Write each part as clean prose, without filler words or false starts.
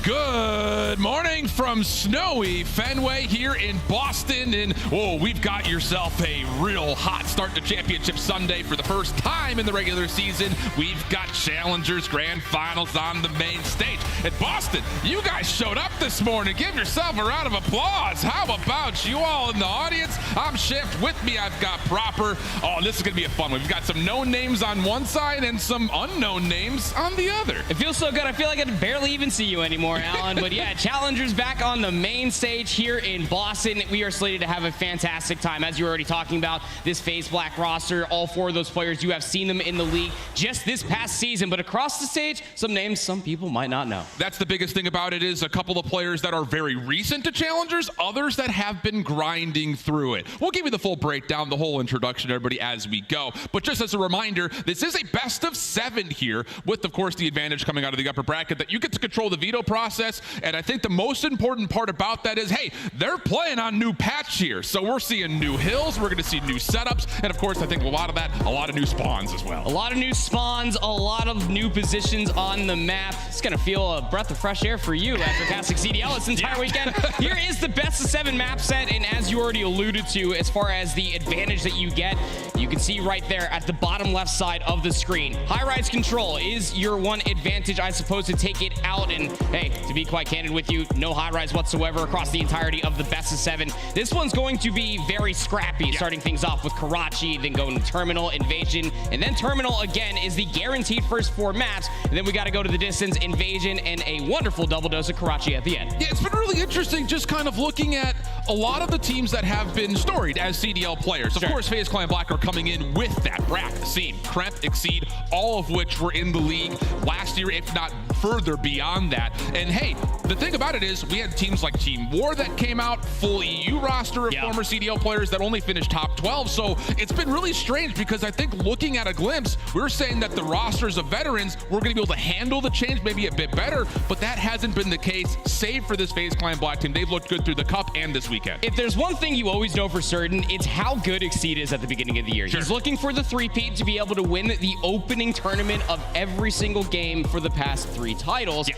Good morning from snowy Fenway here in Boston. And we've got yourself a real hot start to Championship Sunday. For the first time in the regular season, we've got Challengers Grand Finals on the main stage. At Boston, you guys showed up this morning. Give yourself a round of applause. How about you all in the audience? I'm Shift. With me, I've got Proper. Oh, this is going to be a fun one. We've got some known names on one side and some unknown names on the other. It feels so good. I feel like I can barely even see you anymore, Alan. But yeah, Challengers back on the main stage here in Boston. We are slated to have a fantastic time. As you were already talking about, this phase black roster, all four of those players, you have seen them in the league just this past season. But across the stage, some names some people might not know. That's the biggest thing about it, is a couple of players that are very recent to Challengers, others that have been grinding through it. We'll give you the full breakdown, the whole introduction, everybody, as we go. But just as a reminder, this is a best of 7 here, with, of course, the advantage coming out of the upper bracket that you get to control the veto process. And I think the most important part about that is, hey, they're playing on new patch here. So we're seeing new hills, we're going to see new setups, and of course, I think a lot of that, a lot of new spawns as well. A lot of new spawns, a lot of new positions on the map. It's going to feel a breath of fresh air for you after casting CDL this entire weekend. Here is the best of 7 map set, and as you already alluded to, as far as the advantage that you get, you can see right there at the bottom left side of the screen. High-rise control is your one advantage, I suppose, to take it out. And hey, to be quite candid with you, no high-rise whatsoever across the entirety of the best of 7. This one's going to be very scrappy, starting things off with Karachi, then going to Terminal, Invasion, and then Terminal again is the guaranteed first 4 maps. And then we got to go to the distance, Invasion, and a wonderful double dose of Karachi at the end. Yeah, it's been really interesting just kind of looking at a lot of the teams that have been storied as CDL players. Of course, FaZe Clan Black are coming in with that. Brack, Seam, Kremp, Exceed, all of which were in the league last year, if not further beyond that. And hey, the thing about it is we had teams like Team War that came out, full EU roster of former CDL players that only finished top 12. So it's been really strange, because I think looking at a glimpse, we were saying that the rosters of veterans were going to be able to handle the change maybe a bit better, but that hasn't been the case, save for this FaZe Clan Black team. They've looked good through the cup and this weekend. If there's one thing you always know for certain, it's how good Exceed is at the beginning of the year. He's looking for the 3-peat to be able to win the opening tournament of every single game for the past 3 titles.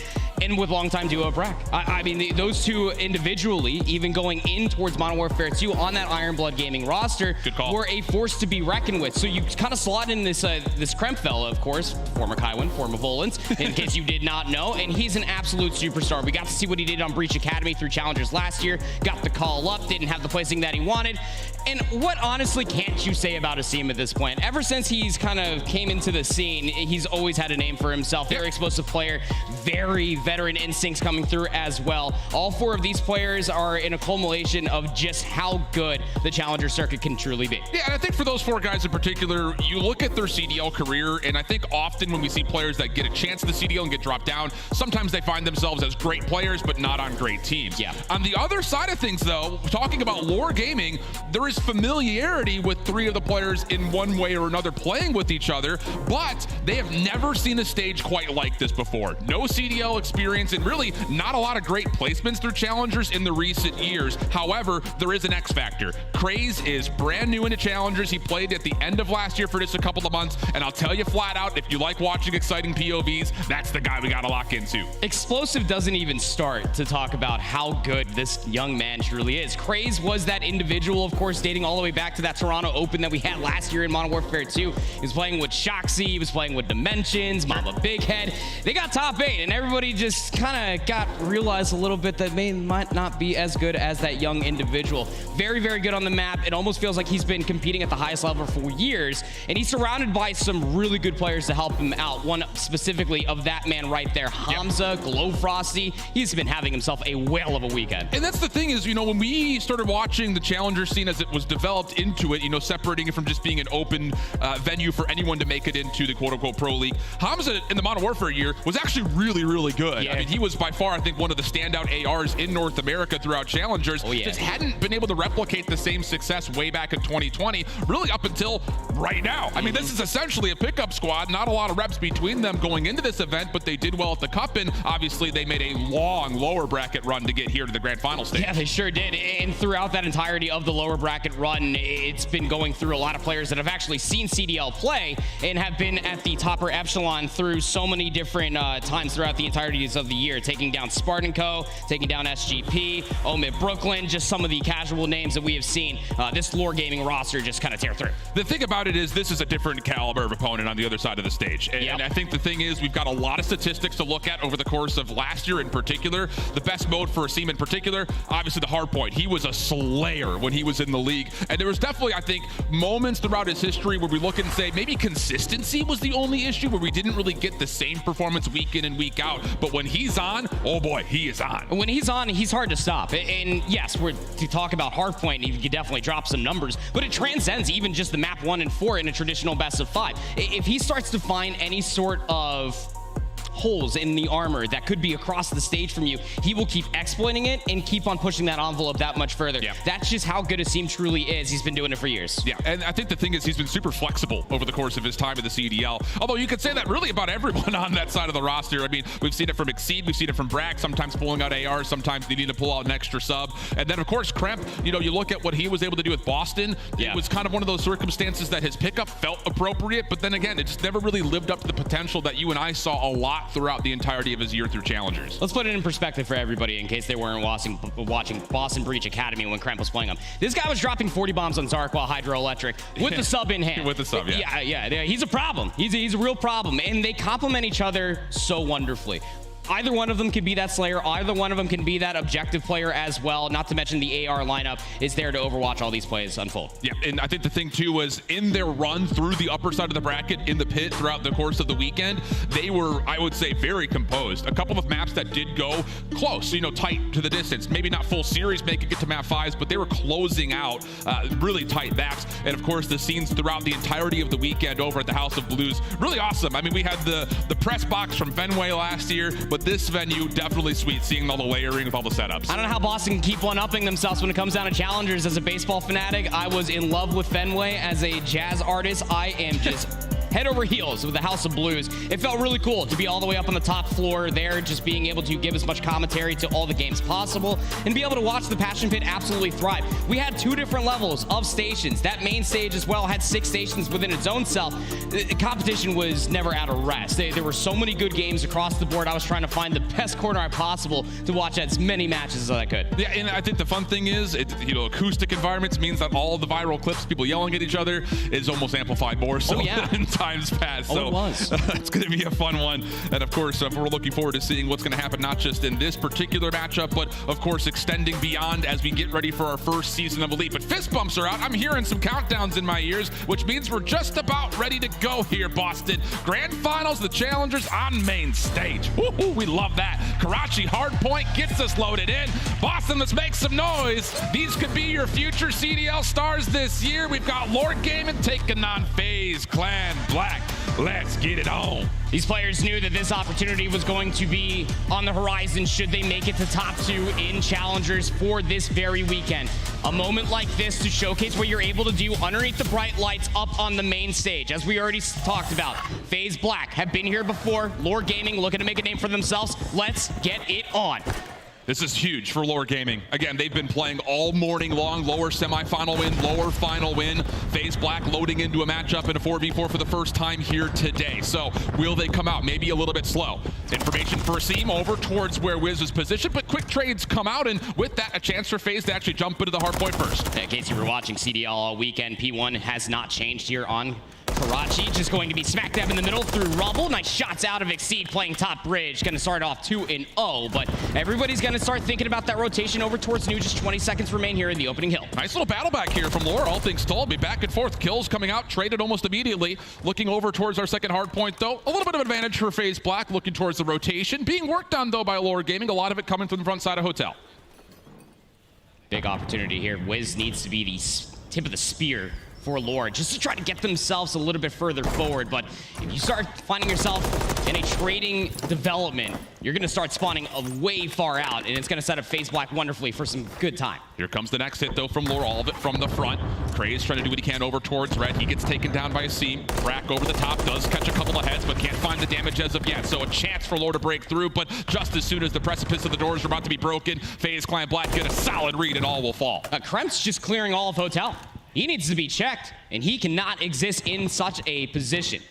And with longtime duo Brack. I mean, those two individually, even going in towards Modern Warfare 2 on that Iron Blood Gaming roster, were a force to be reckoned with. So you kind of slot in this Kremp fella, of course, former Kaiwan, former Volans, in case you did not know, and he's an absolute superstar. We got to see what he did on Breach Academy through Challengers last year, got the call up, didn't have the placing that he wanted. And what honestly can't you say about Asim at this point? Ever since he's kind of came into the scene, he's always had a name for himself. Very explosive player, very veteran instincts coming through as well. All 4 of these players are in a culmination of just how good the Challenger circuit can truly be. Yeah, and I think for those 4 guys in particular, you look at their CDL career, and I think often when we see players that get a chance at the CDL and get dropped down, sometimes they find themselves as great players, but not on great teams. Yeah. On the other side of things, though, talking about lore gaming, there is familiarity with 3 of the players in one way or another playing with each other, but they have never seen a stage quite like this before. No CDL experience, and really not a lot of great placements through Challengers in the recent years. However, there is an X factor. Craze is brand new into Challengers. He played at the end of last year for just a couple of months, and I'll tell you flat out, if you like watching exciting POVs, that's the guy we got to lock into. Explosive doesn't even start to talk about how good this young man truly is. Craze was that individual, of course, dating all the way back to that Toronto Open that we had last year in Modern Warfare 2. He was playing with Shoxy, he was playing with Dimensions, Mama Big Head. They got top 8, and everybody just kind of realized a little bit that might not be as good as that young individual. Very, very good on the map. It almost feels like he's been competing at the highest level for years, and he's surrounded by some really good players to help him out. One specifically of that man right there, Hamza, Glow Frosty. He's been having himself a whale of a weekend. And that's the thing is, you know, when we started watching the Challenger scene as it was developed into it, you know, separating it from just being an open venue for anyone to make it into the quote-unquote pro league, Hamza in the Modern Warfare year was actually really, really good. I mean, he was by far, I think, one of the standout ARs in North America throughout Challengers. Just hadn't been able to replicate the same same success way back in 2020, really up until right now. I mean, this is essentially a pickup squad. Not a lot of reps between them going into this event, but they did well at the Cup, and obviously they made a long lower bracket run to get here to the grand final stage. Yeah, they sure did. And throughout that entirety of the lower bracket run, it's been going through a lot of players that have actually seen CDL play and have been at the topper echelon through so many different times throughout the entireties of the year, taking down Spartan Co., taking down SGP, Omid Brooklyn, just some of the casual names that we have seen this Lore Gaming roster just kind of tear through. The thing about it is this is a different caliber of opponent on the other side of the stage. And I think the thing is we've got a lot of statistics to look at over the course of last year in particular. The best mode for Asim in particular, obviously the hardpoint. He was a slayer when he was in the league. And there was definitely, I think, moments throughout his history where we look and say maybe consistency was the only issue, where we didn't really get the same performance week in and week out. But when he's on, oh boy, he is on. When he's on, he's hard to stop. And yes, we're to talk about hardpoint, you could definitely drop some numbers, but it transcends even just the map 1 and 4 in a traditional best of 5. If he starts to find any sort of holes in the armor that could be across the stage from you, he will keep exploiting it and keep on pushing that envelope that much further. Yeah. That's just how good Asim truly is. He's been doing it for years. Yeah, and I think the thing is he's been super flexible over the course of his time in the CDL. Although you could say that really about everyone on that side of the roster. I mean, we've seen it from Exceed, we've seen it from Brack, sometimes pulling out AR, sometimes needing to pull out an extra sub. And then, of course, Kremp, you know, you look at what he was able to do with Boston. It was kind of one of those circumstances that his pickup felt appropriate, but then again, it just never really lived up to the potential that you and I saw a lot throughout the entirety of his year through Challengers. Let's put it in perspective for everybody in case they weren't watching Boston Breach Academy when Kremp was playing them. This guy was dropping 40 bombs on Zark while Hydroelectric with the sub in hand. With the sub, yeah. He's a problem. He's a real problem, and they complement each other so wonderfully. Either one of them can be that Slayer. Either one of them can be that objective player as well. Not to mention the AR lineup is there to overwatch all these plays unfold. Yeah, and I think the thing too was in their run through the upper side of the bracket in the pit throughout the course of the weekend, they were, I would say, very composed. A couple of maps that did go close, you know, tight to the distance. Maybe not full series making it to map 5s, but they were closing out really tight maps. And of course, the scenes throughout the entirety of the weekend over at the House of Blues, really awesome. I mean, we had the press box from Fenway last year, but this venue definitely sweet, seeing all the layering with all the setups. I don't know how Boston can keep one-upping themselves when it comes down to challengers. As a baseball fanatic, I was in love with Fenway. As a jazz artist, I am just head over heels with the House of Blues. It felt really cool to be all the way up on the top floor there, just being able to give as much commentary to all the games possible and be able to watch the Passion Pit absolutely thrive. We had 2 different levels of stations. That main stage as well had 6 stations within its own self. The competition was never at a rest. There were so many good games across the board. I was trying to find the best corner possible to watch as many matches as I could. Yeah, and I think the fun thing is, acoustic environments means that all the viral clips, people yelling at each other, is almost amplified more so than times past. So it was. It's going to be a fun one. And of course, we're looking forward to seeing what's going to happen, not just in this particular matchup, but of course, extending beyond as we get ready for our first season of Elite. But fist bumps are out. I'm hearing some countdowns in my ears, which means we're just about ready to go here, Boston. Grand Finals, the Challengers on main stage. Woo-hoo, we love that. Karachi hardpoint gets us loaded in. Boston, let's make some noise. These could be your future CDL stars this year. We've got Lore Gaming taking on FaZe Clan Black. Let's get it on. These players knew that this opportunity was going to be on the horizon should they make it to top 2 in Challengers for this very weekend. A moment like this to showcase what you're able to do underneath the bright lights up on the main stage. As we already talked about, FaZe Black have been here before. Lore Gaming looking to make a name for themselves. Let's get it on. This is huge for Lore Gaming. Again, they've been playing all morning long. Lower semifinal win, lower final win. FaZe Black loading into a matchup in a 4v4 for the first time here today. So will they come out maybe a little bit slow? Information for Asim over towards where Wiz is positioned, but quick trades come out, and with that, a chance for FaZe to actually jump into the hard point first. In case you were watching CDL all weekend, P1 has not changed here on Karachi, just going to be smack dab in the middle through Rumble. Nice shots out of Exceed playing top bridge. Going to start off 2-0, but everybody's going to start thinking about that rotation over towards New. Just 20 seconds remain here in the opening hill. Nice little battle back here from Lore. All things told, be back and forth. Kills coming out, traded almost immediately. Looking over towards our second hard point, though. A little bit of advantage for FaZe Black, looking towards the rotation. Being worked on, though, by Lore Gaming. A lot of it coming from the front side of Hotel. Big opportunity here. Wiz needs to be the tip of the spear for Lore, just to try to get themselves a little bit further forward. But if you start finding yourself in a trading development, you're going to start spawning way far out, and it's going to set up FaZe Black wonderfully for some good time. Here comes the next hit, though, from Lore, all of it from the front. Kraze trying to do what he can over towards Red. He gets taken down by a seam. Brack over the top, does catch a couple of heads, but can't find the damage as of yet. So a chance for Lore to break through, but just as soon as the precipice of the doors are about to be broken, FaZe Clan Black get a solid read and all will fall. Kremp's just clearing all of Hotel. He needs to be checked, and he cannot exist in such a position.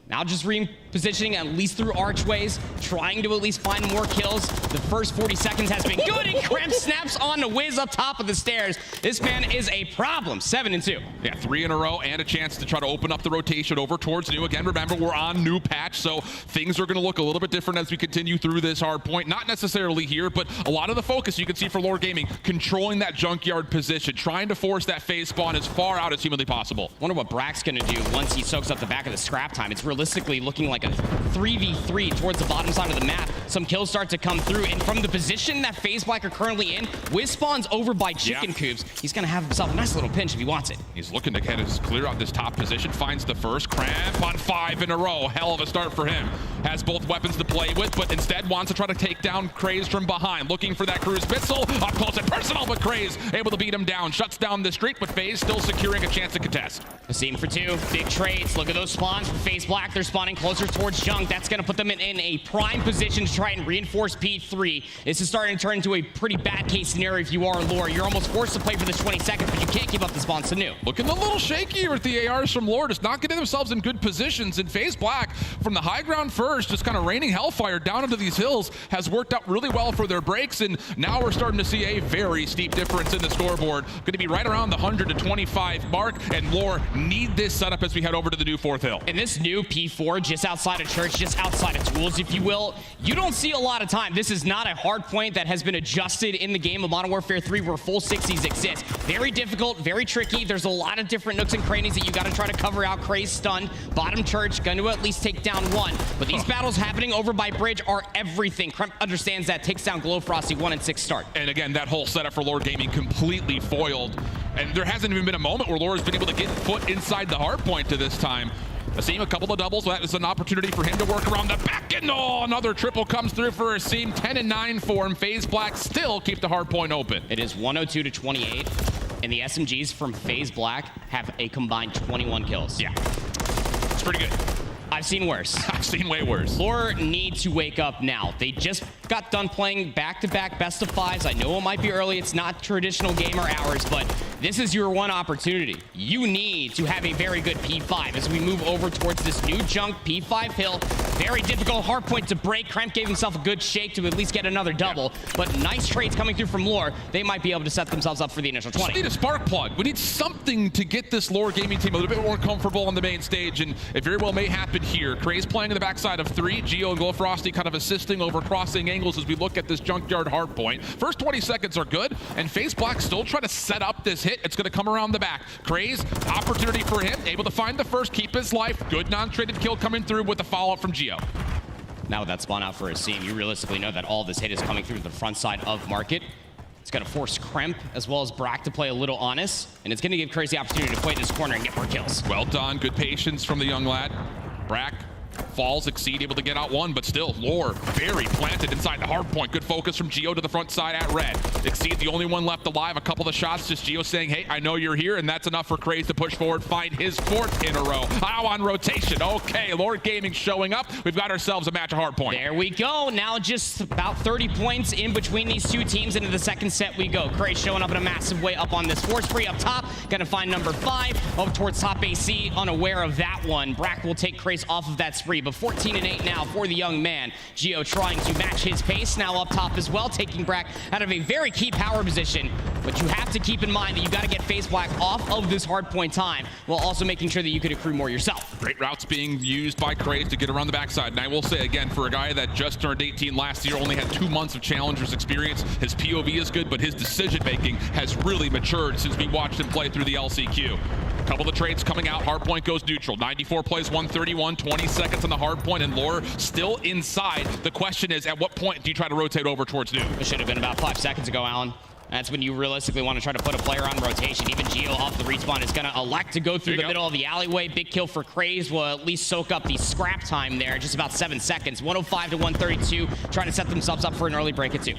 Now just repositioning at least through archways, trying to at least find more kills. The first 40 seconds has been good, and Kremp snaps on the whiz up top of the stairs. This man is a problem. 7-2. Yeah, 3 in a row and a chance to try to open up the rotation over towards new. Again, remember, we're on new patch, so things are going to look a little bit different as we continue through this hard point. Not necessarily here, but a lot of the focus you can see for Lore Gaming, controlling that junkyard position, trying to force that phase spawn as far out as humanly possible. Wonder what Brack's going to do once he soaks up the back of the scrap time. It's realistically looking like a 3v3 towards the bottom side of the map. Some kills start to come through, and from the position that FaZe Black are currently in, Wiz spawns over by Chicken Coops. He's going to have himself a nice little pinch if he wants it. He's looking to get his clear out this top position, finds the first. Cramp on 5 in a row. Hell of a start for him. Has both weapons to play with, but instead wants to try to take down Kraze from behind. Looking for that cruise missile. Up close and personal, but Kraze able to beat him down. Shuts down the streak, but FaZe still securing a chance to contest. A scene for 2. Big trades. Look at those spawns for FaZe Black. They're spawning closer towards Junk. That's going to put them in a prime position to try and reinforce P3. This is starting to turn into a pretty bad case scenario if you are Lore. You're almost forced to play for this 20 seconds, but you can't give up the spawns to new. Looking a little shaky here with the ARs from Lore, just not getting themselves in good positions. And FaZe Black, from the high ground first, just kind of raining hellfire down into these hills, has worked out really well for their breaks. And now we're starting to see a very steep difference in the scoreboard. Going to be right around the 100 to 25 mark, and Lore need this setup as we head over to the new 4th hill. And this new P4, just outside of Church, just outside of Tools, if you will, you don't see a lot of time. This is not a hard point that has been adjusted in the game of Modern Warfare 3 where full 60s exist. Very difficult, very tricky. There's a lot of different nooks and crannies that you got to try to cover out. Kraze stunned, bottom Church, going to at least take down one. But these battles happening over by Bridge are everything. Kremp understands that, takes down Glow Frosty, 1-6 start. And again, that whole setup for Lore Gaming completely foiled. And there hasn't even been a moment where Lore has been able to get foot inside the hard point to this time. Asim, a couple of doubles. That is an opportunity for him to work around the back. And another triple comes through for Asim. 10-9 for him. FaZe Black still keep the hard point open. It is 102 to 28. And the SMGs from FaZe Black have a combined 21 kills. Yeah, it's pretty good. I've seen worse. I've seen way worse. Lore need to wake up now. They just got done playing back-to-back best of 5s. I know it might be early. It's not traditional gamer hours, but this is your one opportunity. You need to have a very good P5 as we move over towards this new Junk P5 hill. Very difficult hard point to break. Kremp gave himself a good shake to at least get another double, but nice trades coming through from Lore. They might be able to set themselves up for the initial 20. We need a spark plug. We need something to get this Lore Gaming team a little bit more comfortable on the main stage, and it very well may happen here. Kraze playing in the backside of 3. Geo and Glow Frosty kind of assisting over crossing angles as we look at this junkyard hard point. First 20 seconds are good, and FaZe Black still trying to set up this hit. It's going to come around the back. Kraze, opportunity for him, able to find the first, keep his life. Good non-traded kill coming through with the follow-up from Geo. Now with that spawn out for a scene, you realistically know that all this hit is coming through the front side of Market. It's going to force Kremp as well as Brack to play a little honest, and it's going to give Kraze the opportunity to play this corner and get more kills. Well done. Good patience from the young lad. Brack falls, Exceed able to get out one, but still Lore very planted inside the hard point. Good focus from Geo to the front side at Red. Exceed the only one left alive. A couple of shots, just Geo saying, hey, I know you're here, and that's enough for Kraze to push forward, find his 4th in a row. How on rotation. Okay, Lore Gaming showing up. We've got ourselves a match of hard point. There we go. Now just about 30 points in between these two teams. Into the second set we go. Kraze showing up in a massive way up on this force free up top. Gonna find number 5 over towards top AC. Unaware of that one. Brack will take Kraze off of that spree, but 14-8 now for the young man. Geo trying to match his pace now up top as well, taking Brack out of a very key power position. But you have to keep in mind that you got to get FaZe Black off of this hard point time while also making sure that you could accrue more yourself. Great routes being used by Kraze to get around the backside. And I will say again, for a guy that just turned 18 last year, only had 2 months of Challengers experience, his POV is good, but his decision making has really matured since we watched him play through the LCQ. Couple of trades coming out. Hardpoint goes neutral. 94 plays 131, 20 seconds on the hardpoint, and Lore still inside. The question is, at what point do you try to rotate over towards new? It should have been about 5 seconds ago, Alan. That's when you realistically want to try to put a player on rotation. Even Geo off the respawn is going to elect to go through the middle of the alleyway. Big kill for Craze will at least soak up the scrap time there. Just about 7 seconds. 105 to 132. Trying to set themselves up for an early break at 2.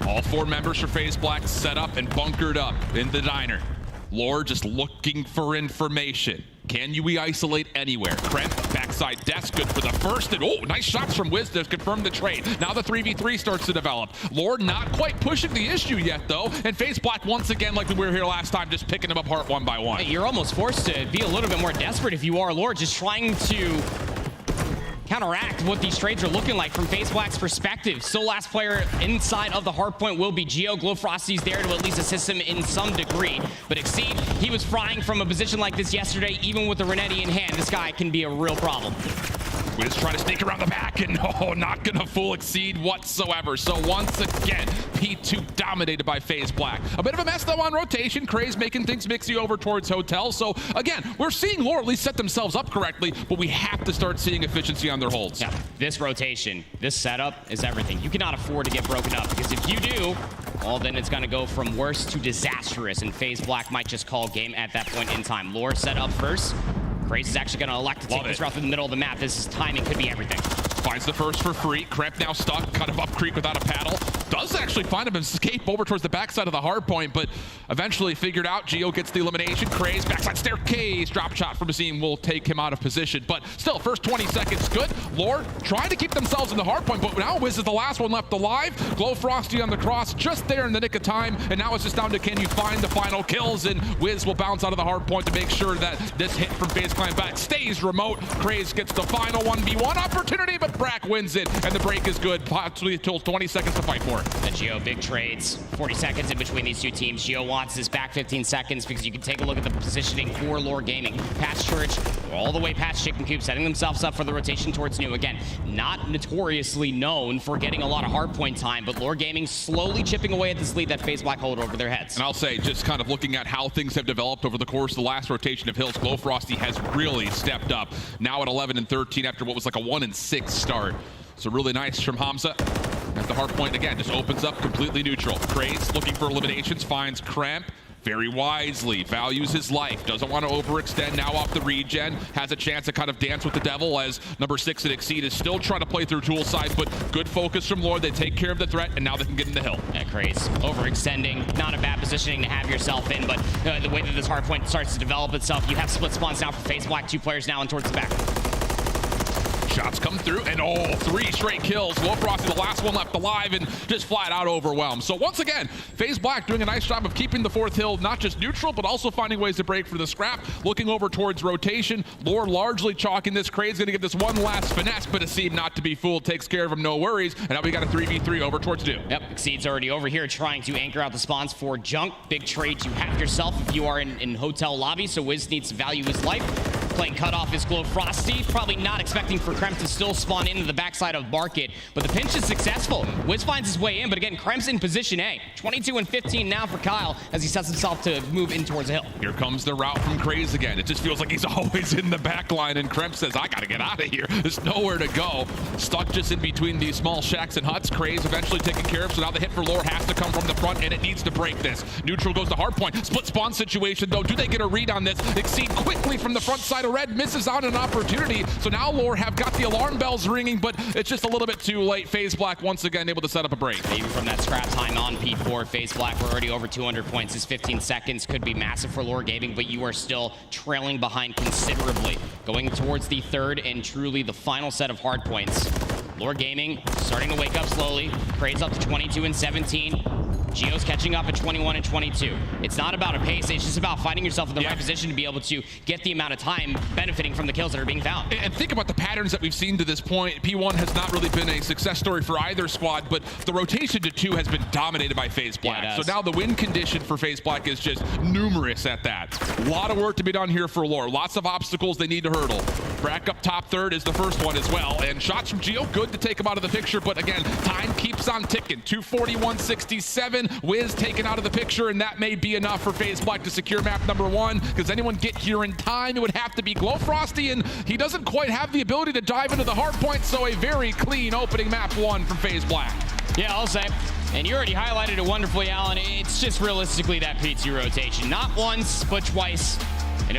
All 4 members for FaZe Black set up and bunkered up in the diner. Lore just looking for information. Can you isolate anywhere? Krent, backside desk, good for the first. And oh, nice shots from Wiz to confirm the trade. Now the 3v3 starts to develop. Lore not quite pushing the issue yet, though. And FaZe Black, once again, like we were here last time, just picking them apart one by one. Hey, you're almost forced to be a little bit more desperate if you are Lore, just trying to counteract what these trades are looking like from FaZe Black's perspective. Still last player inside of the hardpoint will be Geo. Glowfrosty's there to at least assist him in some degree. But Exceed, he was frying from a position like this yesterday, even with the Renetti in hand. This guy can be a real problem. Wiz trying to sneak around the back, and no, not gonna fool Exceed whatsoever. So once again, P2 dominated by FaZe Black. A bit of a mess though on rotation. Craze making things mixy over towards Hotel. So again, we're seeing Lore at least set themselves up correctly, but we have to start seeing efficiency on their holds. Yeah, this rotation, this setup is everything. You cannot afford to get broken up, because if you do, well, then it's gonna go from worse to disastrous, and FaZe Black might just call game at that point in time. Lore set up first. Craze is actually going to elect to take this route through the middle of the map. This is timing, could be everything. Finds the first for free. Kremp now stuck, kind of up creek without a paddle. Does actually find him escape over towards the backside of the hard point, but eventually figured out. Geo gets the elimination. Craze, backside staircase. Drop shot from Azim will take him out of position. But still, first 20 seconds good. Lore trying to keep themselves in the hard point, but now Wiz is the last one left alive. Glowfrosty on the cross, just there in the nick of time. And now it's just down to can you find the final kills, and Wiz will bounce out of the hard point to make sure that this hit from FaZe Clan back stays remote. Craze gets the final 1v1 opportunity, but Brack wins it, and the break is good. Possibly till 20 seconds to fight for it. And Geo, big trades. 40 seconds in between these two teams. Geo wants his back 15 seconds because you can take a look at the positioning for Lore Gaming. Past Church, all the way past Chicken Coop, setting themselves up for the rotation towards New. Again, not notoriously known for getting a lot of hardpoint time, but Lore Gaming slowly chipping away at this lead that FaZe Black hold over their heads. And I'll say, just kind of looking at how things have developed over the course of the last rotation of Hills, Glowfrosty has really stepped up. Now at 11 and 13 after what was like a 1 and 6 start. So really nice from Hamza. As the hard point again just opens up completely neutral. Craze looking for eliminations, finds Cramp. Very wisely, values his life, doesn't want to overextend now off the regen, has a chance to kind of dance with the devil as number 6 at Exceed is still trying to play through tool size, but good focus from Lord. They take care of the threat, and now they can get in the hill. Yeah, Craze, overextending, not a bad positioning to have yourself in, but the way that this hard point starts to develop itself, you have split spawns now for FaZe Black, 2 players now and towards the back. Shots come through, and 3 straight kills. Glowfrosty, the last one left alive, and just flat out overwhelmed. So once again, FaZe Black doing a nice job of keeping the 4th hill not just neutral, but also finding ways to break for the scrap. Looking over towards rotation. Lore largely chalking this. Craze gonna give this one last finesse, but Aseem, not to be fooled, takes care of him, no worries. And now we got a 3v3 over towards Dew. Yep, Exceed's already over here trying to anchor out the spawns for Junk. Big trade to have yourself if you are in hotel lobby, so Wiz needs to value his life. Playing cutoff is Glowfrosty, probably not expecting for Kremp to still spawn into the backside of Market, but the pinch is successful. Wiz finds his way in, but again, Kremp's in position A. 22 and 15 now for Kyle as he sets himself to move in towards the hill. Here comes the route from Craze again. It just feels like he's always in the back line, and Kremp says, I gotta get out of here. There's nowhere to go. Stuck just in between these small shacks and huts. Craze eventually taken care of, so now the hit for Lore has to come from the front, and it needs to break this. Neutral goes to hardpoint. Split spawn situation, though. Do they get a read on this? Exceed quickly from the front side of red, misses out an opportunity. So now Lore have got the alarm bells ringing, but it's just a little bit too late. FaZe Black once again able to set up a break. Maybe from that scrap time on P4, FaZe Black were already over 200 points. His 15 seconds could be massive for Lore Gaming, but you are still trailing behind considerably. Going towards the 3rd and truly the final set of hard points. Lore Gaming starting to wake up slowly. Craze up to 22 and 17. Geo's catching up at 21 and 22. It's not about a pace, it's just about finding yourself in the right position to be able to get the amount of time benefiting from the kills that are being found. And think about the patterns that we've seen to this point. P1 has not really been a success story for either squad, but the rotation to 2 has been dominated by FaZe Black. Yeah, so now the win condition for FaZe Black is just numerous at that. A lot of work to be done here for Lore. Lots of obstacles they need to hurdle. Brack up top 3rd is the first one as well. And shots from Geo, good to take him out of the picture, but again, time keeps on ticking. 241.67. Wiz taken out of the picture, and that may be enough for FaZe Black to secure map number 1. Because anyone get here in time, it would have to be Glowfrosty, and he doesn't quite have the ability to dive into the hard point, so a very clean opening map 1 from FaZe Black. Yeah, I'll say And you already highlighted it wonderfully, Alan. It's just realistically that P2 rotation. Not once, but twice. And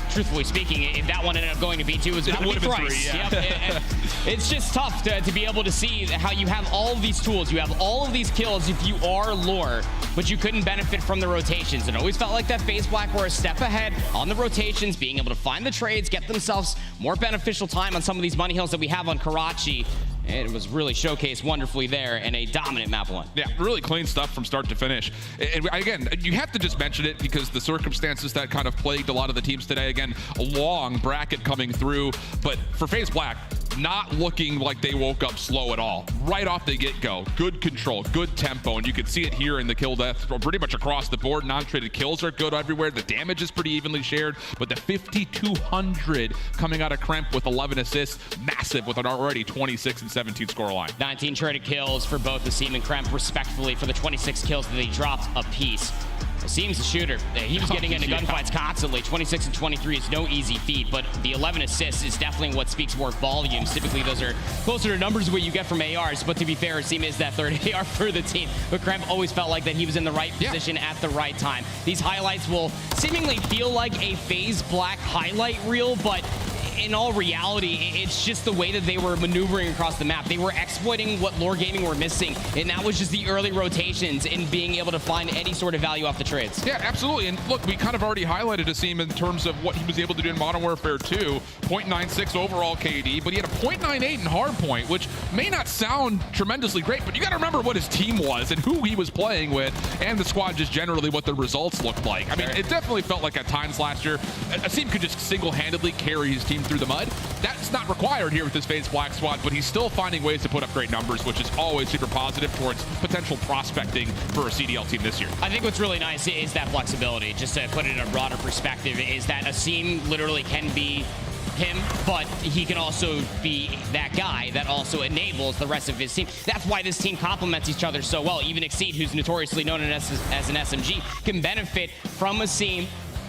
truthfully speaking, if that one ended up going to P2, it would have been thrice. Three, yeah. Yep. It's just tough to be able to see how you have all of these tools, you have all of these kills if you are lore, but you couldn't benefit from the rotations. It always felt like that FaZe Black were a step ahead on the rotations, being able to find the trades, get themselves more beneficial time on some of these money hills that we have on Karachi. It was really showcased wonderfully there and a dominant map one. Yeah, really clean stuff from start to finish. And again, you have to just mention it because the circumstances that kind of plagued a lot of the teams today. Again, a long bracket coming through, but for FaZe Black, not looking like they woke up slow at all. Right off the get-go, good control, good tempo, and you can see it here in the kill death pretty much across the board. Non-traded kills are good everywhere. The damage is pretty evenly shared, but the 5,200 coming out of Kremp with 11 assists, massive with an already 26 and 17 scoreline. 19 traded kills for both Asim and Kremp, respectfully, for the 26 kills that they dropped apiece. Asim's a shooter. He was getting into gunfights constantly. 26 and 23 is no easy feat, but the 11 assists is definitely what speaks more volumes. Typically, those are closer to numbers of what you get from ARs, but to be fair, Asim is that third AR for the team. But Kremp always felt like that he was in the right position at the right time. These highlights will seemingly feel like a FaZe Black highlight reel, but in all reality, it's just the way that they were maneuvering across the map. They were exploiting what Lore Gaming were missing, and that was just the early rotations and being able to find any sort of value off the trades. Yeah, absolutely. And look, we kind of already highlighted Asim in terms of what he was able to do in Modern Warfare 2. 0.96 overall KD, but he had a 0.98 in hardpoint, which may not sound tremendously great, but you got to remember what his team was and who he was playing with, and the squad just generally what the results looked like. I mean, it definitely felt like at times last year, Asim could just single-handedly carry his team through the mud. That's not required here with this FaZe Black squad, but he's still finding ways to put up great numbers, which is always super positive towards potential prospecting for a CDL team this year. I think what's really nice is that flexibility. Just to put it in a broader perspective, is that Asim literally can be him, but he can also be that guy that also enables the rest of his team. That's why this team complements each other so well. Even Exceed, who's notoriously known as an SMG, can benefit from Asim,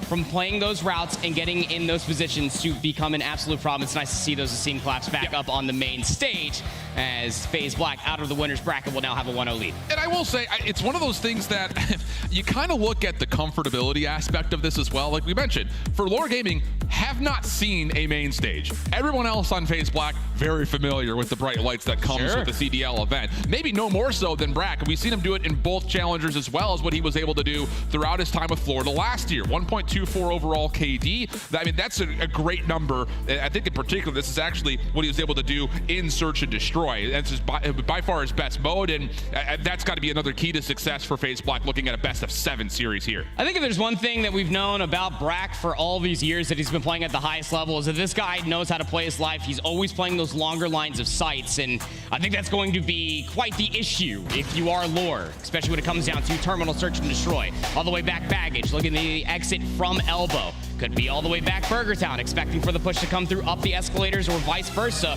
from playing those routes and getting in those positions to become an absolute problem. It's nice to see those Asim claps back up on the main stage as FaZe Black out of the winner's bracket will now have a 1-0 lead. And I will say, it's one of those things that you kind of look at the comfortability aspect of this as well. Like we mentioned, for Lore Gaming, have not seen a main stage. Everyone else on FaZe Black, very familiar with the bright lights that comes with the CDL event. Maybe no more so than Brack. We've seen him do it in both challengers as well as what he was able to do throughout his time with Florida last year. 1.24 overall KD. I mean, that's a great number. I think in particular, this is actually what he was able to do in Search and Destroy. That's just by far his best mode, and that's got to be another key to success for FaZe Black, looking at a best of 7 series here. I think if there's one thing that we've known about Brack for all these years that he's been playing at the highest level, is that this guy knows how to play his life. He's always playing those longer lines of sights, and I think that's going to be quite the issue if you are Lore, especially when it comes down to Terminal Search and Destroy. All the way back baggage, looking at the exit from Elbow. Could be all the way back Burger Town, expecting for the push to come through up the escalators or vice versa.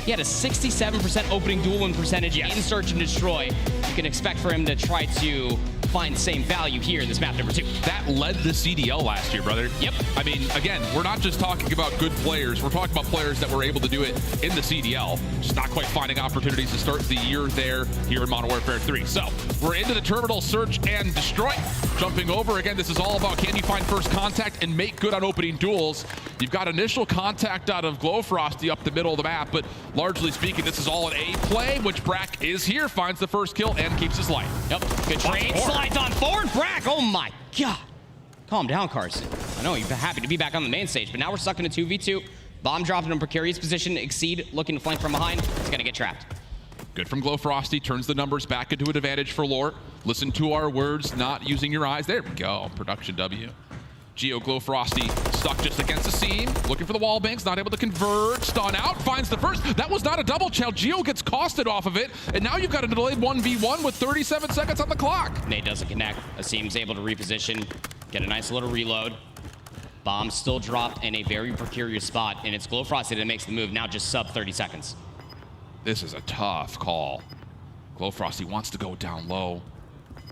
He had a 67% opening duel win percentage in Search and Destroy. You can expect for him to try to find the same value here in this map number 2. That led the CDL last year, brother. Yep. I mean, again, we're not just talking about good players. We're talking about players that were able to do it in the CDL. Just not quite finding opportunities to start the year there here in Modern Warfare 3. So we're into the Terminal Search and Destroy. Jumping over, again, this is all about can you find first contact and make good on opening duels. You've got initial contact out of Glowfrosty up the middle of the map, but largely speaking, this is all an A play, which Brack is here, finds the first kill and keeps his life. Yep, good trade, slides on forward, Brack, oh my God. Calm down, Carson. I know you're happy to be back on the main stage, but now we're stuck in a 2v2. Bomb dropped in a precarious position, Exceed looking to flank from behind, he's gonna get trapped. Good from Glowfrosty, turns the numbers back into an advantage for Lore. Listen to our words, not using your eyes. There we go, production W. Geo Glowfrosty stuck just against the seam, looking for the wall banks, not able to convert, stun out, finds the first. That was not a double chow. Geo gets costed off of it, and now you've got a delayed 1v1 with 37 seconds on the clock. Nade doesn't connect. Asim's able to reposition, get a nice little reload. Bomb still dropped in a very precarious spot, and it's Glowfrosty that makes the move, now just sub 30 seconds. This is a tough call. Glowfrosty wants to go down low.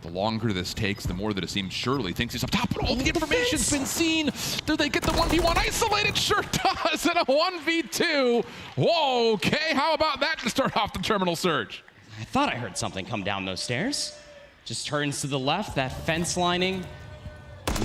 The longer this takes, the more that Asim surely thinks he's up top, but all the information's been seen. Do they get the 1v1 isolated? Sure does, and a 1v2. Whoa, okay, how about that to start off the Terminal Search? I thought I heard something come down those stairs. Just turns to the left, that fence lining.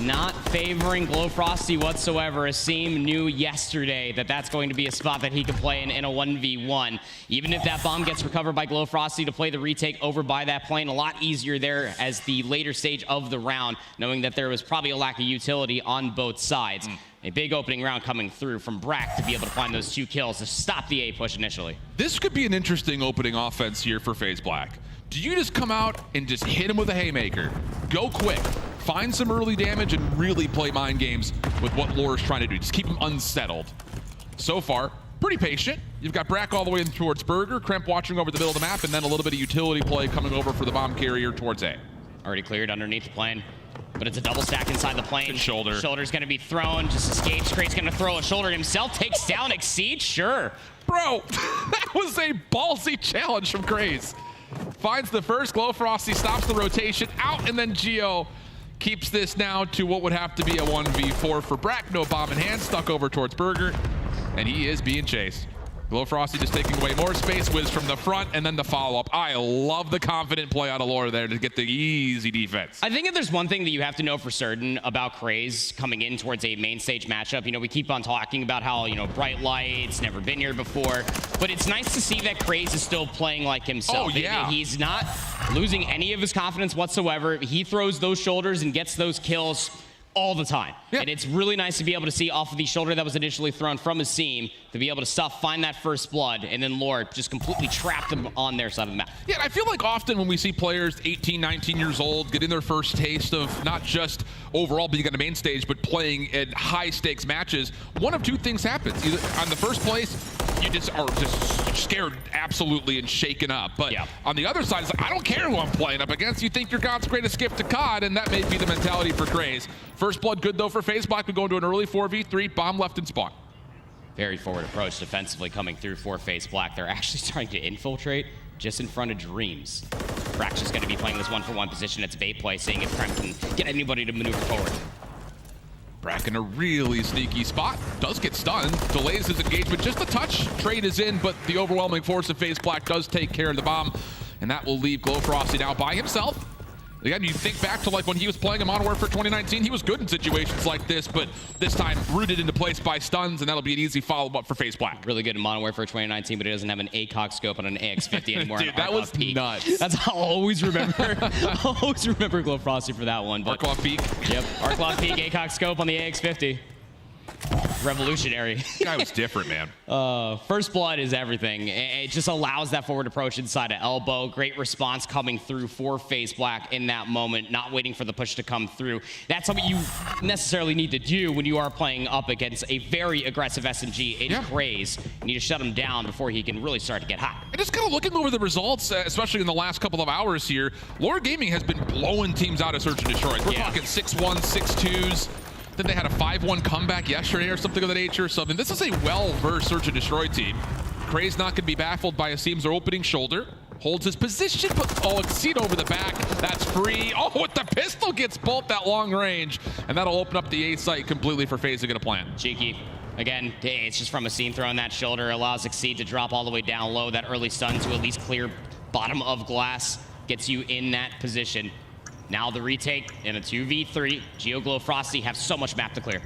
Not favoring Glowfrosty whatsoever. Asim knew yesterday that that's going to be a spot that he could play in a 1v1. Even if that bomb gets recovered by Glowfrosty to play the retake over by that plane, a lot easier there as the later stage of the round, knowing that there was probably a lack of utility on both sides. A big opening round coming through from Brack to be able to find those 2 kills to stop the A push initially. This could be an interesting opening offense here for FaZe Black. Do you just come out and just hit him with a haymaker, go quick, find some early damage, and really play mind games with what Lore's trying to do? Just keep him unsettled. So far, pretty patient. You've got Brack all the way in towards Burger, Kremp watching over the middle of the map, and then a little bit of utility play coming over for the bomb carrier towards A. Already cleared underneath the plane, but it's a double stack inside the plane. Good shoulder. Shoulder's going to be thrown. Just escapes. Krate's going to throw a shoulder himself. Takes down Exceed. Sure. Bro, that was a ballsy challenge from Craze. Finds the first, Glowfrosty stops the rotation out, and then Geo keeps this now to what would have to be a 1v4 for Brack. No bomb in hand, stuck over towards Burger, and he is being chased. Glowfrosty just taking away more space, Wiz from the front, and then the follow-up. I love the confident play out of Lore there to get the easy defense. I think if there's one thing that you have to know for certain about Craze coming in towards a main stage matchup, you know, we keep on talking about how, you know, bright lights, never been here before, but it's nice to see that Craze is still playing like himself. Oh, yeah. He's not losing any of his confidence whatsoever. He throws those shoulders and gets those kills all the time. Yeah. And it's really nice to be able to see off of the shoulder that was initially thrown from Asim, to be able to stuff, find that first blood, and then Lore just completely trapped him on their side of the map. Yeah, I feel like often when we see players 18, 19 years old getting their first taste of not just overall being on the main stage, but playing in high stakes matches, one of 2 things happens. Either on the first place, you just are just scared absolutely and shaken up. But on the other side, it's like, I don't care who I'm playing up against. You think you're God's greatest gift to COD, and that may be the mentality for Craze. First blood good though for FaZe Black. We go into an early 4v3, bomb left in spawn. Very forward approach defensively coming through for FaZe Black. They're actually starting to infiltrate just in front of Dreams. Brack's just going to be playing this 1-for-1 position. It's bait play, seeing if Kremp can get anybody to maneuver forward. Brack in a really sneaky spot. Does get stunned. Delays his engagement just a touch. Trade is in, but the overwhelming force of FaZe Black does take care of the bomb, and that will leave Glowfrosty now by himself. Again, you think back to like when he was playing in Modern Warfare 2019, he was good in situations like this, but this time rooted into place by stuns, and that'll be an easy follow-up for FaZe Black. Really good in Modern Warfare 2019, but he doesn't have an ACOG scope on an AX50 anymore. Dude, that was nuts. That's how I'll always remember. I'll always remember Glowfrosty for that one. Arclaw Peak. Yep, Arclaw Peak, ACOG scope on the AX50. Revolutionary. This guy was different, man. First blood is everything. It just allows that forward approach inside of elbow. Great response coming through for FaZe Black in that moment, not waiting for the push to come through. That's something you necessarily need to do when you are playing up against a very aggressive SMG in Craze. You need to shut him down before he can really start to get hot. And just kind of looking over the results, especially in the last couple of hours here, Lore Gaming has been blowing teams out of Search and Destroy. We're talking 6-1, 6-2s. Then they had a 5-1 comeback yesterday or something of that nature. So, I mean, this is a well-versed Search and Destroy team. Craze not going to be baffled by Asim's opening shoulder. Holds his position, but Exceed over the back. That's free. Oh, with the pistol gets bolt that long range. And that'll open up the A site completely for FaZe to get a plan. Cheeky. Again, it's just from Asim throwing that shoulder. Allows Exceed to drop all the way down low. That early stun to at least clear bottom of glass. Gets you in that position. Now the retake in a 2v3. Geo, Glowfrosty have so much map to clear.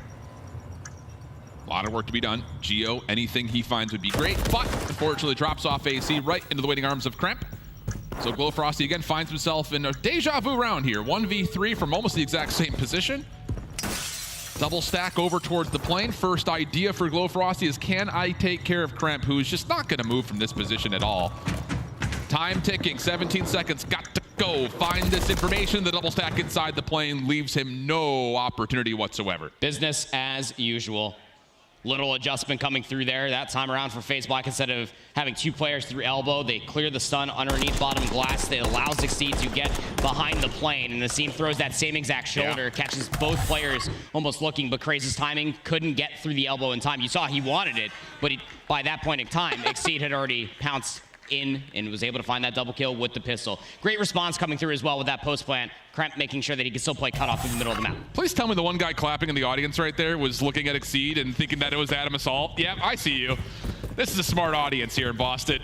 A lot of work to be done. Geo, anything he finds would be great, but unfortunately drops off AC right into the waiting arms of Kremp. So Glowfrosty again finds himself in a deja vu round here. 1v3 from almost the exact same position. Double stack over towards the plane. First idea for Glowfrosty is, can I take care of Kremp, who is just not going to move from this position at all. Time ticking, 17 seconds, got to go. Find this information. The double stack inside the plane leaves him no opportunity whatsoever. Business as usual. Little adjustment coming through there that time around for FaZe Black. Instead of having 2 players through elbow, they clear the stun underneath bottom glass. That allows Exceed to get behind the plane, and Asim throws that same exact shoulder, catches both players almost looking, but Craze's timing couldn't get through the elbow in time. You saw he wanted it, but by that point in time, Exceed had already pounced in and was able to find that double kill with the pistol. Great response coming through as well with that post plant. Kremp making sure that he can still play cutoff in the middle of the map. Please tell me the one guy clapping in the audience right there was looking at Exceed and thinking that it was Adam Assault. Yep, I see you. This is a smart audience here in Boston.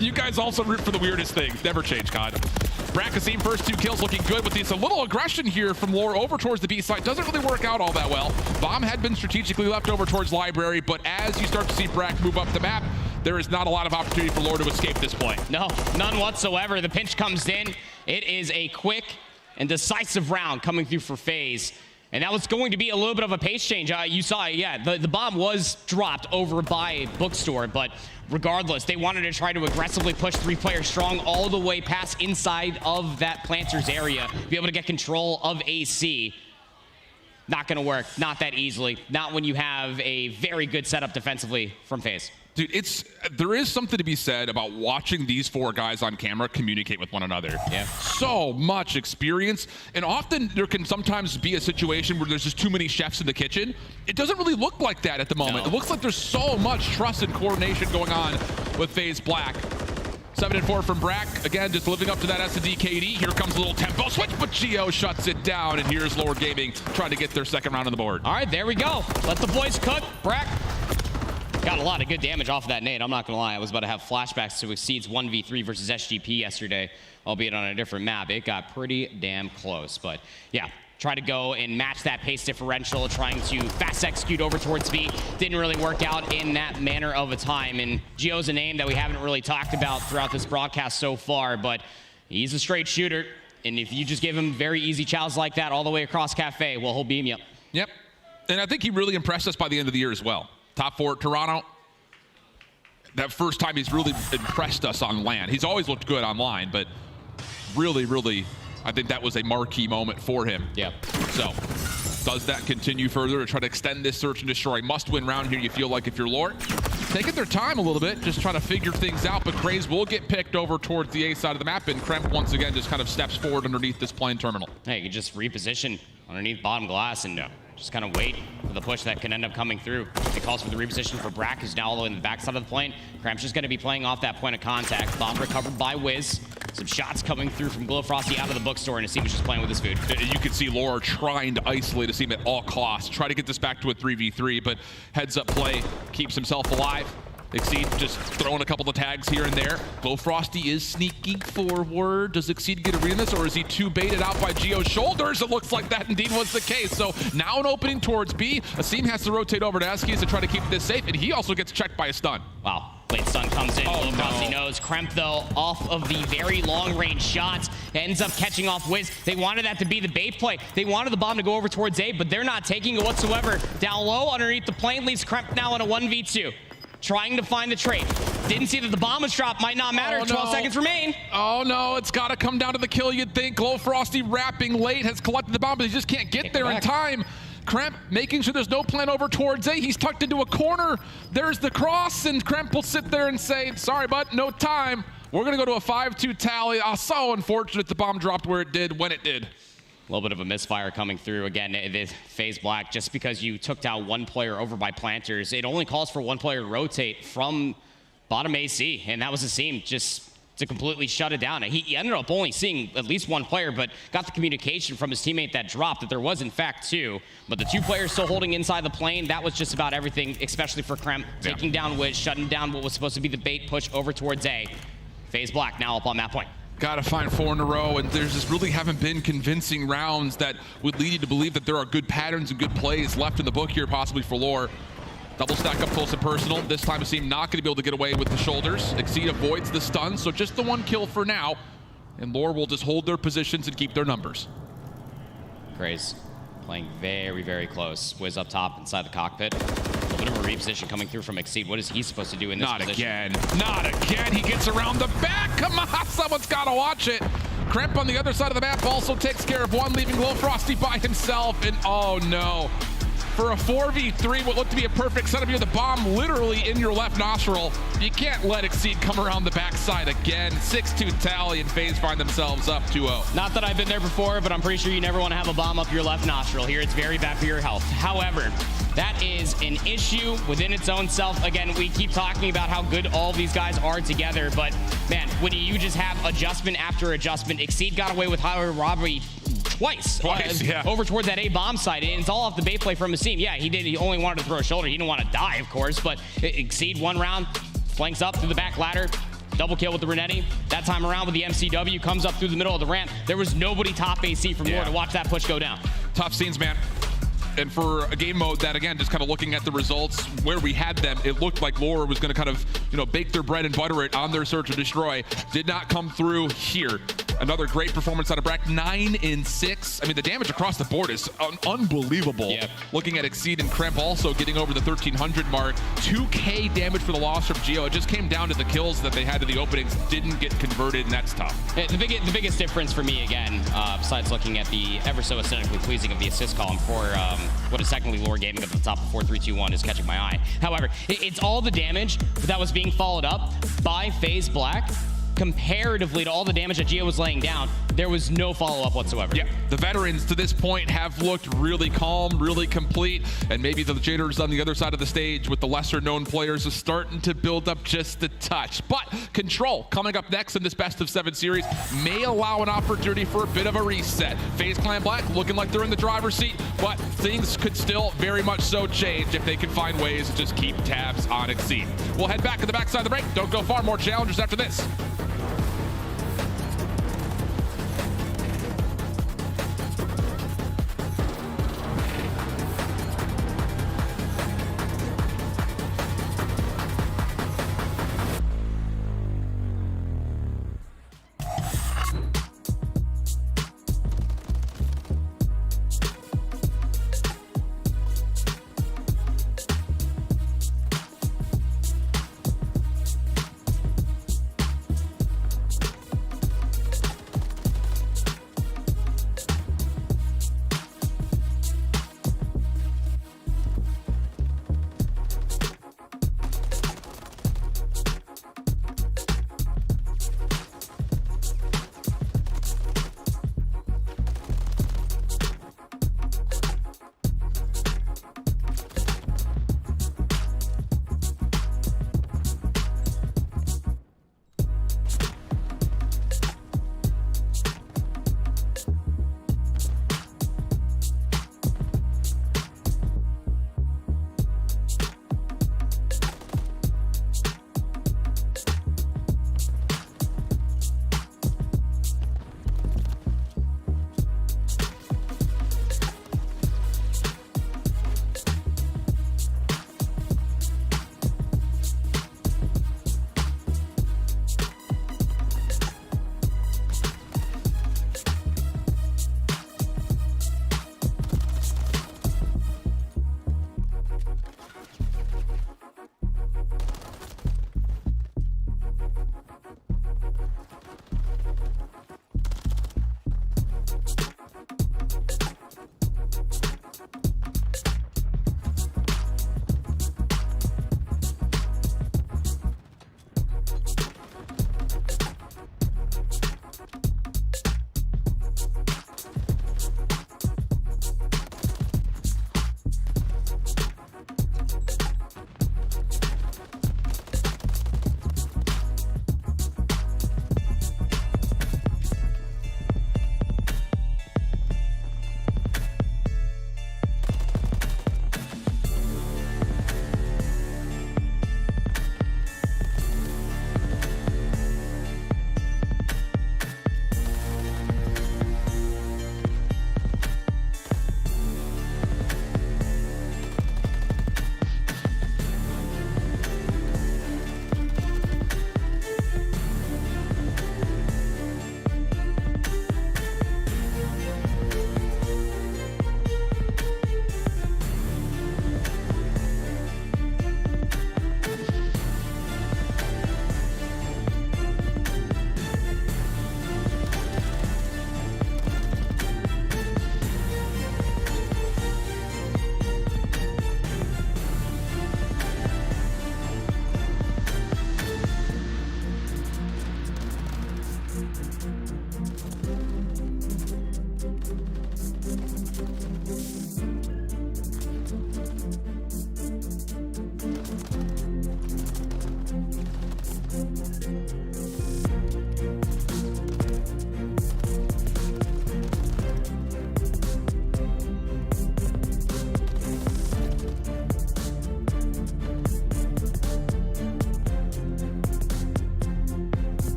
You guys also root for the weirdest things. Never change, God. Brakasim, first 2 kills looking good with this. A little aggression here from Lore over towards the B side. Doesn't really work out all that well. Bomb had been strategically left over towards Library, but as you start to see Brak move up the map, there is not a lot of opportunity for Lore to escape this play. No, none whatsoever. The pinch comes in. It is a quick and decisive round coming through for FaZe. And that was going to be a little bit of a pace change. You saw, yeah, the bomb was dropped over by Bookstore, but regardless, they wanted to try to aggressively push 3 players strong all the way past inside of that planter's area, be able to get control of AC. Not going to work, not that easily, not when you have a very good setup defensively from FaZe. Dude, there is something to be said about watching these 4 guys on camera communicate with one another. Yeah. So much experience, and often there can sometimes be a situation where there's just too many chefs in the kitchen. It doesn't really look like that at the moment. No. It looks like there's so much trust and coordination going on with FaZe Black. 7-4 from Brak. Again, just living up to that S&D KD. Here comes a little tempo switch, but Gio shuts it down, and here's Lord Gaming trying to get their second round on the board. All right, there we go. Let the boys cook. Brak got a lot of good damage off of that nade. I'm not going to lie. I was about to have flashbacks to Exceed's 1v3 versus SGP yesterday, albeit on a different map. It got pretty damn close. But, yeah, try to go and match that pace differential, trying to fast execute over towards B. Didn't really work out in that manner of a time. And Gio's a name that we haven't really talked about throughout this broadcast so far, but he's a straight shooter. And if you just give him very easy chows like that all the way across Cafe, well, he'll beam you. Yep. And I think he really impressed us by the end of the year as well. Top 4 at Toronto. That first time he's really impressed us on LAN. He's always looked good online, but really, really, I think that was a marquee moment for him. Yeah. So, does that continue further to try to extend this search and destroy? Must-win round here, you feel like, if you're Lore. Taking their time a little bit, just trying to figure things out, but Craze will get picked over towards the A side of the map, and Kremp once again just kind of steps forward underneath this plane terminal. Hey, you can just reposition underneath bottom glass and just kind of wait for the push that can end up coming through. It calls for the reposition for Brak, who's now all the way in the backside of the plane. Cramp's just going to be playing off that point of contact. Bomb recovered by Wiz. Some shots coming through from Glowfrosty out of the bookstore, and Asim just playing with his food. You can see Lore trying to isolate Asim at all costs. Try to get this back to a 3v3, but heads-up play keeps himself alive. Exceed just throwing a couple of tags here and there. Glowfrosty is sneaking forward. Does Exceed get a read in this, or is he too baited out by Gio's shoulders? It looks like that indeed was the case. So now an opening towards B. Asim has to rotate over to Eskies to try to keep this safe, and he also gets checked by a stun. Wow. Late stun comes in. Glowfrosty knows. Kremp, though, off of the very long-range shots, ends up catching off Wiz. They wanted that to be the bait play. They wanted the bomb to go over towards A, but they're not taking it whatsoever. Down low, underneath the plane, leaves Kremp now in a 1v2. Trying to find the trade. Didn't see that the bomb was dropped. Might not matter. 12 seconds remain. Oh, no. It's got to come down to the kill, you'd think. Glowfrosty wrapping late, has collected the bomb, but he just can't get there in time. Kremp making sure there's no plan over towards A. He's tucked into a corner. There's the cross, and Kremp will sit there and say, sorry, bud, no time. We're going to go to a 5-2 tally. So unfortunate the bomb dropped where it did, when it did. A little bit of a misfire coming through. Again, FaZe Black, just because you took down one player over by planters, it only calls for one player to rotate from bottom AC, and that was Asim, just to completely shut it down. He ended up only seeing at least one player, but got the communication from his teammate that dropped that there was, in fact, 2. But the 2 players still holding inside the plane, that was just about everything, especially for Kremp. Taking down Wiz, shutting down what was supposed to be the bait push over towards A. FaZe Black now up on that point. Got to find 4 in a row, and there's just really haven't been convincing rounds that would lead you to believe that there are good patterns and good plays left in the book here, possibly for Lore. Double stack up close and personal. This time Asim not going to be able to get away with the shoulders. Exceed avoids the stun, so just the 1 kill for now. And Lore will just hold their positions and keep their numbers. Craze playing very, very close. Wiz up top inside the cockpit. A little bit of a reposition coming through from Exceed. What is he supposed to do in this position? Not again. He gets around the back. Come on, someone's got to watch it. Kremp on the other side of the map also takes care of one, leaving Glowfrosty by himself. And oh no. For a 4v3, what looked to be a perfect setup here, the bomb literally in your left nostril. You can't let Exceed come around the backside again. 6-2 tally, and FaZe find themselves up 2-0. Not that I've been there before, but I'm pretty sure you never want to have a bomb up your left nostril. Here, it's very bad for your health. However, that is an issue within its own self. Again, we keep talking about how good all these guys are together, but man, when you just have adjustment after adjustment, Exceed got away with highway robbery twice. Yeah. Over toward that A-bomb side, and it's all off the bait play from Asim. Yeah, he only wanted to throw a shoulder. He didn't want to die, of course, but Exceed one round, flanks up through the back ladder, double kill with the Renetti. That time around with the MCW, comes up through the middle of the ramp. There was nobody top AC from Lore to watch that push go down. Tough scenes, man. And for a game mode that, again, just kind of looking at the results where we had them, it looked like Lore was going to kind of, bake their bread and butter it on their search to destroy. Did not come through here. Another great performance out of Brack, 9 in 6. I mean, the damage across the board is unbelievable. Yep. Looking at Exceed and Kremp also getting over the 1,300 mark. 2K damage for the loss from Geo. It just came down to the kills that they had in the openings. Didn't get converted, and that's tough. The biggest difference for me, again, besides looking at the ever so aesthetically pleasing of the assist column for what is technically Lore Gaming at the top of 4-3-2-1 is catching my eye. However, it's all the damage that was being followed up by FaZe Black. Comparatively to all the damage that Geo was laying down, there was no follow-up whatsoever. Yeah, the veterans to this point have looked really calm, really complete, and maybe the jitters on the other side of the stage with the lesser-known players is starting to build up just a touch. But Control, coming up next in this best-of-7 series, may allow an opportunity for a bit of a reset. FaZe Clan Black looking like they're in the driver's seat, but things could still very much so change if they can find ways to just keep tabs on Exceed. We'll head back to the backside of the break. Don't go far, more challengers after this.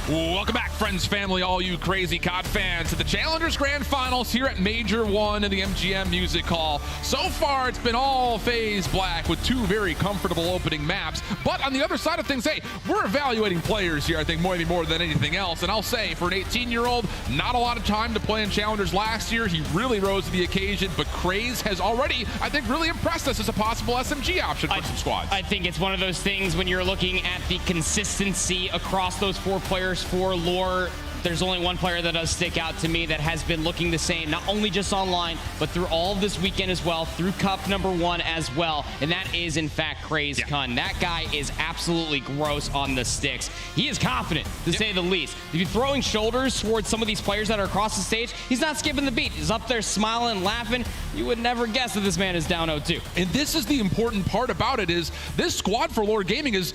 Welcome back, friends, family, all you crazy COD fans, to the Challengers Grand Finals here at Major 1 in the MGM Music Hall. So far, it's been all FaZe Black with 2 very comfortable opening maps. But on the other side of things, hey, we're evaluating players here, I think, maybe more than anything else. And I'll say, for an 18-year-old, not a lot of time to play in Challengers last year. He really rose to the occasion, but Craze has already, I think, really impressed us as a possible SMG option for some squads. I think it's one of those things when you're looking at the consistency across those 4 players for lore. There's only one player that does stick out to me that has been looking the same, not only just online, but through all of this weekend as well, through Cup #1 as well, and that is, in fact, Craze Kun. That guy is absolutely gross on the sticks. He is confident, to say the least. If you're throwing shoulders towards some of these players that are across the stage, he's not skipping the beat. He's up there smiling and laughing. You would never guess that this man is down 0-2. And this is the important part about it, is this squad for Lore Gaming is,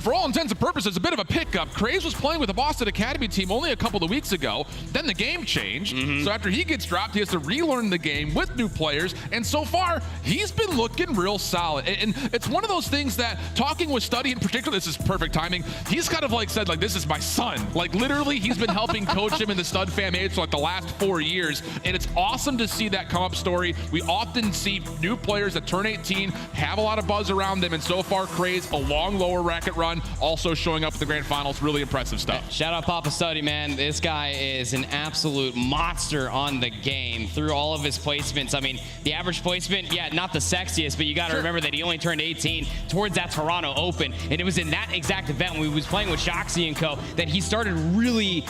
for all intents and purposes, a bit of a pickup. Craze was playing with the Boston Academy team only a couple of weeks ago. Then the game changed. So after he gets dropped, he has to relearn the game with new players. And so far, he's been looking real solid. And it's one of those things that, talking with Studdy in particular, this is perfect timing. He's kind of like said, like, this is my son. Like, literally, he's been helping coach him in the Stud Fam Age for like the last 4 years. And it's awesome to see that come up story. We often see new players that turn 18, have a lot of buzz around them. And so far, Craze, a long lower racket run, also showing up at the grand finals. Really impressive stuff. Shout out Papa Studdy, man. This guy is an absolute monster on the game through all of his placements. I mean, the average placement, yeah, not the sexiest, but you got to remember that he only turned 18 towards that Toronto Open, and it was in that exact event when he was playing with Shoxy and co that he started really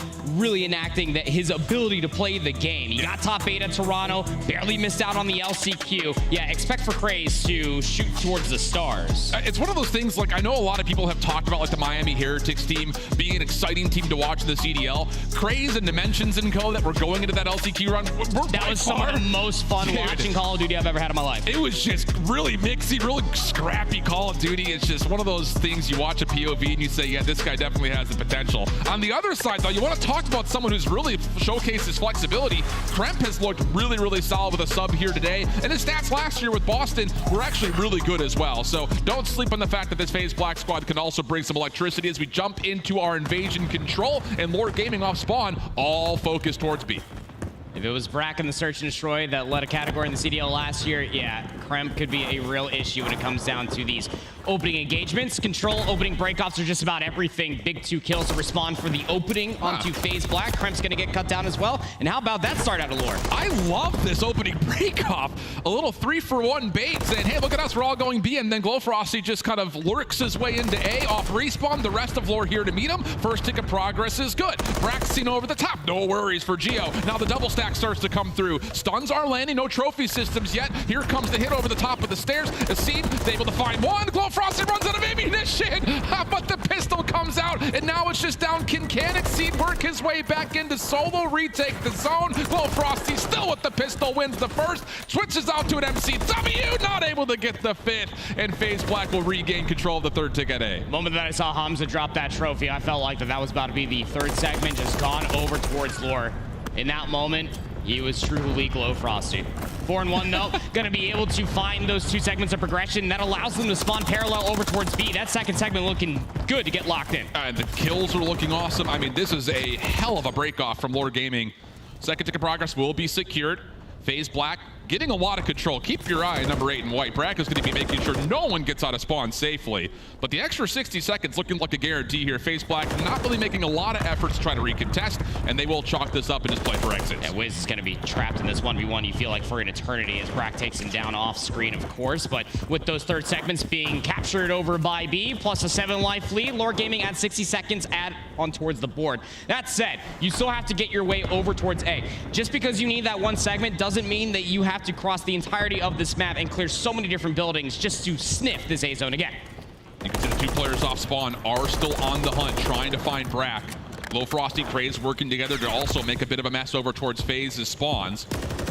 enacting that his ability to play the game. He got top 8 at Toronto, barely missed out on the LCQ. Yeah, expect for Craze to shoot towards the stars. It's one of those things, like, I know a lot of people have talked about like the Miami Heretics team being an exciting team to watch in the CDL. Craze and Dimensions and co that were going into that LCQ run, that was some of the most fun watching Call of Duty I've ever had in my life. It was just really mixy, really scrappy Call of Duty. It's just one of those things, you watch a POV and you say, yeah, this guy definitely has the potential. On the other side, though, you want to talk about someone who's really showcased his flexibility. Kremp has looked really solid with a sub here today, and his stats last year with Boston were actually really good as well. So don't sleep on the fact that this FaZe Black squad can also bring some electricity as we jump into our invasion control, and Lore Gaming off spawn, all focused towards B. If it was Brack and the Search and Destroy that led a category in the CDL last year, yeah, Kremp could be a real issue when it comes down to these opening engagements. Control, opening breakoffs are just about everything. Big 2 kills to respond for the opening onto FaZe Black. Kremp's going to get cut down as well. And how about that start out of Lore? I love this opening breakoff. A little 3-for-1 bait saying, hey, look at us, we're all going B. And then Glowfrosty just kind of lurks his way into A off respawn. The rest of Lore here to meet him. First tick of progress is good. Brack's seen over the top. No worries for Geo. Now the double stack starts to come through. Stuns are landing. No trophy systems yet. Here comes the hit over the top of the stairs. Acid is able to find one. Glowfrosty runs out of ammunition, but the pistol comes out, and now it's just down. Can Acid work his way back into solo, retake the zone? Glowfrosty still with the pistol, wins the first, switches out to an MCW, not able to get the 5th, and FaZe Black will regain control of the 3rd tick at A. The moment that I saw Hamza drop that trophy, I felt like that was about to be the 3rd segment, just gone over towards Lore. In that moment, he was truly Glowfrosty. 4-1 though, gonna be able to find those 2 segments of progression. That allows them to spawn parallel over towards B. That 2nd segment looking good to get locked in. And the kills are looking awesome. I mean, this is a hell of a break off from Lore Gaming. 2nd tick of progress will be secured. FaZe Black getting a lot of control. Keep your eye on number 8 in white. Brack is going to be making sure no one gets out of spawn safely. But the extra 60 seconds looking like a guarantee here. FaZe Black not really making a lot of efforts to try to recontest, and they will chalk this up and just play for exits. Yeah, Wiz is going to be trapped in this 1v1, you feel like, for an eternity as Brack takes him down off screen, of course. But with those 3rd segments being captured over by B, plus a 7-life lead, Lore Gaming adds 60 seconds on towards the board. That said, you still have to get your way over towards A. Just because you need that 1 segment doesn't mean that you have to cross the entirety of this map and clear so many different buildings just to sniff this A zone again. You can see the 2 players off spawn are still on the hunt, trying to find Brack. Glowfrosty, Craze working together to also make a bit of a mess over towards FaZe's spawns.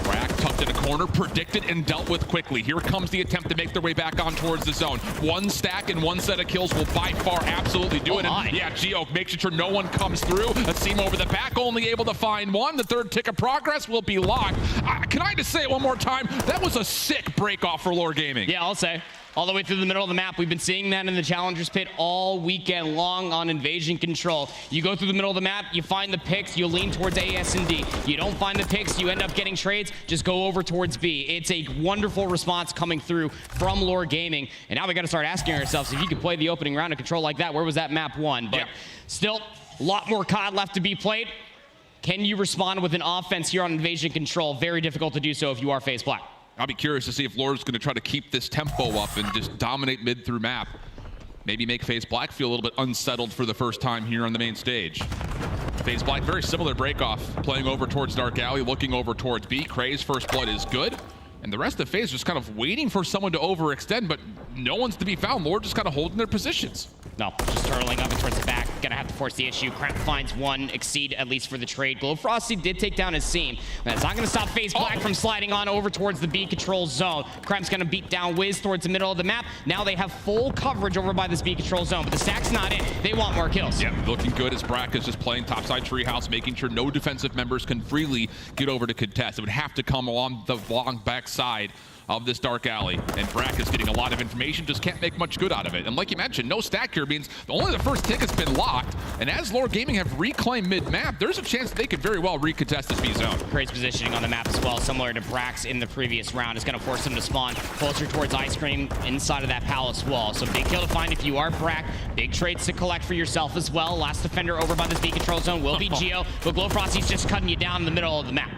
Brack tucked in a corner, predicted and dealt with quickly. Here comes the attempt to make their way back on towards the zone. 1 stack and 1 set of kills will by far absolutely do it. And yeah, Geo making sure no one comes through. A seam over the back, only able to find 1. The 3rd tick of progress will be locked. Can I just say it one more time? That was a sick break off for Lore Gaming. Yeah, I'll say. all the way through the middle of the map. We've been seeing that in the Challengers Pit all weekend long on Invasion Control. You go through the middle of the map, you find the picks, you lean towards A, S, and D. You don't find the picks, you end up getting trades, just go over towards B. It's a wonderful response coming through from Lore Gaming. And now we got to start asking ourselves, if you could play the opening round of Control like that, where was that map won? But still, a lot more COD left to be played. Can you respond with an offense here on Invasion Control? Very difficult to do so if you are FaZe Black. I'll be curious to see if Lore's going to try to keep this tempo up and just dominate mid through map. Maybe make FaZe Black feel a little bit unsettled for the first time here on the main stage. FaZe Black, very similar break-off, playing over towards Dark Alley, looking over towards B. Kray's first blood is good. And the rest of FaZe just kind of waiting for someone to overextend, but no one's to be found. Lore just kind of holding their positions. No, just turtling up and towards the back. Gonna have to force the issue. Cramp finds one, Exceed at least for the trade. Glowfrosty did take down his Seam. That's not gonna stop FaZe Black from sliding on over towards the B control zone. Cramp's gonna beat down Wiz towards the middle of the map. Now they have full coverage over by this B control zone, but the stack's not in. They want more kills. Yeah, looking good as Brack is just playing topside treehouse, making sure no defensive members can freely get over to contest. It would have to come along the long back side of this Dark Alley, and Brack is getting a lot of information, just can't make much good out of it. And like you mentioned, no stack here means only the first tick has been locked, and as Lore Gaming have reclaimed mid-map, there's a chance they could very well recontest this B zone. Great positioning on the map as well, similar to Brack's in the previous round. Is going to force them to spawn closer towards Ice Cream inside of that palace wall. So big kill to find if you are Brack. Big trades to collect for yourself as well. Last defender over by this B control zone will be Geo, but Glowfrosty's just cutting you down in the middle of the map.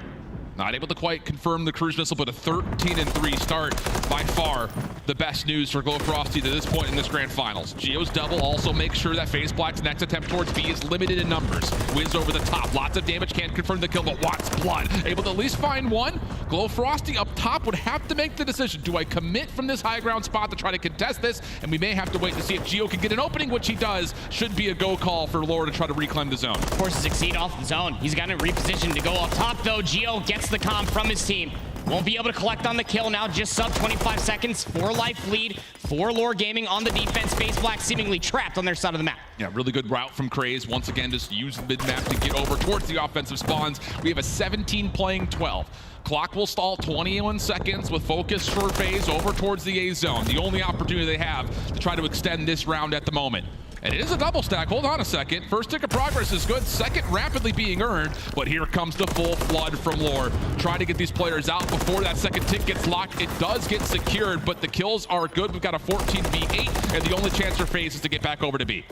Not able to quite confirm the cruise missile, but a 13-3 start. By far the best news for Glowfrosty to this point in this grand finals. Geo's double also makes sure that FaZe Black's next attempt towards B is limited in numbers. Wiz over the top, lots of damage, can't confirm the kill, but wants blood. Able to at least find one. Glowfrosty up top would have to make the decision. Do I commit from this high ground spot to try to contest this? And we may have to wait to see if Geo can get an opening, which he does. Should be a go call for Lore to try to reclaim the zone. Forces Exceed off the zone. He's got to reposition to go up top though. Geo gets the comp from his team. Won't be able to collect on the kill now, just sub 25 seconds, 4-life lead for Lore Gaming on the defense. FaZe Black seemingly trapped on their side of the map. Yeah, really good route from Kraze. Once again, just use the mid-map to get over towards the offensive spawns. We have a 17 playing 12. Clock will stall 21 seconds with focus for FaZe over towards the A zone. The only opportunity they have to try to extend this round at the moment. And it is a double stack. Hold on a second. First tick of progress is good. Second rapidly being earned. But here comes the full flood from Lore. Try to get these players out before that second tick gets locked. It does get secured, but the kills are good. We've got a 14v8, and the only chance for FaZe is to get back over to B.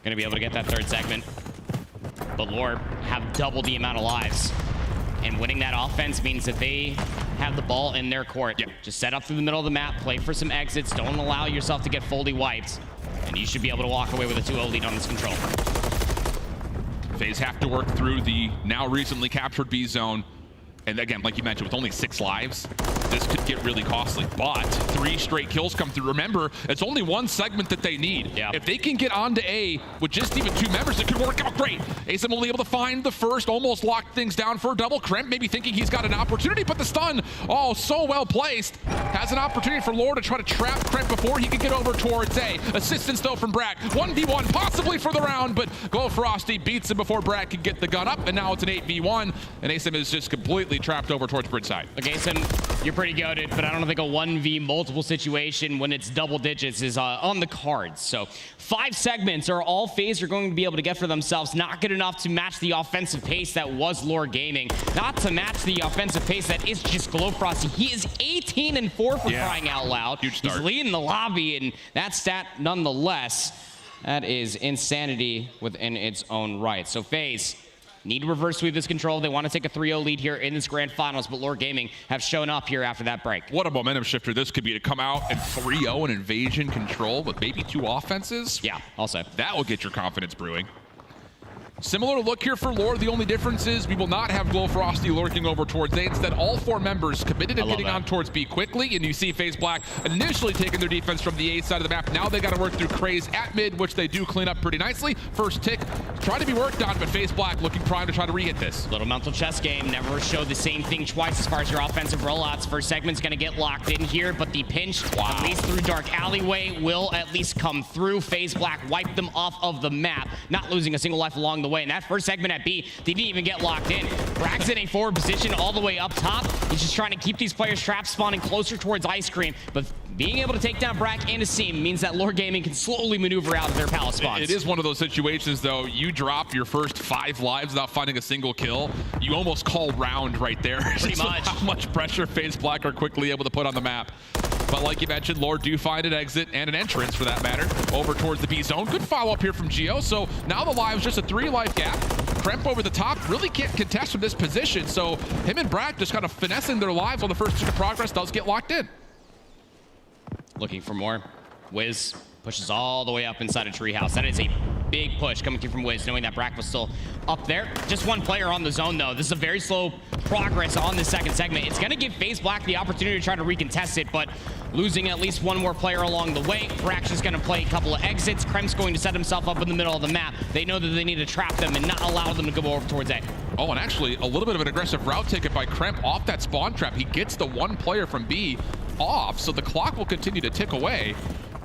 Gonna be able to get that third segment. But Lore have double the amount of lives. And winning that offense means that they have the ball in their court. Yep. Just set up through the middle of the map, play for some exits. Don't allow yourself to get fully wiped. And you should be able to walk away with a 2-0 lead on this control. FaZe have to work through the now recently captured B zone. And again, like you mentioned, with only 6 lives, this could get really costly. But 3 straight kills come through. Remember, it's only 1 segment that they need. Yeah. If they can get onto A with just even 2 members, it could work out great. Asem will be able to find the first, almost lock things down for a double. Crimp maybe thinking he's got an opportunity, but the stun, oh, so well placed. Has an opportunity for Lore to try to trap Crimp before he can get over towards A. Assistance though from Brack. 1v1 possibly for the round, but Glowfrosty beats him before Brack can get the gun up, and now it's an 8v1, and Asem is just completely trapped over towards bridge side. Okay, Asem, you're pretty goated, but I don't think a 1v multiple situation when it's double digits is on the cards. So 5 segments are all FaZe are going to be able to get for themselves. Not good enough to match the offensive pace that was Lore Gaming. Not to match the offensive pace that is just Glowfrosty. He is 18-4 for crying out loud. Huge start. He's leading the lobby, and that stat nonetheless, that is insanity within its own right. So FaZe need to reverse sweep this control. They want to take a 3-0 lead here in this grand finals, but Lore Gaming have shown up here after that break. What a momentum shifter this could be to come out and 3-0 in Invasion Control with maybe 2 offenses. Yeah, also. That will get your confidence brewing. Similar look here for Lore. The only difference is we will not have Glowfrosty lurking over towards A. Instead, all 4 members committed to getting on towards B quickly. And you see FaZe Black initially taking their defense from the A side of the map. Now they got to work through Kraze at mid, which they do clean up pretty nicely. First tick trying to be worked on, but FaZe Black looking prime to try to re-hit this. Little mental chess game. Never show the same thing twice as far as your offensive rollouts. First segment's going to get locked in here, but the pinch, at least through Dark Alleyway, will at least come through. FaZe Black wiped them off of the map, not losing a single life along the way. And that first segment at B, they didn't even get locked in. Brack's in a forward position all the way up top. He's just trying to keep these players trapped, spawning closer towards Ice Cream, but being able to take down Brack and Asim means that Lore Gaming can slowly maneuver out of their palace spawns. It is one of those situations, though. You drop your first 5 lives without finding a single kill. You almost call round right there. Pretty much. How much pressure FaZe Black are quickly able to put on the map. But like you mentioned, Lore do find an exit and an entrance, for that matter, over towards the B zone. Good follow-up here from Geo. So now the live's just a 3-life gap. Kremp over the top really can't contest from this position. So him and Brack just kind of finessing their lives on the first tick of progress does get locked in. Looking for more. Wiz pushes all the way up inside a treehouse. That is a big push coming through from Wiz, knowing that Brack was still up there. Just one player on the zone, though. This is a very slow progress on the second segment. It's going to give FaZe Black the opportunity to try to recontest it, but losing at least one more player along the way. Brack's just going to play a couple of exits. Kremp's going to set himself up in the middle of the map. They know that they need to trap them and not allow them to go over towards A. Oh, and actually, a little bit of an aggressive route taken by Kremp off that spawn trap. He gets the one player from B off, so the clock will continue to tick away.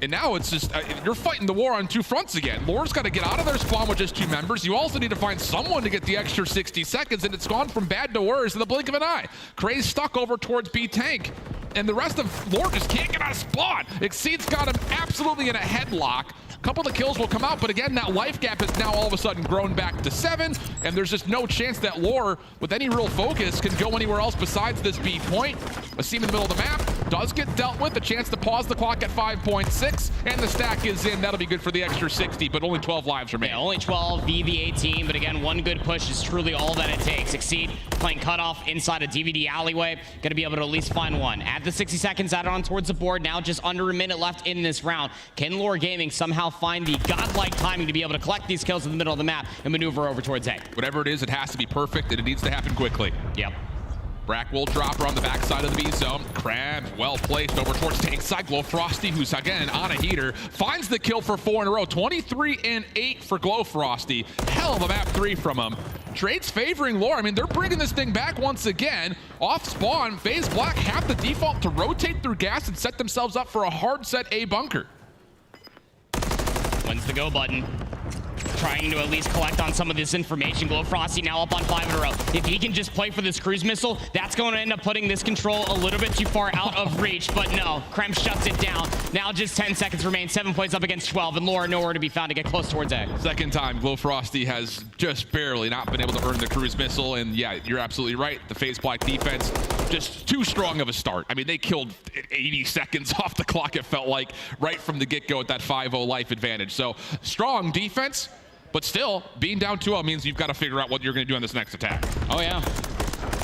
And now it's just, you're fighting the war on 2 fronts again. Lore's got to get out of their spawn with just 2 members. You also need to find someone to get the extra 60 seconds, and it's gone from bad to worse in the blink of an eye. Kray's stuck over towards B tank, and the rest of Lore just can't get out of spawn. Exceed's got him absolutely in a headlock. A couple of the kills will come out, but again, that life gap has now all of a sudden grown back to 7, and there's just no chance that Lore, with any real focus, can go anywhere else besides this B point. Asim in the middle of the map does get dealt with, a chance to pause the clock at 5.6, and the stack is in. That'll be good for the extra 60, but only 12 lives remain. Yeah, only 12 v 18, but again, one good push is truly all that it takes. Exceed playing cutoff inside a DVD alleyway, going to be able to at least find one. Add the 60 seconds added on towards the board. Now just under a minute left in this round. Can Lore Gaming somehow find the godlike timing to be able to collect these kills in the middle of the map and maneuver over towards A? Whatever it is, it has to be perfect, and it needs to happen quickly. Yep. Brack will drop her on the backside of the B zone. Crab, well placed over towards tank side. Glowfrosty, who's again on a heater, finds the kill for 4 in a row. 23 and 8 for Glowfrosty. Hell of a map 3 from him. Trades favoring Lore. I mean, they're bringing this thing back once again. Off spawn, FaZe Black have the default to rotate through gas and set themselves up for a hard set A bunker. When's the go button? Trying to at least collect on some of this information. Glowfrosty now up on 5 in a row. If he can just play for this cruise missile, that's going to end up putting this control a little bit too far out of reach. But no, Kremp shuts it down. Now just 10 seconds remain. 7 points up against 12, and Lore nowhere to be found to get close towards A. Second time, Glowfrosty has just barely not been able to earn the cruise missile. And yeah, you're absolutely right. The FaZe Black defense, just too strong of a start. I mean, they killed 80 seconds off the clock, it felt like, right from the get-go at that 5-0 life advantage. So strong defense. But still, being down 2-0 means you've got to figure out what you're going to do on this next attack. Oh, yeah.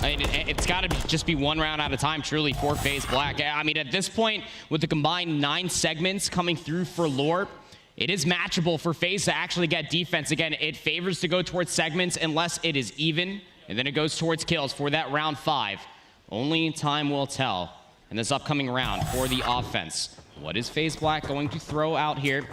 I mean, it's got to just be 1 round at a time, truly, for FaZe Black. I mean, at this point, with the combined 9 segments coming through for Lore, it is matchable for FaZe to actually get defense. Again, it favors to go towards segments unless it is even, and then it goes towards kills for that round 5. Only time will tell in this upcoming round for the offense. What is FaZe Black going to throw out here?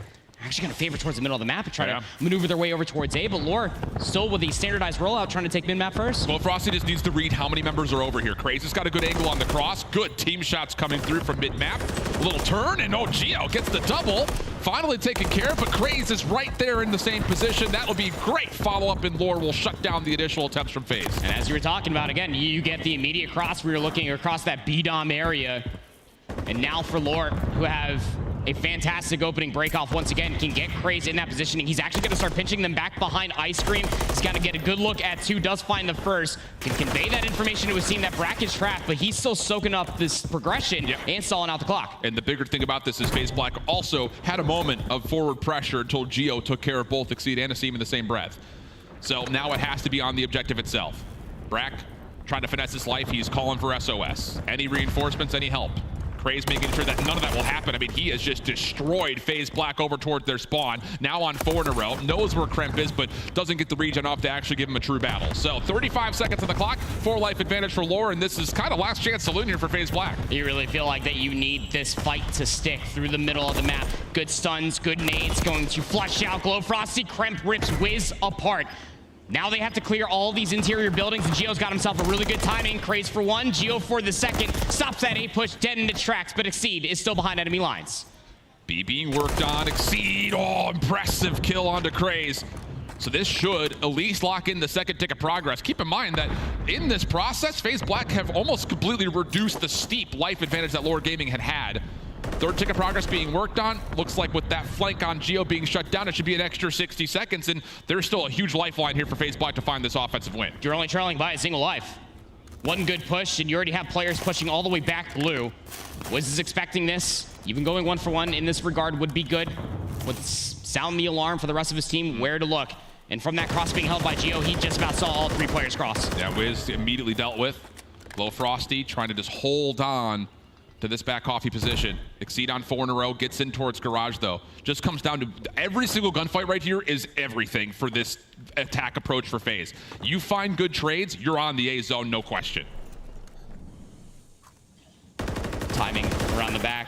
Actually going to favor towards the middle of the map and try to maneuver their way over towards A, but Lore still with the standardized rollout trying to take mid-map first. Well, Frosty just needs to read how many members are over here. Crazy's got a good angle on the cross. Good team shots coming through from mid-map. A little turn, and Geo gets the double. Finally taken care of, but Craze is right there in the same position. That'll be great follow-up, and Lore will shut down the additional attempts from FaZe. And as you were talking about, again, you get the immediate cross. We were looking across that B-Dom area. And now for Lore, who have a fantastic opening break-off once again, can get Craze in that positioning. He's actually going to start pinching them back behind Ice Cream. He's got to get a good look at 2, does find the first. Can convey that information to his team that Brack is trapped, but he's still soaking up this progression and stalling out the clock. And the bigger thing about this is FaZe Black also had a moment of forward pressure until Geo took care of both Exceed and Asim in the same breath. So now it has to be on the objective itself. Brack trying to finesse his life. He's calling for SOS. Any reinforcements, any help? Craze making sure that none of that will happen. I mean, he has just destroyed FaZe Black over towards their spawn. Now on 4 in a row. Knows where Kremp is, but doesn't get the regen off to actually give him a true battle. So 35 seconds on the clock, 4 life advantage for Lore, and this is kind of last chance saloon here for FaZe Black. You really feel like that you need this fight to stick through the middle of the map. Good stuns, good nades, going to flush out Glowfrosty. Kremp rips Wiz apart. Now they have to clear all these interior buildings, and Geo's got himself a really good timing. Craze for 1, Geo for the second. Stops that A push dead in its tracks, but Exceed is still behind enemy lines. B being worked on. Exceed. Oh, impressive kill onto Craze. So this should at least lock in the second tick of progress. Keep in mind that in this process, FaZe Black have almost completely reduced the steep life advantage that Lore Gaming had. Third tick of progress being worked on. Looks like with that flank on Geo being shut down, it should be an extra 60 seconds, and there's still a huge lifeline here for FaZe Black to find this offensive win. You're only trailing by a single life. One good push, and you already have players pushing all the way back blue. Wiz is expecting this. Even going 1 for 1 in this regard would be good. Would sound the alarm for the rest of his team where to look. And from that cross being held by Geo, he just about saw all 3 players cross. Yeah, Wiz immediately dealt with. Low Frosty trying to just hold on to this back coffee position. Exceed on 4 in a row, gets in towards Garage though. Just comes down to every single gunfight right here is everything for this attack approach for FaZe. You find good trades, you're on the A zone, no question. Timing around the back.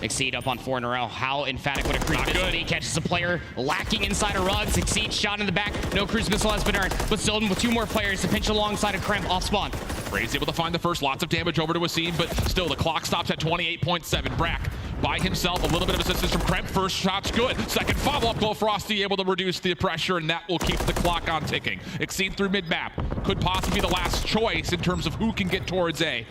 Exceed up on 4 in a row. How emphatic would a cruise missile be? Catches a player lacking inside a rug. Exceed shot in the back. No cruise missile has been earned, but still with 2 more players to pinch alongside of Kremp off spawn. Ray's able to find the first, lots of damage over to Wasim, but still the clock stops at 28.7. Brack by himself, a little bit of assistance from Kremp. First shot's good. Second follow-up, Glow Frosty able to reduce the pressure, and that will keep the clock on ticking. Exceed through mid-map. Could possibly be the last choice in terms of who can get towards A.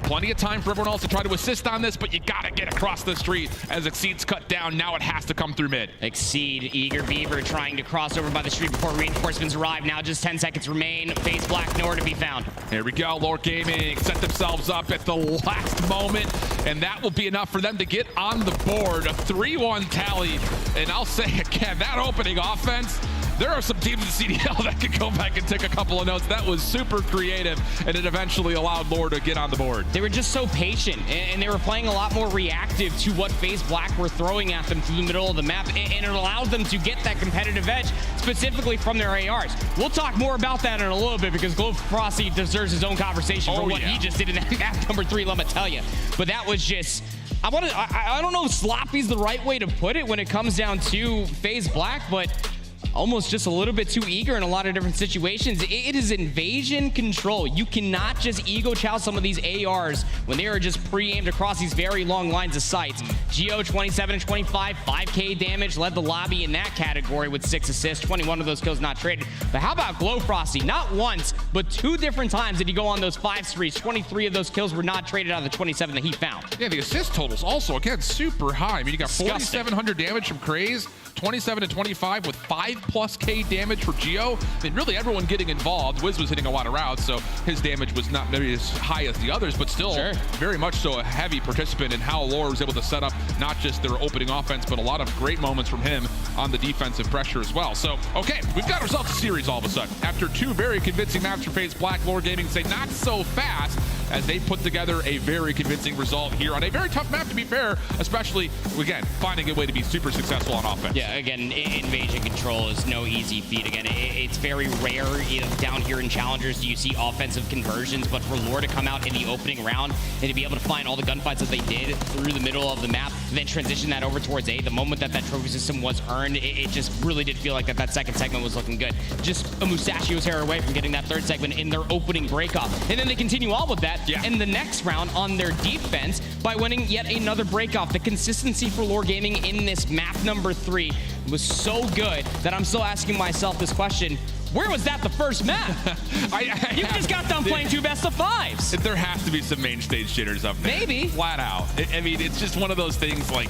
Plenty of time for everyone else to try to assist on this, but you gotta get across the street as Exceed's cut down. Now it has to come through mid. Exceed, Eager Beaver trying to cross over by the street before reinforcements arrive. Now just 10 seconds remain. FaZe Black nowhere to be found. Here we go, Lore Gaming set themselves up at the last moment, and that will be enough for them to get on the board. A 3-1 tally, and I'll say again, that opening offense, there are some teams in CDL that could go back and take a couple of notes. That was super creative, and it eventually allowed Lore to get on the board. They were just so patient, and they were playing a lot more reactive to what FaZe Black were throwing at them through the middle of the map, and it allowed them to get that competitive edge, specifically from their ARs. We'll talk more about that in a little bit, because Glow Frosty deserves his own conversation for what he just did in that map number 3, let me tell you. But that was just... I don't know if sloppy's the right way to put it when it comes down to FaZe Black, but almost just a little bit too eager in a lot of different situations. It is invasion control. You cannot just ego chow some of these ARs when they are just pre-aimed across these very long lines of sights. Geo 27 and 25, 5k damage, led the lobby in that category with 6 assists, 21 of those kills not traded. But how about Glow Frosty? Not once, but 2 different times did he go on those 5 streaks. 23 of those kills were not traded out of the 27 that he found. Yeah, the assist totals also, again, super high. I mean, you got Disgusting. 4,700 damage from Craze, 27 and 25 with 5+ K damage for Geo. I mean, really everyone getting involved. Wiz was hitting a lot of routes, so his damage was not maybe as high as the others, but still very much so a heavy participant in how Lore was able to set up not just their opening offense, but a lot of great moments from him on the defensive pressure as well. So, okay, we've got ourselves a series all of a sudden. After 2 very convincing maps for FaZe Black, Lore Gaming say not so fast as they put together a very convincing result here on a very tough map, to be fair, especially, again, finding a way to be super successful on offense. Yeah, again, invasion control is no easy feat. Again, it's very rare down here in Challengers do you see offensive conversions, but for Lore to come out in the opening round and to be able to find all the gunfights that they did through the middle of the map, and then transition that over towards A, the moment that that trophy system was earned, it just really did feel like that second segment was looking good. Just a mustachio's hair away from getting that third segment in their opening breakoff. And then they continue on with that in the next round on their defense by winning yet another breakoff. The consistency for Lore Gaming in this map number 3 was so good that I'm still asking myself this question: where was that the first map? You just got done playing 2 best of 5s. There has to be some main stage jitters up there. Maybe. Flat out. I mean, it's just one of those things, like,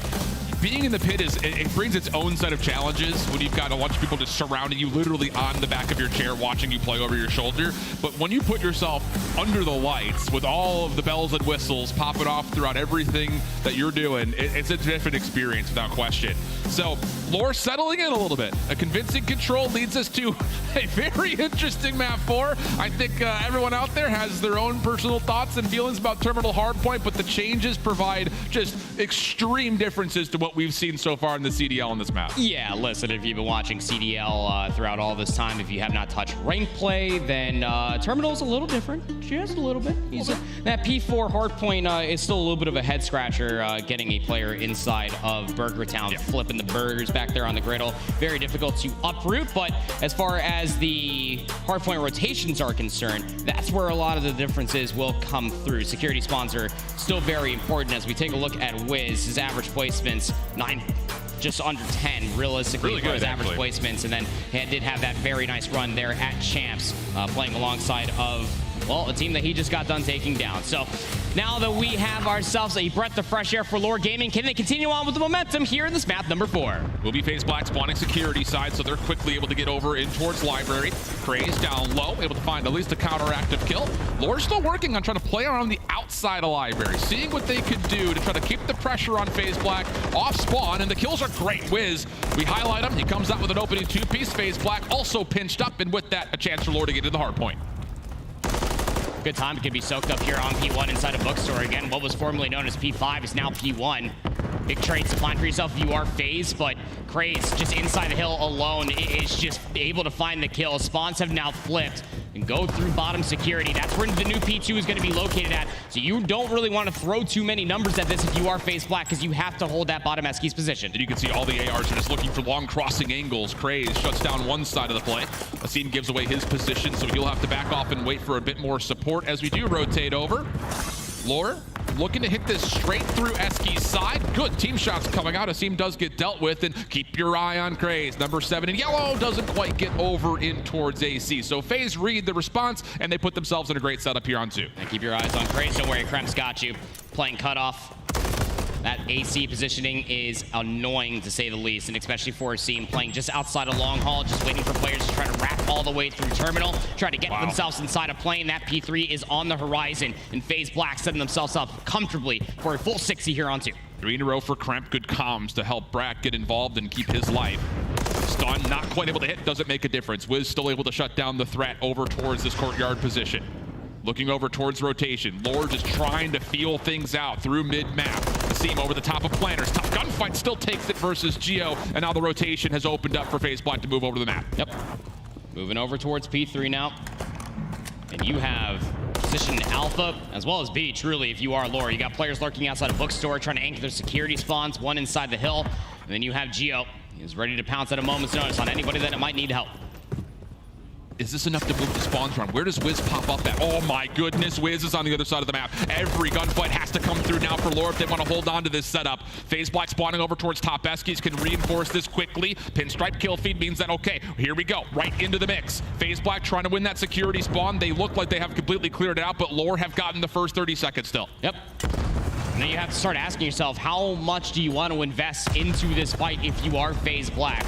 being in the pit it brings its own set of challenges when you've got a bunch of people just surrounding you, literally on the back of your chair, watching you play over your shoulder. But when you put yourself under the lights with all of the bells and whistles popping off throughout everything that you're doing, it's a different experience without question. So Lore settling in a little bit. A convincing control leads us to a very interesting map 4. I think everyone out there has their own personal thoughts and feelings about Terminal Hardpoint, but the changes provide just extreme differences to what we've seen so far in the CDL on this map. Yeah, listen, if you've been watching CDL throughout all this time, if you have not touched rank play, then Terminal's a little different, just a little bit. That P4 Hardpoint is still a little bit of a head scratcher, getting a player inside of Burger Town, flipping the burgers back there on the griddle. Very difficult to uproot, but as far as the Hardpoint rotations are concerned, that's where a lot of the differences will come through. Security spawns are still very important as we take a look at Wiz. His average placements, 9 just under 10, realistically, really for his good, average placements. And then he did have that very nice run there at Champs, playing alongside of, well, a team that he just got done taking down. So now that we have ourselves a breath of fresh air for Lore Gaming, can they continue on with the momentum here in this map number 4? Will be FaZe Black spawning security side, so they're quickly able to get over in towards Library. Craze down low, able to find at least a counteractive kill. Lore's still working on trying to play around the outside of Library, seeing what they could do to try to keep the pressure on FaZe Black off spawn, and the kills are great. Wiz, we highlight him. He comes out with an opening 2-piece. FaZe Black also pinched up, and with that, a chance for Lore to get to the hard point. Good time. It could be soaked up here on P1 inside a bookstore. Again, what was formerly known as P5 is now P1. Big trades to find for yourself if you are FaZe, but Craze just inside the hill alone is just able to find the kill. Spawns have now flipped and go through bottom security. That's where the new P2 is going to be located at. So you don't really want to throw too many numbers at this if you are FaZe Black, because you have to hold that bottom Eskies position. And you can see all the ARs are just looking for long crossing angles. Craze shuts down one side of the play. Asim gives away his position, so he'll have to back off and wait for a bit more support as we do rotate over. Lore looking to hit this straight through Eski's side. Good team shots coming out. Asim does get dealt with, and keep your eye on Craze. Number 7 in yellow doesn't quite get over in towards AC. So FaZe read the response, and they put themselves in a great setup here on 2. And keep your eyes on Craze. Don't worry, Krem's got you. Playing cutoff. That AC positioning is annoying, to say the least, and especially for Asim playing just outside of long haul, just waiting for players to try to wrap all the way through terminal, try to get themselves inside a plane. That P3 is on the horizon, and FaZe Black setting themselves up comfortably for a full 60 here on 2. 3 in a row for Kremp. Good comms to help Brack get involved and keep his life. Stun, not quite able to hit, doesn't make a difference. Wiz still able to shut down the threat over towards this courtyard position. Looking over towards rotation. Lore just trying to feel things out through mid-map. Asim over the top of planners. Tough gunfight, still takes it versus Geo, and now the rotation has opened up for FaZe Black to move over to the map. Yep. Moving over towards P3 now. And you have position Alpha as well as B, truly, if you are Lore. You got players lurking outside a bookstore trying to anchor their security spawns, one inside the hill. And then you have Geo. He's ready to pounce at a moment's notice on anybody that might need help. Is this enough to move the spawns around? Where does Wiz pop up at? Oh my goodness, Wiz is on the other side of the map. Every gunfight has to come through now for Lore if they want to hold on to this setup. FaZe Black spawning over towards top Eskies can reinforce this quickly. Pinstripe kill feed means that, okay, here we go, right into the mix. FaZe Black trying to win that security spawn. They look like they have completely cleared it out, but Lore have gotten the first 30 seconds still. Yep. And then you have to start asking yourself, how much do you want to invest into this fight if you are FaZe Black?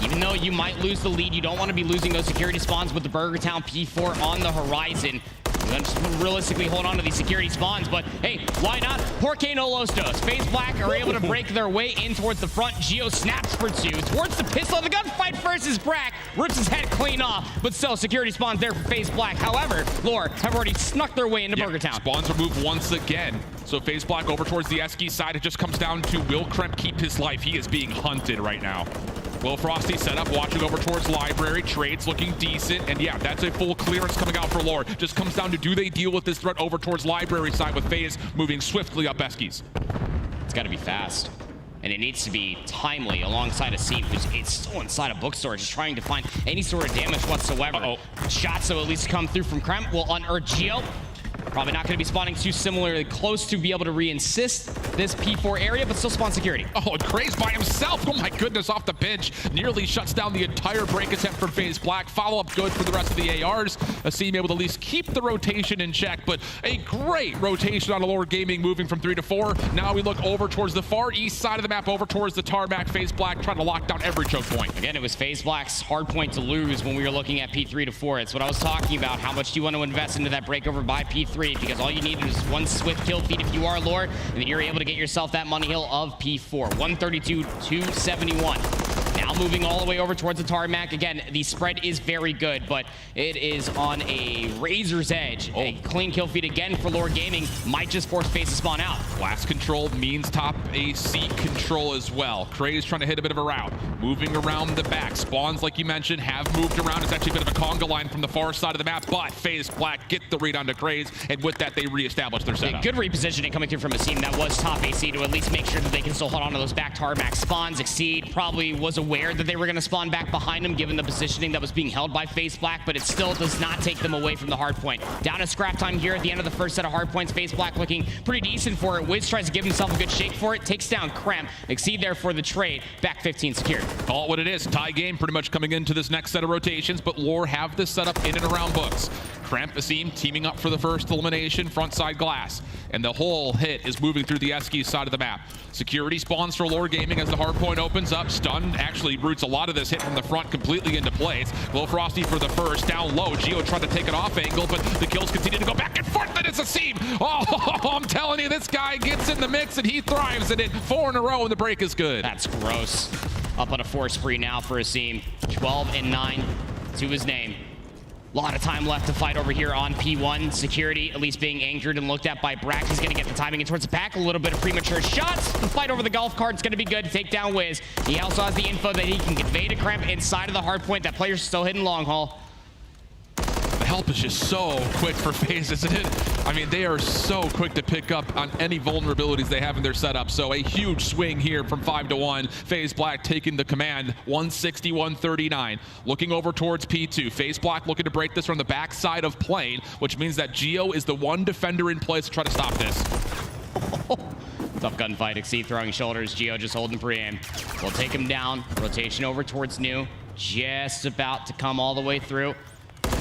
Even though you might lose the lead, you don't want to be losing those security spawns with the Burger Town P4 on the horizon. Then just realistically hold on to these security spawns, but hey, why not? Porque no los dos. FaZe Black are able to break their way in towards the front. Geo snaps for 2 towards the pistol. The gunfight versus Brack rips his head clean off, but still security spawns there for FaZe Black. However, Lore have already snuck their way into Burger Town. Spawns are moved once again. So FaZe Black over towards the Eski side. It just comes down to will Kremp keep his life? He is being hunted right now. Will Frosty set up, watching over towards Library. Trades looking decent, and yeah, that's a full clearance coming out for Lore. Just comes down to, do they deal with this threat over towards Library side with FaZe moving swiftly up Eskies? It's got to be fast, and it needs to be timely alongside Asim, who's still inside a bookstore, just trying to find any sort of damage whatsoever. Shots that will at least come through from Kremp will unearth Geo. Probably not going to be spawning too similarly close to be able to re-insist this P4 area, but still spawn security. Oh, and Craze by himself. Oh my goodness, off the bench. Nearly shuts down the entire break attempt for FaZe Black. Follow-up good for the rest of the ARs. Asim able to at least keep the rotation in check, but a great rotation on Lore Gaming, moving from 3 to 4. Now we look over towards the far east side of the map, over towards the tarmac. FaZe Black trying to lock down every choke point. Again, it was FaZe Black's hard point to lose when we were looking at P3 to 4. It's what I was talking about. How much do you want to invest into that breakover by P3? Because all you need is one swift kill feed if you are Lore, and then you're able to get yourself that money hill of P4. 132-271. Now moving all the way over towards the tarmac. Again, the spread is very good, but it is on a razor's edge. A clean kill feed again for Lore Gaming might just force FaZe to spawn out. Blast control means top AC control as well. Craze trying to hit a bit of a route. Moving around the back. Spawns, like you mentioned, have moved around. It's actually a bit of a conga line from the far side of the map, but FaZe Black get the read onto Craze, and with that, they reestablish their setup. Good repositioning coming through from Asim. That was top AC to at least make sure that they can still hold on to those back tarmac spawns. Exceed probably was aware aware that they were going to spawn back behind him, given the positioning that was being held by FaZe Black, but it still does not take them away from the hard point. Down to scrap time here at the end of the first set of hard points. FaZe Black looking pretty decent for it. Wiz tries to give himself a good shake for it, takes down Kremp. Exceed there for the trade. Back 15 secured. Call it what it is. Tie game pretty much coming into this next set of rotations, but Lore have this set up in and around books. Kremp, Asim teaming up for the first elimination, front side glass. And the whole hit is moving through the Eski side of the map. Security spawns for Lore Gaming as the hard point opens up. Stun actually roots a lot of this hit from the front completely into place. Glowfrosty for the first, down low. Geo tried to take it off angle, but the kills continue to go back and forth, and it's Asim. Oh, I'm telling you, this guy gets in the mix and he thrives in it. 4 in a row and the break is good. That's gross. Up on a 4 spree now for Asim. 12 and 9 to his name. A lot of time left to fight over here on P1. Security at least being anchored and looked at by Brack. He's going to get the timing in towards the back. A little bit of premature shots. The fight over the golf cart's going to be good to take down Wiz. He also has the info that he can convey to Kremp inside of the hard point. That player's still hitting long haul. The help is just so quick for FaZe, isn't it? I mean, they are so quick to pick up on any vulnerabilities they have in their setup. So a huge swing here from 5-1. FaZe Black taking the command, 161-39. Looking over towards P2. FaZe Black looking to break this from the backside of plane, which means that Geo is the one defender in place to try to stop this. Tough gunfight. Exceed throwing shoulders. Geo just holding pre-aim. We'll take him down. Rotation over towards New. Just about to come all the way through.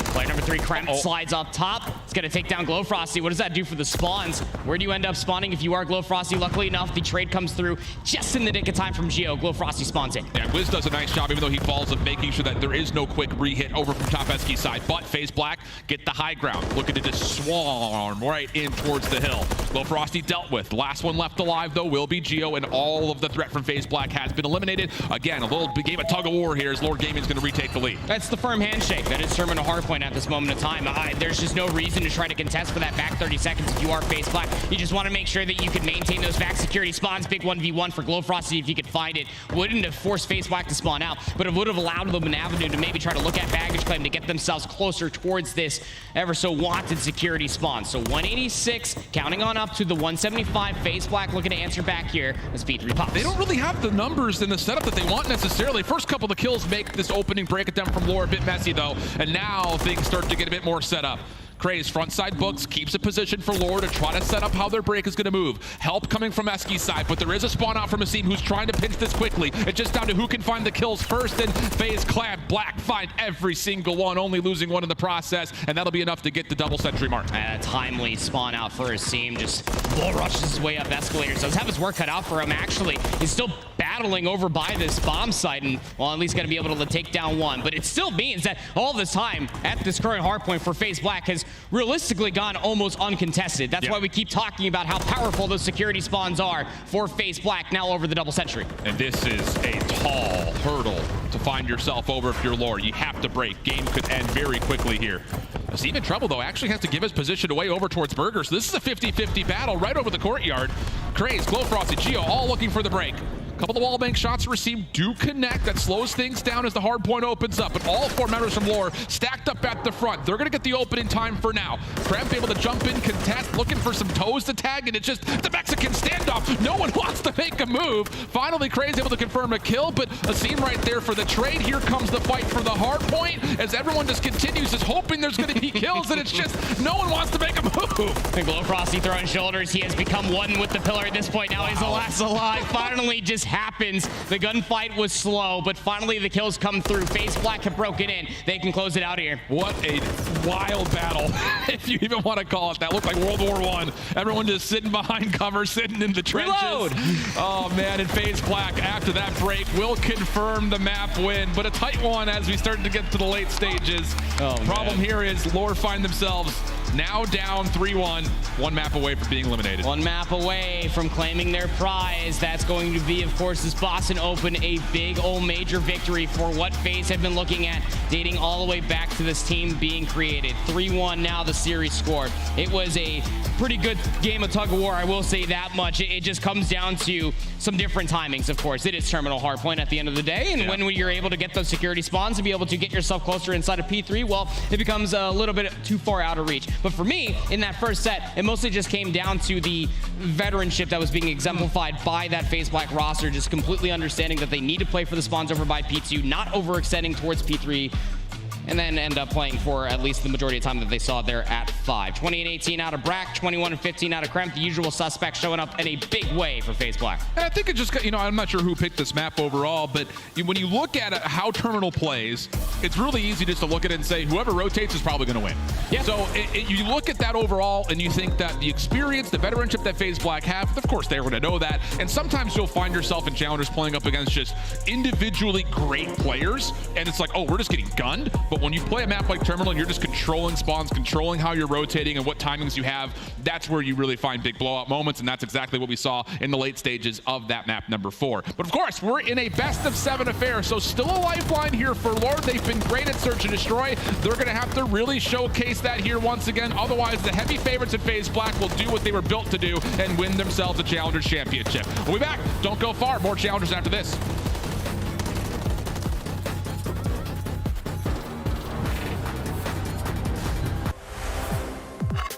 Player number 3, Kremp, slides up top. It's going to take down Glowfrosty. What does that do for the spawns? Where do you end up spawning if you are Glowfrosty? Luckily enough, the trade comes through just in the nick of time from Geo. Glowfrosty spawns in. Yeah, Wiz does a nice job, even though he falls, of making sure that there is no quick re-hit over from top Eski side. But FaZe Black get the high ground, looking to just swarm right in towards the hill. Glowfrosty dealt with. The last one left alive, though, will be Geo, and all of the threat from FaZe Black has been eliminated. Again, a little game of tug-of-war here as Lore Gaming is going to retake the lead. That's the firm handshake that is Terminal Hardpoint at this moment in time. There's just no reason to try to contest for that back 30 seconds if you are FaZe Black. You just want to make sure that you can maintain those back security spawns. Big 1v1 for Glowfrosty if you could find it. Wouldn't have forced FaZe Black to spawn out, but it would have allowed them an avenue to maybe try to look at baggage claim to get themselves closer towards this ever so wanted security spawn. So 186, counting on up to the 175. FaZe Black looking to answer back here as P3 pops. They don't really have the numbers in the setup that they want necessarily. First couple of kills make this opening break at them from Lore a bit messy, though, and now things start to get a bit more set up. Craze front side books, keeps a position for Lore to try to set up how their break is going to move. Help coming from Eski's side, but there is a spawn out from Asim who's trying to pinch this quickly. It's just down to who can find the kills first, and FaZe Black find every single one, only losing one in the process, and that'll be enough to get the double century mark. A timely spawn out for Asim, just bull rushes his way up escalators. Does have his work cut out for him, actually. He's still battling over by this bomb site, and well, at least going to be able to take down one, but it still means that all this time at this current hardpoint for FaZe Black has realistically gone almost uncontested. That's why we keep talking about how powerful those security spawns are for FaZe Black now over the double century. And this is a tall hurdle to find yourself over if you're Lore. You have to break. Game could end very quickly here. Asim in trouble, though, actually has to give his position away over towards Burger. So this is a 50-50 battle right over the courtyard. Craze, Glowfrosty, Geo all looking for the break. Couple of wall bank shots received do connect. That slows things down as the hard point opens up. But all 4 members from Lore stacked up at the front. They're going to get the opening time for now. Kremp able to jump in, contest, looking for some toes to tag, and it's just the Mexican standoff. No one wants to make a move. Finally, Craze able to confirm a kill, but Asim right there for the trade. Here comes the fight for the hard point as everyone just continues just hoping there's going to be kills, and it's just no one wants to make a move. And Glowfrosty throwing shoulders. He has become one with the pillar at this point. Now he's the last alive. Finally just happens. The gunfight was slow, but finally the kills come through. FaZe Black have broken in. They can close it out here. What a wild battle, if you even want to call it that. Looked like World War I. Everyone just sitting behind cover, sitting in the trenches. Reload. Oh, man, and FaZe Black, after that break, will confirm the map win, but a tight one as we start to get to the late stages. Problem here is Lore find themselves now down 3-1, 1 map away from being eliminated. 1 map away from claiming their prize. That's going to be, of course, this Boston Open, a big old major victory for what FaZe have been looking at, dating all the way back to this team being created. 3-1 now the series score. It was a pretty good game of tug-of-war, I will say that much. It just comes down to some different timings, of course. It is Terminal Hardpoint at the end of the day, and when you're able to get those security spawns and be able to get yourself closer inside of P3, well, it becomes a little bit too far out of reach. But for me, in that first set, it mostly just came down to the veteranship that was being exemplified by that FaZe Black roster, just completely understanding that they need to play for the spawns over by P2, not overextending towards P3, and then end up playing for at least the majority of time that they saw there at 5. 20-18 out of Brack, 21-15 out of Kremp, the usual suspects showing up in a big way for FaZe Black. And I think it just, I'm not sure who picked this map overall, but when you look at how Terminal plays, it's really easy just to look at it and say, whoever rotates is probably going to win. Yeah. So you look at that overall and you think that the experience, the veteranship that FaZe Black have, of course they're going to know that. And sometimes you'll find yourself in challengers playing up against just individually great players, and it's like, oh, we're just getting gunned. But when you play a map like Terminal and you're just controlling spawns, controlling how you're rotating and what timings you have, that's where you really find big blowout moments, and that's exactly what we saw in the late stages of that map number 4. But of course, we're in a best of 7 affair, so still a lifeline here for Lord. They've been great at search and destroy. They're going to have to really showcase that here once again. Otherwise, the heavy favorites in FaZe Black will do what they were built to do and win themselves a Challengers Championship. We'll be back. Don't go far. More Challengers after this.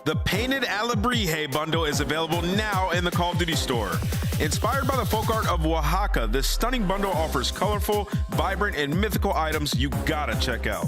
The Painted Alebrije bundle is available now in the Call of Duty store. Inspired by the folk art of Oaxaca, this stunning bundle offers colorful, vibrant, and mythical items you gotta check out.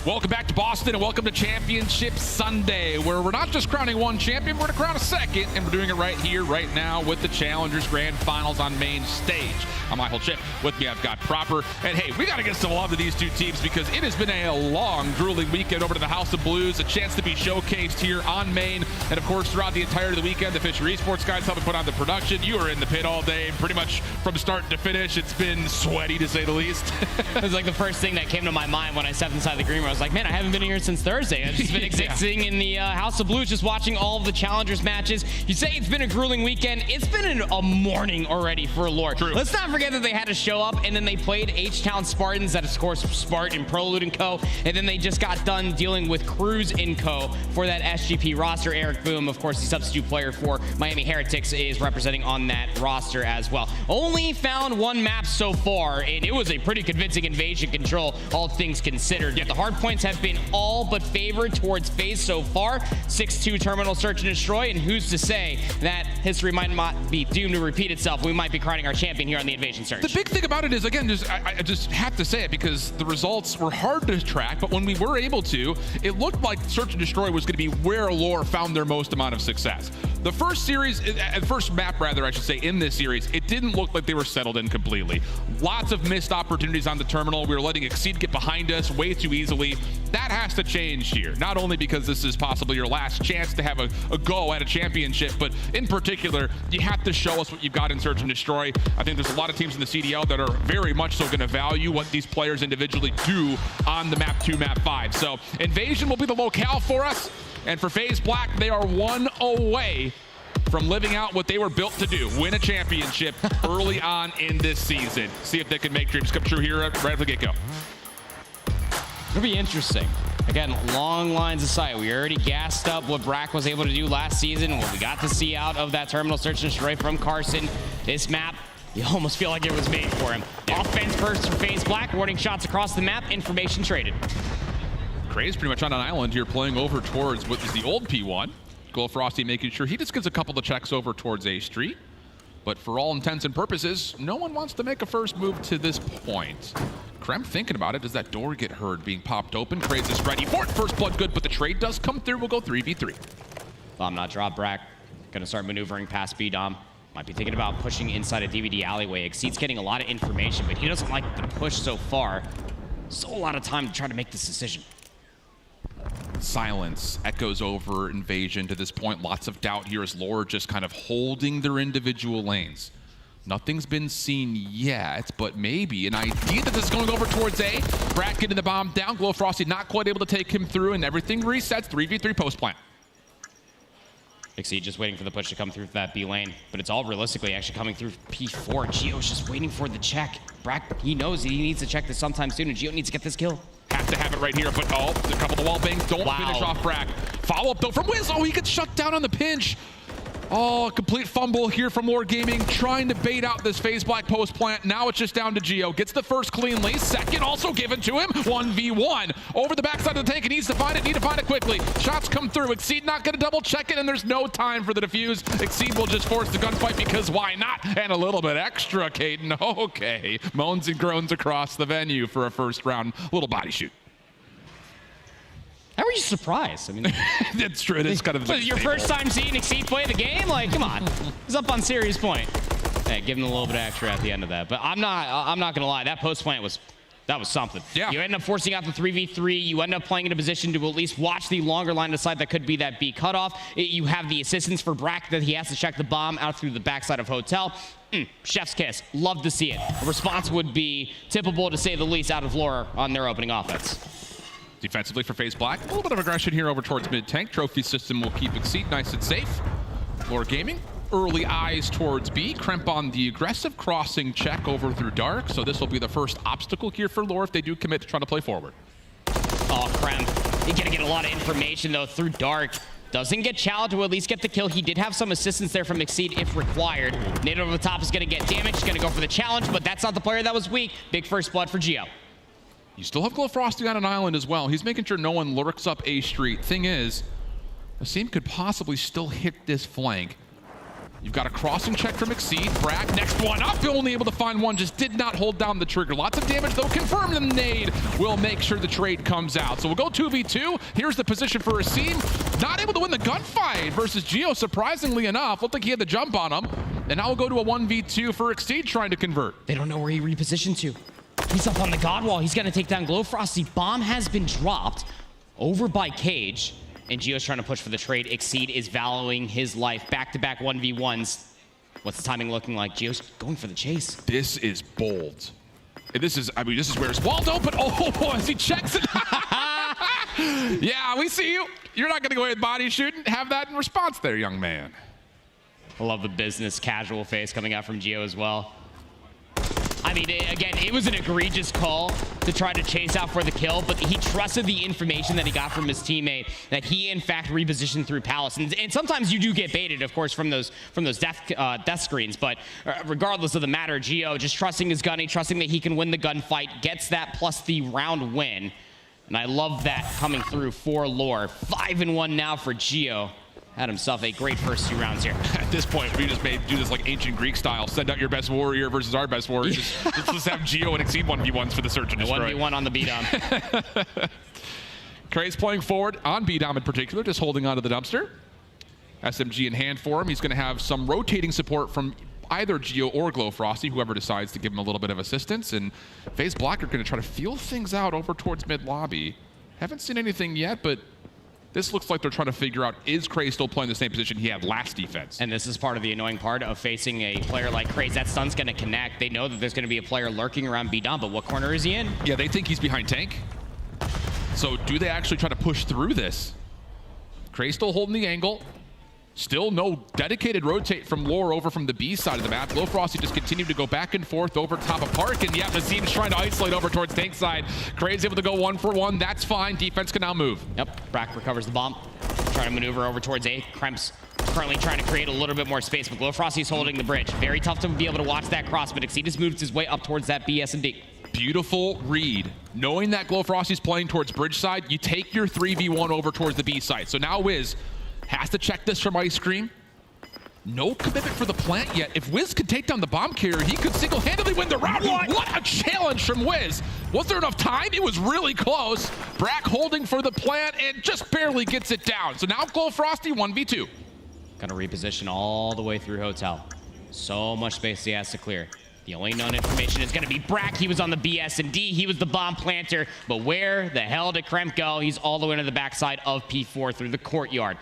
Welcome back to Boston and welcome to Championship Sunday, where we're not just crowning one champion, we're going to crown a second, and we're doing it right here, right now with the Challengers Grand Finals on main stage. I'm Michael Chip. With me, I've got Proper. And hey, we got to get some love to these two teams because it has been a long, grueling weekend over to the House of Blues, a chance to be showcased here on main, and of course, throughout the entirety of the weekend, the Fisher Esports guys helping put on the production. You were in the pit all day, pretty much from start to finish. It's been sweaty, to say the least. It was like the first thing that came to my mind when I stepped inside the green room. I was like, man, I haven't been here since Thursday. I've just been existing in the House of Blues, just watching all of the Challengers matches. You say it's been a grueling weekend. It's been a morning already for Lore. True. Let's not forget that they had to show up, and then they played H-Town Spartans, that is, of course, Spartan, Prelude & Co., and then they just got done dealing with Cruz & Co. for that SGP roster. Eric Boom, of course, the substitute player for Miami Heretics, is representing on that roster as well. Only found one map so far, and it was a pretty convincing invasion control, all things considered. Yet the hard points have been all but favored towards FaZe so far. 6-2 terminal search and destroy, and who's to say that history might not be doomed to repeat itself? We might be crowning our champion here on the invasion search. The big thing about it is, again, I just have to say it because the results were hard to track, but when we were able to, it looked like search and destroy was going to be where Lore found their most amount of success. The first series, first map rather, I should say, in this series, it didn't look like they were settled in completely. Lots of missed opportunities on the terminal. We were letting Exceed get behind us way too easily. That has to change here, not only because this is possibly your last chance to have a go at a championship, but in particular, you have to show us what you've got in search and destroy. I think there's a lot of teams in the CDL that are very much so going to value what these players individually do on the map 2, map 5. So Invasion will be the locale for us, and for FaZe Black, they are one away from living out what they were built to do, win a championship early on in this season. See if they can make dreams come true here right at the get-go. It'll be interesting. Again, long lines of sight. We already gassed up what Brack was able to do last season, what we got to see out of that terminal search and destroy from Carson. This map, you almost feel like it was made for him. Offense first for FaZe Black, warning shots across the map, information traded. Kray's pretty much on an island here, playing over towards what is the old P1. Frosty making sure he just gets a couple of checks over towards A Street. But for all intents and purposes, no one wants to make a first move to this point. Krem thinking about it. Does that door get heard being popped open? Kray's is ready for it. First blood good, but the trade does come through. We'll go 3v3. Bomb not drop. Brack gonna start maneuvering past B-Dom. Might be thinking about pushing inside a DVD alleyway. Exceed's getting a lot of information, but he doesn't like the push so far. So a lot of time to try to make this decision. Silence echoes over Invasion to this point. Lots of doubt here as Lore just kind of holding their individual lanes. Nothing's been seen yet, but maybe an idea that this is going over towards A. Brack getting the bomb down. Frosty not quite able to take him through, and everything resets. 3v3 post plant. Exceed just waiting for the push to come through that B lane, but it's all realistically actually coming through P4. Gio's just waiting for the check. Brack, he knows he needs to check this sometime soon, and Gio needs to get this kill. Have to have it right here, but oh, a couple of wall bangs don't finish off Brack. Follow up though from Wiz. Oh, he gets shut down on the pinch. Oh, a complete fumble here from Lore Gaming, trying to bait out this FaZe Black post plant. Now it's just down to Gio. Gets the first cleanly. Second also given to him. 1v1 over the backside of the tank. He needs to find it. Need to find it quickly. Shots come through. Exceed not going to double check it, and there's no time for the defuse. Exceed will just force the gunfight because why not? And a little bit extra, Caden. Okay. Moans and groans across the venue for a first round little body shoot. How are you surprised? I mean, that's true. It is kind of your first time seeing Exceed play the game. Like, come on, he's up on serious point. Hey, give him a little bit extra at the end of that. But I'm not gonna lie. That post plant was something. Yeah. You end up forcing out the 3v3. You end up playing in a position to at least watch the longer line of sight that could be that B cutoff. You have the assistance for Brack that he has to check the bomb out through the backside of Hotel. Chef's kiss. Love to see it. A response would be tippable, to say the least, out of Lore on their opening offense. Defensively for FaZe Black, a little bit of aggression here over towards mid-tank. Trophy system will keep Exceed nice and safe. Lore Gaming, early eyes towards B. Kremp on the aggressive crossing check over through Dark, so this will be the first obstacle here for Lore if they do commit to trying to play forward. Oh, Kremp. He's gonna get a lot of information, though, through Dark. Doesn't get challenged to at least get the kill. He did have some assistance there from Exceed if required. Nade over the top is gonna get damaged. He's gonna go for the challenge, but that's not the player that was weak. Big first blood for Gio. You still have Frosty on an island as well. He's making sure no one lurks up A Street. Thing is, Asim could possibly still hit this flank. You've got a crossing check from Exceed. Brack, next one up. Only able to find one, just did not hold down the trigger. Lots of damage, though. Confirmed the nade will make sure the trade comes out. So we'll go 2v2. Here's the position for Asim. Not able to win the gunfight versus Geo, surprisingly enough. Looked like he had the jump on him. And now we'll go to a 1v2 for Exceed trying to convert. They don't know where he repositioned to. He's up on the God Wall. He's going to take down Glowfrosty. Bomb has been dropped over by Cage. And Geo's trying to push for the trade. Exceed is valuing his life. Back-to-back 1v1s. What's the timing looking like? Geo's going for the chase. This is bold. This is where it's walled open. Oh, as he checks it. Yeah, we see you. You're not going to go ahead and body shoot and have that in response there, young man. I love the business casual face coming out from Geo as well. I mean, again, it was an egregious call to try to chase out for the kill, but he trusted the information that he got from his teammate that he, in fact, repositioned through Palace. And sometimes you do get baited, of course, from those death screens. But regardless of the matter, Geo just trusting his gunning, trusting that he can win the gunfight, gets that plus the round win. And I love that coming through for Lore. 5-1 now for Geo. Had himself a great first 2 rounds here. At this point, we just do this like ancient Greek style. Send out your best warrior versus our best warrior. Let's have Geo and Exceed 1v1s for the search and destroy. 1v1 on the B-Dom. Kray's playing forward on B-Dom in particular, just holding onto the dumpster. SMG in hand for him. He's going to have some rotating support from either Geo or Glowfrosty, whoever decides to give him a little bit of assistance. And FaZe Black are going to try to feel things out over towards mid-lobby. Haven't seen anything yet, but this looks like they're trying to figure out, is Kray still playing the same position he had last defense? And this is part of the annoying part of facing a player like Kray. That stun's going to connect. They know that there's going to be a player lurking around B-Dom, but what corner is he in? Yeah, they think he's behind Tank. So do they actually try to push through this? Kray still holding the angle. Still no dedicated rotate from Lore over from the B side of the map. Glowfrosty just continued to go back and forth over top of Park, and yeah, Nazim's trying to isolate over towards Tank side. Kray's able to go 1-for-1. That's fine. Defense can now move. Yep, Brack recovers the bomb. Trying to maneuver over towards A. Kremp's currently trying to create a little bit more space, but Glowfrosty's holding the bridge. Very tough to be able to watch that cross, but Exceed has moved his way up towards that B, S, and D. Beautiful read. Knowing that Glowfrosty's playing towards bridge side, you take your 3v1 over towards the B side. So now Wiz has to check this from Ice Cream. No commitment for the plant yet. If Wiz could take down the bomb carrier, he could single-handedly win the round. What a challenge from Wiz. Was there enough time? It was really close. Brack holding for the plant and just barely gets it down. So now Glowfrosty 1v2. Gonna reposition all the way through Hotel. So much space he has to clear. The only known information is going to be Brack. He was on the BS and D. He was the bomb planter. But where the hell did Kremp go? He's all the way to the backside of P4 through the courtyard.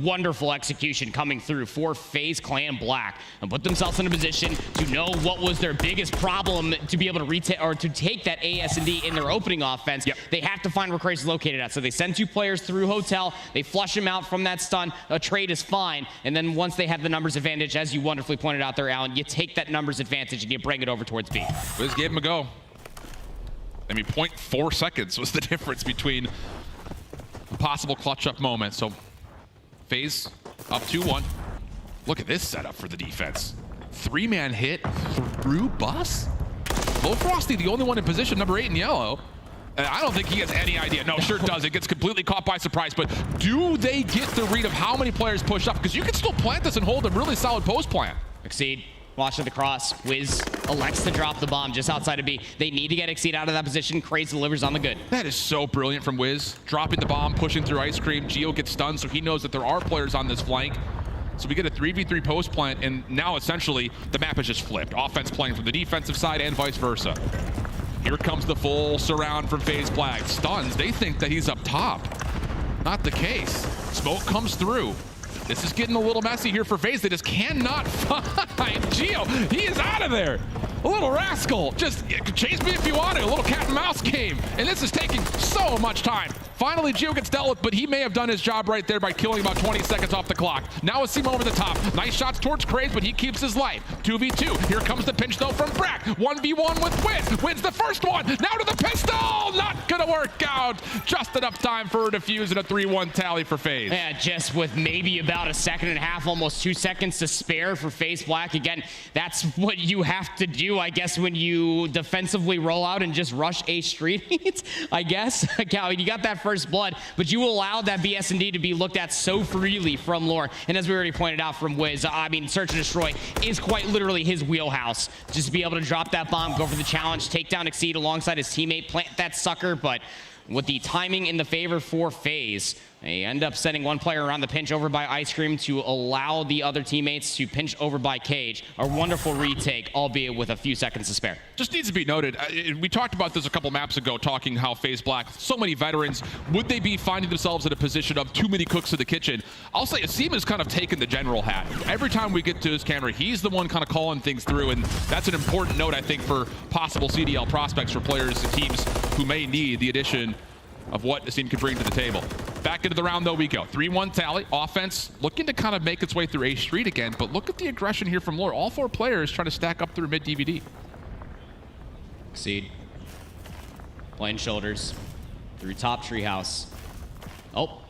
Wonderful execution coming through for FaZe Clan Black and put themselves in a position to know what was their biggest problem to be able to take that AS&D in their opening offense. Yep. They have to find where Kray's located at. So they send 2 players through Hotel. They flush him out from that stun. A trade is fine. And then once they have the numbers advantage, as you wonderfully pointed out there, Alan, you take that numbers advantage and you bring it over towards B. Wiz gave him a go. I mean, 0.4 seconds was the difference between a possible clutch-up moment. So FaZe up 2-1. Look at this setup for the defense. 3-man hit through bus. Glowfrosty, the only one in position, number 8 in yellow. And I don't think he has any idea. No, sure does. It gets completely caught by surprise. But do they get the read of how many players push up? Because you can still plant this and hold a really solid post plant. Exceed. Watching the cross. Wiz elects to drop the bomb just outside of B. They need to get Exceed out of that position. Kraze delivers on the good. That is so brilliant from Wiz. Dropping the bomb, pushing through Ice Cream. Geo gets stunned, so he knows that there are players on this flank. So we get a 3v3 post plant, and now essentially the map is just flipped. Offense playing from the defensive side and vice versa. Here comes the full surround from FaZe Black. Stuns, they think that he's up top. Not the case. Smoke comes through. This is getting a little messy here for FaZe. They just cannot find Geo. He is out of there. A little rascal. Just chase me if you want to. A little cat and mouse game. And this is taking so much time. Finally, Geo gets dealt with, but he may have done his job right there by killing about 20 seconds off the clock. Now Asim over the top. Nice shots towards Kraze, but he keeps his life. 2v2. Here comes the pinch, though, from Brack. 1v1 with Wiz. Wins the first one. Now to the pistol. Not going to work out. Just enough time for a defuse and a 3-1 tally for FaZe. Yeah, just with maybe about a second and a half, almost 2 seconds to spare for FaZe Black. Again, that's what you have to do, I guess, when you defensively roll out and just rush a street. I guess. You got that first blood, but you allowed that BS&D to be looked at so freely from Lore. And as we already pointed out from Wiz, I mean, Search and Destroy is quite literally his wheelhouse. Just to be able to drop that bomb, go for the challenge, take down Exceed alongside his teammate, plant that sucker, but with the timing in the favor for FaZe, they end up sending one player around the pinch over by Ice Cream to allow the other teammates to pinch over by Cage. A wonderful retake, albeit with a few seconds to spare. Just needs to be noted, we talked about this a couple maps ago, talking how FaZe Black, so many veterans, would they be finding themselves in a position of too many cooks in the kitchen? I'll say Asim has kind of taken the general hat. Every time we get to his camera, he's the one kind of calling things through, and that's an important note, I think, for possible CDL prospects for players and teams who may need the addition of what Asim can bring to the table. Back into the round, though, we go. 3-1 tally. Offense looking to kind of make its way through A Street again, but look at the aggression here from Lore. All four players trying to stack up through mid-DVD. Exceed. Playing shoulders. Through top treehouse. Oh.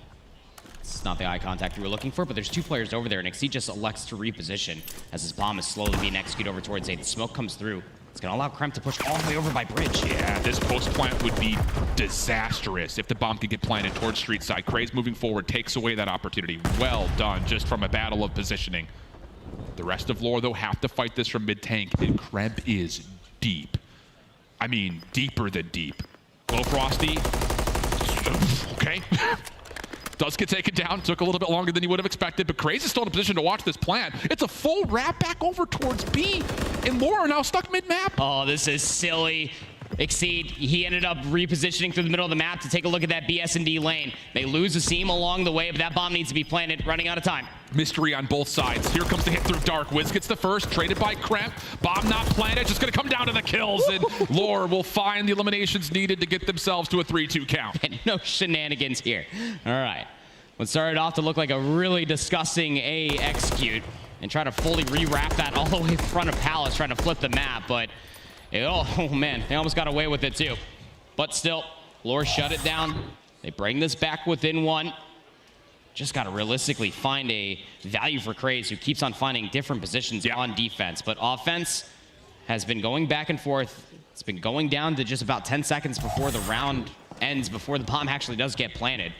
It's not the eye contact we were looking for, but there's two players over there, and Exceed just elects to reposition as his bomb is slowly being executed over towards A. The smoke comes through. It's going to allow Kremp to push all the way over by bridge. Yeah, this post plant would be disastrous if the bomb could get planted towards street side. Kraze moving forward takes away that opportunity. Well done, just from a battle of positioning. The rest of Lore, though, have to fight this from mid-tank, and Kremp is deep. I mean, deeper than deep. Glow Frosty. Okay. Does get taken down. Took a little bit longer than you would have expected, but Kraze is still in a position to watch this plant. It's a full wrap back over towards B, and Lore are now stuck mid-map. Oh, this is silly. Exceed, he ended up repositioning through the middle of the map to take a look at that BS&D lane. They lose a seam along the way, but that bomb needs to be planted. Running out of time. Mystery on both sides. Here comes the hit through dark. Wiz gets the first, traded by Kremp. Bomb not planted, just gonna come down to the kills, and Lore will find the eliminations needed to get themselves to a 3-2 count. And no shenanigans here. All right. What started off to look like a really disgusting A execute and try to fully rewrap that all the way in front of Palace, trying to flip the map, but oh man, they almost got away with it too. But still, Lore shut it down. They bring this back within one. Just got to realistically find a value for Kraze, who keeps on finding different positions on defense. But offense has been going back and forth. It's been going down to just about 10 seconds before the round ends, before the bomb actually does get planted.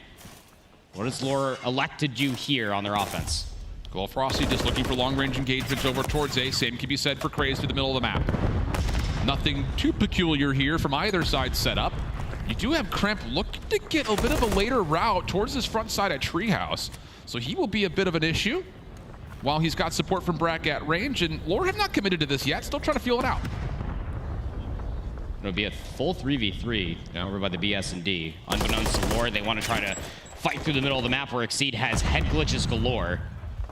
What does Lore elect to do here on their offense? Glow Frosty just looking for long-range engagements over towards A. Same can be said for Kraze to the middle of the map. Nothing too peculiar here from either side setup. You do have Kremp looking to get a bit of a later route towards his front side at Treehouse, so he will be a bit of an issue while he's got support from Brack at range, and Lore have not committed to this yet, still trying to feel it out. It'll be a full 3v3 over by the BS&D. Unbeknownst to Lore, they want to try to fight through the middle of the map where Exceed has head glitches galore.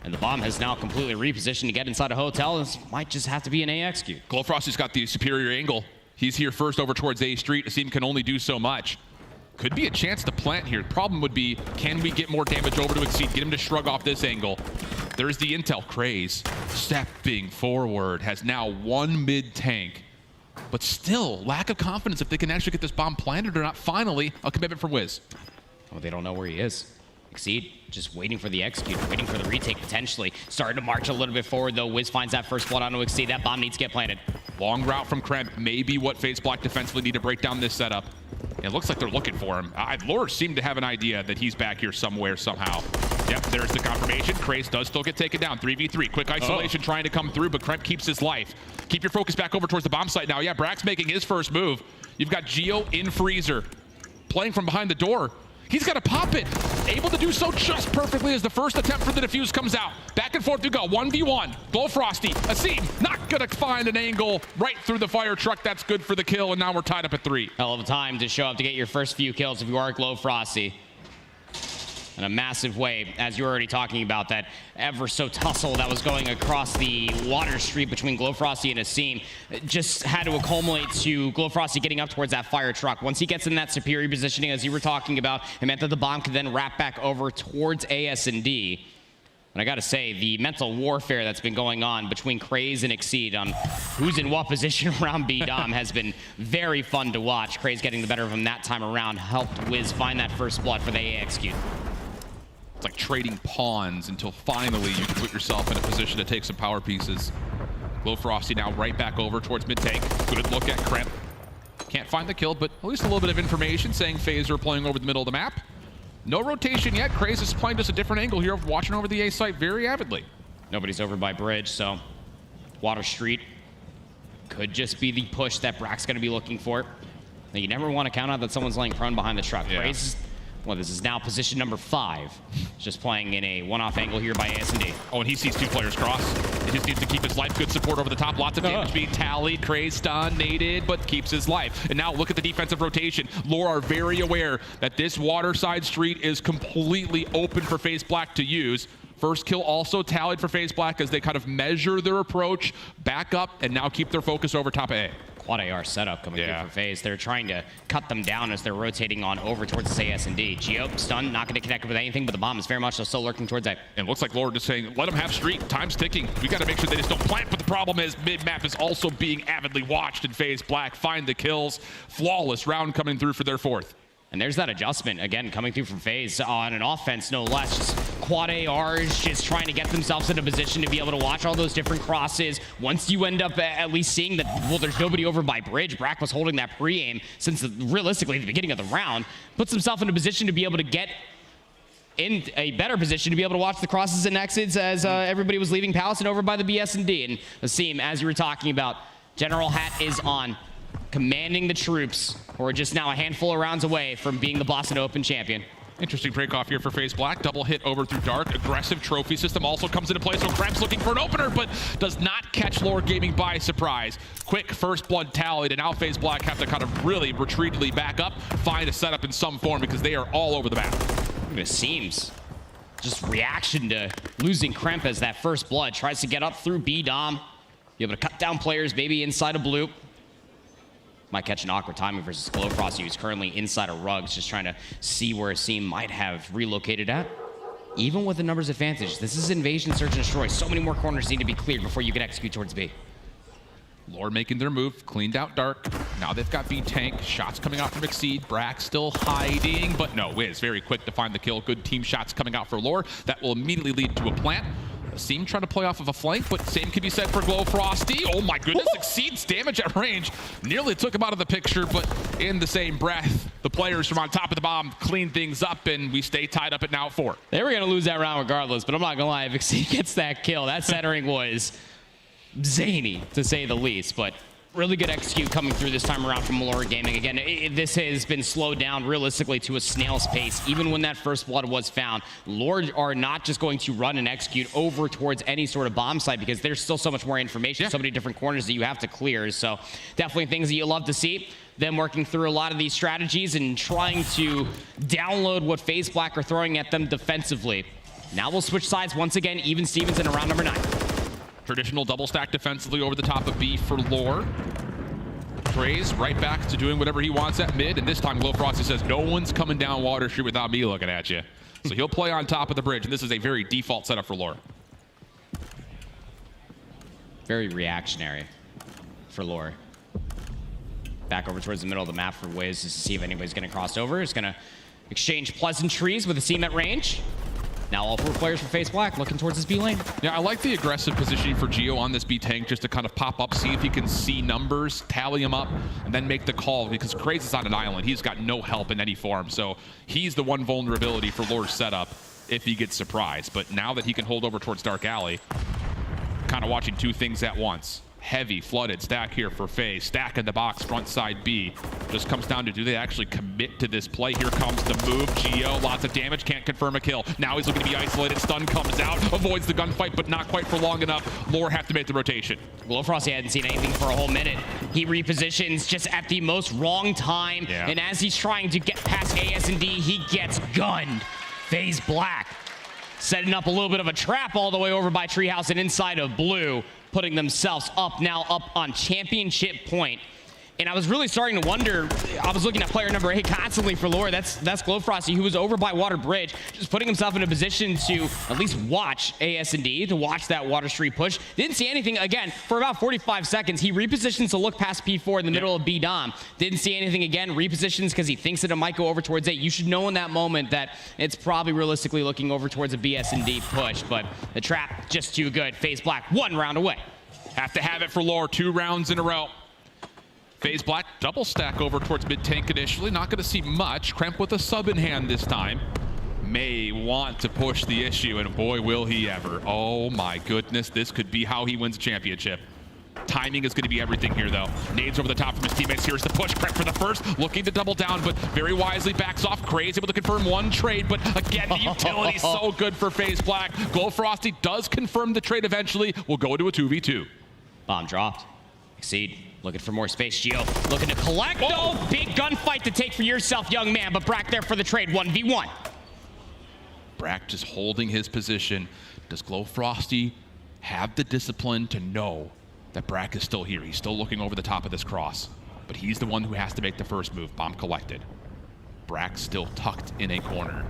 And the bomb has now completely repositioned to get inside a hotel. This might just have to be an A execute. Glow Frosty's got the superior angle. He's here first over towards A Street. Asim can only do so much. Could be a chance to plant here. The problem would be, can we get more damage over to Exceed? Get him to shrug off this angle. There's the intel. Kraze stepping forward, has now one mid-tank. But still, lack of confidence if they can actually get this bomb planted or not. Finally, a commitment from Wiz. Oh, they don't know where he is. Exceed just waiting for the execute, waiting for the retake potentially. Starting to march a little bit forward though. Wiz finds that first blood onto Exceed. That bomb needs to get planted. Long route from Kremp may be what FaZe Black defensively need to break down this setup. It looks like they're looking for him. Lore seemed to have an idea that he's back here somewhere, somehow. Yep, there's the confirmation. Kraze does still get taken down. 3v3. Quick isolation trying to come through, but Kremp keeps his life. Keep your focus back over towards the bomb site now. Yeah, Brack's making his first move. You've got Geo in freezer, playing from behind the door. He's got to pop it. Able to do so just perfectly as the first attempt for the defuse comes out. Back and forth we go. 1v1. Glow Frosty. Asim not going to find an angle right through the fire truck. That's good for the kill, and now we're tied up at 3. Hell of a time to show up to get your first few kills if you are Glow Frosty. In a massive way, as you were already talking about, that ever so tussle that was going across the water street between Glow Frosty and Asim just had to accumulate to Glow Frosty getting up towards that fire truck. Once he gets in that superior positioning, as you were talking about, it meant that the bomb could then wrap back over towards AS&D. And I gotta say, the mental warfare that's been going on between Kraze and Exceed on who's in what position around B-Dom has been very fun to watch. Kraze getting the better of him that time around helped Wiz find that first blood for the A execute. It's like trading pawns until finally you can put yourself in a position to take some power pieces. Glow Frosty now right back over towards mid-tank. Good look at Kremp. Can't find the kill, but at least a little bit of information saying FaZe are playing over the middle of the map. No rotation yet. Craze is playing just a different angle here, watching over the A site very avidly. Nobody's over by bridge, so Water Street could just be the push that Brack's going to be looking for. Now, you never want to count out that someone's laying prone behind the truck. Yeah. Craze, well, this is now position number 5. Just playing in a one-off angle here by AS&D. Oh, and he sees 2 players cross. He just needs to keep his life. Good support over the top. Lots of damage being tallied. Craze stunned, naded, but keeps his life. And now look at the defensive rotation. Lore are very aware that this waterside street is completely open for FaZe Black to use. First kill also tallied for FaZe Black as they kind of measure their approach, back up, and now keep their focus over top of A. Quad AR setup coming through for FaZe. They're trying to cut them down as they're rotating on over towards this AS&D. Geo, stunned, not going to connect with anything, but the bomb is very much still lurking towards A. And it looks like Lord is saying, let them have street. Time's ticking. We got to make sure they just don't plant, but the problem is mid-map is also being avidly watched, and FaZe Black find the kills. Flawless round coming through for their 4th. And there's that adjustment, again, coming through from FaZe on an offense, no less. Just quad ARs just trying to get themselves in a position to be able to watch all those different crosses. Once you end up at least seeing that, well, there's nobody over by bridge. Brack was holding that pre-aim since realistically the beginning of the round. Puts himself in a position to be able to get in a better position to be able to watch the crosses and exits as everybody was leaving Palace and over by the BS&D. And Asim, as you were talking about, General Hat is on, commanding the troops, who are just now a handful of rounds away from being the Boston Open champion. Interesting break-off here for FaZe Black. Double hit over through Dark. Aggressive trophy system also comes into play, so Krebs looking for an opener, but does not catch Lore Gaming by surprise. Quick first blood tallied, and now FaZe Black have to kind of really retreatedly back up, find a setup in some form, because they are all over the map. It seems just reaction to losing Kremp as that first blood. Tries to get up through B-Dom. Be able to cut down players, maybe inside of blue. Might catch an awkward timing versus Glowfrost, who's currently inside of Rugs, just trying to see where Asim might have relocated at. Even with the numbers advantage, this is invasion, search, and destroy. So many more corners need to be cleared before you can execute towards B. Lore making their move, cleaned out Dark. Now they've got B tank, shots coming out from Exceed. Brack still hiding, but no, Wiz very quick to find the kill. Good team shots coming out for Lore. That will immediately lead to a plant. Asim trying to play off of a flank, but same can be said for Glowfrosty. Oh my goodness, Exceeds damage at range. Nearly took him out of the picture, but in the same breath, the players from on top of the bomb clean things up, and we stay tied up at now 4. They were going to lose that round regardless, but I'm not going to lie, if Exceed gets that kill, that centering was zany, to say the least, but really good execute coming through this time around from Malora Gaming. Again, this has been slowed down realistically to a snail's pace. Even when that first blood was found, Lord are not just going to run and execute over towards any sort of bomb site because there's still so much more information, so many different corners that you have to clear. So definitely things that you love to see. Them working through a lot of these strategies and trying to download what FaZe Black are throwing at them defensively. Now we'll switch sides once again. Even Stevens in round number 9. Traditional double stack defensively over the top of B for Lore. Craze right back to doing whatever he wants at mid, and this time Glowfrosty says, no one's coming down Water Street without me looking at you. So he'll play on top of the bridge, and this is a very default setup for Lore. Very reactionary for Lore. Back over towards the middle of the map for Wiz to see if anybody's going to cross over. It's going to exchange pleasantries with Asim at range. Now all 4 players for FaZe Black looking towards this B lane. Yeah, I like the aggressive positioning for Geo on this B tank, just to kind of pop up, see if he can see numbers, tally them up, and then make the call, because Craze is on an island. He's got no help in any form, so he's the one vulnerability for Lore's setup if he gets surprised. But now that he can hold over towards Dark Alley, kind of watching 2 things at once. Heavy flooded stack here for FaZe. Stack in the box, front side B. Just comes down to, do they actually commit to this play? Here comes the move. Geo, lots of damage, can't confirm a kill. Now he's looking to be isolated. Stun comes out, avoids the gunfight, but not quite for long enough. Lore have to make the rotation. Glowfrosty hadn't seen anything for a whole minute. He repositions just at the most wrong time, and as he's trying to get past AS&D, he gets gunned. FaZe Black setting up a little bit of a trap all the way over by Treehouse and inside of blue, putting themselves up on championship point. And I was really starting to wonder, I was looking at player number 8 constantly for Lore. That's Glowfrosty, who was over by Water Bridge, just putting himself in a position to at least watch AS&D, to watch that Water Street push. Didn't see anything, again, for about 45 seconds. He repositions to look past P4 in the middle of B-Dom. Didn't see anything again, repositions because he thinks that it might go over towards 8. You should know in that moment that it's probably realistically looking over towards a BS&D push, but the trap just too good. FaZe Black 1 round away. Have to have it for Lore, 2 rounds in a row. FaZe Black double stack over towards mid tank initially. Not going to see much. Kremp with a sub in hand this time. May want to push the issue, and boy, will he ever. Oh my goodness, this could be how he wins a championship. Timing is going to be everything here, though. Nades over the top from his teammates. Here's the push. Kremp for the first, looking to double down, but very wisely backs off. Craze able to confirm one trade, but again, the utility so good for FaZe Black. Glowfrosty does confirm the trade eventually. We'll go into a 2v2. Bomb dropped. Exceed looking for more space. Geo looking to collect. Oh, big gunfight to take for yourself, young man, but Brack there for the trade. 1v1. Brack just holding his position. Does Glowfrosty have the discipline to know that Brack is still here? He's still looking over the top of this cross, but he's the one who has to make the first move. Bomb collected. Brack still tucked in a corner.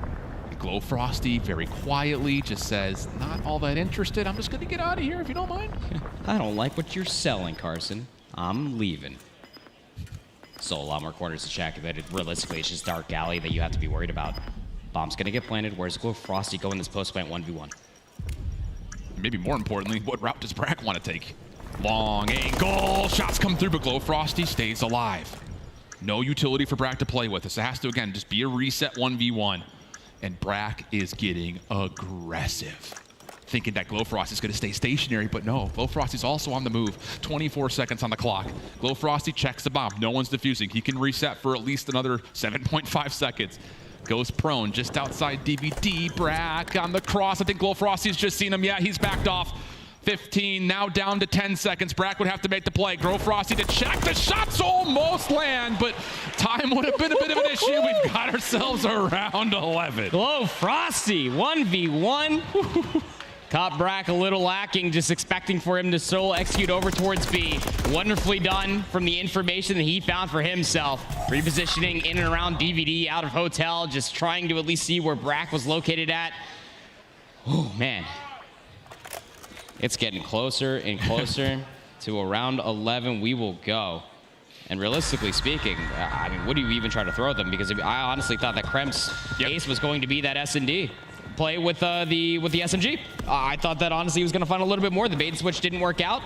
And Glowfrosty very quietly just says, not all that interested. I'm just going to get out of here if you don't mind. I don't like what you're selling, Carson. I'm leaving. So a lot more corners to check. That realistically, it's just Dark Alley that you have to be worried about. Bomb's going to get planted. Where's Glowfrosty go in this post plant 1v1? Maybe more importantly, what route does Brack want to take? Long angle, shots come through, but Glowfrosty stays alive. No utility for Brack to play with. This has to, again, just be a reset 1v1. And Brack is getting aggressive. Thinking that Glowfrosty is going to stay stationary, but no. Glowfrosty's also on the move. 24 seconds on the clock. Glowfrosty checks the bomb. No one's defusing. He can reset for at least another 7.5 seconds. Goes prone just outside DVD. Brack on the cross. I think Glowfrosty's just seen him. Yeah, he's backed off. 15, now down to 10 seconds. Brack would have to make the play. Glowfrosty to check. The shots almost land, but time would have been a bit of an issue. We've got ourselves a round 11. Glowfrosty, 1v1. Caught Brack a little lacking, just expecting for him to solo execute over towards B. Wonderfully done from the information that he found for himself. Repositioning in and around DVD, out of hotel, just trying to at least see where Brack was located at. Oh, man. It's getting closer and closer to around 11 we will go. And realistically speaking, I mean, what do you even try to throw at them? Because I honestly thought that Kremp's ace was going to be that S&D. Play with the SMG. I thought that honestly he was going to find a little bit more. The bait and switch didn't work out.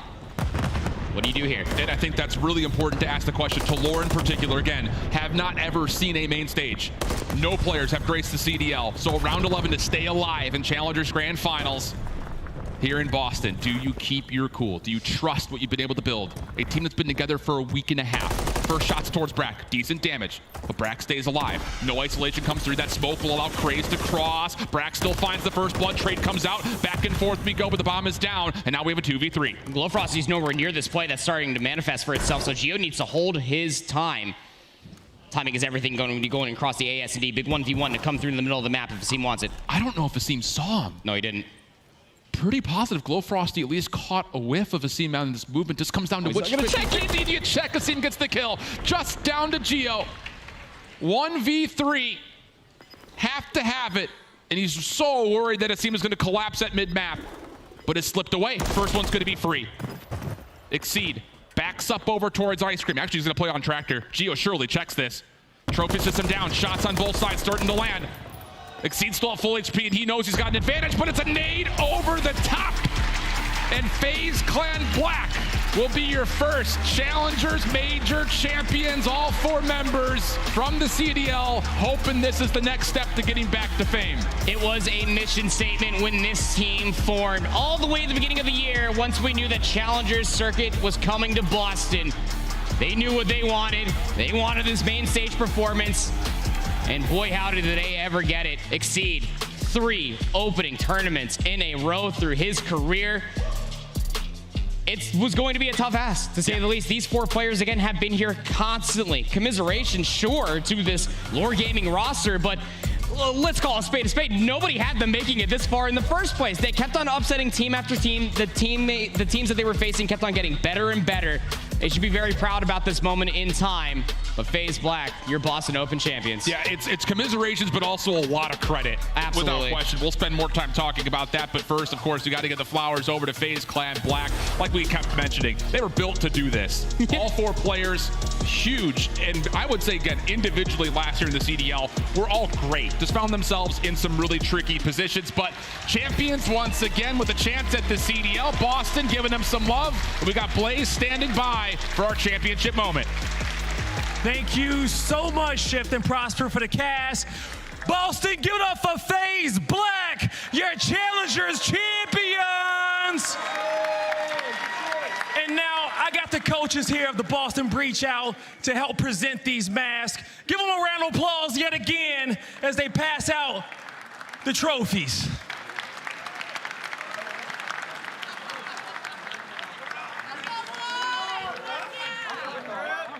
What do you do here? And I think that's really important to ask the question to Lore in particular. Again, have not ever seen a main stage. No players have graced the CDL. So round 11 to stay alive in Challengers Grand Finals here in Boston. Do you keep your cool? Do you trust what you've been able to build? A team that's been together for a week and a half. First shots towards Brack, decent damage, but Brack stays alive. No isolation comes through. That smoke will allow Craze to cross. Brack still finds the first blood. Trade comes out. Back and forth we go, but the bomb is down, and now we have a 2v3. Glowfrosty's nowhere near this play that's starting to manifest for itself, so Geo needs to hold his time. Timing is everything going to be going across the AS&D. Big 1v1 to come through in the middle of the map if Asim wants it. I don't know if Asim saw him. No, he didn't. Pretty positive Glowfrosty at least caught a whiff of Asim out in this movement. Just comes down to which immediate check. Asim gets the kill. Just down to Geo. 1v3. Have to have it. And he's so worried that Asim is going to collapse at mid-map. But it slipped away. First one's going to be free. Exceed. Backs up over towards Ice Cream. Actually, he's going to play on Tractor. Geo surely checks this. Trophy system down. Shots on both sides starting to land. Exceed still at full HP, and he knows he's got an advantage, but it's a nade over the top. And FaZe Clan Black will be your first Challengers Major champions, all 4 members from the CDL, hoping this is the next step to getting back to fame. It was a mission statement when this team formed all the way at the beginning of the year. Once we knew that Challengers Circuit was coming to Boston, they knew what they wanted. They wanted this main stage performance. And boy, howdy did they ever get it. Exceed 3 opening tournaments in a row through his career. It was going to be a tough ask, to say the least. These 4 players, again, have been here constantly. Commiseration, sure, to this Lore Gaming roster, but let's call a spade a spade. Nobody had them making it this far in the first place. They kept on upsetting team after team. The teams that they were facing kept on getting better and better. They should be very proud about this moment in time. But FaZe Black, your Boston Open champions. Yeah, it's commiserations, but also a lot of credit. Absolutely. Without question. We'll spend more time talking about that. But first, of course, we got to get the flowers over to FaZe Clan Black. Like we kept mentioning, they were built to do this. All 4 players, huge. And I would say, again, individually last year in the CDL, were all great. Just found themselves in some really tricky positions. But champions once again with a chance at the CDL. Boston giving them some love. We got Blaze standing by. by for our championship moment. Thank you so much, Shift and Prosper, for the cast. Boston, give it up for FaZe Black, your challengers champions. And now I got the coaches here of the Boston Breach out to help present these masks. Give them a round of applause yet again as they pass out the trophies.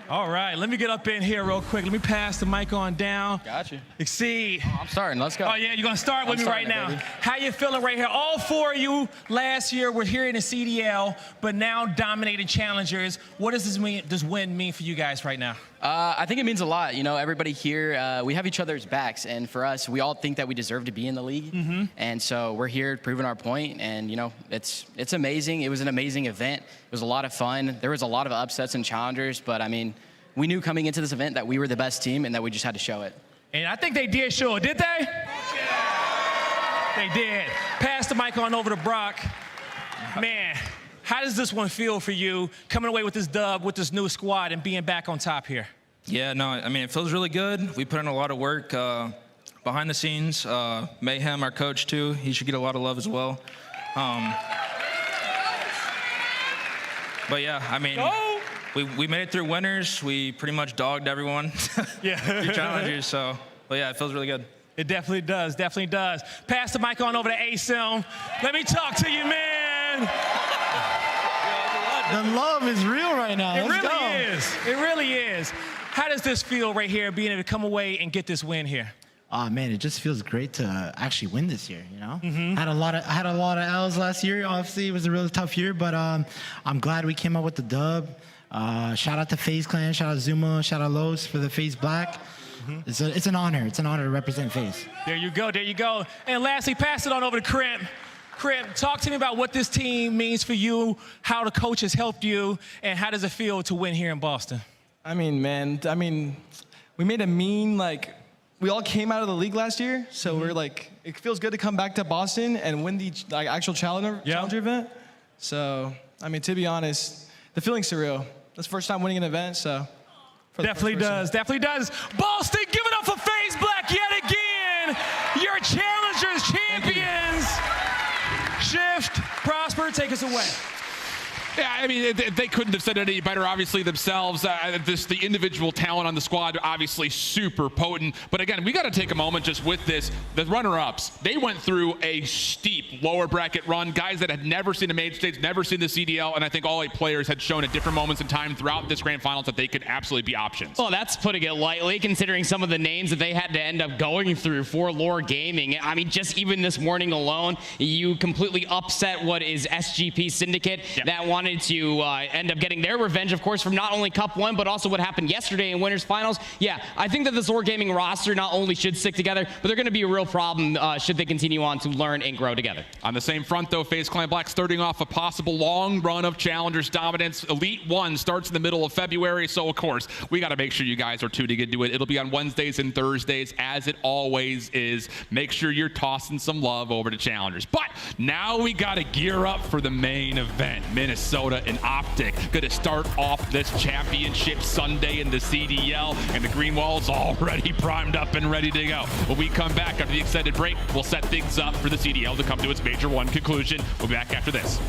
All right, let me get up in here real quick. Let me pass the mic on down. Gotcha. Exceed. I'm starting. Let's go. Oh, yeah, you're going to start with me right now. Baby. How you feeling right here? All four of you last year were here in the CDL, but now dominated challengers. What does this win mean for you guys right now? I think it means a lot. You know, everybody here, we have each other's backs. And for us, we all think that we deserve to be in the league. Mm-hmm. And so we're here proving our point. And, you know, it's amazing. It was an amazing event. It was a lot of fun. There was a lot of upsets and challengers. But, I mean, we knew coming into this event that we were the best team and that we just had to show it. And I think they did show it, did they? They did. Pass the mic on over to Brock. Man, how does this one feel for you, coming away with this dub, with this new squad, and being back on top here? Yeah, no, I mean, it feels really good. We put in a lot of work behind the scenes. Mayhem, our coach, too, he should get a lot of love as well. But, yeah, I mean, we made it through winners. We pretty much dogged everyone through challengers. So, but, yeah, it feels really good. It definitely does, definitely does. Pass the mic on over to ASIM. Let me talk to you, man. The love is real right now. It Let's really go. is. It really is. How does this feel right here, being able to come away and get this win here? Oh man, it just feels great to actually win this year. You know, Mm-hmm. I had a lot of L's last year. Obviously, it was a really tough year, but I'm glad we came out with the dub. Shout out to FaZe Clan, shout out Zuma, shout out Los for the FaZe Black. Mm-hmm. It's an honor. It's an honor to represent FaZe. There you go. There you go. And lastly, pass it on over to Crimp. Crimp, talk to me about what this team means for you, how the coach has helped you, and how does it feel to win here in Boston? I mean, man, we made a mean, like, we all came out of the league last year, so we're like, it feels good to come back to Boston and win the actual challenger event. So, I mean, to be honest, the feeling's surreal. That's the first time winning an event, so. Definitely does, definitely does. Boston, give it up for FaZe Black yet again. Your challengers champions. Shift, Prosper, take us away. Yeah, I mean, they couldn't have said it any better, obviously, themselves. The individual talent on the squad, obviously super potent. But again, we got to take a moment just with this. The runner-ups, they went through a steep lower bracket run. Guys that had never seen a main stage, never seen the CDL, and I think all 8 players had shown at different moments in time throughout this grand finals that they could absolutely be options. Well, that's putting it lightly, considering some of the names that they had to end up going through for Lore Gaming. I mean, just even this morning alone, you completely upset what is SGP Syndicate that wanted to end up getting their revenge, of course, from not only Cup 1, but also what happened yesterday in Winners Finals. Yeah, I think that this Lore Gaming roster not only should stick together, but they're going to be a real problem should they continue on to learn and grow together. On the same front, though, FaZe Clan Black starting off a possible long run of Challengers dominance. Elite 1 starts in the middle of February, so of course, we got to make sure you guys are tuned into it. It'll be on Wednesdays and Thursdays, as it always is. Make sure you're tossing some love over to Challengers. But now we got to gear up for the main event. Minnesota and Optic going to start off this championship Sunday in the CDL, and the Green Wall's already primed up and ready to go. When we come back after the extended break, we'll set things up for the CDL to come to its Major 1 conclusion. We'll be back after this.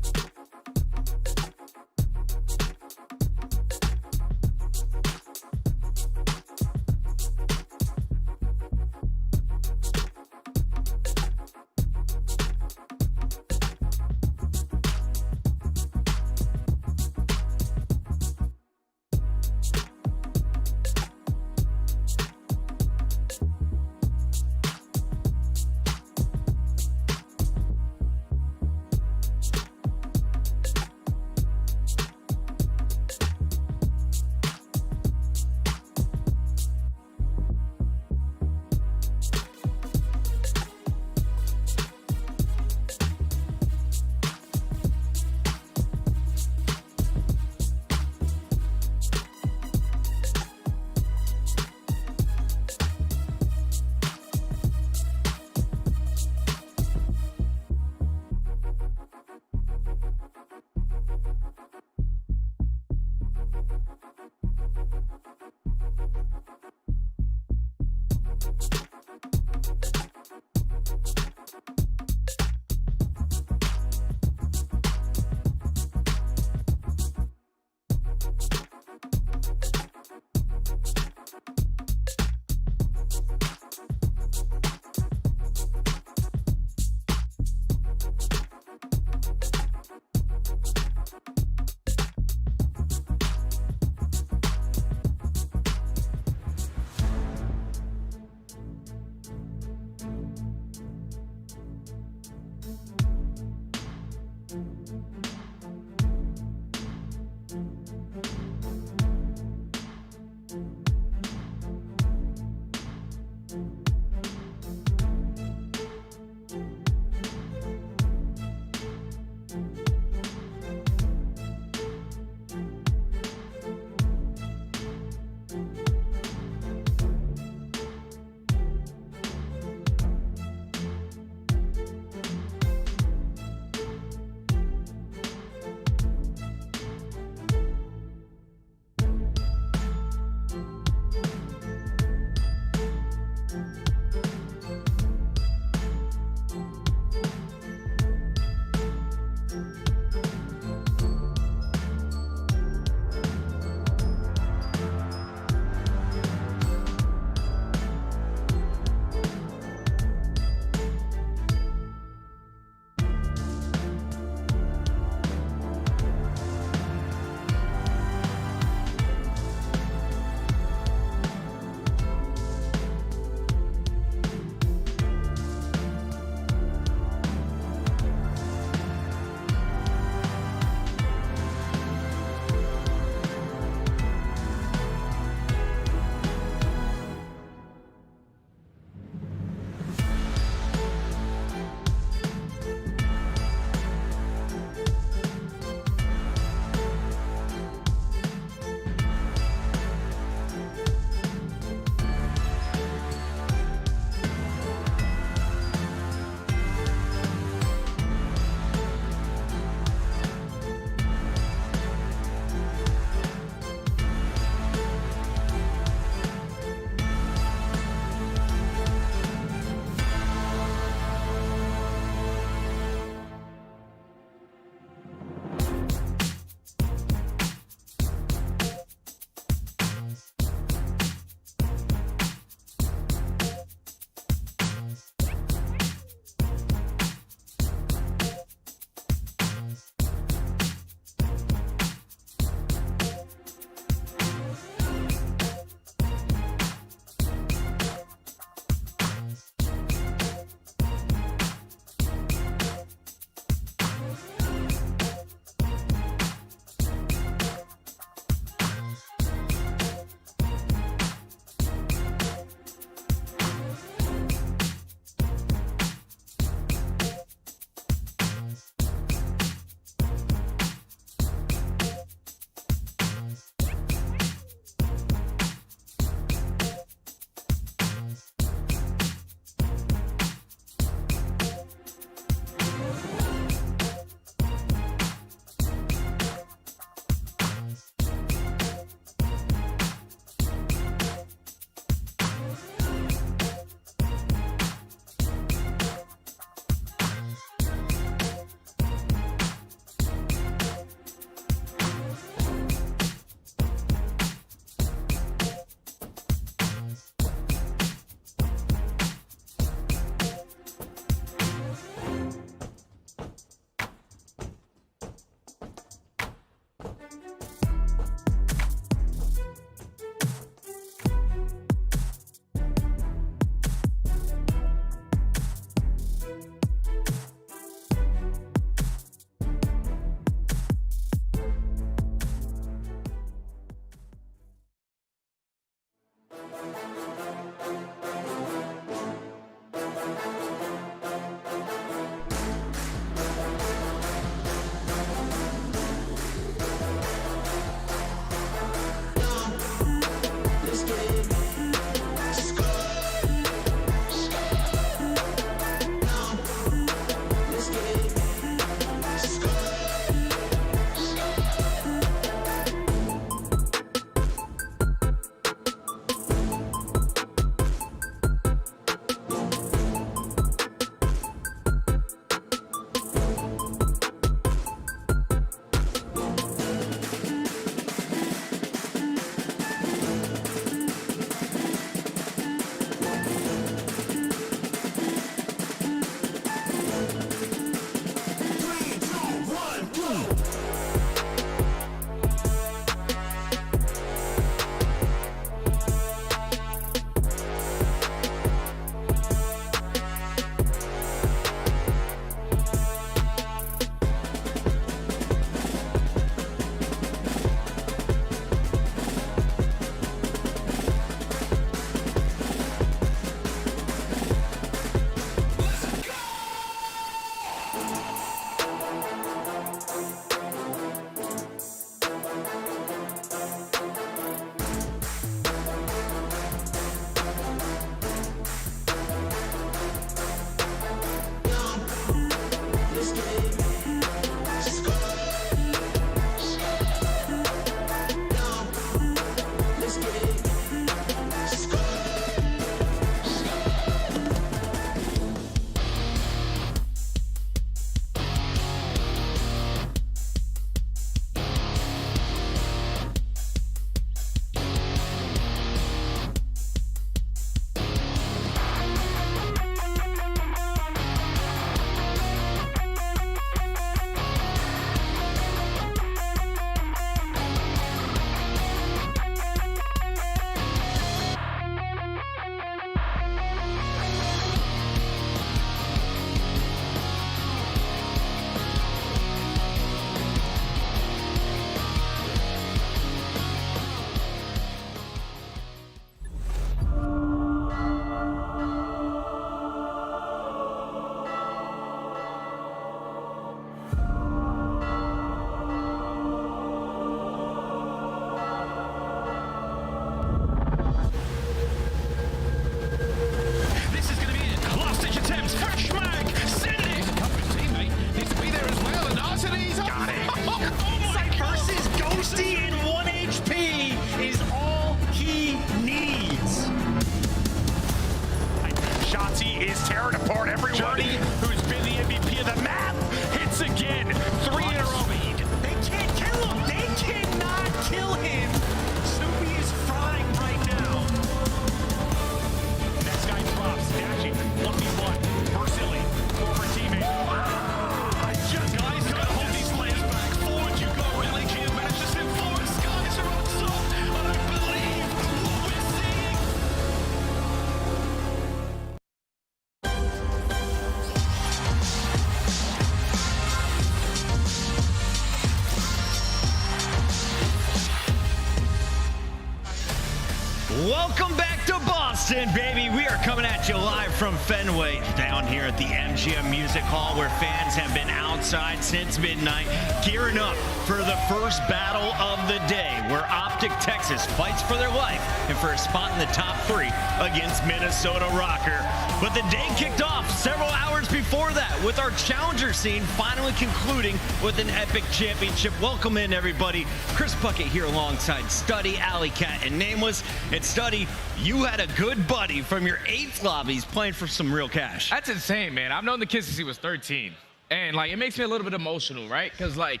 Welcome back to Boston, baby. We are coming at you live from Fenway down here at the MGM Music Hall, where fans have been outside since midnight, gearing up for the first battle of the day, where Optic Texas fights for their life and for a spot in the top 3 against Minnesota Rocker. But the day kicked off several hours before that, with our challenger scene finally concluding with an epic championship. Welcome in, everybody. Chris Puckett here alongside Studdy, Alley Cat, and Nameless. And Studdy, you had a good buddy from your 8th lobbies playing for some real cash. That's insane, man. I've known the kid since he was 13. And, like, it makes me a little bit emotional, right? Because, like,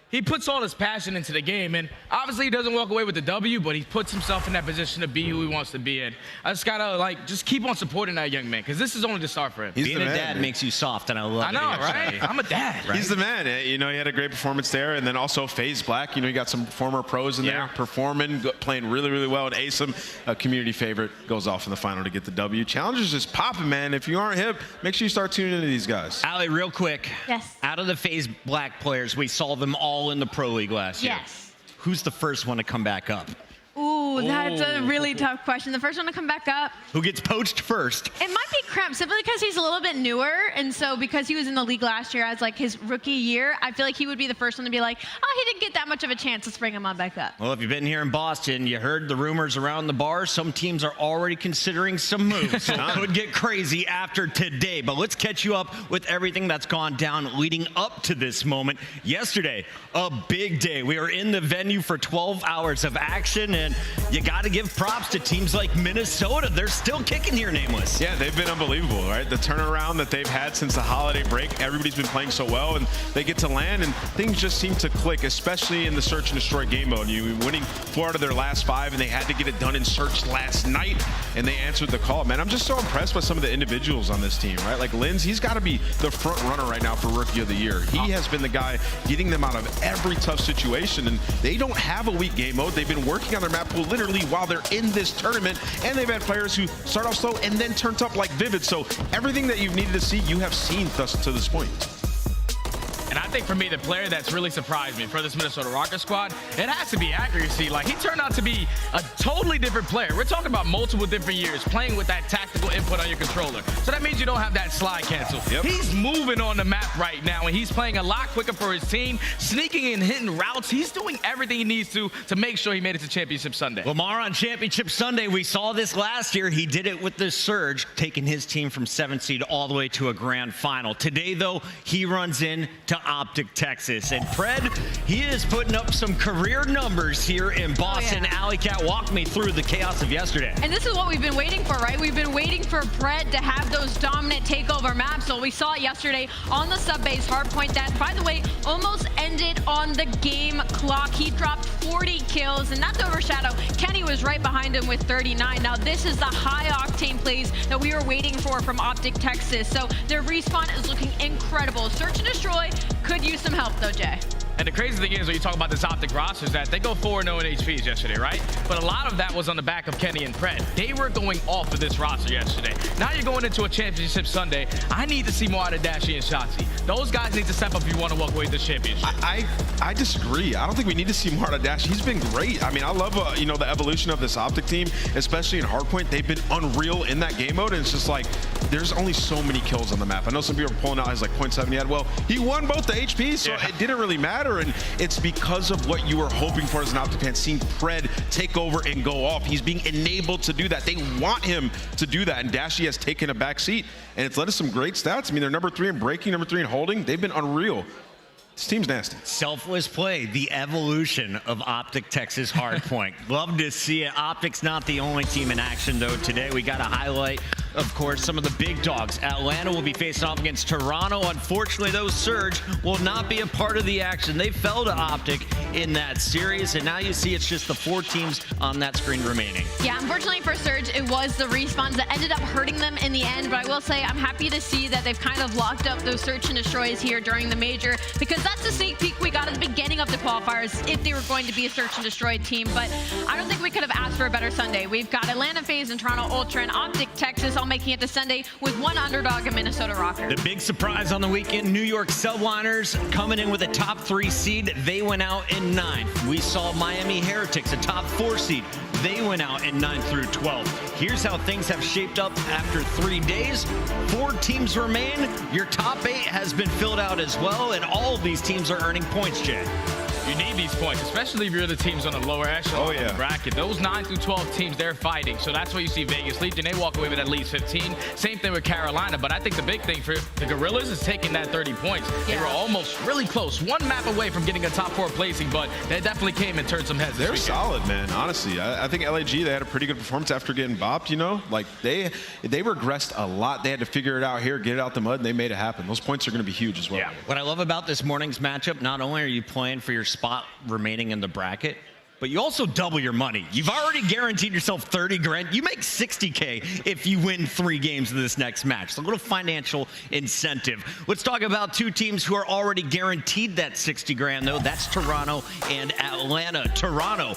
he puts all his passion into the game, and obviously he doesn't walk away with the W, but he puts himself in that position to be who he wants to be in. I just gotta, like, just keep on supporting that young man, because this is only the start for him. Being a dad makes you soft, and I love it. I know, right? I'm a dad. Right? He's the man. You know, he had a great performance there, and then also FaZe Black. You know, you got some former pros in there performing, playing really, really well. And Asim, a community favorite, goes off in the final to get the W. Challengers just popping, man. If you aren't hip, make sure you start tuning into these guys. Allie, real quick. Yes. Out of the FaZe Black players, we saw them all in the Pro League last year. Yes. Who's the first one to come back up? Ooh, that's a really tough question. The first one to come back up. Who gets poached first? It might be Kremp, simply because he's a little bit newer, and so because he was in the league last year as like his rookie year, I feel like he would be the first one to be like, oh, he didn't get that much of a chance. Let's bring him on back up. Well, if you've been here in Boston, you heard the rumors around the bar. Some teams are already considering some moves, so it could get crazy after today. But let's catch you up with everything that's gone down leading up to this moment. Yesterday, a big day. We were in the venue for 12 hours of action, and you got to give props to teams like Minnesota. They're still kicking here, Nameless. Yeah, they've been unbelievable, right? The turnaround that they've had since the holiday break, everybody's been playing so well, and they get to land, and things just seem to click, especially in the search and destroy game mode. You winning 4 out of their last 5, and they had to get it done in search last night, and they answered the call. Man, I'm just so impressed by some of the individuals on this team, right? Like Linz, he's got to be the front runner right now for Rookie of the Year. He has been the guy getting them out of every tough situation, and they don't have a weak game mode. They've been working on their map pool literally while they're in this tournament, and they've had players who start off slow and then turned up like Vivid. So everything that you've needed to see, you have seen thus to this point. And I think for me, the player that's really surprised me for this Minnesota Rocket squad, it has to be accuracy. Like, he turned out to be a totally different player. We're talking about multiple different years playing with that tactical input on your controller. So that means you don't have that slide cancel. Yep. He's moving on the map right now, and he's playing a lot quicker for his team, sneaking and hitting routes. He's doing everything he needs to make sure he made it to Championship Sunday. Lamar on Championship Sunday, we saw this last year. He did it with the Surge, taking his team from 7th seed all the way to a grand final. Today, though, he runs in to Optic Texas. And Pred, he is putting up some career numbers here in Boston. Alley Cat, walk me through the chaos of yesterday. And this is what we've been waiting for, right? We've been waiting for Pred to have those dominant takeover maps. So we saw it yesterday on the sub-base hardpoint that, by the way, almost ended on the game clock. He dropped 40 kills, and not to overshadow, Kenny was right behind him with 39. Now, this is the high-octane plays that we were waiting for from Optic Texas. So their respawn is looking incredible. Search and destroy could use some help, though, Jay. And the crazy thing is, when you talk about this Optic roster, is that they go 4-0 in HPs yesterday, right? But a lot of that was on the back of Kenny and Pred. They were going off of this roster yesterday. Now you're going into a Championship Sunday. I need to see more out of Dashy and Shotzi. Those guys need to step up if you want to walk away with this championship. I disagree. I don't think we need to see more out of Dash. He's been great. I mean, I love you know, the evolution of this Optic team, especially in hardpoint. They've been unreal in that game mode, and it's just like there's only so many kills on the map. I know some people are pulling out his like 0.7 he had. Well, he won both the HPs, so it didn't really matter, and it's because of what you were hoping for as an Optic fan, seeing Pred take over and go off. He's being enabled to do that. They want him to do that, and Dashy has taken a back seat, and it's led to some great stats. I mean, they're number 3 in breaking, number 3 in holding. They've been unreal. This team's nasty. Selfless play, the evolution of Optic Texas hardpoint. Love to see it. Optic's not the only team in action, though, today. We got to highlight, of course, some of the big dogs. Atlanta will be facing off against Toronto. Unfortunately, those Surge will not be a part of the action. They fell to Optic in that series, and now you see it's just the 4 teams on that screen remaining. Yeah, unfortunately for Surge, it was the respawns that ended up hurting them in the end, but I will say I'm happy to see that they've kind of locked up those search and destroys here during the major, because that's the sneak peek we got at the beginning of the qualifiers if they were going to be a search and destroy team. But I don't think we could have asked for a better Sunday. We've got Atlanta FaZe and Toronto Ultra and Optic Texas all making it to Sunday with one underdog in Minnesota Rocker. The big surprise on the weekend, New York Subliners coming in with a top 3 seed. They went out in 9th. We saw Miami Heretics, a top 4 seed. they went out in 9 through 12. Here's how things have shaped up after 3 days. 4 teams remain. Your top 8 has been filled out as well, and all of these teams are earning points, Jay. You need these points, especially if you're the teams on the lower echelon of the bracket. Those 9 through 12 teams, they're fighting. So that's why you see Vegas Legion. They walk away with at least 15. Same thing with Carolina. But I think the big thing for the Gorillas is taking that 30 points. They were almost really close. 1 map away from getting a top 4 placing, but they definitely came and turned some heads. They're solid, man. Honestly, I think LAG, they had a pretty good performance after getting bopped, you know? Like, they regressed a lot. They had to figure it out here, get it out the mud, and they made it happen. Those points are going to be huge as well. Yeah. What I love about this morning's matchup, not only are you playing for your spot remaining in the bracket, but you also double your money. You've already guaranteed yourself 30 grand. You make 60K if you win 3 games of this next match. So a little financial incentive. Let's talk about 2 teams who are already guaranteed that 60 grand, though. That's Toronto and Atlanta. Toronto,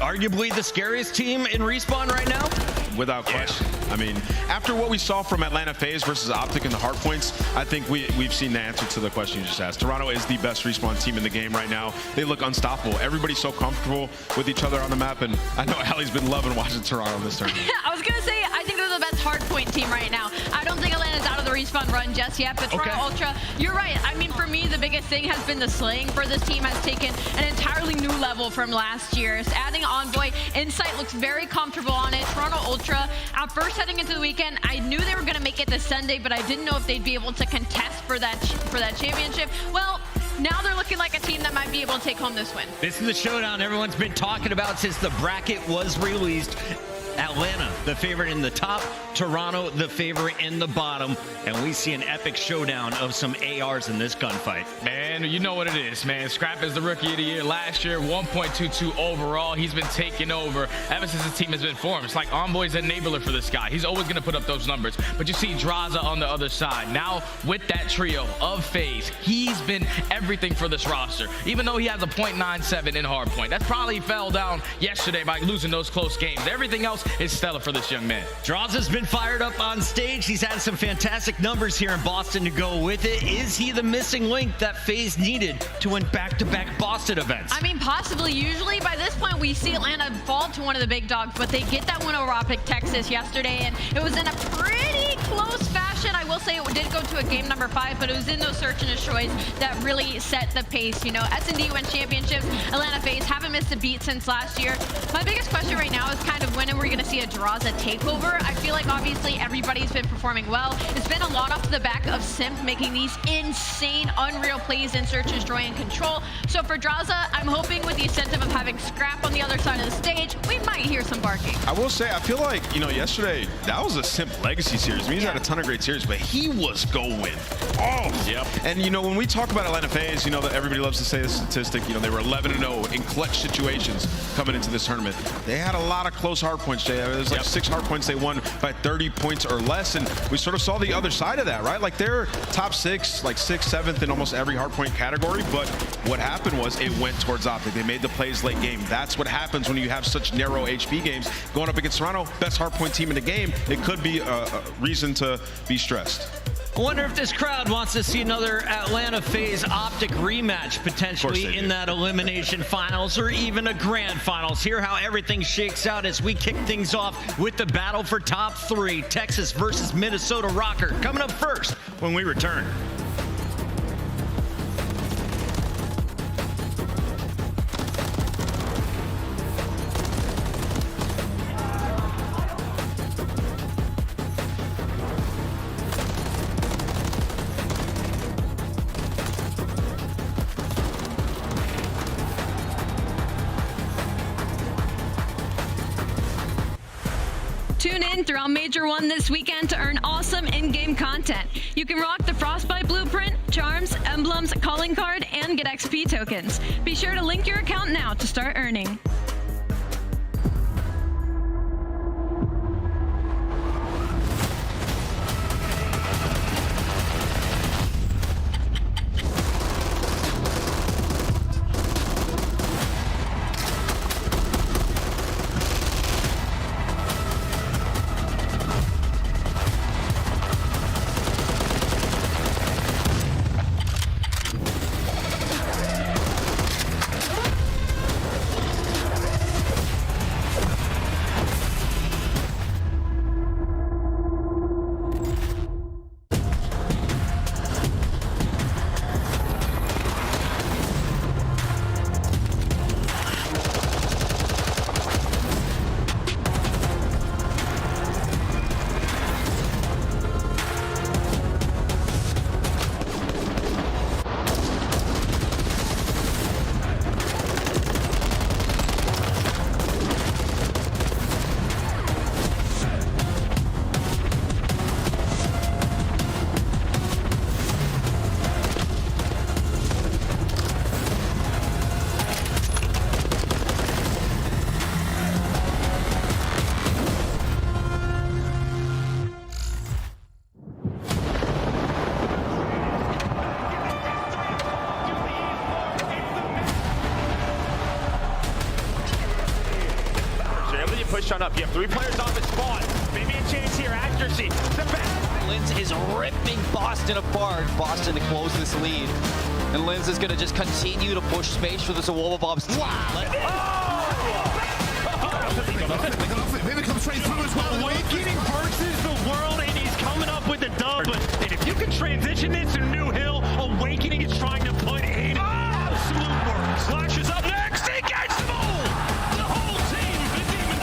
arguably the scariest team in Respawn right now. Without question. I mean, after what we saw from Atlanta FaZe versus Optic in the hardpoints, I think we've seen the answer to the question you just asked. Toronto is the best Respawn team in the game right now. They look unstoppable. Everybody's so comfortable with each other on the map, and I know Allie's been loving watching Toronto in this tournament. I was going to say, I think they're the best hardpoint team right now. I don't think Atlanta's out of the Respawn run just yet, but Toronto Ultra, you're right. I mean, for me, the biggest thing has been the slaying for this team has taken an entirely new level from last year. It's adding Envoy. Insight looks very comfortable on it. Toronto Ultra, at first heading into the weekend, I knew they were going to make it this Sunday, but I didn't know if they'd be able to contest for that championship. Well, now they're looking like a team that might be able to take home this win. This is the showdown everyone's been talking about since the bracket was released. Atlanta, the favorite in the top, Toronto, the favorite in the bottom, and we see an epic showdown of some ARs in this gunfight. Man, you know what it is, man. Scrap is the rookie of the year last year, 1.22 overall. He's been taking over ever since his team has been formed. It's like Envoy's an enabler for this guy. He's always going to put up those numbers. But you see Draza on the other side. Now, with that trio of FaZe, he's been everything for this roster, even though he has a .97 in hardpoint. That probably fell down yesterday by losing those close games. Everything else is stellar for this young man. Draza's been fired up on stage. He's had some fantastic numbers here in Boston to go with it. Is he the missing link that FaZe needed to win back-to-back Boston events? I mean, possibly. Usually by this point, we see Atlanta fall to one of the big dogs, but they get that win over Optic Texas yesterday, and it was in a pretty close fashion. I will say it did go to a game number 5, but it was in those search and destroys that really set the pace. You know, S&D wins championships. Atlanta FaZe haven't missed a beat since last year. My biggest question right now is kind of when are we going to see a Draza takeover? I feel like obviously everybody's been performing well. It's been a lot off the back of Simp making these insane, unreal plays in search and destroy and control. So for Draza, I'm hoping with the incentive of having Scrap on the other side of the stage, we might hear some barking. I will say, I feel like, you know, yesterday, that was a Simp legacy series. I mean, he's had a ton of great series, but he was going off. Yep. And, you know, when we talk about Atlanta FaZe, you know, that everybody loves to say the statistic, you know, they were 11-0 in clutch situations coming into this tournament. They had a lot of close hard points, Jay. There's like 6 hard points they won by 30 points or less, and we sort of saw the other side of that, right? Like they're top 6, like 6th, 7th in almost every hard point category, but what happened was it went towards Optic. They made the plays late game. That's what happens when you have such narrow HP games. Going up against Toronto, best hard point team in the game, it could be a reason to be stressed. I wonder if this crowd wants to see another Atlanta FaZe Optic rematch potentially in that elimination finals or even a grand finals. Hear how everything shakes out as we kick things off with the battle for top 3, Texas versus Minnesota Rocker. Coming up first when we return. Tune in throughout Major 1 this weekend to earn awesome in-game content. You can rock the Frostbite Blueprint, charms, emblems, calling card, and get XP tokens. Be sure to link your account now to start earning. push on up. You have 3 players off at spawn. Maybe a chance here. Accuracy. Step back. Linz is ripping Boston apart. Boston to close this lead. And Linz is going to just continue to push space for the Zawolabobs. Wow. Maybe come straight through as well. Awakening versus the world, and he's coming up with the dub. And if you can transition this to New Hill, Awakening is trying to put in absolute work. Slash is up next. He gets them all. The whole team, the Demon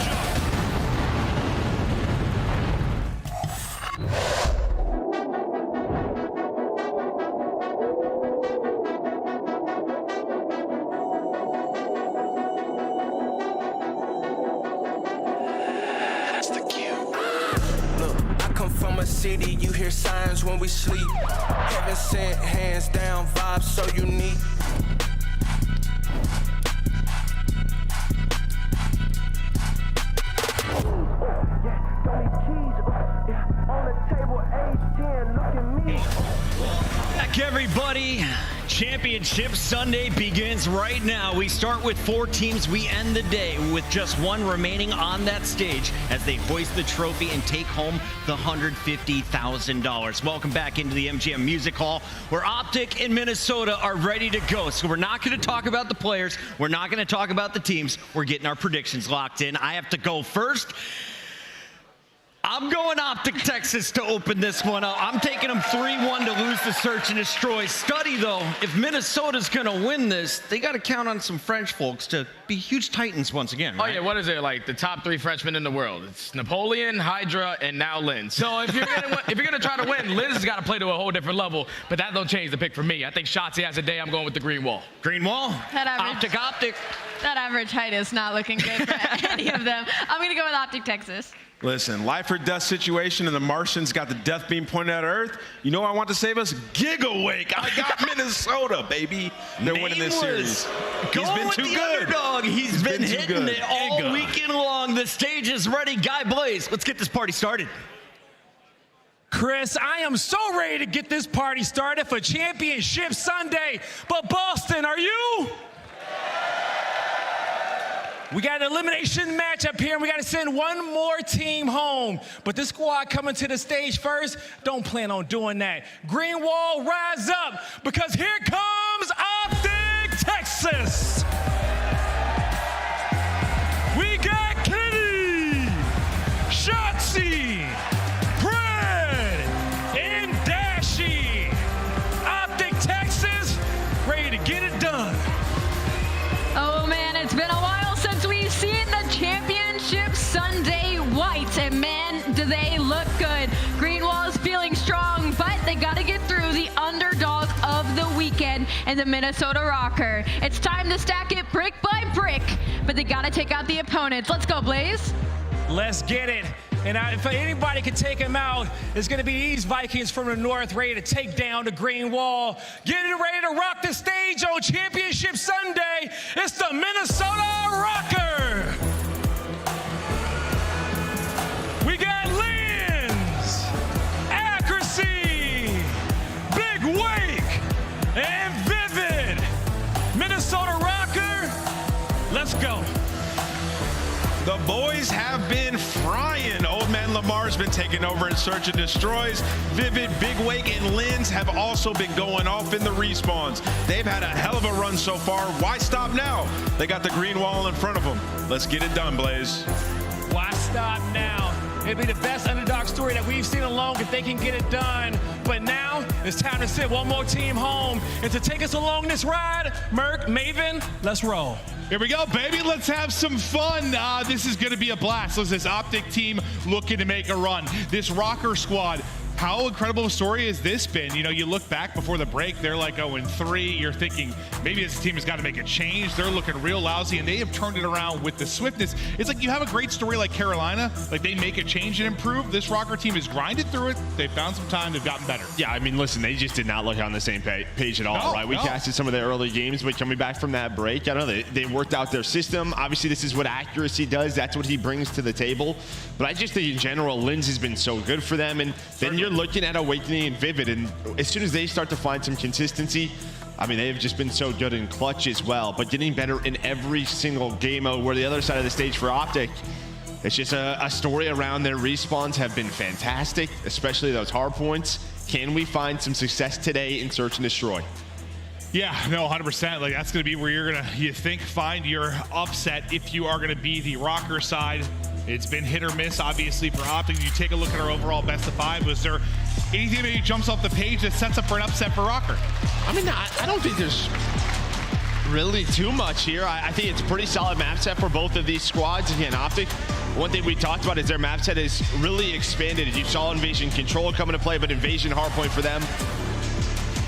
city, you hear signs when we sleep. Heaven sent, hands down, vibes so unique. Back, everybody. Championship Sunday begins right now. We start with 4 teams. We end the day with just 1 remaining on that stage as they hoist the trophy and take home the $150,000. Welcome back into the MGM Music Hall, where Optic and Minnesota are ready to go. So we're not going to talk about the players. We're not going to talk about the teams. We're getting our predictions locked in. I have to go first. I'm going Optic Texas to open this one up. I'm taking them 3-1 to lose the search and destroy. Study, though, if Minnesota's going to win this, they got to count on some French folks to be huge titans once again, right? Oh, yeah, what is it? Like the top 3 Frenchmen in the world. It's Napoleon, Hydra, and now Lynn. So if you're gonna try to win, Liz has got to play to a whole different level, but that don't change the pick for me. I think Shotzi has a day. I'm going with the green wall. Green wall? Optic. That average height is not looking good for any of them. I'm going to go with Optic Texas. Listen, life or death situation, and the Martians got the death beam pointed at Earth. You know what I want to save us? Gigawake. I got Minnesota, baby. They're winning this series. He's been too good. Underdog. He's been hitting it all weekend long. The stage is ready. Guy Blaze, let's get this party started. Chris, I am so ready to get this party started for Championship Sunday. But Boston, are you? We got an elimination match up here, and we got to send 1 more team home. But this squad coming to the stage first, don't plan on doing that. Green wall, rise up, because here comes Optic Texas. We got Kenny, Shotzi, Fred, and Dashi. Optic Texas, ready to get it done. Oh, man, it's been a while since we've seen the Championship Sunday whites, and man, do they look good. Greenwall is feeling strong, but they got to get through the underdog of the weekend and the Minnesota Rocker. It's time to stack it brick by brick, but they got to take out the opponents. Let's go, Blaze. Let's get it. And if anybody can take him out, it's going to be these Vikings from the north ready to take down the green wall. Getting ready to rock the stage on Championship Sunday. It's the Minnesota Rocker. We got Linz, Accuracy, Big Wake, and Vivid. Minnesota Rocker, let's go. The boys have been frying. Old man Lamar's been taking over in search and destroys. Vivid, Big Wake, and Linz have also been going off in the respawns. They've had a hell of a run so far. Why stop now? They got the green wall in front of them. Let's get it done, Blaze. Why stop now? It'd be the best underdog story that we've seen alone if they can get it done. But now it's time to send 1 more team home. And to take us along this ride, Merc, Maven, let's roll. Here we go, baby. Let's have some fun. This is going to be a blast. So this Optic team looking to make a run. This Rocker squad, how incredible a story has this been? You know, you look back before the break, they're like 0-3. You're thinking maybe this team has got to make a change. They're looking real lousy, and they have turned it around with the swiftness. It's like you have a great story like Carolina, like they make a change and improve. This Rocker team has grinded through it. They found some time. They've gotten better. Yeah, I mean, listen, they just did not look on the same page at all, right? We casted some of their early games, but coming back from that break, I don't know, they worked out their system. Obviously, this is what Accuracy does. That's what he brings to the table. But I just think in general, Linz has been so good for them. And then you're looking at Awakening and Vivid, and as soon as they start to find some consistency, I mean, they've just been so good in clutch as well, but getting better in every single game where the other side of the stage for Optic, It's just a story around their respawns have been fantastic, especially those hard points. Can we find some success today in Search and Destroy? Yeah, no, 100%. Like, that's going to be where you're going to, you think, find your upset if you are going to be the Rocker side. It's been hit or miss, obviously, for Optic. You take a look at our overall best of 5. Was there anything that jumps off the page that sets up for an upset for Rocker? I mean, I don't think there's really too much here. I think it's a pretty solid map set for both of these squads. Again, Optic, one thing we talked about is their map set is really expanded. You saw Invasion Control come into play, but Invasion Hardpoint for them,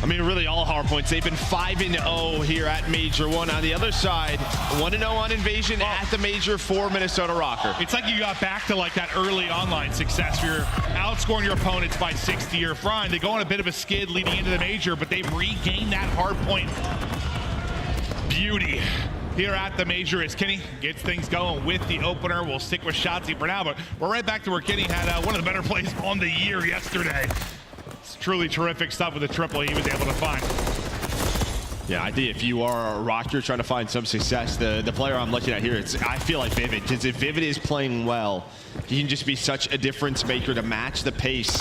I mean, really all hardpoints. They've been 5-0 here at Major 1. On the other side, 1-0 on Invasion at the Major for Minnesota Rocker. It's like you got back to like that early online success where you're outscoring your opponents by 60 or front. They go on a bit of a skid leading into the Major, but they've regained that hardpoint beauty here at the Major as Kenny gets things going with the opener. We'll stick with Shotzzy for now, but we're right back to where Kenny had one of the better plays on the year yesterday. It's truly terrific stuff with the triple he was able to find. Yeah, I think if you are a Rocker trying to find some success, the player I'm looking at here, I feel like Vivid, because if Vivid is playing well, he can just be such a difference maker to match the pace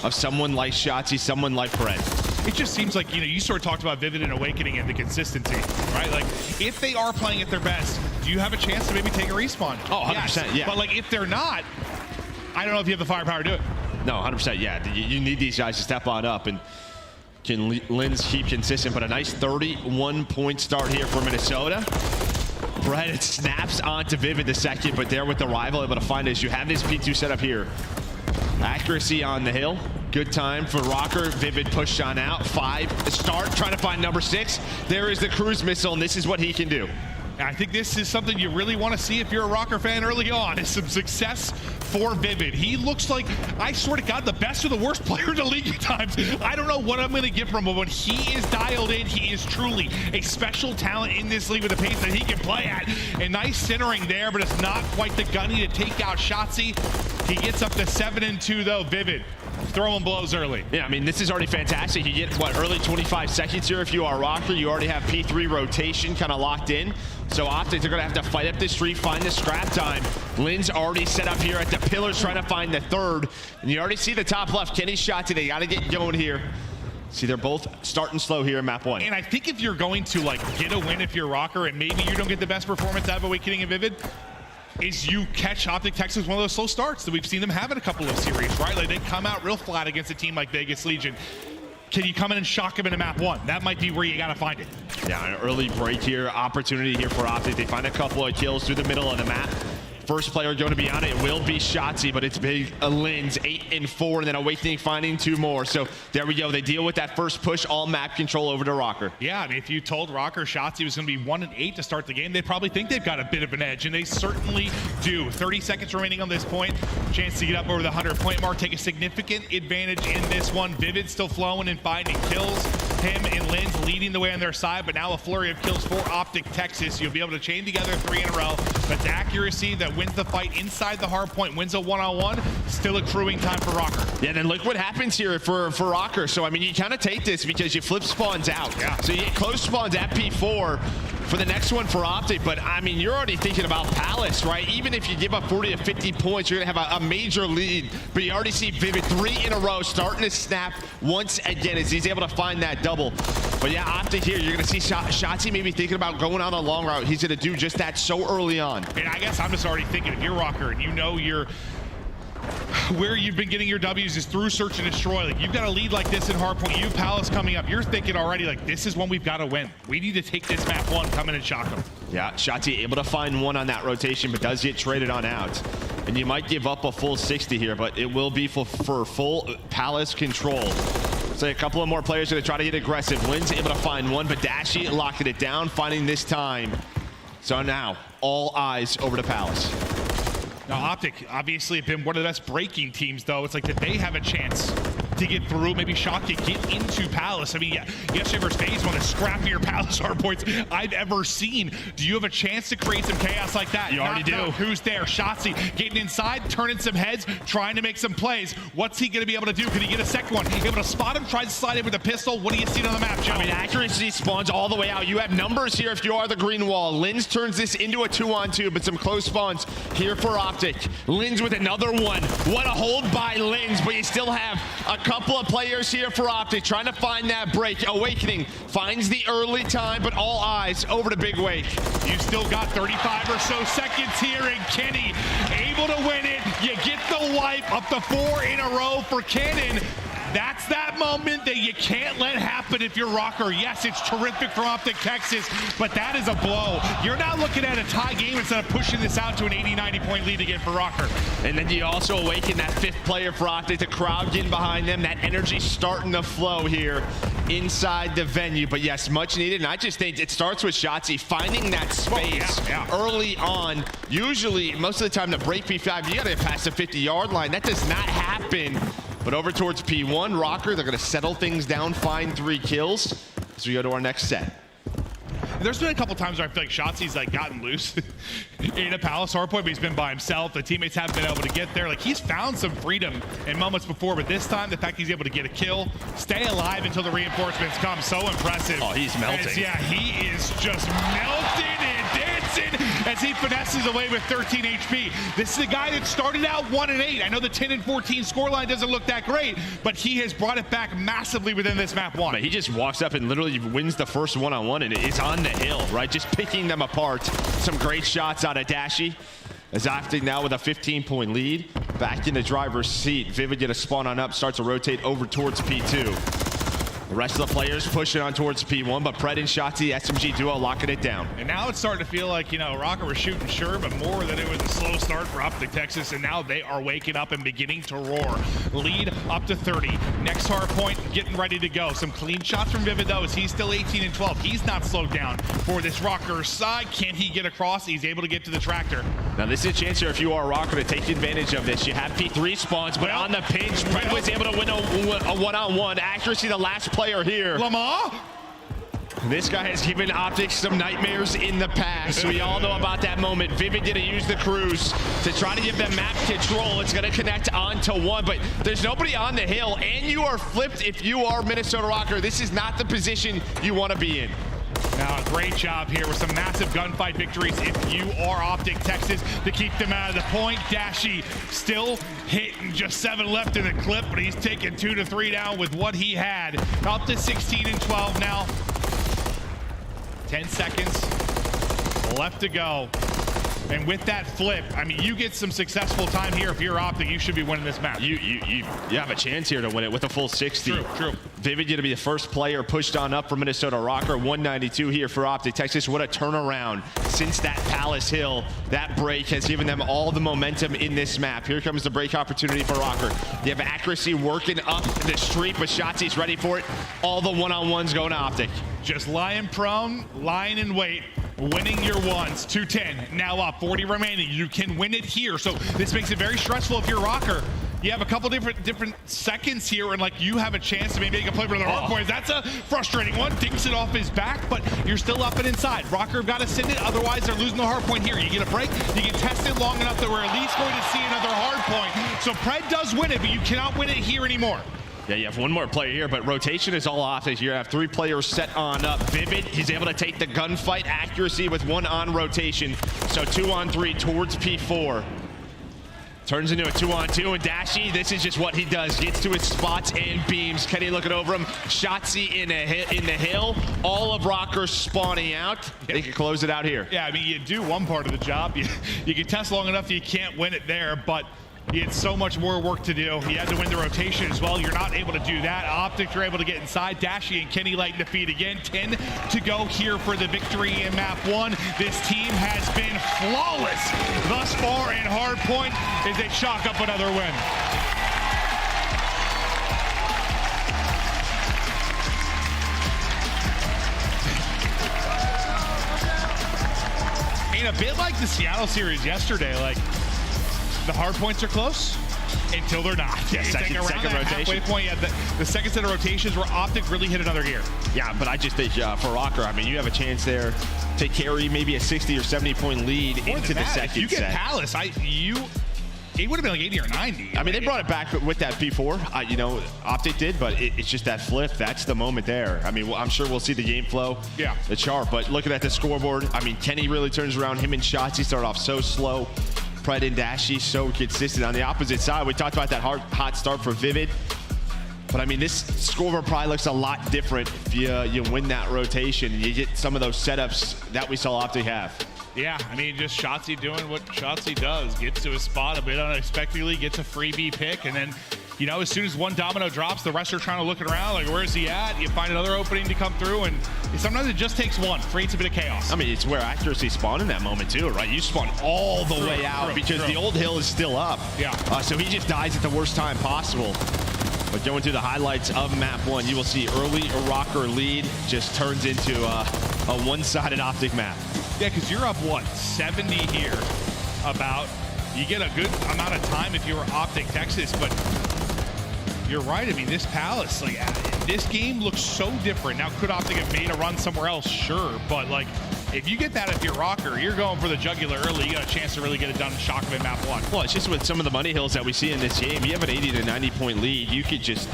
of someone like Shotzzy, someone like Fred. It just seems like, you sort of talked about Vivid and Awakening and the consistency, right? Like, if they are playing at their best, do you have a chance to maybe take a respawn? Oh, 100%, yes. yeah. But, like, if they're not, I don't know if you have the firepower to do it. No, 100%, yeah. You need these guys to step on up, and can Linz keep consistent? But a nice 31-point start here for Minnesota. Fred, it snaps onto Vivid the second, but there with the rival, able to find it as you have this P2 set up here. Accuracy on the hill. Good time for Rocker. Vivid pushed on out. 5 start, trying to find number 6. There is the cruise missile, and this is what he can do. I think this is something you really want to see if you're a Rocker fan early on, is some success for Vivid. He looks like, I swear to God, the best or the worst player in the league at times. I don't know what I'm going to give from him, but when he is dialed in, he is truly a special talent in this league with the pace that he can play at. And nice centering there, but it's not quite the gunny to take out Shotzzy. He gets up to 7-2 though, Vivid. Throwing blows early. Yeah, I mean, this is already fantastic. You get, what, early 25 seconds here if you are Rocker. You already have P3 rotation kind of locked in. So Optic, they're going to have to fight up the street, find the scrap time. Lynn's already set up here at the pillars trying to find the third. And you already see the top left. Kenny's shot today. Got to get going here. See, they're both starting slow here in map 1. And I think if you're going to, like, get a win if you're Rocker and maybe you don't get the best performance out of Awakening and Vivid, is you catch Optic Texas one of those slow starts that we've seen them have in a couple of series, right? Like, they come out real flat against a team like Vegas Legion. Can you come in and shock them into map 1? That might be where you got to find it. Yeah, an early break here, opportunity here for Optic. They find a couple of kills through the middle of the map. First player going to be on it will be Shotzzy, but it's big. Linz 8-4, and then Awakening finding 2 more. So there we go. They deal with that first push, all map control over to Rocker. Yeah, I mean, if you told Rocker Shotzzy was going to be 1-8 to start the game, they'd probably think they've got a bit of an edge, and they certainly do. 30 seconds remaining on this point. Chance to get up over the 100-point mark, take a significant advantage in this one. Vivid still flowing and finding kills. Him and Linz leading the way on their side, but now a flurry of kills for Optic Texas. You'll be able to chain together 3 in a row, but the accuracy that wins the fight inside the hard point, wins a one-on-one, still accruing time for Rocker. Yeah, then look what happens here for Rocker. So, I mean, you kind of take this because you flip spawns out. Yeah. So you get close spawns at P4 for the next one for Optic, but I mean, you're already thinking about Palace, right? Even if you give up 40 to 50 points, you're gonna have a major lead, but you already see Vivid 3 in a row starting to snap once again as he's able to find that double. But yeah, Optic here, you're gonna see Shotzzy maybe thinking about going on a long route. He's gonna do just that so early on. And I guess I'm just already thinking, if you're Rocker and you know you're where you've been getting your W's is through search and destroy. Like, you've got a lead like this in hardpoint. You have Palace coming up. You're thinking already, like, this is one we've got to win. We need to take this map 1, come in and shock them. Yeah, Shotzzy able to find 1 on that rotation, but does get traded on out. And you might give up a full 60 here, but it will be for full Palace control. So a couple of more players going to try to get aggressive. Lynn's able to find 1, but Dashy locking it down, finding this time. So now, all eyes over to Palace. Now, Optic obviously have been one of the best breaking teams, though. It's like, did they have a chance to get through, maybe shock to get into Palace. I mean, yeah, yesterday versus FaZe, one of the scrappier Palace hardpoints I've ever seen. Do you have a chance to create some chaos like that? You already do. Who's there? Shotzzy getting inside, turning some heads, trying to make some plays. What's he going to be able to do? Can he get a second one? Able to spot him, tries to slide in with a pistol. What do you see on the map, Joe? I mean, accuracy spawns all the way out. You have numbers here if you are the green wall. Lins turns this into a 2-on-2, but some close spawns here for Optic. Lins with another one. What a hold by Lins, but you still have a couple of players here for Optic trying to find that break. Awakening finds the early time, but all eyes over to Big Wake. You still got 35 or so seconds here, and Kenny able to win it. You get the wipe, up to 4 in a row for Cannon. That's that moment that you can't let happen if you're Rocker. Yes, it's terrific from Optic Texas, but that is a blow. You're not looking at a tie game instead of pushing this out to an 80-90 point lead again for Rocker. And then you also awaken that 5th player for Optic, the crowd getting behind them, that energy starting to flow here inside the venue. But yes, much needed, and I just think it starts with Shotzzy finding that space early on. Usually, most of the time, the break P5, you gotta get past the 50-yard line. That does not happen. But over towards P1, Rocker, they're going to settle things down, find 3 kills as we go to our next set. There's been a couple times where I feel like Shotzi's like gotten loose in a Palace hardpoint, but he's been by himself. The teammates haven't been able to get there. Like, he's found some freedom in moments before, but this time the fact he's able to get a kill, stay alive until the reinforcements come, so impressive. Oh, he's melting. Yeah, he is just melting and dancing as he finesses away with 13 HP. This is a guy that started out 1-8. I know the 10 and 14 scoreline doesn't look that great, but he has brought it back massively within this map 1. But he just walks up and literally wins the first one-on-one, and it's on the hill, right? Just picking them apart. Some great shots out of Dashy. As Optic now with a 15-point lead. Back in the driver's seat. Vivid get a spawn on up, starts to rotate over towards P2. The rest of the players pushing on towards P1, but Pred and Shotzzy, SMG duo, locking it down. And now it's starting to feel like, you know, Rocker was shooting sure, but more that it was a slow start for Optic Texas, and now they are waking up and beginning to roar. Lead up to 30. Next hard point getting ready to go. Some clean shots from Vivid, though, as he's still 18 and 12. He's not slowed down for this Rocker side. Can he get across? He's able to get to the tractor. Now, this is a chance here if you are Rocker to take advantage of this. You have P3 spawns, but on the pinch, Pred was able to win a one-on-one. Accuracy, the last player here. Lamar? This guy has given Optic some nightmares in the past. We all know about that moment. Vivid did use the cruise to try to give them map control. It's going to connect onto 1, but there's nobody on the hill, and you are flipped if you are Minnesota Rocker. This is not the position you want to be in. Now, great job here with some massive gunfight victories if you are Optic Texas to keep them out of the point. Dashy still hitting, just 7 left in the clip, but he's taking 2 to 3 down with what he had. Up to 16 and 12 now. 10 seconds left to go. And with that flip, I mean, you get some successful time here. If you're Optic, you should be winning this match. You have a chance here to win it with a full 60. True. Vivid going to be the first player pushed on up for Minnesota Rocker. 192 here for Optic Texas. What a turnaround since that Palace Hill. That break has given them all the momentum in this map. Here comes the break opportunity for Rocker. You have accuracy working up the street, but Shotzi's ready for it. All the one-on-ones going to Optic. Just lying prone, lying in wait. Winning your ones. 210 now up, 40 remaining. You can win it here, so this makes it very stressful if you're Rocker. You have a couple different seconds here, and like you have a chance to maybe make a play for the hard points. That's a frustrating one. Dinks it off his back, but you're still up and inside. Rocker got to send it, otherwise they're losing the hard point here. You get a break, you get tested long enough that we're at least going to see another hard point. So Pred does win it, but you cannot win it here anymore. Yeah, you have one more player here, but rotation is all off. You have 3 players set on up. Vivid, he's able to take the gunfight accuracy with 1 on rotation. So 2 on 3 towards P4. Turns into a 2-on-2, and Dashy, this is just what he does. Gets to his spots and beams. Kenny looking over him. Shotzzy in the hill. All of Rocker spawning out. They can close it out here. Yeah, I mean, you do one part of the job. You can test long enough that you can't win it there, but he had so much more work to do. He had to win the rotation as well. You're not able to do that. Optic, you're able to get inside. Dashy and Kenny lighting the feed again. 10 to go here for the victory in map 1. This team has been flawless thus far in hardpoint as they chalk up another win. In a bit like the Seattle series yesterday, like, the hard points are close, until they're not. Yeah, second rotation. Halfway point, yeah, the second set of rotations where Optic really hit another gear. Yeah, but I just think for Rocker, I mean, you have a chance there to carry maybe a 60 or 70 point lead into the second set. If you get Palace, it would have been like 80 or 90. I mean, they brought it back with that P4. You know, Optic did, but it's just that flip. That's the moment there. I mean, I'm sure we'll see the game flow. Yeah. The chart, but looking at the scoreboard, I mean, Kenny really turns around. Him and Shotzi start off so slow. Pred and Dashy so consistent. On the opposite side, we talked about that hot start for Vivid. But I mean, this scoreboard probably looks a lot different if you win that rotation and you get some of those setups that we saw Optic have. Yeah, I mean, just Shotzi doing what Shotzi does. Gets to his spot a bit unexpectedly, gets a freebie pick, and then, you know, as soon as one domino drops, the rest are trying to look around, like, where's he at? You find another opening to come through, and sometimes it just takes one, creates a bit of chaos. I mean, it's where accuracy spawned in that moment, too, right? You spawn all the way out because the old hill is still up. Yeah. So he just dies at the worst time possible. But going through the highlights of map 1, you will see early Rocker lead just turns into a one-sided Optic map. Yeah, because you're up, what, 70 here about. You get a good amount of time if you were Optic Texas, but you're right. I mean, this Palace, like, this game looks so different. Now, could Optic have made a run somewhere else? Sure, but, like, if you get that if you're Rocker, you're going for the jugular early. You got a chance to really get it done and shock them in map 1. Well, it's just with some of the money hills that we see in this game, you have an 80 to 90 point lead. You could just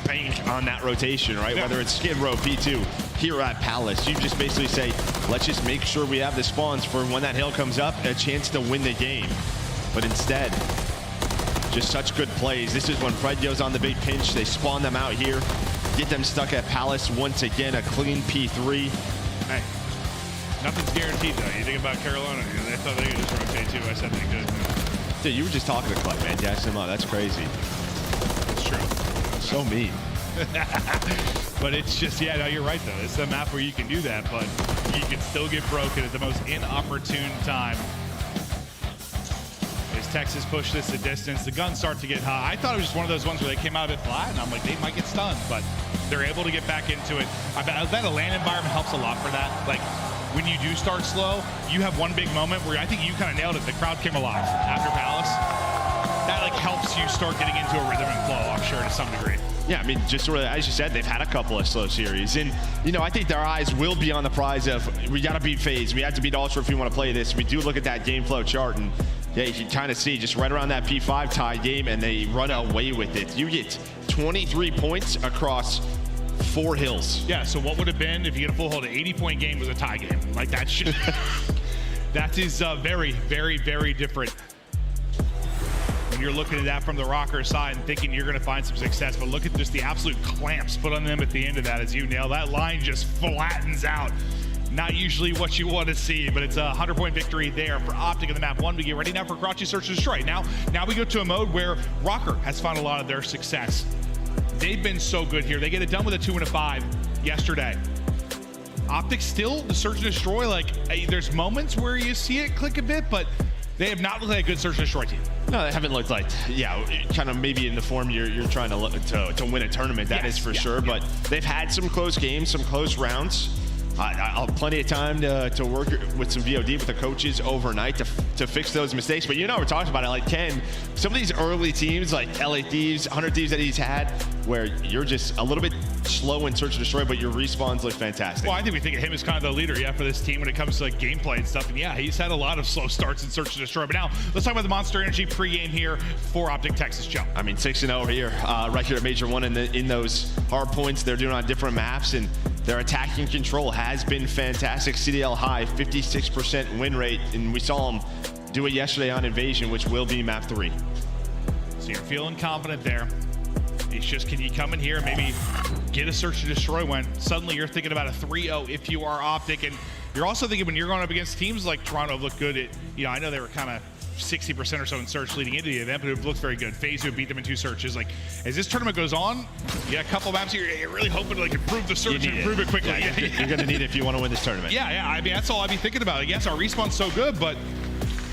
bank on that rotation, right? Yeah. Whether it's Skid Row, P2, here at Palace, you just basically say, let's just make sure we have the spawns for when that hill comes up, a chance to win the game. But instead, just such good plays. This is when Fred goes on the big pinch. They spawn them out here, get them stuck at Palace once again, a clean P3. Hey, nothing's guaranteed, though. You think about Carolina, they thought they could just rotate too. I said they could. Dude, you were just talking to Clark, man. Dash him up. That's crazy. It's true. So mean. But it's just, yeah, no, you're right, though. It's a map where you can do that, but you can still get broken at the most inopportune time. As Texas push this the distance, the guns start to get high. I thought it was just one of those ones where they came out a bit flat, and I'm like, they might get stunned, but they're able to get back into it. I bet a land environment helps a lot for that. Like, when you do start slow, you have one big moment where I think you kind of nailed it. The crowd came alive after Palace. That, like, helps you start getting into a rhythm and flow, I'm sure, to some degree. Yeah, I mean, just sort of, as you said, they've had a couple of slow series. And, you know, I think their eyes will be on the prize of, we got to beat FaZe. We have to beat Ultra if we want to play this. We do look at that game flow chart, and, yeah, you can kind of see just right around that P5 tie game, and they run away with it. You get 23 points across 4 hills. Yeah, so what would have been if you get a full hold, an 80-point game was a tie game. Like, that's just, that is very, very, very different. You're looking at that from the Rocker side and thinking you're going to find some success, but look at just the absolute clamps put on them at the end of that. As you nail, that line just flattens out. Not usually what you want to see, but it's a 100-point victory there for Optic in the map 1. We get ready now for Karachi Search and Destroy. Now we go to a mode where Rocker has found a lot of their success. They've been so good here. They get it done with a 2 and a 5 yesterday. Optic still, the Search and Destroy, like, there's moments where you see it click a bit, but they have not looked like a good Search and Destroy team. No, they haven't looked like, yeah, kind of maybe in the form you're trying to look to win a tournament. That is for sure. But they've had some close games, some close rounds. I'll have plenty of time to work with some VOD with the coaches overnight to fix those mistakes. But you know, we're talking about it. Like Ken, some of these early teams, like LA Thieves, 100 Thieves that he's had, where you're just a little bit slow in Search and Destroy, but your respawns look fantastic. Well, I think we think of him as kind of the leader, for this team when it comes to like gameplay and stuff. And yeah, he's had a lot of slow starts in Search and Destroy. But now let's talk about the Monster Energy pregame here for Optic Texas. Joe. I mean, 6-0 here, right here at Major 1 in those hard points they're doing on different maps, and their attacking control has been fantastic. CDL high, 56% win rate, and we saw them do it yesterday on Invasion, which will be map 3. So you're feeling confident there. It's just, can you come in here and maybe get a Search and Destroy when suddenly you're thinking about a 3-0 if you are Optic, and you're also thinking when you're going up against teams like Toronto have looked good at, I know they were kind of 60% or so in Search leading into the event, but it looks very good. FaZe who beat them in 2 searches. Like, as this tournament goes on, you got a couple maps here, you're really hoping to like improve the Search and improve it quickly. Yeah, you're going to need it if you want to win this tournament. Yeah, I mean, that's all I'd be thinking about. Yes, our respawn's so good, but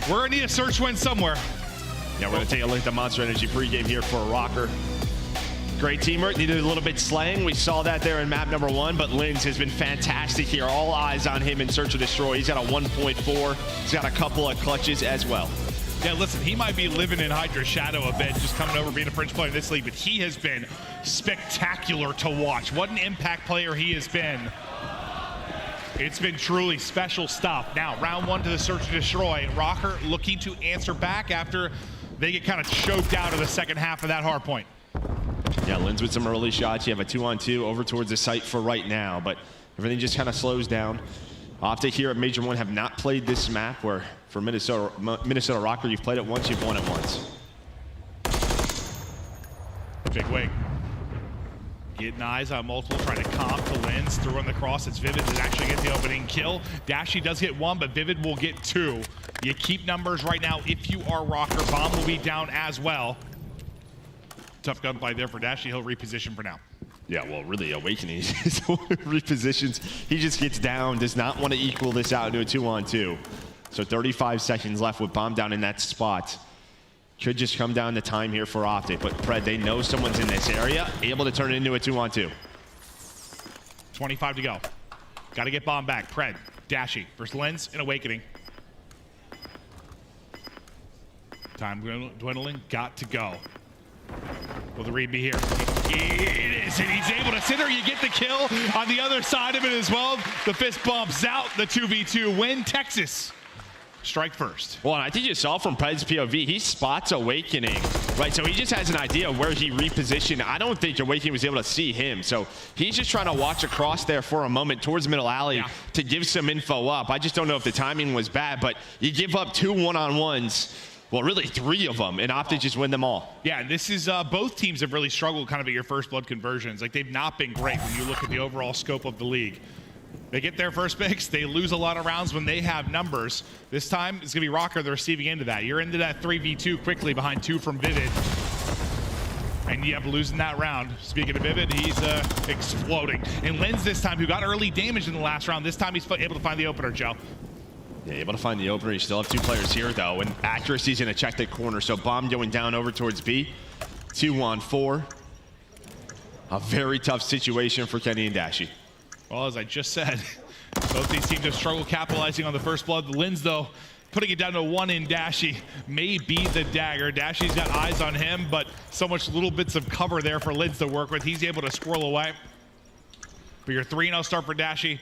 we're going to need a Search win somewhere. Yeah, we're going to take a look at the Monster Energy pregame here for a Rocker. Great teamwork, needed a little bit slaying. We saw that there in map number 1, but Linz has been fantastic here. All eyes on him in Search and Destroy. He's got a 1.4. He's got a couple of clutches as well. Yeah, listen, he might be living in Hydra's shadow a bit, just coming over being a French player in this league, but he has been spectacular to watch. What an impact player he has been. It's been truly special stuff. Now, round one to the search and destroy. Rocker looking to answer back after they get kind of choked out of the second half of that hard point. Yeah, Linz with some early shots. You have a 2-on-2 over towards the site for right now, but everything just kind of slows down. Optic here at Major 1 have not played this map, where for Minnesota Rocker, you've played it once, you've won it once. Big wing. Getting eyes on multiple, trying to comp to Linz. Through on the cross, it's Vivid that actually gets the opening kill. Dashy does get one, but Vivid will get two. You keep numbers right now if you are Rocker. Bomb will be down as well. Tough gunplay there for Dashy. He'll reposition for now. Yeah, well, really, Awakening repositions. He just gets down, does not want to equal this out into a 2-on-2. So 35 seconds left with Bomb down in that spot. Could just come down to time here for Optic, but Pred, they know someone's in this area, able to turn it into a 2-on-2. 25 to go. Got to get Bomb back. Pred, Dashy versus Linz in Awakening. Time dwindling, got to go. Will the read be here? It is, and he's able to sit there. You get the kill on the other side of it as well. The fist bumps out the 2v2 win. Texas strike first. Well, and I think you saw from Pred's POV, he spots Awakening, right? So he just has an idea of where he repositioned. I don't think Awakening was able to see him. So he's just trying to watch across there for a moment towards middle alley to give some info up. I just don't know if the timing was bad, but you give up 2 one-on-ones. Well, really 3 of them, and Optic just win them all. Yeah, this is both teams have really struggled kind of at your first blood conversions. Like, they've not been great when you look at the overall scope of the league. They get their first picks. They lose a lot of rounds when they have numbers. This time, it's going to be Rocker the receiving end of that. You're into that 3v2 quickly behind 2 from Vivid. And you have losing that round. Speaking of Vivid, he's exploding. And Linz this time, who got early damage in the last round, this time he's able to find the opener, Joe. Yeah, able to find the opener. You still have 2 players here, though, and accuracy's going to check the corner. So Bomb going down over towards B. 2-on-4. A very tough situation for Kenny and Dashy. Well, as I just said, both these teams have struggled capitalizing on the first blood. Linz, though, putting it down to 1 in Dashy may be the dagger. Dashy's got eyes on him, but so much little bits of cover there for Linz to work with. He's able to squirrel away. But your 3-0 start for Dashy.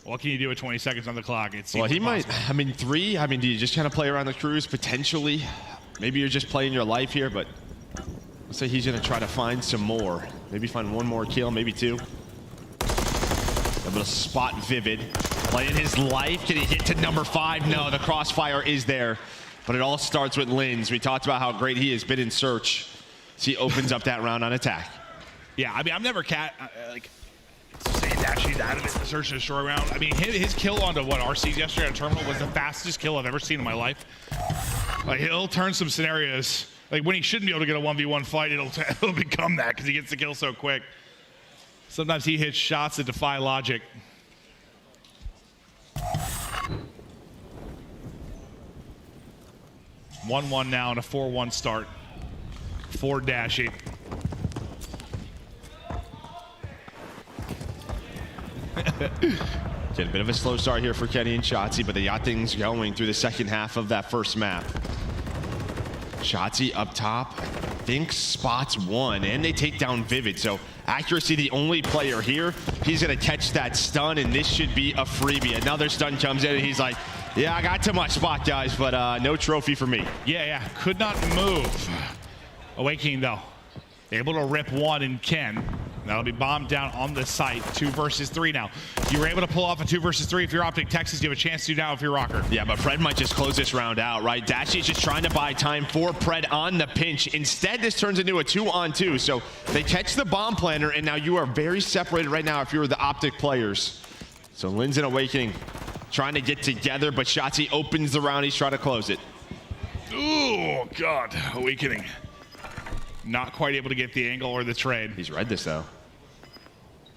What can you do with 20 seconds on the clock? Well, he might, I mean, 3, I mean, do you just kind of play around the cruise potentially? Maybe you're just playing your life here, but let's say he's going to try to find some more. Maybe find 1 more kill, maybe 2. Able to spot Vivid. Playing his life. Can he get to number 5? No, the crossfire is there. But it all starts with Linz. We talked about how great he has been in search. So he opens up that round on attack. Yeah, I mean, I'm never saying Dashy's out of it in the search and destroy round. I mean, his kill onto what RC's yesterday on Terminal was the fastest kill I've ever seen in my life. Like, he'll turn some scenarios. Like, when he shouldn't be able to get a 1v1 fight, it'll become that because he gets the kill so quick. Sometimes he hits shots that defy logic. (1-1) now and a 4-1 start for Dashy. Get a bit of a slow start here for Kenny and Shotzi, but they got things going through the second half of that first map. Shotzi up top, I think spots 1, and they take down Vivid. So accuracy, the only player here. He's going to catch that stun, and this should be a freebie. Another stun comes in, and he's like, yeah, I got too much spot, guys, but no trophy for me. Yeah, could not move. Awakening, though. Able to rip 1 in Ken. That'll be bombed down on the site. 2 versus 3 now. You were able to pull off a 2 versus 3 if you're Optic Texas. You have a chance to now if you're Rocker. Yeah, but Pred might just close this round out, right? Dashy's just trying to buy time for Pred on the pinch. Instead, this turns into a 2-on-2. So they catch the bomb planner, and now you are very separated right now if you're the Optic players. So Linz and Awakening trying to get together, but Shotzi opens the round. He's trying to close it. Oh, God. Awakening. Not quite able to get the angle or the trade. He's read this, though.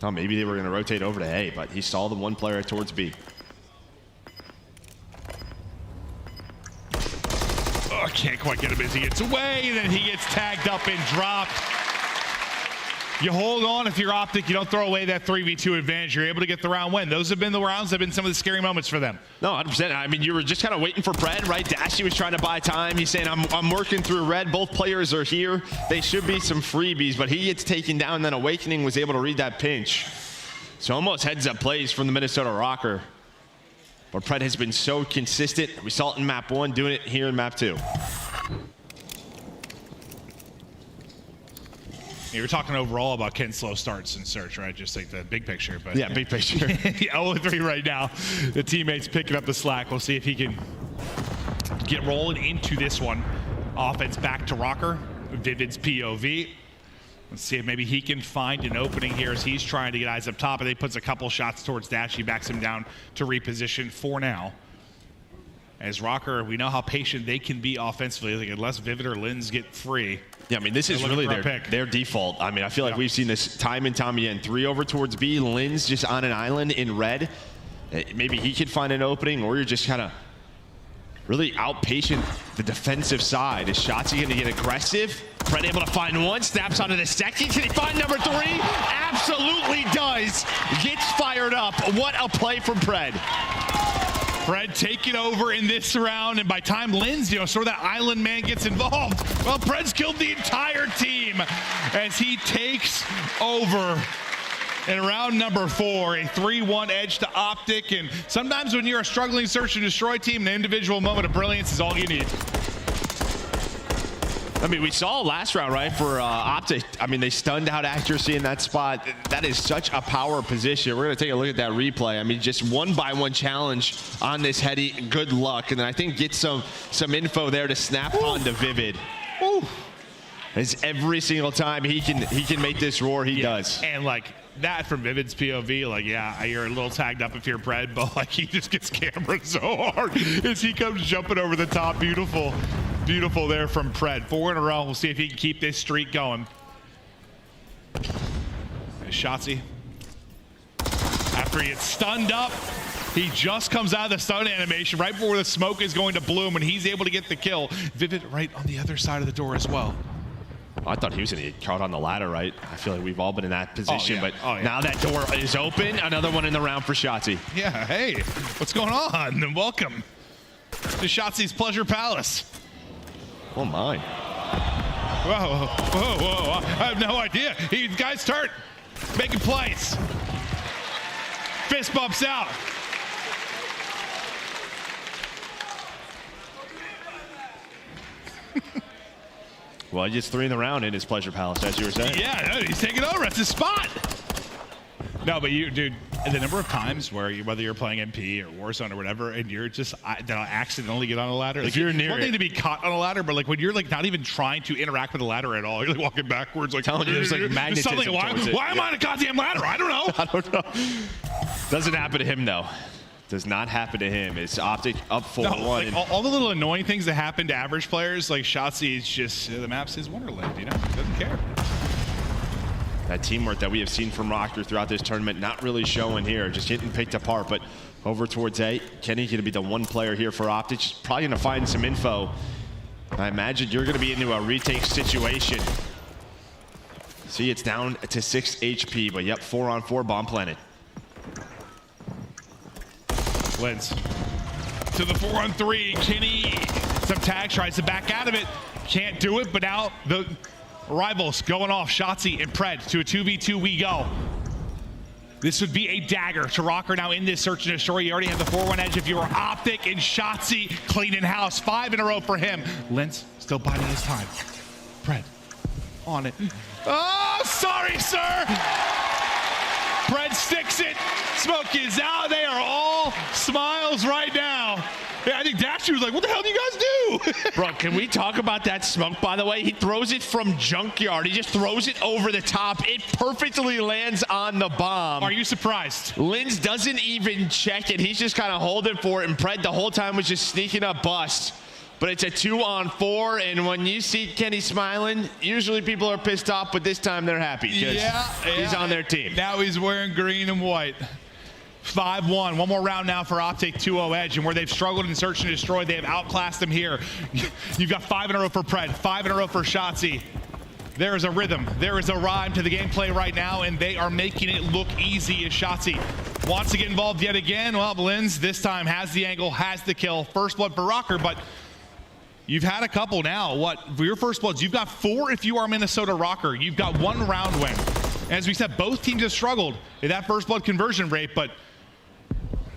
Thought maybe they were going to rotate over to A, but he saw the 1 player towards B. Oh, can't quite get him as he gets away. Then he gets tagged up and dropped. You hold on if you're Optic. You don't throw away that 3v2 advantage. You're able to get the round win. Those have been the rounds that have been some of the scary moments for them. No, 100%. I mean, you were just kind of waiting for Pred, right? Dashy was trying to buy time. He's saying, I'm working through red. Both players are here. They should be some freebies, but he gets taken down. Then Awakening was able to read that pinch. So almost heads-up plays from the Minnesota Rocker. But Pred has been so consistent. We saw it in map 1, doing it here in map 2. You were talking overall about Ken's slow starts in search, right? Just like the big picture. But yeah, big picture. 0-3 right now. The teammates picking up the slack. We'll see if he can get rolling into this one. Offense back to Rocker. Vivid's POV. Let's see if maybe he can find an opening here as he's trying to get eyes up top. And he puts a couple shots towards Dash. He backs him down to reposition for now. As Rocker, we know how patient they can be offensively. Like unless Vivid or Lins get free. Yeah, I mean, this is really their default. I mean, I feel like we've seen this time and time again. 3 over towards B, Lins just on an island in red. Maybe he could find an opening, or you're just kind of really outpatient the defensive side. Is Shotzi going to get aggressive? Pred able to find one, snaps onto the second. Can he find number 3? Absolutely does. Gets fired up. What a play from Pred. Pred taking over in this round, and by time Lins, sort of that island man gets involved, well, Pred's killed the entire team as he takes over in round number 4, a 3-1 edge to Optic. And sometimes when you're a struggling search and destroy team, an individual moment of brilliance is all you need. I mean, we saw last round, right, for Optic. I mean, they stunned out accuracy in that spot. That is such a power position. We're going to take a look at that replay. I mean, just 1-by-1 challenge on this heady. Good luck. And then I think get some info there to snap onto Vivid. As every single time he can make this roar, he does. And like that from Vivid's POV, like, yeah, you're a little tagged up if you're Pred, but like he just gets cambered so hard as he comes jumping over the top. Beautiful. Beautiful there from Pred. 4 in a row. We'll see if he can keep this streak going. Shotzi. After he gets stunned up, he just comes out of the stun animation right before the smoke is going to bloom, and he's able to get the kill. Vivid right on the other side of the door as well. I thought he was going to get caught on the ladder, right? I feel like we've all been in that position, but now that door is open. Another one in the round for Shotzi. Yeah, hey, what's going on? And welcome to Shotzi's Pleasure Palace. Oh my. Whoa, whoa, whoa. I have no idea. The guy's hurt. Making plays. Fist bumps out. Well, he gets 3 in the round in his Pleasure Palace, as you were saying. Yeah, he's taking over. It's his spot. No, but you, dude, the number of times where whether you're playing MP or Warzone or whatever, and you're just accidentally get on a ladder. If you're near one thing to be caught on a ladder, but like when you're like not even trying to interact with the ladder at all, you're like walking backwards, like telling you there's like magnetism. Why am I on a goddamn ladder? I don't know. I don't know. Doesn't happen to him though. Does not happen to him. It's Optic up 4-1. No, like, all the little annoying things that happen to average players, like Shotzi is just the map's his wonderland. He doesn't care. That teamwork that we have seen from Rocker throughout this tournament, not really showing here, just getting picked apart. But over towards A, Kenny going to be the one player here for Optic. She's probably going to find some info. I imagine you're going to be into a retake situation. See, it's down to 6 HP, but yep, 4-on-4 bomb planted. Lins to the 4-on-3. Kenny, some tag, tries to back out of it. Can't do it, but now the rivals going off. Shotzi and Pred to a 2v2 we go. This would be a dagger to Rocker now in this search and destroy. You already have the 4-1 edge if you were Optic, and Shotzi cleaning house. 5 in a row for him. Lins still biding his time. Pred on it. Oh, sorry, sir. Pred sticks it. Smoke is out. They are all smiles right now. Yeah, I think Dashy was like, what the hell do you guys do? Bro, can we talk about that smoke, by the way? He throws it from Junkyard. He just throws it over the top. It perfectly lands on the bomb. Are you surprised? Lins doesn't even check it. He's just kind of holding for it, and Pred the whole time was just sneaking up bust. But it's a 2-on-4, and when you see Kenny smiling, usually people are pissed off, but this time they're happy because he's on their team. Now he's wearing green and white. 5-1. One more round now for Optic 2-0 edge, and where they've struggled in search and destroy, they have outclassed them here. You've got 5 in a row for Pred, 5 in a row for Shotzi. There is a rhythm, there is a rhyme to the gameplay right now, and they are making it look easy as Shotzzy wants to get involved yet again. Well, Linz this time has the angle, has the kill. First blood for Rocker, but you've had a couple now. What, for your first bloods, you've got 4 if you are Minnesota Rocker. You've got 1 round win. As we said, both teams have struggled in that first blood conversion rate, but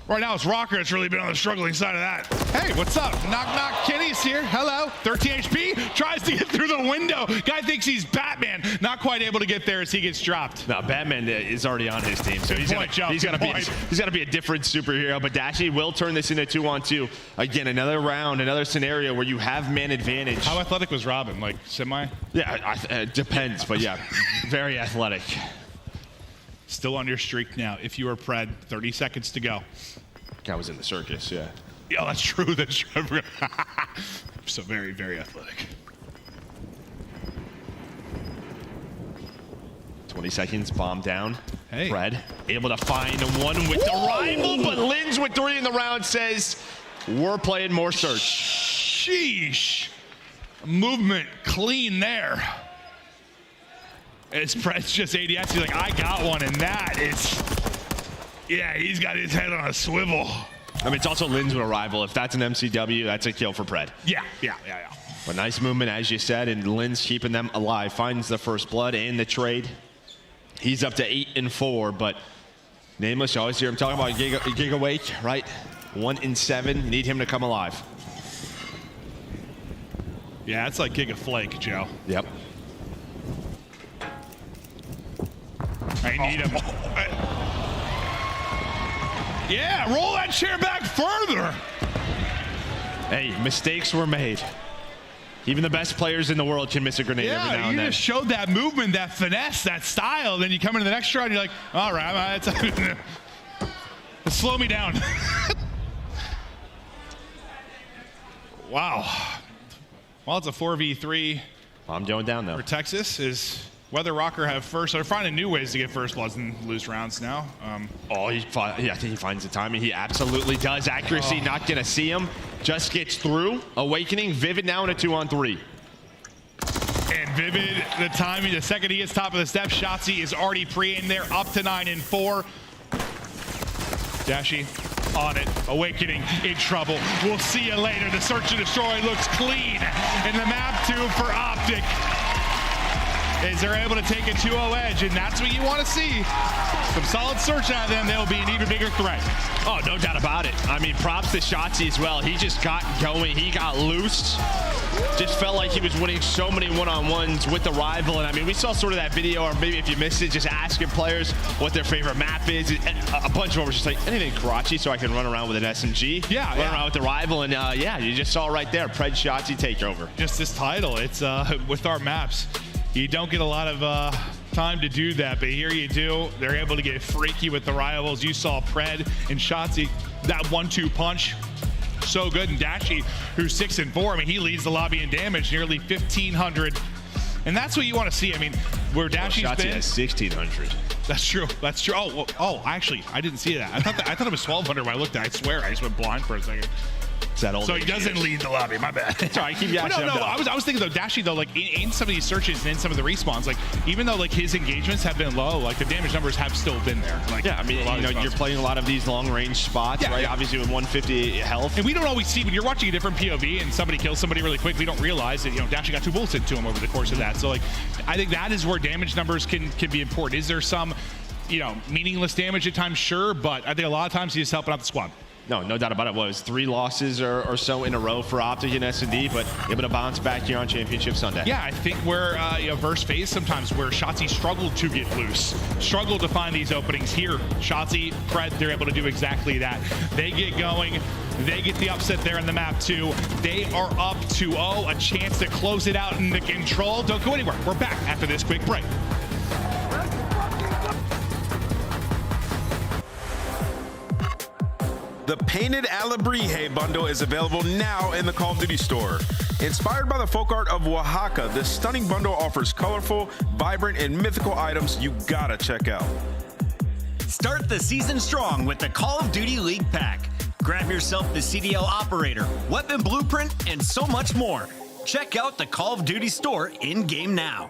right now it's Rocker that's really been on the struggling side of that. Hey, what's up? Knock, knock, Kenny's here. Hello. 13 HP, tries to get through the window. Guy thinks he's Batman. Not quite able to get there as he gets dropped. No, Batman is already on his team, so he's got to be a different superhero. But Dashy will turn this into 2-on-2. Again, another round, another scenario where you have man advantage. How athletic was Robin? Like semi? Yeah, it depends, but yeah, very athletic. Still on your streak now. If you are Pred, 30 seconds to go. Guy was in the circus, yeah. Yeah, that's true. That's true. So very, very athletic. 20 seconds, bomb down. Hey. Pred able to find one with the rival, but Linz with 3 in the round says, we're playing more search. Sheesh. Movement clean there. As Pred's just ADS, he's like, I got one, and that is, yeah, he's got his head on a swivel. I mean, it's also Linz with a rival. If that's an MCW, that's a kill for Pred. Yeah. But nice movement, as you said, and Linz keeping them alive. Finds the first blood and the trade. He's up to 8-4, but Nameless, you always hear him talking about Giga Wake, right? 1-7, need him to come alive. Yeah, it's like Giga Flake, Joe. Yep. I need him. Yeah, roll that chair back further. Hey, mistakes were made. Even the best players in the world can miss a grenade every now and then. Yeah, you just showed that movement, that finesse, that style. Then you come into the next round, you're like, all right, slow me down. Wow. Well, it's a 4v3. I'm going down, though. For Texas is whether Rocker have first. They're finding new ways to get first bloods and lose rounds now. I think he finds the timing. He absolutely does. Accuracy, not going to see him. Just gets through. Awakening. Vivid now in a 2-on-3. And Vivid, the timing, the second he gets top of the step, Shotzzy is already pre-aimed there, up to 9-4. Dashy on it. Awakening in trouble. We'll see you later. The search and destroy looks clean. And the map 2 for Optic. Is they're able to take a 2-0 edge, and that's what you want to see. Some solid search out of them, they'll be an even bigger threat. Oh, no doubt about it. I mean, props to Shotzzy as well. He just got going. He got loose. Just felt like he was winning so many one-on-ones with the rival. And I mean, we saw sort of that video, or maybe if you missed it, just asking players what their favorite map is. A bunch of them were just like, anything Karachi, so I can run around with an SMG. Yeah, run around with the rival. And yeah, you just saw right there, Pred Shotzzy takeover. Just this title, it's with our maps. You don't get a lot of time to do that, but here you do. They're able to get freaky with the rivals. You saw Pred and Shotzzy, that 1-2 punch, so good. And Dashy, who's 6-4, I mean, he leads the lobby in damage, nearly 1,500. And that's what you want to see. I mean, where Dashy's Shotzzy been. has 1,600. That's true. That's true. Oh, actually, I didn't see that. I thought it was 1,200 when I looked at it. I swear, I just went blind for a second. So he doesn't lead the lobby. My bad. Sorry, keep yashing. No. I was thinking though, Dashy though, like in some of these searches and in some of the respawns, like even though like his engagements have been low, like the damage numbers have still been there. Like, yeah, I mean, you're playing a lot of these long range spots, right? Yeah. Obviously with 150 health. And we don't always see when you're watching a different POV and somebody kills somebody really quick. We don't realize that Dashy got 2 bullets into him over the course of that. So like, I think that is where damage numbers can be important. Is there some, meaningless damage at times? Sure, but I think a lot of times he's just helping out the squad. No doubt about it. Was 3 losses or so in a row for Optic and S&D, but able to bounce back here on Championship Sunday. Yeah, I think where verse phase sometimes where Shotzzy struggled to get loose, struggled to find these openings. Here, Shotzzy, Pred, they're able to do exactly that. They get going. They get the upset there in the map 2. They are up 2-0, a chance to close it out in the control. Don't go anywhere. We're back after this quick break. The Painted Alebrije bundle is available now in the Call of Duty store. Inspired by the folk art of Oaxaca, this stunning bundle offers colorful, vibrant, and mythical items you gotta check out. Start the season strong with the Call of Duty League Pack. Grab yourself the CDL Operator, Weapon Blueprint, and so much more. Check out the Call of Duty store in-game now.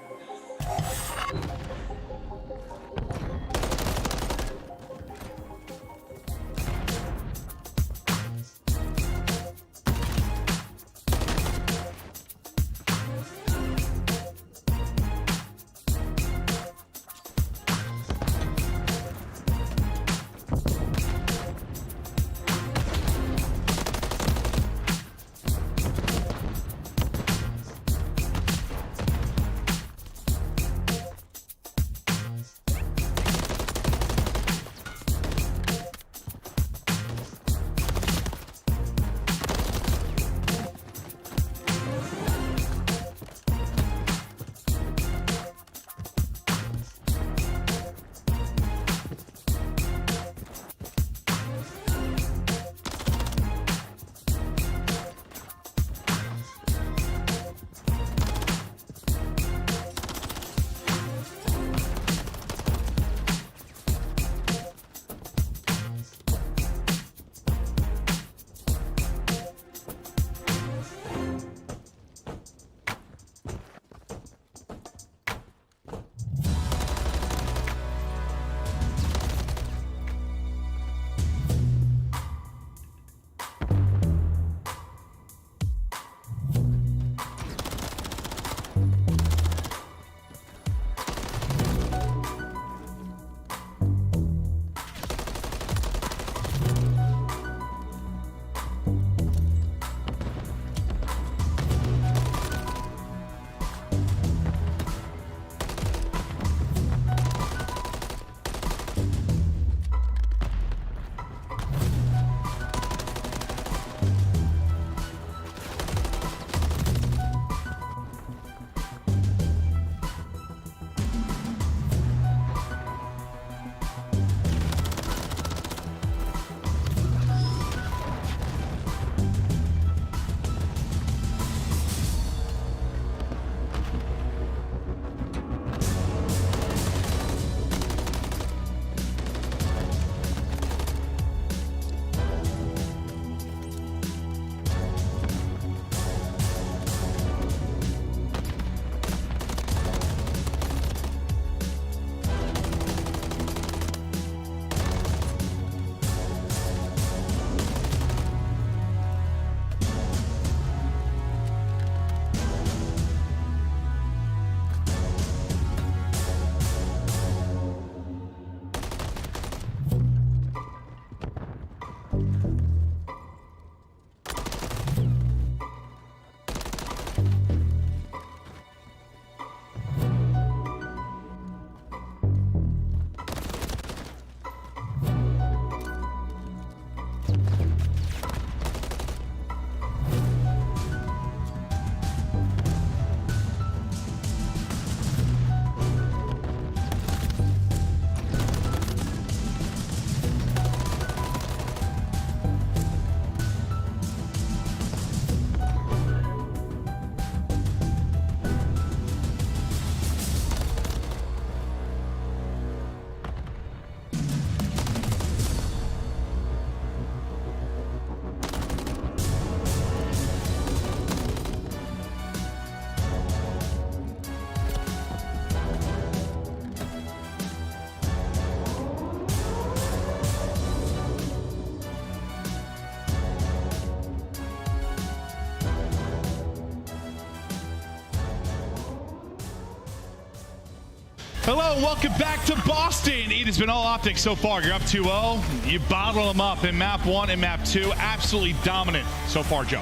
Hello and welcome back to Boston. It has been all optics so far. You're up 2-0. You bottle them up in map 1 and map 2. Absolutely dominant so far, Joe.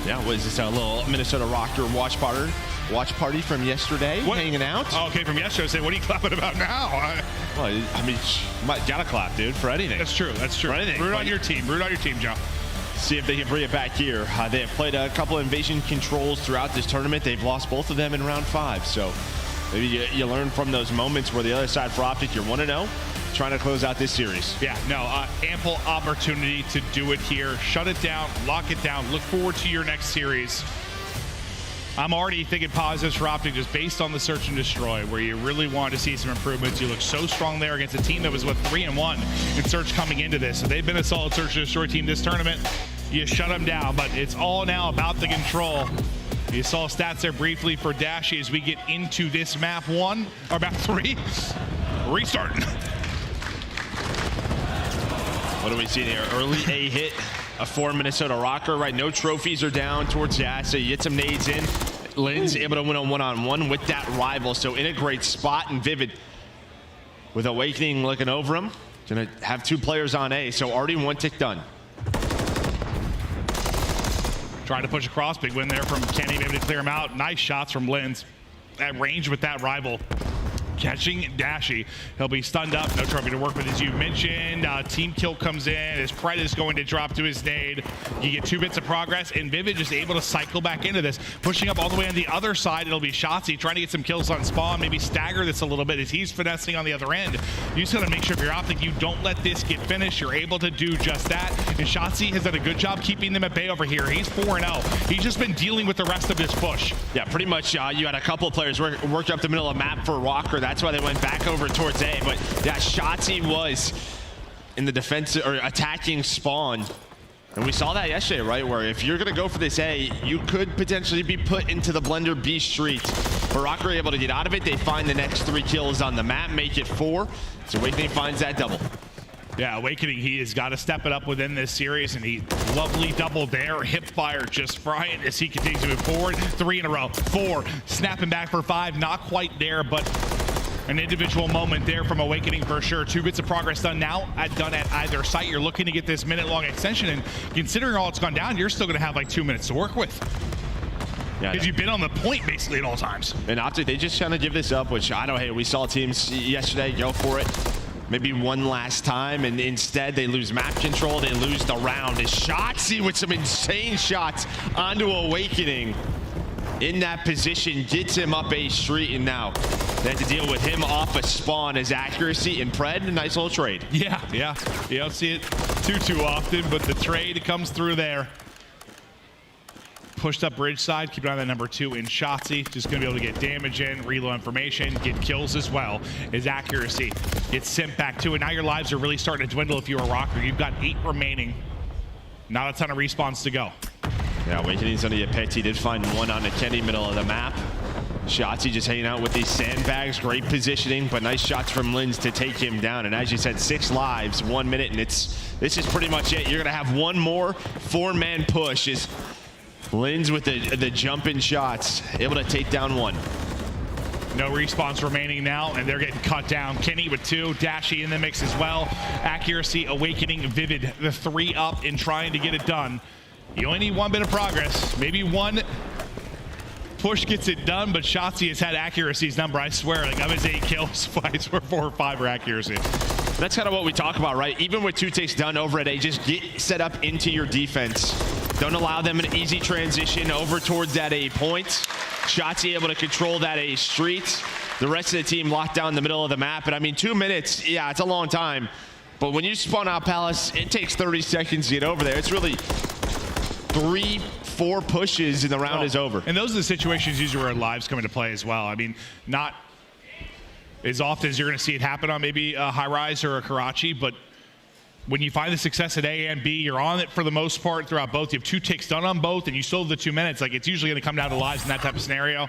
Yeah, what is this, a little Minnesota Rocker watch party from yesterday, hanging out? Oh, okay, from yesterday. I said, what are you clapping about now? Well, I mean, gotta clap, dude, for anything. That's true. That's true. For anything. Root on your team. Root on your team, Joe. See if they can bring it back here. They have played a couple of invasion controls throughout this tournament. They've lost both of them in round 5. So maybe you learn from those moments where the other side for Optic, you're 1-0, trying to close out this series. Yeah, no, ample opportunity to do it here. Shut it down, lock it down. Look forward to your next series. I'm already thinking positives for Optic just based on the search and destroy, where you really wanted to see some improvements. You look so strong there against a team that was, 3-1 in search coming into this. So they've been a solid search and destroy team this tournament. You shut them down, but it's all now about the control. You saw stats there briefly for Dashy as we get into this map 1, or map 3. Restarting. What do we see there? Early A hit, a 4 Minnesota Rocker, right? No trophies are down towards the asset. You get some nades in. Lynn's able to win on one-on-one with that rival, so in a great spot. And Vivid with Awakening looking over him. Gonna have 2 players on A, so already 1 tick done. Trying to push across, big win there from Kenny, able to clear him out. Nice shots from Lynn's at range with that rival. Catching Dashy. He'll be stunned up. No trophy to work with, as you mentioned. Team kill comes in as Pred is going to drop to his nade. You get 2 bits of progress, and Vivid just able to cycle back into this. Pushing up all the way on the other side, it'll be Shotzi trying to get some kills on spawn, maybe stagger this a little bit as he's finessing on the other end. You just got to make sure if you're Optic, you don't let this get finished. You're able to do just that. And Shotzi has done a good job keeping them at bay over here. He's 4-0. He's just been dealing with the rest of this push. Yeah, pretty much. You had a couple of players work up the middle of the map for Rocker. That's why they went back over towards A. But yeah, Shotzi was in the defensive or attacking spawn. And we saw that yesterday, right? Where if you're going to go for this A, you could potentially be put into the Blender B street. But Rocker able to get out of it. They find the next 3 kills on the map, make it 4. So Awakening finds that double. Yeah, Awakening, he has got to step it up within this series, and he lovely double there. Hip fire just frying as he continues to move forward. 3 in a row, 4, snapping back for 5, not quite there, but an individual moment there from Awakening for sure. 2 bits of progress done now, done at either site. You're looking to get this minute-long extension, and considering all it's gone down, you're still going to have like 2 minutes to work with. Yeah, because you've been on the point basically at all times. And Optic, they just kind of give this up, which I know, hey, we saw teams yesterday go for it. Maybe one last time, and instead they lose map control, they lose the round. As Shotzi with some insane shots onto Awakening in that position, gets him up A street, and now they had to deal with him off a spawn. His accuracy and Pred, a nice little trade. Yeah. You don't see it too often, but the trade comes through there. Pushed up bridge side, keep an eye on that number 2 in Shotzi. Just gonna be able to get damage in, reload information, get kills as well. His accuracy gets sent back to it. Now your lives are really starting to dwindle if you're a Rocker. You've got 8 remaining. Not a ton of respawns to go. Yeah, Awakening's gonna get picked. He did find 1 on the Kenny middle of the map. Shotzi just hanging out with these sandbags. Great positioning, but nice shots from Linz to take him down. And as you said, 6 lives, 1 minute, and this is pretty much it. You're gonna have one more 4-man push. Linz with the jumping shots, able to take down 1. No respawns remaining now, and they're getting cut down. Kenny with 2, Dashy in the mix as well. Accuracy, Awakening, Vivid, the 3 up and trying to get it done. You only need 1 bit of progress. Maybe 1 push gets it done, but Shotzi has had accuracy's number. I swear, like of his 8 kills, I swear 4 or 5 are accuracy. That's kind of what we talk about, right? Even with 2 takes done over at A, just get set up into your defense. Don't allow them an easy transition over towards that A point. Shotzi able to control that A street. The rest of the team locked down the middle of the map. And I mean, 2 minutes, yeah, it's a long time. But when you spawn out Palace, it takes 30 seconds to get over there. It's really 3, 4 pushes and the round is over. And those are the situations usually where lives come into play as well. I mean, not as often as you're going to see it happen on maybe a High Rise or a Karachi, but when you find the success at A and B, you're on it for the most part throughout both. You have 2 takes done on both, and you still have the 2 minutes. Like, it's usually going to come down to lives in that type of scenario.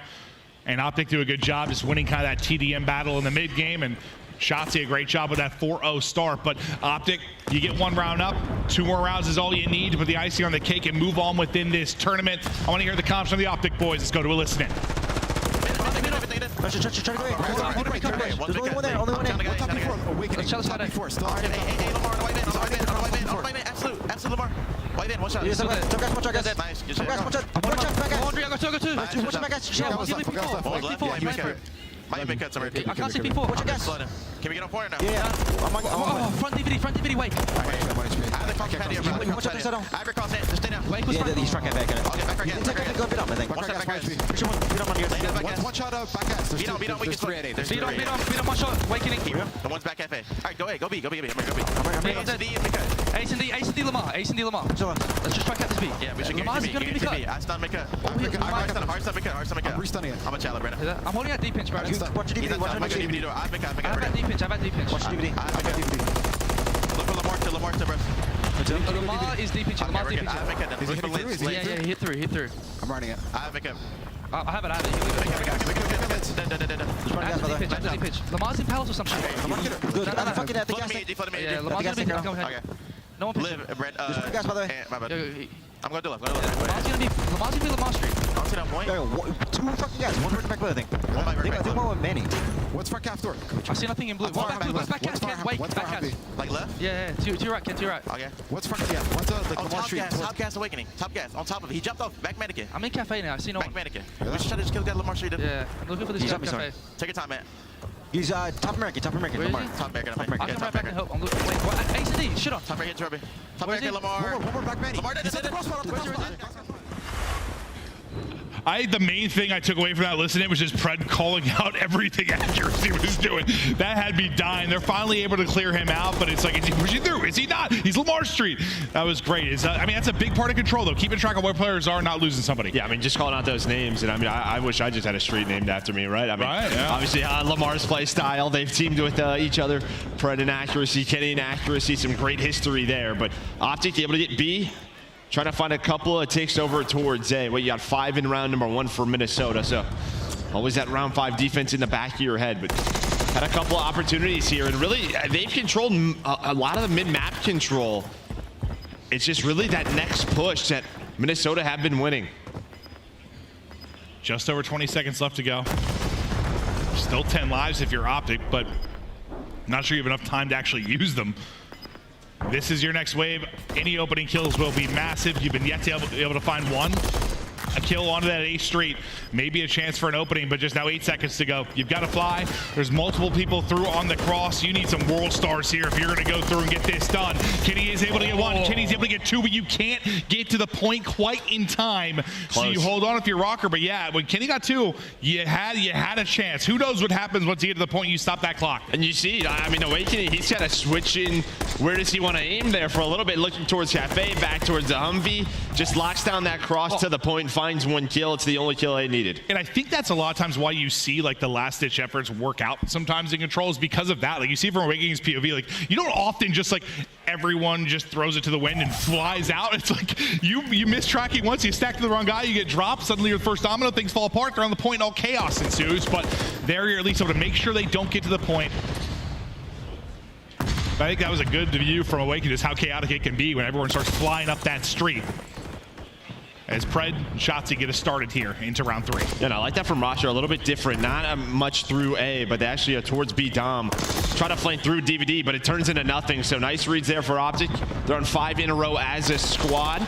And Optic do a good job just winning kind of that TDM battle in the mid game, and Shotzi a great job with that 4-0 start. But Optic, you get 1 round up. 2 more rounds is all you need to put the icing on the cake and move on within this tournament. I want to hear the comments from the Optic boys. Let's go to a listen in. There's only one there, only one there. What's up before? Awakening. Shut us before. Absolute Lamar. White in, one shot. Nice. I can't see before. Watch your gas. Can we get on point now? Yeah. Oh, front DVD, wait. Watch out, this down. I recall it. Just stay down. Wait, yeah, he's front back. I'll get back again. Take go bit up, I think. Watch that back. One shot out back gas. Beat on, we can split. Beat on, one shot. Awakening. The one's back FA. Alright, go A, go B. Ace and D Lamar. Let's just try to cut this beat. Yeah, we should Lamar's gonna be cut. I stun make a. Hard stun make a. I'm restunning it. I'm a challenge right now. I'm holding out deep pinch, bro. Watch your DVD. Watch your DVD. I have deep pinch. Watch your DVD. Look for Lamar to bro. Lamar is deep in chat. Lamar's deep in chat. Yeah, he hit through. I'm running it. I have it. Deep pitch. Lamar's in palace or something. Good. No. Fucking at the gas. Yeah, Lamar's gonna be. Go ahead. No one pitch. There's gas, by the way. I'm gonna do it. Lamar's gonna be Lamar Street. I'll see that point. Two fucking guys. One right back, I think. I think one with Manny. What's for Calf door? I see nothing in blue. One back blue. Back gas. Wait, back gas. Like left? Yeah. To your right, Ken, to your right. Okay. What's for Calf? What's the Lamar Street? Top gas awakening. Top gas. On top of it. He jumped off. Back mannequin. I'm in cafe now. I see no one. Back mannequin. We should try to just kill that Lamar Street. Yeah. I'm looking for this jump cafe. Take your time, man. He's top American. Where is he? Top American. I can right back and help. I'm looking. Wait, what? Ace D. Shit on. Top American, Turby. Top American, Lamar. One more back Manny. Lamar, The main thing I took away from that listening was just Pred calling out everything accuracy was doing. That had me dying. They're finally able to clear him out, but it's like, is he pushing through? Is he not? He's Lamar Street. That was great. I mean, that's a big part of control, though. Keeping track of where players are, not losing somebody. Yeah, I mean, just calling out those names. And I mean, I wish I just had a street named after me, right? I mean, obviously, Lamar's play style. They've teamed with each other. Pred in accuracy, Kenny in accuracy. Some great history there. But Optic able to get B. Trying to find a couple of takes over towards A. Well, you got 5 in round number 1 for Minnesota. So always that round 5 defense in the back of your head. But had a couple of opportunities here. And really, they've controlled a lot of the mid-map control. It's just really that next push that Minnesota have been winning. Just over 20 seconds left to go. Still 10 lives if you're Optic, but not sure you have enough time to actually use them. This is your next wave. Any opening kills will be massive. You've been yet to be able to find one. A kill onto that A Street. Maybe a chance for an opening, but just now 8 seconds to go. You've got to fly. There's multiple people through on the cross. You need some world stars here if you're going to go through and get this done. Kenny is able to get 1. Kenny's able to get 2, but you can't get to the point quite in time. Close. So you hold on if you're Rocker. But yeah, when Kenny got 2, you had a chance. Who knows what happens once you get to the point you stop that clock. And you see, I mean, Awakening, he's kind of switching. Where does he want to aim there for a little bit? Looking towards Cafe, back towards the Humvee. Just locks down that cross to the point, finds 1 kill. It's the only kill they needed. And I think that's a lot of times why you see like the last-ditch efforts work out sometimes in controls because of that. Like you see from Awakening's POV, like you don't often just like everyone just throws it to the wind and flies out. It's like you miss tracking once, you stack to the wrong guy, you get dropped, suddenly your first domino, things fall apart, they're on the point, all chaos ensues. But there you're at least able to make sure they don't get to the point. I think that was a good view from Awakening, just how chaotic it can be when everyone starts flying up that street. As Pred and Shotzi get us started here into round 3. Yeah, and I like that from Roger, a little bit different. Not much through A, but they actually are towards B Dom. Try to flank through DVD, but it turns into nothing. So nice reads there for Optic. They're on 5 in a row as a squad.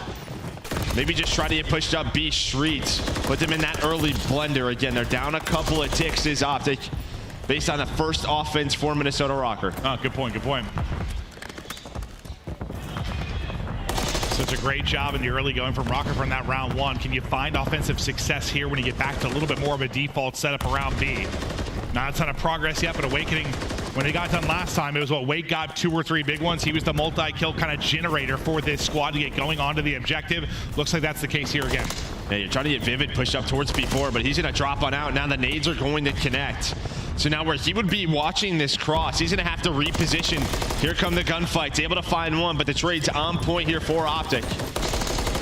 Maybe just try to get pushed up B Streets. Put them in that early blender. Again, they're down a couple of ticks as Optic based on the first offense for Minnesota Rocker. Oh, good point, good point. Such a great job in the early going from Rocker from that round 1. Can you find offensive success here when you get back to a little bit more of a default setup around B? Not a ton of progress yet, but Awakening, when they got done last time, it was what Wake got 2 or 3 big ones. He was the multi-kill kind of generator for this squad to get going onto the objective. Looks like that's the case here again. Yeah, you're trying to get Vivid pushed up towards B4, but he's going to drop on out. Now the nades are going to connect. So now where he would be watching this cross, he's going to have to reposition. Here come the gunfights, able to find 1, but the trade's on point here for Optic.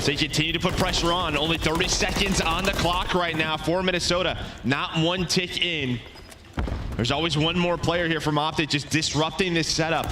So you continue to put pressure on. Only 30 seconds on the clock right now for Minnesota. Not 1 tick in. There's always 1 more player here from Optic just disrupting this setup.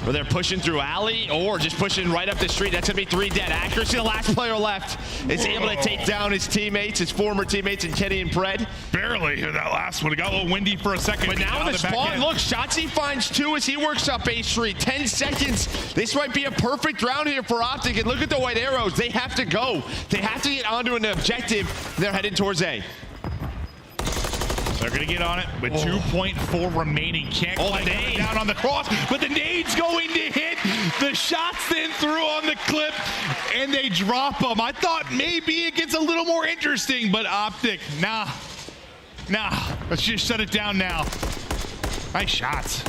Where they're pushing through alley or just pushing right up the street. That's going to be 3 dead. Accuracy, the last player left, is able to take down his teammates, his former teammates, and Kenny and Pred. Barely. That last one, it got a little windy for a second. But now in the spawn, look, Shotzi finds 2 as he works up A Street. 10 seconds. This might be a perfect round here for Optic. And look at the white arrows. They have to go. They have to get onto an objective. They're headed towards A. They're going to get on it with 2.4 remaining. Can't quite get down on the cross, but the nade's going to hit. The shots then through on the clip, and they drop them. I thought maybe it gets a little more interesting, but Optic, nah. Let's just shut it down now. Nice shots.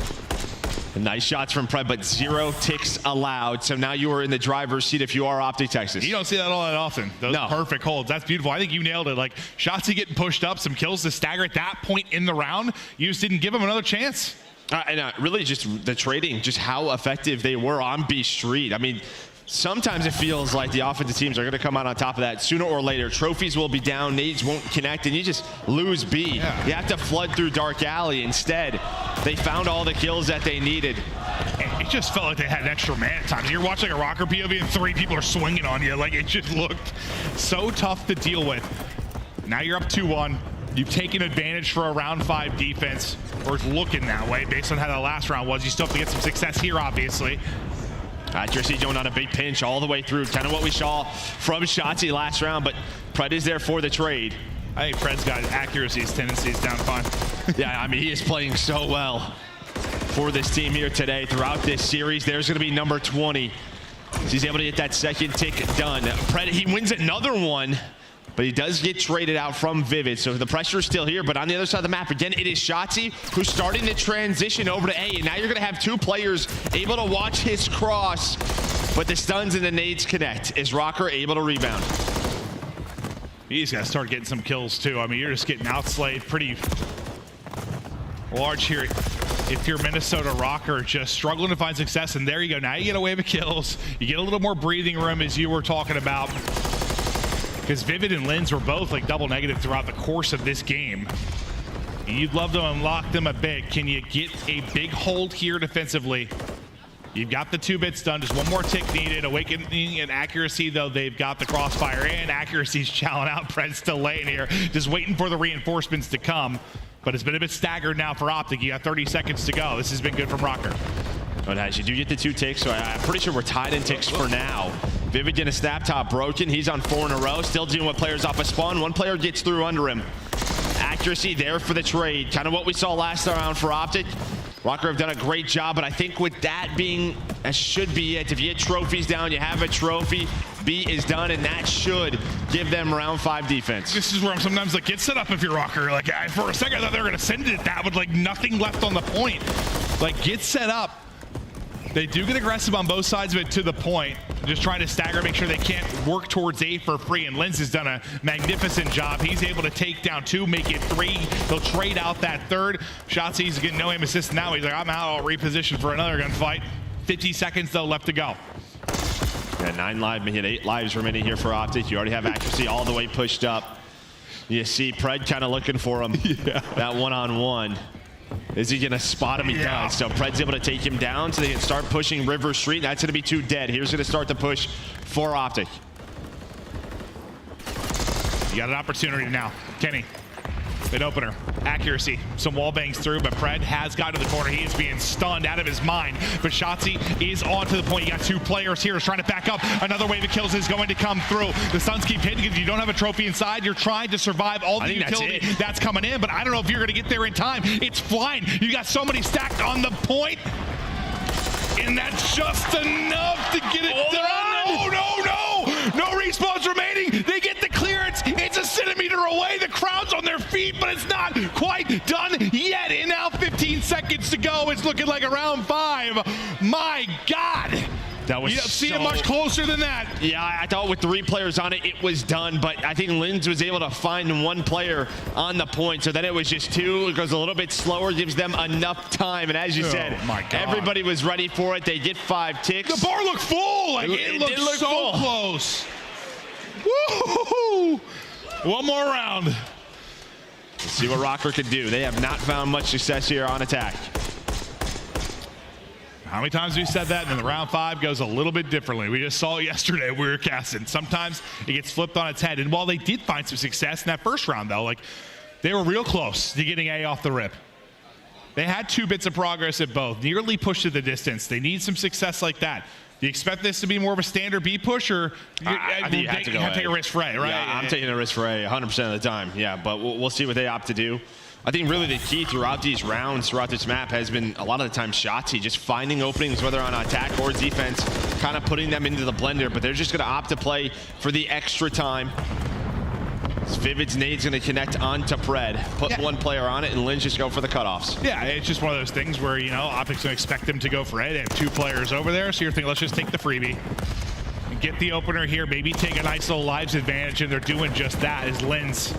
Nice shots from Pred, but 0 ticks allowed. So now you are in the driver's seat if you are Optic Texas. You don't see that all that often. Those perfect holds. That's beautiful. I think you nailed it. Like, Shotzi getting pushed up, some kills to stagger at that point in the round. You just didn't give him another chance. And really just the trading, just how effective they were on B Street. I mean, sometimes it feels like the offensive teams are going to come out on top of that sooner or later. Trophies will be down, nades won't connect, and you just lose B. Yeah. You have to flood through Dark Alley. Instead, they found all the kills that they needed. It just felt like they had an extra man at times. You're watching a rocker POV and 3 people are swinging on you. Like, it just looked so tough to deal with. Now you're up 2-1. You've taken advantage for a round 5 defense, or it's looking that way based on how the last round was. You still have to get some success here, obviously. Accuracy going on a big pinch all the way through. Kind of what we saw from Shotzzy last round, but Pred is there for the trade. I think Pred's got accuracy's tendencies down fine. Yeah, I mean, he is playing so well for this team here today throughout this series. There's going to be number 20. He's able to get that second tick done. Pred, he wins another one, but he does get traded out from Vivid, so the pressure is still here. But on the other side of the map, again, it is Shotzzy who's starting to transition over to A, and now you're going to have 2 players able to watch his cross, but the stuns and the nades connect. Is Rocker able to rebound? He's got to start getting some kills, too. I mean, you're just getting outslayed pretty large here. If you're Minnesota Rocker, just struggling to find success, and there you go. Now you get a wave of kills. You get a little more breathing room, as you were talking about. Because Vivid and Lens were both like double negative throughout the course of this game. You'd love to unlock them a bit. Can you get a big hold here defensively? You've got the 2 bits done. Just one more tick needed. Awakening and accuracy, though, they've got the crossfire, and accuracy's challenging out. Pred's still laying here, just waiting for the reinforcements to come. But it's been a bit staggered now for Optic. You got 30 seconds to go. This has been good from Rocker. But as you do get the 2 ticks, so I'm pretty sure we're tied in ticks for now. Vivid getting a snap top broken. He's on 4 in a row, still dealing with players off a spawn. 1 player gets through under him. Accuracy there for the trade. Kind of what we saw last round for Optic. Rocker have done a great job, but I think with that being, that should be it. If you get trophies down, you have a trophy. B is done, and that should give them round 5 defense. This is where I'm sometimes like, get set up if you're Rocker. Like, for a second, I thought they were going to send it that with like nothing left on the point. Like, get set up. They do get aggressive on both sides of it to the point. Just trying to stagger, make sure they can't work towards A for free. And Lens has done a magnificent job. He's able to take down 2, make it 3. They'll trade out that 3rd. Shotzi's getting no aim assist now. He's like, I'm out. I'll reposition for another gunfight. 50 seconds, though, left to go. Yeah, 9 live, hit 8 lives remaining here for Optic. You already have accuracy all the way pushed up. You see Pred kind of looking for him. Yeah. That one-on-one. Is he going to spot him? He does. So Pred's able to take him down so they can start pushing River Street. That's going to be 2 dead. Here's going to start the push for Optic. You got an opportunity now. Kenny, mid opener. Accuracy. Some wall bangs through, but Pred has got to the corner. He is being stunned out of his mind. But Shotzzy is on to the point. You got 2 players here trying to back up. Another wave of kills is going to come through. The stuns keep hitting because you don't have a trophy inside. You're trying to survive all the utility that's coming in, but I don't know if you're going to get there in time. It's flying. You got so many stacked on the point, and that's just enough to get it done. No respawns remaining. They get the clearance. It's a centimeter away. The crowd's on their feet, but it's not quite done yet. And now 15 seconds to go. It's looking like a round 5. My God. That was you don't see it much closer than that. Yeah, I thought with 3 players on it, it was done. But I think Lens was able to find 1 player on the point. So then it was just 2. It goes a little bit slower, gives them enough time. And as you said, everybody was ready for it. They get 5 ticks. The bar looked full. Like, it looked so full. Close. Woo-hoo-hoo. 1 more round. Let's see what Rocker can do. They have not found much success here on attack. How many times have we said that? And then the round 5 goes a little bit differently. We just saw it yesterday. We were casting. Sometimes it gets flipped on its head. And while they did find some success in that first round, though, like, they were real close to getting A off the rip. They had 2 bits of progress at both. Nearly pushed to the distance. They need some success like that. Do you expect this to be more of a standard B push, or I think you have to take a risk for A, right? Yeah, I'm taking a risk for A 100% of the time. Yeah, but we'll see what they opt to do. I think really the key throughout these rounds, throughout this map, has been a lot of the time Shotzzy, just finding openings, whether on attack or defense, kind of putting them into the blender, but they're just going to opt to play for the extra time. Vivid's nade's going to connect onto Pred, put 1 player on it, and Lynch just go for the cutoffs. Yeah, it's just one of those things where, you know, Optic's going to expect them to go for it. They have 2 players over there, so you're thinking, let's just take the freebie and get the opener here, maybe take a nice little lives advantage, and they're doing just that, as Lens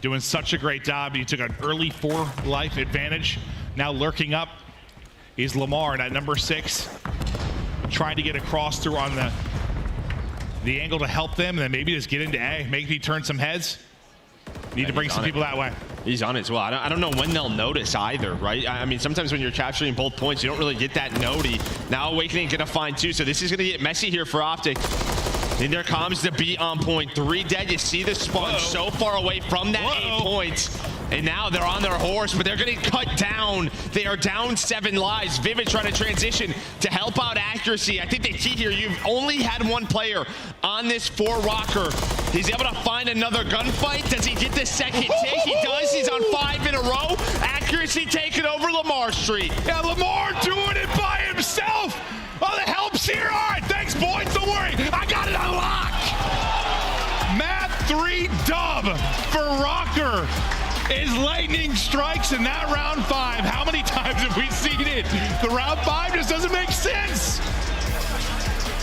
doing such a great job. He took an early 4 life advantage. Now lurking up is Lamar, and at number 6, trying to get across through on the angle to help them, and then maybe just get into A, maybe turn some heads. Need to bring some people that way. He's on it as well. I don't know when they'll notice either, right? I mean, sometimes when you're capturing both points, you don't really get that noti. Now Awakening gonna find 2, so this is gonna get messy here for Optic. And there comes the B on point. 3 dead. You see the spawn so far away from that 8 points. And now they're on their horse, but they're getting cut down. They are down 7 lives. Vivid trying to transition to help out accuracy. I think the key here, you've only had 1 player on this 4 rocker. He's able to find another gunfight. Does he get the second take? He does. He's on 5 in a row. Accuracy taking over Lamar Street. Yeah, Lamar doing it by himself. Oh, the help's here. All right, thanks, boys. Don't worry. I got it on lock. Map 3 dub for Rocker. Is lightning strikes in that round 5. How many times have we seen it? The round 5 just doesn't make sense.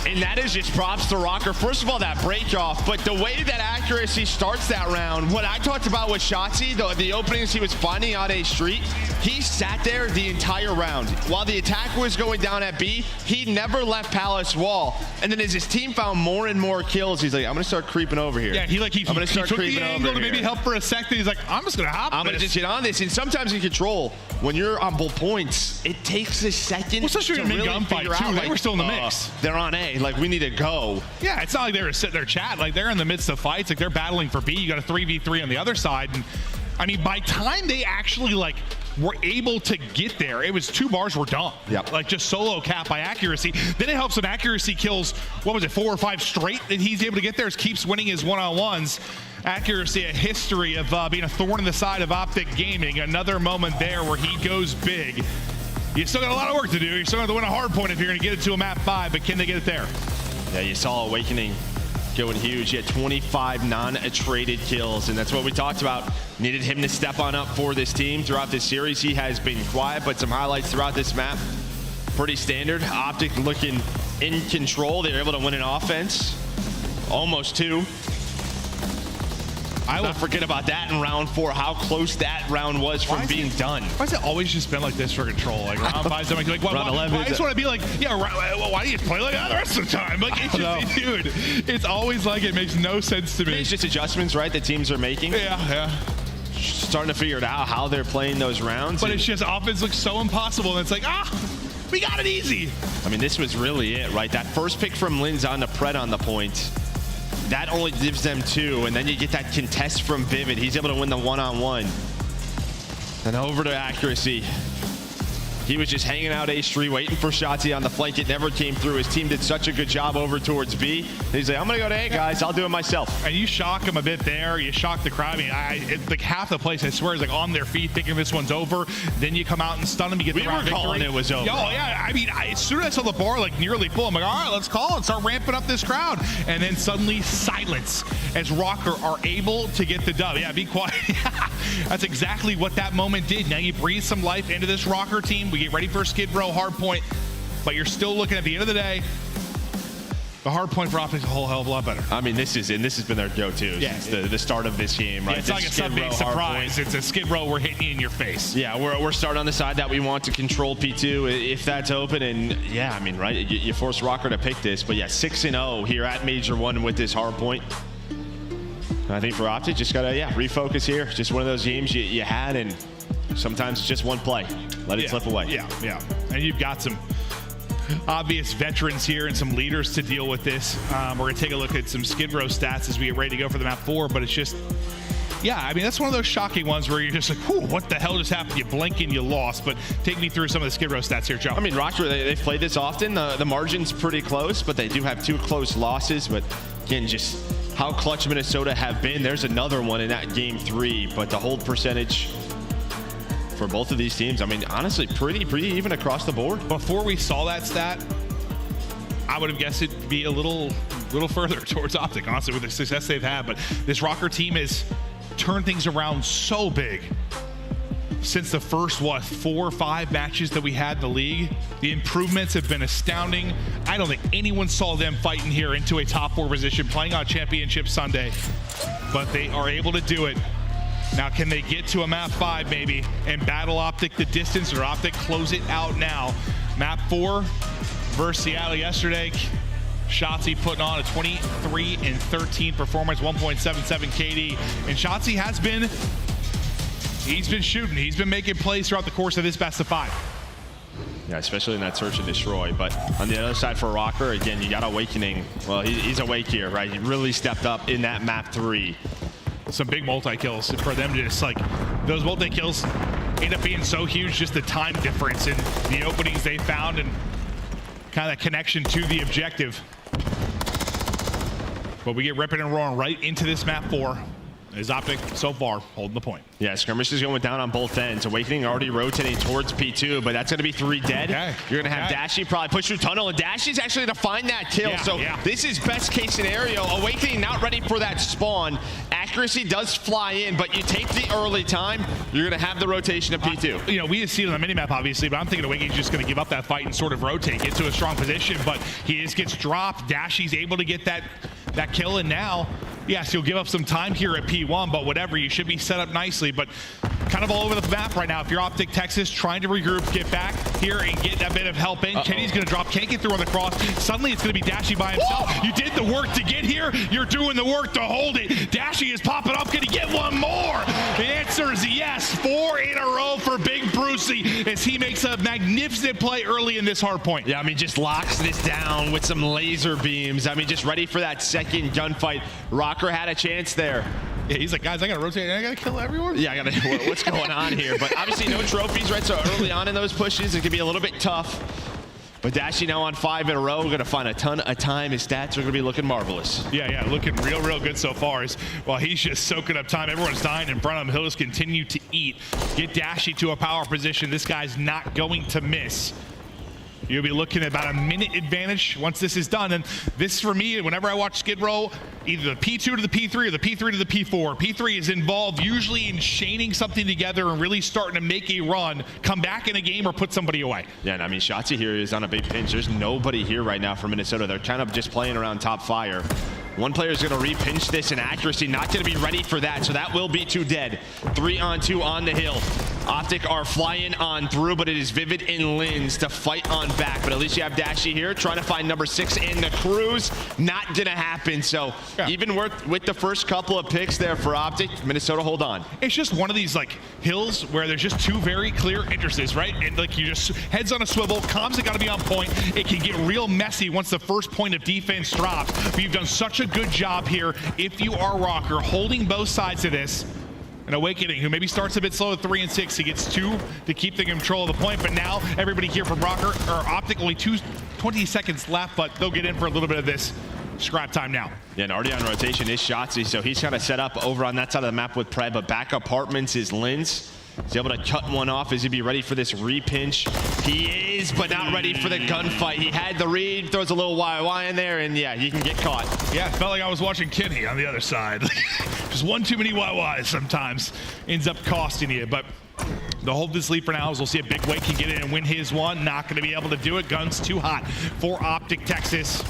And that is just props to Rocker. First of all, that break off, but the way that accuracy starts that round, what I talked about with Shotzi, the openings he was finding out A Street, he sat there the entire round. While the attack was going down at B, he never left Palace Wall. And then as his team found more and more kills, he's like, I'm gonna start creeping over here. Yeah, he took the angle to maybe help for a second. He's like, I'm just gonna hop. I'm gonna just get on this. And sometimes in control, when you're on both points, it takes a second. Well, especially in a gunfight too. They were still in the mix. They're on A. Like, we need to go. Yeah, it's not like they were sitting there chatting. Like, they're in the midst of fights. Like, they're battling for B. You got a 3v3 on the other side. And I mean, by time they actually were able to get there, it was 2 bars were done. Yep. Like, just solo cap by accuracy. Then it helps when accuracy kills, what was it, 4 or 5 straight that he's able to get there. Keeps winning his one-on-ones. Accuracy, a history of being a thorn in the side of Optic Gaming. Another moment there where he goes big. You still got a lot of work to do. You still have to win a hard point if you're going to get it to a map 5, but can they get it there? Yeah, you saw Awakening going huge. He had 25 non-traded kills, and that's what we talked about. Needed him to step on up for this team throughout this series. He has been quiet, but some highlights throughout this map. Pretty standard. Optic looking in control. They were able to win an offense. Almost 2. I will forget about that in round 4, how close that round was from being done. Why has it always just been like this for control? Like round 5, something like, round 11. I just want to be like, yeah, why do you play like that the rest of the time? Like, it's just, dude, it's always like, it makes no sense to me. It's just adjustments, right, that teams are making. Yeah. Starting to figure it out how they're playing those rounds. But it's just offense looks so impossible, and it's like, we got it easy. I mean, this was really it, right? That first pick from Linz on the Pred on the point. That only gives them 2, and then you get that contest from Vivid. He's able to win the one-on-one. And over to accuracy. He was just hanging out A Street, waiting for Shotzi on the flank. It never came through. His team did such a good job over towards B. And he's like, I'm going to go to A, guys. I'll do it myself. And you shock him a bit there. You shock the crowd. I mean, like half the place, I swear, is like on their feet thinking this one's over. Then you come out and stun them. You get the round victory. We were calling it was over. Oh, yeah. I mean, as soon as I saw the bar like nearly full, I'm like, all right, let's call it. Start ramping up this crowd. And then suddenly silence as Rocker are able to get the dub. Yeah, be quiet. That's exactly what that moment did. Now you breathe some life into this Rocker team. We get ready for Skid Row hard point, but you're still looking at the end of the day. The hard point for Optic is a whole hell of a lot better. I mean, this has been their go-to since the start of this game, right? Yeah, it's like a sub-big surprise. It's a Skid Row, we're hitting you in your face. Yeah, we're starting on the side that we want to control P2 if that's open. And yeah, I mean, right, you force Rocker to pick this. But yeah, 6-0 here at Major 1 with this hard point. I think for Optic, just gotta refocus here. Just one of those games you had, and sometimes it's just one play. Let it slip away. Yeah. And you've got some obvious veterans here and some leaders to deal with this. We're going to take a look at some Skid Row stats as we get ready to go for the map 4, but it's just, yeah, I mean, that's one of those shocking ones where you're just like, whew, what the hell just happened? You blink and you lost. But take me through some of the Skid Row stats here, Joe. I mean, Rocker, they've played this often. The margin's pretty close, but they do have 2 close losses. But again, just how clutch Minnesota have been. There's another one in that game 3, but the hold percentage for both of these teams, I mean, honestly, pretty even across the board. Before we saw that stat, I would have guessed it'd be a little further towards Optic, honestly, with the success they've had. But this Rocker team has turned things around so big since the first, 4 or 5 matches that we had in the league. The improvements have been astounding. I don't think anyone saw them fighting here into a top 4 position, playing on Championship Sunday, but they are able to do it. Now, can they get to a map 5 maybe and battle Optic the distance, or Optic close it out now? Map 4 versus Seattle yesterday. Shotzzy putting on a 23-13 performance, 1.77 KD. And Shotzzy he's been shooting. He's been making plays throughout the course of this best of 5. Yeah, especially in that search and destroy. But on the other side for Rocker, again, you got Awakening. Well, he's awake here, right? He really stepped up in that map 3. Some big multi-kills for them to just like, those multi-kills end up being so huge, just the time difference and the openings they found and kind of that connection to the objective. But we get ripping and roaring right into this map 4. Is Optic so far holding the point. Yeah, skirmish is going down on both ends. Awakening already rotating towards P2, but that's going to be 3 dead. Okay. You're going to have Dashy probably push through tunnel, and Dashy's actually going to find that kill. This is best case scenario. Awakening not ready for that spawn. Accuracy does fly in, but you take the early time, you're going to have the rotation of P2. You know, we see it on the minimap, obviously, but I'm thinking Awakening's just going to give up that fight and sort of rotate, get to a strong position, but he just gets dropped. Dashy's able to get that kill, and now, yes, you'll give up some time here at P1, but whatever, you should be set up nicely. But kind of all over the map right now. If you're Optic Texas, trying to regroup, get back here and get a bit of help in. Kenny's going to drop, can't get through on the cross. Suddenly it's going to be Dashy by himself. You did the work to get here, you're doing the work to hold it. Dashy is popping up, going to get one more. The answer is yes. 4 in a row for Big Brucey as he makes a magnificent play early in this hard point. Yeah, I mean, just locks this down with some laser beams. I mean, just ready for that second gunfight. Rocker had a chance there. Yeah, he's like, guys, I gotta rotate, I gotta kill everyone. Yeah, what's going on here? But obviously no trophies, right? So early on in those pushes, it can be a little bit tough. But Dashy now on 5 in a row. We're gonna find a ton of time. His stats are gonna be looking marvelous. Yeah, looking real good so far. While he's just soaking up time, everyone's dying in front of him. He'll just continue to eat. Get Dashy to a power position. This guy's not going to miss. You'll be looking at about a minute advantage once this is done. And this, for me, whenever I watch Skid Row, either the P2 to the P3 or the P3 to the P4. P3 is involved usually in chaining something together and really starting to make a run, come back in a game, or put somebody away. Yeah, and I mean, Shotzzy here is on a big pinch. There's nobody here right now for Minnesota. They're kind of just playing around top fire. One player is going to re-pinch this, and Accuracy not going to be ready for that, so that will be 2 dead. 3 on 2 on the hill. Optic are flying on through, but it is Vivid and Lins to fight on back. But at least you have Dashy here trying to find number 6 in the cruise. Not going to happen. So even with the first couple of picks there for Optic, Minnesota hold on. It's just one of these like hills where there's just 2 very clear entrances, right? And like you just heads on a swivel, comms have got to be on point. It can get real messy once the first point of defense drops. But you've done such a good job here, if you are Rocker, holding both sides of this. And Awakening, who maybe starts a bit slow at 3 and 6, he gets 2 to keep the control of the point. But now everybody here from Rocker, or Optic, only 20 seconds left, but they'll get in for a little bit of this scrap time now. Yeah, and already on rotation is Shotzzy, so he's kind of set up over on that side of the map with Pred, but back apartments is Lins. He's able to cut one off as he'd be ready for this re-pinch. He is, but not ready for the gunfight. He had the read, throws a little YY in there, and yeah, he can get caught. Yeah, it felt like I was watching Kenny on the other side. Just one too many YYs sometimes ends up costing you, but the hold this lead for now is we'll see if Big Wake can get in and win his one. Not going to be able to do it. Gun's too hot for Optic Texas.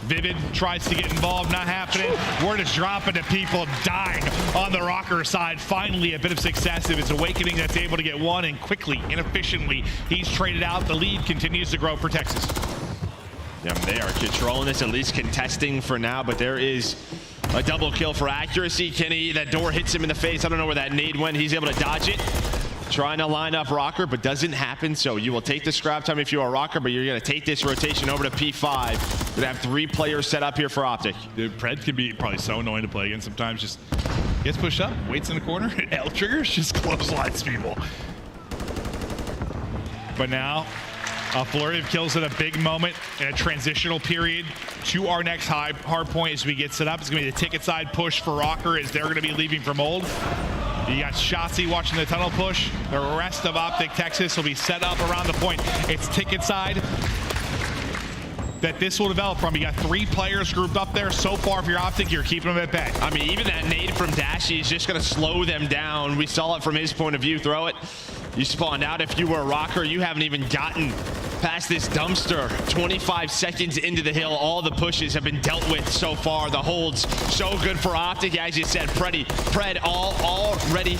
Vivid tries to get involved, not happening. Word is dropping to people dying on the Rocker side. Finally, a bit of success if it's Awakening that's able to get one, and quickly and efficiently he's traded out. The lead continues to grow for Texas. Yeah, they are controlling this, at least contesting for now, but there is a double kill for Accuracy. Kenny, that door hits him in the face. I don't know where that nade went. He's able to dodge it. Trying to line up Rocker, but doesn't happen. So you will take the scrap time if you are Rocker, but you're going to take this rotation over to P5. Going to have 3 players set up here for Optic. Dude, Pred can be probably so annoying to play against sometimes. Just gets pushed up, waits in the corner, and L triggers, just clotheslines people. But now, a flurry of kills at a big moment in a transitional period to our next hard point as we get set up. It's going to be the ticket side push for Rocker as they're going to be leaving from old. You got Shotzzy watching the tunnel push. The rest of Optic Texas will be set up around the point. It's ticket side that this will develop from. You got 3 players grouped up there. So far, if you're Optic, you're keeping them at bay. I mean, even that nade from Dashy is just going to slow them down. We saw it from his point of view. Throw it. You spawned out. If you were a Rocker, you haven't even gotten past this dumpster. 25 seconds into the hill. All the pushes have been dealt with so far. The holds so good for Optic. As you said, Pred all ready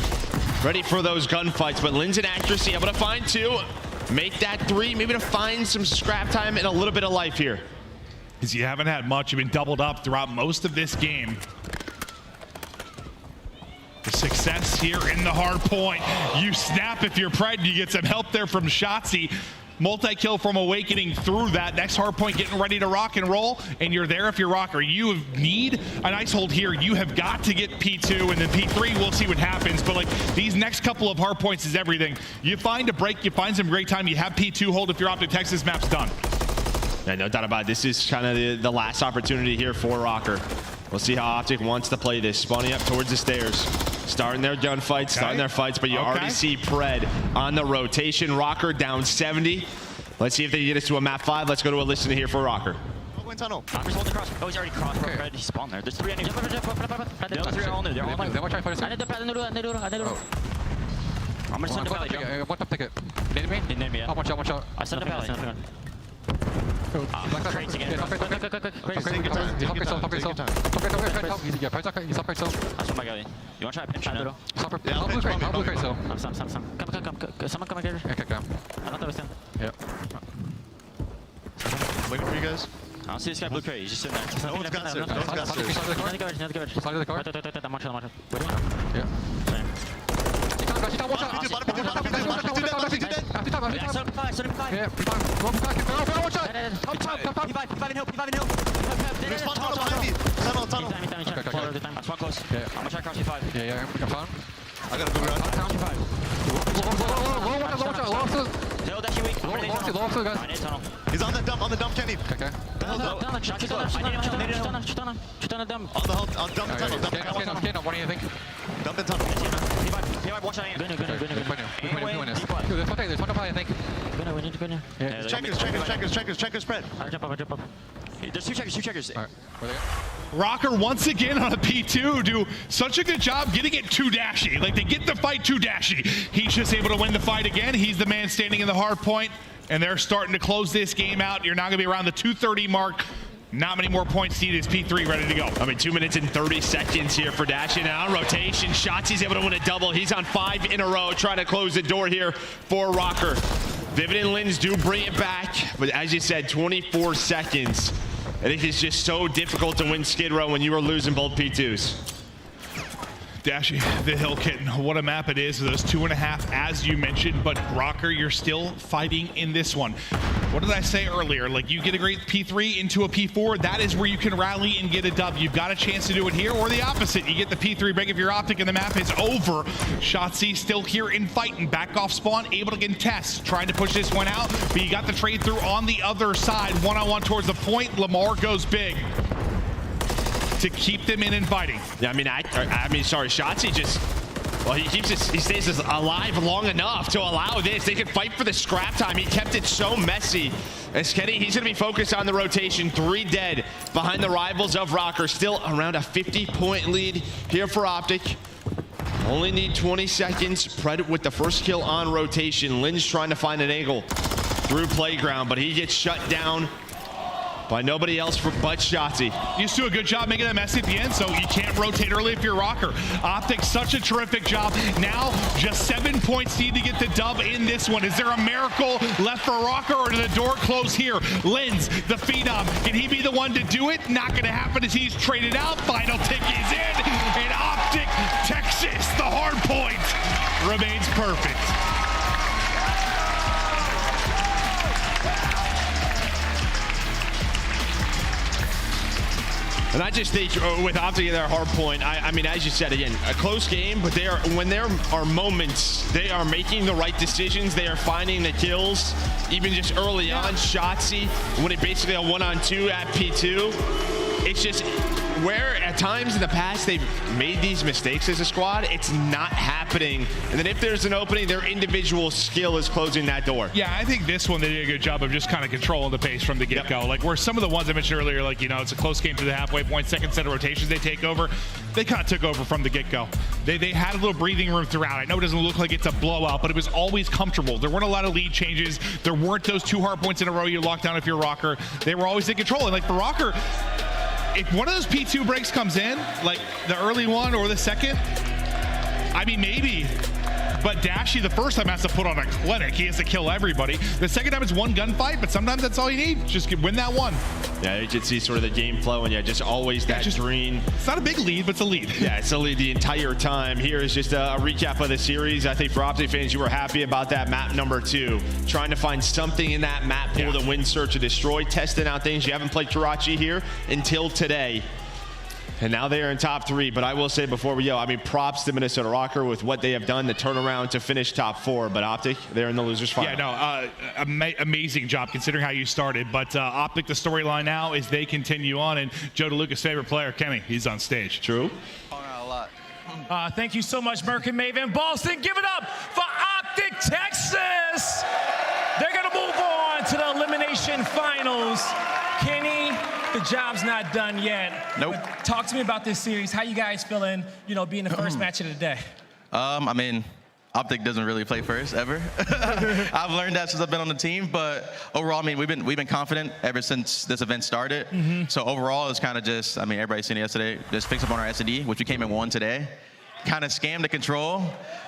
for those gunfights. But Lin's in accuracy, able to find 2. Make that 3, maybe to find some scrap time and a little bit of life here. Because you haven't had much. You've been doubled up throughout most of this game. The success here in the hard point. You snap if you're Pred. You get some help there from Shotzzy. Multi-kill from Awakening through that. Next hard point getting ready to rock and roll, and you're there if you're Rocker. You need a nice hold here. You have got to get P2, and then P3, we'll see what happens. But like these next couple of hard points is everything. You find a break, you find some great time, you have P2 hold if your Optic Texas map's done. Yeah, no doubt about it. This is kind of the last opportunity here for Rocker. We'll see how Optic wants to play this. Spawning up towards the stairs. Starting their gunfights, starting their fights, but you already see Pred on the rotation. Rocker down 70. Let's see if they get us to a map 5. Let's go to a listen here for Rocker. Tunnel. Rocker's holding cross. Oh, he's already crossed. Pred, he spawned there. There's 3 enemies. The other 3 are all new. They're all new. I'm gonna send the valley. What up ticket? Need me? Need me, yeah. Watch out. I sent the valley. Crates again. Help yourself. That's my guy. You want to try to pinch him? Help blue crate, so. Some. Come. Someone come here. Okay, go. I don't understand. Yeah. Waiting for you guys. I don't see this guy blue crate. He's just sitting there. No one's got it. Another garbage. Side of the car? I'm watching. Yeah. Watch out. I got a good run. He's on the dump, Kenny. Okay. On the tunnel. What do you think? Dump and tunnel. Watch out. There's one up high, I think. Checkers spread. I jump up. There's two checkers. All right, where they go? Rocker once again on a P2 do such a good job getting it too dashy. Like they get the fight too dashy. He's just able to win the fight again. He's the man standing in the hard point, and they're starting to close this game out. You're now gonna be around the 230 mark. Not many more points needed. It's P3 ready to go. I mean, 2 minutes and 30 seconds here for Dash. And on rotation, Shotzzy's able to win a double. He's on 5 in a row, trying to close the door here for Rocker. Vivid and Lins do bring it back, but as you said, 24 seconds. I think it's just so difficult to win Skid Row when you are losing both P2s. Dashy, the Hill Kitten, what a map it is. Those 2.5, as you mentioned, but Rocker, you're still fighting in this one. What did I say earlier? Like, you get a great P3 into a P4, that is where you can rally and get a dub. You've got a chance to do it here, or the opposite. You get the P3 break if you're Optic and the map is over. Shotzzy still here in fighting, back off spawn, able to contest, trying to push this one out, but you got the trade through on the other side, one-on-one towards the point. Lamar goes big to keep them in and fighting. Yeah, I mean, sorry, Shotzzy just, well, he stays alive long enough to allow this. They could fight for the scrap time. He kept it so messy. As Kenny, he's gonna be focused on the rotation. 3 dead behind the rivals of Rocker. Still around a 50-point lead here for Optic. Only need 20 seconds. Pred with the first kill on rotation. Lin's trying to find an angle through Playground, but he gets shut down by nobody else but Shotzzy. You just do a good job making that mess at the end, so you can't rotate early if you're Rocker. Optic, such a terrific job. Now, just 7 points need to get the dub in this one. Is there a miracle left for Rocker, or did the door close here? Lins, the Phenom, can he be the one to do it? Not gonna happen as he's traded out. Final tick is in, and Optic, Texas, the hard point, remains perfect. And I just think with Optic in their hard point, I mean, as you said, again, a close game, but when there are moments, they are making the right decisions. They are finding the kills, even just early on. Shotzzy, when it basically a 1-on-2 at P2. It's just where at times in the past they've made these mistakes as a squad, it's not happening. And then if there's an opening, their individual skill is closing that door. Yeah, I think this one they did a good job of just kind of controlling the pace from the get-go. Like where some of the ones I mentioned earlier, like, you know, it's a close game to the halfway point, second set of rotations they take over. They kind of took over from the get-go. They had a little breathing room throughout. I know it doesn't look like it's a blowout, but it was always comfortable. There weren't a lot of lead changes. There weren't those 2 hard points in a row you locked down if you're Rocker. They were always in control. And like for Rocker, if one of those P2 breaks comes in, like the early one or the second, I mean, maybe. But Dashy, the first time, has to put on a clinic. He has to kill everybody. The second time, it's one gunfight, but sometimes that's all you need. Just win that one. Yeah, you can see sort of the game flow, and just always that green. It's not a big lead, but it's a lead. Yeah, it's a lead the entire time. Here is just a recap of the series. I think for Optic fans, you were happy about that map number 2. Trying to find something in that map pool to win, search, or destroy. Testing out things. You haven't played Karachi here until today. And now they are in top 3, but I will say before we go, I mean, props to Minnesota Rocker with what they have done, the turnaround to finish top 4. But Optic, they're in the losers final. Yeah, no, amazing job considering how you started. But Optic, the storyline now is they continue on, and Joe DeLuca's favorite player, Kenny, he's on stage. True. A lot. Thank you so much, Merck and Maven. Boston, give it up for Optic Texas. They're going to move on to the elimination finals. Kenny, the job's not done yet. Nope. But talk to me about this series. How you guys feeling, you know, being the first match of the day? I mean, Optic doesn't really play first ever. I've learned that since I've been on the team, but overall, I mean, we've been confident ever since this event started. So overall, it's kind of just, I mean, everybody's seen it yesterday, just fix up on our S&D, which we came in 1 today. Kind of scammed the control.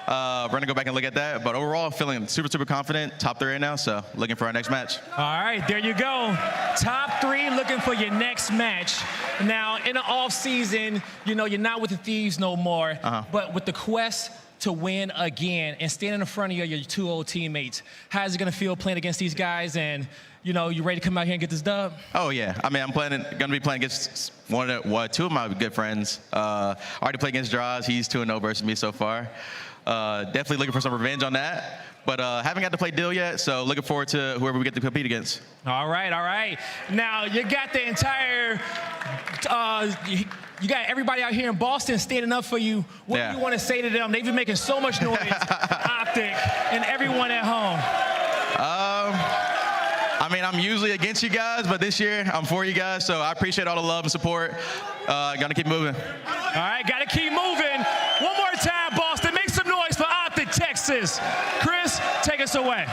We're going to go back and look at that. But overall, I'm feeling super confident. Top 3 right now, so looking for our next match. All right, there you go. Top 3 looking for your next match. Now, in the off season, you know, you're not with the Thieves no more, but with the quest to win again and standing in front of your 2 old teammates, how's it going to feel playing against these guys? And, you know, you ready to come out here and get this dub? Oh, yeah. I mean, I'm going to be playing against 2 of my good friends. I already played against Draws. He's 2-0 versus me so far. Definitely looking for some revenge on that. But haven't got to play Dill yet, so looking forward to whoever we get to compete against. All right. Now, you got the entire you got everybody out here in Boston standing up for you. What do you want to say to them? They've been making so much noise, Optic, and everyone at home. I mean, I'm usually against you guys, but this year I'm for you guys, so I appreciate all the love and support. Gonna keep moving. All right, gotta keep moving. One more time, Boston. Make some noise for Optic Texas. Chris, take us away.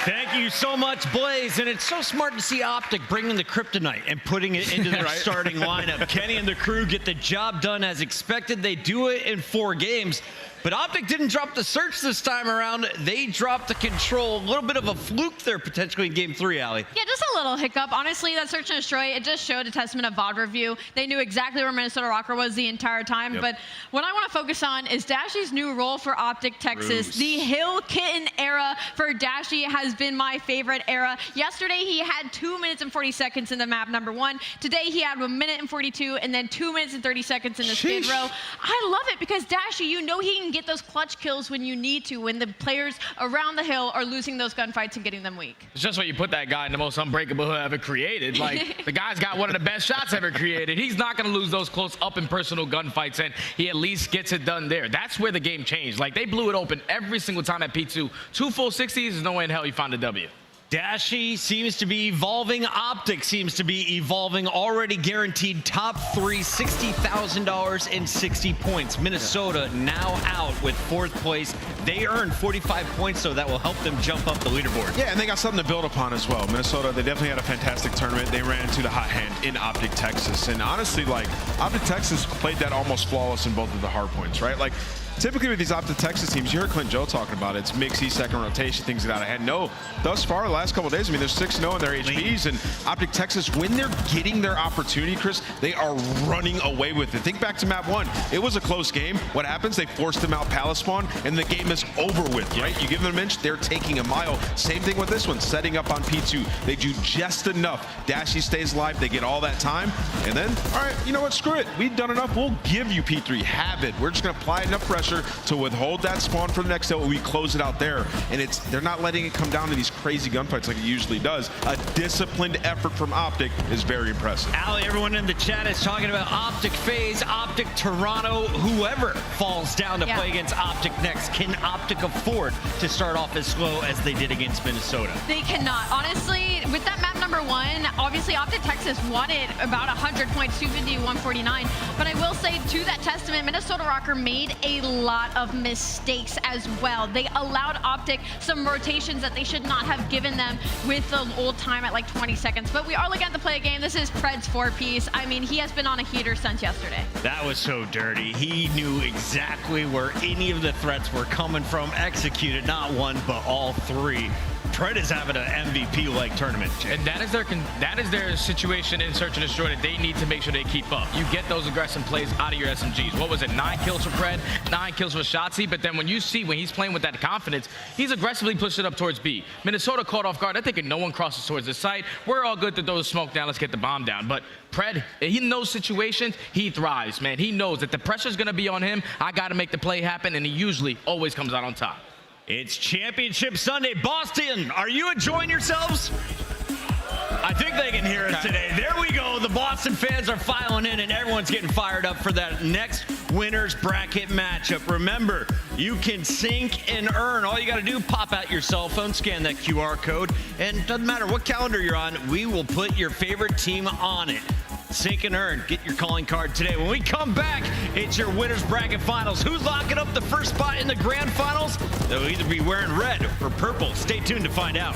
Thank you so much, Blaze. And it's so smart to see Optic bringing the kryptonite and putting it into their starting lineup. Kenny and the crew get the job done as expected. They do it in 4 games. But Optic didn't drop the search this time around. They dropped the control. A little bit of a fluke there potentially in game 3, Allie. Yeah, just a little hiccup. Honestly, that search and destroy, it just showed a testament of VOD review. They knew exactly where Minnesota Rocker was the entire time. But what I want to focus on is Dashy's new role for Optic Texas. The Hill Kitten era for Dashy has been my favorite era. Yesterday, he had 2 minutes and 40 seconds in the map number 1. Today, he had 1 minute and 42, and then 2 minutes and 30 seconds in the skid row. I love it because Dashy, you know he can get those clutch kills when you need to, when the players around the hill are losing those gunfights and getting them weak. It's just when you put that guy in the most unbreakable hood ever created. Like, the guy's got one of the best shots ever created. He's not going to lose those close up and personal gunfights, and he at least gets it done there. That's where the game changed. Like, they blew it open every single time at P2. 2 full 60s, there's no way in hell you found a W. Dashy seems to be evolving. Optic seems to be evolving. Already guaranteed top 3, $60,000 and 60 points. Minnesota now out with 4th place. They earned 45 points, so that will help them jump up the leaderboard. Yeah, and they got something to build upon as well. Minnesota, they definitely had a fantastic tournament. They ran into the hot hand in Optic Texas. And honestly, like, Optic Texas played that almost flawless in both of the hard points, right? Like, typically with these Optic Texas teams, you heard Clint Joe talking about it. It's mixy, second rotation, things get out of hand. No, thus far, the last couple of days, I mean, they're 6-0 in their HPs, and Optic Texas, when they're getting their opportunity, Chris, they are running away with it. Think back to map 1. It was a close game. What happens? They forced them out palace spawn, and the game is over with, right? You give them an inch, they're taking a mile. Same thing with this one, setting up on P2. They do just enough. Dashy stays alive. They get all that time, and then, all right, you know what? Screw it. We've done enough. We'll give you P3. Have it. We're just going to apply enough pressure pressure to withhold that spawn for the next hill. We close it out there, and they're not letting it come down to these crazy gunfights like it usually does. A disciplined effort from Optic is very impressive. Allie, everyone in the chat is talking about Optic FaZe, Optic Toronto, whoever falls down to play against Optic next. Can Optic afford to start off as slow as they did against Minnesota? They cannot. Honestly, with that map number 1, obviously Optic Texas won it about 100 points, 250, 149. But I will say, to that testament, Minnesota Rocker made a lot of mistakes as well. They allowed Optic some rotations that they should not have given them with the old time at like 20 seconds. But we are looking at the play game. This is Pred's 4-piece. I mean, he has been on a heater since yesterday. That was so dirty. He knew exactly where any of the threats were coming from, executed not one, but all 3. Pred is having an MVP-like tournament. And that is their situation in Search and Destroy that they need to make sure they keep up. You get those aggressive plays out of your SMGs. What was it, 9 kills for Pred, 9 kills for Shotzzy, but then when you see when he's playing with that confidence, he's aggressively pushing up towards B. Minnesota caught off guard. I think no one crosses towards the site. We're all good to throw the smoke down. Let's get the bomb down. But Pred, in those situations, he thrives, man. He knows that the pressure's going to be on him. I got to make the play happen, and he usually always comes out on top. It's Championship Sunday. Boston, are you enjoying yourselves? I think they can hear us today. There we go. The Boston fans are filing in, and everyone's getting fired up for that next winner's bracket matchup. Remember, you can sink and earn. All you got to do, pop out your cell phone, scan that QR code, and it doesn't matter what calendar you're on, we will put your favorite team on it. Sink and earn. Get your calling card today. When we come back, it's your winner's bracket finals. Who's locking up the first spot in the grand finals? They'll either be wearing red or purple. Stay tuned to find out.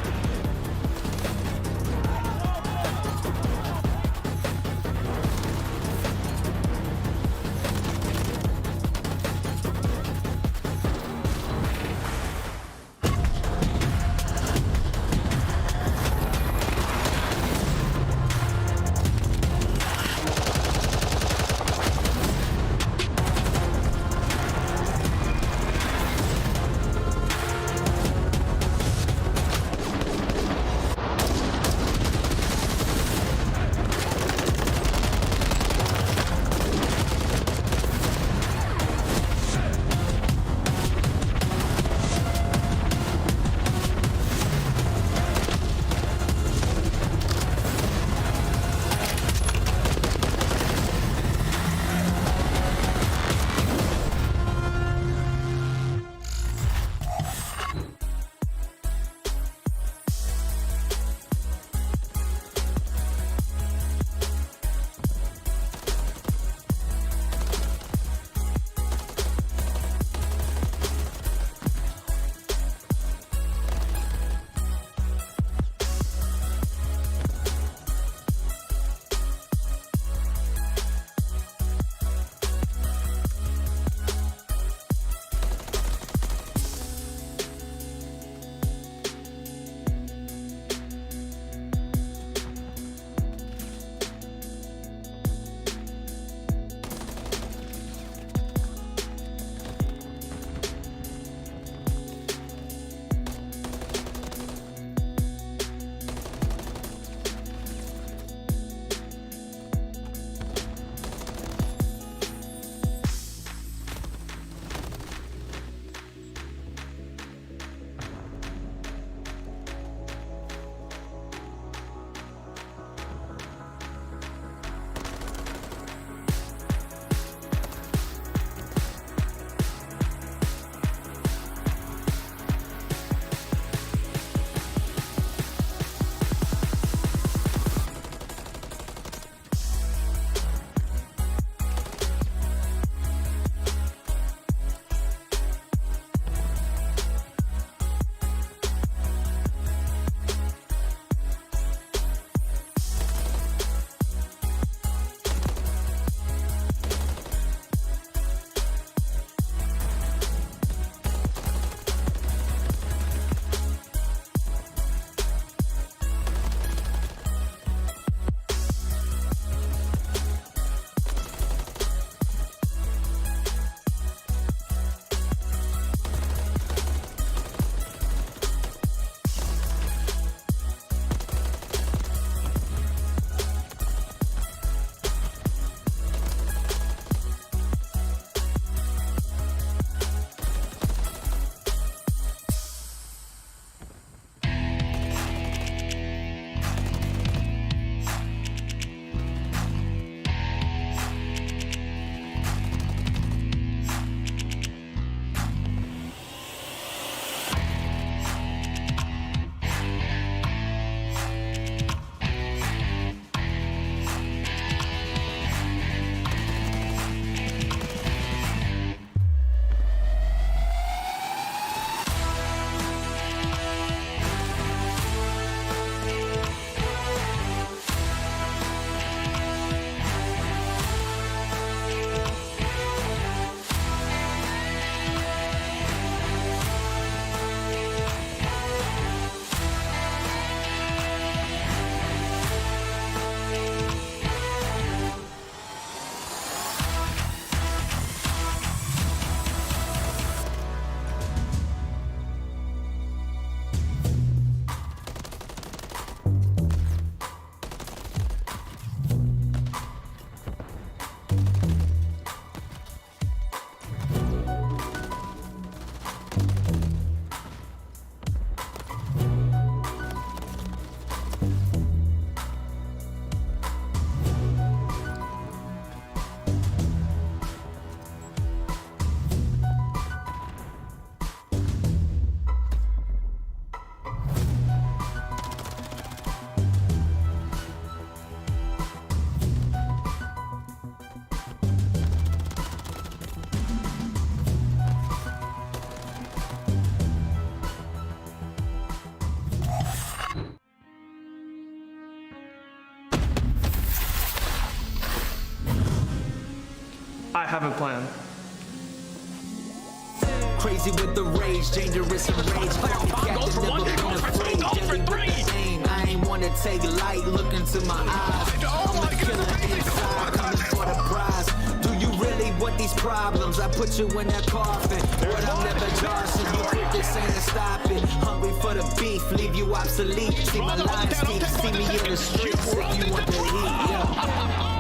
I have a plan. Crazy with the rage, dangerous and rage. Goes for one, goes for two, goes for three. I ain't wanna take light, look into my eyes. I'm a killer inside, coming for the prize. Do you really want these problems? I put you in that coffin, but I'm never Johnson. You quit this and stop it. Hungry for the beef, leave you obsolete. See my lines deep, see me in the streets if you want the heat. Yeah.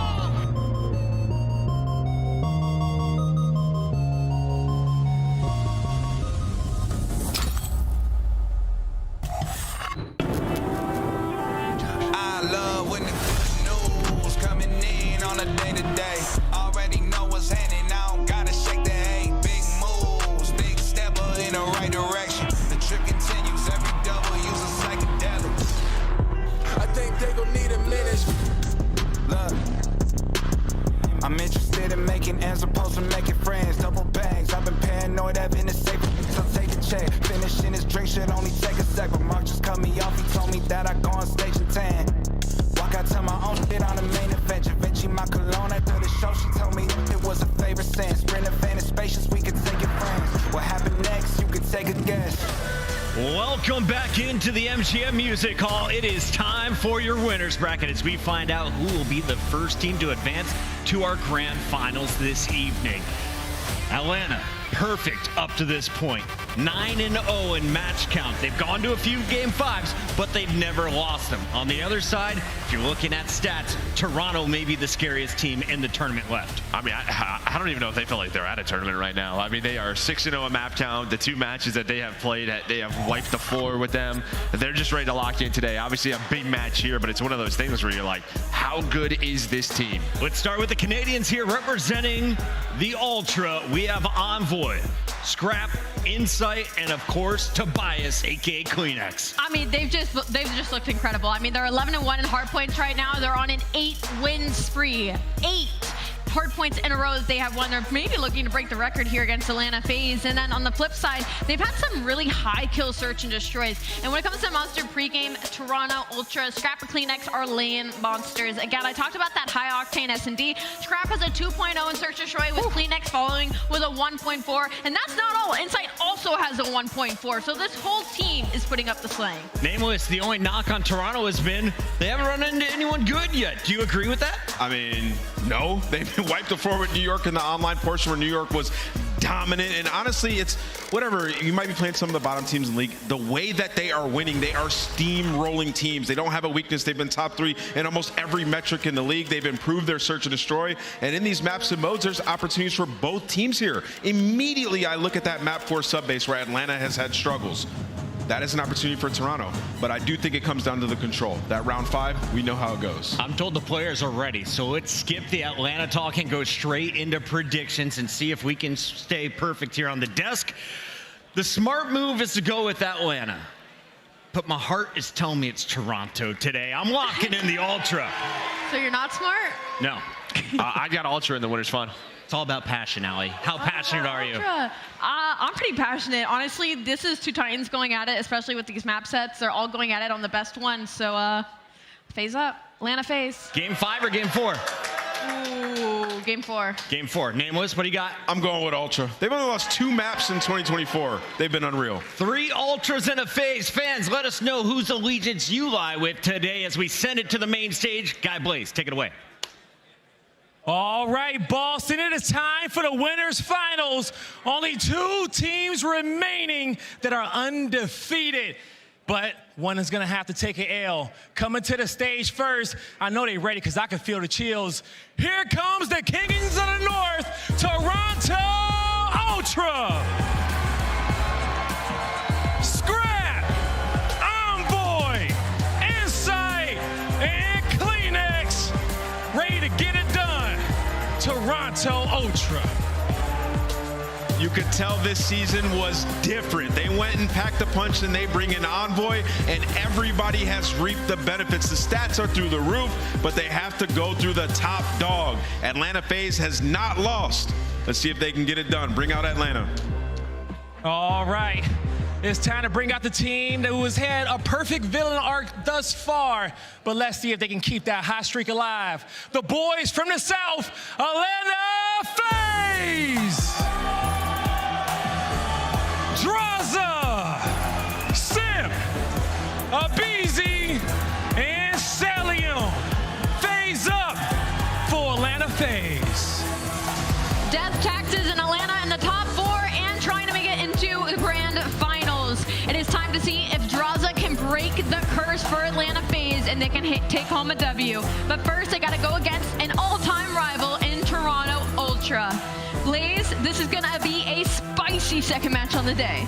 I'm interested in making ends opposed to making friends. Double bags, I've been paranoid, having a safe, so take a check. Finishing his drink should only take a sec, but Mark just cut me off, he told me that I go on stage and tan. Walk out to my own shit on the main event, Vinci my cologne after the show, she told me it was a favorite sense. Sprint a fan of spacious, we could take it friends. What happened next, you could take a guess. Welcome back into the MGM Music Hall. It is time for your winners bracket as we find out who will be the first team to advance to our grand finals this evening. Atlanta, perfect up to this point. 9-0 in match count. They've gone to a few game fives, but they've never lost them. On the other side, if you're looking at stats, Toronto may be the scariest team in the tournament left. I mean, I don't even know if they feel like they're at a tournament right now. I mean, they are 6-0 in map count. The two matches that they have played, they have wiped the floor with them. They're just ready to lock in today. Obviously, a big match here, but it's one of those things where you're like, how good is this team? Let's start with the Canadians here representing the Ultra. We have Envoy, Scrap, Insight, and of course, Tobias, aka Kleenex. I mean, they've just looked incredible. I mean, they're 11-1 in hardpoints right now. They're on an 8-win spree. 8 hardpoints in a row that they have won. They're maybe looking to break the record here against Atlanta FaZe. And then on the flip side, they've had some really high kill search and destroys. And when it comes to monster pregame, Toronto, Ultra, Scrap, and Kleenex are laying monsters. Again, I talked about that high octane S&D. Scrap has a 2.0 in search destroy with Kleenex following with a 1.4. And that's not all. Insight also has a 1.4. So this whole team is putting up the slaying. Nameless, the only knock on Toronto has been they haven't run into anyone good yet. Do you agree with that? I mean, no. They've wiped the floor with New York in the online portion where New York was dominant. And honestly, it's whatever. You might be playing some of the bottom teams in the league. The way that they are winning, they are steamrolling teams. They don't have a weakness. They've been top 3 in almost every metric in the league. They've improved their search and destroy. And in these maps and modes, there's opportunities for both teams here. Immediately, I look at that map 4 subbase where Atlanta has had struggles. That is an opportunity for Toronto, but I do think it comes down to the control. That round 5, we know how it goes. I'm told the players are ready, so let's skip the Atlanta talk and go straight into predictions and see if we can stay perfect here on the desk. The smart move is to go with Atlanta, but my heart is telling me it's Toronto today. I'm locking in the Ultra. So you're not smart? No. I got Ultra in the winner's final. It's all about passion, Allie. How passionate are you? I'm pretty passionate. Honestly, this is two Titans going at it, especially with these map sets. They're all going at it on the best one. So, FaZe up. Atlanta FaZe. Game 5 or game 4? Ooh, game 4. Game 4. Nameless, what do you got? I'm going with Ultra. They've only lost 2 maps in 2024. They've been unreal. 3 Ultras and a FaZe. Fans, let us know whose allegiance you lie with today as we send it to the main stage. Guy Blaze, take it away. All right, Boston, it is time for the winners finals. Only 2 teams remaining that are undefeated. But one is going to have to take an L. Coming to the stage first, I know they're ready because I can feel the chills. Here comes the Kings of the North, Toronto Ultra. Scrap, Envoy, Insight, and Kleenex. Ready to get it done. Toronto Ultra. You could tell this season was different. They went and packed a punch and they bring in Envoy, and everybody has reaped the benefits. The stats are through the roof, but they have to go through the top dog. Atlanta FaZe has not lost. Let's see if they can get it done. Bring out Atlanta. All right. It's time to bring out the team that has had a perfect villain arc thus far, but let's see if they can keep that hot streak alive. The boys from the South, Atlanta FaZe! FaZe, Draza, Simp, Abizi, and Celium. FaZe up for Atlanta FaZe. Death Taxes in Atlanta in the top 4 and trying to make it into the grand finals. It is time to see if Draza can break the curse for Atlanta FaZe and they can take home a W. But first, they got to go against an all-time rival in Toronto Ultra. Blaze, this is going to be a spicy second match on the day.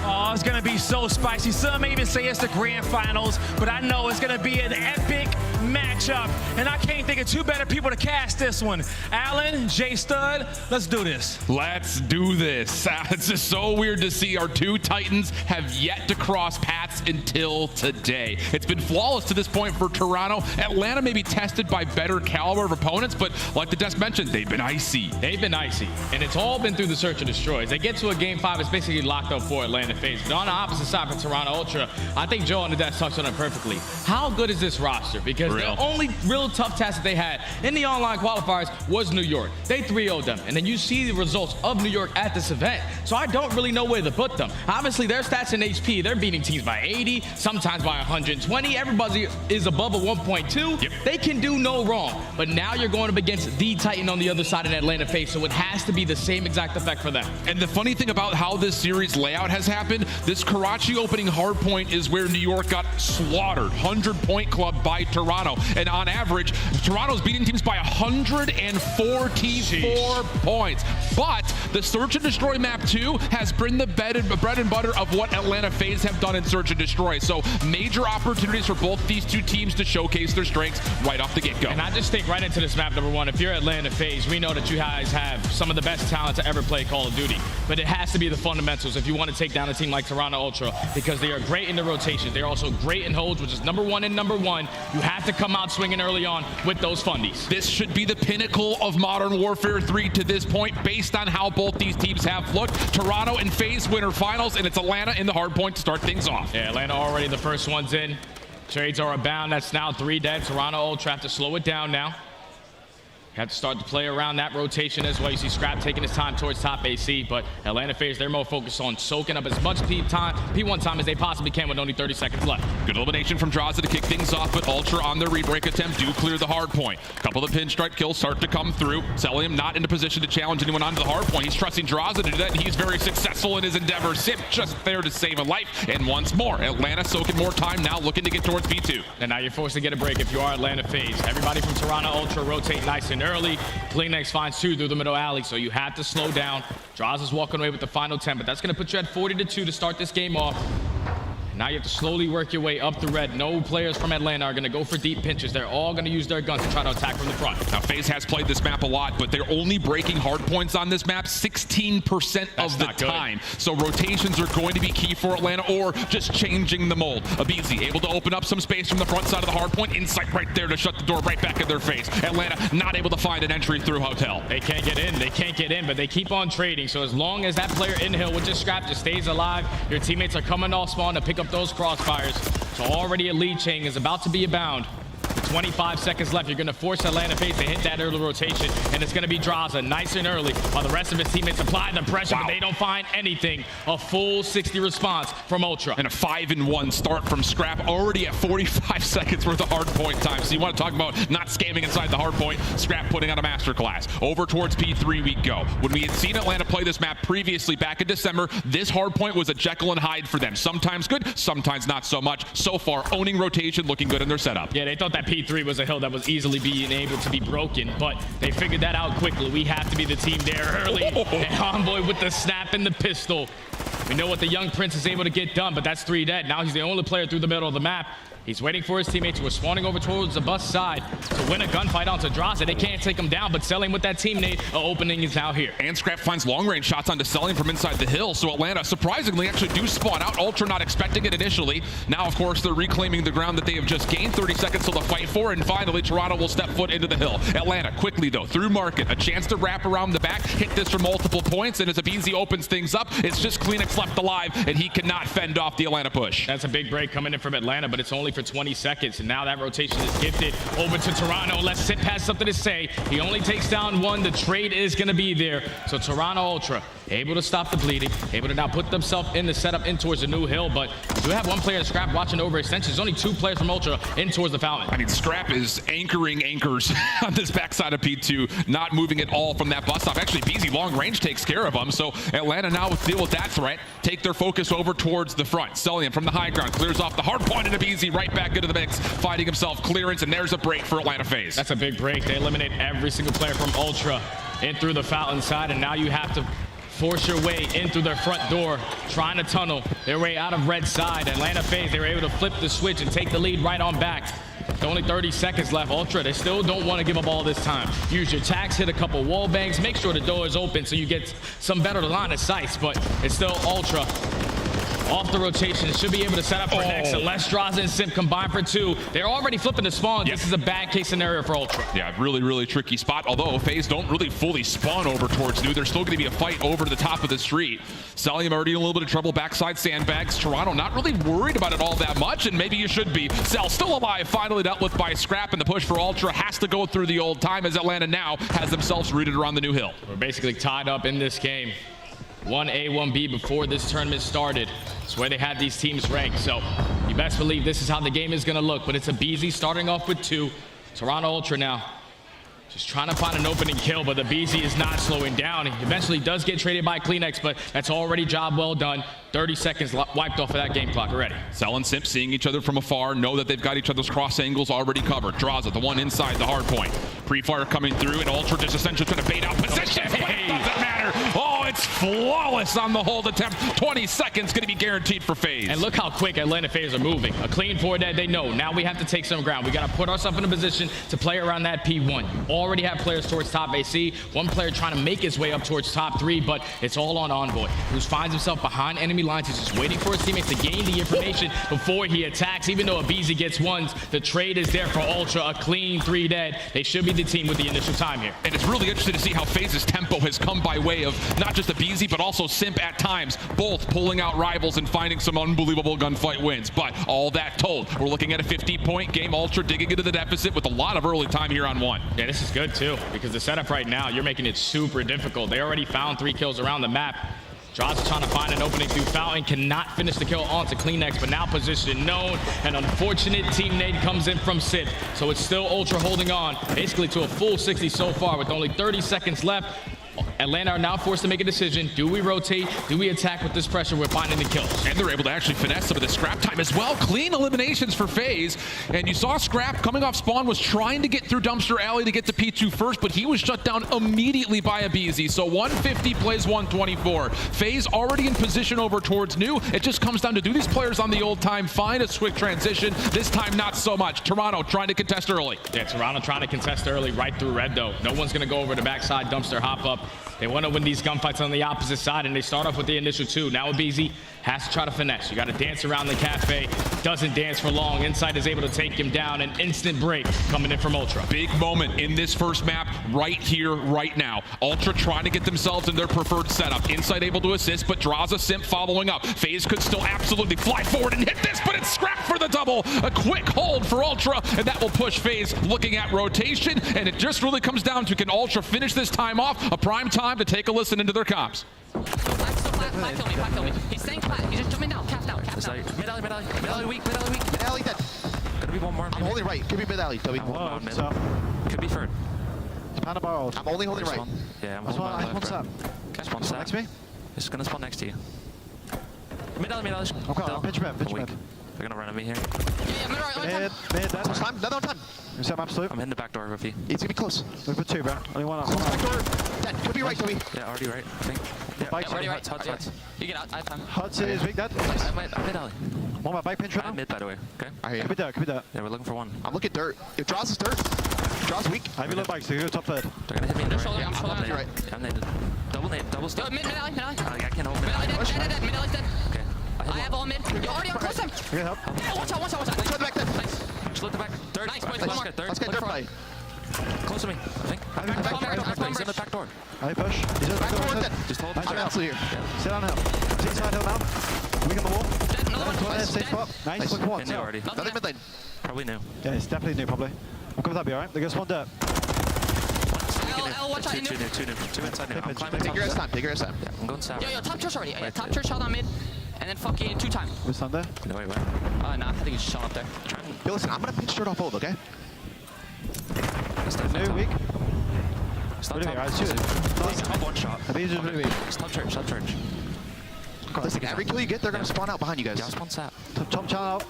Oh, it's going to be so spicy. Some may even say it's the grand finals, but I know it's going to be an epic matchup. And I can't think of two better people to cast this one. Alan, J Stud, let's do this. Let's do this. It's just so weird to see our two Titans have yet to cross paths until today. It's been flawless to this point for Toronto. Atlanta may be tested by better caliber of opponents, but like the desk mentioned, they've been icy. They've been icy, and it's all been through the search and destroy. As they get to a game 5, it's basically locked up for Atlanta FaZe. But on the opposite side for Toronto Ultra, I think Joe on the desk touched on it perfectly. How good is this roster? Because the only real tough test that they had in the online qualifiers was New York. They 3-0'd them, and then you see the results of New York at this event. So I don't really know where to put them. Obviously, their stats in HP, they're beating teams by 80, sometimes by 120. Everybody is above a 1.2. Yep. They can do no wrong. But now you're going up against the Titan on the other side in Atlanta FaZe, so it has to be the same exact effect for them. And the funny thing about how this series layout has happened, this Karachi opening hardpoint is where New York got slaughtered. 100-point club by Toronto. And on average, Toronto's beating teams by 144 points. But the Search and Destroy map 2 has been the bread and butter of what Atlanta FaZe have done in Search and Destroy. So major opportunities for both these two teams to showcase their strengths right off the get-go. And I just think right into this map, number one, if you're Atlanta FaZe, we know that you guys have some of the best talent to ever play Call of Duty. But it has to be the fundamentals if you want to take down a team like Toronto Ultra, because they are great in the rotations. They're also great in holds, which is number 1 and number 1. You have to come out swinging early on with those fundies. This should be the pinnacle of Modern Warfare 3 to this point, based on how both these teams have looked. Toronto and FaZe winner finals, and it's Atlanta in the hard point to start things off. Yeah, Atlanta already the first one's in. Trades are abound. That's now 3 dead. Toronto Ultra have to slow it down now. You have to start to play around that rotation as well. You see Scrap taking his time towards top AC, but Atlanta FaZe, they're more focused on soaking up as much P1 time as they possibly can with only 30 seconds left. Good elimination from Draza to kick things off, but Ultra on their rebreak attempt do clear the hard point. A couple of pinstripe kills start to come through. Celium not in a position to challenge anyone onto the hard point. He's trusting Draza to do that, and he's very successful in his endeavor. Simp just there to save a life, and once more, Atlanta soaking more time now, looking to get towards P2. And now you're forced to get a break if you are Atlanta FaZe. Everybody from Toronto Ultra rotate nice and early. Kleenex finds 2 through the middle alley, so you have to slow down. Draza's walking away with the final 10, but that's going to put you at 40-2 to start this game off. Now you have to slowly work your way up the red. No players from Atlanta are going to go for deep pinches. They're all going to use their guns to try to attack from the front. Now, FaZe has played this map a lot, but they're only breaking hard points on this map 16% of the time. So rotations are going to be key for Atlanta, or just changing the mold. Abizi able to open up some space from the front side of the hard point. Insight right there to shut the door right back in their face. Atlanta not able to find an entry through Hotel. They can't get in. They can't get in, but they keep on trading. So as long as that player in hill with just Scrap just stays alive, your teammates are coming off spawn to pick up those crossfires. So already a lead chain is about to be abound. With 25 seconds left, you're going to force Atlanta FaZe to hit that early rotation, and it's going to be Draza nice and early while the rest of his teammates apply the pressure, but they don't find anything. A full 60 response from Ultra. And a 5-1 start from Scrap, already at 45 seconds worth of hard point time. So you want to talk about not scamming inside the hard point. Scrap putting on a masterclass. Over towards P3 we go. When we had seen Atlanta play this map previously back in December, this hard point was a Jekyll and Hyde for them. Sometimes good, sometimes not so much. So far, owning rotation, looking good in their setup. Yeah, they thought that P3 was a hill that was easily being able to be broken, but they figured that out quickly. We have to be the team there early. And Envoy with the snap and the pistol. We know what the young Prince is able to get done, but that's 3 dead. Now he's the only player through the middle of the map. He's waiting for his teammates who are spawning over towards the bus side to win a gunfight onto Draza. They can't take him down, but Selling with that teammate, an opening is now here. And Scrap finds long-range shots onto Selling from inside the hill, so Atlanta surprisingly actually do spawn out. Ultra not expecting it initially. Now, of course, they're reclaiming the ground that they have just gained. 30 seconds till the fight for, and finally, Toronto will step foot into the hill. Atlanta, quickly though, through Market, a chance to wrap around the back, hit this from multiple points, and as Abizi opens things up, it's just Kleenex left alive, and he cannot fend off the Atlanta push. That's a big break coming in from Atlanta, but it's only only for 20 seconds. And now that rotation is gifted over to Toronto. Unless Sip has something to say. He only takes down one. The trade is going to be there. So Toronto Ultra able to stop the bleeding, able to now put themselves in the setup in towards the new hill. But you do have one player in Scrap watching over extensions. There's only 2 players from Ultra in towards the fountain. I mean, Scrap is anchoring anchors on this backside of P2, not moving at all from that bus stop. Actually, BZ long range takes care of them. So Atlanta now will deal with that threat, take their focus over towards the front. Cellian from the high ground clears off the hard point into BZ, right back into the mix, fighting himself clearance, and there's a break for Atlanta FaZe. That's a big break. They eliminate every single player from Ultra in through the fountain side, and now you have to force your way in through their front door, trying to tunnel their way out of red side. Atlanta FaZe, they were able to flip the switch and take the lead right on back. With only 30 seconds left, Ultra, they still don't want to give up all this time. Use your tags, hit a couple wall bangs, make sure the door is open so you get some better line of sight, but it's still Ultra. Off the rotation, should be able to set up for next. Unless Straza and Simp combine for 2. They're already flipping the spawn. This is a bad case scenario for Ultra. Yeah, really, really tricky spot. Although FaZe don't really fully spawn over towards New. There's still going to be a fight over to the top of the street. Cellium already in a little bit of trouble. Backside sandbags. Toronto not really worried about it all that much, and maybe you should be. Cell still alive, finally dealt with by Scrap, and the push for Ultra has to go through the old time as Atlanta now has themselves rooted around the new hill. We're basically tied up in this game. 1A, 1B before this tournament started. It's where they had these teams ranked. So you best believe this is how the game is going to look. But it's a BZ starting off with 2. Toronto Ultra now just trying to find an opening kill, but the BZ is not slowing down. He eventually does get traded by Kleenex, but that's already job well done. 30 seconds wiped off of that game clock already. Cell and Simp seeing each other from afar, know that they've got each other's cross angles already covered. Draza, the one inside the hard point. Pre-fire coming through, and Ultra just essentially trying to bait out position, but it doesn't matter. Oh, it's flawless on the hold attempt. 20 seconds going to be guaranteed for FaZe. And look how quick Atlanta FaZe are moving. A clean 4 dead, they know. Now we have to take some ground. We got to put ourselves in a position to play around that P1. You already have players towards top AC. One player trying to make his way up towards top 3, but it's all on Envoy, who finds himself behind enemy lines. He's just waiting for his teammates to gain the information before he attacks. Even though a BZ gets ones, the trade is there for Ultra. A clean 3 dead. They should be the team with the initial time here. And it's really interesting to see how FaZe's tempo has come by way of not just the BZ, but also Simp at times, both pulling out rivals and finding some unbelievable gunfight wins. But all that told, we're looking at a 50-point game. Ultra digging into the deficit with a lot of early time here on 1. Yeah, this is good too, because the setup right now, you're making it super difficult. They already found 3 kills around the map. Draws trying to find an opening through Fountain, cannot finish the kill onto Kleenex, but now position known. An unfortunate team nade comes in from Sip. So it's still Ultra holding on, basically to a full 60 so far with only 30 seconds left. Atlanta are now forced to make a decision. Do we rotate? Do we attack with this pressure? We're finding the kills. And they're able to actually finesse some of the Scrap time as well. Clean eliminations for FaZe. And you saw Scrap coming off spawn was trying to get through Dumpster Alley to get to P2 first, but he was shut down immediately by a BZ. So 150 plays 124. FaZe already in position over towards New. It just comes down to, do these players on the old time find a quick transition? This time, not so much. Toronto trying to contest early. Yeah, Toronto trying to contest early right through red, though. No one's going to go over the backside Dumpster hop up. They want to win these gunfights on the opposite side, and they start off with the initial 2. Now BZ has to try to finesse. You got to dance around the cafe. Doesn't dance for long. Inside is able to take him down. An instant break coming in from Ultra. Big moment in this first map right here, right now. Ultra trying to get themselves in their preferred setup. Inside able to assist, but draws a Simp following up. FaZe could still absolutely fly forward and hit this, but it's Scrap for the double. A quick hold for Ultra, and that will push FaZe looking at rotation, and it just really comes down to, can Ultra finish this time off? A prime time to take a listen into their comps. Flat, kill me. He's staying flat. He's just jumping down. Cap down. Mid alley. Mid alley weak. Mid alley dead. Gonna be one more. I'm holding right. Give me mid alley, Toby. Could be third. I'm only holding right. Yeah, I'm holding What's up? Spawn next to me? It's gonna spawn next to you. Mid alley. Okay, pinch mid. They're gonna run at me here. Yeah, mid. That's time. Another time. I'm hitting the back door with you. He's gonna be close. Look for 2, bro. Only one up. Back door. Dead. Could be right, Toby. Yeah, already right, I think. Yeah, already right. Huts. You get out. I have time. Huts is weak, dead. I'm mid alley. One more bike pinch right now. I'm mid, by the way. Okay. I hear you. Could be dirt. Yeah, we're looking for one. I'm looking dirt. If Draws is dirt. Draws weak. I have low bikes, so you go top third. They're gonna hit me in the right. Yeah, I'm right. I'm naded. Double nade. Double stun. Mid alley. I can't hold mid alley. Dead. Mid alley's dead. Okay. I have all mid. You're already close him. I can help. Watch out. Split back then. Nice. Split the back. Third. Nice, boys. Let's get dirt play. Close to me, I think. He's in the back door. I push. He's in the back door. Just hold. I'm here. Sit on hill. He's inside hill now. Weak on the wall. safe spot. Nice. Look what. New already. Nothing mid lane. Probably new. Yeah, it's definitely new, probably. I'm coming, that'll be alright. They're gonna spawn dirt. Watch out. Two inside new. I'm climbing. Take your ass time. Take your ass time. Yeah, I'm going south. Yo, top church already. Top church held on mid. And then fucking 2 time. Who's on there? No, wait. Nah, I think he's shot up there. Yo, listen, I'm gonna pinch dirt off old, okay? New, weak. Stop Really, top. I shoot it. Top one shot. I think he's just really weak. Stop church. Listen, every kill you get, they're gonna spawn out behind you guys. Yeah, spawn sap. Top channel out.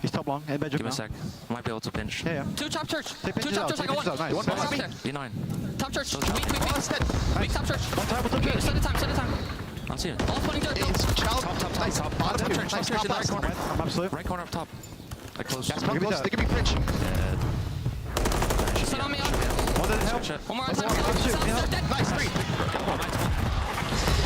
He's top long. Hey, bedroom Give me a now. sec. Might be able to pinch. Yeah. 2 top church. Take 2 pinches top out. church. I Take got pinches out. Nice. one. One One up me. there. B9. Top church. Still Weak. Weak top church. One time, what's up, church? Set the time. I'll see it. All spawning dirt. It's child. Nice. Bottom church. Nice. Top Top right corner. I'm absolute. Right corner up top. Like close. That's come close. They could be pinching. Dead. Set on me up. One didn't help. One more One time. more. Shoot. Dead. Nice. 3.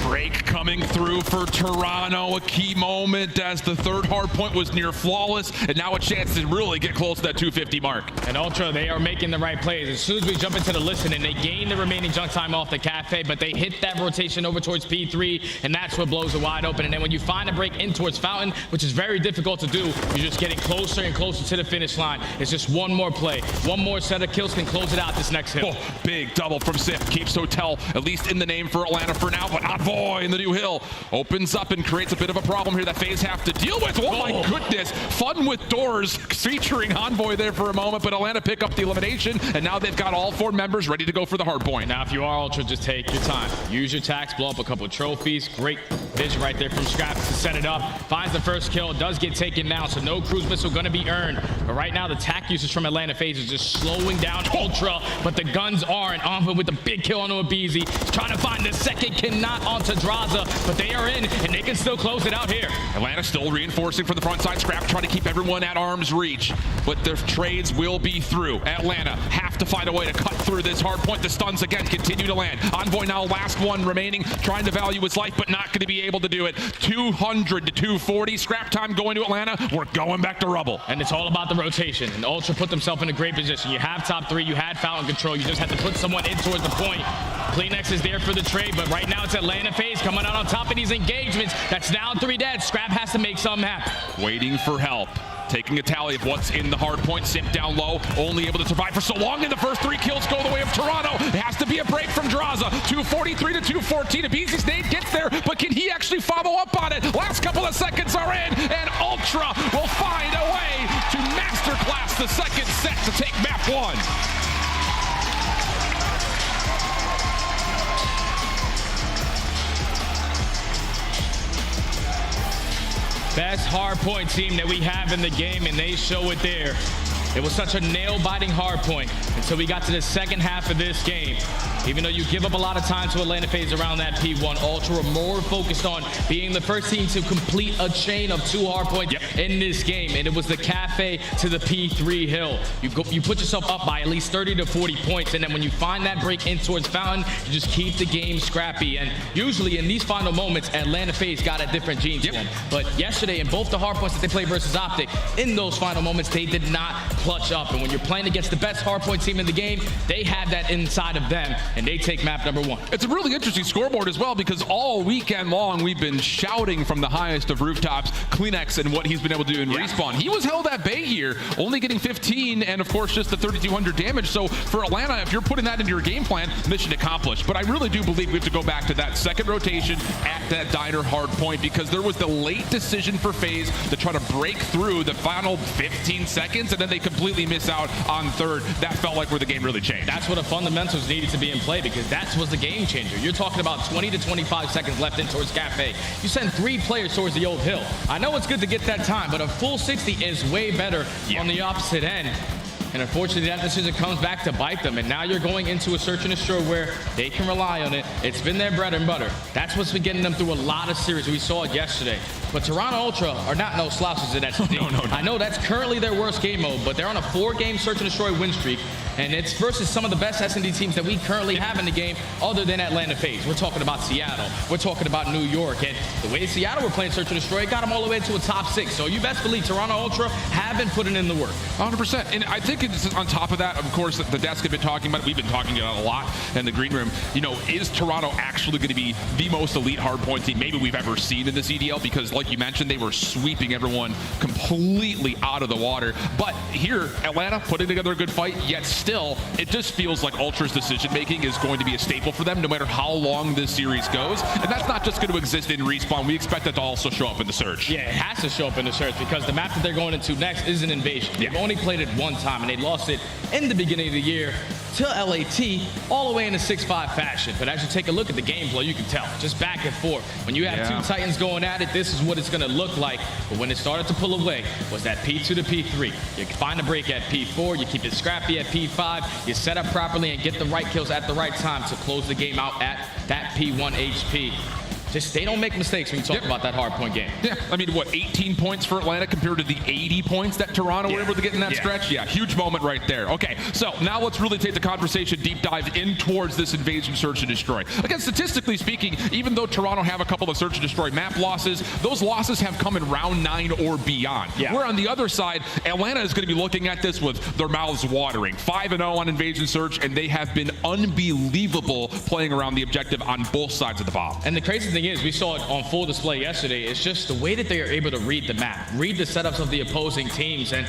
Break coming through for Toronto. A key moment as the third hard point was near flawless, and now a chance to really get close to that 250 mark. And Ultra, they are making the right plays. As soon as we jump into the listen, and they gain the remaining junk time off the cafe, but they hit that rotation over towards P3, and that's what blows it wide open. And then when you find a break in towards Fountain, which is very difficult to do, you're just getting closer and closer to the finish line. It's just one more play. One more set of kills can close it out this next hill. Oh, big double from Sif. Keeps Hotel, at least in the name for Atlanta for now, but Envoy in the new hill opens up and creates a bit of a problem here that FaZe have to deal with. Oh my goodness. Fun with doors featuring Envoy there for a moment, but Atlanta pick up the elimination, and now they've got all 4 members ready to go for the hard point. Now, if you are Ultra, just take your time. Use your tax, blow up a couple of trophies. Great vision right there from Scrap to set it up. Finds the first kill, does get taken down, so no cruise missile gonna be earned. But right now, the tac usage from Atlanta FaZe is just slowing down Ultra, but the guns aren't. Envoy with the big kill onto Abizi. He's trying to find the second cannot onto Draza, but they are in, and they can still close it out here. Atlanta still reinforcing from the front side. Scrap trying to keep everyone at arm's reach, but their trades will be through. Atlanta have to find a way to cut through this hard point. The stuns again continue to land. Envoy now last one remaining, trying to value his life, but not going to be able to do it. 200 to 240. Scrap time going to Atlanta. We're going back to rubble. And it's all about the rotation. And Ultra put themselves in a great position. You have top 3, you had Fountain control. You just had to put someone in towards the point. Kleenex is there for the trade, but right now it's Atlanta FaZe coming out on top of these engagements. That's now 3 dead. Scrap has to make something happen. Waiting for help. Taking a tally of what's in the hard point. Simp down low, only able to survive for so long, and the first 3 kills go the way of Toronto. It has to be a break from Draza. 243 to 214. Abizi's nade gets there, but can he actually follow up on it? Last couple of seconds are in, and Ultra will find a way to masterclass the second set to take map 1. Best hardpoint team that we have in the game, and they show it there. It was such a nail-biting hardpoint until we got to the second half of this game. Even though you give up a lot of time to Atlanta FaZe around that P1, Ultra are more focused on being the first team to complete a chain of 2 hardpoints in this game, and it was the cafe to the P3 hill. You put yourself up by at least 30 to 40 points, and then when you find that break in towards Fountain, you just keep the game scrappy. And usually in these final moments, Atlanta FaZe got a different gene to them. But yesterday, in both the hardpoints that they played versus Optic, in those final moments, they did not clutch up. And when you're playing against the best hardpoint team in the game, they have that inside of them, and they take map number 1. It's a really interesting scoreboard as well, because all weekend long we've been shouting from the highest of rooftops Kleenex and what he's been able to do in respawn. He was held at bay here, only getting 15 and of course just the 3,200 damage. So for Atlanta, if you're putting that into your game plan, mission accomplished. But I really do believe we have to go back to that second rotation at that diner hard point, because there was the late decision for FaZe to try to break through the final 15 seconds, and then they completely miss out on third. That felt like where the game really changed. That's where the fundamentals needed to be in play, because that was the game changer. You're talking about 20 to 25 seconds left in towards Cafe. You send 3 players towards the old hill. I know it's good to get that time, but a full 60 is way better on the opposite end. And unfortunately, that decision comes back to bite them. And now you're going into a search and destroy where they can rely on it. It's been their bread and butter. That's what's been getting them through a lot of series. We saw it yesterday. But Toronto Ultra are not no slouches in that. No. I know that's currently their worst game mode, but they're on a 4-game search and destroy win streak. And it's versus some of the best S&D teams that we currently have in the game other than Atlanta FaZe. We're talking about Seattle. We're talking about New York. And the way Seattle were playing Search and Destroy, got them all the way to a top 6. So you best believe Toronto Ultra have been putting in the work. 100%. And I think it's on top of that, of course, the desk have been talking about it. We've been talking about it a lot in the green room. You know, is Toronto actually going to be the most elite hardpoint team maybe we've ever seen in the CDL? Because like you mentioned, they were sweeping everyone completely out of the water. But here, Atlanta putting together a good fight, yet still, it just feels like Ultra's decision-making is going to be a staple for them no matter how long this series goes. And that's not just going to exist in Respawn. We expect that to also show up in the Surge. Yeah, it has to show up in the Surge because the map that they're going into next is an invasion. They've only played it one time, and they lost it in the beginning of the year to LAT all the way in a 6-5 fashion. But as you take a look at the gameplay, you can tell, just back and forth. When you have two Titans going at it, this is what it's going to look like. But when it started to pull away, was that P2 to P3. You find a break at P4, you keep it scrappy at P5, you set up properly and get the right kills at the right time to close the game out at that P1 HP. Just they don't make mistakes when you talk about that hardpoint game. Yeah, I mean, what, 18 points for Atlanta compared to the 80 points that Toronto were able to get in that stretch? Yeah, huge moment right there. Okay, so now let's really take the conversation deep dive in towards this invasion search and destroy. Again, statistically speaking, even though Toronto have a couple of search and destroy map losses, those losses have come in round 9 or beyond. Where on the other side, Atlanta is going to be looking at this with their mouths watering. 5-0 on invasion search, and they have been unbelievable playing around the objective on both sides of the bomb. And the crazy thing is, we saw it on full display yesterday. It's just the way that they are able to read the map, read the setups of the opposing teams. And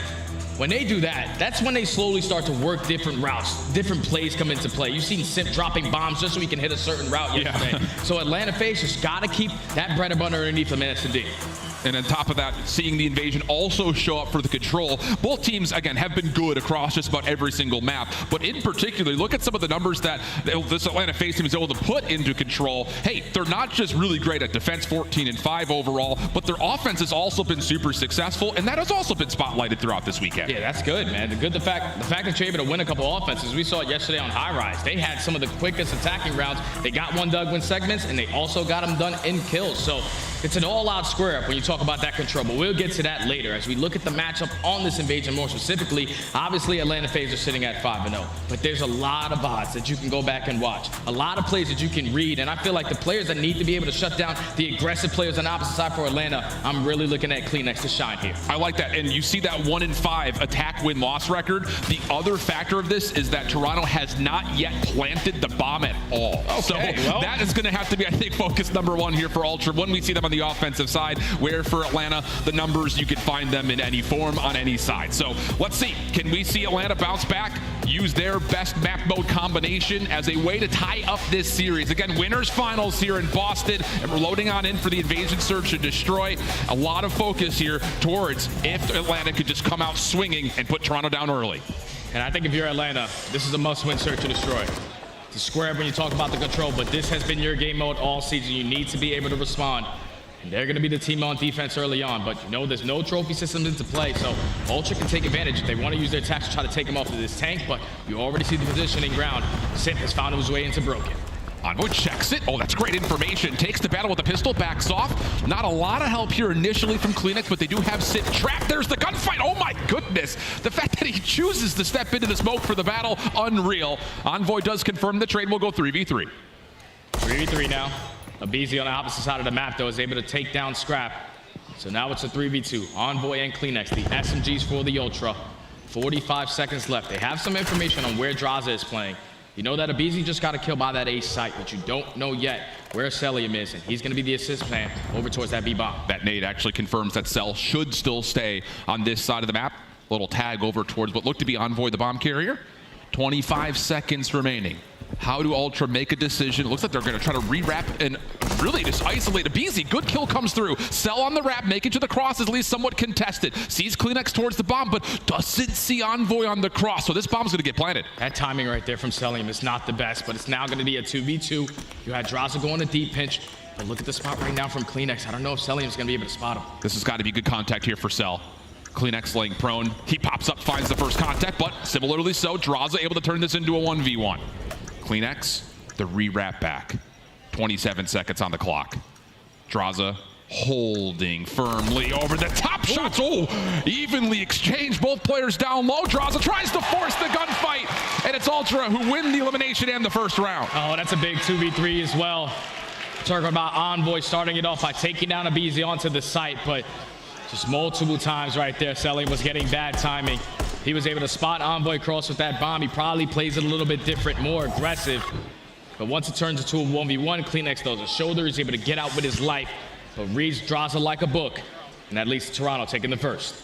when they do that, that's when they slowly start to work different routes. Different plays come into play. You've seen Simp dropping bombs just so he can hit a certain route yesterday. So Atlanta FaZe just got to keep that bread and butter underneath them in S&D. And on top of that, seeing the invasion also show up for the control. Both teams, again, have been good across just about every single map. But in particular, look at some of the numbers that this Atlanta FaZe team is able to put into control. Hey, they're not just really great at defense, 14-5 overall, but their offense has also been super successful, and that has also been spotlighted throughout this weekend. Yeah, that's good, man. The fact that you're able to win a couple offenses, we saw it yesterday on High Rise. They had some of the quickest attacking rounds. They got one dug win segments, and they also got them done in kills. So it's an all-out square up when you talk about that control, but we'll get to that later as we look at the matchup on this invasion more specifically. Obviously, Atlanta FaZe are sitting at 5-0, but there's a lot of odds that you can go back and watch, a lot of plays that you can read, and I feel like the players that need to be able to shut down the aggressive players on the opposite side for Atlanta, I'm really looking at Kleenex to shine here. I like that, and you see that 1-5 attack win-loss record. The other factor of this is that Toronto has not yet planted the bomb at all. So that is going to have to be, I think, focus number one here for Ultra when we see them on the offensive side, where for Atlanta, the numbers, you can find them in any form on any side. So let's see, can we see Atlanta bounce back, use their best map mode combination as a way to tie up this series? Again, winners finals here in Boston, and we're loading on in for the invasion search and destroy. A lot of focus here towards if Atlanta could just come out swinging and put Toronto down early. And I think if you're Atlanta, this is a must-win search and destroy. It's a square when you talk about the control, but this has been your game mode all season. You need to be able to respond. And they're going to be the team on defense early on, but you know there's no trophy systems into play, so Ultra can take advantage if they want to use their attacks to try to take him off of this tank, but you already see the positioning ground. Simp has found his way into Broken. Envoy checks it. Oh, that's great information. Takes the battle with the pistol, backs off. Not a lot of help here initially from Kleenex, but they do have Simp trapped. There's the gunfight. Oh my goodness. The fact that he chooses to step into the smoke for the battle, unreal. Envoy does confirm the trade will go 3v3. 3v3 now. Abizi on the opposite side of the map, though, is able to take down Scrap. So now it's a 3v2. Envoy and Kleenex, the SMGs for the Ultra. 45 seconds left. They have some information on where Draza is playing. You know that Abizi just got a kill by that A site, but you don't know yet where Celium is, and he's going to be the assist man over towards that B-bomb. That nade actually confirms that Cell should still stay on this side of the map. Little tag over towards what looked to be Envoy, the bomb carrier. 25 seconds remaining. How do Ultra make a decision? It looks like they're going to try to re-wrap and really just isolate Abizi. Good kill comes through. Cell on the wrap, making to the cross is at least somewhat contested. Sees Kleenex towards the bomb, but doesn't see Envoy on the cross, so this bomb's going to get planted. That timing right there from Celium is not the best, but it's now going to be a 2v2. You had Draza going a deep pinch, but look at the spot right now from Kleenex. I don't know if Celium's going to be able to spot him. This has got to be good contact here for Cell. Kleenex laying prone. He pops up, finds the first contact, but similarly so, Draza able to turn this into a 1v1. Kleenex, the re-wrap back. 27 seconds on the clock. Draza Holding firmly over the top shots. Oh, evenly exchanged. Both players down low. Draza tries to force the gunfight, and it's Ultra who win the elimination and the first round. Oh, that's a big 2v3 as well. Talking about Envoy starting it off by taking down aBeZy onto the site, but just multiple times right there, Cellium was getting bad timing. He was able to spot Envoy cross with that bomb. He probably plays it a little bit different, more aggressive. But once it turns into a 1v1, Kleenex throws a shoulder. He's able to get out with his life, but reads Draza like a book. And that leads to Toronto taking the first.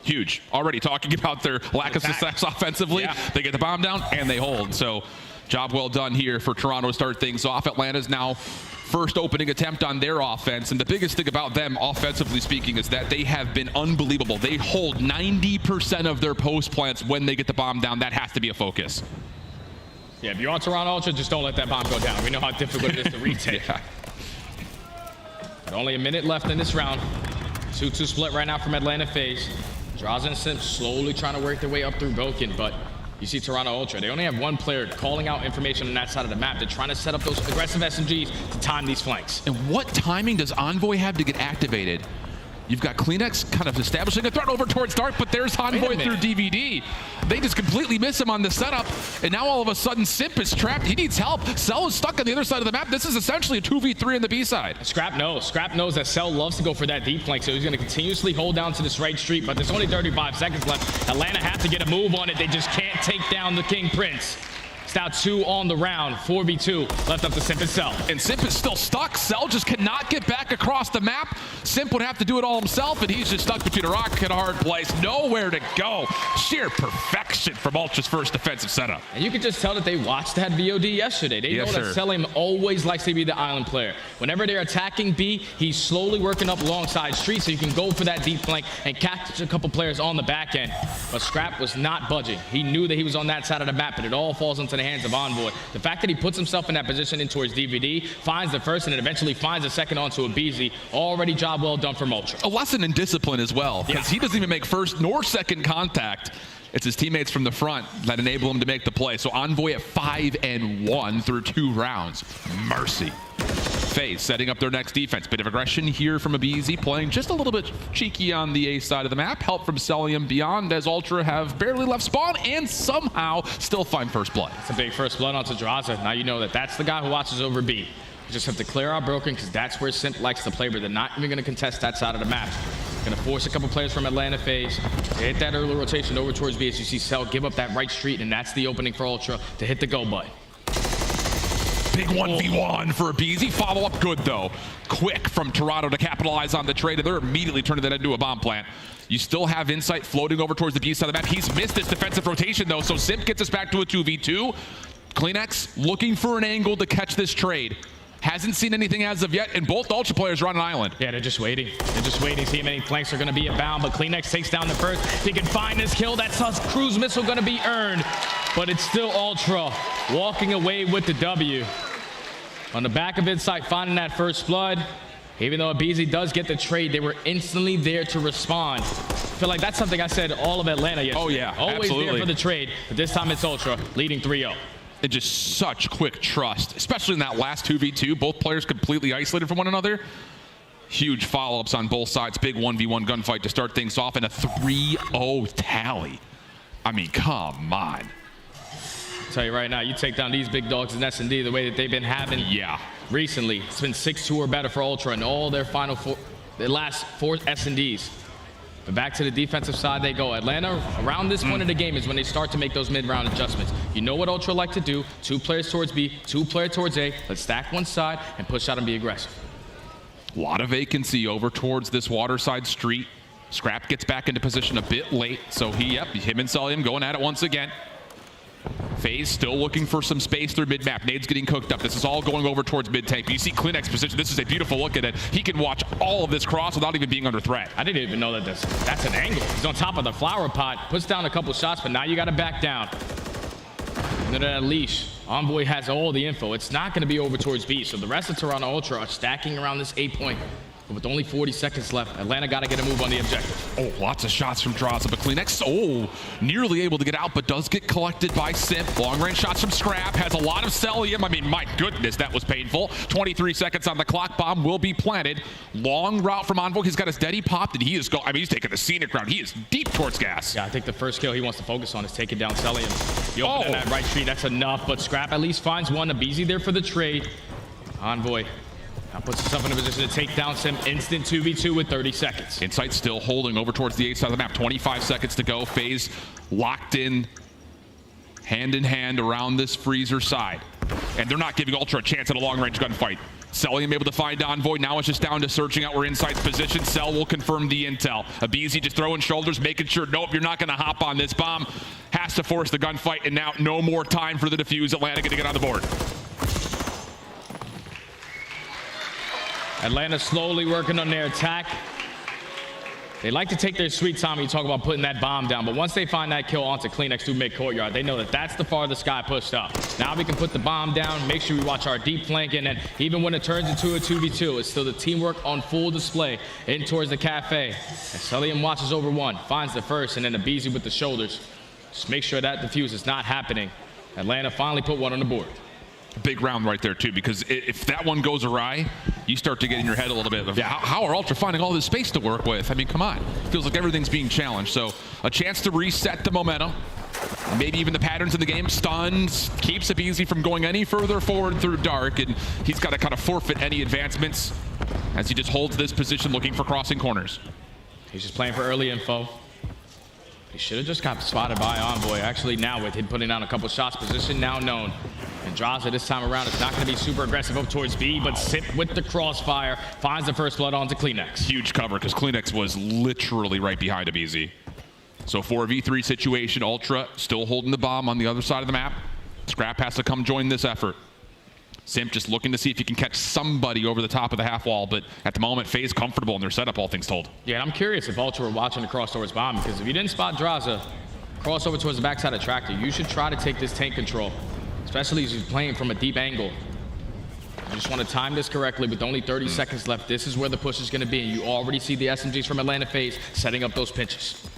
Huge. Already talking about their lack of success offensively. Yeah. They get the bomb down and they hold. So job well done here for Toronto to start things off. Atlanta's now first opening attempt on their offense. And the biggest thing about them, offensively speaking, is that they have been unbelievable. They hold 90% of their post plants when they get the bomb down. That has to be a focus. Yeah, if you're on Toronto Ultra, just don't let that bomb go down. We know how difficult it is to retake. Yeah. But only a minute left in this round. 2-2 split right now from Atlanta FaZe. Draza and Simp slowly trying to work their way up through Broken, but you see Toronto Ultra. They only have one player calling out information on that side of the map. They're trying to set up those aggressive SMGs to time these flanks. And what timing does Envoy have to get activated? You've got Kleenex kind of establishing a threat over towards Dark, but there's Envoy through DVD. They just completely miss him on the setup, and now all of a sudden Simp is trapped. He needs help. Cell is stuck on the other side of the map. This is essentially a 2v3 on the B side. Scrap knows that Cell loves to go for that deep flank, so he's going to continuously hold down to this right street, but there's only 35 seconds left. Atlanta have to get a move on it. They just can't take down the King Prince. It's now 2 on the round, 4v2 left up to Simp and Cell. And Simp is still stuck. Cell just cannot get back across the map. Simp would have to do it all himself, and he's just stuck between a rock and a hard place. Nowhere to go. Sheer perfection from Ultra's first defensive setup. And you can just tell that they watched that VOD yesterday. They know that Cellium always likes to be the island player. Whenever they're attacking B, he's slowly working up alongside Street, so you can go for that deep flank and catch a couple players on the back end. But Scrap was not budging. He knew that he was on that side of the map, but it all falls into the hands of Envoy. The fact that he puts himself in that position in towards DVD, finds the first, and then eventually finds the second onto aBeZy, already job well done from Ultra. A lesson in discipline as well, because he doesn't even make first nor second contact. It's his teammates from the front that enable him to make the play. So Envoy at 5-1 through 2 rounds. Mercy. FaZe setting up their next defense. Bit of aggression here from aBeZy, playing just a little bit cheeky on the A side of the map. Help from Cellium beyond, as Ultra have barely left spawn and somehow still find first blood. It's a big first blood onto Draza. Now you know that that's the guy who watches over B. You just have to clear out Broken, because that's where Simp likes to play, but they're not even going to contest that side of the map. Going to force a couple players from Atlanta FaZe. They hit that early rotation over towards B as you see Cell give up that right street, and that's the opening for Ultra to hit the go button. Big 1v1 for aBeZy. Follow up good, though. Quick from Toronto to capitalize on the trade, and they're immediately turning that into a bomb plant. You still have Insight floating over towards the B side of the map. He's missed this defensive rotation, though, so Simp gets us back to a 2v2. Kleenex looking for an angle to catch this trade. Hasn't seen anything as of yet, and both Ultra players are on an island. Yeah, they're just waiting. They're just waiting, see how many flanks are going to be abound, but Kleenex takes down the first. If he can find this kill, that's a cruise missile going to be earned, but it's still Ultra walking away with the W. On the back of Insight, finding that first blood. Even though aBeZy does get the trade, they were instantly there to respond. I feel like that's something I said all of Atlanta yesterday. Oh, yeah, always absolutely. there for the trade, but this time it's Ultra, leading 3-0. And just such quick trust, especially in that last 2v2. Both players completely isolated from one another. Huge follow-ups on both sides. Big 1v1 gunfight to start things off, and a 3-0 tally. I mean, come on. I'll tell you right now, you take down these big dogs in S&D the way that they've been having recently. It's been 6-2 or better for Ultra in all their last 4 S&Ds. But back to the defensive side they go. Atlanta, around this point of the game is when they start to make those mid-round adjustments. You know what Ultra like to do. 2 players towards B, 2 players towards A. Let's stack one side and push out and be aggressive. A lot of vacancy over towards this waterside street. Scrap gets back into position a bit late. So him and Cellium going at it once again. FaZe still looking for some space through mid-map. Nade's getting cooked up. This is all going over towards mid-tank. You see Kleenex position. This is a beautiful look at it. He can watch all of this cross without even being under threat. I didn't even know that that's an angle. He's on top of the flower pot. Puts down a couple shots, but now you got to back down. Under that leash, Envoy has all the info. It's not going to be over towards B. So the rest of Toronto Ultra are stacking around this A point. But with only 40 seconds left, Atlanta got to get a move on the objective. Oh, lots of shots from Draza, but Kleenex, oh, nearly able to get out, but does get collected by Simp. Long-range shots from Scrap, has a lot of Celium. I mean, my goodness, that was painful. 23 seconds on the clock, bomb will be planted. Long route from Envoy, he's got his steady popped, and he is going, I mean, he's taking the scenic route. He is deep towards gas. Yeah, I think the first kill he wants to focus on is taking down Celium. You open in that right tree, that's enough, but Scrap at least finds one. Abizi there for the trade. Envoy now puts himself in a position to take down Sim. Instant 2v2 with 30 seconds. Insight still holding over towards the A side of the map. 25 seconds to go. FaZe locked in, hand in hand around this freezer side. And they're not giving Ultra a chance at a long-range gunfight. Celium able to find Envoy. Now it's just down to searching out where Insight's position. Cell will confirm the intel. Abizi just throwing shoulders, making sure, nope, you're not going to hop on this bomb. Has to force the gunfight, and now no more time for the defuse. Atlanta going to get on the board. Atlanta slowly working on their attack. They like to take their sweet time when you talk about putting that bomb down, but once they find that kill onto Kleenex through mid-courtyard, they know that that's the farthest guy pushed up. Now we can put the bomb down, make sure we watch our deep flank, and then even when it turns into a 2v2, it's still the teamwork on full display in towards the cafe. And Celium watches over one, finds the first, and then Abizi with the shoulders. Just make sure that defuse is not happening. Atlanta finally put one on the board. Big round right there too, because if that one goes awry, you start to get in your head a little bit of how are Ultra finding all this space to work with? I mean, come on. Feels like everything's being challenged. So a chance to reset the momentum. Maybe even the patterns in the game. Stuns, keeps Abizi from going any further forward through dark, and he's got to kind of forfeit any advancements as he just holds this position looking for crossing corners. He's just playing for early info. He should have just got spotted by Envoy. Actually, now with him putting down a couple shots, position now known. And Draza this time around is not going to be super aggressive up towards B, but Sip with the crossfire finds the first blood onto Kleenex. Huge cover because Kleenex was literally right behind Abizi. So 4v3 situation, Ultra still holding the bomb on the other side of the map. Scrap has to come join this effort. Simp just looking to see if he can catch somebody over the top of the half wall, but at the moment, FaZe comfortable in their setup, all things told. Yeah, and I'm curious if Ultra were watching the cross towards bomb, because if you didn't spot Draza, cross over towards the backside of Tractor, you should try to take this tank control, especially as he's playing from a deep angle. You just want to time this correctly with only 30 seconds left. This is where the push is going to be, and you already see the SMGs from Atlanta FaZe setting up those pinches.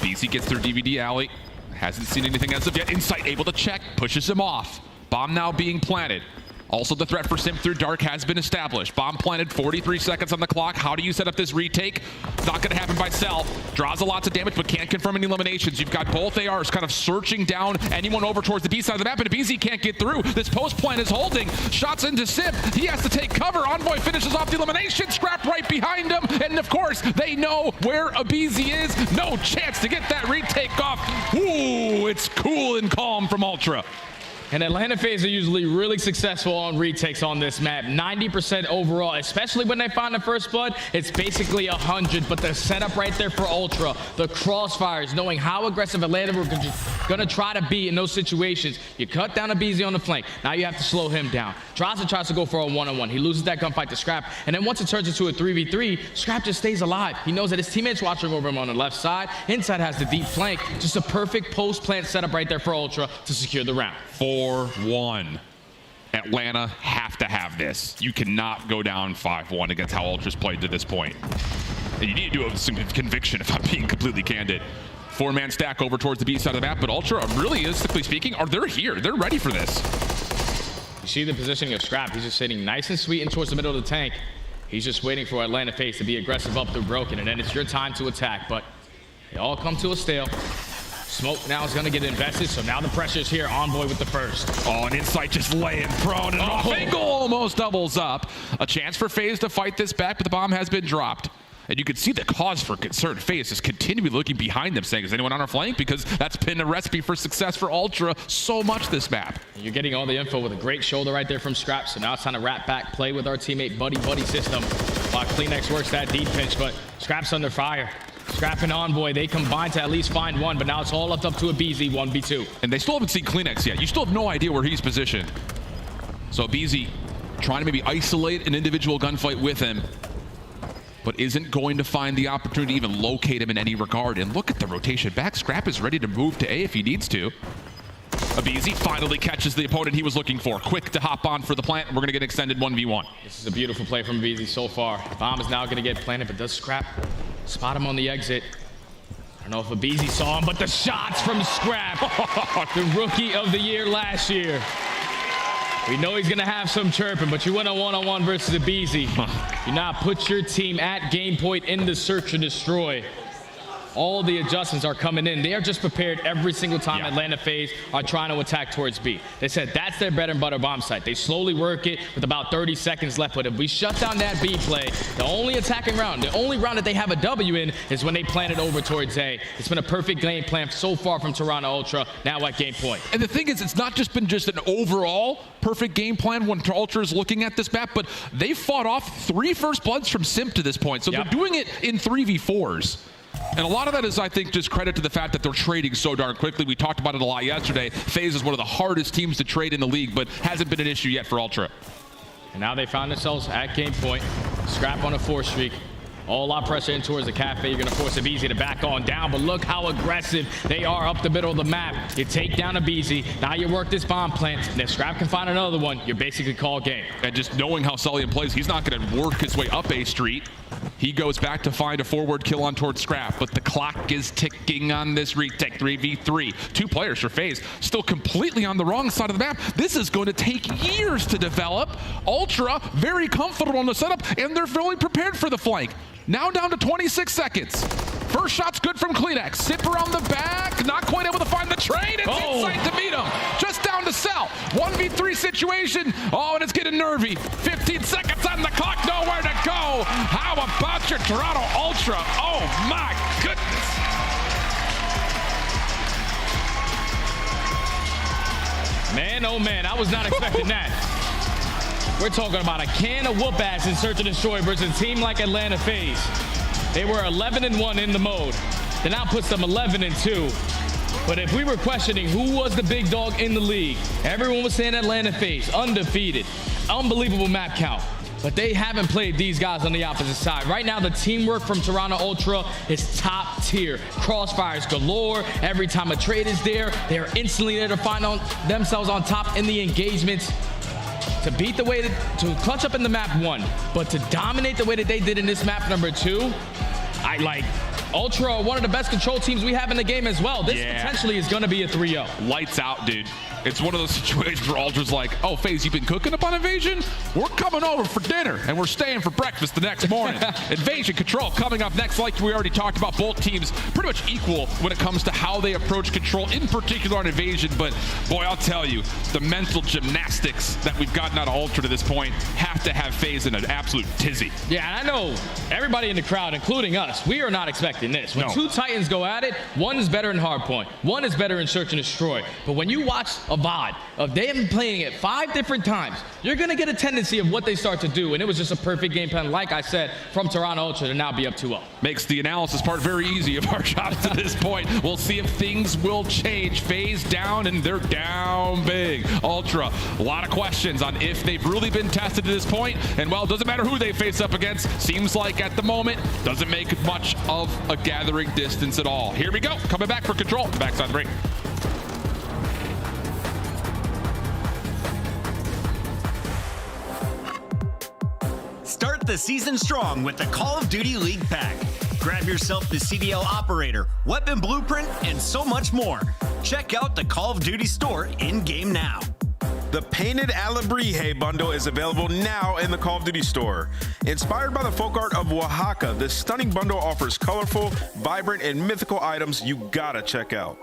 BC gets through DVD alley, hasn't seen anything as of yet. Insight able to check, pushes him off. Bomb now being planted. Also, the threat for Simp through dark has been established. Bomb planted, 43 seconds on the clock. How do you set up this retake? Not going to happen by Cell. Draws a lot of damage, but can't confirm any eliminations. You've got both ARs kind of searching down anyone over towards the B side of the map, and BZ can't get through. This post plant is holding. Shots into Simp. He has to take cover. Envoy finishes off the elimination. Scrap right behind him. And of course, they know where Abizi is. No chance to get that retake off. Ooh, it's cool and calm from Ultra. And Atlanta FaZe are usually really successful on retakes on this map. 90% overall, especially when they find the first blood. It's basically 100, but the setup right there for Ultra, the crossfires, knowing how aggressive Atlanta were going to try to be in those situations. You cut down Abizi on the flank. Now you have to slow him down. Draza tries to go for a one-on-one. He loses that gunfight to Scrap. And then once it turns into a 3v3, Scrap just stays alive. He knows that his teammates watching over him on the left side. Inside has the deep flank. Just a perfect post-plant setup right there for Ultra to secure the round. 4-1. Atlanta have to have this. You cannot go down 5-1 against how Ultra's played to this point. And you need to do it with some conviction, if I'm being completely candid. 4-man stack over towards the B side of the map, but Ultra, realistically speaking, they're here. They're ready for this. You see the positioning of Scrap. He's just sitting nice and sweet in towards the middle of the tank. He's just waiting for Atlanta FaZe to be aggressive up through Broken, and then it's your time to attack. But they all come to a stale. Smoke now is going to get invested, so now the pressure's here. Envoy with the first. Oh, and Insight just laying prone, and off angle almost doubles up. A chance for FaZe to fight this back, but the bomb has been dropped. And you can see the cause for concern. FaZe is continually looking behind them, saying, is anyone on our flank? Because that's been a recipe for success for Ultra so much this map. You're getting all the info with a great shoulder right there from Scrap, so now it's time to wrap back, play with our teammate buddy system while Kleenex works that deep pinch, but Scrap's under fire. Scrap and Envoy, they combine to at least find one, but now it's all left up to Abizi, 1v2. And they still haven't seen Kleenex yet. You still have no idea where he's positioned. So Abizi trying to maybe isolate an individual gunfight with him, but isn't going to find the opportunity to even locate him in any regard. And look at the rotation back. Scrap is ready to move to A if he needs to. Abizi finally catches the opponent he was looking for. Quick to hop on for the plant. We're going to get extended 1v1. This is a beautiful play from Abizi so far. Bomb is now going to get planted, but does Scrap spot him on the exit. I don't know if Abizi saw him, but the shots from Scrap, the rookie of the year last year. We know he's going to have some chirping, but you went on one-on-one versus Abizi. You now put your team at game point in the search and destroy. All the adjustments are coming in. They are just prepared every single time Atlanta FaZe are trying to attack towards B. They said that's their bread and butter bomb site. They slowly work it with about 30 seconds left. But if we shut down that B play, the only attacking round, the only round that they have a W in is when they plan it over towards A. It's been a perfect game plan so far from Toronto Ultra, now at game point. And the thing is, it's not just been just an overall perfect game plan when Ultra is looking at this map, but they fought off 3 first bloods from Simp to this point. So they're doing it in 3v4s. And a lot of that is, I think, just credit to the fact that they're trading so darn quickly. We talked about it a lot yesterday. FaZe is one of the hardest teams to trade in the league, but hasn't been an issue yet for Ultra. And now they found themselves at game point. Scrap on a 4 streak. A lot of pressure in towards the cafe. You're going to force Abizi to back on down, but look how aggressive they are up the middle of the map. You take down Abizi. Now you work this bomb plant, and if Scrap can find another one, you're basically call game. And just knowing how Cellian plays, he's not going to work his way up A Street. He goes back to find a forward kill on towards Scrap, but the clock is ticking on this retake. 3v3. 2 players for FaZe, still completely on the wrong side of the map. This is going to take years to develop. Ultra, very comfortable in the setup, and they're fully prepared for the flank. Now down to 26 seconds. First shot's good from Kleenex. Sip around the back, not quite able to find the trade. It's inside to meet him. Just down to Cell. 1v3 situation. Oh, and it's getting nervy. 15 seconds on the clock, nowhere to go. How about your Toronto Ultra? Oh my goodness. Man, oh man, I was not expecting that. We're talking about a can of whoop ass in Search and Destroy versus a team like Atlanta FaZe. They were 11-1 in the mode. That now puts them 11-2. But if we were questioning who was the big dog in the league, everyone was saying Atlanta FaZe, undefeated, unbelievable map count. But they haven't played these guys on the opposite side. Right now, the teamwork from Toronto Ultra is top tier. Crossfires galore. Every time a trade is there, they're instantly there to find themselves on top in the engagements. To beat the way to clutch up in the map 1, but to dominate the way that they did in this map number 2, Ultra are one of the best control teams we have in the game as well. This potentially is going to be a 3-0. Lights out, dude. It's one of those situations where Ultra's like, oh, FaZe, you've been cooking up on Invasion? We're coming over for dinner, and we're staying for breakfast the next morning. Invasion Control coming up next. Like we already talked about, both teams pretty much equal when it comes to how they approach Control, in particular on Invasion. But, boy, I'll tell you, the mental gymnastics that we've gotten out of Ultra to this point have to have FaZe in an absolute tizzy. Yeah, and I know everybody in the crowd, including us, we are not expecting this. When 2 Titans go at it, one is better in hardpoint, one is better in search and destroy. But when you watch a VOD of they have been playing it 5 different times, you're going to get a tendency of what they start to do. And it was just a perfect game plan, like I said, from Toronto Ultra to now be up 2-0. Makes the analysis part very easy of our jobs to this point. We'll see if things will change. FaZe down, and they're down big. Ultra, a lot of questions on if they've really been tested to this point. And, well, it doesn't matter who they face up against. Seems like at the moment, doesn't make much of a gathering distance at all. Here we go. Coming back for Control. Backside the break. Start the season strong with the Call of Duty League Pack. Grab yourself the CDL Operator, Weapon Blueprint, and so much more. Check out the Call of Duty store in-game now. The Painted Alebrije bundle is available now in the Call of Duty store. Inspired by the folk art of Oaxaca, this stunning bundle offers colorful, vibrant, and mythical items you gotta check out.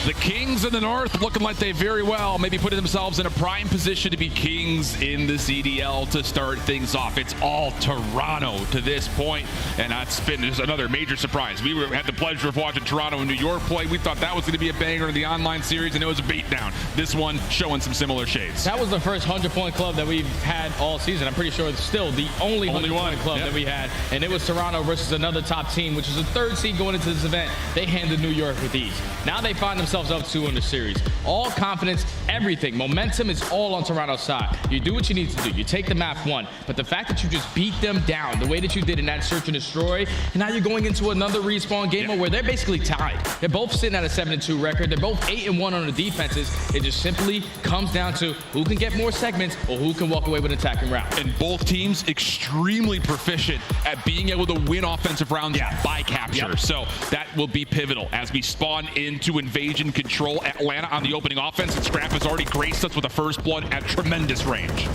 The Kings in the north looking like they very well maybe putting themselves in a prime position to be kings in the CDL to start things off. It's all Toronto to this point, and that's been just another major surprise. We had the pleasure of watching Toronto and New York play. We thought that was going to be a banger in the online series, and it was a beatdown. This one showing some similar shades. That was the first 100-point club that we've had all season. I'm pretty sure it's still the only 100-point club that we had, and it was Toronto versus another top team, which is the third seed going into this event. They handed New York with ease. Now they find themselves up 2 in the series. All confidence, everything. Momentum is all on Toronto's side. You do what you need to do. You take the map 1, but the fact that you just beat them down the way that you did in that search and destroy, and now you're going into another respawn game where they're basically tied. They're both sitting at a 7-2 record. They're both 8-1 on the defenses. It just simply comes down to who can get more segments or who can walk away with an attacking round. And both teams extremely proficient at being able to win offensive rounds by capture. So that will be pivotal as we spawn into invasion control. Atlanta on the opening offense, and Scrap has already graced us with a first blood at tremendous range.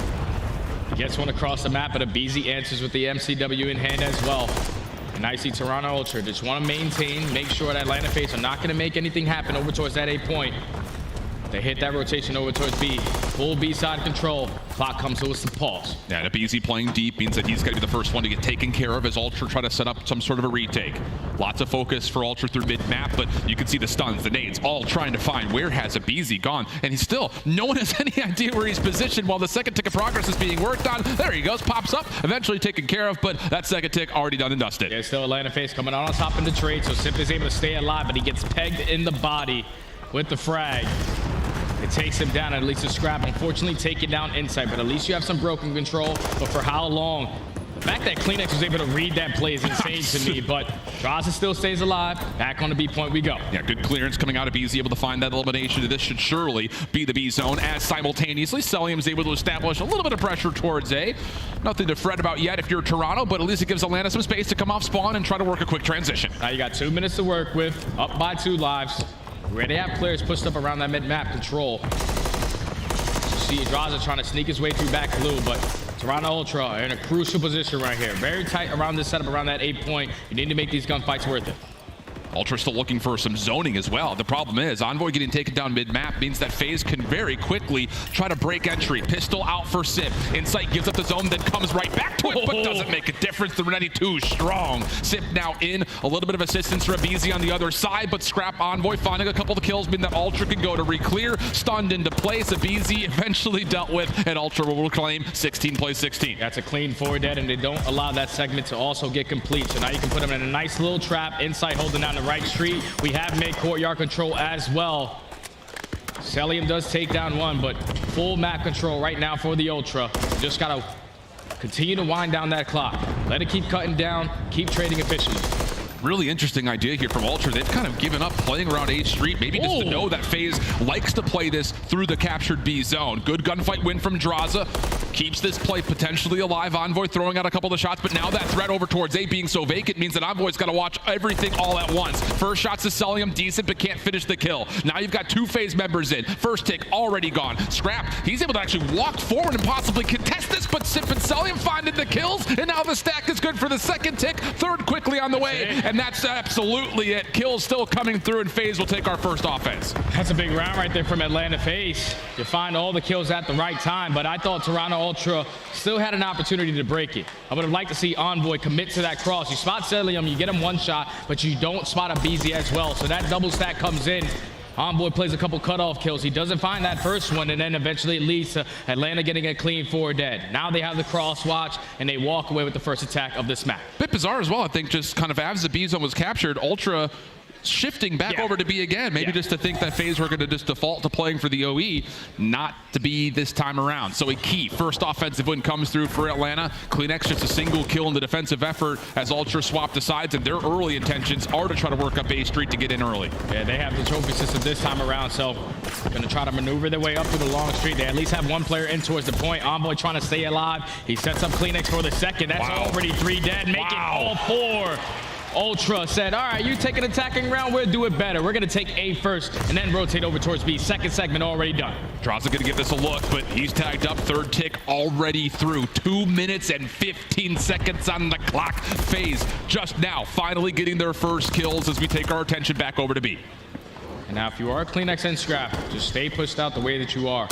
Gets one across the map, but Abizi answers with the MCW in hand as well. And I see Toronto Ultra just want to maintain, make sure that Atlanta FaZe are not going to make anything happen over towards that A point. They hit that rotation over towards B. Full B side control. Clock comes to us to pause. Yeah, and Abizi playing deep means that he's got to be the first one to get taken care of as Ultra try to set up some sort of a retake. Lots of focus for Ultra through mid-map, but you can see the stuns, the nades, all trying to find where has Abizi gone. And he's still, no one has any idea where he's positioned while the second tick of progress is being worked on. There he goes, pops up, eventually taken care of, but that second tick already done and dusted. Yeah, still Atlanta FaZe coming out on top in the trade, so Sip is able to stay alive, but he gets pegged in the body with the frag. It takes him down, at least a Scrap. Unfortunately, take it down inside, but at least you have some broken control. But for how long? The fact that Kleenex was able to read that play is insane to me, but Draza still stays alive. Back on the B point we go. Yeah, good clearance coming out of B's, able to find that elimination. This should surely be the B zone as simultaneously Celium's able to establish a little bit of pressure towards A. Nothing to fret about yet if you're Toronto, but at least it gives Atlanta some space to come off spawn and try to work a quick transition. Now you got 2 minutes to work with, up by 2 lives. Where they have players pushed up around that mid-map control. You see Draza trying to sneak his way through back blue, but Toronto Ultra are in a crucial position right here. Very tight around this setup, around that 8 point. You need to make these gunfights worth it. Ultra still looking for some zoning as well. The problem is Envoy getting taken down mid-map means that FaZe can very quickly try to break entry. Pistol out for Sip. Insight gives up the zone, then comes right back to it, but doesn't make a difference. The Renetti 2 strong. Sip now in. A little bit of assistance for Abizi on the other side, but Scrap Envoy finding a couple of kills mean that Ultra can go to re-clear. Stunned into place. Abizi eventually dealt with, and Ultra will reclaim 16 plays 16. That's a clean 4 dead, and they don't allow that segment to also get complete. So now you can put them in a nice little trap. Insight holding down the right street. We have made courtyard control as well. Celium does take down 1, but full map control right now for the Ultra. Just gotta continue to wind down that clock. Let it keep cutting down, keep trading efficiently. Really interesting idea here from Ultra. They've kind of given up playing around 8th Street, maybe just to know that FaZe likes to play this through the captured B zone. Good gunfight win from Draza. Keeps this play potentially alive. Envoy throwing out a couple of shots, but now that threat over towards A being so vacant means that Envoy's got to watch everything all at once. First shots to Celium, decent, but can't finish the kill. Now you've got 2 FaZe members in. First tick already gone. Scrap, he's able to actually walk forward and possibly contest this, but Sip and Celium finding the kills, and now the stack is good for the second tick. Third quickly on the way, and that's absolutely it. Kills still coming through, and FaZe will take our first offense. That's a big round right there from Atlanta FaZe. You find all the kills at the right time, but I thought Toronto Ultra still had an opportunity to break it. I would have liked to see Envoy commit to that cross. You spot Celium, you get him 1 shot, but you don't spot Abizi as well. So that double stack comes in. Envoy plays a couple cutoff kills. He doesn't find that first one, and then eventually it leads to Atlanta getting a clean 4 dead. Now they have the cross watch, and they walk away with the first attack of this map. Bit bizarre as well, I think, just kind of as the B zone was captured, Ultra shifting back over to B again, maybe just to think that FaZe were going to just default to playing for the OE, not to be this time around. So a key first offensive win comes through for Atlanta. Kleenex just a single kill in the defensive effort as Ultra swap the sides, and their early intentions are to try to work up A Street to get in early. Yeah, they have the trophy system this time around, so going to try to maneuver their way up through the long street. They at least have 1 player in towards the point. Envoy trying to stay alive. He sets up Kleenex for the second. That's already 3 dead, making all 4. Ultra said, all right, you take an attacking round, we'll do it better. We're going to take A first and then rotate over towards B. Second segment already done. Draza going to give this a look, but he's tagged up. Third tick already through. 2 minutes and 15 seconds on the clock. FaZe just now finally getting their first kills as we take our attention back over to B. And now if you are Kleenex and Scrap, just stay pushed out the way that you are.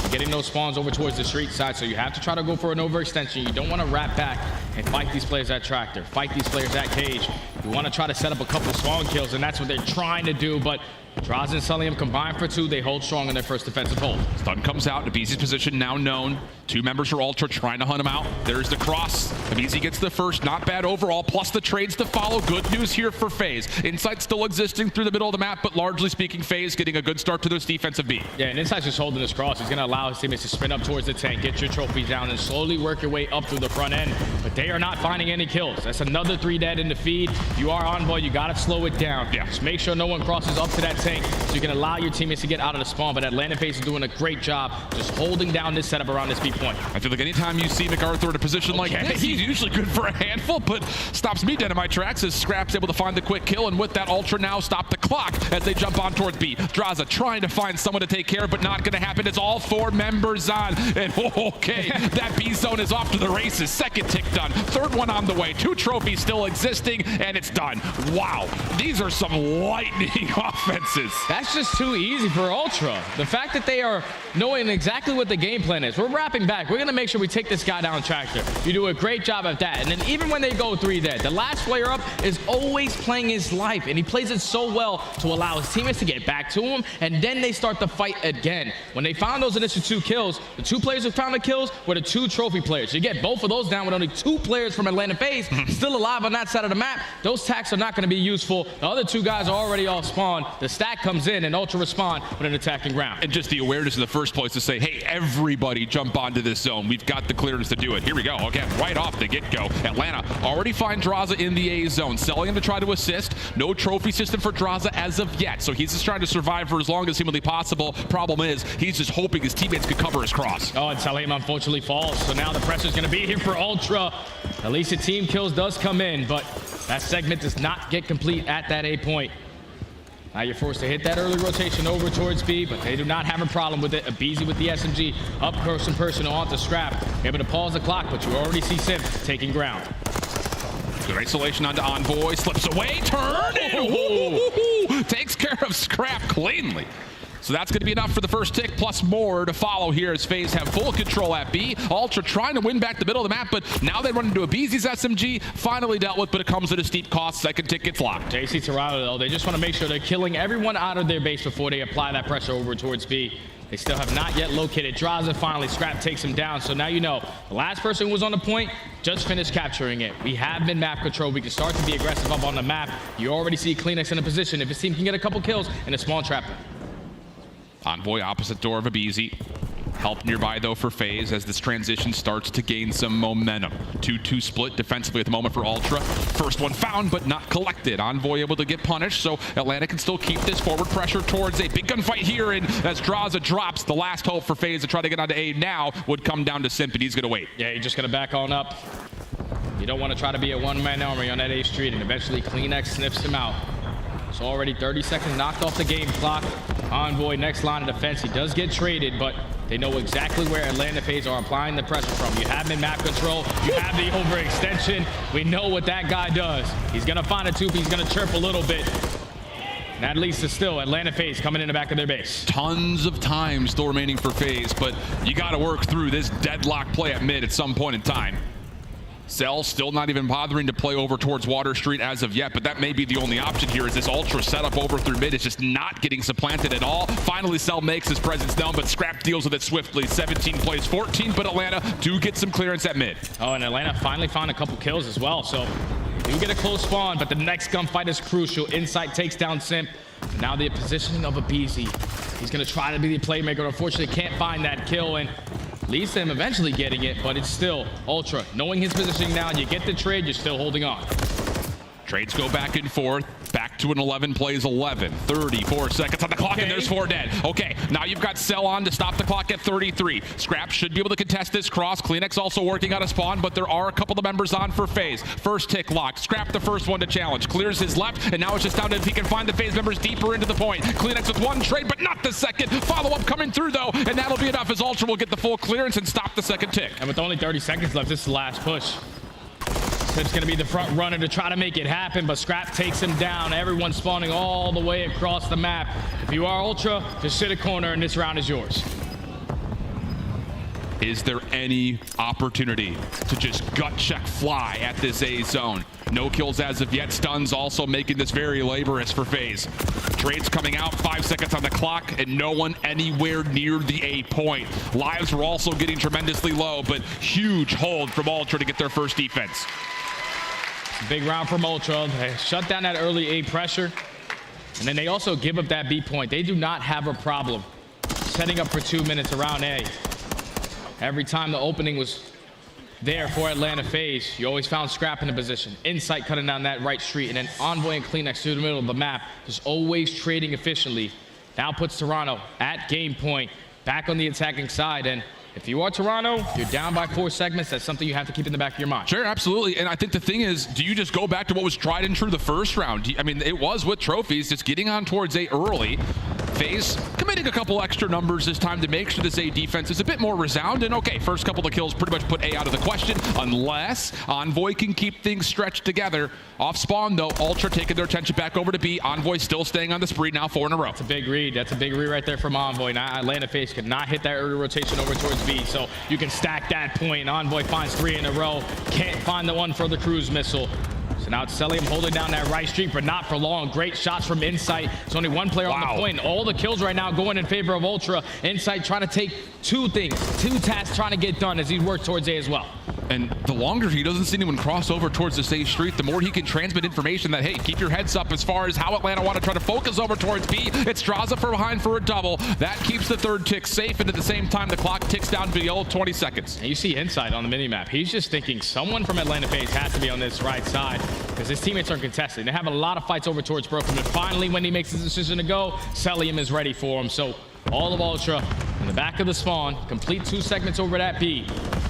You're getting those spawns over towards the street side, so you have to try to go for an overextension. You don't want to wrap back and fight these players at Tractor, fight these players at Cage. You want to try to set up a couple spawn kills, and that's what they're trying to do, but Draza and Sulliam combined for 2. They hold strong in their first defensive hold. Stun comes out. Abizi's position now known. 2 members for Ultra trying to hunt him out. There's the cross. Abizi gets the first. Not bad overall. Plus the trades to follow. Good news here for FaZe. Insight still existing through the middle of the map, but largely speaking, FaZe getting a good start to this defensive beat. Yeah, and Insight's just holding this cross. He's going to allow his teammates to spin up towards the tank, get your trophies down, and slowly work your way up through the front end. But they are not finding any kills. That's another 3 dead in the feed. If you are Envoy, you got to slow it down. Yeah. Just make sure no one crosses up to that tank so you can allow your teammates to get out of the spawn. But Atlanta FaZe is doing a great job just holding down this setup around this B point. I feel like anytime you see MacArthur in a position like this, he's usually good for a handful, but stops me dead in my tracks as Scrap's able to find the quick kill, and with that, Ultra now stop the clock as they jump on towards B. Draza trying to find someone to take care of, but not going to happen. It's all 4 members on, and okay, that B zone is off to the races. Second tick done, 3rd one on the way. 2 trophies still existing, and it's done. Wow, these are some lightning offenses. That's just too easy for Ultra. The fact that they are knowing exactly what the game plan is. We're wrapping back. We're going to make sure we take this guy down Tractor. You do a great job at that. And then even when they go 3 dead, the last player up is always playing his life, and he plays it so well to allow his teammates to get back to him, and then they start the fight again. When they found those initial 2 kills, the 2 players who found the kills were the 2 trophy players. You get both of those down with only 2 players from Atlanta FaZe still alive on that side of the map. Those tacks are not going to be useful. The other 2 guys are already all spawned. The stack comes in, and Ultra respond with an attacking round. And just the awareness in the first place to say, hey, everybody jump onto this zone. We've got the clearance to do it. Here we go. Again, right off the get-go. Atlanta already find Draza in the A zone. Selling him to try to assist. No trophy system for Draza as of yet. So he's just trying to survive for as long as humanly possible. Problem is, he's just hoping his teammates could cover his cross. Oh, and Salim unfortunately falls. So now the pressure's going to be here for Ultra. At least the team kills does come in, but that segment does not get complete at that A point. Now you're forced to hit that early rotation over towards B, but they do not have a problem with it. Abizi with the SMG, up close and personal onto Scrap. Able to pause the clock, but you already see Simp taking ground. Good isolation onto Envoy, slips away, turn, and takes care of Scrap cleanly. So that's going to be enough for the first tick, plus more to follow here as FaZe have full control at B. Ultra trying to win back the middle of the map, but now they run into Abizi's SMG, finally dealt with, but it comes at a steep cost. Second tick gets locked. JC Toronto, though, they just want to make sure they're killing everyone out of their base before they apply that pressure over towards B. They still have not yet located Draza. Finally, Scrap takes him down. So now you know the last person who was on the point just finished capturing it. We have been map control. We can start to be aggressive up on the map. You already see Kleenex in a position. If his team can get a couple kills in a small trap. Envoy opposite door of Abizi. Help nearby, though, for FaZe as this transition starts to gain some momentum. 2-2 split defensively at the moment for Ultra. First one found, but not collected. Envoy able to get punished, so Atlanta can still keep this forward pressure towards A. Big gunfight here, and as Draza drops, the last hope for FaZe to try to get onto A now would come down to Simp, and he's going to wait. Yeah, you're just going to back on up. You don't want to try to be a one-man army on that A street, and eventually Kleenex sniffs him out. So already 30 seconds knocked off the game clock. Envoy next line of defense. He does get traded, but they know exactly where Atlanta FaZe are applying the pressure from. You have him in map control. You have the overextension. We know what that guy does. He's going to find a tooth. He's going to chirp a little bit. And at least it's still Atlanta FaZe coming in the back of their base. Tons of time still remaining for FaZe, but you got to work through this deadlock play at mid at some point in time. Cell still not even bothering to play over towards Water Street as of yet, but that may be the only option here as this Ultra setup over through mid is just not getting supplanted at all. Finally, Cell makes his presence known, but Scrap deals with it swiftly. 17 plays 14, but Atlanta do get some clearance at mid. Oh, and Atlanta finally found a couple kills as well, so they do get a close spawn, but the next gunfight is crucial. Insight takes down Simp. Now the positioning of Abizi. He's going to try to be the playmaker. Unfortunately, can't find that kill, and leads to him eventually getting it, but it's still Ultra. Knowing his positioning now, and you get the trade, you're still holding on. Trades go back and forth. Back to an 11 plays 11. 34 seconds on the clock, and there's 4 dead. Okay, now you've got Cell on to stop the clock at 33. Scrap should be able to contest this cross. Kleenex also working out a spawn, but there are a couple of members on for FaZe. First tick locked. Scrap the first one to challenge. Clears his left, and now it's just down to if he can find the FaZe members deeper into the point. Kleenex with 1 trade, but not the second. Follow-up coming through, though, and that'll be enough as Ultra will get the full clearance and stop the second tick. And with only 30 seconds left, this is the last push. Sip's going to be the front runner to try to make it happen, but Scrap takes him down. Everyone's spawning all the way across the map. If you are Ultra, just sit a corner and this round is yours. Is there any opportunity to just gut check fly at this A zone? No kills as of yet. Stuns also making this very laborious for FaZe. Trades coming out, 5 seconds on the clock, and no one anywhere near the A point. Lives were also getting tremendously low, but huge hold from Ultra to get their first defense. Big round from Ultra. They shut down that early A pressure, and then they also give up that B point. They do not have a problem setting up for 2 minutes around A. Every time the opening was there for Atlanta FaZe, you always found Scrap in the position. Insight cutting down that right street, and then Envoy and Kleenex through the middle of the map, just always trading efficiently. Now puts Toronto at game point, back on the attacking side, and if you are Toronto, you're down by 4 segments. That's something you have to keep in the back of your mind. Sure, absolutely. And I think the thing is, do you just go back to what was tried and true the first round? I mean, it was with trophies, just getting on towards A early. FaZe committing a couple extra numbers this time to make sure this A defense is a bit more resound. And okay, first couple of kills pretty much put A out of the question, unless Envoy can keep things stretched together. Off spawn, though, Ultra taking their attention back over to B. Envoy still staying on the spree, now 4 in a row. That's a big read. That's a big read right there from Envoy. Now Atlanta FaZe could not hit that early rotation over towards B, so you can stack that point. Envoy finds 3 in a row. Can't find the one for the cruise missile. So now it's Celium holding down that right street, but not for long. Great shots from Insight. There's only one player on the point. All the kills right now going in favor of Ultra. Insight trying to take 2 things, 2 tasks trying to get done as he works towards A as well. And the longer he doesn't see anyone cross over towards the safe street, the more he can transmit information that, hey, keep your heads up as far as how Atlanta want to try to focus over towards B. It's Straza from behind for a double. That keeps the third tick safe, and at the same time, the clock ticks down below 20 seconds. And you see Insight on the minimap. He's just thinking someone from Atlanta FaZe has to be on this right side because his teammates are contesting. They have a lot of fights over towards Brooklyn, and finally, when he makes his decision to go, Celium is ready for him. So all of Ultra in the back of the spawn, complete 2 segments over that B.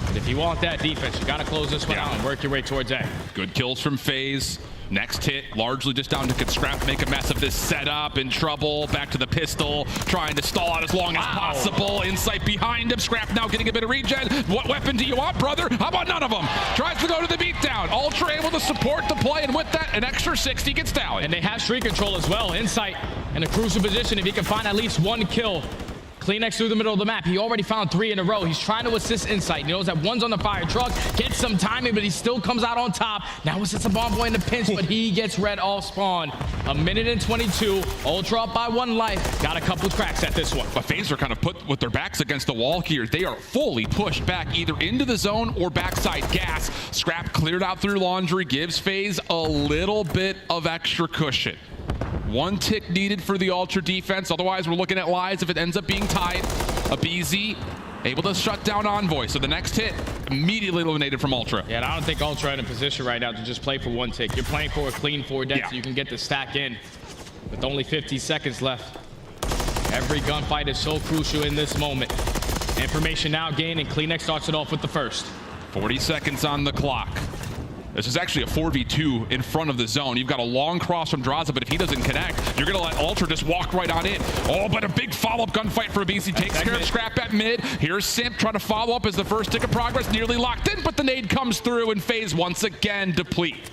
But if you want that defense, you got to close this one out and work your way towards A. Good kills from FaZe. Next hit, largely just down to could Scrap make a mess of this setup, in trouble, back to the pistol, trying to stall out as long as possible. Insight behind him, Scrap now getting a bit of regen. What weapon do you want, brother? How about none of them? Tries to go to the beatdown. Ultra able to support the play, and with that, an extra 60 gets down. And they have streak control as well. Insight in a crucial position if he can find at least 1 kill. Kleenex through the middle of the map. He already found 3 in a row. He's trying to assist Insight. He knows that one's on the fire truck. Gets some timing, but he still comes out on top. Now it's a Bomb Boy in the pinch, but he gets red off spawn. 1:22. Ultra up by 1 life. Got a couple of cracks at this one. But FaZe are kind of put with their backs against the wall here. They are fully pushed back either into the zone or backside gas. Scrap cleared out through laundry, gives FaZe a little bit of extra cushion. 1 tick needed for the Ultra defense. Otherwise, we're looking at lives if it ends up being tied. A BZ able to shut down Envoy. So the next hit immediately eliminated from Ultra. Yeah, and I don't think Ultra in a position right now to just play for 1 tick. You're playing for a clean 4 dead so you can get the stack in. With only 50 seconds left. Every gunfight is so crucial in this moment. Information now gained, and Kleenex starts it off with the first. 40 seconds on the clock. This is actually a 4v2 in front of the zone. You've got a long cross from Draza, but if he doesn't connect, you're going to let Ultra just walk right on in. Oh, but a big follow-up gunfight for BC. Takes care of Scrap at mid. Here's Simp trying to follow up as the first tick of progress nearly locked in, but the nade comes through and FaZe once again deplete.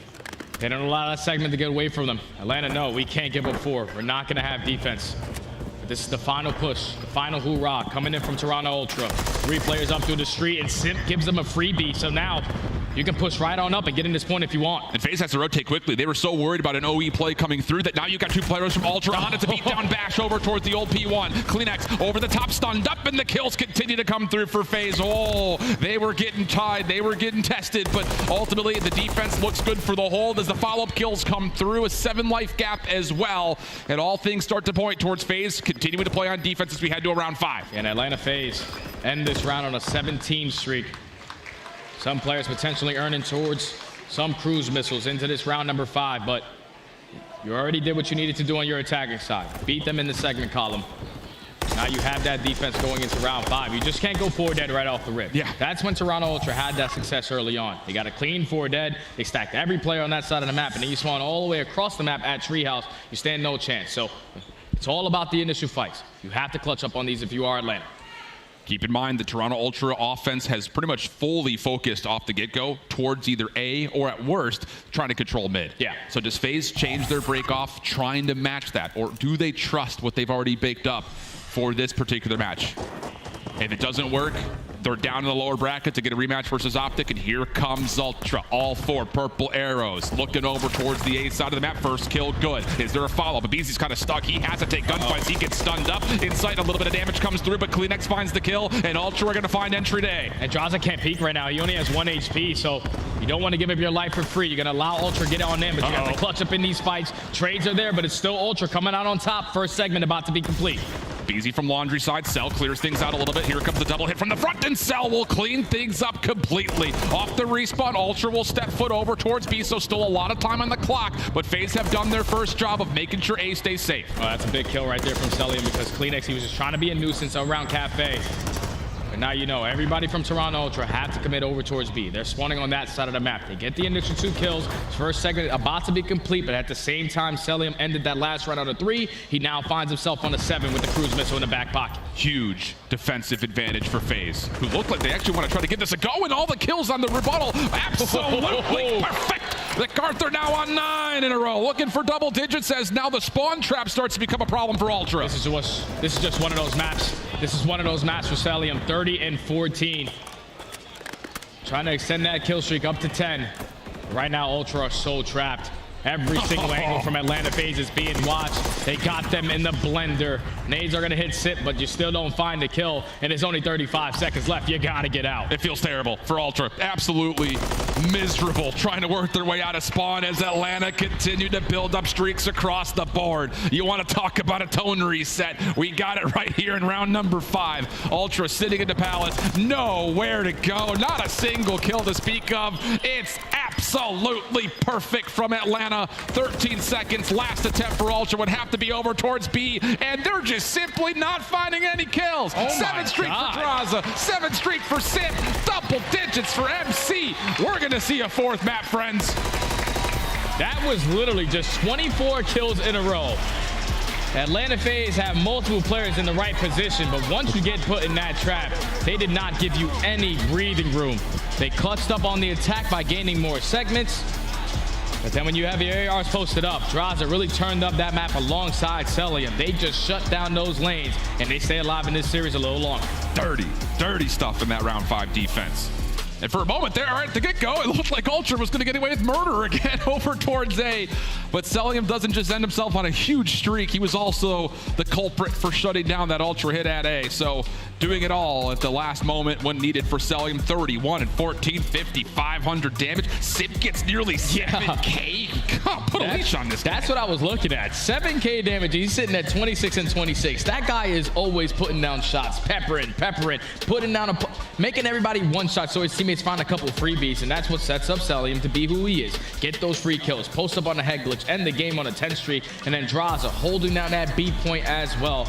They don't allow that segment to get away from them. Atlanta, no, we can't give up 4. We're not going to have defense. But this is the final push, the final hoorah coming in from Toronto Ultra. 3 players up through the street, and Simp gives them a freebie. So now you can push right on up and get in this point if you want. And FaZe has to rotate quickly. They were so worried about an OE play coming through that now you got 2 players from Ultra on it to beat down bash over towards the old P1. Kleenex over the top, stunned up, and the kills continue to come through for FaZe. Oh, they were getting tied. They were getting tested, but ultimately the defense looks good for the hold as the follow-up kills come through. A 7 life gap as well. And all things start to point towards FaZe continuing to play on defense as we head to round 5. And Atlanta FaZe end this round on a 17 streak. Some players potentially earning towards some cruise missiles into this round number 5, but you already did what you needed to do on your attacking side. Beat them in the segment column. Now you have that defense going into round 5. You just can't go 4 dead right off the rip. Yeah. That's when Toronto Ultra had that success early on. They got a clean 4 dead. They stacked every player on that side of the map, and then you spawn all the way across the map at Treehouse. You stand no chance. So it's all about the initial fights. You have to clutch up on these if you are Atlanta. Keep in mind the Toronto Ultra offense has pretty much fully focused off the get-go towards either A or at worst trying to control mid. Yeah. So does FaZe change their break-off trying to match that, or do they trust what they've already baked up for this particular match? If it doesn't work, they're down in the lower bracket to get a rematch versus Optic, and here comes Ultra. All 4 purple arrows. Looking over towards the A side of the map. First kill, good. Is there a follow-up? Abizi's kind of stuck. He has to take gunfights. He gets stunned up. Inside, a little bit of damage comes through, but Kleenex finds the kill, and Ultra are going to find entry day. And Draza can't peek right now. He only has 1 HP, so you don't want to give up your life for free. You're going to allow Ultra to get on in, but you have to clutch up in these fights. Trades are there, but it's still Ultra coming out on top. First segment about to be complete. Beezy from laundry side. Cell clears things out a little bit. Here comes the double hit from the front, and Cell will clean things up completely. Off the respawn, Ultra will step foot over towards B, so still a lot of time on the clock, but FaZe have done their first job of making sure A stays safe. Oh, that's a big kill right there from Cellium, because Kleenex, he was just trying to be a nuisance around Cafe. But now you know, everybody from Toronto Ultra have to commit over towards B. They're spawning on that side of the map. They get the initial 2 kills. First segment about to be complete, but at the same time, Cellium ended that last round on a 3. He now finds himself on a 7 with the cruise missile in the back pocket. Huge defensive advantage for FaZe, who look like they actually want to try to get this a go, and all the kills on the rebuttal. Absolutely perfect. MacArthur now on 9 in a row, looking for double digits as now the spawn trap starts to become a problem for Ultra. This is just one of those maps. This is one of those maps for Cellium. 30 and 14. Trying to extend that kill streak up to 10. Right now, Ultra are so trapped. Every single angle from Atlanta FaZe is being watched. They got them in the blender. Nades are going to hit SIP, but you still don't find the kill, and there's only 35 seconds left. You got to get out. It feels terrible for Ultra. Absolutely miserable trying to work their way out of spawn as Atlanta continue to build up streaks across the board. You want to talk about a tone reset? We got it right here in round number 5. Ultra sitting in the palace. Nowhere to go. Not a single kill to speak of. It's absolutely perfect from Atlanta. 13 seconds. Last attempt for Ultra would have to be over towards B, and they're just simply not finding any kills. 7 streak for Draza, 7 streak for SIP, double digits for MC. We're going to see a 4th map, friends. That was literally just 24 kills in a row. Atlanta FaZe have multiple players in the right position, but once you get put in that trap, they did not give you any breathing room. They clutched up on the attack by gaining more segments. But then when you have your ARs posted up, Draza really turned up that map alongside Cellium. They just shut down those lanes, and they stay alive in this series a little longer. Dirty stuff in that round 5 defense. And for a moment there, at the get-go, it looked like Ultra was going to get away with murder again over towards A. But Cellium doesn't just end himself on a huge streak. He was also the culprit for shutting down that Ultra hit at A. So doing it all at the last moment when needed for Cellium. 31 and 14, 5,500 damage. SIP gets nearly 7K. God, put a leash on this guy. That's what I was looking at. 7K damage. He's sitting at 26 and 26. That guy is always putting down shots, peppering, putting down making everybody one shot so his teammates find a couple freebies, and that's what sets up Cellium to be who he is. Get those free kills, post up on a head glitch, end the game on a 10 streak, and then Draza holding down that B point as well.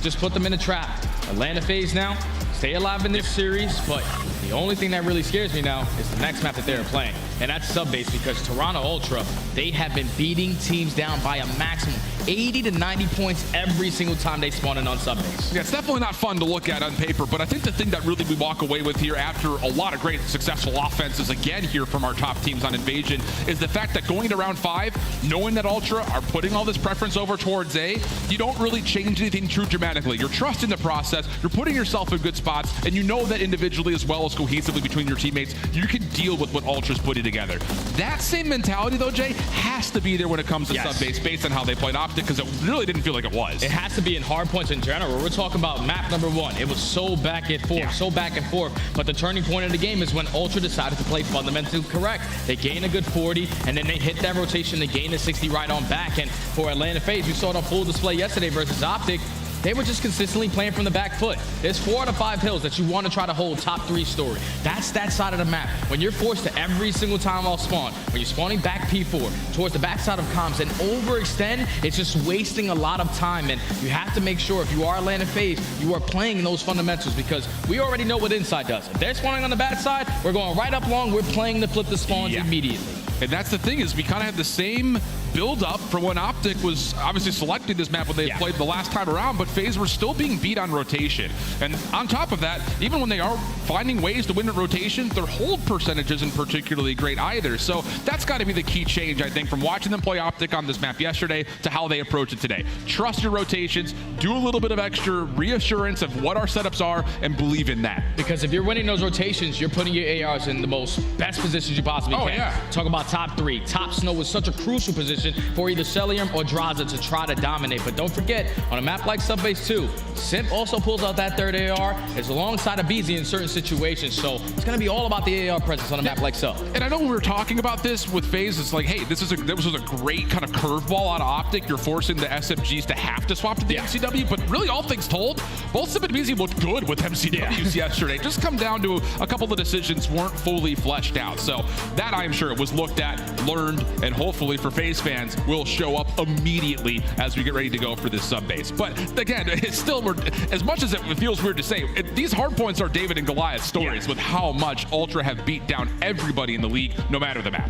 Just put them in a trap. Atlanta FaZe now stay alive in this series, but the only thing that really scares me now is the next map that they're playing, and that's sub-base, because Toronto Ultra, they have been beating teams down by a maximum 80 to 90 points every single time they spawn in on sub-base. Yeah, it's definitely not fun to look at on paper, but I think the thing that really we walk away with here after a lot of great successful offenses again here from our top teams on Invasion is the fact that going to round 5, knowing that Ultra are putting all this preference over towards A, you don't really change anything too dramatically. You're trusting the process, you're putting yourself in good spots, and you know that individually as well as cohesively between your teammates, you can deal with what Ultra's putting together. That same mentality though, Jay, has to be there when it comes to sub-base based on how they played Optic, because it really didn't feel like it was. It has to be in hard points in general. We're talking about map number 1. It was so back and forth, but the turning point of the game is when Ultra decided to play fundamentally correct. They gain a good 40, and then they hit that rotation, they gain a 60 right on back, and for Atlanta FaZe, we saw it on full display yesterday versus Optic. They were just consistently playing from the back foot. There's 4 out of 5 hills that you want to try to hold top 3 story. That's that side of the map. When you're forced to every single time off spawn, when you're spawning back P4 towards the backside of comms and overextend, it's just wasting a lot of time. And you have to make sure if you are Atlanta FaZe, you are playing those fundamentals, because we already know what inside does. If they're spawning on the bad side, we're going right up long. We're playing to flip the spawns immediately. And that's the thing, is we kind of had the same build-up from when Optic was obviously selecting this map when they played the last time around, but FaZe were still being beat on rotation. And on top of that, even when they are finding ways to win at rotation, their hold percentage isn't particularly great either. So that's got to be the key change, I think, from watching them play Optic on this map yesterday to how they approach it today. Trust your rotations, do a little bit of extra reassurance of what our setups are, and believe in that. Because if you're winning those rotations, you're putting your ARs in the most best positions you possibly can. Yeah. Talk about top 3. Top Snow was such a crucial position for either Celium or Draza to try to dominate. But don't forget, on a map like Subbase 2, Simp also pulls out that third AR, is alongside of BZ in certain situations. So it's going to be all about the AR presence on a map like Sub. And I know we were talking about this with FaZe. It's like, hey, this was a great kind of curveball out of Optic. You're forcing the SMGs to have to swap to the MCW. But really, all things told, both Simp and BZ looked good with MCWs yesterday. Just come down to a couple of decisions weren't fully fleshed out. So that, I'm sure, was looked at, learned, and hopefully for FaZe fans will show up immediately as we get ready to go for this sub base. But again, it's still, as much as it feels weird to say, these hard points are David and Goliath stories with how much Ultra have beat down everybody in the league, no matter the map.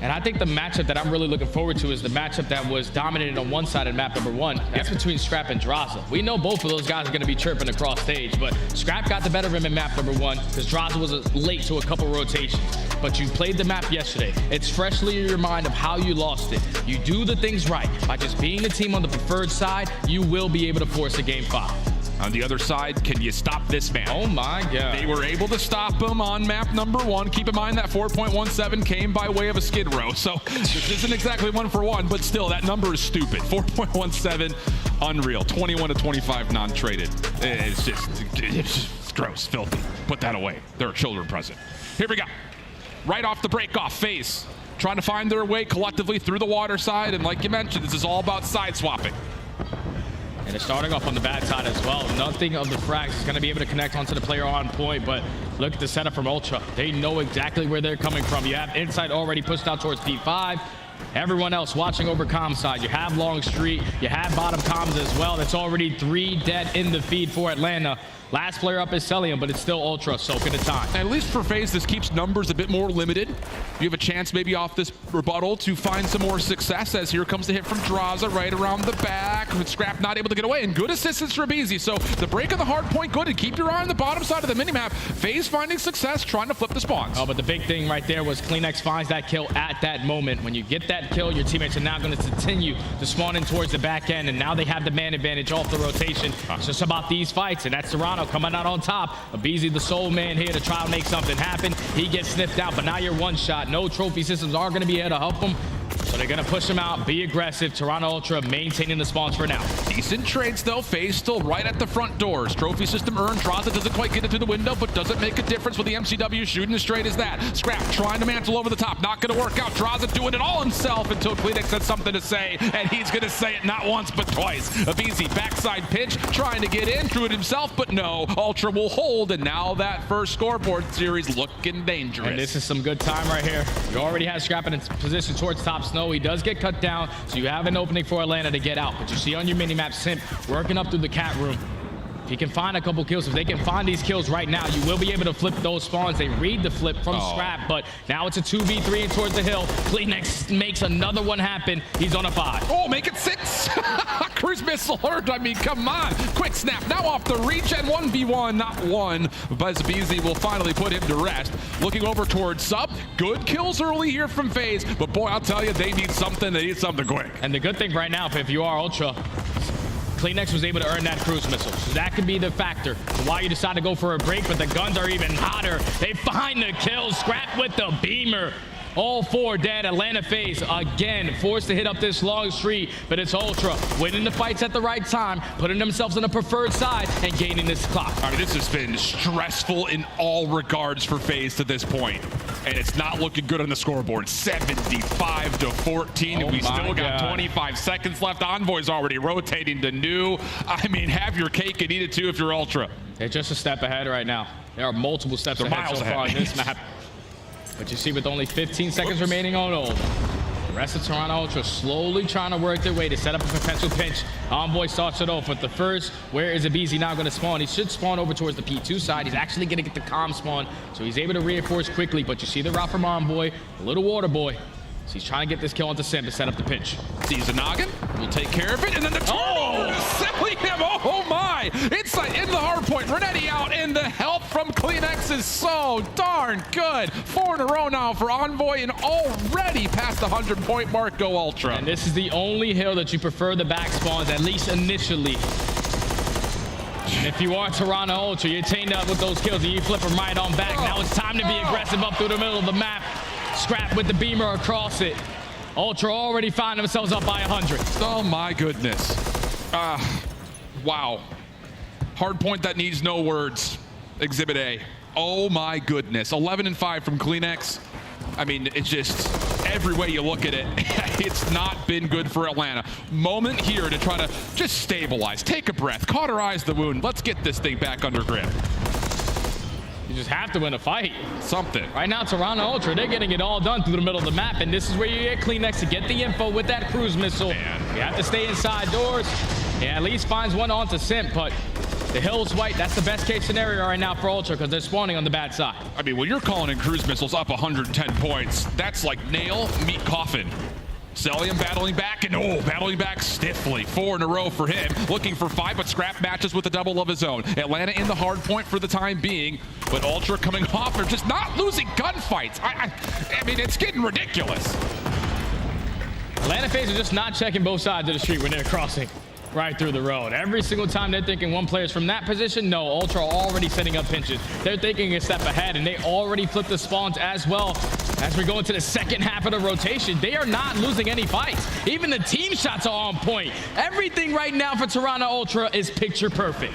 And I think the matchup that I'm really looking forward to is the matchup that was dominated on one side in map number 1. That's between Scrap and Draza. We know both of those guys are going to be chirping across stage, but Scrap got the better of him in map number 1 because Draza was late to a couple rotations. But you played the map yesterday. It's freshly in your mind of how you lost it. You do the things right. By just being the team on the preferred side, you will be able to force a game 5. On the other side, can you stop this man? Oh my God. They were able to stop him on map number 1. Keep in mind that 4.17 came by way of a skid row. So this isn't exactly 1-for-1, but still, that number is stupid. 4.17, unreal. 21 to 25 non-traded. It's just gross, filthy. Put that away. There are children present. Here we go. Right off the break off, FaZe trying to find their way collectively through the water side. And like you mentioned, this is all about side swapping. And they're starting off on the bad side as well. Nothing of the frags is going to be able to connect onto the player on point, but look at the setup from Ultra. They know exactly where they're coming from. You have Inside already pushed out towards P5. Everyone else watching over comm side. You have Long Street. You have bottom comms as well. That's already 3 dead in the feed for Atlanta. Last player up is Celium, but it's still Ultra soaking the time. At least for FaZe, this keeps numbers a bit more limited. You have a chance maybe off this rebuttal to find some more success, as here comes the hit from Draza right around the back. With Scrap not able to get away, and good assistance from Easy. So the break on the hard point, good, and keep your eye on the bottom side of the minimap. FaZe finding success, trying to flip the spawns. Oh, but the big thing right there was CleanX finds that kill at that moment. When you get that kill, your teammates are now going to continue to spawn in towards the back end, and now they have the man advantage off the rotation. It's just about these fights, and that's Toronto coming out on top. Abizi, the soul man, here to try to make something happen. He gets sniffed out, but now you're one shot. No trophy systems are going to be here to help him. So they're going to push him out, be aggressive. Toronto Ultra maintaining the spawns for now. Decent trades, though. FaZe still right at the front doors. Trophy system earned. Draza doesn't quite get it through the window, but doesn't make a difference with the MCW shooting as straight as that. Scrap trying to mantle over the top. Not going to work out. Draza doing it all himself until Kleenex has something to say, and he's going to say it not once, but twice. Abizi, backside pitch, trying to get in, threw it himself, but no. Ultra will hold, and now that first scoreboard series looking dangerous. And this is some good time right here. You already have Scrap in its position towards top Snow. He does get cut down, so you have an opening for Atlanta to get out. But you see on your minimap, Simp working up through the cat room. If he can find a couple kills, if they can find these kills right now, you will be able to flip those spawns. They read the flip from Scrap, but now it's a 2v3 and towards the hill. Kleenex makes another one happen. He's on a 5. Oh, make it 6. Cruise missile hurt. I mean, come on. Quick snap. Now off the reach and 1v1, not one. Buzz will finally put him to rest. Looking over towards Sub. Good kills early here from FaZe, but boy, I'll tell you, they need something. They need something quick. And the good thing right now, if you are Ultra, Kleenex was able to earn that cruise missile. So that could be the factor why you decide to go for a break, but the guns are even hotter. They find the kill. Scrap with the beamer. All 4 dead. Atlanta FaZe again forced to hit up this long street, but it's Ultra winning the fights at the right time, putting themselves on the preferred side and gaining this clock. I mean, this has been stressful in all regards for FaZe to this point, and it's not looking good on the scoreboard. 75 to 14, and we still got 25 seconds left. Envoy's already rotating to new. I mean, have your cake and eat it too if you're Ultra. They're just a step ahead right now. There are multiple steps ahead so far on this map. But you see, with only 15 seconds remaining on ult, The rest of Toronto Ultra slowly trying to work their way to set up a potential pinch. Envoy starts it off with the first. Where is Abizi now going to spawn? He should spawn over towards the P2 side. He's actually going to get the calm spawn, so he's able to reinforce quickly. But you see the route from Envoy, the little water boy. So he's trying to get this kill onto Sim to set up the pinch. Sees a noggin, will take care of it, and then the turnover is simply him. Oh my! Inside in the hard point, Renetti out, and the help from CleanX is so darn good. 4 in a row now for Envoy, and already past the 100-point mark. Go Ultra. And this is the only hill that you prefer the back spawns, at least initially. And if you are Toronto Ultra, you're chained up with those kills, and you flip them right on back. Now it's time to be aggressive up through the middle of the map. Scrap with the beamer across it. Ultra already find themselves up by 100. Oh my goodness. Wow. Hard point that needs no words. Exhibit A. Oh my goodness. 11 and 5 from CleanX. I mean, it's just every way you look at it, it's not been good for Atlanta. Moment here to try to just stabilize, take a breath, cauterize the wound. Let's get this thing back under grip. You just have to win a fight. Something. Right now, Toronto Ultra, they're getting it all done through the middle of the map, and this is where you get CleanX to get the info with that cruise missile. Man. You have to stay inside doors. Yeah, at least finds one onto Simp, but the hill's white. That's the best case scenario right now for Ultra because they're spawning on the bad side. I mean, when you're calling in cruise missiles up 110 points, that's like nail, meat, coffin. Celium battling back, and battling back stiffly. 4 in a row for him. Looking for 5, but Scrap matches with a double of his own. Atlanta in the hard point for the time being, but Ultra coming off. They're just not losing gunfights. I mean, it's getting ridiculous. Atlanta FaZe are just not checking both sides of the street when they're crossing right through the road. Every single time they're thinking one player's from that position, no, Ultra already setting up pinches. They're thinking a step ahead, and they already flipped the spawns as well. As we go into the second half of the rotation, they are not losing any fights. Even the team shots are on point. Everything right now for Toronto Ultra is picture perfect.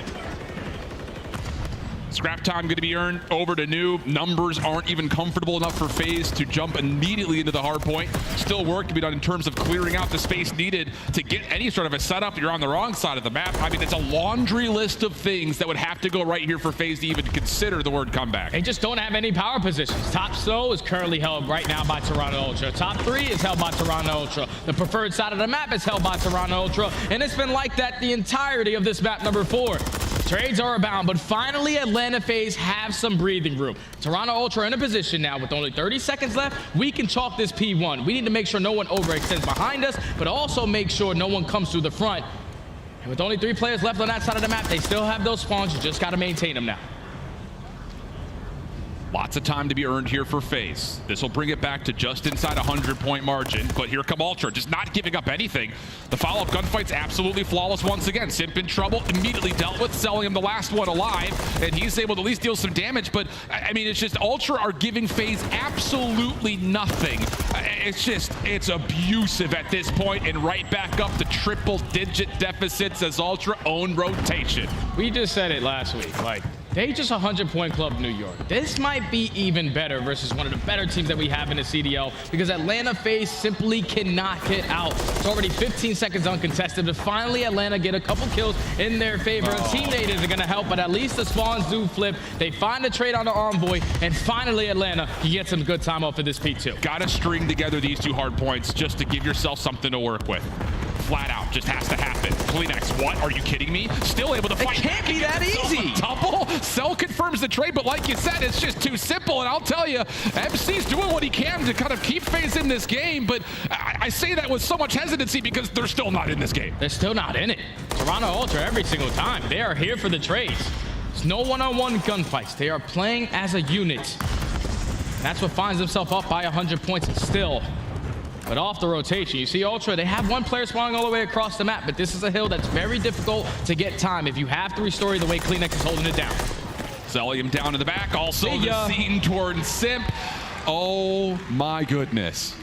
Scrap time going to be earned over to Noob. Numbers aren't even comfortable enough for FaZe to jump immediately into the hard point. Still work to be done in terms of clearing out the space needed to get any sort of a setup. You're on the wrong side of the map. I mean, it's a laundry list of things that would have to go right here for FaZe to even consider the word comeback. They just don't have any power positions. Top snow is currently held right now by Toronto Ultra. Top 3 is held by Toronto Ultra. The preferred side of the map is held by Toronto Ultra. And it's been like that the entirety of this map number 4. Trades are abound, but finally Atlanta FaZe have some breathing room. Toronto Ultra in a position now with only 30 seconds left. We can chalk this P1. We need to make sure no one overextends behind us, but also make sure no one comes through the front. And with only 3 players left on that side of the map, they still have those spawns. You just got to maintain them now. Lots of time to be earned here for FaZe. This will bring it back to just inside a 100-point margin, but here come Ultra, just not giving up anything. The follow-up gunfight's absolutely flawless once again. Simp in trouble, immediately dealt with, selling him the last one alive, and he's able to at least deal some damage, but I mean, it's just Ultra are giving FaZe absolutely nothing. It's abusive at this point, and right back up to triple-digit deficits as Ultra own rotation. We just said it last week, like, they just 100-point club New York. This might be even better versus one of the better teams that we have in the CDL because Atlanta FaZe simply cannot get out. It's already 15 seconds uncontested, but finally Atlanta get a couple kills in their favor. Team natives are going to help, but at least the spawns do flip. They find a trade on the Envoy, and finally Atlanta can get some good time off of this P2. Got to string together these 2 hard points just to give yourself something to work with. Flat out, just has to happen. CleanX, what? Are you kidding me? Still able to fight. It can't be that easy. Double. Cell confirms the trade, but like you said, it's just too simple. And I'll tell you, MC's doing what he can to kind of keep FaZe in this game, but I say that with so much hesitancy because they're still not in this game. They're still not in it. Toronto Ultra every single time. They are here for the trades. There's no one-on-one gunfights. They are playing as a unit. That's what finds themselves up by 100 points and still. But off the rotation, you see Ultra, they have 1 player spawning all the way across the map, but this is a hill that's very difficult to get time if you have to restore the way CleanX is holding it down. Celium down in the back, also the scene toward Simp. Oh my goodness.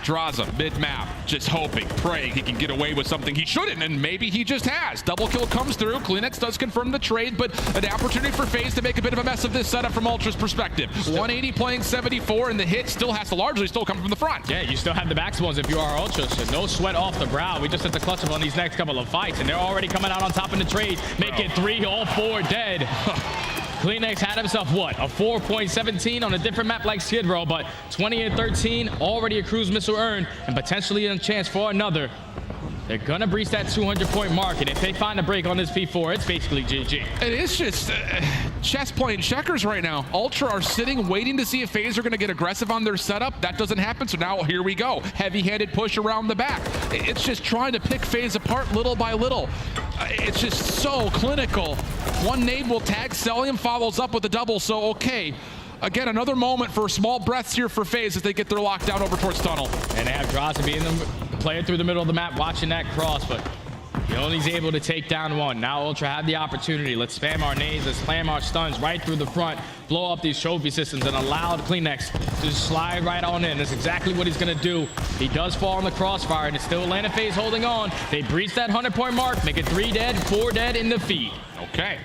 Draza, mid-map, just hoping, praying he can get away with something he shouldn't, and maybe he just has. Double kill comes through. CleanX does confirm the trade, but an opportunity for FaZe to make a bit of a mess of this setup from Ultra's perspective. 180 playing 74, and the hit still has to largely still come from the front. Yeah, you still have the back spawns if you are Ultra, so no sweat off the brow. We just have to clutch them on these next couple of fights, and they're already coming out on top in the trade, making 3 all 4 dead. Kleenex had himself, what, a 4.17 on a different map like Skid Row, but 20 and 13, already a cruise missile earned, and potentially a chance for another. They're going to breach that 200-point mark, and if they find a break on this P4, it's basically GG. It is just chess playing checkers right now. Ultra are sitting, waiting to see if FaZe are going to get aggressive on their setup. That doesn't happen, so now here we go. Heavy-handed push around the back. It's just trying to pick FaZe apart little by little. It's just so clinical. One nade will tag, Celium follows up with a double, so okay. Again, another moment for small breaths here for FaZe as they get their lockdown over towards tunnel. And they have Draza being the player through the middle of the map watching that cross, but he only's able to take down one. Now Ultra have the opportunity. Let's spam our nades, let's slam our stuns right through the front, blow up these trophy systems, and allow Kleenex to just slide right on in. That's exactly what he's going to do. He does fall in the crossfire, and it's still Atlanta FaZe holding on. They breach that 100-point mark, make it 3 dead, 4 dead in the feed. Okay.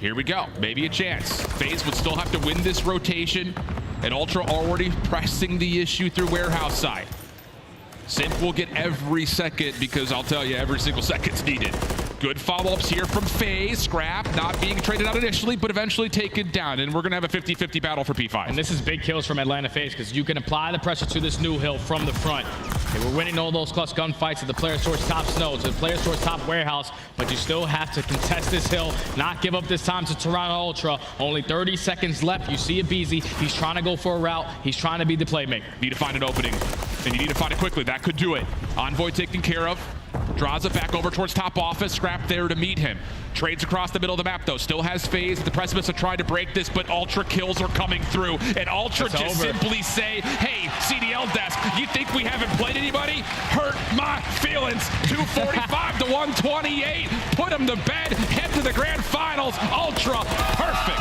Here we go. Maybe a chance. FaZe would still have to win this rotation, and Ultra already pressing the issue through warehouse side. Simp will get every second because I'll tell you, every single second's needed. Good follow-ups here from FaZe. Scrap not being traded out initially, but eventually taken down. And we're going to have a 50-50 battle for P5. And this is big kills from Atlanta FaZe because you can apply the pressure to this new hill from the front. They were winning all those clutch gunfights at the players towards top snow, to the players towards top warehouse, but you still have to contest this hill, not give up this time to Toronto Ultra. Only 30 seconds left. You see a BZ. He's trying to go for a route. He's trying to be the playmaker. Need to find an opening, and you need to find it quickly. That could do it. Envoy taken care of. Draws it back over towards top office. Scrap there to meet him. Trades across the middle of the map, though. Still has FaZe at the precipice of trying to break this, but Ultra kills are coming through. And Ultra just simply say, hey, CDL desk, you think we haven't played anybody? Hurt my feelings. 245 to 128. Put him to bed. Head to the grand finals. Ultra, perfect.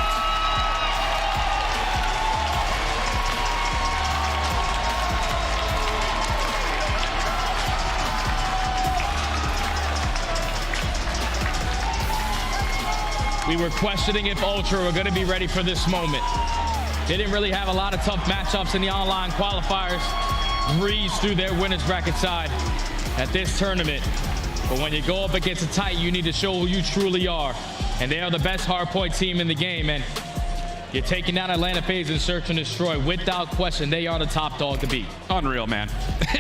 We were questioning if Ultra were going to be ready for this moment. They didn't really have a lot of tough matchups in the online qualifiers. Breeze through their winners bracket side at this tournament. But when you go up against a tight, you need to show who you truly are. And they are the best hardpoint team in the game. And you're taking down Atlanta FaZe and Search and Destroy. Without question, they are the top dog to beat. Unreal, man.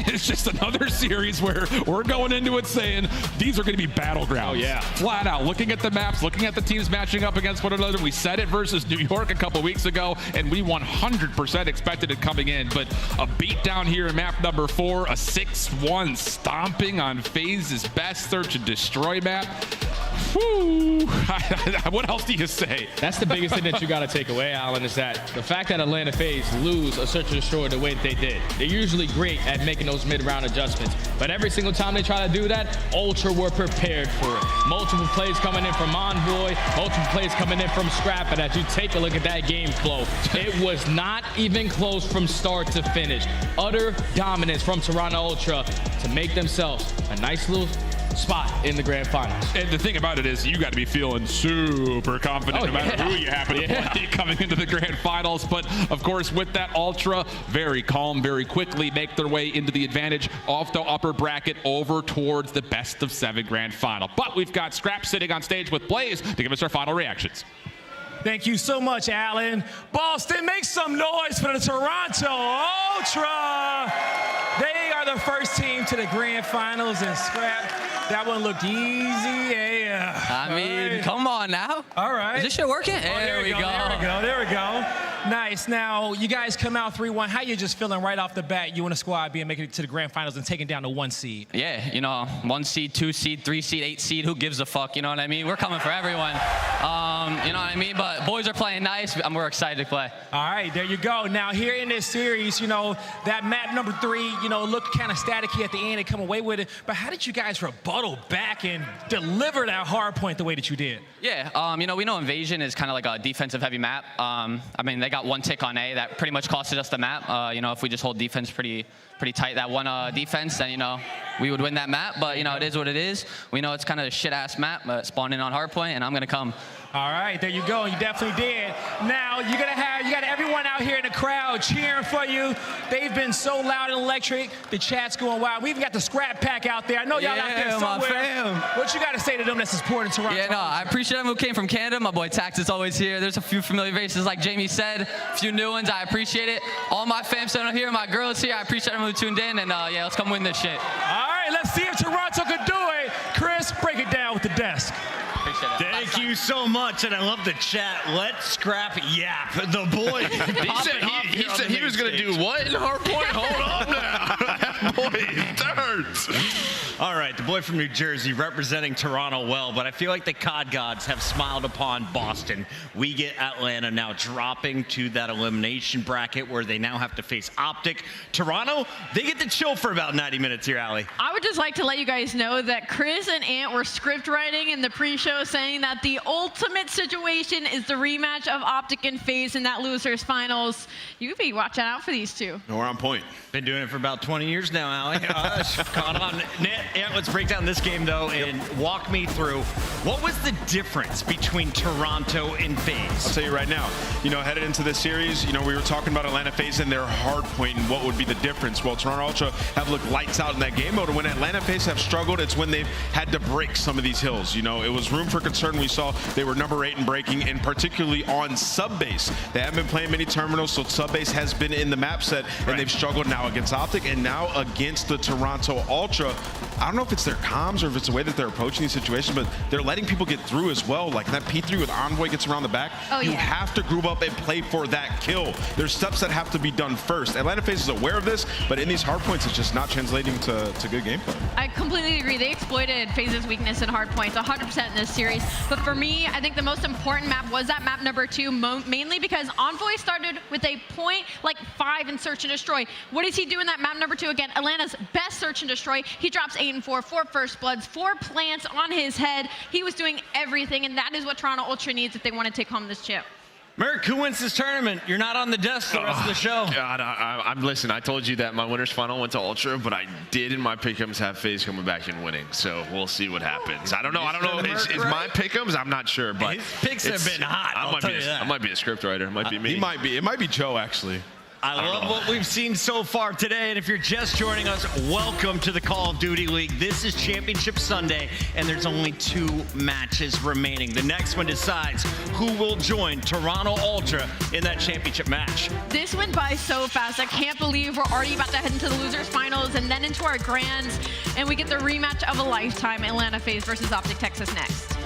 It's just another series where we're going into it saying these are going to be battlegrounds. Oh, yeah. Flat out. Looking at the maps, looking at the teams matching up against one another. We said it versus New York a couple weeks ago, and we 100% expected it coming in. But a beatdown here in map number 4, a 6-1 stomping on FaZe's best Search and Destroy map. Whew. What else do you say? That's the biggest thing that you got to take away, Alan, is that the fact that Atlanta FaZe lose a Search and Destroy the way that they did. They're usually great at making those mid-round adjustments, but every single time they try to do that, Ultra were prepared for it. Multiple plays coming in from Envoy, multiple plays coming in from Scrap, and as you take a look at that game flow, it was not even close from start to finish. Utter dominance from Toronto Ultra to make themselves a nice little spot in the grand finals. And the thing about it is you got to be feeling super confident no matter who you happen to play coming into the grand finals. But of course, with that, Ultra very calm, very quickly make their way into the advantage off the upper bracket over towards the best of 7 grand final. But we've got Scrap sitting on stage with Blaze to give us our final reactions. Thank you so much, Alan. Boston, make some noise for the Toronto Ultra. They are the first team to the grand finals, and Scrap, that one looked easy. Yeah. I mean, come on now. All right. Is this shit working? There we go. There we go. Nice. Now, you guys come out 3-1. How you just feeling right off the bat, you and the squad being making it to the grand finals and taking down the 1 seed? Yeah, you know, 1 seed, 2 seed, 3 seed, 8 seed, who gives a fuck, you know what I mean? We're coming for everyone. You know what I mean? But boys are playing nice. We're excited to play. All right, there you go. Now, here in this series, you know, that map number 3, you know, looked kind of staticky at the end and come away with it. But how did you guys rebuttal back and deliver that hard point the way that you did? Yeah, you know, we know Invasion is kind of like a defensive-heavy map. I mean, they got 1 tick on A that pretty much costed us the map. You know, if we just hold defense pretty tight, that one defense, then, you know, we would win that map. But, you know, it is what it is. We know it's kind of a shit-ass map, but spawned in on hardpoint, and I'm going to come All right, there you go. You definitely did. Now you got everyone out here in the crowd cheering for you. They've been so loud and electric. The chat's going wild. We even got the scrap pack out there. I know y'all out there somewhere. My fam. What you got to say to them that's supporting Toronto? Yeah, no, I appreciate everyone who came from Canada. My boy Tax is always here. There's a few familiar faces, like Jamie said. A few new ones. I appreciate it. All my fam standing here, my girls here. I appreciate everyone who tuned in. And yeah, let's come win this shit. All right, let's see if Toronto could do it. Chris, break it down with the desk. Thank you so much, and I love the chat. Let's scrap yap. The boy. he said he was going to do what in hardpoint? Hold on now. Boy, dirt. All right, the boy from New Jersey representing Toronto well, but I feel like the COD gods have smiled upon Boston. We get Atlanta now dropping to that elimination bracket where they now have to face Optic. Toronto, they get to chill for about 90 minutes here, Allie. I would just like to let you guys know that Chris and Ant were script writing in the pre-show saying that the ultimate situation is the rematch of Optic and FaZe in that losers finals. You could be watching out for these two. No, we're on point. Been doing it for about 20 years now, Allie. Caught on. Ant, let's break down this game, though, and walk me through what was the difference between Toronto and FaZe? I'll tell you right now, headed into this series, we were talking about Atlanta FaZe and their hard point and what would be the difference. Well, Toronto Ultra have looked lights out in that game mode, and when Atlanta FaZe have struggled, it's when they've had to break some of these hills. It was room for concern. We saw they were number 8 in breaking, and particularly on sub-base. They haven't been playing many terminals, so sub-base has been in the map set, and they've struggled now against Optic and now against the Toronto Ultra. I don't know if it's their comms or if it's the way that they're approaching these situations, but they're letting people get through as well. Like that P3 with Envoy gets around the back. You have to group up and play for that kill. There's steps that have to be done first. Atlanta FaZe is aware of this, but in these hard points, it's just not translating to good gameplay. I completely agree. They exploited FaZe's weakness in hard points 100% in this series. But for me, I think the most important map was that map number 2, mainly because Envoy started with a .5 in search and destroy. What does he do in that map number 2 again? Atlanta's best search and destroy. He drops 8 and 4 first bloods, 4 plants on his head. He was doing everything, and that is what Toronto Ultra needs if they want to take home this chip. Merrick, who wins this tournament? You're not on the desk the rest of the show. God, listen, I told you that my winner's final went to Ultra, but I did in my pick'ems have FaZe coming back and winning, so we'll see what happens. I don't know. Is my pick'ems? I'm not sure, but his picks have been hot. I might be a script writer. It might be me. It might be Joe, actually. I love what we've seen so far today, and if you're just joining us, welcome to the Call of Duty League. This is Championship Sunday, and there's only 2 matches remaining. The next one decides who will join Toronto Ultra in that championship match. This went by so fast. I can't believe we're already about to head into the losers finals and then into our grands, and we get the rematch of a lifetime, Atlanta FaZe versus Optic Texas next.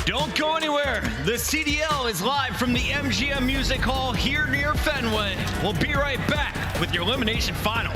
Don't go anywhere. The CDL is live from the MGM Music Hall here near Fenway. We'll be right back with your elimination final.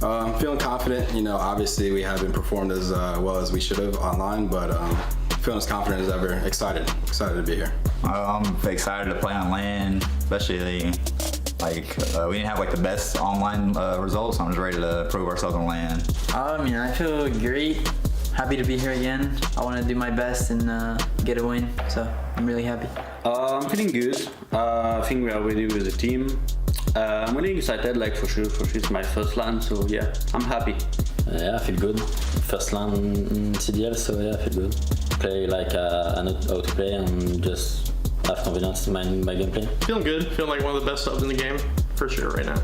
I'm feeling confident. Obviously we haven't performed as well as we should have online, but feeling as confident as ever. Excited to be here. I'm excited to play on LAN, especially Like we didn't have like the best online results, so I'm just ready to prove ourselves on LAN. I feel great. Happy to be here again. I want to do my best and get a win, so I'm really happy. I'm feeling good. I think we are ready with the team. I'm really excited, like for sure it's my first LAN, so yeah, I'm happy. Yeah, I feel good. First LAN in CDL, so yeah, I feel good. Play like I know how to play and just have confidence in my gameplay. Feeling good. Feeling like one of the best subs in the game, for sure, right now.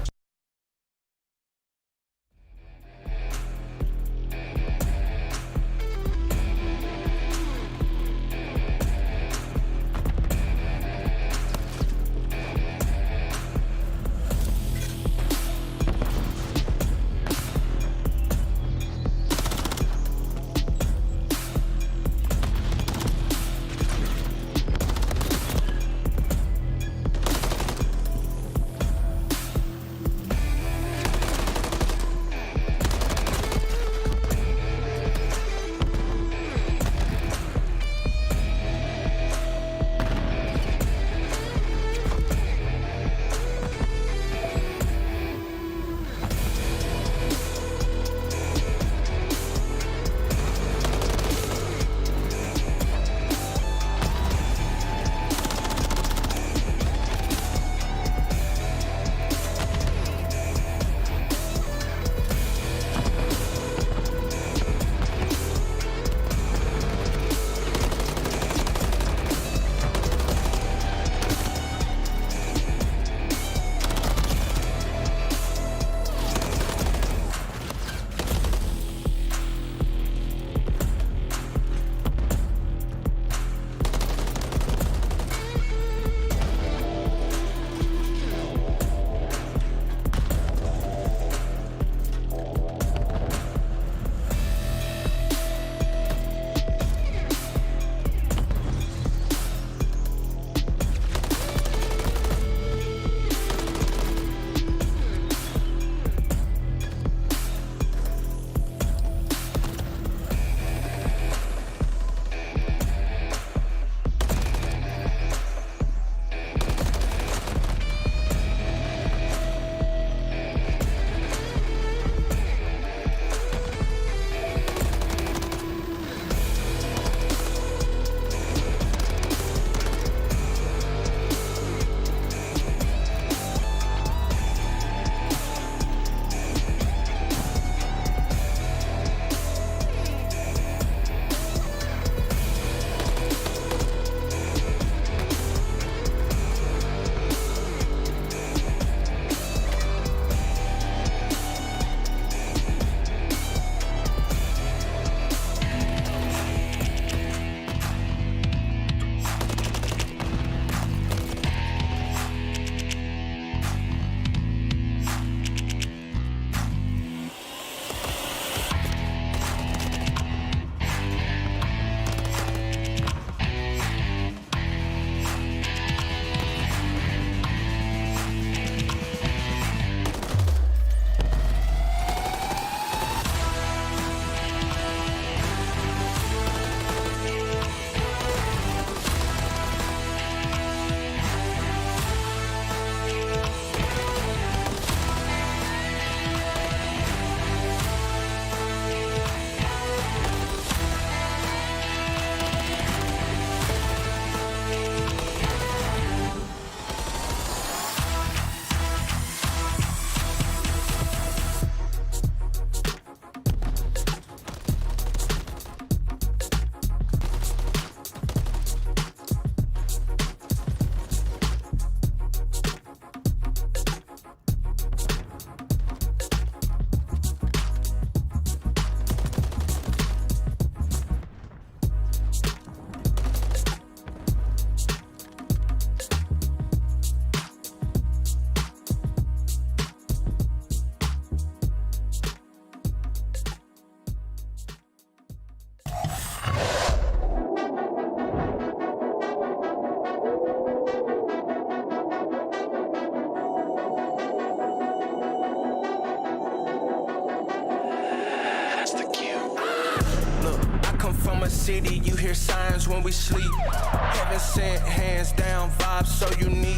city, you hear signs when we sleep. Heaven sent, hands down, vibes so unique.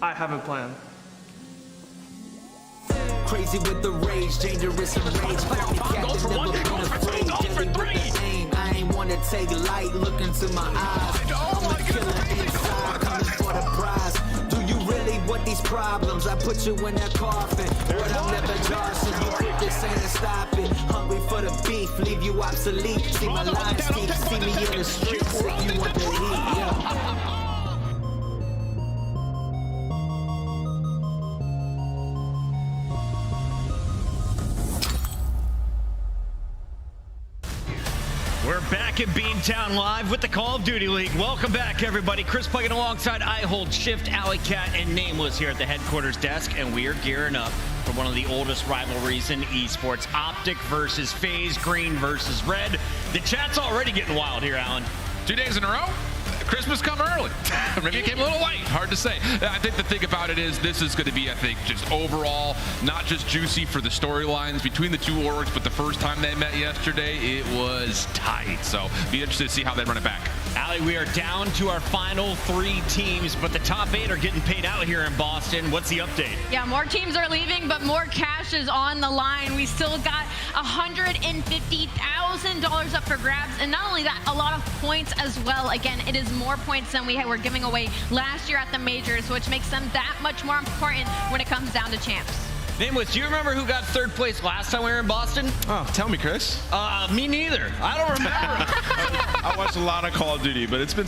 I have a plan. Crazy with the rage, dangerous and rage. Goes for one, goes for two, goes for three. I ain't wanna take light, look into my eyes. I'm a killer inside, coming for the prize. Do you really want these problems? I put you in that coffin, but I'm never Johnson. You quit this and stop it. Hungry for the beef, leave you obsolete. See my lines deep, see me in the streets if you want the heat. Yeah. We're back at Beantown Live with the Call of Duty League. Welcome back, everybody. Chris plugging alongside I Hold Shift, Alley Cat, and Nameless here at the headquarters desk, and we are gearing up for one of the oldest rivalries in esports. Optic versus FaZe, green versus red. The chat's already getting wild here, Alan. 2 days in a row? Christmas come early. Maybe it came a little late. Hard to say. I think the thing about it is this is going to be, I think, just overall, not just juicy for the storylines between the two orgs, but the first time they met yesterday, it was tight. So be interested to see how they run it back. Allie, we are down to our final 3 teams, but the top 8 are getting paid out here in Boston. What's the update? Yeah, more teams are leaving, but more cash is on the line. We still got $150,000 up for grabs, and not only that, a lot of points as well. Again, it is more points than we were giving away last year at the majors, which makes them that much more important when it comes down to champs. Nameless, do you remember who got 3rd place last time we were in Boston? Oh, tell me, Chris. Me neither. I don't remember. I watched a lot of Call of Duty, but it's been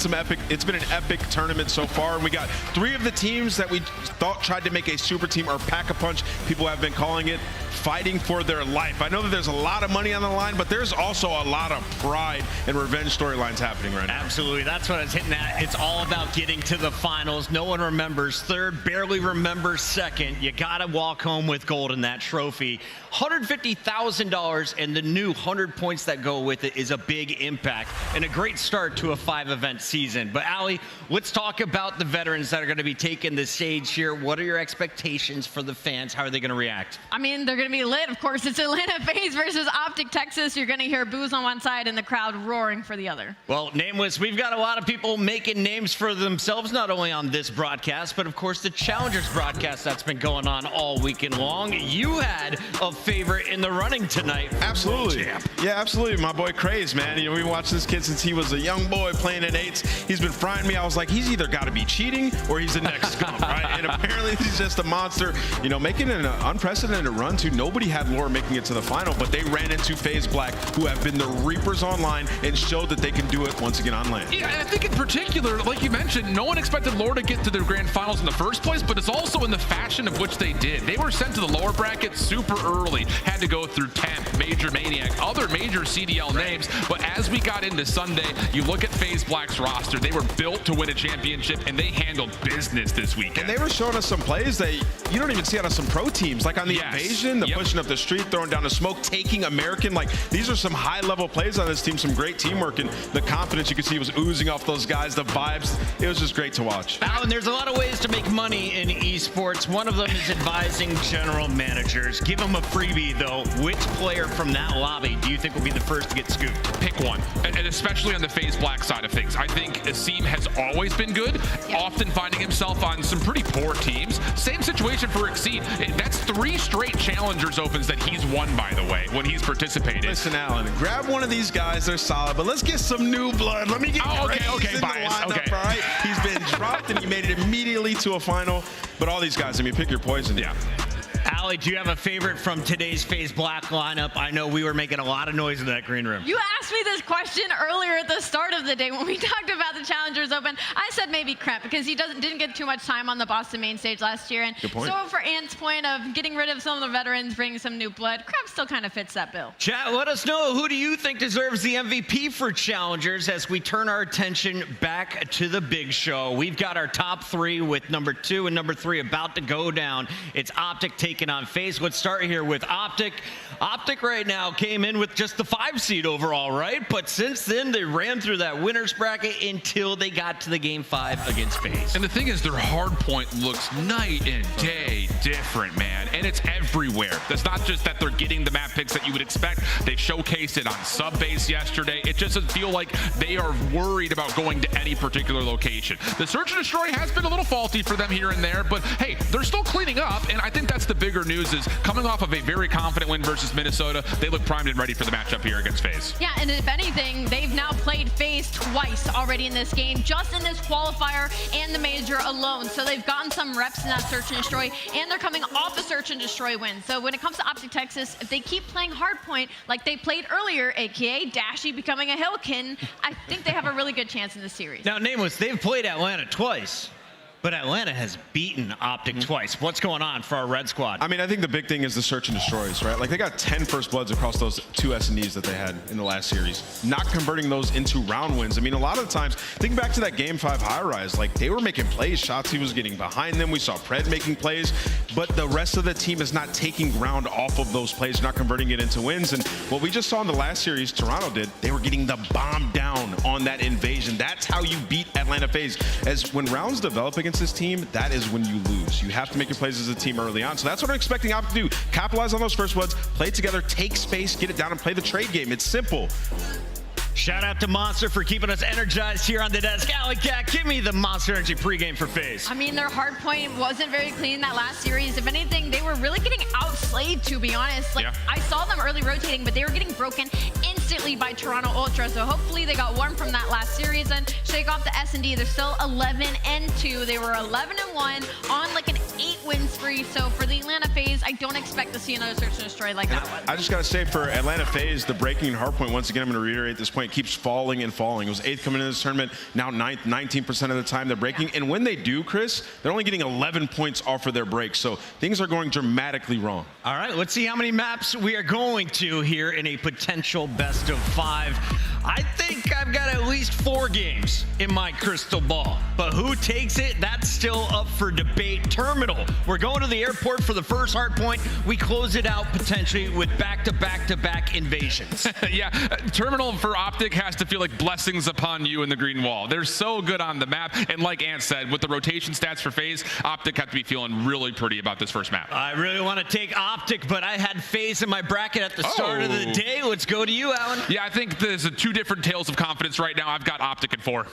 an epic tournament so far. And we got 3 of the teams that we thought tried to make a super team or pack-a-punch, people have been calling it, fighting for their life. I know that there's a lot of money on the line, but there's also a lot of pride and revenge storylines happening right now. Absolutely. That's what I was hitting at. It's all about getting to the finals. No one remembers 3rd, barely remembers 2nd. You got to walk home with gold in that trophy. $150,000 and the new 100 points that go with it is a big impact and a great start to a 5-event season. But Allie, let's talk about the veterans that are going to be taking the stage here. What are your expectations for the fans? How are they going to react? I mean, they're going to be lit. Of course, it's Atlanta FaZe versus Optic Texas. You're going to hear boos on one side and the crowd roaring for the other. Well, Nameless, we've got a lot of people making names for themselves, not only on this broadcast, but of course the Challengers broadcast that's been going on all weekend long. You had a favorite in the running tonight. Absolutely. Yeah, absolutely. My boy Craze, man. You know, we've been watching this kid since he was a young boy playing in 8s. He's been frying me. I was like, he's either got to be cheating or he's the next scum, right? And apparently he's just a monster, you know, making an unprecedented run to nobody had lore making it to the final, but they ran into FaZe Black, who have been the Reapers online and showed that they can do it once again on land. Yeah, I think in particular, like you mentioned, no one expected lore to get to their grand finals in the first place, but it's also in the fashion of which they did. They were sent to the lower bracket super early, had to go through Temp, Major Maniac, other major CDL names, but as we got into Sunday, you look at FaZe Black's roster, they were built to win a championship, and they handled business this weekend. And they were showing us some plays that you don't even see out of some pro teams, like on the Invasion, the pushing up the street, throwing down the smoke, taking American. Like, these are some high-level plays on this team, some great teamwork, and the confidence you could see was oozing off those guys, the vibes. It was just great to watch. Alan, there's a lot of ways to make money in esports. One of them is advising general managers. Give them a freebie, though. Which player from that lobby do you think will be the first to get scooped? Pick one, and especially on the FaZe Black side of things. I think Asim has always been good, often finding himself on some pretty poor teams. Same situation for Exceed. That's 3 straight Challengers opens that he's won, by the way, when he's participated. Listen, Alan, grab one of these guys. They're solid, but let's get some new blood. Let me get okay, bias. Lineup, all right? He's been dropped, and he made it immediately to a final. But all these guys, I mean, pick your poison. Yeah. Allie, do you have a favorite from today's FaZe Black lineup? I know we were making a lot of noise in that green room. You asked me this question earlier at the start of the day when we talked about the Challengers Open. I said maybe Kremp because he didn't get too much time on the Boston main stage last year. And Good point. so for Ant's point of getting rid of some of the veterans, bringing some new blood, Kremp still kind of fits that bill. Chat, let us know, who do you think deserves the MVP for Challengers as we turn our attention back to the big show? We've got our top 3 with number 2 and number 3 about to go down. It's Optic taking on on FaZe. Let's start here with Optic. Optic right now came in with just the 5 seed overall, right? But since then, they ran through that winner's bracket until they got to the game 5 against FaZe. And the thing is, their hardpoint looks night and day different, man. And it's everywhere. That's not just that they're getting the map picks that you would expect. They showcased it on Subbase yesterday. It just doesn't feel like they are worried about going to any particular location. The search and destroy has been a little faulty for them here and there, but hey, they're still cleaning up. And I think that's the bigger news, is coming off of a very confident win versus Minnesota, they look primed and ready for the matchup here against FaZe. Yeah, and if anything, they've now played FaZe twice already in this game, just in this qualifier and the major alone. So they've gotten some reps in that search and destroy, and they're coming off a search and destroy win. So when it comes to Optic Texas, if they keep playing hardpoint like they played earlier, aka Dashy becoming a Hillkin, I think they have a really good chance in this series. Now, Nameless, they've played Atlanta twice, but Atlanta has beaten Optic twice. What's going on for our red squad? I mean, I think the big thing is the search and destroys, right? Like, they got 10 first bloods across those 2 S&Ds that they had in the last series. Not converting those into round wins. I mean, a lot of the times, think back to that game 5 high rise, like, they were making plays. Shotzzy was getting behind them. We saw Pred making plays, but the rest of the team is not taking ground off of those plays, not converting it into wins. And what we just saw in the last series, Toronto did, they were getting the bomb down on that invasion. That's how you beat Atlanta FaZe. As when rounds develop against this team, that is when you lose. You have to make your plays as a team early on. So that's what I'm expecting Optic to do. Capitalize on those first bloods, play together, take space, get it down, and play the trade game. It's simple. Shout out to Monster for keeping us energized here on the desk. Alley Cat, give me the Monster Energy pregame for FaZe. I mean, their hard point wasn't very clean that last series. If anything, they were really getting outslayed, to be honest. Like, I saw them early rotating, but they were getting broken instantly by Toronto Ultra. So hopefully they got one from that last series and shake off the S&D. They're still 11-2. They were 11-1 on like an 8-win spree. So for the Atlanta FaZe, I don't expect to see another search and destroy like that one. I just got to say, for Atlanta FaZe, the breaking hardpoint, once again, I'm going to reiterate this point, keeps falling and falling. It was 8th coming into this tournament, now 9th, 19% of the time they're breaking. And when they do, Chris, they're only getting 11 points off of their break. So things are going dramatically wrong. All right, let's see how many maps we are going to here in a potential best of 5. I think I've got at least 4 games in my crystal ball, but who takes it? That's still up for debate. Terminal, we're going to the airport for the first hard point. We close it out potentially with back-to-back-to-back invasions. Yeah, Terminal for Optic has to feel like blessings upon you in the green wall. They're so good on the map, and like Ant said, with the rotation stats for FaZe, Optic have to be feeling really pretty about this first map. I really want to take Optic, but I had FaZe in my bracket at the start of the day. Let's go to you, Alan. Yeah, I think there's 2 different tales of confidence right now. I've got Optic at 4.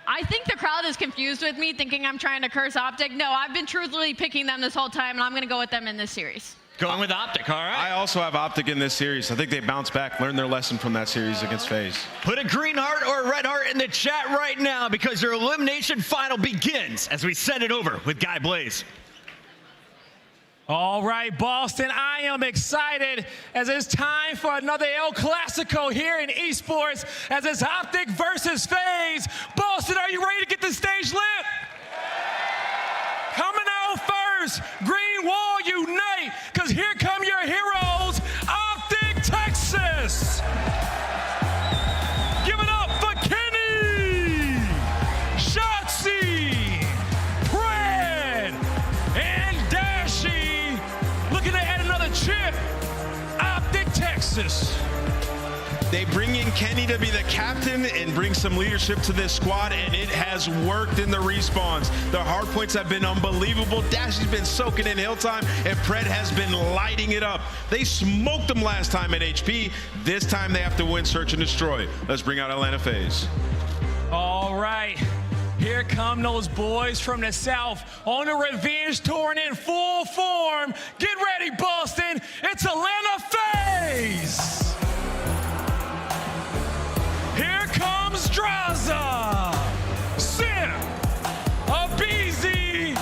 I think the crowd is confused with me, thinking I'm trying to curse Optic. No, I've been truthfully picking them this whole time, and I'm going to go with them in this series. Going with Optic, all right. I also have Optic in this series. I think they bounced back, learned their lesson from that series against FaZe. Put a green heart or a red heart in the chat right now, because your elimination final begins as we send it over with Guy Blaze. All right, Boston, I am excited as it's time for another El Clasico here in esports, as it's Optic versus FaZe. Boston, are you ready to get the stage lit? Coming out first, Green Wall unite, because here come your heroes, Optic Texas. Give it up for Kenny, Shotzzy, Pred, and Dashy. Looking to add another chip, Optic Texas. They bring in Kenny to be the captain and bring some leadership to this squad, and it has worked in the respawns. The hard points have been unbelievable. Dashy's been soaking in Hilltime, and Pred has been lighting it up. They smoked them last time at HP. This time they have to win Search and Destroy. Let's bring out Atlanta FaZe. All right. Here come those boys from the South on a revenge tour in full form. Get ready, Boston. It's Atlanta FaZe. Here comes Draza, Sim, Abizi,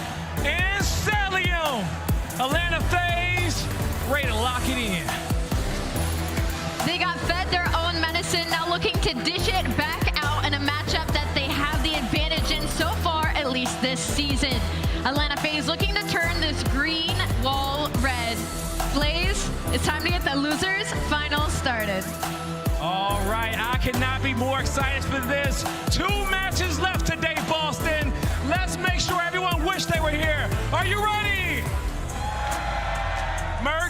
and Salium. Atlanta FaZe, ready to lock it in. They got fed their own medicine, now looking to dish it back out in a matchup that they have the advantage in so far, at least this season. Atlanta FaZe looking to turn this green wall red. Blaze, it's time to get the losers final started. All right, I cannot be more excited for this. 2 matches left today, Boston. Let's make sure everyone wished they were here. Are you ready?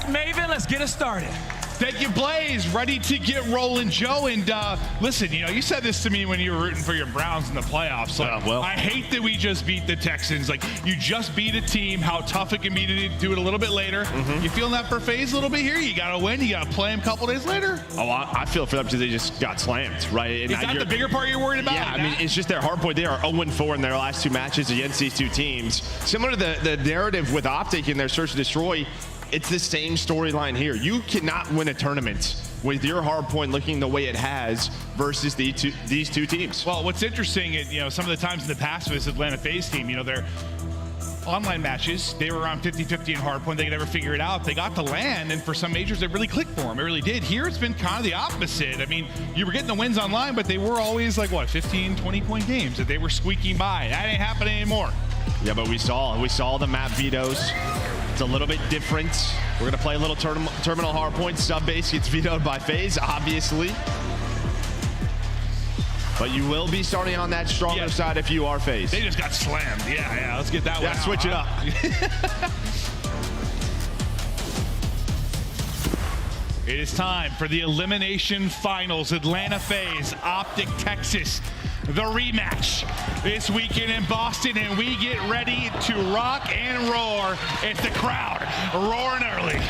Maven, let's get it started. Thank you, Blaze. Ready to get rolling, Joe. And listen, you said this to me when you were rooting for your Browns in the playoffs. Like, I hate that we just beat the Texans. Like, you just beat a team, how tough it can be to do it a little bit later. You feeling that for FaZe a little bit here? You got to win. You got to play them a couple days later. Oh, I feel for them because they just got slammed, right? And is that the bigger part you're worried about? Yeah, I mean, it's just their hard point. They are 0-4 in their last 2 matches against these 2 teams. Similar to the narrative with Optic in their Search and Destroy, it's the same storyline here. You cannot win a tournament with your hard point looking the way it has versus these two teams. Well, what's interesting is, some of the times in the past with this Atlanta FaZe team, their online matches, they were around 50-50 in hard point. They could never figure it out. They got to LAN, and for some majors, it really clicked for them. It really did. Here, it's been kind of the opposite. I mean, you were getting the wins online, but they were always like, 15, 20-point games that they were squeaking by. That ain't happening anymore. Yeah, but we saw the map vetoes. It's a little bit different. We're gonna play a little terminal hardpoint. Sub base gets vetoed by FaZe, obviously. But you will be starting on that stronger side if you are FaZe. They just got slammed. Yeah, let's get that one out. Switch it up. It is time for the elimination finals. Atlanta FaZe, Optic Texas. The rematch this weekend in Boston, and we get ready to rock and roar. It's the crowd roaring early.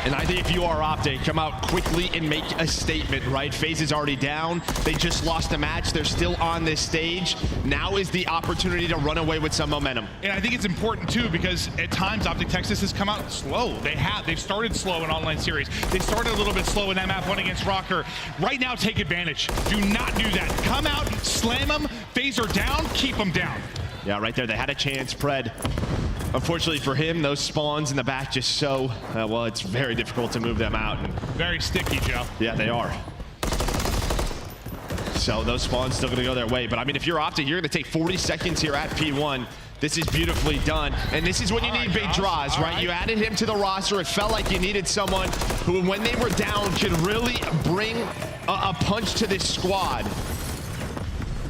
And I think if you are Optic, come out quickly and make a statement, right? FaZe is already down. They just lost a match. They're still on this stage. Now is the opportunity to run away with some momentum. And I think it's important, too, because at times Optic Texas has come out slow. They've started slow in online series. They started a little bit slow in that map 1 against Rocker. Right now, take advantage. Do not do that. Come out, slam them. FaZe are down, keep them down. Yeah, right there. They had a chance, Pred. Unfortunately for him, those spawns in the back just well, it's very difficult to move them out. And very sticky, Joe. Yeah, they are. So those spawns still going to go their way. But I mean, if you're Optic, you're going to take 40 seconds here at P1. This is beautifully done. And this is when you need big draws, right? You added him to the roster. It felt like you needed someone who, when they were down, could really bring a punch to this squad.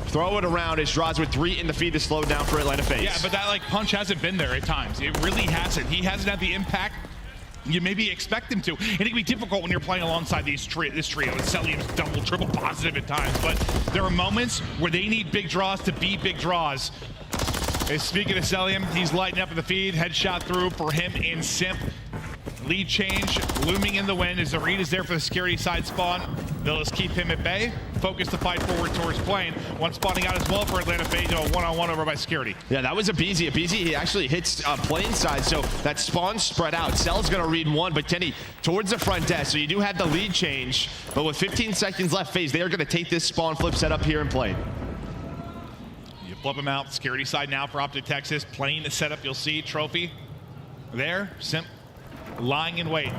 Throw it around as Draws with 3 in the feed to slow down for Atlanta FaZe. Yeah, but that punch hasn't been there at times. It really hasn't. He hasn't had the impact you maybe expect him to. And it can be difficult when you're playing alongside this trio. It's Celium's double, triple positive at times. But there are moments where they need big draws to be big draws. And speaking of Celium, he's lighting up in the feed. Headshot through for him in Simp. Lead change looming in the wind as the read is there for the security side spawn. They'll just keep him at bay. Focus to fight forward towards plane. One spawning out as well for Atlanta FaZe. A one-on-one over by security. Yeah, that was a BZ. He actually hits plane side, so that spawn spread out. Cell's going to read one, but Kenny towards the front desk. So you do have the lead change, but with 15 seconds left, FaZe, they are going to take this spawn flip set up here and plane. You flip him out. Security side now for Optic Texas. Plane is set up. You'll see Trophy there. Simp lying in wait.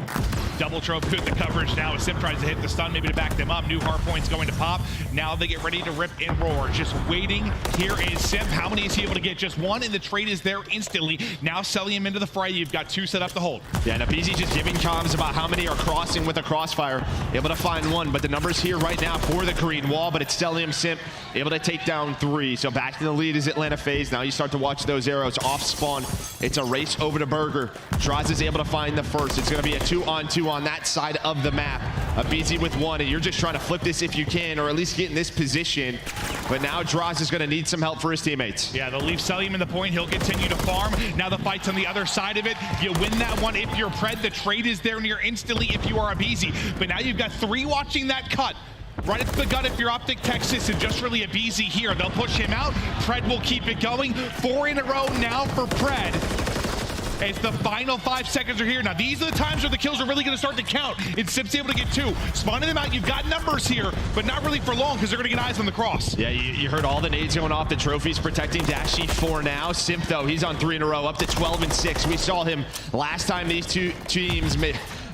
Double Trophy with the coverage now as Simp tries to hit the stun, maybe to back them up. New hard points going to pop. Now they get ready to rip and roar. Just waiting. Here is Simp. How many is he able to get? Just one, and the trade is there instantly. Now selling him into the fray. You've got 2 set up to hold. Yeah, and Abizi just giving comms about how many are crossing with a crossfire. Able to find 1, but the numbers here right now for the green wall, but it's Celium Simp able to take down 3. So back to the lead is Atlanta FaZe. Now you start to watch those arrows off spawn. It's a race over to Burger. Draws is able to find the first. It's going to be a 2-on-2 on that side of the map. Abizi with 1, and you're just trying to flip this if you can, or at least get in this position. But now Draws is going to need some help for his teammates. Yeah, they'll leave Celium in the point. He'll continue to farm. Now the fight's on the other side of it. You win that one if you're Pred. The trade is there near instantly if you are Abizi. But now you've got 3 watching that cut. Right at the gut if you're Optic Texas, and just really Abizi here. They'll push him out. Pred will keep it going. 4 in a row now for Pred. As the final 5 seconds are here. Now, these are the times where the kills are really going to start to count. And Simp's able to get 2. Spawning them out, you've got numbers here, but not really for long because they're going to get eyes on the cross. Yeah, you heard all the nades going off. The trophy's protecting Dashy for now. Simp, though, he's on 3 in a row, up to 12 and 6. We saw him last time these two teams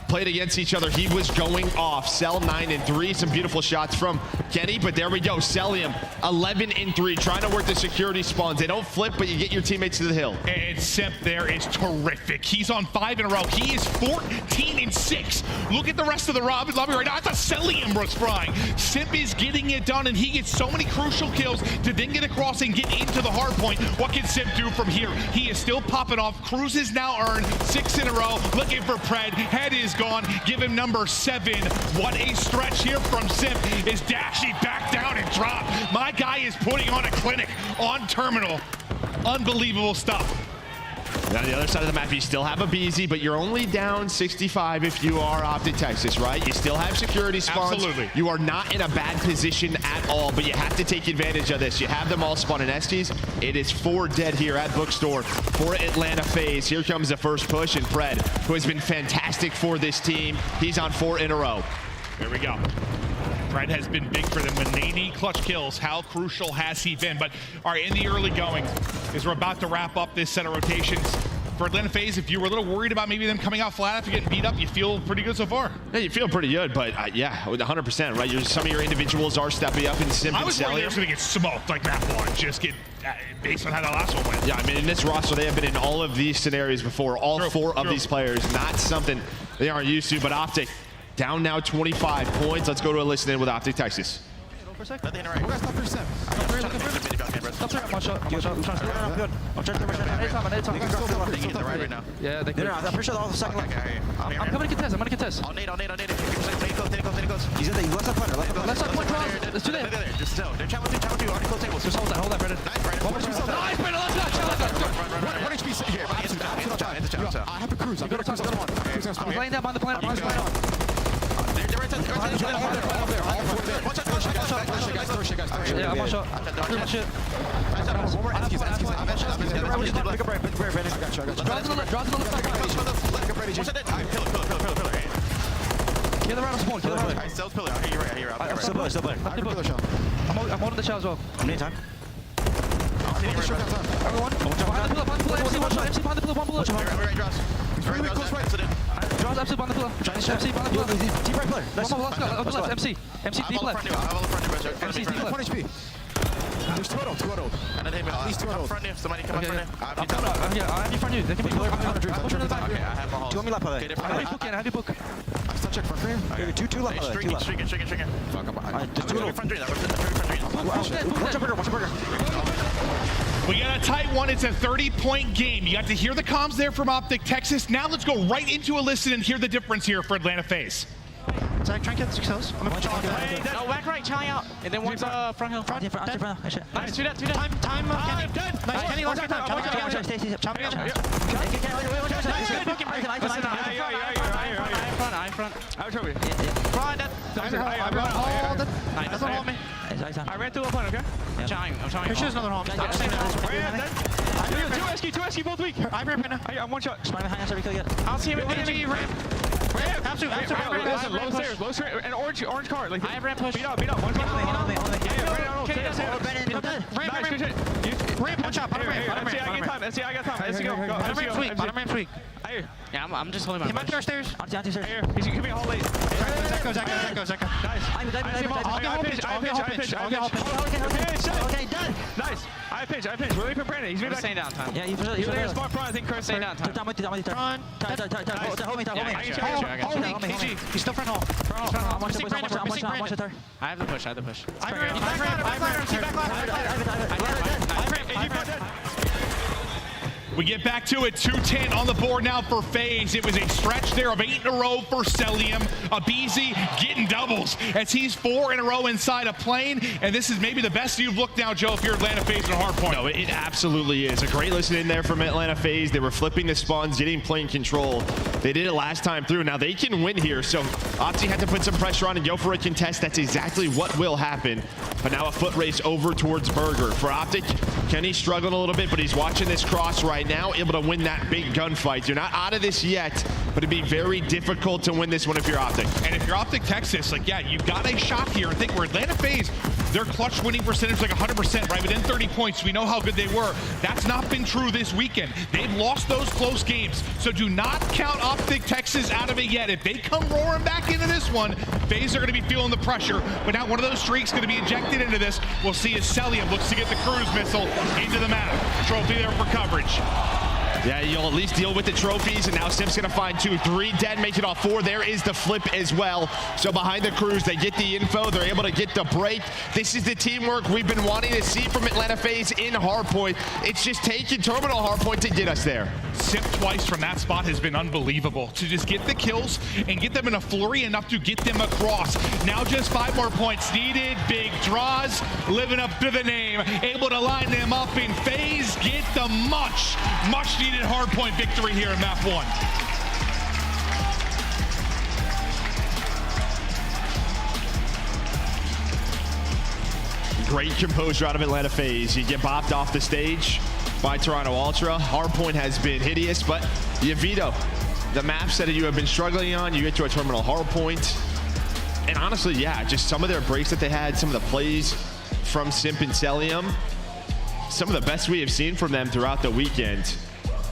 played against each other. He was going off. Cell 9 and 3. Some beautiful shots from Kenny, but there we go. Celium 11 and 3, trying to work the security spawns. They don't flip, but you get your teammates to the hill. And Simp there is terrific. He's on 5 in a row. He is 14 and 6. Look at the rest of the lobby right now. That's a Celium Umbra frying. Simp is getting it done, and he gets so many crucial kills to then get across and get into the hard point. What can Simp do from here? He is still popping off. Cruz has now earned 6 in a row. Looking for Pred. Head is gone. Give him number 7. What a stretch here from Simp. Is dashing back down and drop. My guy is putting on a clinic on Terminal. Unbelievable stuff. Now, on the other side of the map, you still have a BZ, but you're only down 65 if you are Optic Texas, right? You still have security spawns. Absolutely. You are not in a bad position at all, but you have to take advantage of this. You have them all spawn in STs. It is 4 dead here at Bookstore for Atlanta FaZe. Here comes the first push, and Fred, who has been fantastic for this team, he's on 4 in a row. There we go. Fred has been big for them when they need clutch kills. How crucial has he been? But all right, in the early going, as we're about to wrap up this set of rotations, for Atlanta FaZe, if you were a little worried about maybe them coming out flat after getting beat up, you feel pretty good so far. Yeah, you feel pretty good, but yeah, 100%, right? Some of your individuals are stepping up and Simp. I was worried they were going to get smoked like map 1, just get based on how that last one went. Yeah, I mean, in this roster, they have been in all of these scenarios before. All 4 of these players, not something they aren't used to, but Optic down now 25 points. Let's go to a listen in with Optic Texas. Stop trying to one shot. I'm trying to split around good. I'm trying to anytime. They can get the right now. Yeah, they can. I'm pretty sure they're all the second left. I'm coming to contest. I'll nade. He's in there. Left side corner. Left side point. Let's do that. Just still. They're challenging. Already close tables. Just hold that, Brendan. Nice, Brendan. Nice, Brendan. Let's go. One HP sit here. I have a cruise. I'm going to cruise on one. I'm laying down behind the planet. Yeah, I'm on shot. Pretty much it. Kill the round of spawn. Still pillar. I hear you. Still pillar. I'm holding the shot as well. Anytime. Everyone. Behind the pillar. MC behind the pillar. One bullet. Really close right. Draws MC behind the pillar. MC behind the pillar. Deep right pillar. Let's go. MC. MC deep left. MC deep left. 1 HP. There's 2 auto. And then at least 2 auto. Front here. Somebody come up front here. Yeah, I have you front here. They can be pillar. Okay, I have a hold. 2 on me left. I have you book. I still check front for you. 2 left. Streaking. Fuck, I'm behind. Just 2 auto. Front 3. Watch your burger. We got a tight one. It's a 30-point game. You got to hear the comms there from Optic Texas. Now let's go right into a listen and hear the difference here for Atlanta FaZe. Try and get 6 kills. I'm going to no, back right, Charlie out. And then one's front hill. Front. Nice, 2 dead. Time, Kenny. Nice, Kenny, last time. I'm front. I was over here. Front, Nice, doesn't hold me. I ran through a point, okay? I'm trying. Here, shoot another home. 2 SQ, both weak. I ramp right now. I'm 1 shot. I'll see him in PG ramp. Low stairs, and orange card. Like, I have ramp push. Beat up. 1 ramp, 1 shot. Bottom ramp. I got time. Let's go. Bottom ramp's weak. Yeah, I'm just holding my push. He might be upstairs. Here. He's gonna be all late. Zach. Nice. I'll get pitch. Okay, done. Nice. I pitch. We're leaving Brandon. He's been staying down time. Yeah, he's there. Smart front. I think Chris staying down time. Front. Hold me. He's still front hall. I'm missing Brandon. I have the push. I We get back to it, 2-10 on the board now for FaZe. It was a stretch there of 8 in a row for Celium. Abizi getting doubles as he's 4 in a row inside a plane. And this is maybe the best you've looked now, Joe, if you're Atlanta FaZe on hardpoint. No, it absolutely is. A great listen in there from Atlanta FaZe. They were flipping the spawns, getting plane control. They did it last time through. Now they can win here. So Opti had to put some pressure on and go for a contest. That's exactly what will happen. But now a foot race over towards Burger. For Optic, Kenny struggling a little bit, but he's watching this cross right now, able to win that big gunfight. You're not out of this yet, but it'd be very difficult to win this one if you're Optic. And if you're Optic Texas, like, yeah, you've got a shot here. I think we're Atlanta FaZe, their clutch winning percentage like 100%, right? Within 30 points, we know how good they were. That's not been true this weekend. They've lost those close games. So do not count Optic Texas out of it yet. If they come roaring back into this one, FaZe are going to be feeling the pressure. But now one of those streaks going to be injected into this. We'll see as Celium looks to get the cruise missile into the map. Trophy there for coverage. Yeah, you'll at least deal with the trophies, and now Simp's gonna find 2, 3 dead, make it all 4. There is the flip as well. So behind the Cruise, they get the info, they're able to get the break. This is the teamwork we've been wanting to see from Atlanta FaZe in hardpoint. It's just taking terminal hardpoint to get us there. Simp twice from that spot has been unbelievable. To just get the kills and get them in a flurry enough to get them across. Now just 5 more points needed. Big draws, living up to the name. Able to line them up, and FaZe get the much needed hardpoint victory here in map 1. Great composure out of Atlanta FaZe. You get bopped off the stage by Toronto Ultra. Hardpoint has been hideous, but you veto the maps that you have been struggling on. You get to a terminal hardpoint. And honestly, yeah, just some of their breaks that they had, some of the plays from Simp and Celium, some of the best we have seen from them throughout the weekend.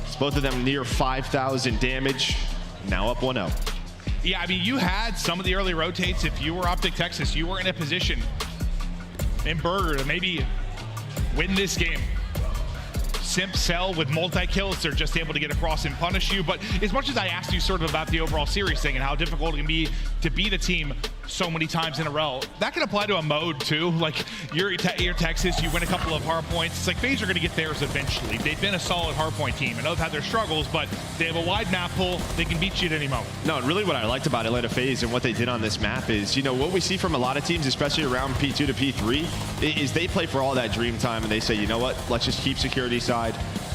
It's both of them near 5,000 damage, now up 1-0. Yeah, I mean, you had some of the early rotates. If you were Optic Texas, you were in a position in Burger to maybe win this game. Simp, Cell with multi-kills, they're just able to get across and punish you. But as much as I asked you sort of about the overall series thing and how difficult it can be to beat a team so many times in a row, that can apply to a mode too. Like you're Texas, you win a couple of hardpoints. It's like FaZe are going to get theirs eventually. They've been a solid hardpoint team. I know they've had their struggles, but they have a wide map pool. They can beat you at any moment. No, and really what I liked about Atlanta FaZe and what they did on this map is, you know, what we see from a lot of teams, especially around P2 to P3, is they play for all that dream time and they say, you know what, let's just keep security side.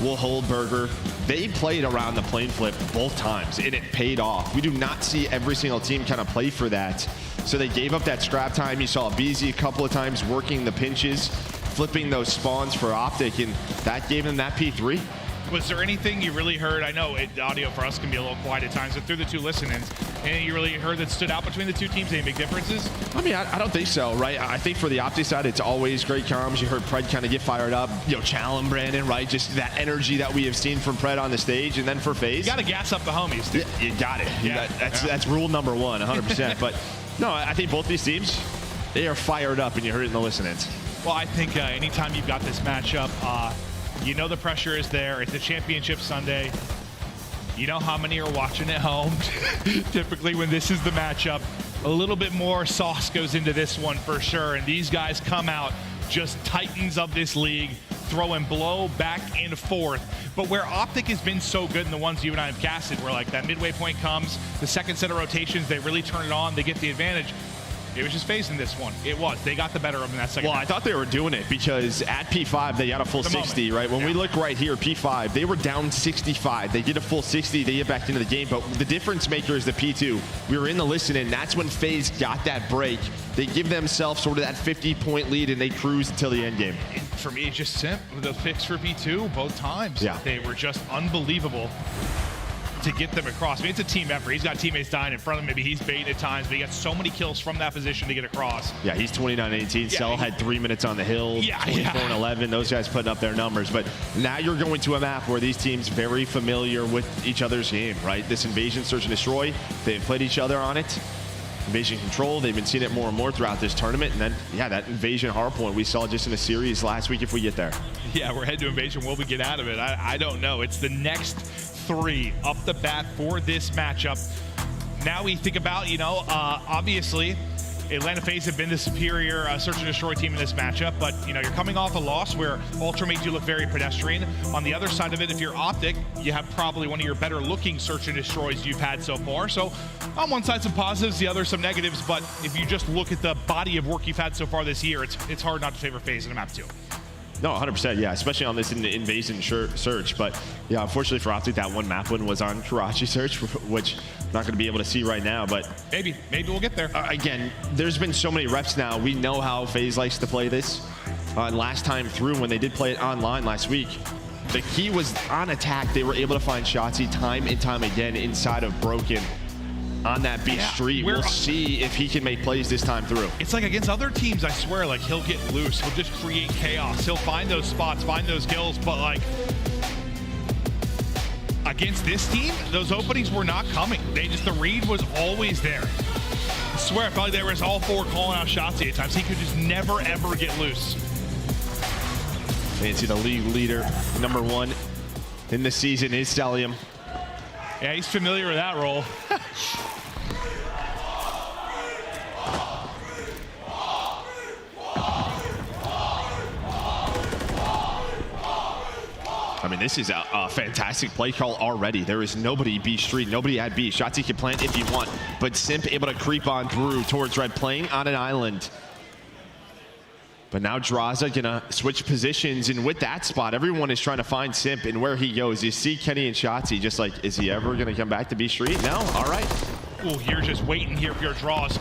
We'll hold Burger. They played around the plane flip both times, and it paid off. We do not see every single team kind of play for that. So they gave up that scrap time. You saw BZ a couple of times working the pinches, flipping those spawns for Optic, and that gave them that P3. Was there anything you really heard? I know the audio for us can be a little quiet at times, but through the 2 listen-ins, anything you really heard that stood out between the 2 teams? Any big differences? I mean, I don't think so, right? I think for the Optic side, it's always great comms. You heard Pred kind of get fired up. You know, Challenge Brandon, right? Just that energy that we have seen from Pred on the stage. And then for FaZe, you got to gas up the homies, dude. You got it. Yeah. That's rule number 1, 100%. But no, I think both these teams, they are fired up, and you heard it in the listen-ins. Well, I think anytime you've got this matchup, you know the pressure is there. It's a championship Sunday. You know how many are watching at home. Typically when this is the matchup, a little bit more sauce goes into this one for sure. And these guys come out just titans of this league, throwing blow back and forth. But where Optic has been so good in the ones you and I have casted, where like that midway point comes, the second set of rotations, they really turn it on, they get the advantage. It was just FaZe in this one. It was. They got the better of them in that second. Well, I thought they were doing it because at P5, they got a full 60, right? When we look right here, P5, they were down 65. They get a full 60. They get back into the game. But the difference maker is the P2. We were in the listen-in. That's when FaZe got that break. They give themselves sort of that 50-point lead, and they cruise until the end game. For me, it's just Simp with the fix for P2 both times. Yeah. They were just unbelievable to get them across. I mean, it's a team effort. He's got teammates dying in front of him. Maybe he's baiting at times, but he got so many kills from that position to get across. Yeah, he's 29-18. Cell had 3 minutes on the hill, 24-11. Those guys putting up their numbers. But now you're going to a map where these teams very familiar with each other's game, right? This Invasion, Search and Destroy, they've played each other on it. Invasion Control, they've been seeing it more and more throughout this tournament. And then, yeah, that Invasion hardpoint we saw just in the series last week if we get there. Yeah, we're heading to Invasion. Will we get out of it? I don't know. It's the next 3 up the bat for this matchup. Now we think about, obviously Atlanta FaZe have been the superior Search and Destroy team in this matchup, but you're coming off a loss where Ultra made you look very pedestrian. On the other side of it, if you're Optic, you have probably one of your better looking Search and Destroys you've had so far. So on one side some positives, the other some negatives, but if you just look at the body of work you've had so far this year, it's hard not to favor FaZe in a map 2. No, 100%, yeah, especially on this Invasion Search. But, yeah, unfortunately for Optic, that one map win was on Karachi Search, which I'm not going to be able to see right now. But maybe we'll get there. Again, there's been so many reps now. We know how FaZe likes to play this. And last time through, when they did play it online last week, the key was on attack. They were able to find Shotzi time and time again inside of Broken. On that beach street, we'll see if he can make plays this time through. It's like against other teams, I swear, like he'll get loose. He'll just create chaos. He'll find those spots, find those kills, but like against this team, those openings were not coming. The read was always there. I swear, I felt like there was all 4 calling out Shotzi at times. He could just never, ever get loose. And see the league leader, number 1 in the season is Celium. Yeah, he's familiar with that role. I mean, this is a fantastic play call already. There is nobody B Street, nobody at B. Shotzzy can plant if you want, but Simp able to creep on through towards Red, playing on an island. But now Draza gonna switch positions, and with that spot, everyone is trying to find Simp and where he goes. You see Kenny and Shotzzy just like, is he ever gonna come back to B Street? No, all right. Oh, you're just waiting here for your draws.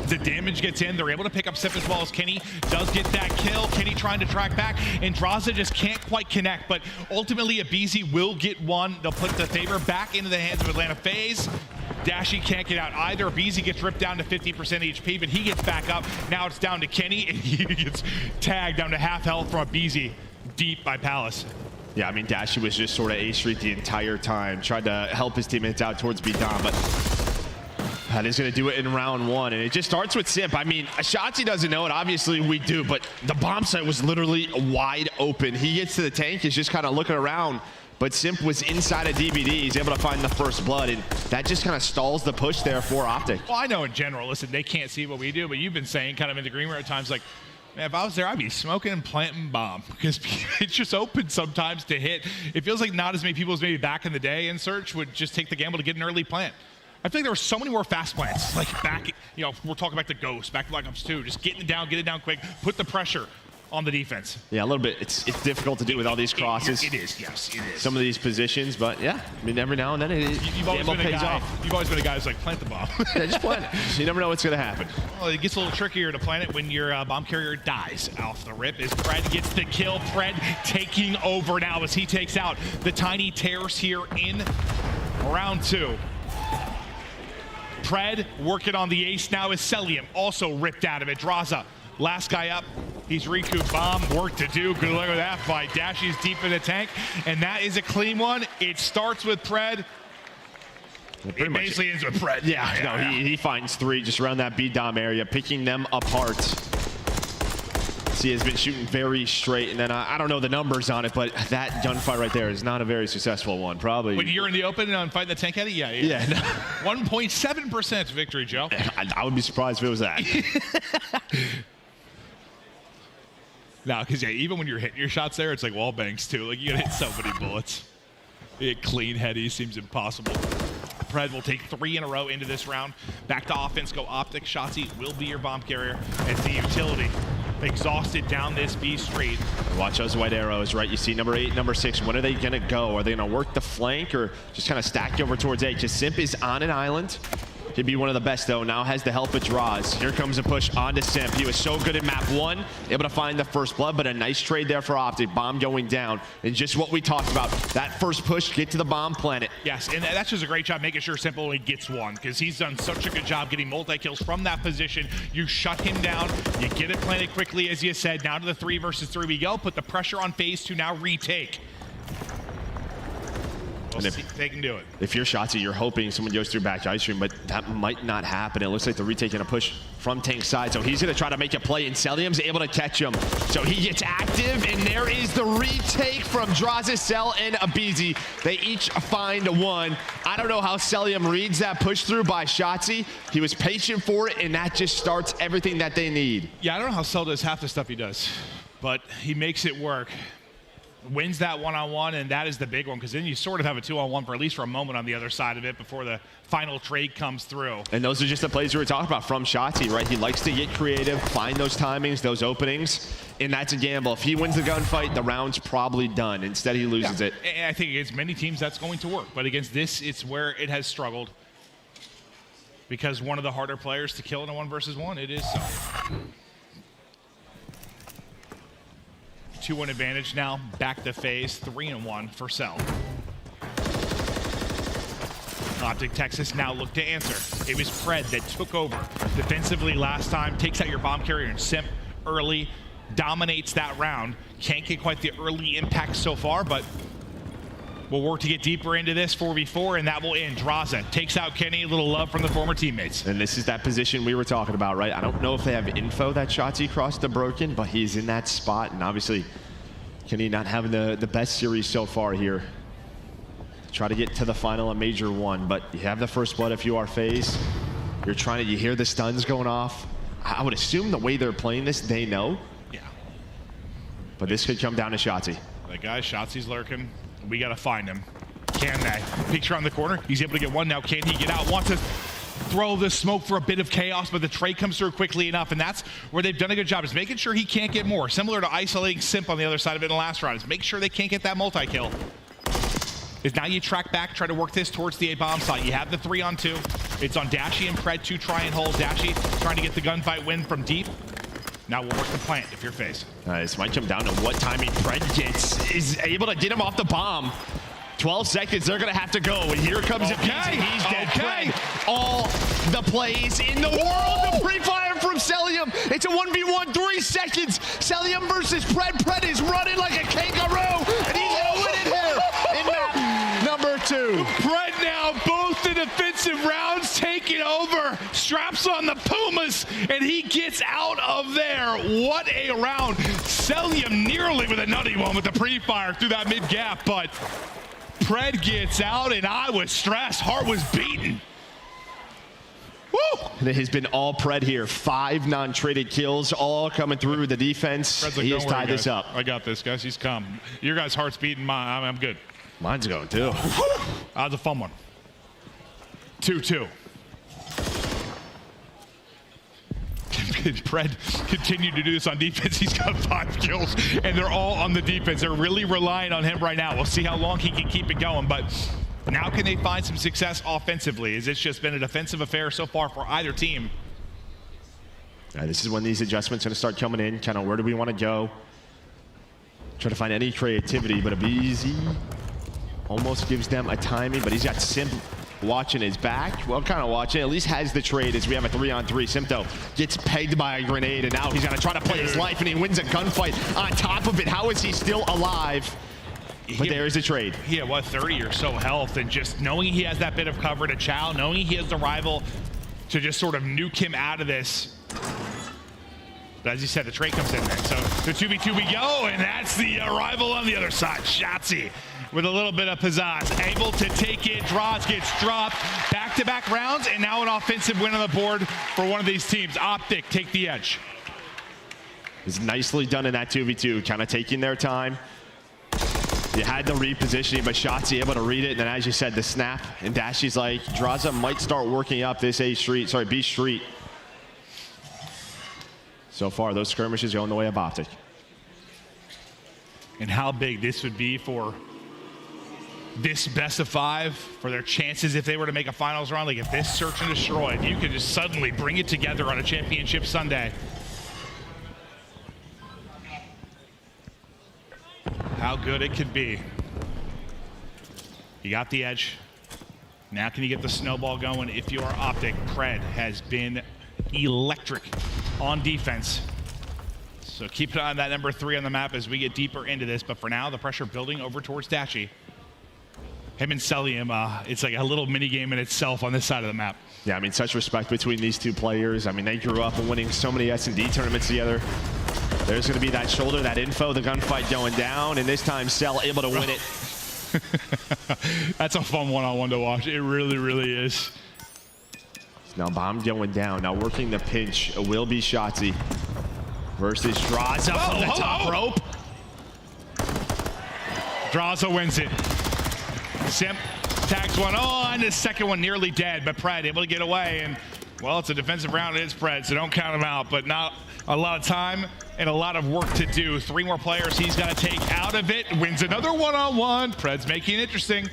The damage gets in. They're able to pick up Simp as well as Kenny does get that kill. Kenny trying to track back, and Draza just can't quite connect. But ultimately, aBeZy will get one. They'll put the favor back into the hands of Atlanta FaZe. Dashy can't get out either. aBeZy gets ripped down to 50% HP, but he gets back up. Now it's down to Kenny, and he gets tagged down to half health from aBeZy deep by Palace. Yeah, I mean, Dashy was just sort of A Street the entire time. Tried to help his teammates out towards B-Dom, but that is going to do it in round one, and it just starts with Simp. I mean, Shotzzy doesn't know it. Obviously, we do, but the bomb site was literally wide open. He gets to the tank, is just kind of looking around, but Simp was inside of DBD. He's able to find the first blood, and that just kind of stalls the push there for Optic. Well, I know in general, listen, they can't see what we do, but you've been saying kind of in the green room at times, like, man, if I was there, I'd be smoking and planting bomb, because it's just open sometimes to hit. It feels like not as many people as maybe back in the day in Search would just take the gamble to get an early plant. I feel like there were so many more fast plants, like back, you know, we're talking back to Ghost, back to Black Ops 2, just getting it down, get it down quick, put the pressure on the defense. Yeah, a little bit. It's difficult to do with all these crosses. It is, yes, it is. Some of these positions, but yeah, I mean, every now and then you've always been a guy. You've always been a guy who's like, plant the bomb. Yeah, just plant it. You never know what's going to happen. Well, it gets a little trickier to plant it when your bomb carrier dies off the rip. As Pred gets the kill, Pred taking over now as he takes out the tiny tears here in round two. Pred working on the ace now is Celium, also ripped out of it. Draza, last guy up. He's recouped bomb, work to do. Good luck with that fight. Dashy's deep in the tank, and that is a clean one. It starts with Pred. It basically ends with Pred. Yeah, he finds three just around that B-Dom area, picking them apart. He has been shooting very straight, and then I don't know the numbers on it, but that gunfight right there is not a very successful one, probably. When you're in the open and fighting the tank at it, yeah. 1.7% victory, Joe. I would be surprised if it was that. No, because even when you're hitting your shots there, it's like wall banks too. Like you gotta hit so many bullets. Hit clean heady seems impossible. Pred will take 3 in a row into this round. Back to offense, go Optic. Shotzzy will be your bomb carrier as the utility exhausted down this B Street. Watch those white arrows, right? You see number 8, number 6. When are they going to go? Are they going to work the flank or just kind of stack over towards A? Because Simp is on an island. He'd be one of the best, though. Now has the help of draws. Here comes a push onto Simp. He was so good at map 1, able to find the first blood, but a nice trade there for Optic. Bomb going down. And just what we talked about, that first push, get to the bomb planet. Yes, and that's just a great job making sure Simp only gets one, because he's done such a good job getting multi-kills from that position. You shut him down, you get it planted quickly, as you said. Now to the 3 versus 3 we go. Put the pressure on FaZe to now retake. If they can do it. If you're Shotzzy, you're hoping someone goes through back to ice cream, but that might not happen. It looks like they're retaking a push from tank side, so he's going to try to make a play, and Celium's able to catch him. So he gets active, and there is the retake from Draza, Cell, and aBeZy. They each find one. I don't know how Celium reads that push through by Shotzzy. He was patient for it, and that just starts everything that they need. Yeah, I don't know how Cell does half the stuff he does, but he makes it work. Wins that one-on-one, and that is the big one, because then you sort of have a 2-on-1 for at least for a moment on the other side of it before the final trade comes through. And those are just the plays we were talking about from Shotzzy, right? He likes to get creative, find those timings, those openings, and that's a gamble. If he wins the gunfight, the round's probably done. Instead, he loses it. And I think against many teams, that's going to work, but against this, it's where it has struggled, because one of the harder players to kill in a 1-versus-1, it is so. 2-1 advantage now, back to FaZe, 3-1 for Cell. Optic Texas now look to answer. It was Pred that took over defensively last time, takes out your bomb carrier and Simp early, dominates that round. Can't get quite the early impact so far, but we'll work to get deeper into this 4v4, and that will end. Draza takes out Kenny, a little love from the former teammates. And this is that position we were talking about, right? I don't know if they have info that Shotzzy crossed the broken, but he's in that spot, and obviously Kenny not having the best series so far here. try to get to the final of Major 1, but you have the first blood if you are FaZe. You hear the stuns going off. I would assume the way they're playing this, they know. Yeah. But this could come down to Shotzzy. The guy, Shotzi's lurking. We got to find him. Can they? Peeks around the corner. He's able to get one now. Can he get out? Wants to throw the smoke for a bit of chaos, but the trade comes through quickly enough, and that's where they've done a good job, is making sure he can't get more. Similar to isolating Simp on the other side of it in the last round, is make sure they can't get that multi-kill. Is now you track back, try to work this towards the A-bomb site. You have the 3-on-2. It's on Dashy and Pred to try and hold. Dashy trying to get the gunfight win from deep. Now we'll work the plant if you're FaZe. This might come down to what timing Pred gets. Is able to get him off the bomb. 12 seconds, they're going to have to go. And here comes it. He's dead. Pred. All the plays in the world. The pre-fire from Celium. It's a 1v1, 3 seconds. Celium versus Pred. Pred is running like a kangaroo. And he's going to win it here in map number 2. Pred now, both the defensive rounds taking over. Straps on the Pumas, and he gets out of there. What a round. Celium nearly with a nutty one with the pre-fire through that mid-gap, but Pred gets out, and I was stressed. Heart was beating. Woo! It has been all Pred here. 5 non-traded kills, all coming through the defense. Like, he has tied this up. I got this, guys. He's come. Your guys' heart's beating. I'm good. Mine's going too. That was a fun one. 2-2. Pred continued to do this on defense. He's got 5 kills, and they're all on the defense. They're really relying on him right now. We'll see how long he can keep it going, but now can they find some success offensively? As it's just been a defensive affair so far for either team. This is when these adjustments are going to start coming in. Kind of where do we want to go? Try to find any creativity, but Abizi almost gives them a timing, but he's got Simp watching his back. Well, kind of watching. At least has the trade as we have a 3-on-3. Simpto gets pegged by a grenade, and now he's going to try to play his life, and he wins a gunfight on top of it. How is he still alive? But there is a trade. He had, what, 30 or so health, and just knowing he has that bit of cover to chow, knowing he has the rival to just sort of nuke him out of this. But as you said, the trade comes in there. So the 2v2 we go, and that's the arrival on the other side. Shotzzy with a little bit of pizzazz, able to take it. Draws gets dropped. Back-to-back rounds, and now an offensive win on the board for one of these teams. Optic take the edge. It's nicely done in that 2v2, kind of taking their time. You had the repositioning, but Shotzzy able to read it, and then as you said, the snap. And Dashy's like, Draza might start working up this B street. So far, those skirmishes going the way of Optic. And how big this would be for this best of 5, for their chances if they were to make a finals run. Like if this search and destroy, if you could just suddenly bring it together on a championship Sunday. How good it could be. You got the edge. Now can you get the snowball going if you are Optic? Pred has been electric on defense. So keep an eye on that number 3 on the map as we get deeper into this. But for now, the pressure building over towards Dashy. Him and Celium, it's like a little mini game in itself on this side of the map. Yeah, I mean, such respect between these two players. I mean, they grew up winning so many S&D tournaments together. There's going to be that shoulder, that info, the gunfight going down, and this time Cell able to win it. That's a fun one-on-one to watch. It really, really is. Now bomb going down. Now working the pinch. It will be Shotzzy versus Draza from the top rope. Draza wins it. Simp tags one on. The second one nearly dead, but Pred able to get away. And, well, it's a defensive round. It is Pred, so don't count him out. But not a lot of time and a lot of work to do. 3 more players he's got to take out of it. Wins another one-on-one. Pred's making it interesting.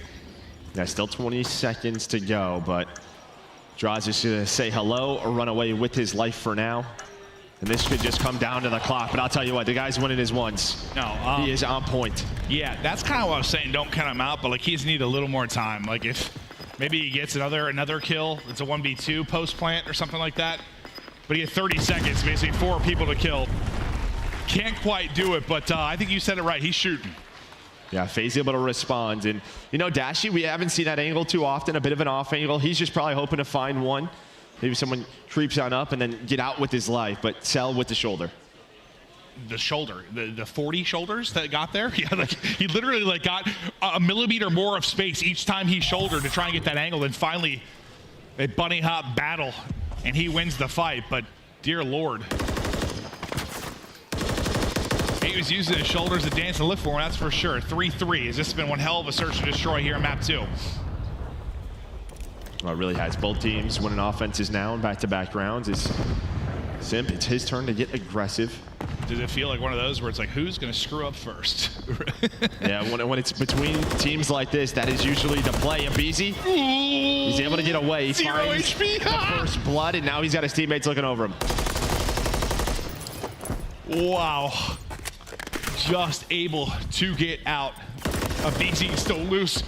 Yeah, still 20 seconds to go, but Draws is going to say hello or run away with his life for now. And this could just come down to the clock. But I'll tell you what, the guy's winning his ones. No, he is on point. Yeah, that's kind of what I was saying. Don't count him out, but like he's need a little more time. Like if maybe he gets another kill, it's a 1v2 post plant or something like that. But he had 30 seconds, basically 4 people to kill. Can't quite do it, but I think you said it right. He's shooting. Yeah, FaZe able to respond. And, you know, Dashy, we haven't seen that angle too often, a bit of an off angle. He's just probably hoping to find one. Maybe someone creeps on up and then get out with his life, but Cell with the shoulder. the shoulder, the 40 shoulders that got there. Yeah, like he literally like got a millimeter more of space each time he shouldered to try and get that angle. And finally, a bunny hop battle, and he wins the fight. But dear Lord, he was using his shoulders to dance and lift for him, that's for sure. 3-3. Has this been one hell of a search and destroy here in map 2? Well, it really has. Both teams winning offenses now in back-to-back rounds. Simp, it's his turn to get aggressive. Does it feel like one of those where it's like, who's going to screw up first? Yeah, when it's between teams like this, that is usually the play. And BZ, he's able to get away. He finds HP. the first blood, and now he's got his teammates looking over him. Wow. Just able to get out. Abizi still loose.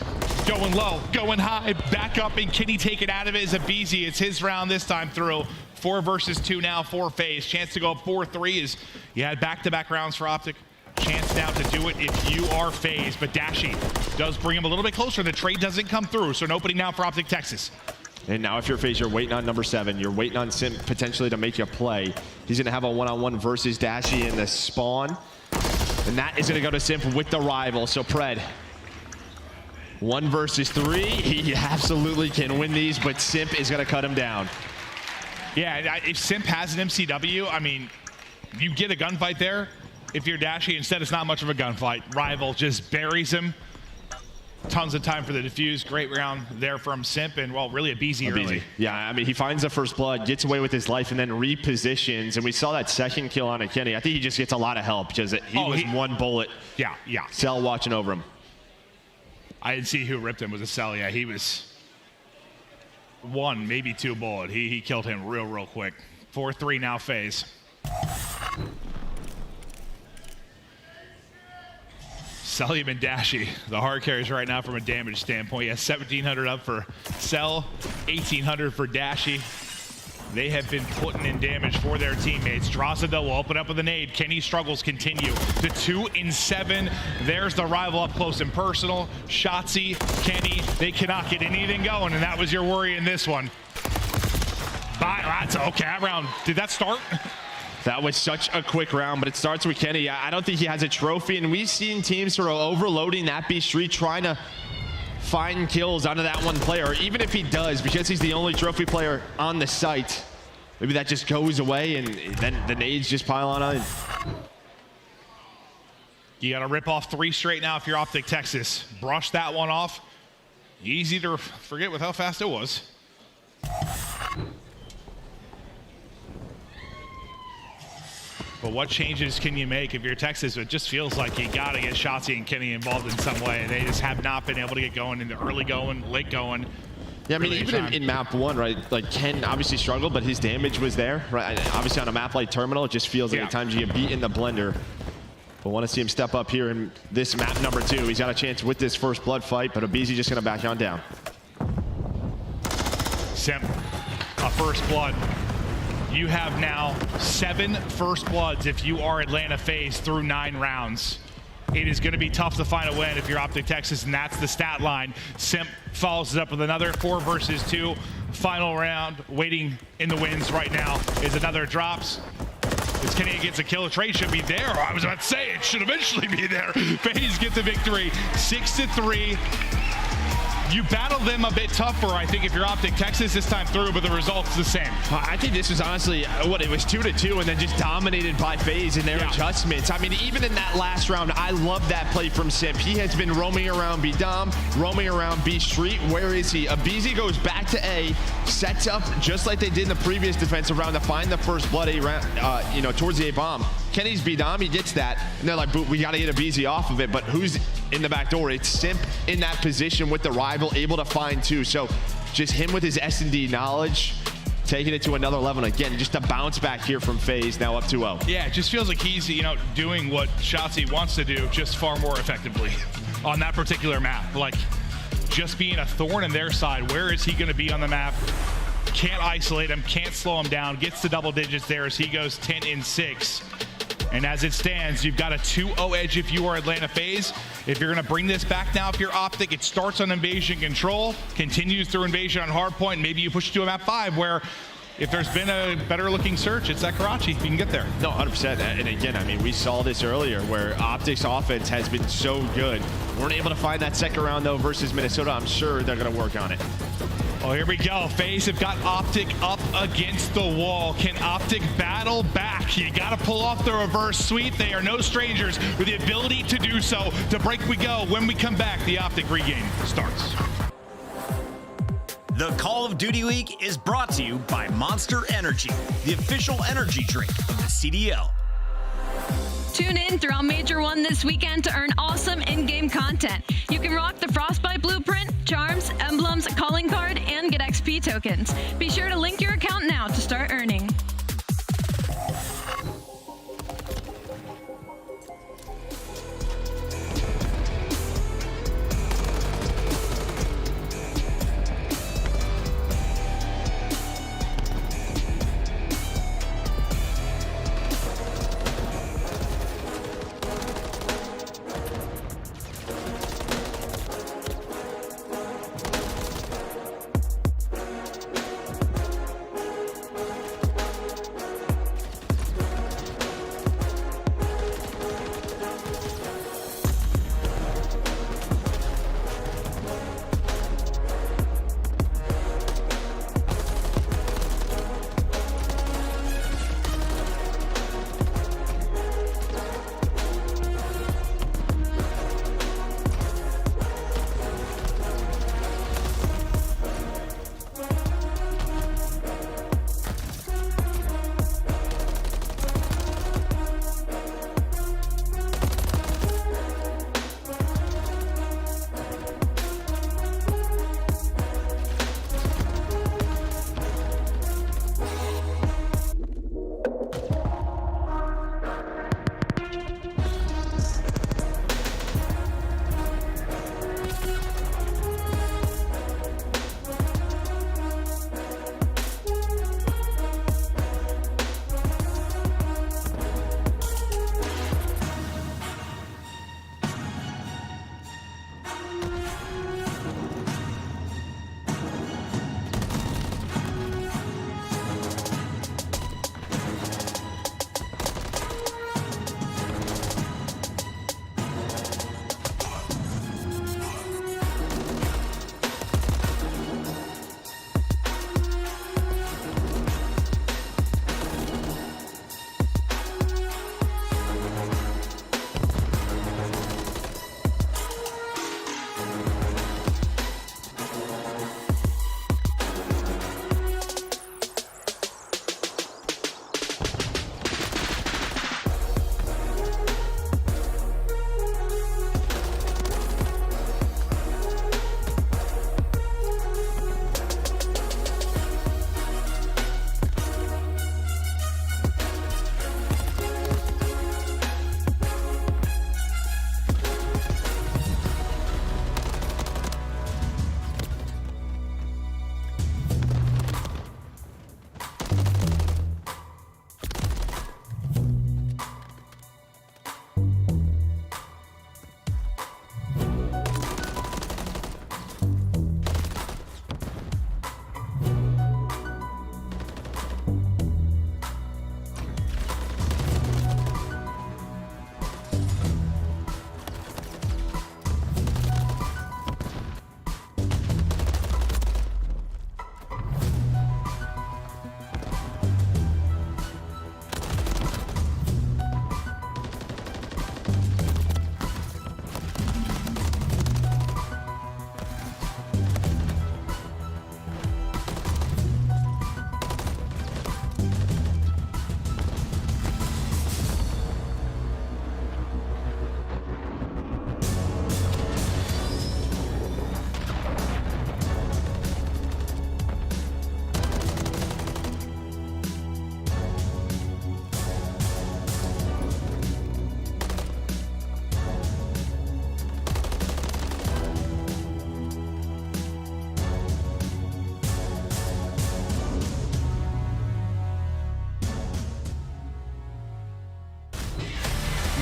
Going low, going high, back up, and can he take it out of it as Abizi? It's his round this time through. 4 versus 2 now for FaZe. Chance to go up 4-3 as you had back-to-back rounds for Optic. Chance now to do it if you are FaZe, but Dashy does bring him a little bit closer. The trade doesn't come through, so an opening now for Optic Texas. And now if you're FaZe, you're waiting on number 7. You're waiting on Simp potentially to make you play. He's going to have a one-on-one versus Dashy in the spawn. And that is going to go to Simp with the rival. So Pred, 1 versus 3. He absolutely can win these, but Simp is going to cut him down. Yeah, if Simp has an MCW, I mean, you get a gunfight there. If you're Dashy, instead it's not much of a gunfight. Rival just buries him. Tons of time for the defuse. Great round there from Simp, and well, really a BZ early. Yeah, I mean, he finds the first blood, gets away with his life, and then repositions. And we saw that second kill on Kenny. I think he just gets a lot of help because he was one bullet. Yeah. Cell watching over him. I didn't see who ripped him. Was a Cell? Yeah, he was 1, maybe 2 bullet. He killed him real quick. 4-3 now FaZe. Selim and Dashy, the hard carries right now from a damage standpoint. He has 1,700 up for Cell, 1,800 for Dashy. They have been putting in damage for their teammates. Drazada will open up with a nade. Kenny's struggles continue. The 2 in 7. There's the rival up close and personal. Shotzi, Kenny, they cannot get anything going, and that was your worry in this one. That's okay. That round, did that start? That was such a quick round, but it starts with Kenny. I don't think he has a trophy, and we've seen teams sort of overloading that B Street, trying to find kills onto that one player. Even if he does, because he's the only trophy player on the site, maybe that just goes away, and then the nades just pile on in. You got to rip off 3 straight now if you're Optic Texas. Brush that one off. Easy to forget with how fast it was. But what changes can you make if you're Texas? It just feels like you got to get Shotzi and Kenny involved in some way. They just have not been able to get going in the early going, late going. Yeah, I mean, even in map 1, right, like Ken obviously struggled, but his damage was there, right? Obviously on a map like Terminal, it just feels like at times you get beat in the blender. But want to see him step up here in this map number 2. He's got a chance with this first blood fight, but Abizi just going to back on down. Simp, a first blood. You have now 7 first bloods if you are Atlanta FaZe through 9 rounds. It is going to be tough to find a win if you're Optic Texas, and that's the stat line. Simp follows it up with another 4 versus 2. Final round, waiting in the wins right now is another drops. As Kenny gets a kill, the trade should be there. I was about to say it should eventually be there. FaZe get the victory, 6-3. You battled them a bit tougher, I think, if you're Optic Texas this time through, but the result's the same. I think this was honestly, it was 2-2 and then just dominated by FaZe in their adjustments. I mean, even in that last round, I love that play from Simp. He has been roaming around B Dom, roaming around B Street. Where is he? Abizi goes back to A, sets up just like they did in the previous defensive round to find the first blood A round, towards the A bomb. Kenny's B Dom, he gets that, and they're like, we got to get Abizi off of it, but who's in the back door? It's Simp in that position with the rival, able to find 2. So just him with his S&D knowledge, taking it to another level. Again, just a bounce back here from FaZe, now up 2-0. Yeah, it just feels like he's, doing what Shotzi wants to do, just far more effectively on that particular map. Like, just being a thorn in their side. Where is he going to be on the map? Can't isolate him, can't slow him down, gets to double digits there as he goes 10-6. And as it stands, you've got a 2-0 edge if you are Atlanta FaZe. If you're going to bring this back now, if you're Optic, it starts on Invasion Control, continues through Invasion on Hardpoint. Maybe you push it to a map 5 where if there's been a better looking search, it's at Karachi. You can get there. No, 100%. And again, I mean, we saw this earlier where Optic's offense has been so good. Weren't able to find that second round, though, versus Minnesota. I'm sure they're going to work on it. Oh, here we go. FaZe have got Optic up against the wall. Can Optic battle back? You got to pull off the reverse sweep. They are no strangers with the ability to do so. To break we go. When we come back, the Optic regame starts. The Call of Duty Week is brought to you by Monster Energy, the official energy drink of the CDL. Tune in throughout Major 1 this weekend to earn awesome in-game content. You can rock the Frostbite Blueprint, charms, emblems, calling card, and get XP tokens. Be sure to link your account now to start earning.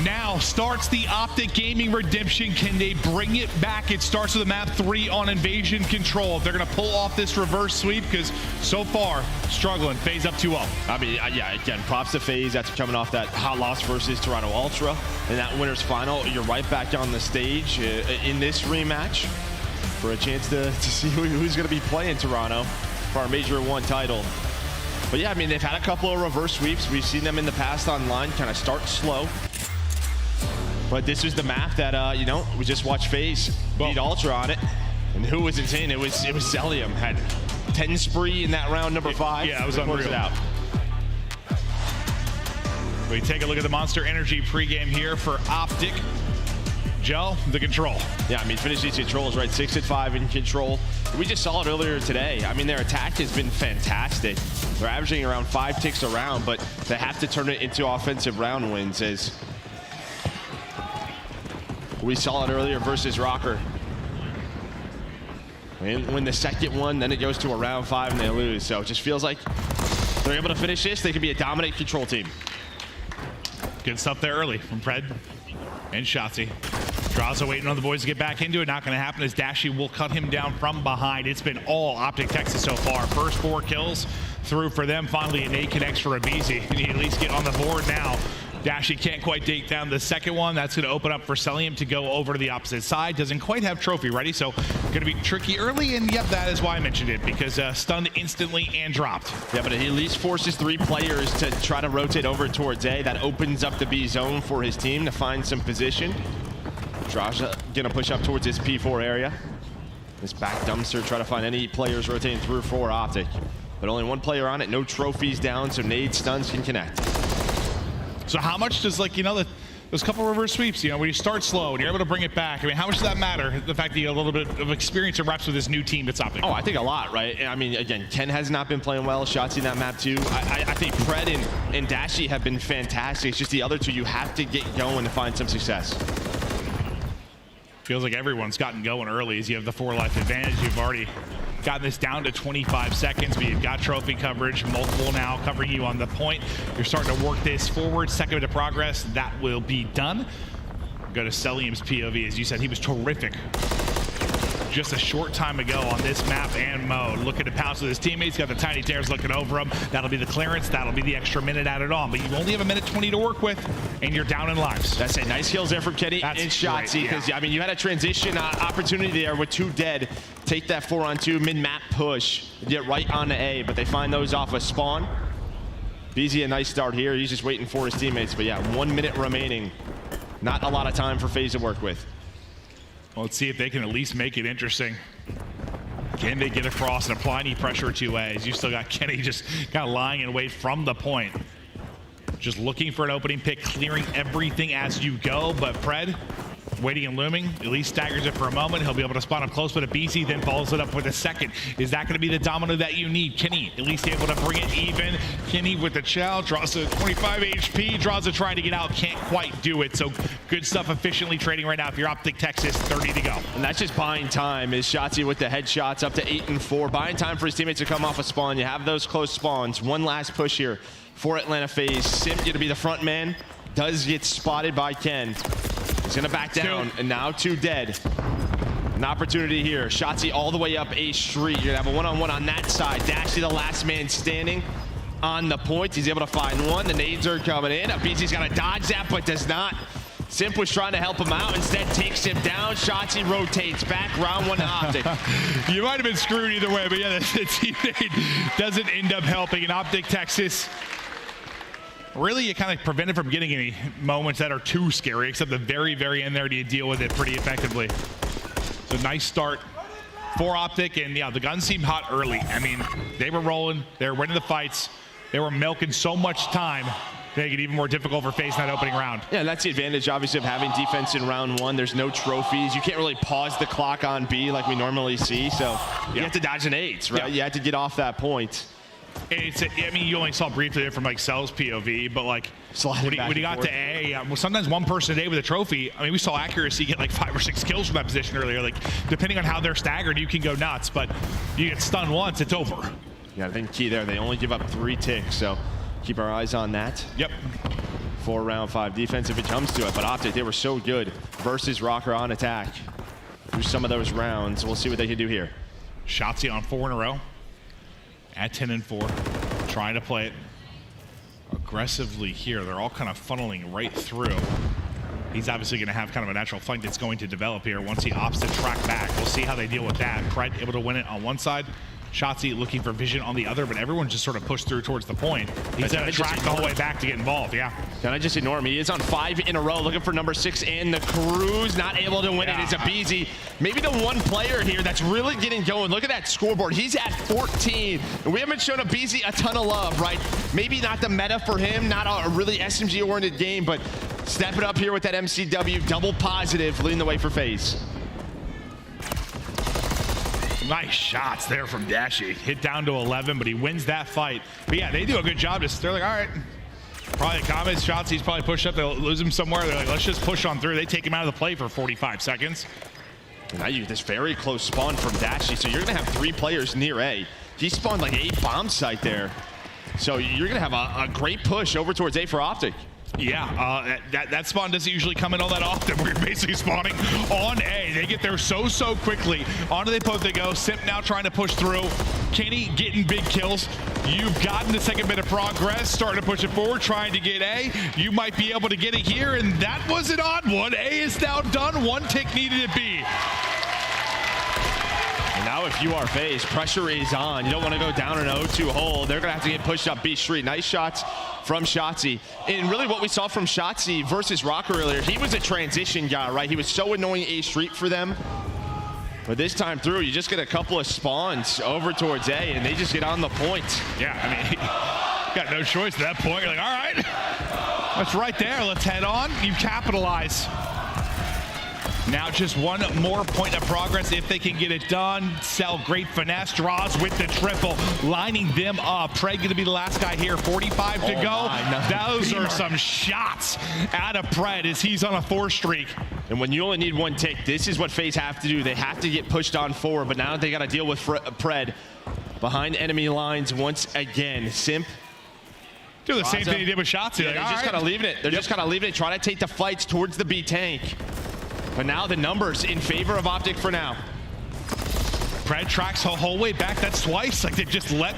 Now starts the Optic Gaming redemption. Can they bring it back? It starts with a map 3 on invasion control. If they're going to pull off this reverse sweep, because so far, struggling. FaZe up 2-0. I mean, yeah, again, props to FaZe. That's coming off that hot loss versus Toronto Ultra. In that winner's final, you're right back on the stage in this rematch for a chance to see who's going to be playing Toronto for our Major 1 title. But yeah, I mean, they've had a couple of reverse sweeps. We've seen them in the past online kind of start slow. But this was the map that, you know, we just watched FaZe beat Ultra on it. And who was insane? It was Celium. Had 10 spree in that round number 5. Yeah, it was unreal. It out. We take a look at the Monster Energy pregame here for Optic. Joe, the control. Yeah, I mean, finish these controls, right? 6 at 5 in control. We just saw it earlier today. I mean, their attack has been fantastic. They're averaging around 5 ticks a round, but they have to turn it into offensive round wins, as we saw it earlier versus Rocker. And win the second one, then it goes to a round 5 and they lose. So it just feels like they're able to finish this. They can be a dominant control team. Good stuff there early from Pred and Shotzi. Draza waiting on the boys to get back into it. Not going to happen as Dashy will cut him down from behind. It's been all Optic Texas so far. First 4 kills through for them. Finally, a nade connects for Abizi. You need to at least get on the board now. Dashy can't quite take down the second one. That's going to open up for Celium to go over to the opposite side. Doesn't quite have trophy ready, so going to be tricky early. And yep, that is why I mentioned it, because stunned instantly and dropped. Yeah, but he at least forces 3 players to try to rotate over towards A. That opens up the B zone for his team to find some position. Draja going to push up towards his P4 area. This back dumpster, try to find any players rotating through for Optic. But only 1 player on it, no trophies down, so nade stuns can connect. So how much does, like, you know, those couple reverse sweeps, you know, when you start slow and you're able to bring it back, I mean, how much does that matter? The fact that you have a little bit of experience and reps with this new team that's Optic. Oh, I think a lot, right? I mean, again, Ken has not been playing well. Shotzi in that map too. I think Pred and Dashy have been fantastic. It's just the other two you have to get going to find some success. Feels like everyone's gotten going early as you have the 4 life advantage. You've already gotten this down to 25 seconds, but you've got trophy coverage, multiple now covering you on the point. You're starting to work this forward, second to progress. That will be done. Go to Celium's POV. As you said, he was terrific just a short time ago on this map and mode. Looking to pounce with his teammates, got the Tiny Tears looking over him. That'll be the clearance, that'll be the extra minute added on, but you only have a minute 20 to work with, and you're down in lives. That's a nice kills there from Kenny and Shotzi, because I mean, you had a transition opportunity there with 2 dead. Take that 4-on-2 mid-map push, get right onto A, but they find those off a spawn. BZ a nice start here. He's just waiting for his teammates, but yeah, 1 minute remaining. Not a lot of time for FaZe to work with. Well, let's see if they can at least make it interesting. Can they get across and apply any pressure to A? As you still got Kenny just kind of lying in wait from the point. Just looking for an opening pick, clearing everything as you go, but Pred waiting and looming, at least staggers it for a moment. He'll be able to spawn up close, but a BC then follows it up with a second. Is that going to be the domino that you need? Kenny at least able to bring it even. Kenny with the chow, draws a 25 HP, draws a trying to get out, can't quite do it. So good stuff efficiently trading right now. If you're Optic Texas, 30 to go. And that's just buying time. Is Shotzi with the headshots up to 8 and 4. Buying time for his teammates to come off a spawn. You have those close spawns. One last push here for Atlanta FaZe. Sim going to be the front man. Does get spotted by Ken. He's gonna back down, and now 2 dead. An opportunity here. Shotzi all the way up A Street. You're gonna have a one-on-one on that side. Dashy the last man standing on the point. He's able to find one. The nades are coming in. BZ's gotta dodge that, but does not. Simp was trying to help him out, instead takes him down. Shotzi rotates back, round 1 to Optic. You might have been screwed either way, but yeah, the teammate doesn't end up helping. And Optic Texas, really, you kind of prevented from getting any moments that are too scary, except the very, very end there, do you deal with it pretty effectively. So nice start for Optic, and yeah, the guns seemed hot early. I mean, they were rolling, they were winning the fights, they were milking so much time, make it even more difficult for FaZe in that opening round. Yeah, that's the advantage, obviously, of having defense in round 1. There's no trophies. You can't really pause the clock on B like we normally see, so you have to dodge the nades, right? You have to get off that point. I mean, you only saw briefly there from like Cell's POV, but like when he got to A, well, sometimes one person a day with a trophy. I mean, we saw accuracy get like 5 or 6 kills from that position earlier. Like, depending on how they're staggered, you can go nuts, but you get stunned once, it's over. Yeah, I think key there, they only give up 3 ticks, so keep our eyes on that. Yep. for round 5 defense if it comes to it. But Optic, they were so good versus Rocker on attack through some of those rounds. We'll see what they can do here. Shotzzy on 4 in a row at 10-4, trying to play it aggressively here. They're all kind of funneling right through. He's obviously going to have kind of a natural fight that's going to develop here once he opts to track back. We'll see how they deal with that. Pred able to win it on one side. Shotzzy looking for vision on the other, but everyone just sort of pushed through towards the point. He's going to track the whole way back to get involved, yeah. Can I just ignore him? He is on 5 in a row, looking for number 6 in the Cruise, not able to win it. It's a BZ. Maybe the one player here that's really getting going. Look at that scoreboard. He's at 14, and we haven't shown a BZ a ton of love, right? Maybe not the meta for him, not a really SMG-oriented game, but step it up here with that MCW, double positive, leading the way for FaZe. Nice shots there from Dashy. Hit down to 11, but he wins that fight. But yeah, they do a good job. They're like, all right. Probably comments, shots, he's probably pushed up. They'll lose him somewhere. They're like, let's just push on through. They take him out of the play for 45 seconds. Now you get this very close spawn from Dashy. So you're going to have 3 players near A. He spawned like a bomb site there. So you're going to have a great push over towards A for Optic. Yeah, that spawn doesn't usually come in all that often. We're basically spawning on A. They get there so quickly. Onto they both they go. Simp now trying to push through. Kenny getting big kills. You've gotten the second bit of progress, starting to push it forward, trying to get A. You might be able to get it here, and that was an odd one. A is now done. 1 tick needed at B. And now if you are FaZe, pressure is on. You don't want to go down an 0-2 hole. They're going to have to get pushed up B Street. Nice shots from Shotzzy. And really what we saw from Shotzzy versus Rocker earlier, he was a transition guy, right? He was so annoying A Street for them. But this time through, you just get a couple of spawns over towards A, and they just get on the point. Yeah, I mean, got no choice at that point. You're like, all right, that's right there. Let's head on. You capitalize. Now just 1 more point of progress if they can get it done. Cell, great finesse, draws with the triple, lining them up. Pred going to be the last guy here, 45 to go. Those are some shots out of Pred as he's on a 4 streak. And when you only need 1 tick, this is what FaZe have to do. They have to get pushed on forward, but now they got to deal with Pred behind enemy lines once again. Simp. Do the same thing he did with Shotzzy. Yeah, they're just kind of leaving it. They're just kind of leaving it, trying to take the fights towards the B tank. But now the numbers in favor of Optic for now. Pred tracks the whole way back. That's twice. Like they just let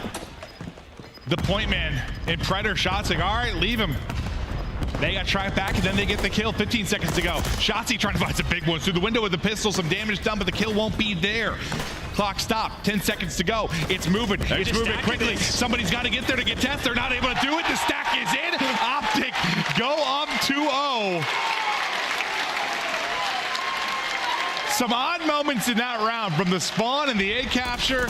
the point man and Pred are shots. Like, all right, leave him. They got tracked back and then they get the kill. 15 seconds to go. Shotzzy trying to find some big ones through the window with the pistol. Some damage done, but the kill won't be there. Clock stopped. 10 seconds to go. It's moving. It's moving quickly. Somebody's got to get there to get test. They're not able to do it. The stack is in. Optic go up 2-0. Some odd moments in that round, from the spawn and the A capture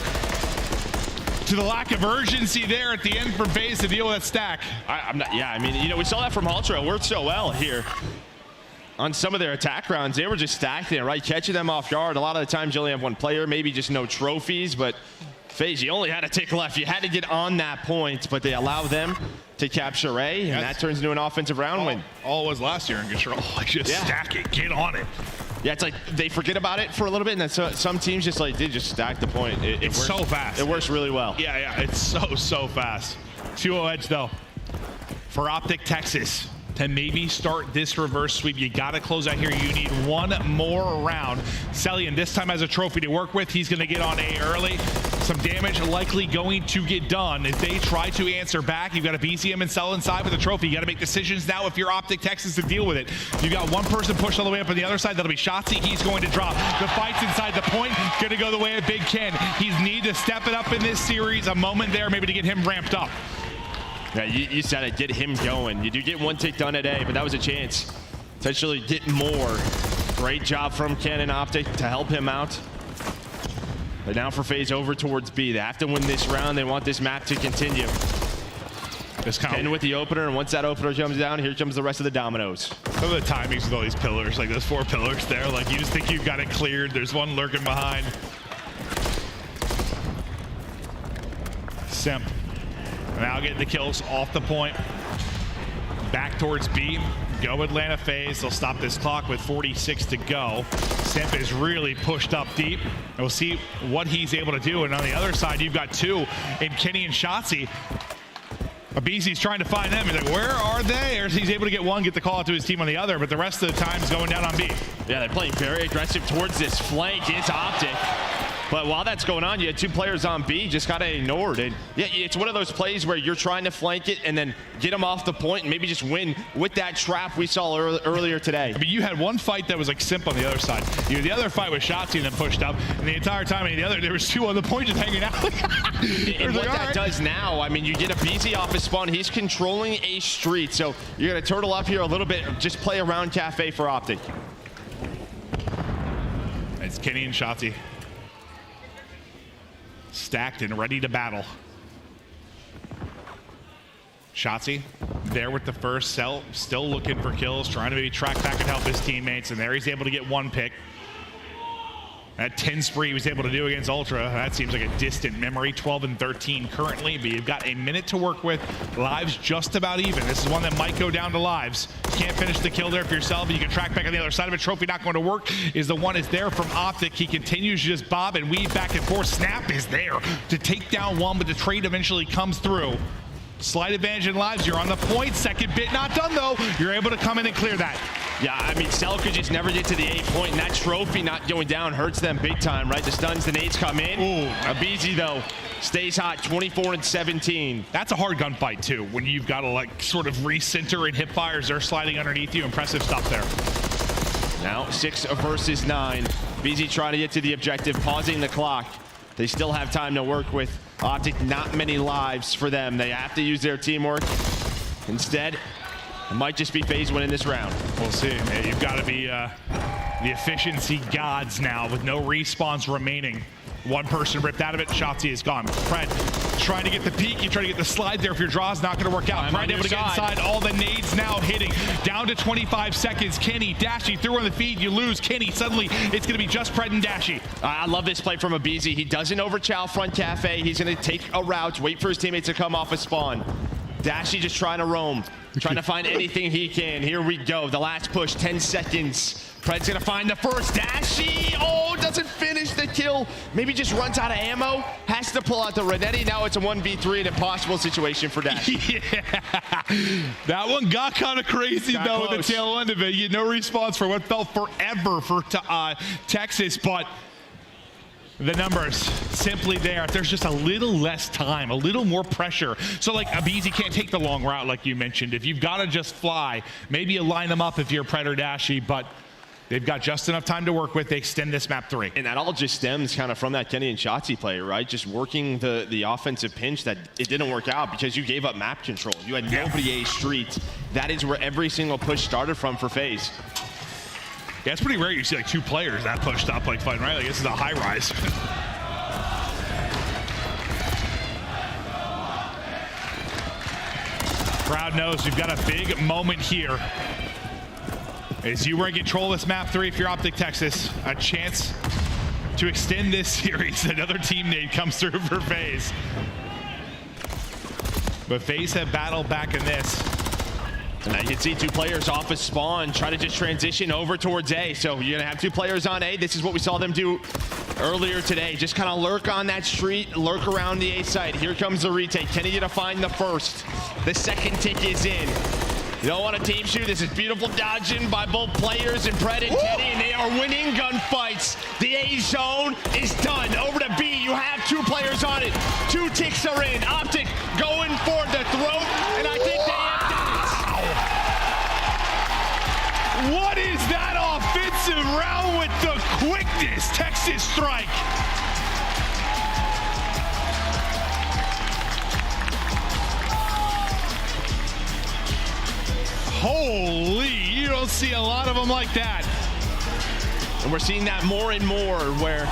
to the lack of urgency there at the end for FaZe to deal with that stack. I mean, you know, we saw that from Ultra. It worked so well here. On some of their attack rounds, they were just stacking it, right? Catching them off guard. A lot of the times you only have 1 player, maybe just no trophies, but FaZe, you only had a tick left. You had to get on that point, but they allow them to capture A, and that turns into an offensive round win. All it was last year in Control. Like, just stack it, get on it. Yeah, it's like they forget about it for a little bit, and then some teams just like they just stack the point. It's so fast. It works really well. Yeah, it's so fast. 2-0 edge though for Optic Texas to maybe start this reverse sweep. You got to close out here. You need 1 more round. Celian this time has a trophy to work with. He's going to get on A early. Some damage likely going to get done if they try to answer back. You've got a BCM and Cell inside with a trophy. You got to make decisions now if you're Optic Texas to deal with it. You got 1 person pushed all the way up on the other side. That'll be Shotzzy. He's going to drop. The fight's inside the point. Going to go the way of Big Ken. He's need to step it up in this series. A moment there maybe to get him ramped up. Yeah, you said it, get him going. You do get 1 tick done at A, but that was a chance to actually get more. Great job from Ken and Optic to help him out. But now for FaZe over towards B. They have to win this round. They want this map to continue. Ken with the opener, and once that opener comes down, here comes the rest of the dominoes. Some of the timings with all these pillars, like those 4 pillars there, like you just think you've got it cleared. There's one lurking behind. Simp. Now getting the kills off the point. Back towards B. Go Atlanta FaZe. They'll stop this clock with 46 to go. Simp is really pushed up deep. And we'll see what he's able to do. And on the other side, you've got 2 in Kenny and Shotzzy. Abizi's trying to find them. He's like, where are they? Or he's able to get one, get the call out to his team on the other, but the rest of the time is going down on B. Yeah, they're playing very aggressive towards this flank. It's Optic. But while that's going on, you had 2 players on B, just got ignored. And yeah, it's one of those plays where you're trying to flank it and then get them off the point and maybe just win with that trap we saw earlier today. I mean, you had one fight that was like simp on the other side. The other fight was Shotzi and then pushed up. And the entire time, there was 2 on the point just hanging out. And what that does now, I mean, you get Abizi off his spawn. He's controlling a street. So you're going to turtle up here a little bit, just play around Cafe for Optic. It's Kenny and Shotzi. Stacked and ready to battle. Shotzi there with the first cell, still looking for kills, trying to maybe track back and help his teammates, and there he's able to get 1 pick. That 10 spree he was able to do against Ultra, that seems like a distant memory. 12 and 13 currently, but you've got a minute to work with. Lives just about even. This is one that might go down to lives. Can't finish the kill there for yourself, but you can track back on the other side of it. Trophy not going to work is the one is there from Optic. He continues to just bob and weave back and forth. Snap is there to take down one, but the trade eventually comes through. Slight advantage in lives. You're on the point. Second bit not done, though. You're able to come in and clear that. Yeah, I mean, Cell could just never get to the 8 point, and that trophy not going down hurts them big time, right? The stuns, the nades come in. Ooh. Abizi, though, stays hot, 24 and 17. That's a hard gunfight, too, when you've got to, like, sort of recenter and hip fires. They're sliding underneath you. Impressive stuff there. Now 6 versus 9. Abizi trying to get to the objective, pausing the clock. They still have time to work with. Optic, not many lives for them. They have to use their teamwork. Instead, it might just be FaZe winning this round. We'll see. You've got to be the efficiency gods now with no respawns remaining. 1 person ripped out of it. Shotzi is gone. Pred trying to get the peek. You try to get the slide there. If your draw's not going to work out. Pred able to get inside. All the nades now hitting. Down to 25 seconds. Kenny, Dashy through on the feed. You lose Kenny. Suddenly, it's going to be just Pred and Dashy. I love this play from Abizi. He doesn't overchow front Cafe. He's going to take a route, wait for his teammates to come off a spawn. Dashy just trying to roam, trying to find anything he can. Here we go. The last push, 10 seconds. Pred's going to find the first. Dashy, doesn't finish the kill. Maybe just runs out of ammo. Has to pull out the Renetti. Now it's a 1v3, an impossible situation for Dashy. Yeah. That one got kind of crazy, though, at the tail end of it. You had no response for what felt forever for Texas, but the numbers simply there. If there's just a little less time, a little more pressure. So like Abizi can't take the long route like you mentioned. If you've got to just fly, maybe you line them up if you're Pred or Dashy, but they've got just enough time to work with. They extend this map 3. And that all just stems kind of from that Kenny and Shotzi play, right? Just working the offensive pinch that it didn't work out because you gave up map control. You had nobody A street. That is where every single push started from for FaZe. Yeah, it's pretty rare you see like 2 players that pushed up like fighting, right? Like this is a high rise. Crowd knows you've got a big moment here. As you were in control of this map 3, if you're Optic Texas, a chance to extend this series. Another team nade comes through for FaZe. But FaZe have battled back in this. And you can see 2 players off of spawn, try to just transition over towards A. So you're gonna have 2 players on A. This is what we saw them do earlier today. Just kind of lurk on that street, lurk around the A side. Here comes the retake. Kenny gonna find the first. The second tick is in. You don't want a team shoot. This is beautiful dodging by both players and Pred and Kenny, and they are winning gunfights. The A zone is done. Over to B, you have 2 players on it. 2 ticks are in. Optic going for the throat, and I think they have done it. What is that offensive round with the quickness? Texas strike. Holy, you don't see a lot of them like that. And we're seeing that more and more where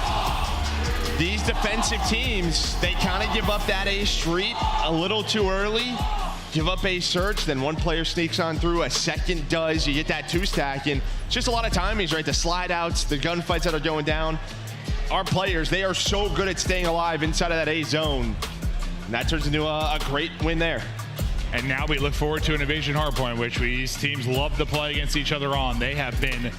these defensive teams, they kind of give up that A street a little too early, give up A search, then one player sneaks on through, a second does, you get that 2-stack, and it's just a lot of timings, right? The slide outs, the gunfights that are going down. Our players, they are so good at staying alive inside of that A zone. And that turns into a great win there. And now we look forward to an Invasion hardpoint, which these teams love to play against each other on. They have been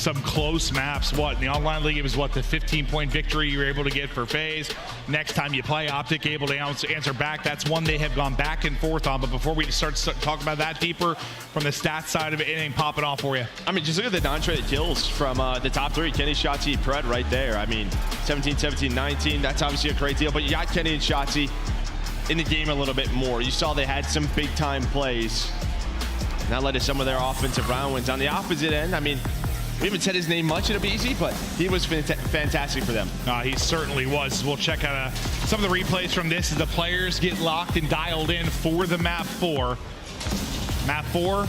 some close maps. What, in the online league, it was what, the 15-point victory you were able to get for FaZe. Next time you play Optic, able to answer back. That's one they have gone back and forth on. But before we start talking about that deeper, from the stats side of it, anything popping off for you? I mean, just look at the non-traded kills from the top three. Kenny, Shotzzy, Pred right there. I mean, 17, 17, 19. That's obviously a great deal. But you got Kenny and Shotzzy in the game a little bit more. You saw they had some big-time plays. And that led to some of their offensive round wins. On the opposite end, I mean, we haven't said his name much in BZ, but he was fantastic for them. He certainly was. We'll check out some of the replays from this as the players get locked and dialed in for the map 4. Map 4,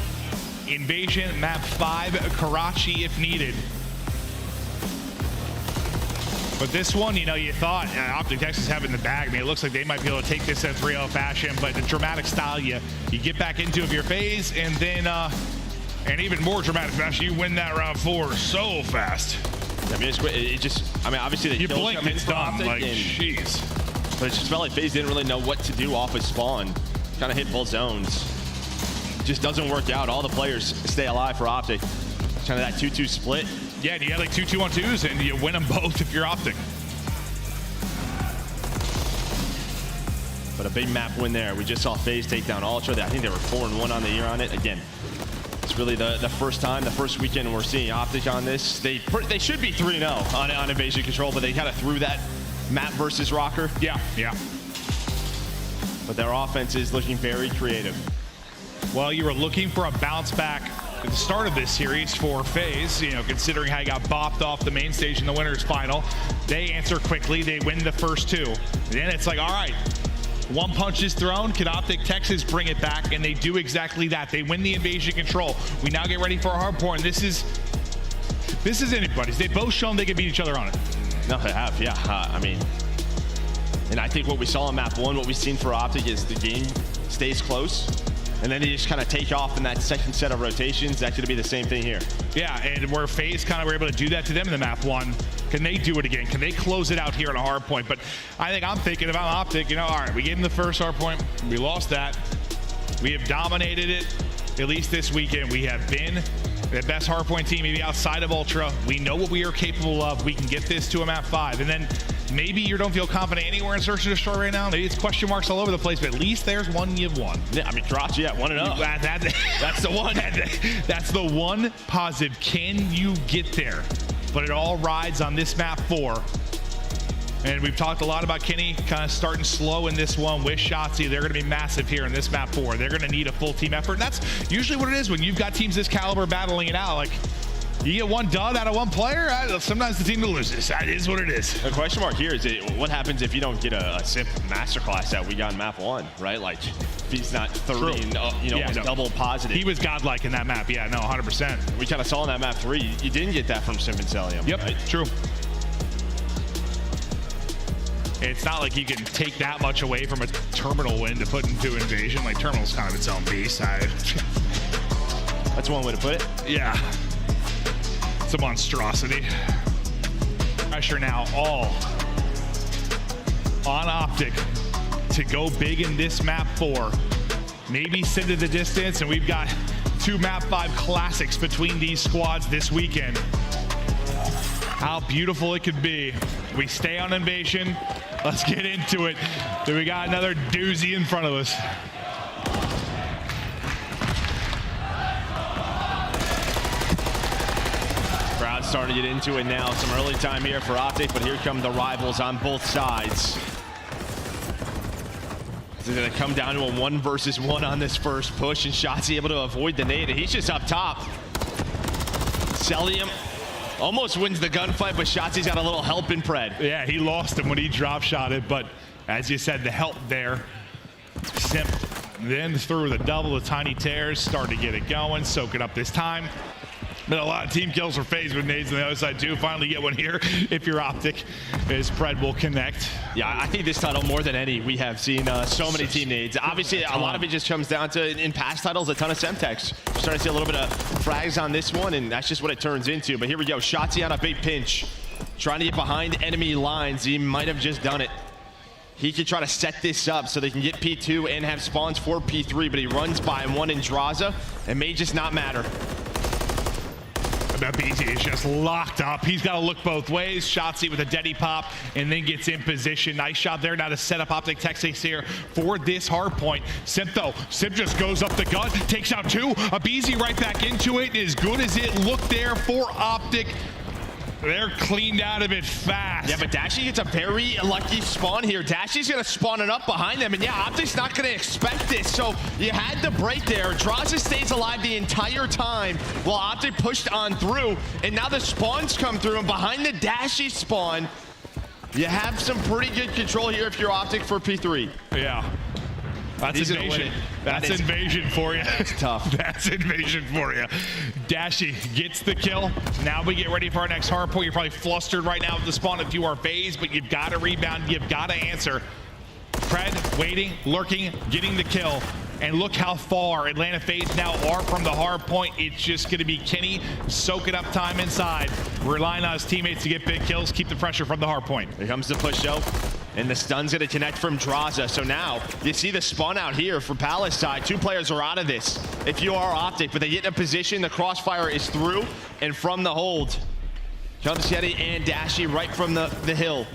Invasion. Map 5, Karachi if needed. But this one, you know, you thought Optic Texas have it in the bag. I mean, it looks like they might be able to take this in 3-0 fashion, but the dramatic style, you get back into of your phase, and then and even more dramatic fashion, you win that round 4 so fast. I mean, I mean, obviously the you kills blink, come in it's for done. Optic, Like, and, jeez. But it just felt like FaZe didn't really know what to do off of spawn. Kind of hit both zones. Just doesn't work out. All the players stay alive for Optic. Kind of that 2-2 split. Yeah, and you had like 2 2-on-2s, and you win them both if you're Optic. But a big map win there. We just saw FaZe take down Ultra. I think they were 4-1 on the year on it. Again, it's really the first time, the first weekend we're seeing Optic on this. They should be 3-0 on Invasion Control, but they kind of threw that map versus Rocker. Yeah. But their offense is looking very creative. Well, you were looking for a bounce back at the start of this series for FaZe, you know, considering how you got bopped off the main stage in the winners final. They answer quickly. They win the first 2. And then it's like, all right, one punch is thrown. Can Optic Texas bring it back? And they do exactly that. They win the Invasion Control. We now get ready for a hardpoint. This is anybody's. They both shown they can beat each other on it. No, they have, yeah. I mean, and I think what we saw in map 1, what we've seen for Optic is the game stays close. And then they just kind of take off in that second set of rotations. That's going to be the same thing here. Yeah, and where FaZe kind of were able to do that to them in the map 1, can they do it again? Can they close it out here on a hard point? But I think I'm thinking about Optic, you know, all right, we gave them the first hard point. We lost that. We have dominated it, at least this weekend. We have been the best hard point team, maybe outside of Ultra. We know what we are capable of. We can get this to a map 5. And then maybe you don't feel confident anywhere in Search and Destroy right now. Maybe it's question marks all over the place, but at least there's one you've won. Yeah, I mean, Karachi at 1-0. That's the one. That's the one positive. Can you get there? But it all rides on this map 4. And we've talked a lot about Kenny kind of starting slow in this one with Shotzzy. They're going to be massive here in this map 4. They're going to need a full team effort. And that's usually what it is when you've got teams this caliber battling it out. Like, you get one dud out of one player, sometimes the team loses. That is what it is. The question mark here is what happens if you don't get a simple masterclass that we got in map 1, right? Like, if he's not 30 and double positive. He was godlike in that map. Yeah, no, 100%. We kind of saw in that map 3, you didn't get that from Simp and Celium. Yep, right? True. It's not like you can take that much away from a Terminal win to put into Invasion. Like, Terminal's kind of its own beast. That's one way to put it. Yeah. It's a monstrosity. Pressure now all on Optic to go big in this map 4. Maybe send to the distance, and we've got 2 map 5 classics between these squads this weekend. How beautiful it could be. We stay on Invasion. Let's get into it. Then we got another doozy in front of us. Crowd's starting to get into it now. Some early time here for Optic, but here come the rivals on both sides. They're going to come down to a 1 versus 1 on this first push, and Shotzzy able to avoid the nade, and he's just up top. Celium almost wins the gunfight, but Shotzi's got a little help in Pred. Yeah, he lost him when he drop shotted, but as you said, the help there. Simp then through the double, the tiny tears, start to get it going, soak it up this time. Been a lot of team kills for FaZe with nades on the other side too. Finally get one here if you're Optic, as Pred will connect. Yeah, I think this title more than any, we have seen so many team nades. Obviously, a lot of it just comes down to, in past titles, a ton of Semtex. We're starting to see a little bit of frags on this one, and that's just what it turns into. But here we go, Shotzzy on a big pinch. Trying to get behind enemy lines. He might have just done it. He could try to set this up so they can get P2 and have spawns for P3, but he runs by one in Draza, and may just not matter. Abizi is just locked up. He's got to look both ways. Shotzi with a deady pop and then gets in position. Nice shot there now to set up Optic Texas here for this hard point. Simp though, Simp just goes up the gut, takes out two. Abizi right back into it. As good as it looked there for Optic, they're cleaned out of it fast. Yeah, but Dashy gets a very lucky spawn here. Dashy's going to spawn it up behind them, and yeah, Optic's not going to expect this, so you had the break there. Draza stays alive the entire time while Optic pushed on through, and now the spawns come through, and behind the Dashy spawn, you have some pretty good control here if you're Optic for P3. Yeah. That's invasion. That's invasion for you. It's tough. That's invasion for you. Dashy gets the kill. Now we get ready for our next hard point. You're probably flustered right now with the spawn if you are phased, but you've got to rebound. You've got to answer. Pred waiting, lurking, getting the kill. And look how far Atlanta FaZe now are from the hard point. It's just going to be Kenny soaking up time inside, relying on his teammates to get big kills, keep the pressure from the hard point. Here comes the push though. And the stun's going to connect from Draza. So now you see the spawn out here for Palace side. Two players are out of this if you are Optic, but they get in a position. The crossfire is through and from the hold. Comes Yeti and Dashy right from the hill,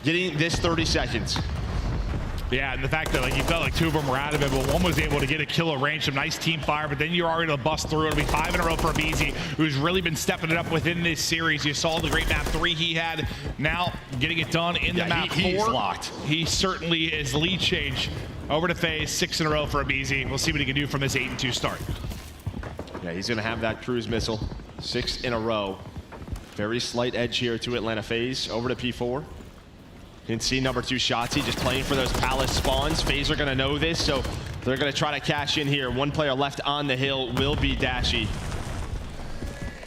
getting this 30 seconds. Yeah, and the fact that like you felt like two of them were out of it, but one was able to get a kill at range, some nice team fire, but then you're already to bust through. It'll be 5 in a row for Abizi, who's really been stepping it up within this series. You saw the great map 3 he had, now getting it done in the map 4. He's locked. He certainly is. Lead change over to FaZe, 6 in a row for Abizi. We'll see what he can do from this 8-2 start. Yeah, he's gonna have that cruise missile, 6 in a row. Very slight edge here to Atlanta FaZe, over to P4. You can see number 2 Shotzi just playing for those Palace spawns. FaZe are going to know this, so they're going to try to cash in here. One player left on the hill will be Dashy.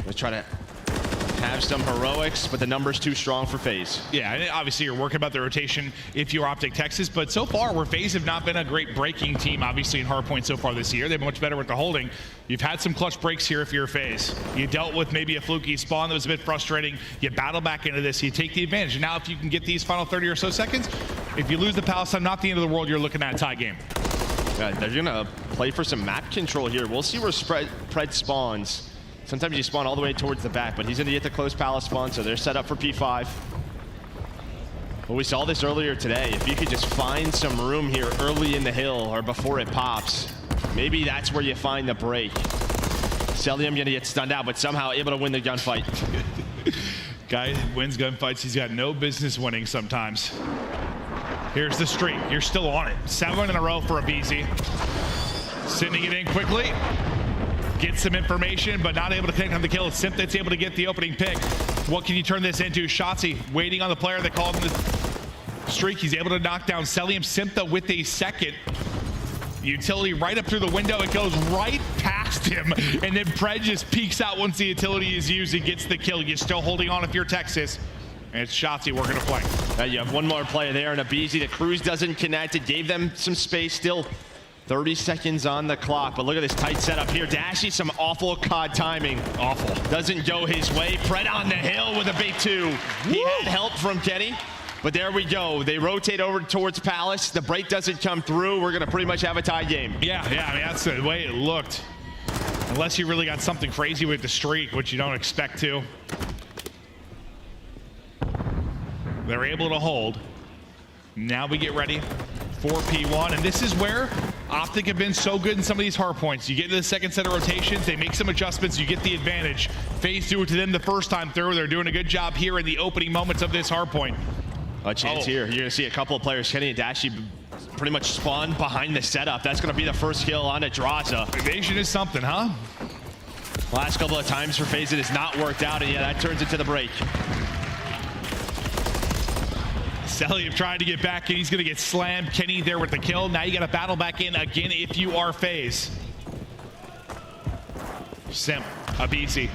Let's try to have some heroics, but the number's too strong for FaZe. Yeah, and obviously you're working about the rotation if you're Optic Texas, but so far where FaZe have not been a great breaking team, obviously in hardpoint so far this year. They've been much better with the holding. You've had some clutch breaks here if you're FaZe. You dealt with maybe a fluky spawn that was a bit frustrating. You battle back into this, you take the advantage. And now if you can get these final 30 or so seconds, if you lose the Palace time, not the end of the world, you're looking at a tie game. Yeah, they're gonna play for some map control here. We'll see where Pred spawns. Sometimes you spawn all the way towards the back, but he's gonna get the close Palace spawn, so they're set up for P5. Well, we saw this earlier today. If you could just find some room here early in the hill or before it pops, maybe that's where you find the break. Celium gonna get stunned out, but somehow able to win the gunfight. Guy wins gunfights he's got no business winning sometimes. Here's the streak. You're still on it. 7 in a row for Abizi. Sending it in quickly. Gets some information, but not able to connect on the kill. It's Simp that's able to get the opening pick. What can you turn this into? Shotzi waiting on the player that called him the streak. He's able to knock down Celium Simpta with a second. Utility right up through the window. It goes right past him, and then Pred just peeks out once the utility is used and gets the kill. You're still holding on if you're Texas. And it's Shotzi working to play. Now you have one more player there, and Abizi. The cruise doesn't connect. It gave them some space still. 30 seconds on the clock, but look at this tight setup here. Dashy, some awful COD timing. Awful. Doesn't go his way. Pred on the hill with a big 2. He had help from Kenny, but there we go. They rotate over towards Palace. The break doesn't come through. We're going to pretty much have a tie game. Yeah, I mean, that's the way it looked. Unless you really got something crazy with the streak, which you don't expect to. They're able to hold. Now we get ready for P1, and this is where Optic have been so good in some of these hard points. You get into the second set of rotations, they make some adjustments, you get the advantage. FaZe do it to them the first time through. They're doing a good job here in the opening moments of this hard point. A chance here. You're gonna see a couple of players, Kenny and Dashy, pretty much spawn behind the setup. That's gonna be the first kill on a Draza. Evasion is something, huh? Last couple of times for FaZe it has not worked out, and yeah, that turns into the break. Celium trying to get back in. He's going to get slammed. Kenny there with the kill. Now you got to battle back in again if you are FaZe. Simp, Abizi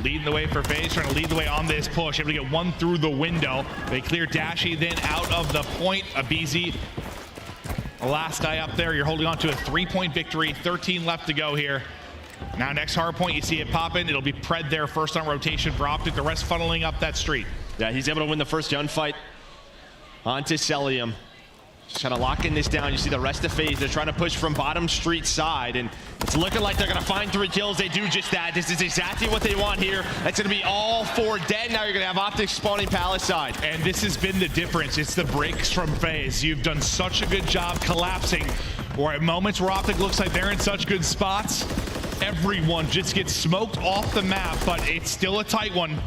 leading the way for FaZe, trying to lead the way on this push. Able to get one through the window. They clear Dashy then out of the point. Abizi, the last guy up there. You're holding on to a 3-point victory. 13 left to go here. Now next hard point, you see it popping. It'll be Pred there first on rotation for Optic. The rest funneling up that street. Yeah, he's able to win the first gunfight onto Celium. Just kind of locking this down. You see the rest of FaZe. They're trying to push from bottom street side, and it's looking like they're going to find 3 kills. They do just that. This is exactly what they want here. That's going to be all 4 dead. Now you're going to have Optic spawning Palace side. And this has been the difference. It's the breaks from FaZe. You've done such a good job collapsing, or at moments where Optic looks like they're in such good spots, everyone just gets smoked off the map, but it's still a tight one.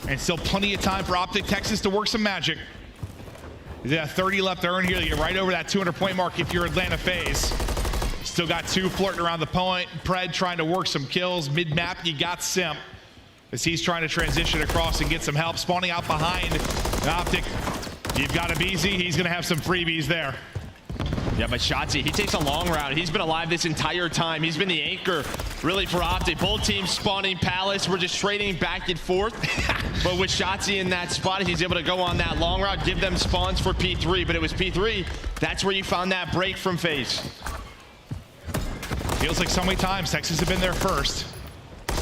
And still plenty of time for Optic Texas to work some magic. Yeah, 30 left to earn here. You're right over that 200-point mark if you're Atlanta FaZe. Still got 2 flirting around the point. Pred trying to work some kills. Mid-map, you got Simp as he's trying to transition across and get some help. Spawning out behind Optic. You've got a BZ. He's going to have some freebies there. Yeah, but Shotzzy, he takes a long route. He's been alive this entire time. He's been the anchor, really, for Optic. Both teams spawning Palace. We're just trading back and forth. But with Shotzzy in that spot, he's able to go on that long route, give them spawns for P3. But it was P3. That's where you found that break from FaZe. Feels like so many times Texas have been there first.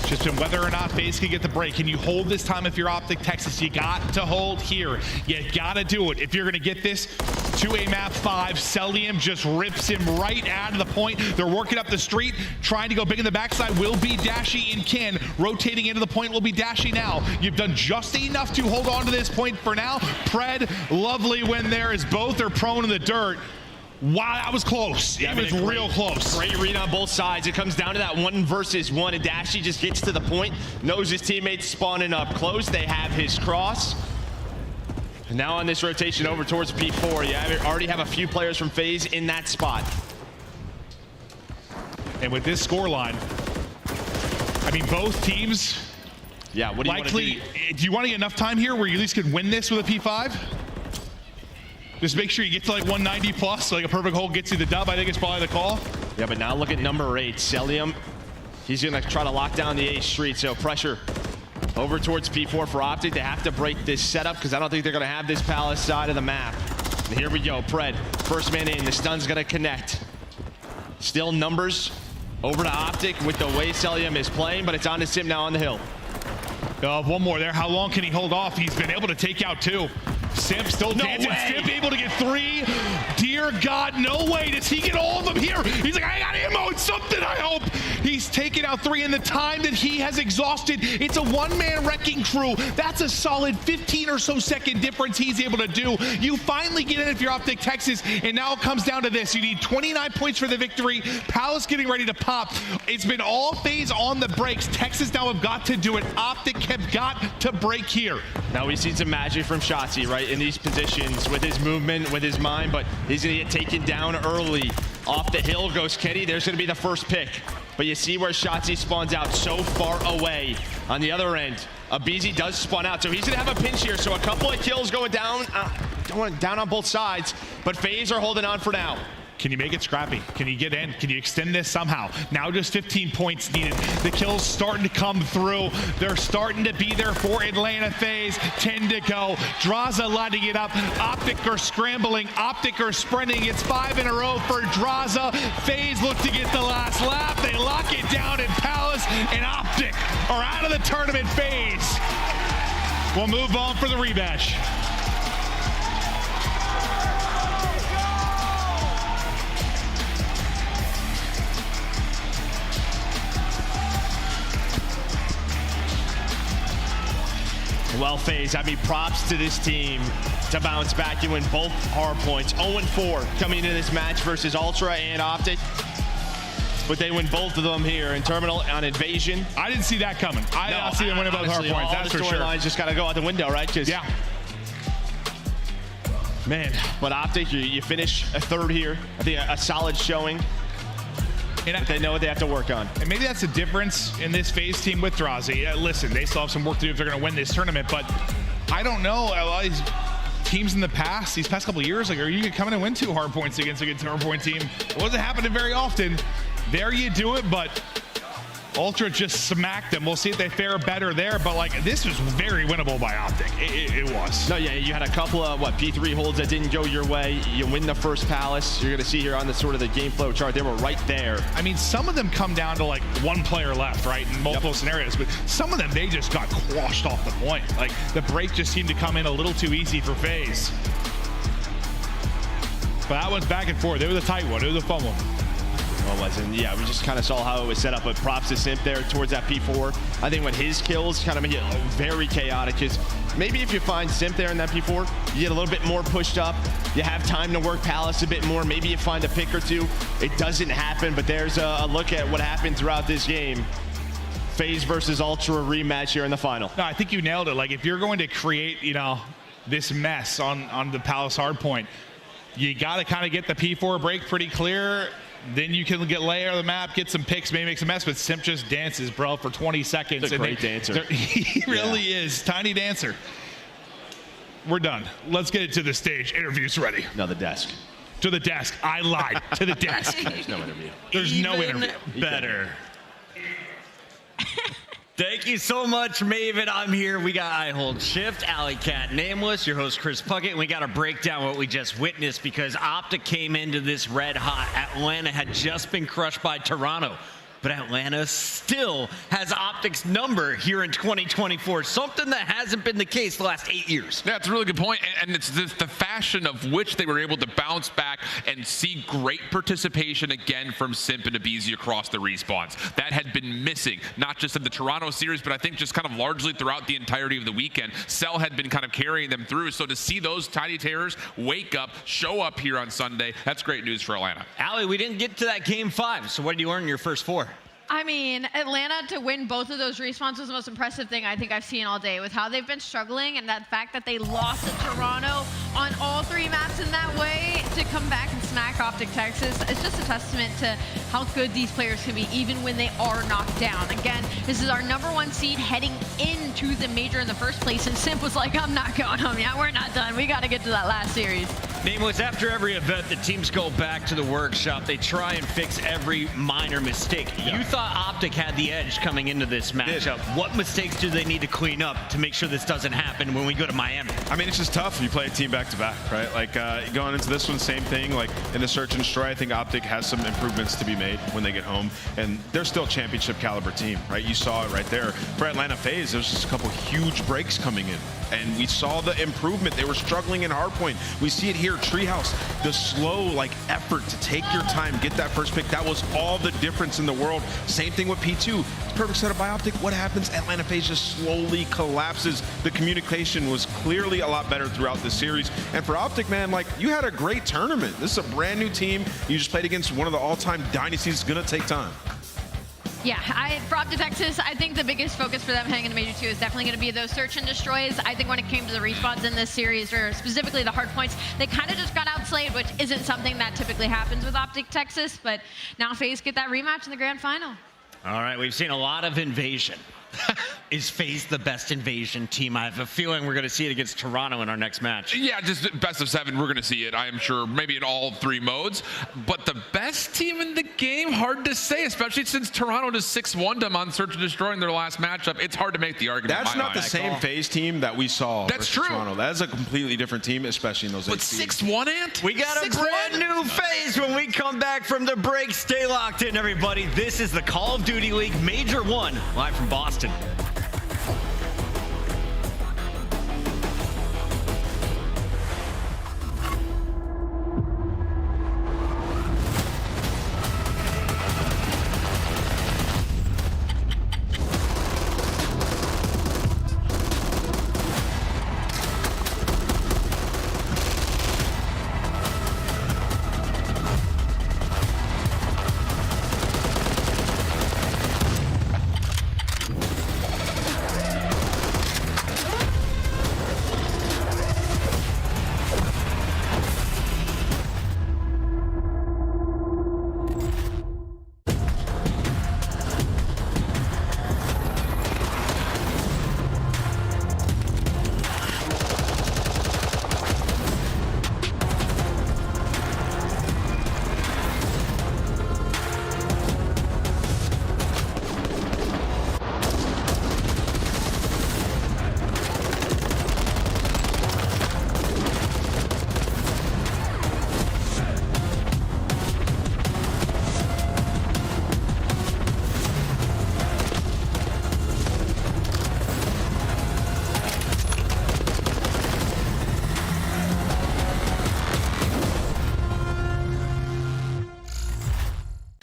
Just been whether or not FaZe can get the break. Can you hold this time if you're Optic Texas? You got to hold here. You got to do it. If you're going to get this to a map 5, Celium just rips him right out of the point. They're working up the street, trying to go big in the backside. Will be Dashy and Ken. Rotating into the point will be Dashy now. You've done just enough to hold on to this point for now. Pred, lovely win there as both are prone in the dirt. Wow, that was close. Yeah, it was real close. Great read on both sides. It comes down to that 1 versus 1, and Dashy just gets to the point, knows his teammates spawning up close. They have his cross. And now on this rotation over towards P4, you already have a few players from FaZe in that spot. And with this scoreline, I mean, both teams, yeah, what do you likely, want to do you want to get enough time here where you at least can win this with a P5? Just make sure you get to like 190 plus, so like a perfect hole gets you the dub. I think it's probably the call. Yeah, but now look at number 8, Celium. He's gonna try to lock down the A street, so pressure over towards P4 for Optic. They have to break this setup because I don't think they're gonna have this Palace side of the map. And here we go, Pred, first man in, the stun's gonna connect. Still numbers over to Optic with the way Celium is playing, but it's on to Sim now on the hill. One more there. How long can he hold off? He's been able to take out 2. Simp still dancing. Simp able to get 3. Dear God, no way. Does he get all of them here? He's like, I got ammo. It's something, I hope. He's taken out 3 in the time that he has exhausted. It's a 1-man wrecking crew. That's a solid 15 or so second difference he's able to do. You finally get in if you're Optic Texas, and now it comes down to this. You need 29 points for the victory. Palace getting ready to pop. It's been all FaZe on the breaks. Texas now have got to do it. Optic have got to break here. Now we've seen some magic from Shotzzy, right, in these positions with his movement, with his mind, but he's going to get taken down early. Off the hill goes Kenny. There's going to be the first pick. But you see where Shotzzy spawns out so far away. On the other end, Abizi does spawn out, so he's going to have a pinch here. So a couple of kills going down, down on both sides, but FaZe are holding on for now. Can you make it scrappy? Can you get in? Can you extend this somehow? Now just 15 points needed. The kills starting to come through. They're starting to be there for Atlanta FaZe. 10 to go. Draza lighting it up. Optic are scrambling. Optic are sprinting. It's 5 in a row for Draza. FaZe look to get the last lap. They lock it down in Palace, and Optic are out of the tournament. FaZe will move on for the rematch. Well, FaZe, I mean, props to this team to bounce back and win both hard points. 0-4 coming into this match versus Ultra and Optic. But they win both of them here in Terminal on Invasion. I didn't see that coming. I didn't see them winning both hard points, that's for sure. All the storylines just got to go out the window, right? Yeah. Man, but Optic, you finish a 3rd here. I think a solid showing. But they know what they have to work on. And maybe that's the difference in this FaZe team with Drazi. Listen, they still have some work to do if they're going to win this tournament, but I don't know. A lot of these teams in the past, these past couple of years, like, are you coming to win 2 hard points against a good hard point team? It wasn't happening very often. There you do it, but Ultra just smacked them. We'll see if they fare better there, but like, this was very winnable by Optic. It was. No, yeah, you had a couple of P3 holds that didn't go your way. You win the first Palace. You're going to see here on the sort of the game flow chart, they were right there. I mean, some of them come down to like 1 player left, right, in multiple scenarios, but some of them, they just got quashed off the point. Like, the break just seemed to come in a little too easy for FaZe. But that one's back and forth. It was a tight one. It was a fun one. Well, listen, yeah, we just kind of saw how it was set up, but props to Simp there towards that P4. I think when his kills kind of make it very chaotic, because maybe if you find Simp there in that P4, you get a little bit more pushed up, you have time to work Palace a bit more, maybe you find a pick or two. It doesn't happen, but there's a look at what happened throughout this game. FaZe versus Ultra rematch here in the final. No, I think you nailed it. Like, if you're going to create, you know, this mess on the Palace hardpoint, you got to kind of get the P4 break pretty clear. Then you can get layer of the map, get some picks, maybe make some mess, but Simp just dances, bro, for 20 seconds. He's a great dancer. He really is. Tiny dancer. We're done. Let's get it to the stage. Interviews ready. No, the desk. To the desk. I lied. To the desk. There's no interview. There's no interview. Better. Thank you so much, Maven. I'm here. We got I Hold Shift, Alley Cat Nameless, your host, Chris Puckett, and we got to break down what we just witnessed because Optic came into this red hot. Atlanta had just been crushed by Toronto, but Atlanta still has Optic's number here in 2024, something that hasn't been the case the last 8 years. Yeah, it's a really good point, and it's the fashion of which they were able to bounce back and see great participation again from Simp and Abizi across the respawns. That had been missing, not just in the Toronto series, but I think just kind of largely throughout the entirety of the weekend. Cell had been kind of carrying them through, so to see those Tiny Terrors wake up, show up here on Sunday, that's great news for Atlanta. Allie, we didn't get to that game 5, so what did you earn in your first 4? I mean, Atlanta to win both of those respawns was the most impressive thing I think I've seen all day with how they've been struggling and that fact that they lost to Toronto on all 3 maps in that way to come back and smack Optic Texas. It's just a testament to how good these players can be even when they are knocked down. Again, this is our #1 seed heading into the major in the first place, and Simp was like, I'm not going home yet. We're not done. We got to get to that last series. Nameless, after every event, the teams go back to the workshop. They try and fix every minor mistake. Yeah. You thought Optic had the edge coming into this matchup. What mistakes do they need to clean up to make sure this doesn't happen when we go to Miami? I mean, it's just tough. You play a team back-to-back, right? Like, going into this one, same thing. Like, in the Search and Destroy, I think Optic has some improvements to be made when they get home. And they're still a championship caliber team, right? You saw it right there. For Atlanta FaZe, there's just a couple huge breaks coming in. And we saw the improvement. They were struggling in hardpoint. We see it here, Treehouse. The slow, like, effort to take your time, get that first pick. That was all the difference in the world. Same thing with P2. It's perfect setup by Optic. What happens? Atlanta FaZe just slowly collapses. The communication was clearly a lot better throughout the series. And for Optic, man, like, you had a great tournament. This is a brand new team. You just played against one of the all-time dynasties. It's gonna take time. Yeah, for Optic Texas, I think the biggest focus for them heading into Major 2 is definitely going to be those search and destroys. I think when it came to the respawns in this series, or specifically the hard points, they kind of just got outslayed, which isn't something that typically happens with Optic Texas, but now FaZe get that rematch in the grand final. All right, we've seen a lot of invasion. Is FaZe the best invasion team? I have a feeling we're going to see it against Toronto in our next match. Yeah, just best of 7, we're going to see it, I am sure, maybe in all 3 modes. But the best team in the game, hard to say, especially since Toronto just 6-1'd them on Search and Destroy in their last matchup. It's hard to make the argument. That's not the same FaZe team that we saw. That's true. Toronto. That is a completely different team, especially in those 8 But 6-1, Ant? We got a brand new FaZe when we come back from the break. Stay locked in, everybody. This is the Call of Duty League Major 1, live from Boston.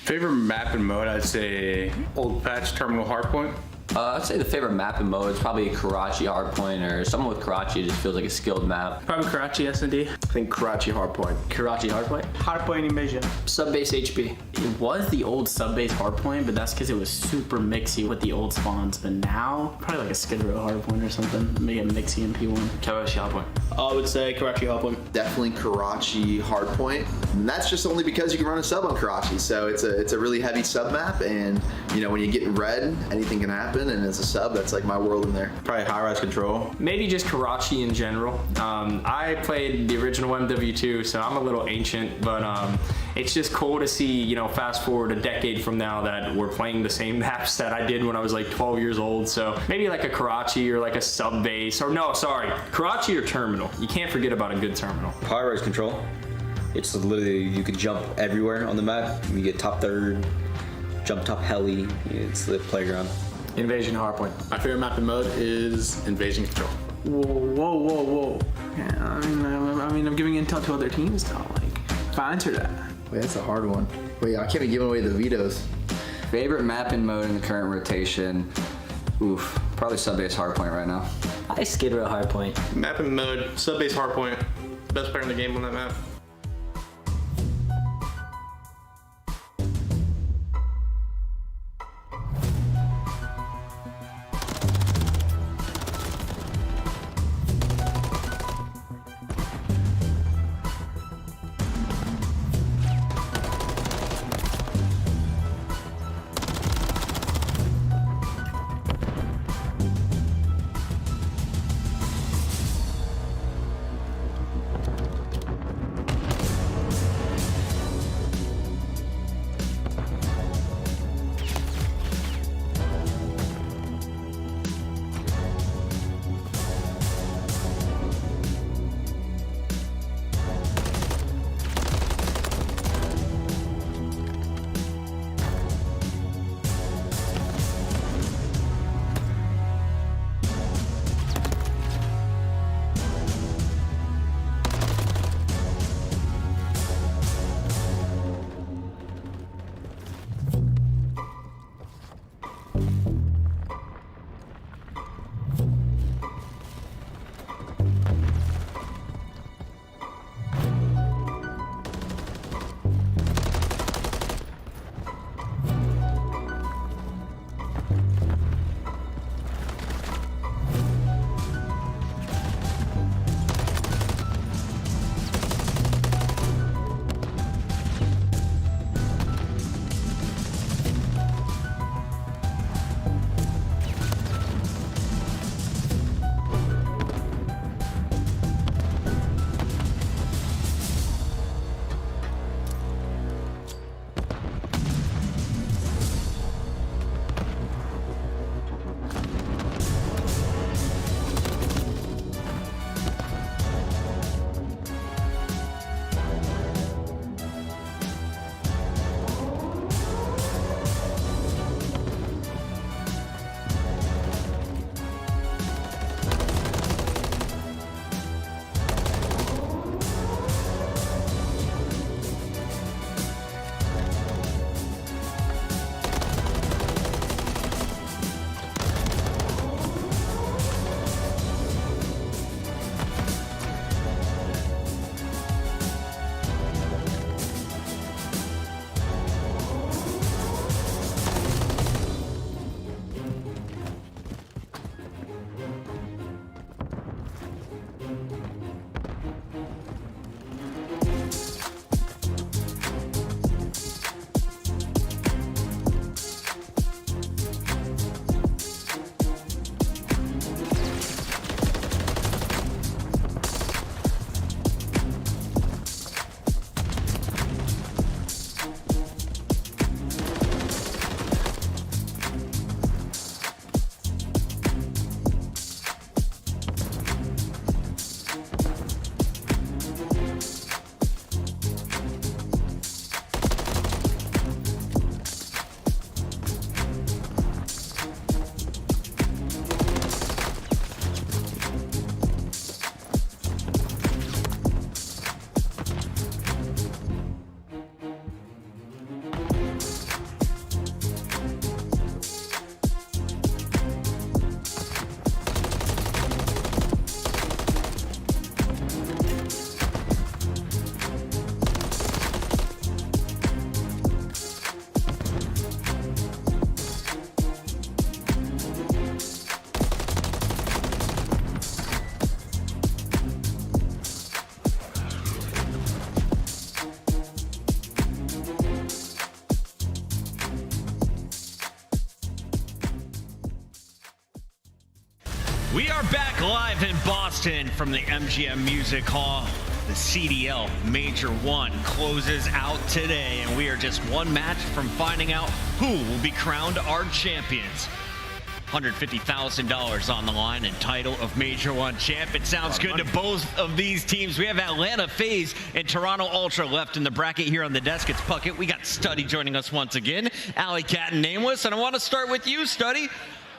Favorite map and mode, I'd say Old Patch Terminal Hardpoint. I'd say the favorite map and mode is probably Karachi Hardpoint, or someone with Karachi just feels like a skilled map. Probably Karachi S&D. I think Karachi Hardpoint. Karachi Hardpoint? Hardpoint Invasion. Subbase HP. It was the old Subbase Hardpoint, but that's because it was super mixy with the old spawns. But now, probably like a Skid Row Hardpoint or something. Maybe a mixy MP1. Karachi Hardpoint. I would say Karachi Hardpoint. Definitely Karachi Hardpoint. And that's just only because you can run a sub on Karachi. So it's a really heavy sub map, and you know when you get in red, anything can happen, and as a sub, that's like my world in there. Probably high-rise control. Maybe just Karachi in general. I played the original MW2, so I'm a little ancient, but it's just cool to see, you know, fast forward a decade from now that we're playing the same maps that I did when I was like 12 years old. So maybe like a Karachi or like a sub base, or no, sorry, Karachi or terminal. You can't forget about a good terminal. High-rise control. It's literally, you can jump everywhere on the map. You get top third, jump top heli. It's the playground. Invasion Hardpoint. My favorite map and mode is Invasion Control. Whoa. Yeah, I mean, I'm giving intel to other teams now. Like, if I answer that. Wait, that's a hard one. Wait, I can't be giving away the vetoes. Favorite map and mode in the current rotation? Oof, probably Subbase Hardpoint right now. I Skid Row Hardpoint. Map and mode, Subbase Hardpoint. Best player in the game on that map. We are back live in Boston from the MGM Music Hall. The CDL Major 1 closes out today, and we are just one match from finding out who will be crowned our champions. $150,000 on the line and title of Major 1 champ. It sounds good to both of these teams. We have Atlanta FaZe and Toronto Ultra left in the bracket here on the desk. It's Puckett. We got Studdy joining us once again. Alley Cat and Nameless. And I want to start with you, Studdy.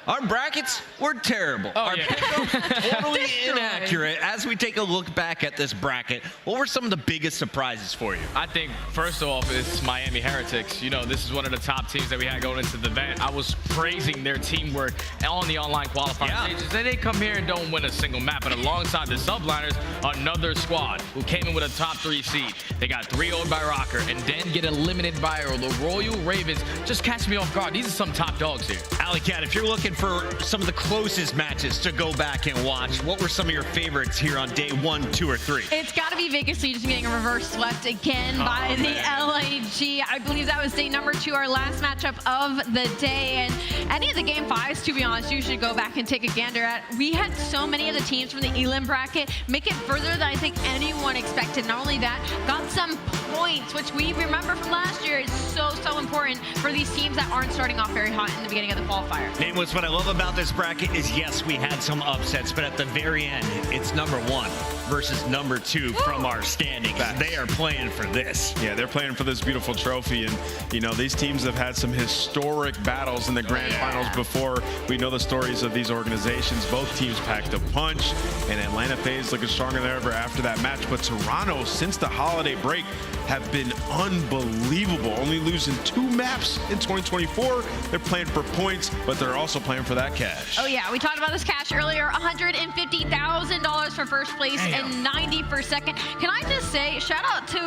Our brackets were terrible. Our pickups totally inaccurate. As we take a look back at this bracket, what were some of the biggest surprises for you? I think, first off, it's Miami Heretics. You know, this is one of the top teams that we had going into the event. I was praising their teamwork on the online qualifying stages. And they come here and don't win a single map. And alongside the subliners, another squad who came in with a top 3 seed. They got 3-0'd by Rocker and then get eliminated by the Royal Ravens. Just catch me off guard. These are some top dogs here. Alley Cat, if you're looking for some of the closest matches to go back and watch, what were some of your favorites here on day 1, 2, or 3? It's got to be Vegas Legion getting a reverse swept again by the LAG. I believe that was day number 2, our last matchup of the day. And any of the game 5s, to be honest, you should go back and take a gander at. We had so many of the teams from the Elam bracket make it further than I think anyone expected. Not only that, got some points, which we remember from last year is so important for these teams that aren't starting off very hot in the beginning of the qualifier. Nameless, what I love about this bracket is, yes, we had some upsets, but at the very end, it's number 1 versus number 2 from our standings. They are playing for this. Yeah, they're playing for this beautiful trophy. And, you know, these teams have had some historic battles in the grand finals before. We know the stories of these organizations. Both teams packed a punch, and Atlanta FaZe looking stronger than ever after that match. But Toronto, since the holiday break, have been unbelievable, only losing 2 maps in 2024. They're playing for points, but they're also playing for that cash. Oh yeah, we talked about this cash earlier. $150,000 for first place and 90 for second. Can I just say, shout out to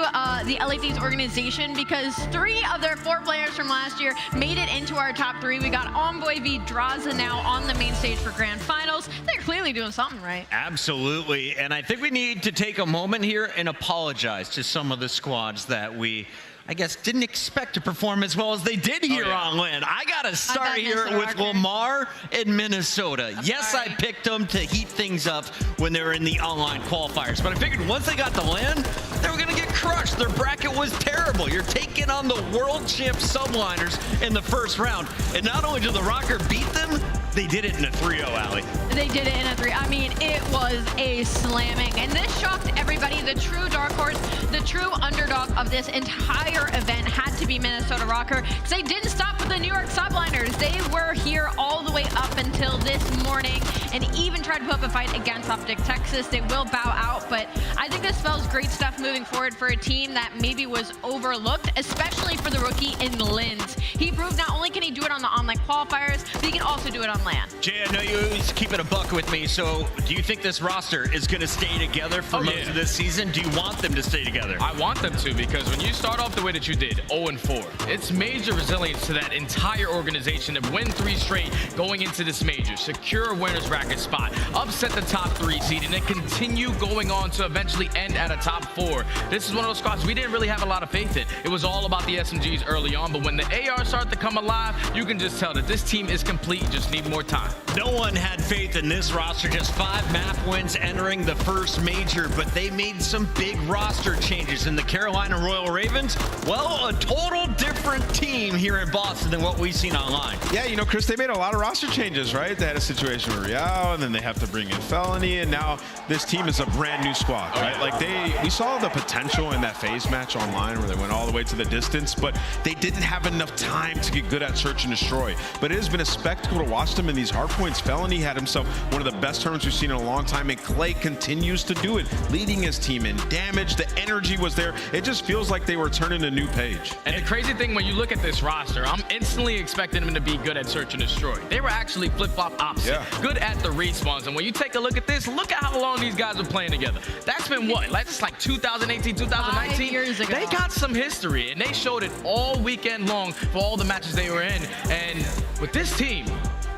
the LA Thieves organization, because 3 of their 4 players from last year made it into our top 3. We got Envoy v Draza now on the main stage for grand finals. They're clearly doing something right. Absolutely, and I think we need to take a moment here and apologize to some of the squads that we, I guess, didn't expect to perform as well as they did here on land. I got to start here with Lamar in Minnesota. Yes, I picked them to heat things up when they were in the online qualifiers, but I figured once they got to land, they were going to get crushed. Their bracket was terrible. You're taking on the world champ subliners in the first round, and not only did the Rocker beat them, they did it in a 3-0, Alley. They did it in a 3. I mean, it was a slamming, and this shocked everybody. The true dark horse, the true underdog of this entire event had to be Minnesota Rocker, because they didn't stop with the New York subliners. They were here all the way up until this morning, and even tried to put up a fight against Optic Texas. They will bow out, but I think this spells great stuff moving forward for a team that maybe was overlooked, especially for the rookie in Linz. He proved not only can he do it on the online qualifiers, but he can also do it on land. Jay, I know you always keep it a buck with me, so do you think this roster is going to stay together for most of this season? Do you want them to stay together? I want them to, because when you start off the way that you did, 0-4, it's major resilience to that entire organization to win 3 straight going into this major, secure a winner's bracket spot, upset the top 3 seed, and then continue going on to eventually end at a top 4. This is one of those squads we didn't really have a lot of faith in. It was all about the SMGs early on, but when the AR start to come alive, you can just tell that this team is complete. You just need more time. No one had faith in this roster. Just 5 map wins entering the first major, but they made some big roster changes. In the Carolina Royal Ravens, well, a total different team here in Boston than what we've seen online. Yeah, you know, Chris, they made a lot of roster changes, right? They had a situation with Real, and then they have to bring in Felony, and now this team is a brand new squad, right? Like, we saw the potential in that FaZe match online where they went all the way to the distance, but they didn't have enough time to get good at search and destroy. But it has been a spectacle to watch them in these hard points. Felony had himself one of the best tournaments we've seen in a long time, and Clay continues to do it, leading his team in damage. The energy was there. It just feels like they were turning a new page. And the crazy thing, when you look at this roster, I'm instantly expecting them to be good at search and destroy. They were actually flip-flop opposite. Good at the respawns. And when you take a look at this, look at how long these guys are playing together. That's been what? That's like 2018, 2019? 5 years ago. They got some history, and they showed it all weekend long for all the matches they were in. And with this team,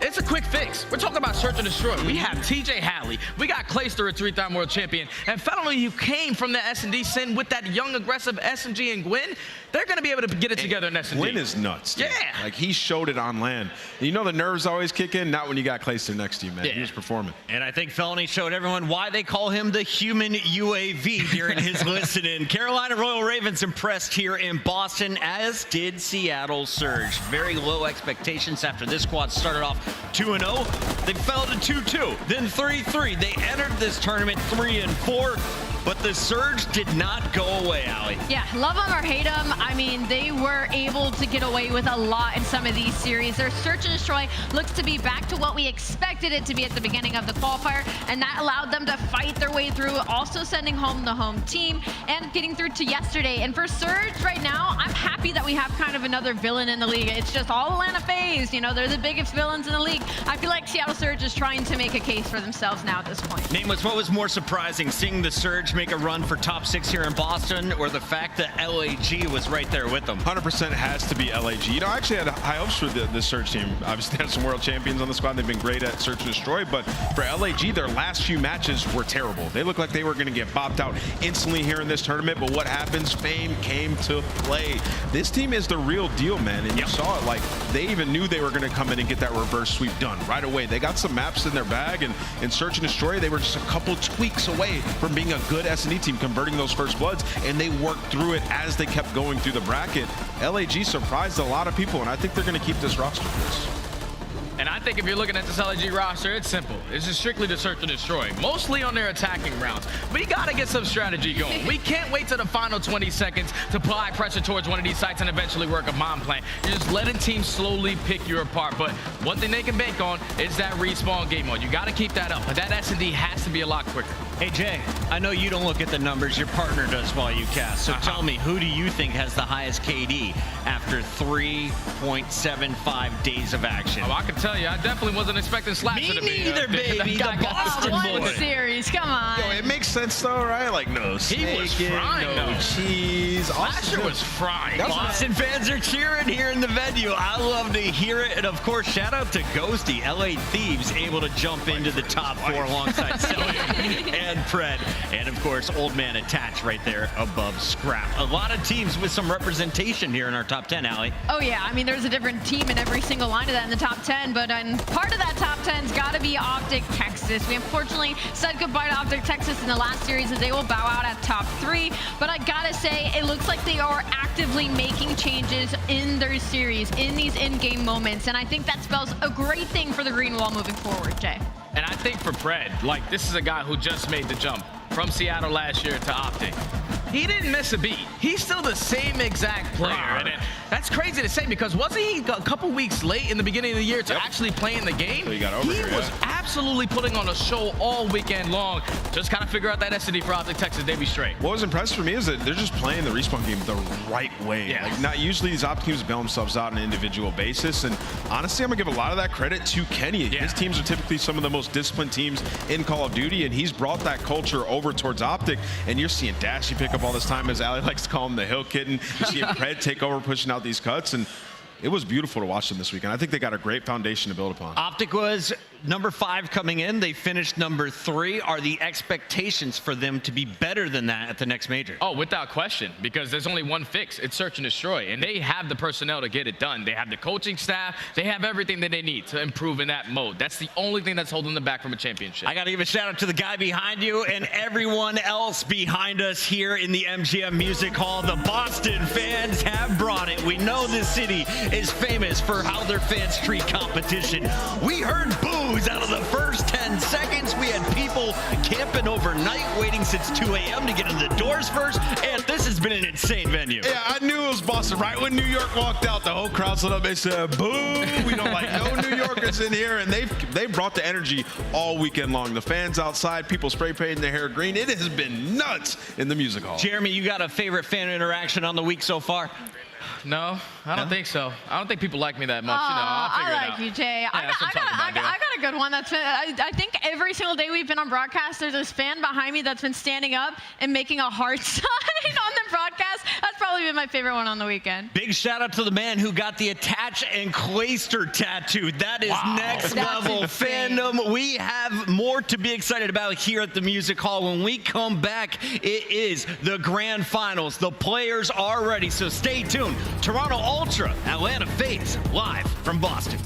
it's a quick fix. We're talking about search and destroy. We have TJ Halley. We got Clayster, a 3-time world champion. And Felony, who came from the S&D sin with that young, aggressive SMG and Gwyn. they're going to be able to get it together in S&D. Quinn is nuts, dude. Yeah. Like, he showed it on land. And you know the nerves always kick in? Not when you got Clayster next to you, man. Yeah. He was performing. And I think Felony showed everyone why they call him the human UAV during his listen-in. Carolina Royal Ravens impressed here in Boston, as did Seattle Surge. Very low expectations after this squad started off 2-0. They fell to 2-2, then 3-3. They entered this tournament 3-4. But the Surge did not go away, Allie. Yeah, love them or hate them. I mean, they were able to get away with a lot in some of these series. Their search and destroy looks to be back to what we expected it to be at the beginning of the qualifier, and that allowed them to fight their way through, also sending home the home team and getting through to yesterday. And for Surge right now, I'm happy that we have kind of another villain in the league. It's just all Atlanta FaZe. You know, they're the biggest villains in the league. I feel like Seattle Surge is trying to make a case for themselves now at this point. Nameless, what was more surprising, seeing the Surge make a run for top 6 here in Boston, or the fact that LAG was right there with them? 100% has to be LAG. You know, I actually had high hopes for the Surge team. Obviously, they had some world champions on the squad. They've been great at search and destroy, but for LAG, their last few matches were terrible. They looked like they were going to get bopped out instantly here in this tournament, but what happens? Fame came to play. This team is the real deal, man, and you saw it. Like, they even knew they were going to come in and get that reverse sweep done right away. They got some maps in their bag, and in search and destroy, they were just a couple tweaks away from being a good S&D team, converting those first bloods, and they worked through it as they kept going through the bracket. LAG surprised a lot of people, and I think they're going to keep this roster for this. And I think if you're looking at this LAG roster, it's simple. It's just strictly to search and destroy, mostly on their attacking rounds. We got to get some strategy going. We can't wait to the final 20 seconds to apply pressure towards one of these sites and eventually work a bomb plan. You're just letting teams slowly pick you apart. But one thing they can bank on is that respawn game mode. You got to keep that up, but that S&D has to be a lot quicker. Hey, Jay, I know you don't look at the numbers. Your partner does while you cast. So tell me, who do you think has the highest KD after 3.75 days of action? Oh, I can tell you, I definitely wasn't expecting Slasher to be. Me neither, baby. The Boston One boy. series, come on. Yo, it makes sense though, right? Like, no He was snake, frying, no though. cheese. Slasher was frying. Boston fans are cheering here in the venue. I love to hear it. And of course, shout out to Ghosty, LA Thieves, able to jump into the top 4 alongside Selly and Pred. And of course, Old Man Attached right there above Scrap. A lot of teams with some representation here in our top 10, Allie. Oh yeah, I mean, there's a different team in every single line of that in the top 10, but part of that top 10's got to be Optic Texas. We unfortunately said goodbye to Optic Texas in the last series, as they will bow out at top 3, but I gotta say, it looks like they are actively making changes in their series, in these in-game moments, and I think that spells a great thing for the Green Wall moving forward, Jay. And I think for Pred, like, this is a guy who just made the jump from Seattle last year to Optic. He didn't miss a beat. He's still the same exact player. And that's crazy to say, because wasn't he a couple weeks late in the beginning of the year to actually play in the game? So he got over here, was absolutely putting on a show all weekend long. Just kind of figure out that S&D for Optic Texas, they be straight. What was impressive for me is that they're just playing the respawn game the right way. Yeah. Like, not usually these Optic teams bail themselves out on an individual basis, and honestly, I'm gonna give a lot of that credit to Kenny. Yeah. His teams are typically some of the most disciplined teams in Call of Duty, and he's brought that culture over towards Optic, and you're seeing Dashy pick up all this time, as Ali likes to call him, the Hill Kitten. You're seeing Pred take over, pushing out these cuts, and it was beautiful to watch them this weekend. I think they got a great foundation to build upon. Optic was number 5 coming in. They finished number 3. Are the expectations for them to be better than that at the next major? Oh, without question, because there's only one fix. It's search and destroy, and they have the personnel to get it done. They have the coaching staff. They have everything that they need to improve in that mode. That's the only thing that's holding them back from a championship. I got to give a shout out to the guy behind you and everyone else behind us here in the MGM Music Hall. The Boston fans have brought it. We know this city is famous for how their fans treat competition. We heard boos out of the first 10 seconds. We had people camping overnight, waiting since 2 a.m. to get in the doors first, and this has been an insane venue. Yeah, I knew it was Boston. Right when New York walked out, the whole crowd stood up. They said, boo! We don't like no New Yorkers in here. And they've brought the energy all weekend long. The fans outside, people spray painting their hair green. It has been nuts in the music hall. Jeremy, you got a favorite fan interaction on the week so far? No, I don't think so. I don't think people like me that much. I'll figure it out. I like you, Jay. Yeah, I got a good one. That's been, I think every single day we've been on broadcast, there's this fan behind me that's been standing up and making a heart sign on the broadcast. That's probably been my favorite one on the weekend. Big shout out to the man who got the Attach and Clayster tattoo. That is next level fandom. We have more to be excited about here at the Music Hall. When we come back, it is the grand finals. The players are ready, so stay tuned. Toronto Ultra, Atlanta FaZe, live from Boston.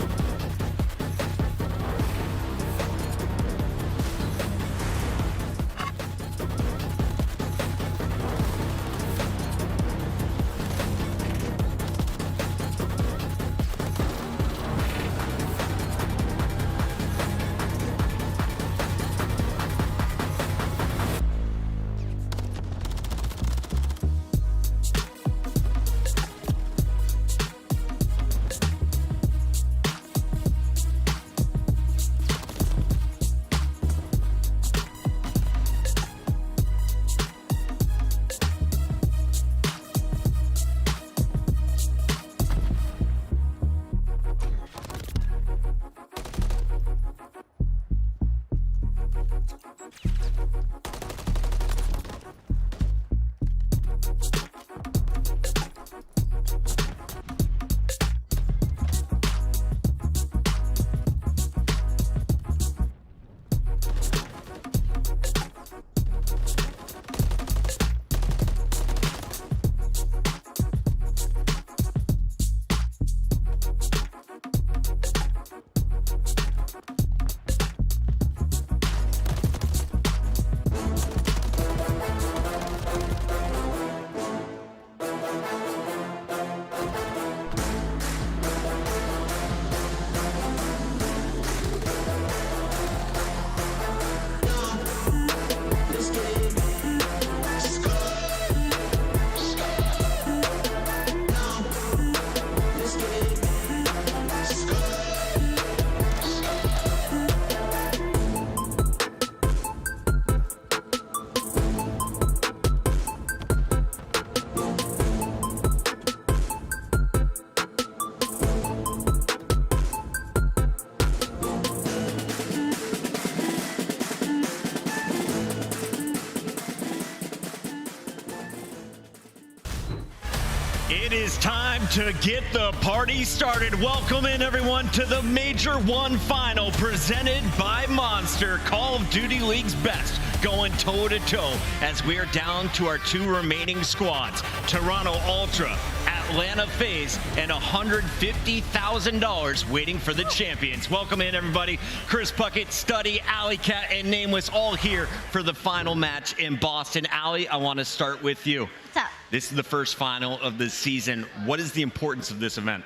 It is time to get the party started. Welcome in, everyone, to the Major 1 Final presented by Monster, Call of Duty League's best, going toe-to-toe as we're down to our 2 remaining squads, Toronto Ultra, Atlanta FaZe, and $150,000 waiting for the champions. Welcome in, everybody. Chris Puckett, Study, Alley Cat, and Nameless all here for the final match in Boston. Alley, I want to start with you. What's up? This is the first final of the season. What is the importance of this event?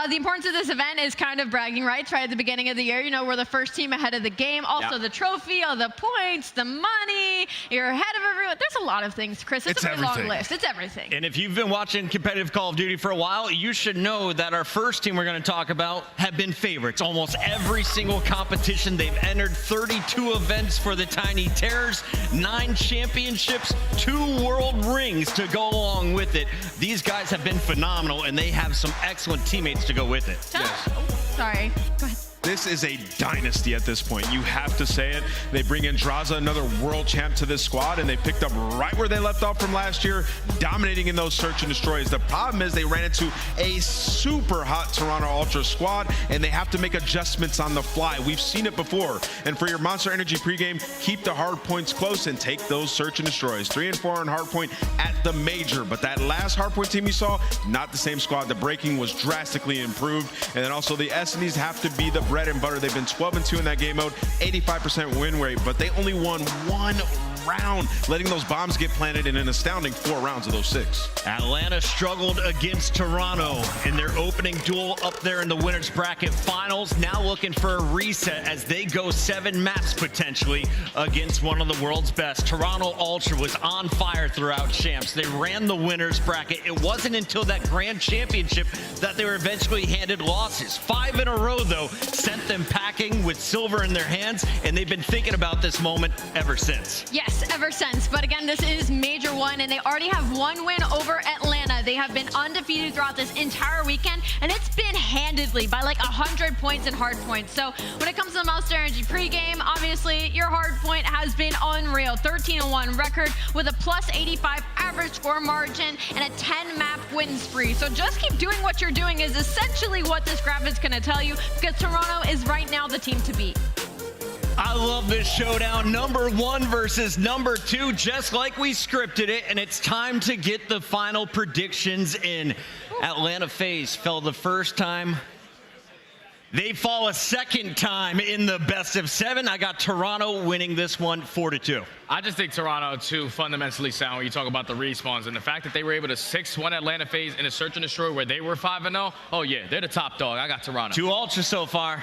The importance of this event is kind of bragging rights right at the beginning of the year. You know, we're the first team ahead of the game. Also, the trophy, all the points, the money. You're ahead of everyone. There's a lot of things, Chris. It's a very long list. It's everything. And if you've been watching competitive Call of Duty for a while, you should know that our first team we're going to talk about have been favorites. Almost every single competition they've entered, 32 events for the Tiny Terrors, 9 championships, 2 world rings to go along with it. These guys have been phenomenal, and they have some excellent teammates to go with it. Yes. Oh, sorry. Go ahead. This is a dynasty at this point. You have to say it. They bring in Draza, another world champ, to this squad, and they picked up right where they left off from last year, dominating in those search and destroys. The problem is they ran into a super hot Toronto Ultra squad, and they have to make adjustments on the fly. We've seen it before. And for your Monster Energy pregame, keep the hard points close and take those search and destroys. 3 and 4 on hard point at the major. But that last hard point team you saw, not the same squad. The breaking was drastically improved. And then also the SNEs have to be the bread and butter. They've been 12-2 in that game mode, 85% win rate, but they only won 1 round, letting those bombs get planted in an astounding 4 rounds of those 6. Atlanta struggled against Toronto in their opening duel up there in the winners bracket finals. Now looking for a reset as they go 7 maps potentially against one of the world's best. Toronto Ultra was on fire throughout champs. They ran the winners bracket. It wasn't until that grand championship that they were eventually handed losses. 5 in a row, though, sent them packing with silver in their hands, and they've been thinking about this moment ever since. Yes, 6 ever since. But again, this is major one, and they already have 1 win over Atlanta. They have been undefeated throughout this entire weekend, and it's been handedly by like 100 points in hard points. So when it comes to the Monster Energy pregame, obviously your hard point has been unreal. 13-1 record with a plus 85 average score margin and a 10 map win spree. So just keep doing what you're doing is essentially what this graph is going to tell you, because Toronto is right now the team to beat. I love this showdown. Number 1 versus number 2, just like we scripted it. And it's time to get the final predictions in. Atlanta FaZe fell the first time. They fall a second time in the best of 7. I got Toronto winning this one 4-2. I just think Toronto, too, fundamentally sound when you talk about the respawns. And the fact that they were able to 6-1 Atlanta FaZe in a search and destroy where they were 5-0. Oh, yeah, they're the top dog. I got Toronto. 2 ultras so far.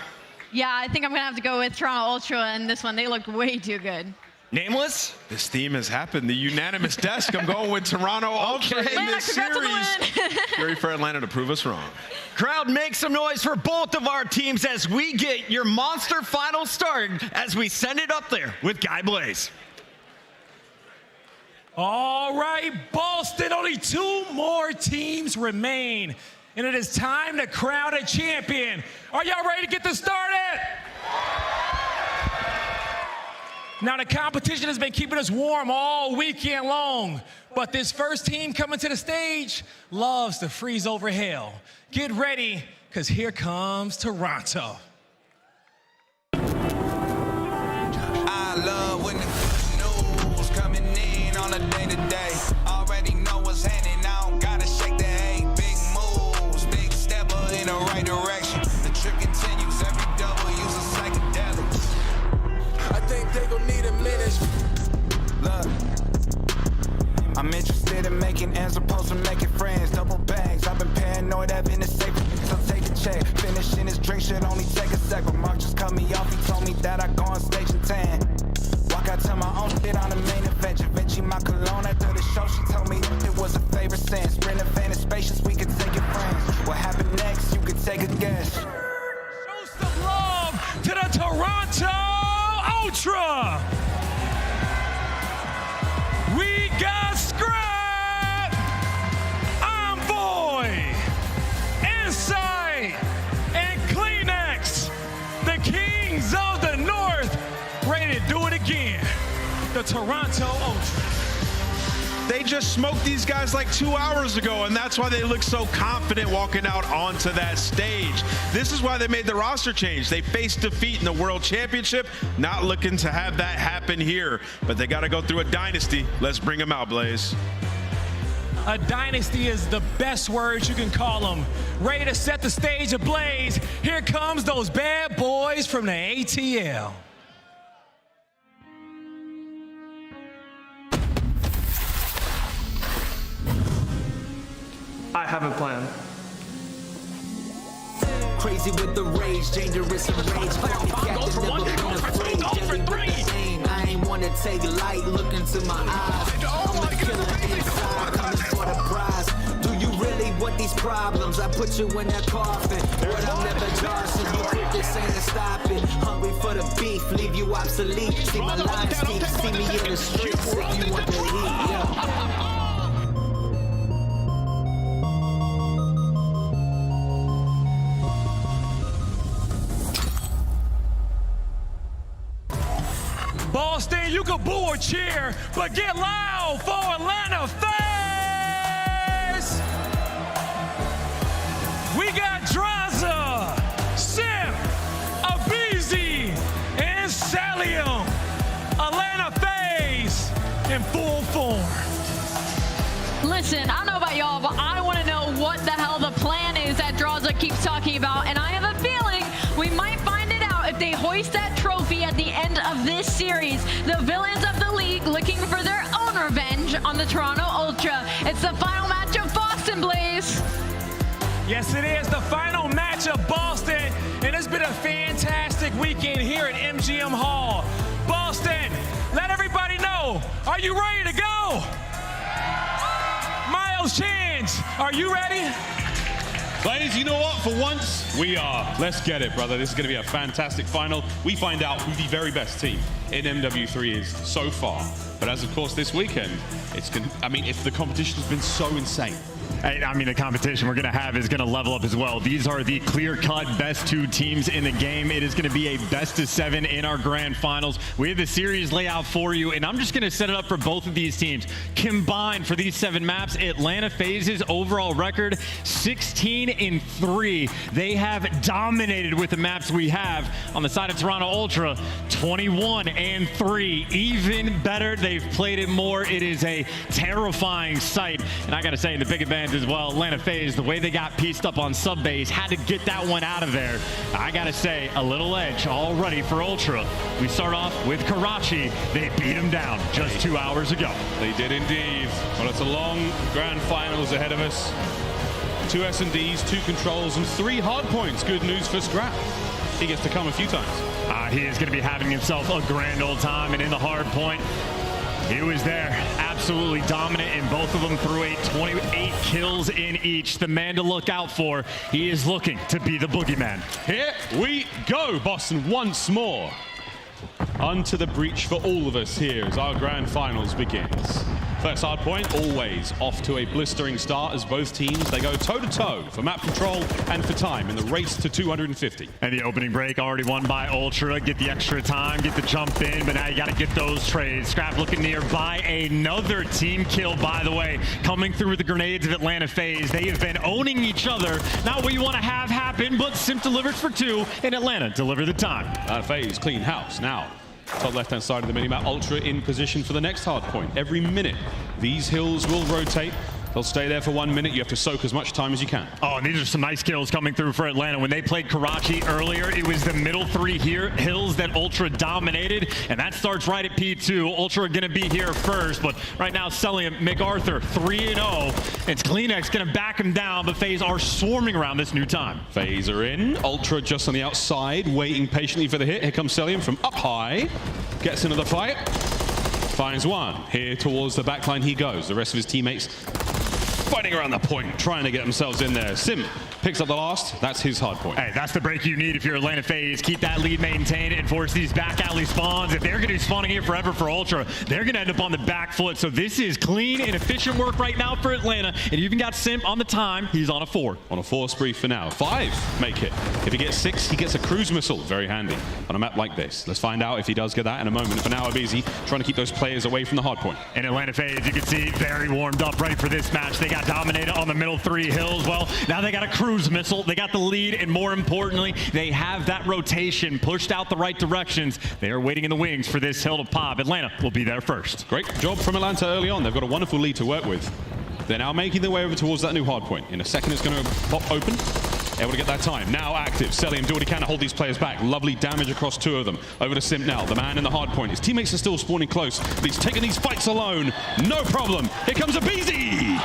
Yeah, I think I'm going to have to go with Toronto Ultra in this one. They looked way too good. Nameless? This theme has happened. The unanimous desk. I'm going with Toronto Ultra in this series. Ready for Atlanta to prove us wrong. Crowd, make some noise for both of our teams as we get your monster final start as we send it up there with Guy Blaze. All right, Boston, only 2 more teams remain. And it is time to crown a champion. Are y'all ready to get this started? Now, the competition has been keeping us warm all weekend long, but this first team coming to the stage loves to freeze over hell. Get ready, because here comes Toronto. I love when the news coming in on a day-to-day. Already know what's happening, I don't gotta shake the hay. Big moves, big stepper in the right direction. The trip continues, every double use a psychedelic. I think they gon' need a minute. Look, I'm interested in making ends opposed to making friends. Double bags, I've been paranoid, having it safe, so take a check. Finishing this drink should only take a sec. But Mark just cut me off, he told me that I go on stage and tan. Walk out to my own shit on the main event. Vinci my cologne after the show, she told me it was a favorite sense. Sprint van is spacious, we could take it friends. What happened next, you could take a guess. Show some love to the Toronto Ultra. We got Scrap, Envoy, Insight, and Kleenex, the kings of the North, ready to do it again. The Toronto Ultra. They just smoked these guys like 2 hours ago, and that's why they look so confident walking out onto that stage. This is why they made the roster change. They faced defeat in the World Championship, not looking to have that happen here, but they got to go through a dynasty. Let's bring them out, Blaze. A dynasty is the best words you can call them. Ready to set the stage ablaze. Here comes those bad boys from the ATL. I have a plan. Crazy with the rage, dangerous and rage. Goes for 1, goes for 2, goes for 3. I ain't wanna take light, look into my eyes. I'm the killer inside, coming for the prize. Do you really want these problems? I put you in that coffin, but I'm never Johnson. You quit this ain't to stop it. Hungry for the beef, leave you obsolete. See my lines deep, see me in the streets if you want the heat. Yeah. Boston, you can boo or cheer, but get loud for Atlanta FaZe! We got Draza, Simp, Abizi, and Salium. Atlanta FaZe in full form. Listen, I don't know about y'all, but I want to know what the hell the plan is that Draza keeps talking about, and I have a feeling we might find it out if they hoist that trophy at the end of this series. The villains of the league looking for their own revenge on the Toronto Ultra. It's the final match of Boston, Blaze. Yes, it is the final match of Boston, and it's been a fantastic weekend here at MGM Hall. Boston, let everybody know, are you ready to go? Miles Chance, are you ready? Ladies, you know what? For once, we are. Let's get it, brother. This is going to be a fantastic final. We find out who the very best team in MW3 is so far. But as of course this weekend, if the competition has been so insane. I mean, the competition we're going to have is going to level up as well. These are the clear-cut best 2 teams in the game. It is going to be a best-of-7 in our grand finals. We have the series layout for you, and I'm just going to set it up for both of these teams. Combined for these 7 maps, Atlanta FaZe's overall record, 16-3. They have dominated with the maps we have. On the side of Toronto Ultra, 21-3. Even better, they've played it more. It is a terrifying sight. And I got to say, the big advantage as well, Atlanta FaZe, the way they got pieced up on sub base, had to get that one out of there. I gotta say, a little edge already for Ultra. We start off with Karachi. They beat them down just 2 hours ago. They did indeed. Well, it's a long grand finals ahead of us. 2 S&Ds, 2 controls, and 3 hard points. Good news for Scrap. He gets to come a few times. He is going to be having himself a grand old time, and in the hard point, he was there, absolutely dominant in both of them through 28 kills in each. The man to look out for. He is looking to be the boogeyman. Here we go, Boston, once more. Onto the breach for all of us here as our grand finals begins. First hard point, always off to a blistering start as both teams, they go toe-to-toe for map control and for time in the race to 250. And the opening break already won by Ultra. Get the extra time, get the jump in, but now you got to get those trades. Scrap looking nearby. Another team kill, by the way, coming through with the grenades of Atlanta FaZe. They have been owning each other. Not what you want to have happen, but Simp delivers for 2, and Atlanta deliver the time. FaZe clean house now. Top left-hand side of the minimap, Ultra in position for the next hard point. Every minute, these hills will rotate. They'll stay there for 1 minute. You have to soak as much time as you can. Oh, and these are some nice kills coming through for Atlanta. When they played Karachi earlier, it was the middle 3 hills that Ultra dominated, and that starts right at P2. Ultra are going to be here first, but right now, Celium, MacArthur, 3-0. It's Kleenex going to back him down, but FaZe are swarming around this new time. FaZe are in. Ultra just on the outside, waiting patiently for the hit. Here comes Celium from up high. Gets into the fight. Finds one. Here towards the backline he goes. The rest of his teammates fighting around the point, trying to get themselves in there. Simp picks up the last. That's his hard point. Hey, that's the break you need if you're Atlanta FaZe. Keep that lead maintained and force these back alley spawns. If they're going to be spawning here forever for Ultra, they're going to end up on the back foot. So this is clean and efficient work right now for Atlanta. And you even got Simp on the time. He's on a 4. On a 4 spree for now. 5 make it. If he gets 6, he gets a cruise missile. Very handy on a map like this. Let's find out if he does get that in a moment. For now, Abizi trying to keep those players away from the hard point. And Atlanta FaZe, you can see, very warmed up, ready for this match. They got dominated on the middle 3 hills. Well, now they got a cruise missile. They got the lead, and more importantly, they have that rotation pushed out the right directions. They are waiting in the wings for this hill to pop. Atlanta will be there first. Great job from Atlanta early on. They've got a wonderful lead to work with. They're now making their way over towards that new hard point. In a second, it's going to pop open. Able to get that time. Now active. Celium do what he can to hold these players back. Lovely damage across 2 of them. Over to Simp now, the man in the hard point. His teammates are still spawning close, but he's taking these fights alone. No problem. Here comes Abizi.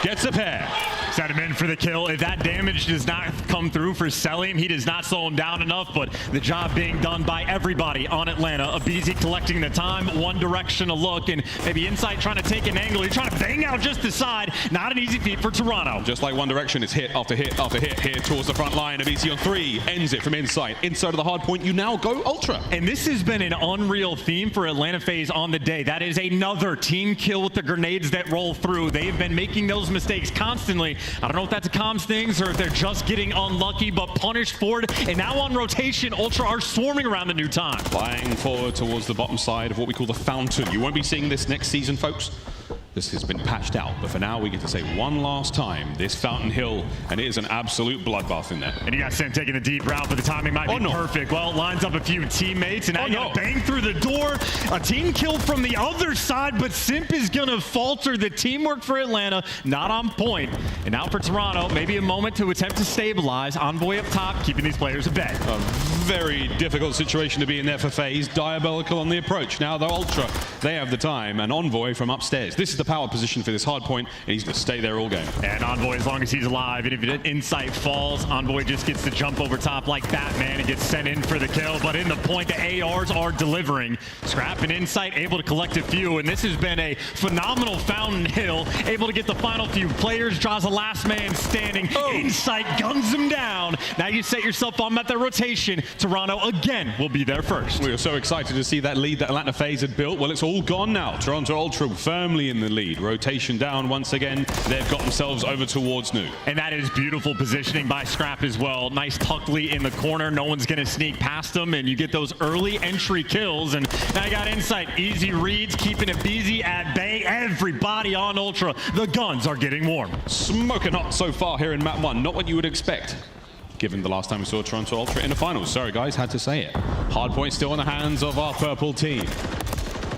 Gets a pair. Set him in for the kill. If that damage does not come through for Celium, he does not slow him down enough, but the job being done by everybody on Atlanta. Abizi collecting the time, one direction to look, and maybe Insight trying to take an angle. He's trying to bang out just the side. Not an easy feat for Toronto. Just like One Direction, it's hit after hit after hit here towards the front line. Abizi on 3, ends it from Insight. Inside of the hard point, you now go Ultra. And this has been an unreal theme for Atlanta FaZe on the day. That is another team kill with the grenades that roll through. They have been making those mistakes constantly. I don't know if that's a comms things or if they're just getting unlucky, but punished forward. And now on rotation, Ultra are swarming around the new time. Flying forward towards the bottom side of what we call the fountain. You won't be seeing this next season, folks. This has been patched out, but for now we get to say one last time, this Fountain Hill, and it is an absolute bloodbath in there. And you got Sim taking a deep route, but the timing might be perfect. Well, it lines up a few teammates, and now you gotta bang through the door. A team kill from the other side, but Simp is gonna falter. The teamwork for Atlanta, not on point. And now for Toronto, maybe a moment to attempt to stabilize. Envoy up top, keeping these players at bay. very difficult situation to be in there for FaZe. Diabolical on the approach. Now the Ultra, they have the time, and Envoy from upstairs. This is the power position for this hard point, and he's going to stay there all game. And Envoy, as long as he's alive, and if Insight falls, Envoy just gets to jump over top like Batman and gets sent in for the kill. But in the point, the ARs are delivering. Scrap and Insight able to collect a few, and this has been a phenomenal Fountain Hill, able to get the final few players, draws a last man standing. Insight guns him down. Now you set yourself on at the rotation. Toronto again will be there first. We were so excited to see that lead that Atlanta FaZe had built. Well, it's all gone now. Toronto Ultra firmly in the lead. Rotation down once again. They've got themselves over towards Nu. And that is beautiful positioning by Scrap as well. Nice Tuckley in the corner. No one's going to sneak past them, and you get those early entry kills. And now you got Insight. Easy reads, keeping it busy at bay. Everybody on Ultra. The guns are getting warm. Smoking hot so far here in map 1. Not what you would expect, given the last time we saw Toronto Ultra in the finals. Sorry guys, had to say it. Hardpoint still in the hands of our purple team.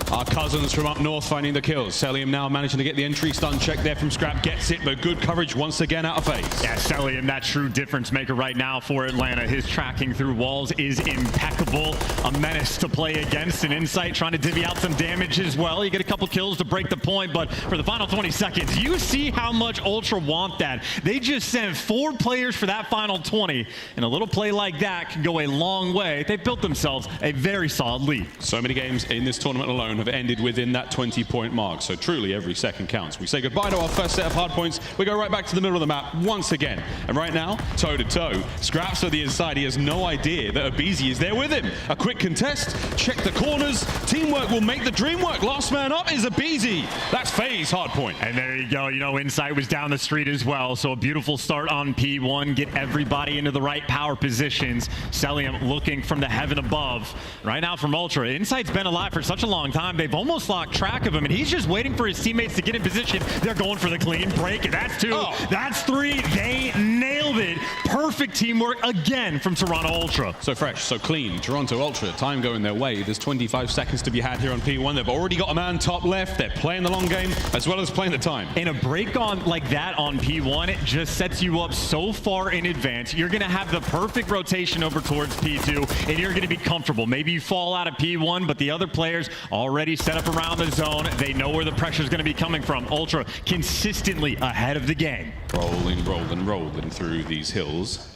Our cousins from up north finding the kills. Celium now managing to get the entry stun check there from Scrap. Gets it, but good coverage once again out of FaZe. Yeah, Celium, that true difference maker right now for Atlanta. His tracking through walls is impeccable. A menace to play against. And Insight trying to divvy out some damage as well. You get a couple kills to break the point, but for the final 20 seconds, you see how much Ultra want that. They just sent 4 players for that final 20, and a little play like that can go a long way. They built themselves a very solid lead. So many games in this tournament alone have ended within that 20-point mark, so truly every second counts. We say goodbye to our first set of hard points. We go right back to the middle of the map once again, and right now, toe-to-toe. Scraps on the inside. He has no idea that aBeZy is there with him. A quick contest, check the corners. Teamwork will make the dream work. Last man up is aBeZy. That's FaZe hard point. And there you go. You know, Insight was down the street as well, so a beautiful start on P1. Get everybody into the right power positions. Celium looking from the heaven above. Right now from Ultra. Insight's been alive for such a long time. They've almost lost track of him, and he's just waiting for his teammates to get in position. They're going for the clean break, and that's 2. That's 3. They nailed it. Perfect teamwork again from Toronto Ultra. So fresh, so clean. Toronto Ultra, time going their way. There's 25 seconds to be had here on P1. They've already got a man top left. They're playing the long game as well as playing the time. And a break on like that on P1, it just sets you up so far in advance. You're going to have the perfect rotation over towards P2, and you're going to be comfortable. Maybe you fall out of P1, but the other players already set up around the zone. They know where the pressure is going to be coming from. Ultra consistently ahead of the game. Rolling, rolling, rolling through these hills.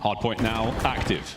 Hardpoint now active.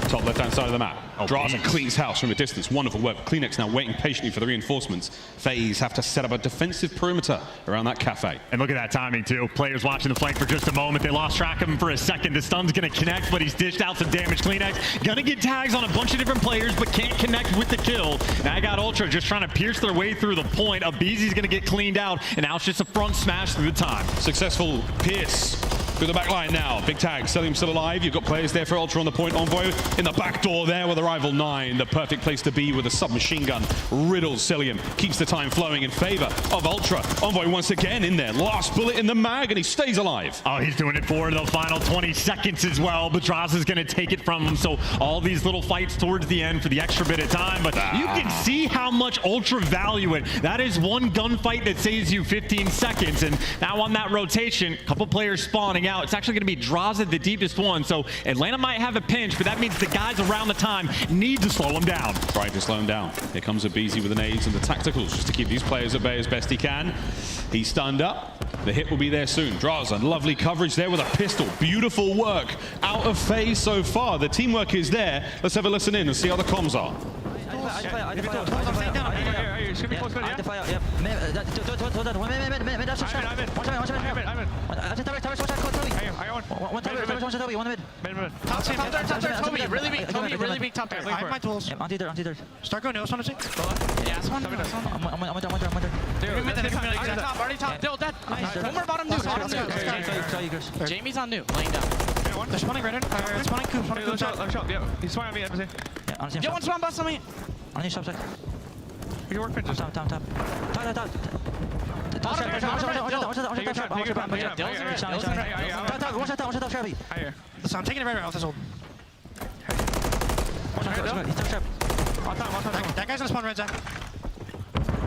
Top left-hand side of the map. Draws and cleans house from a distance. Wonderful work. Kleenex now waiting patiently for the reinforcements. FaZe have to set up a defensive perimeter around that cafe. And look at that timing, too. Players watching the flank for just a moment. They lost track of him for a second. The stun's going to connect, but he's dished out some damage. Kleenex going to get tags on a bunch of different players, but can't connect with the kill. Now I got Ultra just trying to pierce their way through the point. aBeZy's going to get cleaned out, and now it's just a front smash through the time. Successful pierce through the back line now. Big tag. Celium still alive. You've got players there for Ultra on the point. Envoy in the back door there with a rival 9. The perfect place to be with a submachine gun. Riddles Celium. Keeps the time flowing in favor of Ultra. Envoy once again in there. Last bullet in the mag, and he stays alive. Oh, he's doing it for the final 20 seconds as well. Badraz is going to take it from him. So all these little fights towards the end for the extra bit of time. But you can see how much Ultra value it. That is one gunfight that saves you 15 seconds. And now on that rotation, a couple players spawning out. It's actually going to be Draza, the deepest one. So Atlanta might have a pinch, but that means the guys around the time need to slow him down. Trying to slow him down. Here comes aBeZy with the nades and the tacticals just to keep these players at bay as best he can. He's stunned up. The hit will be there soon. Draza, lovely coverage there with a pistol. Beautiful work out of FaZe so far. The teamwork is there. Let's have a listen in and see how the comms are. Toby, really big top there. I have my tools. Start going nose, honestly. Yeah, this one. Already top. Dill, dead. One more bottom new. Jamie's on new, laying down. They're spawning right in. Spawning Coop. Let me shot. Yeah, he's spawning on me, embassy. Yo, one spawn bust on me. On your shop side. Your work pinches. Top. Top. I'm taking it right off this old. That guy's gonna spawn red, Zach.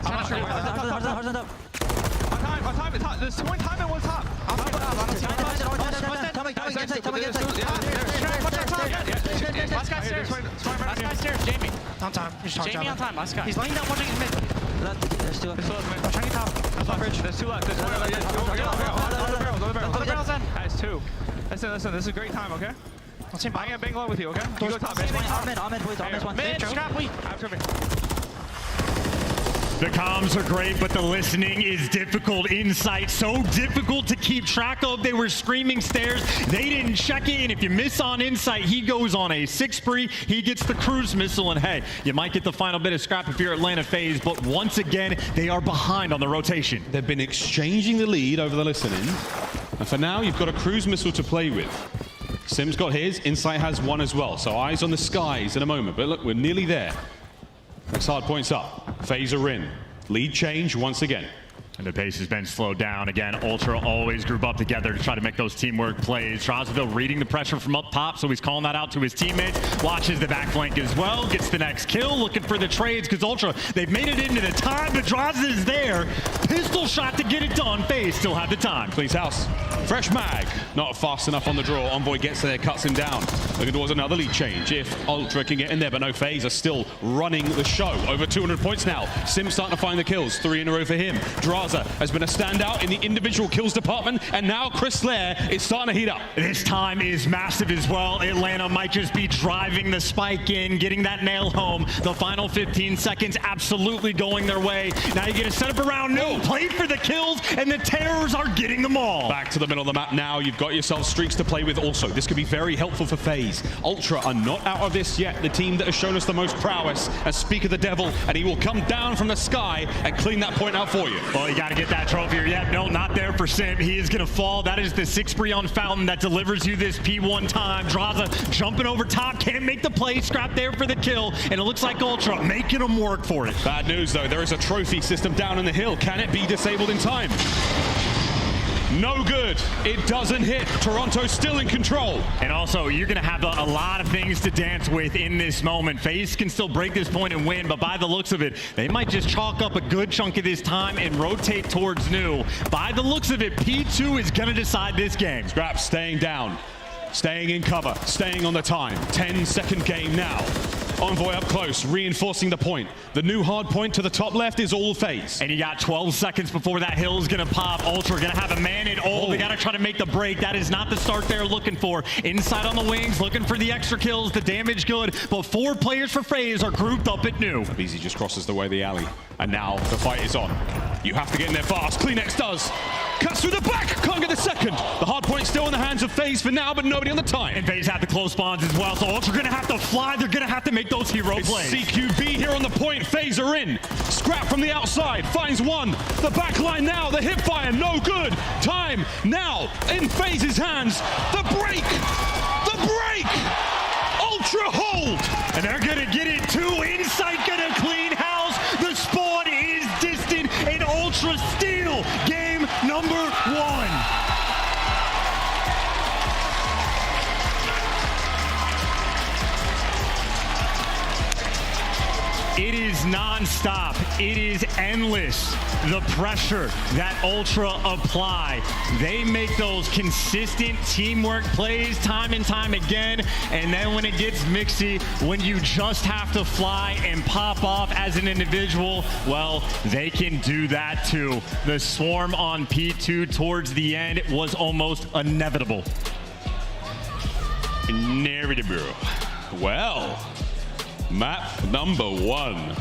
I'm not sure where that's on time. There's one time and one top. Last guy stairs. Last guy stairs, Jamie. On time. Jamie on time, last guy. He's laying down one in mid. There's two. I'm trying to top. That's on bridge. There's two left. There's one left. Other barrels in. Guys, two. Listen, this is a great time, okay? I'm gonna bang low with you, okay? You go top, bitch. Ahmed, please. Ahmed's one. Mid, scrap, we. After me. The comms are great, but the listening is difficult. Insight, so difficult to keep track of. They were screaming stairs. They didn't check it, and if you miss on Insight, he goes on a 6 spree. He gets the cruise missile, and hey, you might get the final bit of scrap if you're Atlanta FaZe, but once again, they are behind on the rotation. They've been exchanging the lead over the listening, and for now, you've got a cruise missile to play with. Sim's got his, Insight has one as well, so eyes on the skies in a moment, but look, we're nearly there. Next hard point's up. FaZe are in. Lead change once again. And the pace has been slowed down. Again, Ultra always group up together to try to make those teamwork plays. Drozaville reading the pressure from up top, so he's calling that out to his teammates. Watches the back flank as well, gets the next kill, looking for the trades, because Ultra, they've made it into the time, but Droz is there. Pistol shot to get it done. FaZe still have the time. Cleans house. Fresh mag. Not fast enough on the draw. Envoy gets there, cuts him down. Looking towards another lead change. If Ultra can get in there, but no, FaZe are still running the show. Over 200 points now. Sim starting to find the kills. 3 in a row for him. Draza has been a standout in the individual kills department, and now Chris Lair is starting to heat up. This time is massive as well. Atlanta might just be driving the spike in, getting that nail home. The final 15 seconds absolutely going their way. Now you get to set up around new, play for the kills, and the Terrors are getting them all. Back to the middle of the map now. You've got yourself streaks to play with also. This could be very helpful for FaZe. Ultra are not out of this yet. The team that has shown us the most prowess as Speak of the Devil, and he will come down from the sky and clean that point out for you. Well, you got to get that trophy. Yeah, no, not there for Sim. He is going to fall. That is the 6 spree on Fountain that delivers you this P1 time. Draza jumping over top, can't make the play. Scrap there for the kill, and it looks like Ultra making them work for it. Bad news, though. There is a trophy system down in the hill. Can it be disabled in time? No good. It doesn't hit. Toronto's still in control. And also, you're going to have a lot of things to dance with in this moment. FaZe can still break this point and win, but by the looks of it, they might just chalk up a good chunk of this time and rotate towards new. By the looks of it, P2 is going to decide this game. Scrap staying down, staying in cover, staying on the time. 10-second game now. Envoy up close, reinforcing the point. The new hard point to the top left is all FaZe. And you got 12 seconds before that hill's gonna pop. Ultra gonna have a man in all. They gotta try to make the break. That is not the start they're looking for. Inside on the wings, looking for the extra kills, the damage good, but 4 players for FaZe are grouped up at new. Easy just crosses the way of the alley. And now the fight is on. You have to get in there fast. Kleenex does. Cuts through the back, can't get the second. The hard point still in the hands of FaZe for now, but nobody on the time. And FaZe have the close spawns as well, so Ultra gonna have to fly. They're gonna have to make those hero plays. CQB here on the point. FaZe are in. Scrap from the outside, finds one. The back line now, the hip fire, no good. Time now in FaZe's hands. The break, Ultra hold. And they're gonna get it too. Insight gonna clean house. The spawn is distant, and Ultra steal game number 1. It is non-stop. It is endless. The pressure that Ultra apply. They make those consistent teamwork plays time and time again. And then when it gets mixy, when you just have to fly and pop off as an individual, well, they can do that too. The swarm on P2 towards the end was almost inevitable. Inevitable. Well, map number 1.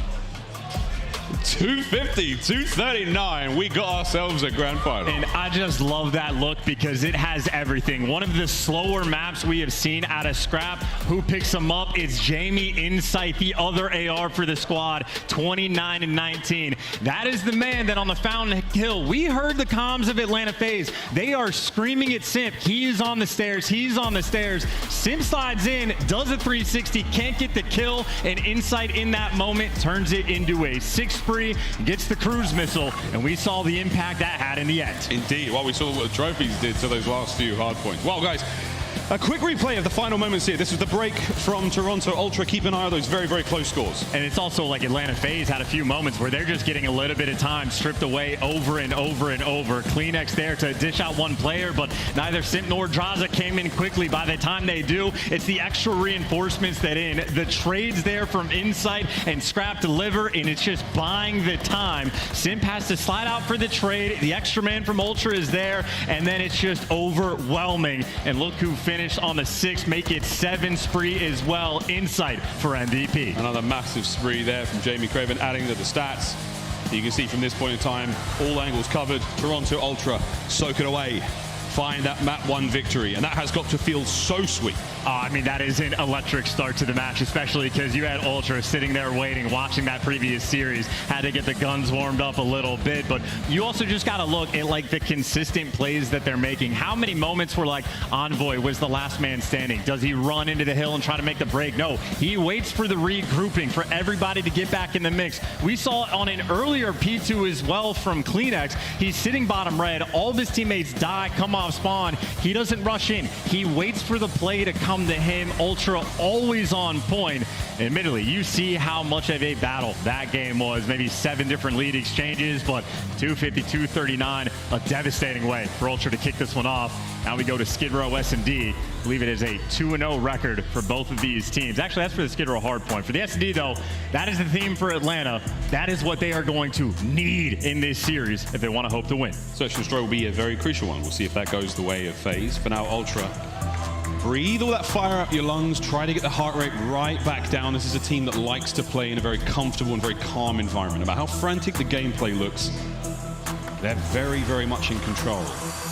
250, 239. We got ourselves a grand final. And I just love that look because it has everything. One of the slower maps we have seen out of Scrap. Who picks them up? It's Jamie Insight, the other AR for the squad, 29 and 19. That is the man that on the Fountain Hill, we heard the comms of Atlanta FaZe. They are screaming at Simp. He is on the stairs. He's on the stairs. Simp slides in, does a 360, can't get the kill, and Insight in that moment turns it into a 6 spree, gets the cruise missile, and we saw the impact that had in the end. Indeed. Well, we saw what the trophies did to those last few hard points. Well, guys, A quick replay of the final moments here. This is the break from Toronto Ultra. Keep an eye on those very, very close scores. And it's also like Atlanta FaZe had a few moments where they're just getting a little bit of time stripped away over and over and over. Kleenex there to dish out one player, but neither Simp nor Draza came in quickly. By the time they do, it's the extra reinforcements that in. The trades there from Insight and Scrap deliver, and it's just buying the time. Simp has to slide out for the trade. The extra man from Ultra is there, and then it's just overwhelming. And look who finished on the 6, make it 7 spree as well. Insight for MVP. Another massive spree there from Jamie Craven, adding to the stats. You can see from this point in time, all angles covered. Toronto Ultra soak it away. Find that map 1 victory, and that has got to feel so sweet. I mean, that is an electric start to the match, especially because you had Ultra sitting there waiting, watching that previous series, had to get the guns warmed up a little bit, but you also just got to look at like the consistent plays that they're making. How many moments were like Envoy was the last man standing? Does he run into the hill and try to make the break? No, he waits for the regrouping, for everybody to get back in the mix. We saw it on an earlier P2 as well from Kleenex. He's sitting bottom red, all of his teammates die, come off spawn. He doesn't rush in. He waits for the play to come to him. Ultra always on point. Admittedly, you see how much of a battle that game was. Maybe 7 different lead exchanges, but 250-239, a devastating way for Ultra to kick this one off. Now we go to Skid Row S&D. I believe it is a 2-0 record for both of these teams. Actually, that's for the Skid Row hardpoint. For the S&D, though, that is the theme for Atlanta. That is what they are going to need in this series if they want to hope to win. Search and Destroy will be a very crucial one. We'll see if that goes the way of FaZe. For now, Ultra, breathe all that fire up your lungs. Try to get the heart rate right back down. This is a team that likes to play in a very comfortable and very calm environment. No matter how frantic the gameplay looks, they're very, very much in control.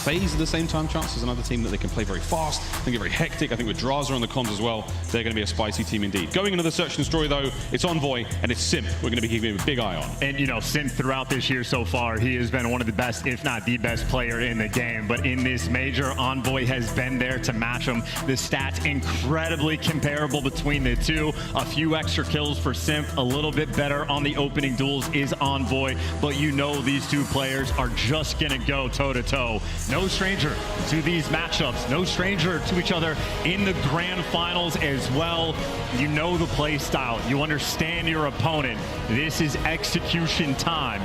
FaZe at the same time, Chance, is another team that they can play very fast. They get very hectic. I think with Draza on the comms as well, they're going to be a spicy team indeed. Going into the Search and Destroy, though, it's Envoy and it's Simp we're going to be keeping a big eye on. And, you know, Simp throughout this year so far, he has been one of the best, if not the best player in the game. But in this major, Envoy has been there to match him. The stats incredibly comparable between the two. A few extra kills for Simp, a little bit better on the opening duels is Envoy. But you know these two players are just going to go toe-to-toe. No stranger to these matchups. No stranger to each other in the grand finals as well. You know the play style. You understand your opponent. This is execution time.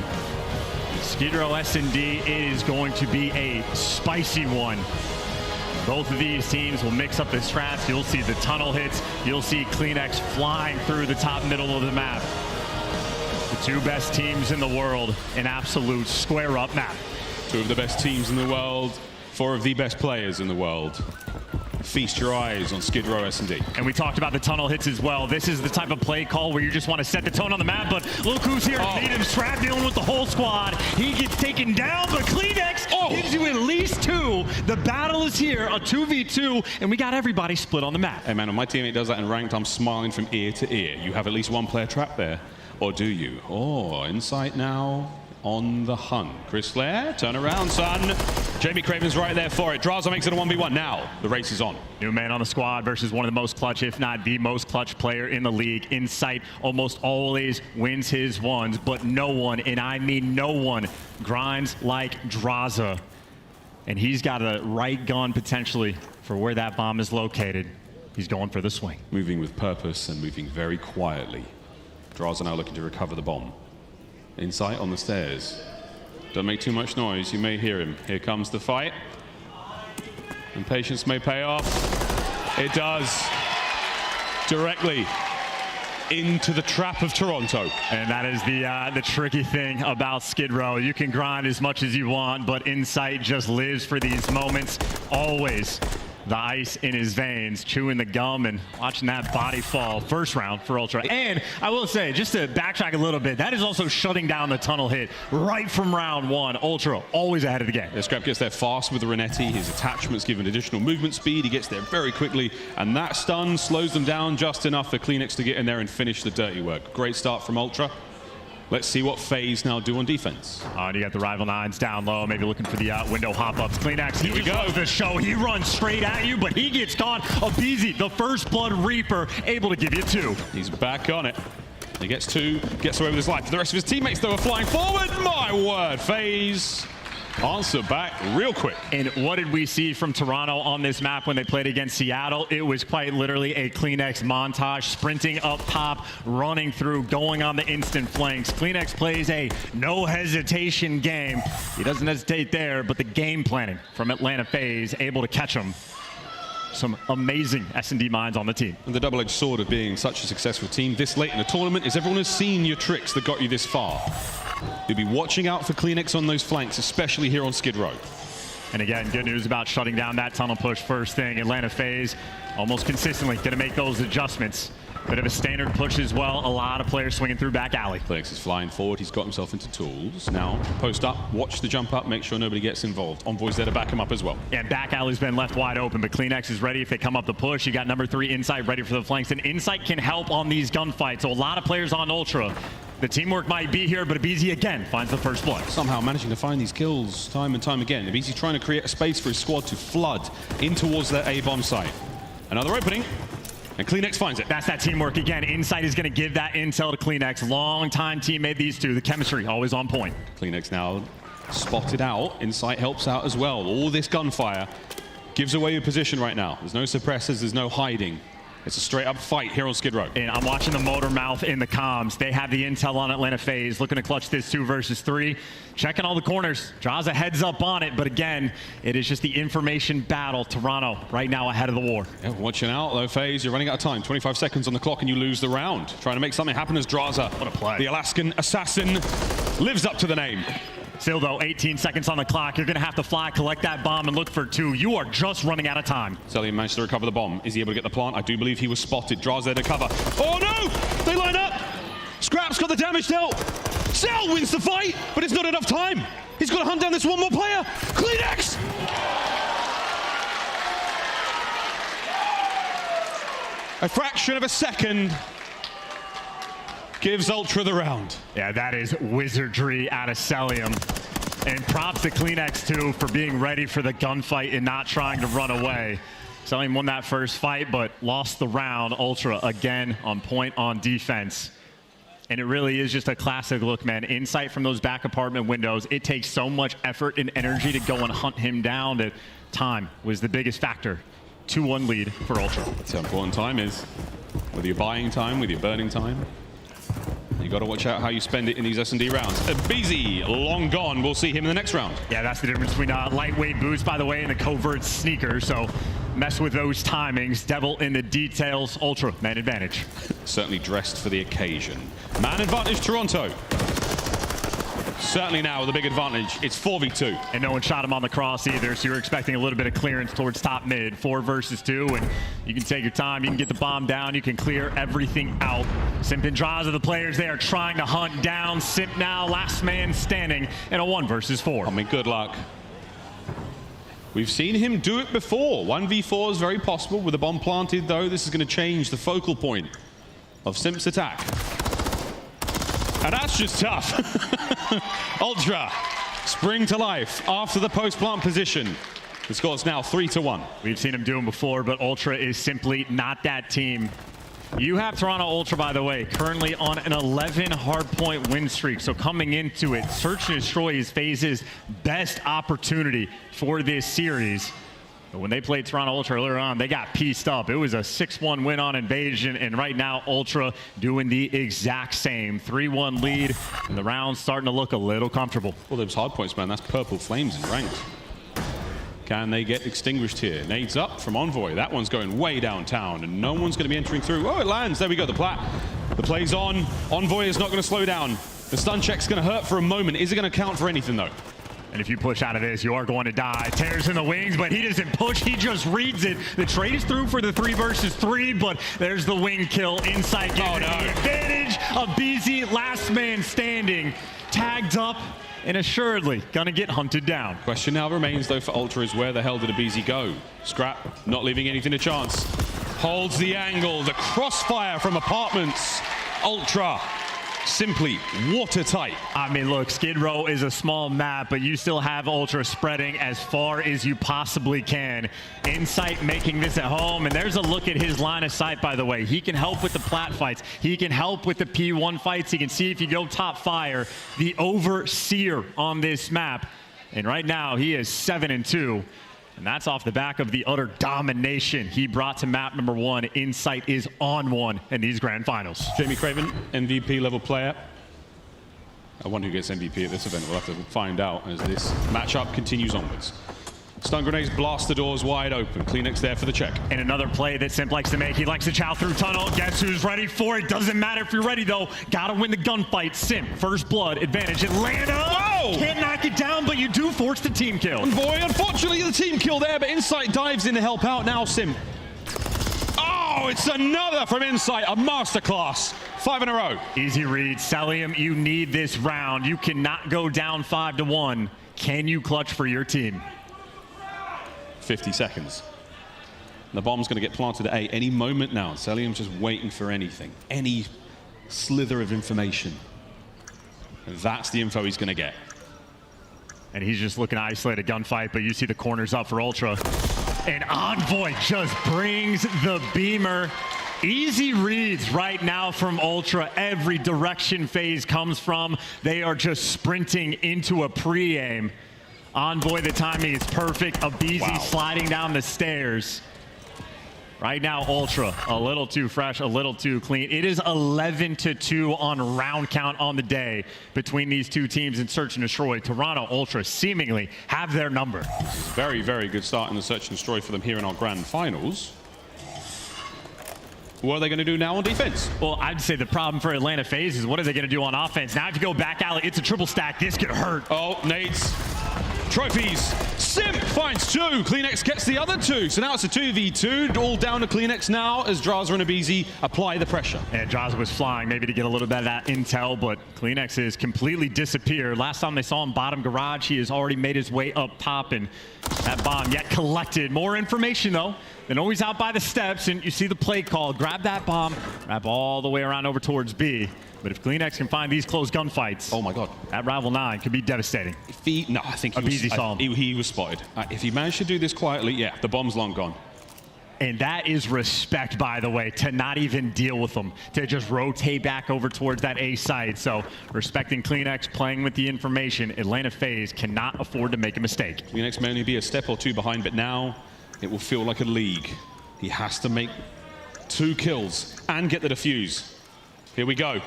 Skid Row S&D is going to be a spicy one. Both of these teams will mix up the strats. You'll see the tunnel hits. You'll see Kleenex flying through the top middle of the map. The 2 best teams in the world, an absolute square-up map. 2 of the best teams in the world, 4 of the best players in the world. Feast your eyes on Skid Row S&D. And we talked about the tunnel hits as well. This is the type of play call where you just want to set the tone on the map, but look who's here. Native Trap dealing with the whole squad. He gets taken down, but Kleenex gives you at least 2. The battle is here, a 2v2, and we got everybody split on the map. Hey man, when my teammate does that in ranked, I'm smiling from ear to ear. You have at least 1 player trapped there, or do you? Oh, Insight now on the hunt. Chris Flair, turn around, son. Jamie Craven's right there for it. Draza makes it a 1v1. Now, the race is on. New man on the squad versus one of the most clutch, if not the most clutch player in the league. Insight almost always wins his ones, but no one, and I mean no one, grinds like Draza. And he's got a right gun potentially for where that bomb is located. He's going for the swing. Moving with purpose and moving very quietly. Draza now looking to recover the bomb. Insight on the stairs. Don't make too much noise, you may hear him. Here comes the fight. And patience may pay off. It does. Directly into the trap of Toronto. And that is the tricky thing about Skid Row. You can grind as much as you want, but Insight just lives for these moments. Always the ice in his veins, chewing the gum and watching that body fall. First round for Ultra. And I will say, just to backtrack a little bit, that is also shutting down the tunnel hit right from round 1. Ultra always ahead of the game. Yeah, Scrap gets there fast with the Renetti. His attachments give an additional movement speed. He gets there very quickly, and that stun slows them down just enough for Kleenex to get in there and finish the dirty work. Great start from Ultra. Let's see what FaZe now do on defense. You got the Rival 9s down low, maybe looking for the window hop-ups. Kleenex, here we go. The show, he runs straight at you, but he gets caught. Abizi, the First Blood Reaper, able to give you 2. He's back on it. He gets 2, gets away with his life. The rest of his teammates, though, are flying forward. My word, FaZe Answer back real quick. And what did we see from Toronto on this map when they played against Seattle? It was quite literally a Kleenex montage, sprinting up top, running through, going on the instant flanks. Kleenex plays a no hesitation game. He doesn't hesitate there, but the game planning from Atlanta FaZe able to catch him. Some amazing S&D minds on the team. And the double-edged sword of being such a successful team this late in the tournament is everyone has seen your tricks that got you this far. You'll be watching out for Kleenex on those flanks, especially here on Skid Row. And again, good news about shutting down that tunnel push first thing. Atlanta FaZe almost consistently going to make those adjustments. Bit of a standard push as well. A lot of players swinging through back alley. Kleenex is flying forward. He's got himself into tools. Now, post up, watch the jump up, make sure nobody gets involved. Envoy's there to back him up as well. Yeah, back alley's been left wide open, but Kleenex is ready if they come up the push. You got number 3 Insight ready for the flanks, and Insight can help on these gunfights. So a lot of players on Ultra. The teamwork might be here, but aBeZy again finds the first blood. Somehow managing to find these kills time and time again. aBeZy trying to create a space for his squad to flood in towards their A-bomb site. Another opening. And Kleenex finds it. That's that teamwork again. Insight is going to give that intel to Kleenex. Long-time teammate, these two. The chemistry always on point. Kleenex now spotted out. Insight helps out as well. All this gunfire gives away your position right now. There's no suppressors. There's no hiding. It's a straight-up fight here on Skid Row. And I'm watching the motor mouth in the comms. They have the intel on Atlanta FaZe, looking to clutch this 2 versus 3. Checking all the corners. Draws a heads up on it, but again, it is just the information battle. Toronto right now ahead of the war. Yeah, watching out though, FaZe. You're running out of time. 25 seconds on the clock and you lose the round. Trying to make something happen as Draza, what a play. The Alaskan assassin, lives up to the name. Still though, 18 seconds on the clock. You're going to have to fly, collect that bomb, and look for 2. You are just running out of time. Cellium managed to recover the bomb. Is he able to get the plant? I do believe he was spotted. Draws there to cover. Oh no! They line up! Scrap's got the damage dealt. Cell wins the fight, but it's not enough time. He's got to hunt down this one more player. Kleenex! A fraction of a second gives Ultra the round. Yeah, that is wizardry out of Cellium. And props to Kleenex, too, for being ready for the gunfight and not trying to run away. Cellium won that first fight, but lost the round. Ultra, again, on point on defense. And it really is just a classic look, man. Insight from those back apartment windows. It takes so much effort and energy to go and hunt him down that time was the biggest factor. 2-1 lead for Ultra. That's how important time is. Whether you're buying time, whether you're burning time. You got to watch out how you spend it in these S&D rounds. aBeZy, long gone. We'll see him in the next round. Yeah, that's the difference between lightweight boots, by the way, and the covert sneaker. So mess with those timings. Devil in the details. Ultra, man advantage. Certainly dressed for the occasion. Man advantage, Toronto. Certainly now with a big advantage. It's 4v2. And no one shot him on the cross either, so you're expecting a little bit of clearance towards top mid. 4 versus 2, and you can take your time. You can get the bomb down. You can clear everything out. Simp and Draza, the players, they are trying to hunt down Simp now. Last man standing in a 1 versus 4. I mean, good luck. We've seen him do it before. 1v4 is very possible. With the bomb planted, though, this is going to change the focal point of Simp's attack. And that's just tough. Ultra spring to life after the post-plant position. The score's now 3-1. We've seen him do them before, but Ultra is simply not that team. You have Toronto Ultra, by the way, currently on an 11 hardpoint win streak. So coming into it, search and destroy is FaZe's best opportunity for this series. But when they played Toronto Ultra earlier on, they got pieced up. It was a 6-1 win on Invasion, and right now Ultra doing the exact same. 3-1 lead, and the round's starting to look a little comfortable. Well, those hard points, man, that's purple flames in ranked. Can they get extinguished here? Nades up from Envoy. That one's going way downtown, and no one's going to be entering through. Oh, it lands. There we go, the plat. The play's on. Envoy is not going to slow down. The stun check's going to hurt for a moment. Is it going to count for anything, though? And if you push out of this, you are going to die. Tears in the wings, but he doesn't push. He just reads it. The trade is through for the 3 versus 3, but there's the wing kill. Insight gives the advantage. aBeZy, last man standing, tagged up, and assuredly gonna get hunted down. Question now remains, though, for Ultra is where the hell did aBeZy go? Scrap, not leaving anything to chance. Holds the angle. The crossfire from apartments. Ultra. Simply watertight. I mean, look, Skid Row is a small map, but you still have Ultra spreading as far as you possibly can. Insight making this at home, and there's a look at his line of sight, by the way. He can help with the plat fights. He can help with the P1 fights. He can see if you go top fire, the overseer on this map. And right now, he is 7-2. And that's off the back of the utter domination he brought to map number 1. Insight is on 1 in these grand finals. Jamie Craven, MVP level player. I wonder who gets MVP at this event. We'll have to find out as this matchup continues onwards. Stun grenades blast the doors wide open. Kleenex there for the check. And another play that Simp likes to make. He likes to chow through tunnel. Guess who's ready for it? Doesn't matter if you're ready, though. Gotta win the gunfight. Simp, first blood, advantage. Atlanta! Whoa! Can't knock it down, but you do force the team kill. Boy, unfortunately, the team kill there, but Insight dives in to help out now, Simp. Oh, it's another from Insight, a masterclass. 5 in a row. Easy read. Cellium, you need this round. You cannot go down 5-1. Can you clutch for your team? 50 seconds. The bomb's going to get planted at A any moment now. Cellium's just waiting for anything, any slither of information. And that's the info he's going to get. And he's just looking to isolate a gunfight, but you see the corners up for Ultra. And Envoy just brings the beamer. Easy reads right now from Ultra. Every direction FaZe comes from, they are just sprinting into a pre-aim. Envoy, the timing is perfect. Abizi sliding down the stairs. Right now, Ultra, a little too fresh, a little too clean. It is 11-2 on round count on the day between these two teams in Search and Destroy. Toronto Ultra seemingly have their number. Very, very good start in the Search and Destroy for them here in our grand finals. What are they going to do now on defense? Well, I'd say the problem for Atlanta FaZe is what are they going to do on offense? Now if you go back alley, it's a triple stack. This could hurt. Oh, nades. Trophies. Simp finds 2. Kleenex gets the other 2. So now it's a 2v2. All down to Kleenex now as Draza and Abizi apply the pressure. And Draza was flying maybe to get a little bit of that intel, but Kleenex has completely disappeared. Last time they saw him bottom garage, he has already made his way up top, and that bomb yet collected. More information though. Then always out by the steps, and you see the play call. Grab that bomb, wrap all the way around over towards B. But if Kleenex can find these close gunfights, oh my God, that Rival 9 could be devastating. I think he was spotted. If he managed to do this quietly, yeah, the bomb's long gone. And that is respect, by the way, to not even deal with them, to just rotate back over towards that A site. So respecting Kleenex, playing with the information, Atlanta FaZe cannot afford to make a mistake. Kleenex may only be a step or 2 behind, but now it will feel like a league. He has to make 2 kills and get the defuse. Here we go.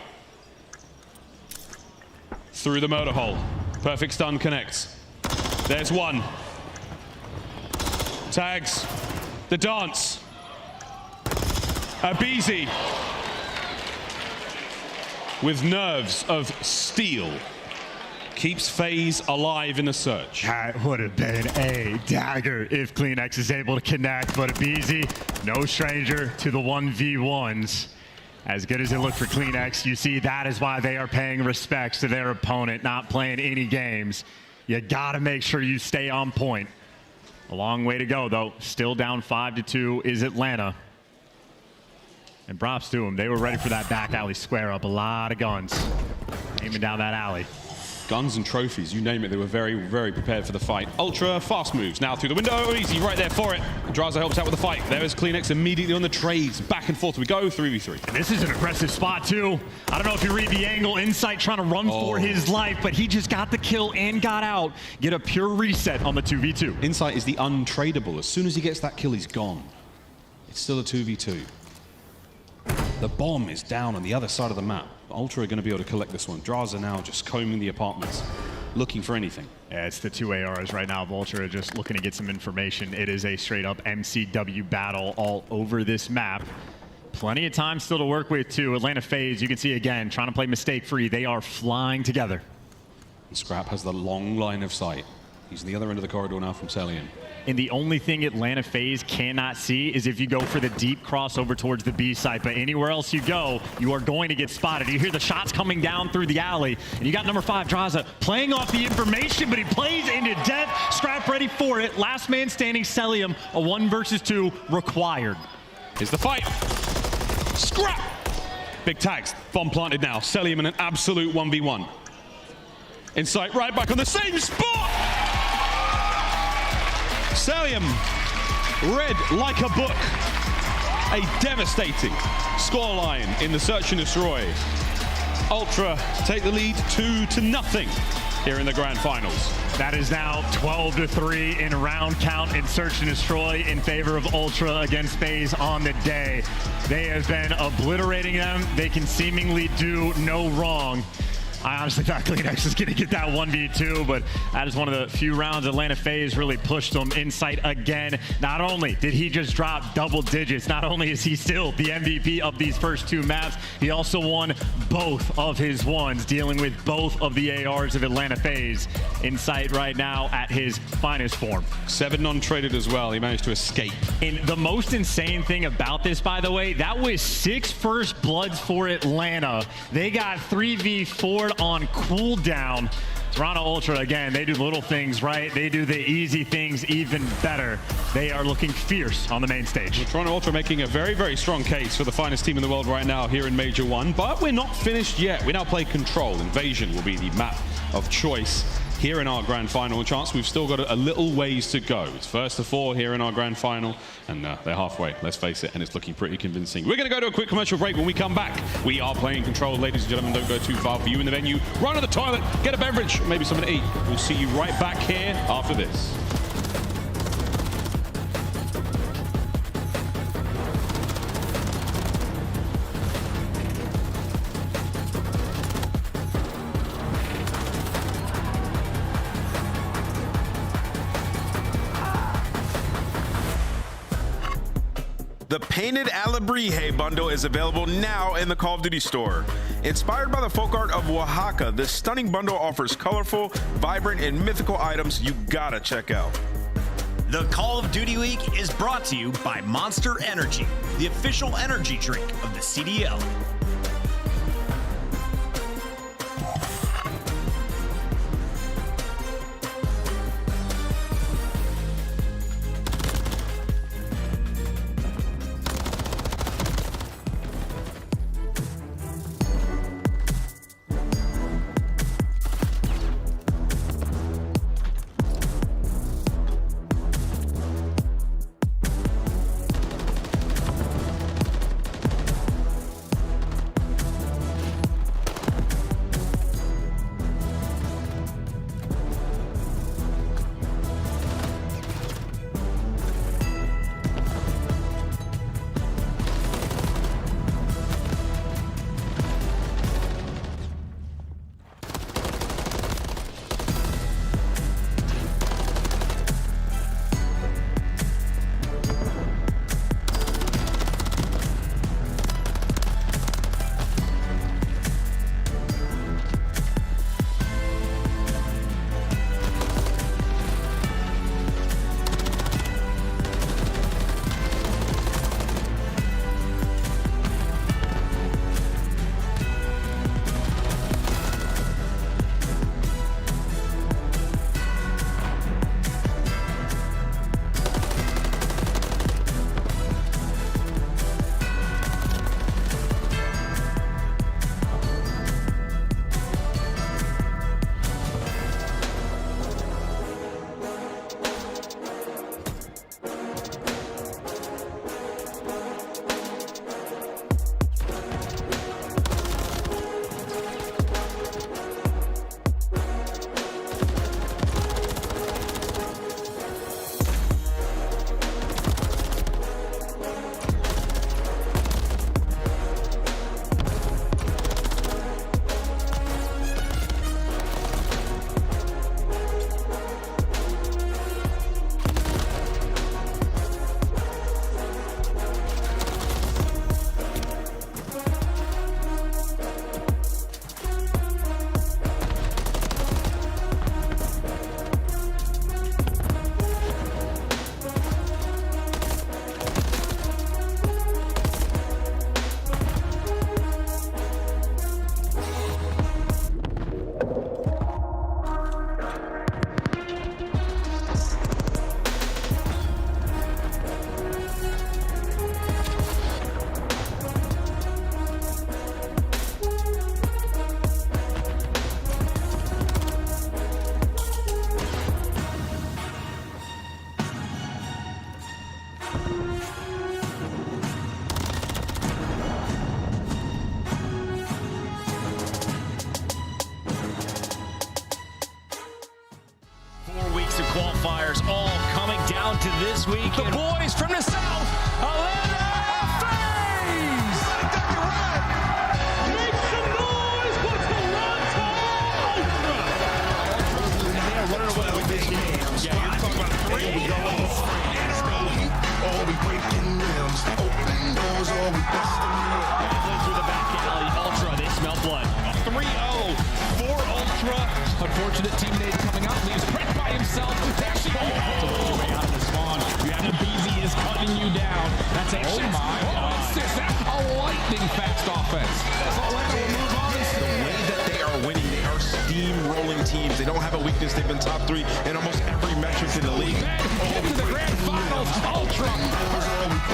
Through the motor hole. Perfect stun connects. There's 1. Tags. The dance. Abizi. With nerves of steel. Keeps FaZe alive in the search. That would have been a dagger if Kleenex is able to connect, but Abizi, no stranger to the 1v1s. As good as it looked for Kleenex, you see that is why they are paying respects to their opponent, not playing any games. You gotta make sure you stay on point. A long way to go though. Still down 5-2 is Atlanta. And props to them. They were ready for that back alley square up. A lot of guns aiming down that alley. Guns and trophies, you name it, they were very, very prepared for the fight. Ultra fast moves now through the window. Easy right there for it. Draza helps out with the fight. There is Kleenex immediately on the trades. Back and forth we go, 3v3. This is an aggressive spot too. I don't know if you read the angle. Insight trying to run for his life, but he just got the kill and got out. Get a pure reset on the 2v2. Insight is the untradeable. As soon as he gets that kill, he's gone. It's still a 2v2. The bomb is down on the other side of the map. Ultra are going to be able to collect this one. Draza now just combing the apartments, looking for anything. Yeah, it's the 2 ARs right now. Ultra just looking to get some information. It is a straight up MCW battle all over this map. Plenty of time still to work with too. Atlanta FaZe, you can see again, trying to play mistake free. They are flying together. And Scrap has the long line of sight. He's on the other end of the corridor now from Cellium. And the only thing Atlanta FaZe cannot see is if you go for the deep crossover towards the B site. But anywhere else you go, you are going to get spotted. You hear the shots coming down through the alley. And you got number 5, Draza, playing off the information, but he plays into death. Scrap ready for it. Last man standing, Cellium, a 1 versus 2 required. Here's the fight. Scrap! Big tags. Bomb planted now. Cellium in an absolute 1v1. Insight right back on the same spot! Cellium, read like a book. A devastating scoreline in the Search and Destroy. Ultra take the lead 2-0 here in the grand finals. That is now 12-3 in round count in Search and Destroy in favor of Ultra against FaZe on the day. They have been obliterating them. They can seemingly do no wrong. I honestly thought Kleenex was going to get that 1v2, but that is one of the few rounds Atlanta FaZe really pushed them Insight again. Not only did he just drop double digits, not only is he still the MVP of these first two maps, he also won both of his ones, dealing with both of the ARs of Atlanta FaZe. Insight right now at his finest form. 7 non-traded as well. He managed to escape. And the most insane thing about this, by the way, that was 6 first bloods for Atlanta. They got 3v4'd on cooldown. Toronto Ultra, again, they do little things right. They do the easy things even better. They are looking fierce on the main stage. Well, Toronto Ultra making a very, very strong case for the finest team in the world right now here in Major 1, but we're not finished yet. We now play Control. Invasion will be the map of choice here in our grand final. Chance, we've still got a little ways to go. It's first to 4 here in our grand final, and they're halfway, let's face it, and it's looking pretty convincing. We're going to go to a quick commercial break. When we come back, we are playing Control. Ladies and gentlemen, don't go too far. For you in the venue, run to the toilet, get a beverage, maybe something to eat. We'll see you right back here after this. The Painted Alebrije bundle is available now in the Call of Duty store. Inspired by the folk art of Oaxaca, this stunning bundle offers colorful, vibrant, and mythical items you gotta check out. The Call of Duty Week is brought to you by Monster Energy, the official energy drink of the CDL. into this week. The boys from the south, Atlanta FaZe! Make some noise for Toronto Ultra! And they are running away with this game. Yeah, you're talking about 3 in a row. All we breaking rims, open doors, all we busting through the back alley, Ultra, they smell blood. 3-0 for Ultra. Unfortunate teammate coming out, leaves Brett by himself. They actually to work your way out of the spawn. You have BZ is cutting you down. That's a that's a lightning fast offense. The way that they are winning, they are steamrolling teams. They don't have a weakness. They've been top 3 in almost every metric in the league. Get to the grand finals. Ultra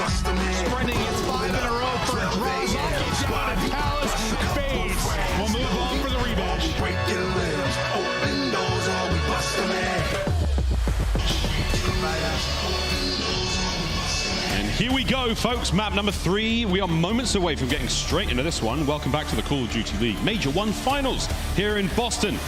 spreading its 5 in a row for Draws down at Palace. FaZe will move on for the rematch. breaking limbs, open doors, all we busting And here we go, folks. Map number 3. We are moments away from getting straight into this one. Welcome back to the Call of Duty League Major 1 Finals here in Boston.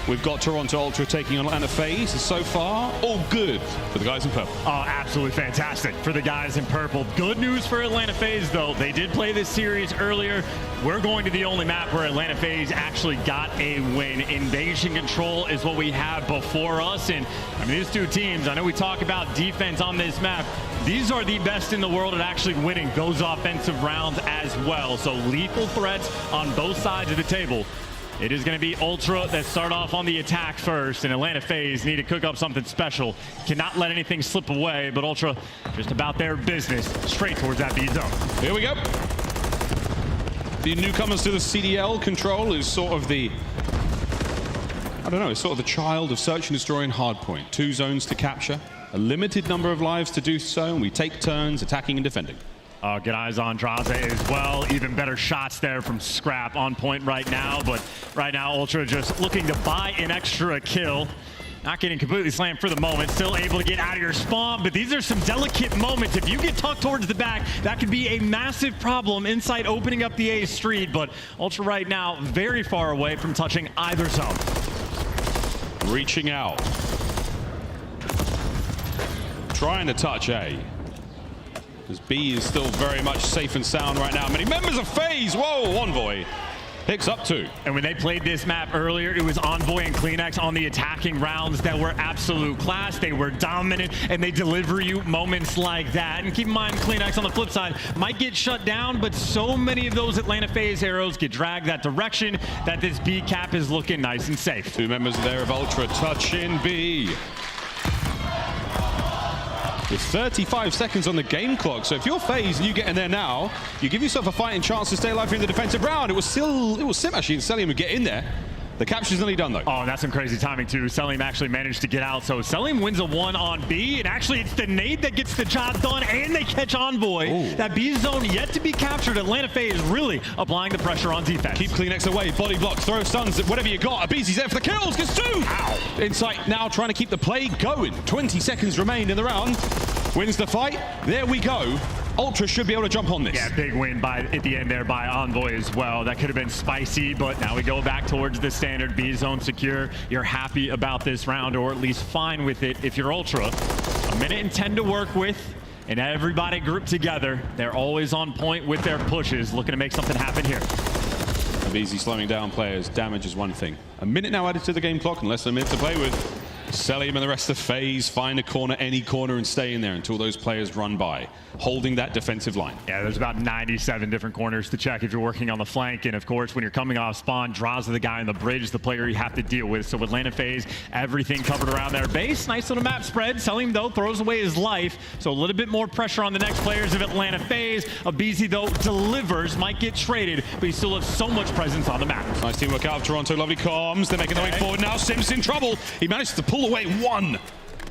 We've got Toronto Ultra taking on Atlanta FaZe. So far, all good for the guys in purple. Oh, absolutely fantastic for the guys in purple. Good news for Atlanta FaZe, though. They did play this series earlier. We're going to the only map where Atlanta FaZe actually got a win. Invasion Control is what we have before us. And, I mean, these two teams, I know we talk about defense on this map. These are the best in the world at actually winning those offensive rounds as well. So lethal threats on both sides of the table. It is going to be Ultra that start off on the attack first, and Atlanta FaZe need to cook up something special. Cannot let anything slip away, but Ultra just about their business, straight towards that B zone. Here we go. The newcomers to the CDL control is sort of the, I don't know, it's sort of the child of search and destroy and hardpoint. 2 zones to capture, a limited number of lives to do so, and we take turns attacking and defending. Good eyes on Draze as well. Even better shots there from Scrap on point right now. But right now, Ultra just looking to buy an extra kill. Not getting completely slammed for the moment. Still able to get out of your spawn. But these are some delicate moments. If you get tucked towards the back, that could be a massive problem inside opening up the A street. But Ultra right now very far away from touching either zone. Reaching out. Trying to touch A. As B is still very much safe and sound right now. Many members of FaZe, whoa, Envoy picks up 2. And when they played this map earlier, it was Envoy and Kleenex on the attacking rounds that were absolute class. They were dominant, and they deliver you moments like that. And keep in mind, Kleenex on the flip side might get shut down, but so many of those Atlanta FaZe arrows get dragged that direction that this B cap is looking nice and safe. 2 members there of Ultra touching B. With 35 seconds on the game clock, so if you're FaZe and you get in there now, you give yourself a fighting chance to stay alive in the defensive round. It was Sim actually and Selim would get in there. The capture's nearly done though. Oh, and that's some crazy timing too. Selim actually managed to get out. So Selim wins a 1 on B, and actually it's the nade that gets the job done, and they catch Envoy. Ooh. That B zone yet to be captured. Atlanta FaZe is really applying the pressure on defense. Keep Kleenex away, body block, throw stuns, whatever you got. Abizi's there for the kills, gets 2! Ow! Insight now trying to keep the play going. 20 seconds remain in the round. Wins the fight. There we go. Ultra should be able to jump on this. Yeah, big win at the end there by Envoy as well. That could have been spicy, but now we go back towards the standard B zone secure. You're happy about this round, or at least fine with it if you're Ultra. 1 minute and 10 to work with, and everybody grouped together. They're always on point with their pushes, looking to make something happen here. Easy slowing down players. Damage is one thing. 1 minute now added to the game clock, and less than a minute to play with. Selim and the rest of FaZe find a corner, any corner, and stay in there until those players run by, holding that defensive line. Yeah, there's about 97 different corners to check if you're working on the flank. And of course, when you're coming off spawn, Draws the guy on the bridge, the player you have to deal with. So Atlanta FaZe, everything covered around their base. Nice little map spread. Selim, though, throws away his life. So a little bit more pressure on the next players of Atlanta FaZe. Abizi, though, delivers, might get traded, but he still has so much presence on the map. Nice teamwork out of Toronto. Lovely comms. They're making their way forward now. Sim's in trouble. He managed to pull away 1.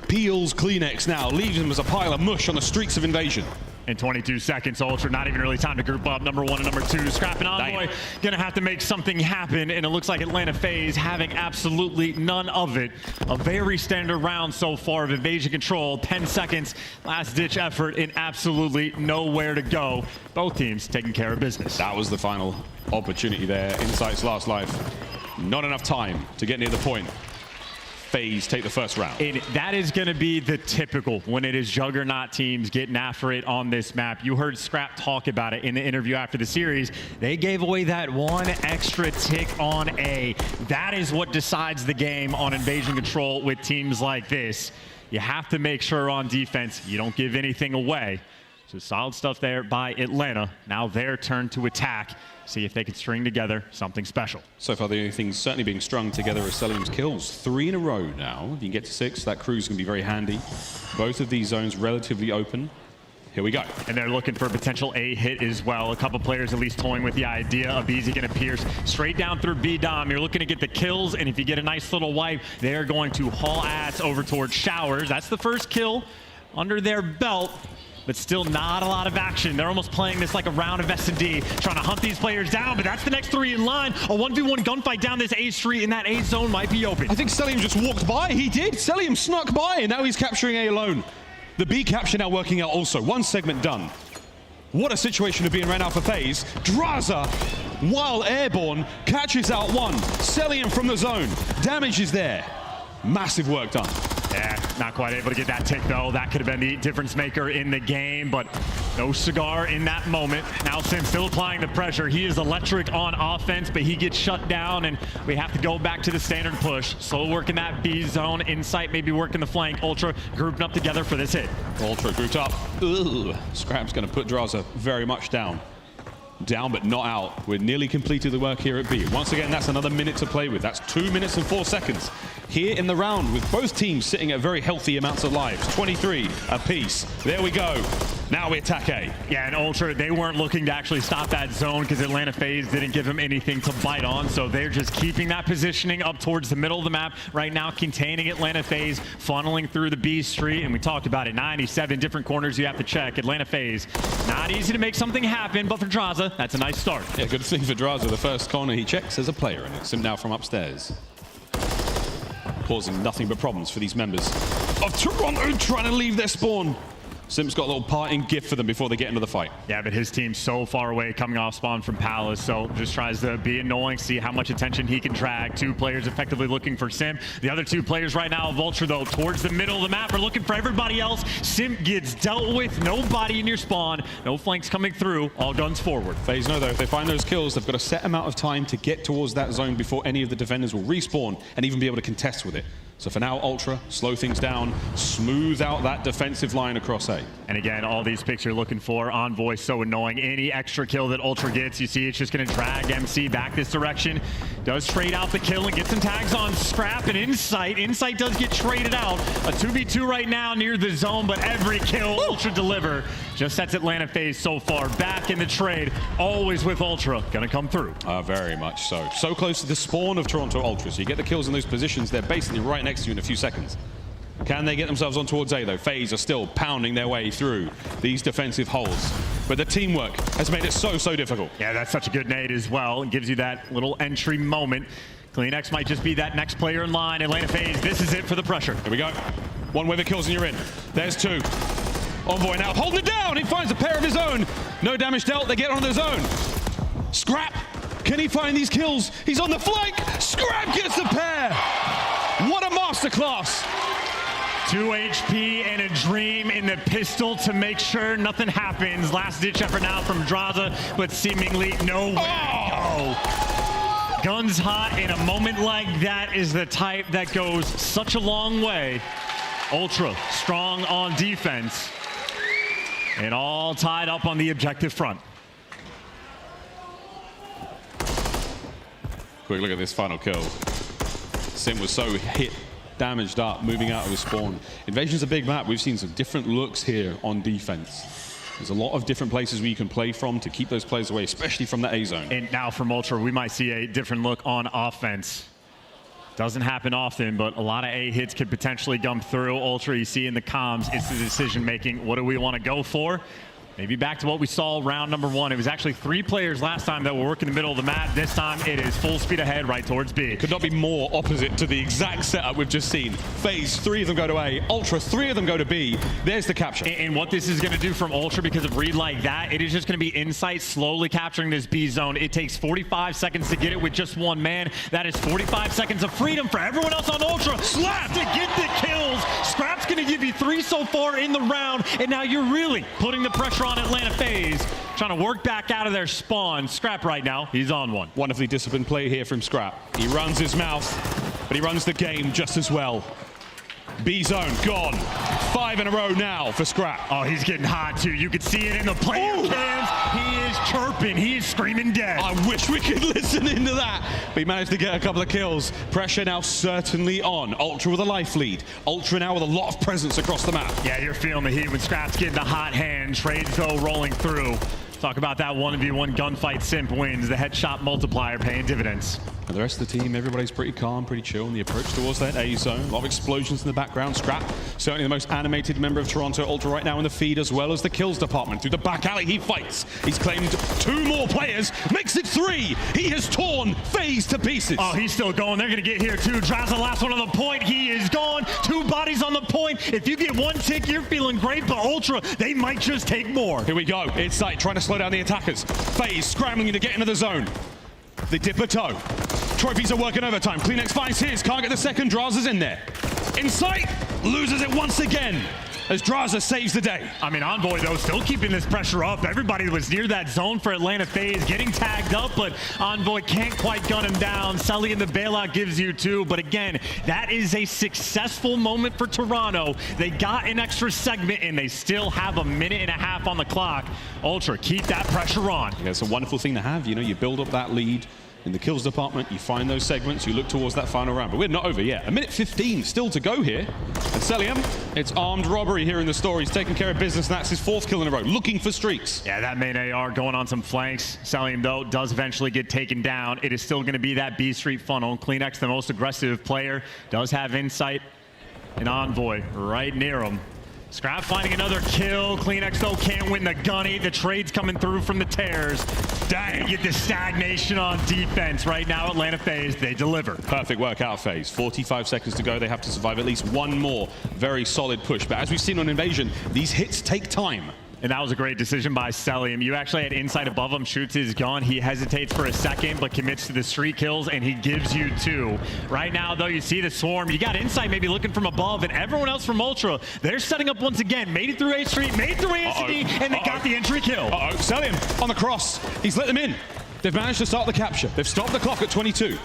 Peels Kleenex now, leaves him as a pile of mush on the streets of Invasion. In 22 seconds, Ultra, not even really time to group up. Number 1 and number 2, Scrap and Envoy, gonna have to make something happen, and it looks like Atlanta FaZe having absolutely none of it. A very standard round so far of Invasion Control. 10 seconds, last-ditch effort, and absolutely nowhere to go. Both teams taking care of business. That was the final opportunity there. Insight's last life. Not enough time to get near the point. FaZe take the first round. And that is going to be the typical when it is juggernaut teams getting after it on this map. You heard Scrap talk about it in the interview after the series. They gave away that one extra tick on A. That is what decides the game on Invasion Control with teams like this. You have to make sure on defense you don't give anything away. So solid stuff there by Atlanta. Now their turn to attack. See if they can string together something special. So far, the only thing certainly being strung together is Selim's kills. 3 in a row now. If you can get to 6, that crew's going to be very handy. Both of these zones relatively open. Here we go. And they're looking for a potential A hit as well. A couple players at least toying with the idea of Easy going to pierce straight down through B Dom. You're looking to get the kills, and if you get a nice little wipe, they're going to haul ass over towards Showers. That's the first kill under their belt. But still not a lot of action. They're almost playing this like a round of S&D, trying to hunt these players down, but that's the next 3 in line. A 1v1 gunfight down this A street, and that A zone might be open. I think Selim just walked by. He did. Selim snuck by, and now he's capturing A alone. The B capture now working out also. 1 segment done. What a situation to be in right now for FaZe. Draza, while airborne, catches out 1. Selim from the zone. Damage is there. Massive work done. Yeah, not quite able to get that tick though. That could have been the difference maker in the game, but no cigar in that moment. Now Sim still applying the pressure. He is electric on offense, but he gets shut down, and we have to go back to the standard push. Slow working that B zone. Insight maybe working the flank. Ultra grouping up together for this hit. Ultra grouped up. Ugh. Scrap's going to put Draza very much down. Down but not out. We're nearly completed the work here at B. Once again, that's another minute to play with. That's 2 minutes and 4 seconds here in the round, with both teams sitting at very healthy amounts of lives. 23 apiece. There we go. Now we attack A. Yeah, and Ultra, they weren't looking to actually stop that zone because Atlanta FaZe didn't give them anything to bite on, so they're just keeping that positioning up towards the middle of the map right now, containing Atlanta FaZe, funneling through the B street, and we talked about it, 97 different corners you have to check. Atlanta FaZe, not easy to make something happen, but for Draza, that's a nice start. Yeah, good thing for Draza. The first corner he checks as a player, and it's him now from upstairs. Causing nothing but problems for these members of Toronto trying to leave their spawn. Sim's got a little parting gift for them before they get into the fight. Yeah, but his team's so far away coming off spawn from Palace, so just tries to be annoying, see how much attention he can drag. 2 players effectively looking for Sim. The other 2 players right now of Ultra, though, towards the middle of the map are looking for everybody else. Sim gets dealt with. Nobody in your spawn. No flanks coming through. All guns forward. FaZe know, though, if they find those kills, they've got a set amount of time to get towards that zone before any of the defenders will respawn and even be able to contest with it. So for now, Ultra, slow things down, smooth out that defensive line across A. And again, all these picks you're looking for. Envoy, so annoying. Any extra kill that Ultra gets, you see it's just going to drag MC back this direction. Does trade out the kill and get some tags on Scrap and Insight. Insight does get traded out. A 2v2 right now near the zone, but every kill Ultra deliver just sets Atlanta FaZe so far back in the trade. Always with Ultra, going to come through. Very much so. So close to the spawn of Toronto Ultra. So you get the kills in those positions. They're basically right next to you in a few seconds. Can they get themselves on towards A, though? FaZe are still pounding their way through these defensive holes. But the teamwork has made it so difficult. Yeah, that's such a good nade as well. It gives you that little entry moment. CleanX might just be that next player in line. Atlanta FaZe, this is it for the pressure. Here we go. 1 wave of kills and you're in. There's 2. Envoy now holding it down. He finds a pair of his own. No damage dealt. They get on their zone. Scrap. Can he find these kills? He's on the flank. Scrap gets the pair. What a masterclass. 2 HP and a dream in the pistol to make sure nothing happens. Last ditch effort now from Draza, but seemingly nowhere to go. Guns hot in a moment like that is the type that goes such a long way. Ultra strong on defense and all tied up on the objective front. Quick look at this final kill. Sim was so hit, damaged up, moving out of his spawn. Invasion's a big map. We've seen some different looks here on defense. There's a lot of different places where you can play from to keep those players away, especially from the A zone. And now from Ultra, we might see a different look on offense. Doesn't happen often, but a lot of A hits could potentially come through. Ultra, you see in the comms, it's the decision making. What do we want to go for? Maybe back to what we saw round number 1. It was actually 3 players last time that were working the middle of the map. This time it is full speed ahead right towards B. Could not be more opposite to the exact setup we've just seen. FaZe, 3 of them go to A. Ultra, 3 of them go to B. There's the capture. And what this is going to do from Ultra because of read like that, it is just going to be Insight slowly capturing this B zone. It takes 45 seconds to get it with just 1 man. That is 45 seconds of freedom for everyone else on Ultra. Slap to get the kills. Scrap's going to give you 3 so far in the round, and now you're really putting the pressure on Atlanta FaZe, trying to work back out of their spawn. Scrap right now, he's on one. Wonderfully disciplined play here from Scrap. He runs his mouth, but he runs the game just as well. B zone gone. 5 in a row now for Scrap. Oh, he's getting hot too. You can see it in the player cams. He is chirping. He is screaming dead. I wish we could listen into that. But he managed to get a couple of kills. Pressure now certainly on. Ultra with a life lead. Ultra now with a lot of presence across the map. Yeah, you're feeling the heat when Scrap's getting the hot hand. Trades though rolling through. Talk about that 1v1 gunfight. Simp wins. The headshot multiplier paying dividends. And the rest of the team, everybody's pretty calm, pretty chill in the approach towards that A zone. A lot of explosions in the background. Scrap, certainly the most animated member of Toronto Ultra right now in the feed, as well as the kills department. Through the back alley, he fights. He's claimed 2 more players, makes it 3. He has torn FaZe to pieces. Oh, he's still going. They're going to get here too. Draz the last one on the point. He is gone. 2 bodies on the point. If you get 1 tick, you're feeling great, but Ultra, they might just take more. Here we go. Insight trying to slow down the attackers. FaZe scrambling to get into the zone. They dip a toe. Trophies are working overtime. Kleenex finds his. Can't get the second. Draza's in there. Insight loses it once again as Draza saves the day. I mean, Envoy, though, still keeping this pressure up. Everybody was near that zone for Atlanta FaZe, getting tagged up, but Envoy can't quite gun him down. Sully in the bailout gives you 2, but again, that is a successful moment for Toronto. They got an extra segment, and they still have a minute and a half on the clock. Ultra, keep that pressure on. Yeah, it's a wonderful thing to have. You know, you build up that lead in the kills department, you find those segments, you look towards that final round. But we're not over yet. 1:15 still to go here. And Celium, it's armed robbery here in the store. He's taking care of business, and that's his 4th kill in a row, looking for streaks. Yeah, that main AR going on some flanks. Celium, though, does eventually get taken down. It is still going to be that B Street funnel. Kleenex, the most aggressive player, does have Insight and Envoy right near him. Scrap finding another kill. Kleenex, though, can't win the gunny. The trade's coming through from the tears. Dang, get the stagnation on defense right now. Atlanta FaZe, they deliver. Perfect work out FaZe. 45 seconds to go. They have to survive at least 1 more very solid push. But as we've seen on Invasion, these hits take time. And that was a great decision by Celium. You actually had Insight above him, shoots his gun. He hesitates for a second, but commits to the street kills, and he gives you 2. Right now, though, you see the swarm. You got Insight maybe looking from above, and everyone else from Ultra, they're setting up once again. Made it through A Street, made it through Anthony, and they got the entry kill. Celium on the cross. He's let them in. They've managed to start the capture. They've stopped the clock at 22.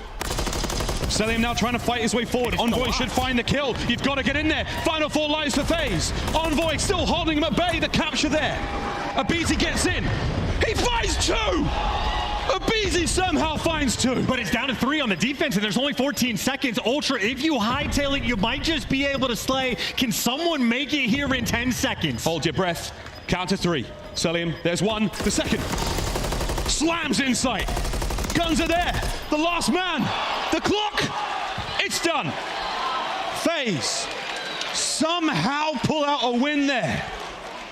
Celium now trying to fight his way forward. Envoy should find the kill. You've got to get in there. Final 4 lives for FaZe. Envoy still holding him at bay. The capture there. Abizi gets in. He finds 2! Abizi somehow finds 2. But it's down to 3 on the defense, and there's only 14 seconds. Ultra, if you hightail it, you might just be able to slay. Can someone make it here in 10 seconds? Hold your breath. Count to 3. Celium, there's 1. The second. Slams Insight. Guns are there. The last man. The clock. It's done. FaZe somehow pull out a win there.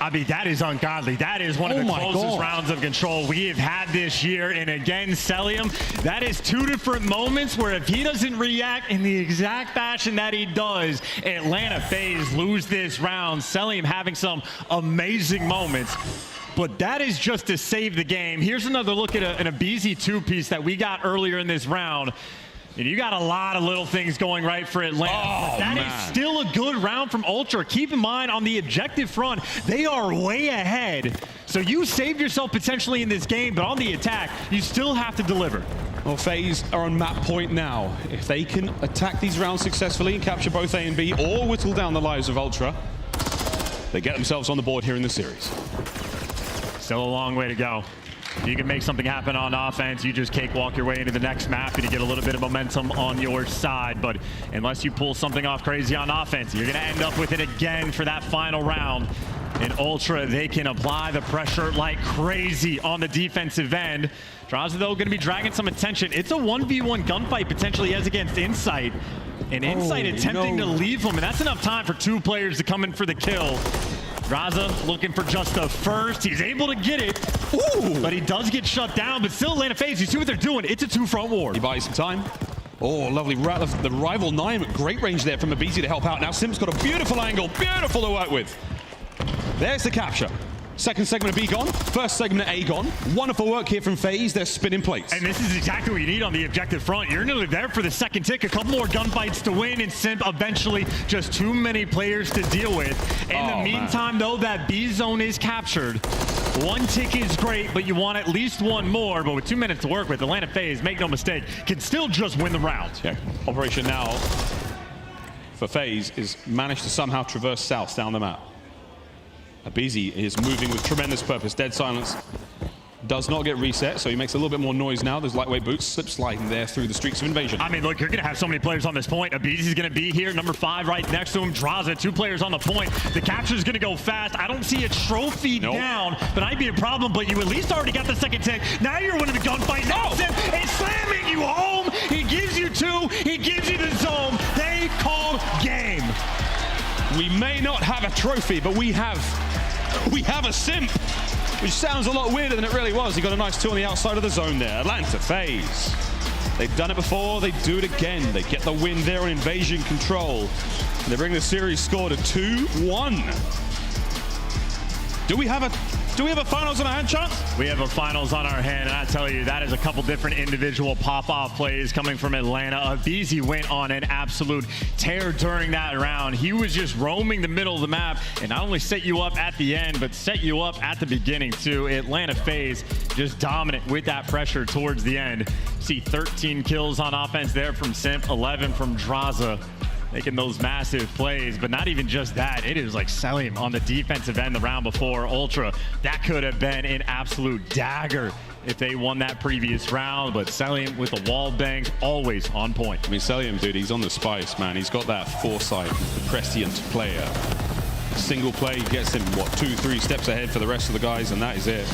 I mean, that is ungodly. That is one of the closest rounds of control we have had this year. And again, Celium, that is 2 different moments where if he doesn't react in the exact fashion that he does, Atlanta FaZe lose this round. Celium having some amazing moments. But that is just to save the game. Here's another look at an Abizi 2-piece that we got earlier in this round. And you got a lot of little things going right for Atlanta. But that is still a good round from Ultra. Keep in mind, on the objective front, they are way ahead. So you saved yourself potentially in this game, but on the attack, you still have to deliver. Well, FaZe are on map point now. If they can attack these rounds successfully and capture both A and B, or whittle down the lives of Ultra, they get themselves on the board here in the series. Still a long way to go. You can make something happen on offense. You just cakewalk your way into the next map and you get a little bit of momentum on your side. But unless you pull something off crazy on offense, you're going to end up with it again for that final round. In Ultra, they can apply the pressure like crazy on the defensive end. Draza, though, going to be dragging some attention. It's a 1v1 gunfight potentially as against Insight. And Insight attempting to leave him, and that's enough time for 2 players to come in for the kill. Draza looking for just the first. He's able to get it. Ooh. But he does get shut down, but still Atlanta FaZe. You see what they're doing. It's a two-front war. He buys some time. Oh, lovely rattle of the rival 9. Great range there from Abizi to help out. Now Sim's got a beautiful angle. Beautiful to work with. There's the capture. Second segment of B gone. First segment of A gone. Wonderful work here from FaZe. They're spinning plates. And this is exactly what you need on the objective front. You're nearly there for the second tick. A couple more gunfights to win, and Simp eventually just too many players to deal with. In the meantime, though, that B zone is captured. One tick is great, but you want at least one more. But with 2 minutes to work with, Atlanta FaZe, make no mistake, can still just win the round. Yeah. Operation now for FaZe is managed to somehow traverse south down the map. Abizi is moving with tremendous purpose. Dead silence does not get reset, so he makes a little bit more noise now. There's lightweight boots slip sliding there through the streaks of invasion. I mean, look, you're going to have so many players on this point. Abizi's going to be here, number 5 right next to him. Draza, 2 players on the point. The capture's going to go fast. I don't see a trophy down, but that'd be a problem, but you at least already got the second tick. Now you're winning the gunfight. Now Simp is slamming you home. He gives you 2. He gives you the zone. They called game. We may not have a trophy, but we have a Simp, which sounds a lot weirder than it really was. He got a nice 2 on the outside of the zone there. Atlanta FaZe. They've done it before, they do it again. They get the win there on invasion control. And they bring the series score to 2-1. Do we have a finals on our hand, Chance? We have a finals on our hand, and I tell you, that is a couple different individual pop-off plays coming from Atlanta. Abizi went on an absolute tear during that round. He was just roaming the middle of the map and not only set you up at the end, but set you up at the beginning too. Atlanta FaZe just dominant with that pressure towards the end. See 13 kills on offense there from Simp, 11 from Draza. Making those massive plays, but not even just that. It is like Selim on the defensive end the round before. Ultra, that could have been an absolute dagger if they won that previous round, but Selim with the wall bangs, always on point. I mean, Selim, dude, he's on the spice, man. He's got that foresight, the prescient player. Single play gets him, what, 2-3 steps ahead for the rest of the guys, and that is it.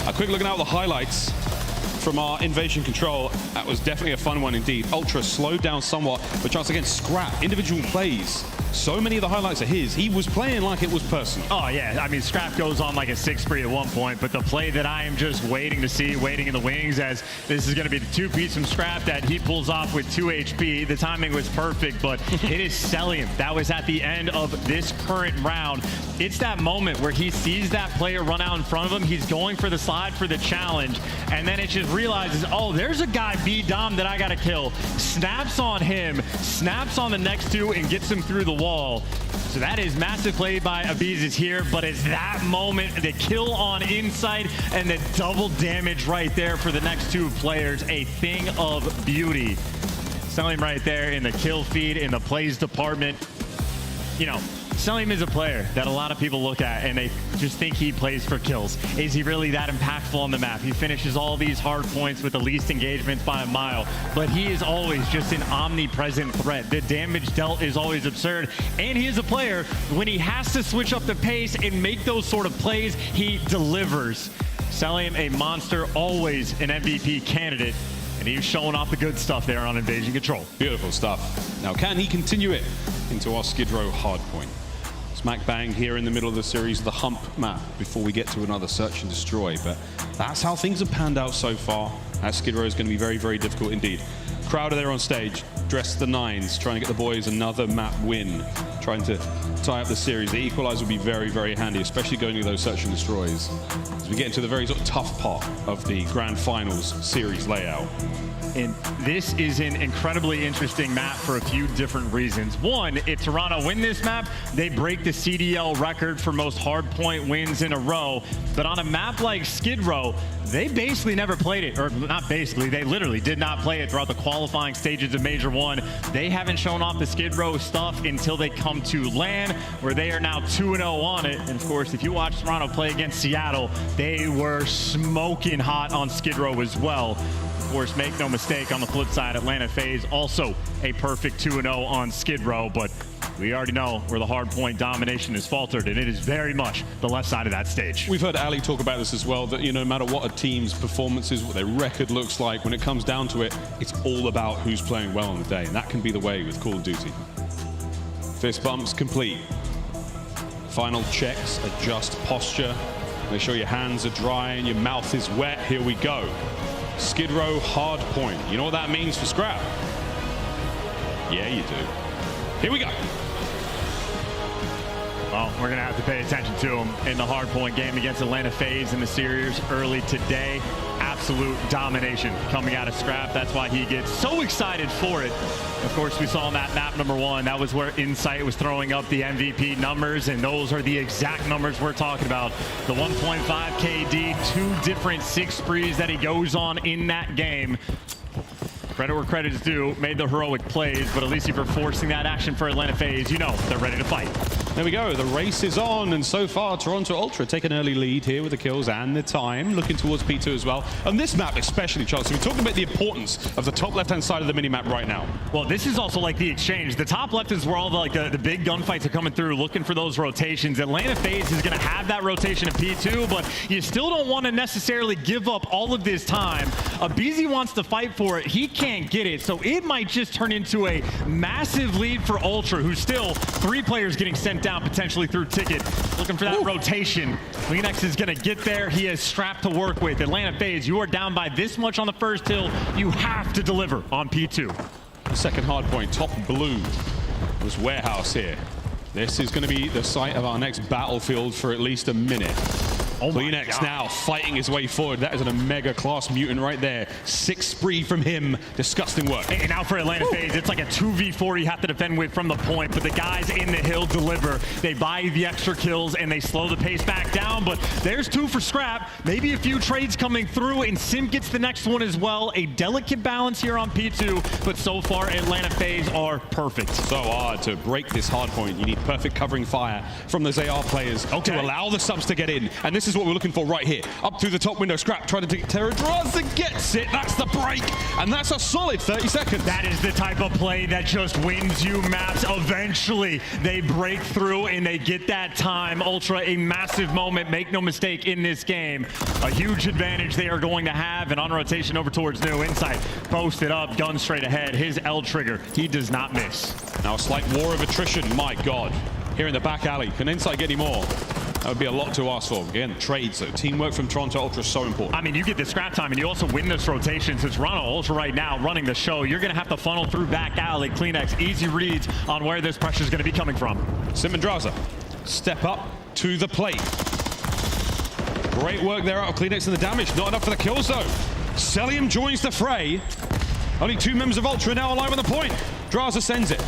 A quick look at the highlights from our invasion control. That was definitely a fun one indeed. Ultra slowed down somewhat, but once again, Scrap, individual plays. So many of the highlights are his. He was playing like it was personal. Oh yeah, I mean, Scrap goes on like a 6-free at one point, but the play that I am just waiting to see, waiting in the wings, as this is gonna be the 2-piece from Scrap that he pulls off with 2 HP. The timing was perfect, but it is Selim. That was at the end of this current round. It's that moment where he sees that player run out in front of him. He's going for the slide for the challenge, and then it just realizes, oh, there's a guy B-Dom that I gotta kill. Snaps on him, snaps on the next 2, and gets him through the wall. So that is massive play by Abiz here, but it's that moment, the kill on Insight and the double damage right there for the next 2 players, a thing of beauty. Selim right there in the kill feed, in the plays department. You know, Selim is a player that a lot of people look at and they just think he plays for kills. Is he really that impactful on the map? He finishes all these hard points with the least engagements by a mile, but he is always just an omnipresent threat. The damage dealt is always absurd, and he is a player, when he has to switch up the pace and make those sort of plays, he delivers. Selim, a monster, always an MVP candidate, and he's showing off the good stuff there on Invasion Control. Beautiful stuff. Now, can he continue it into our Skid Row hardpoint? Smack bang here in the middle of the series, the hump map, before we get to another search and destroy. But that's how things have panned out so far. That Skid Row is going to be very, very difficult indeed. Crowder there on stage, dressed the 9s, trying to get the boys another map win, trying to tie up the series. The equalizer will be very, very handy, especially going to those search and destroys, as we get into the very sort of tough part of the grand finals series layout. And this is an incredibly interesting map for a few different reasons. One, if Toronto win this map, they break the CDL record for most hardpoint wins in a row. But on a map like Skid Row, they basically never played it, or not basically, they literally did not play it throughout the qualifying stages of Major 1. They haven't shown off the Skid Row stuff until they come to LAN, where they are now 2-0 on it. And of course, if you watch Toronto play against Seattle, they were smoking hot on Skid Row as well. Of course, make no mistake, on the flip side, Atlanta FaZe also a perfect 2-0 on Skid Row, but we already know where the hardpoint domination is faltered, and it is very much the left side of that stage. We've heard Ali talk about this as well, that no matter what a team's performance is, what their record looks like, when it comes down to it, it's all about who's playing well on the day, and that can be the way with Call of Duty. Fist bumps complete. Final checks, adjust posture. Make sure your hands are dry and your mouth is wet. Here we go. Skid row, hard point. You know what that means for Scrap? Yeah, you do. Here we go. Well, we're going to have to pay attention to him in the hardpoint game against Atlanta FaZe in the series early today. Absolute domination coming out of Scrap. That's why he gets so excited for it. Of course, we saw on that map number 1, that was where Insight was throwing up the MVP numbers, and those are the exact numbers we're talking about. The 1.5 KD, 2 different 6 sprees that he goes on in that game. Credit where credit is due, made the heroic plays, but at least if you're forcing that action for Atlanta FaZe, you know they're ready to fight. There we go, the race is on, and so far Toronto Ultra take an early lead here with the kills and the time, looking towards P2 as well. On this map especially, Charles, we're talking about the importance of the top left-hand side of the minimap right now. Well, this is also like the exchange. The top left is where all the big gunfights are coming through, looking for those rotations. Atlanta FaZe is going to have that rotation in P2, but you still don't want to necessarily give up all of this time. Abizi wants to fight for it. He can't get it, so it might just turn into a massive lead for Ultra, who's still 3 players getting sent down potentially through Ticket. Looking for that rotation. Kleenex is going to get there. He has Strap to work with. Atlanta FaZe, you are down by this much on the first hill. You have to deliver on P2. The second hard point, top blue, was Warehouse here. This is going to be the site of our next battlefield for at least a minute. Kleenex now fighting his way forward. That is an Omega class mutant right there. 6 spree from him. Disgusting work. And now for Atlanta FaZe, it's like a 2v4 you have to defend with from the point, but the guys in the hill deliver. They buy the extra kills and they slow the pace back down, but there's 2 for Scrap. Maybe a few trades coming through, and Sim gets the next one as well. A delicate balance here on P2, but so far Atlanta FaZe are perfect. So hard to break this hard point. You need perfect covering fire from those AR players to allow the subs to get in, and this is what we're looking for right here. Up through the top window, Scrap trying to take Terra. Draza gets it. That's the break, and that's a solid 30 seconds. That is the type of play that just wins you maps. Eventually, they break through and they get that time. Ultra, a massive moment. Make no mistake in this game. A huge advantage they are going to have, and on rotation over towards New. Insight posted up, gun straight ahead. His L trigger, he does not miss. Now a slight war of attrition. My God. Here in the back alley. Can Insight get any more? That would be a lot to ask for. Again, trades, though. Teamwork from Toronto Ultra is so important. I mean, you get the Scrap time, and you also win this rotation. Since Toronto Ultra right now running the show, you're going to have to funnel through back alley. Kleenex, easy reads on where this pressure is going to be coming from. Sim and Draza step up to the plate. Great work there out of Kleenex, and the damage not enough for the kills, though. Celium joins the fray. Only 2 members of Ultra now alive on the point. Draza sends it.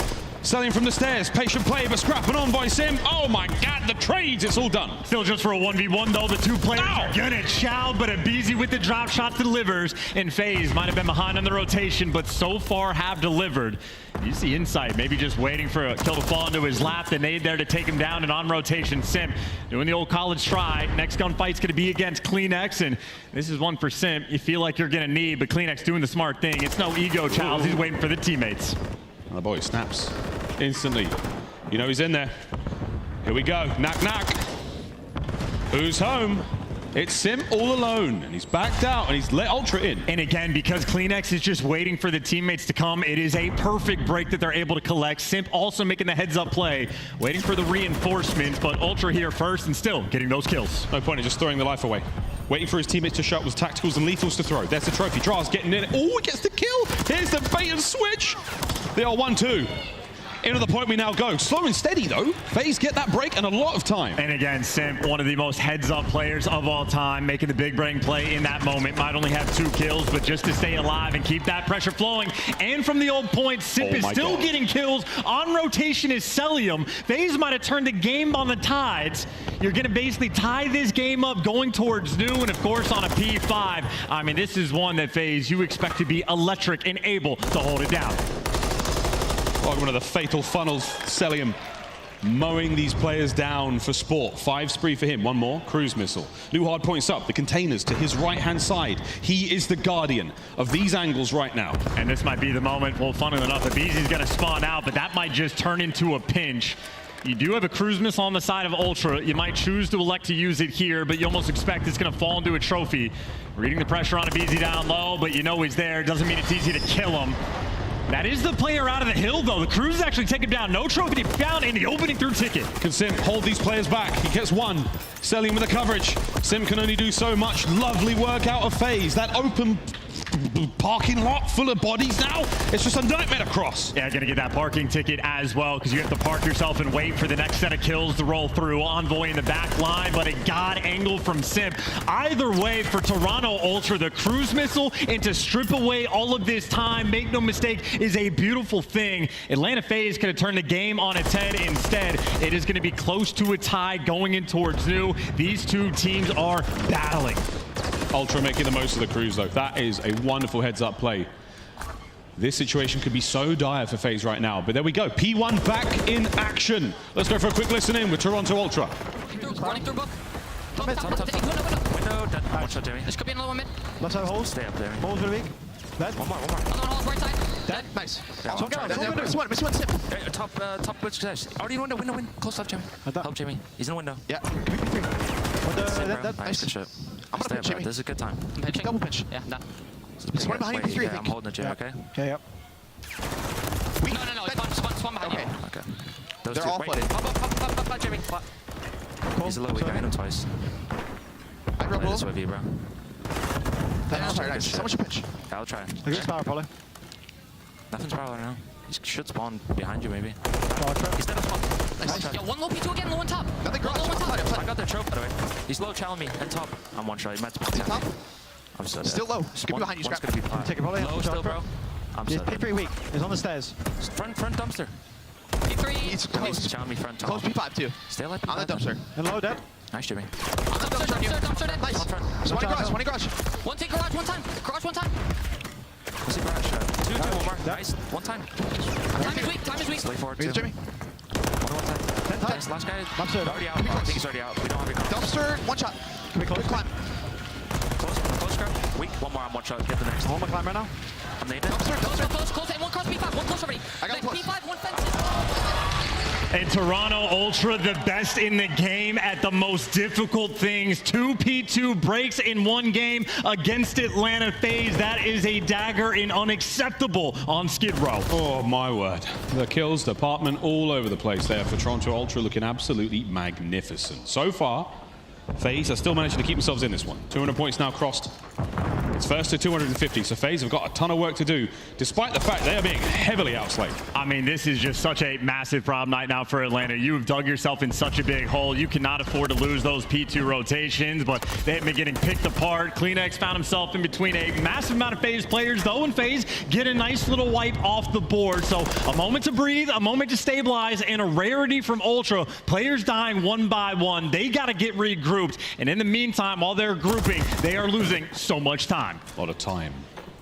Celium from the stairs, patient play, but scrapping on by Sim. Oh my God, the trades, it's all done. Still just for a 1v1 though, the 2 players are gonna chow, but Abizi with the drop shot delivers, and FaZe might have been behind on the rotation, but so far have delivered. You see Insight maybe just waiting for a kill to fall into his lap, the nade there to take him down, and on rotation, Sim doing the old college try. Next gunfight's gonna be against Kleenex, and this is one for Sim. You feel like you're gonna need, but Kleenex doing the smart thing. It's no ego, Charles. He's waiting for the teammates. And the boy snaps instantly. You know he's in there. Here we go. Knock, knock. Who's home? It's Sim all alone, and he's backed out, and he's let Ultra in. And again, because Kleenex is just waiting for the teammates to come, it is a perfect break that they're able to collect. Simp also making the heads-up play, waiting for the reinforcements, but Ultra here first and still getting those kills. No point in just throwing the life away. Waiting for his teammates to show up with tacticals and lethals to throw. There's the trophy. Draz getting in. Oh, he gets the kill. Here's the bait and switch. They are 1-2. Into the point we now go. Slow and steady, though. FaZe get that break and a lot of time. And again, Simp, one of the most heads-up players of all time, making the big brain play in that moment. Might only have 2 kills, but just to stay alive and keep that pressure flowing. And from the old point, Simp is still getting kills. On rotation is Celium. FaZe might have turned the game on the tides. You're going to basically tie this game up going towards New, and of course on a P5. I mean, this is one that FaZe you expect to be electric and able to hold it down. Like one of the fatal funnels, Celium mowing these players down for sport. 5 spree for him, 1 more, cruise missile. New hard points up, the containers to his right-hand side. He is the guardian of these angles right now. And this might be the moment, well, funnily enough, Abizi's gonna spawn out, but that might just turn into a pinch. You do have a cruise missile on the side of Ultra. You might choose to elect to use it here, but you almost expect it's gonna fall into a trophy. Reading the pressure on Abizi down low, but you know he's there. Doesn't mean it's easy to kill him. That is the player out of the hill, though. The Cruz is actually taking down. No trophy found in the opening through ticket. Can Sim hold these players back? He gets one. Selim with the coverage. Sim can only do so much. Lovely work out of FaZe. That open parking lot full of bodies now. It's just a nightmare to cross. Yeah, gonna get that parking ticket as well, because you have to park yourself and wait for the next set of kills to roll through. Envoy in the back line, but a god angle from Sim. Either way, for Toronto Ultra, the cruise missile and to strip away all of this time, make no mistake, is a beautiful thing. Atlanta FaZe could have turned the game on its head. Instead, it is going to be close to a tie going in towards new. These two teams are battling. Ultra making the most of the cruise, though. That is a wonderful heads-up play. This situation could be so dire for FaZe right now, but there we go. P1 back in action. Let's go for a quick listen in with Toronto Ultra. Running through book. Top, window, dead. One shot, Jimmy. This could be another one mid. Let's have hold. Stay up there. Hold for the week. Dead. One more. Another one hold, right side. Dead. Nice. Miss one, sip. Top which dash? Already in window. Close up, Jimmy. Help Jimmy. He's in the window. Yeah. Nice. Good shot. I'm gonna pinch Jimmy. This is a good time. Double pinch. Yeah, done. It's one behind you, 3, I think. I'm holding it, Jimmy, okay? Okay, yep. No. Spawn behind you. Okay. Those They're two. all flooded. Pop, Jimmy. Pop. He's a low weak. I hit him twice. I grab this with you, bro. Nice. Someone should pinch. I'll try. I got power, probably. Nothing's power right now. He should spawn behind you, maybe. Oh, He's dead on spawn. Nice. Yo, one low P2 again, low on top. Nothing Low on top. I got their trope, by the way. He's low, challenge me, and top. I'm one shot. He might spawn behind me. I'm so dead. Still low. Skip behind you, One's scrap. gonna be fine. Take it, probably. Low still, bro. I'm so dead. P3 weak. He's on the stairs. Front dumpster. P3. He's close. Challenge me front top. Close P5 too. Stay alive. On the dumpster. And low dead. Nice, Jimmy. Dumpster dead. Nice. One in garage. One take garage, one time. Garage, one time. Let's see garage shot. Two, one more. Nice. One time. Time is weak. Slay forward, two. Jimmy. One time. Nice. Last guy. Dumpster. Already out. I think he's already out. We don't have your cover. Dumpster. One shot. Can we close? Climb. Close grab. Weak. One more. I'm one shot. Get the next. I'm on my climb right now. I'm named it. Close. And one cross P5. One close already. I got close. P5, one fence. And Toronto Ultra, the best in the game at the most difficult things. 2 P2 breaks in one game against Atlanta FaZe. That is a dagger and unacceptable on Skid Row. Oh, my word. The kills department all over the place there for Toronto Ultra, looking absolutely magnificent. So far, FaZe are still managing to keep themselves in this one. 200 points now crossed. It's first to 250, so FaZe have got a ton of work to do, despite the fact they are being heavily outslayed. I mean, this is just such a massive problem night now for Atlanta. You have dug yourself in such a big hole. You cannot afford to lose those P2 rotations, but they have been getting picked apart. Kleenex found himself in between a massive amount of FaZe players, though, and FaZe get a nice little wipe off the board. So a moment to breathe, a moment to stabilize, and a rarity from Ultra. Players dying one by one. They got to get regrouped, and in the meantime, while they're grouping, they are losing so much time. A lot of time.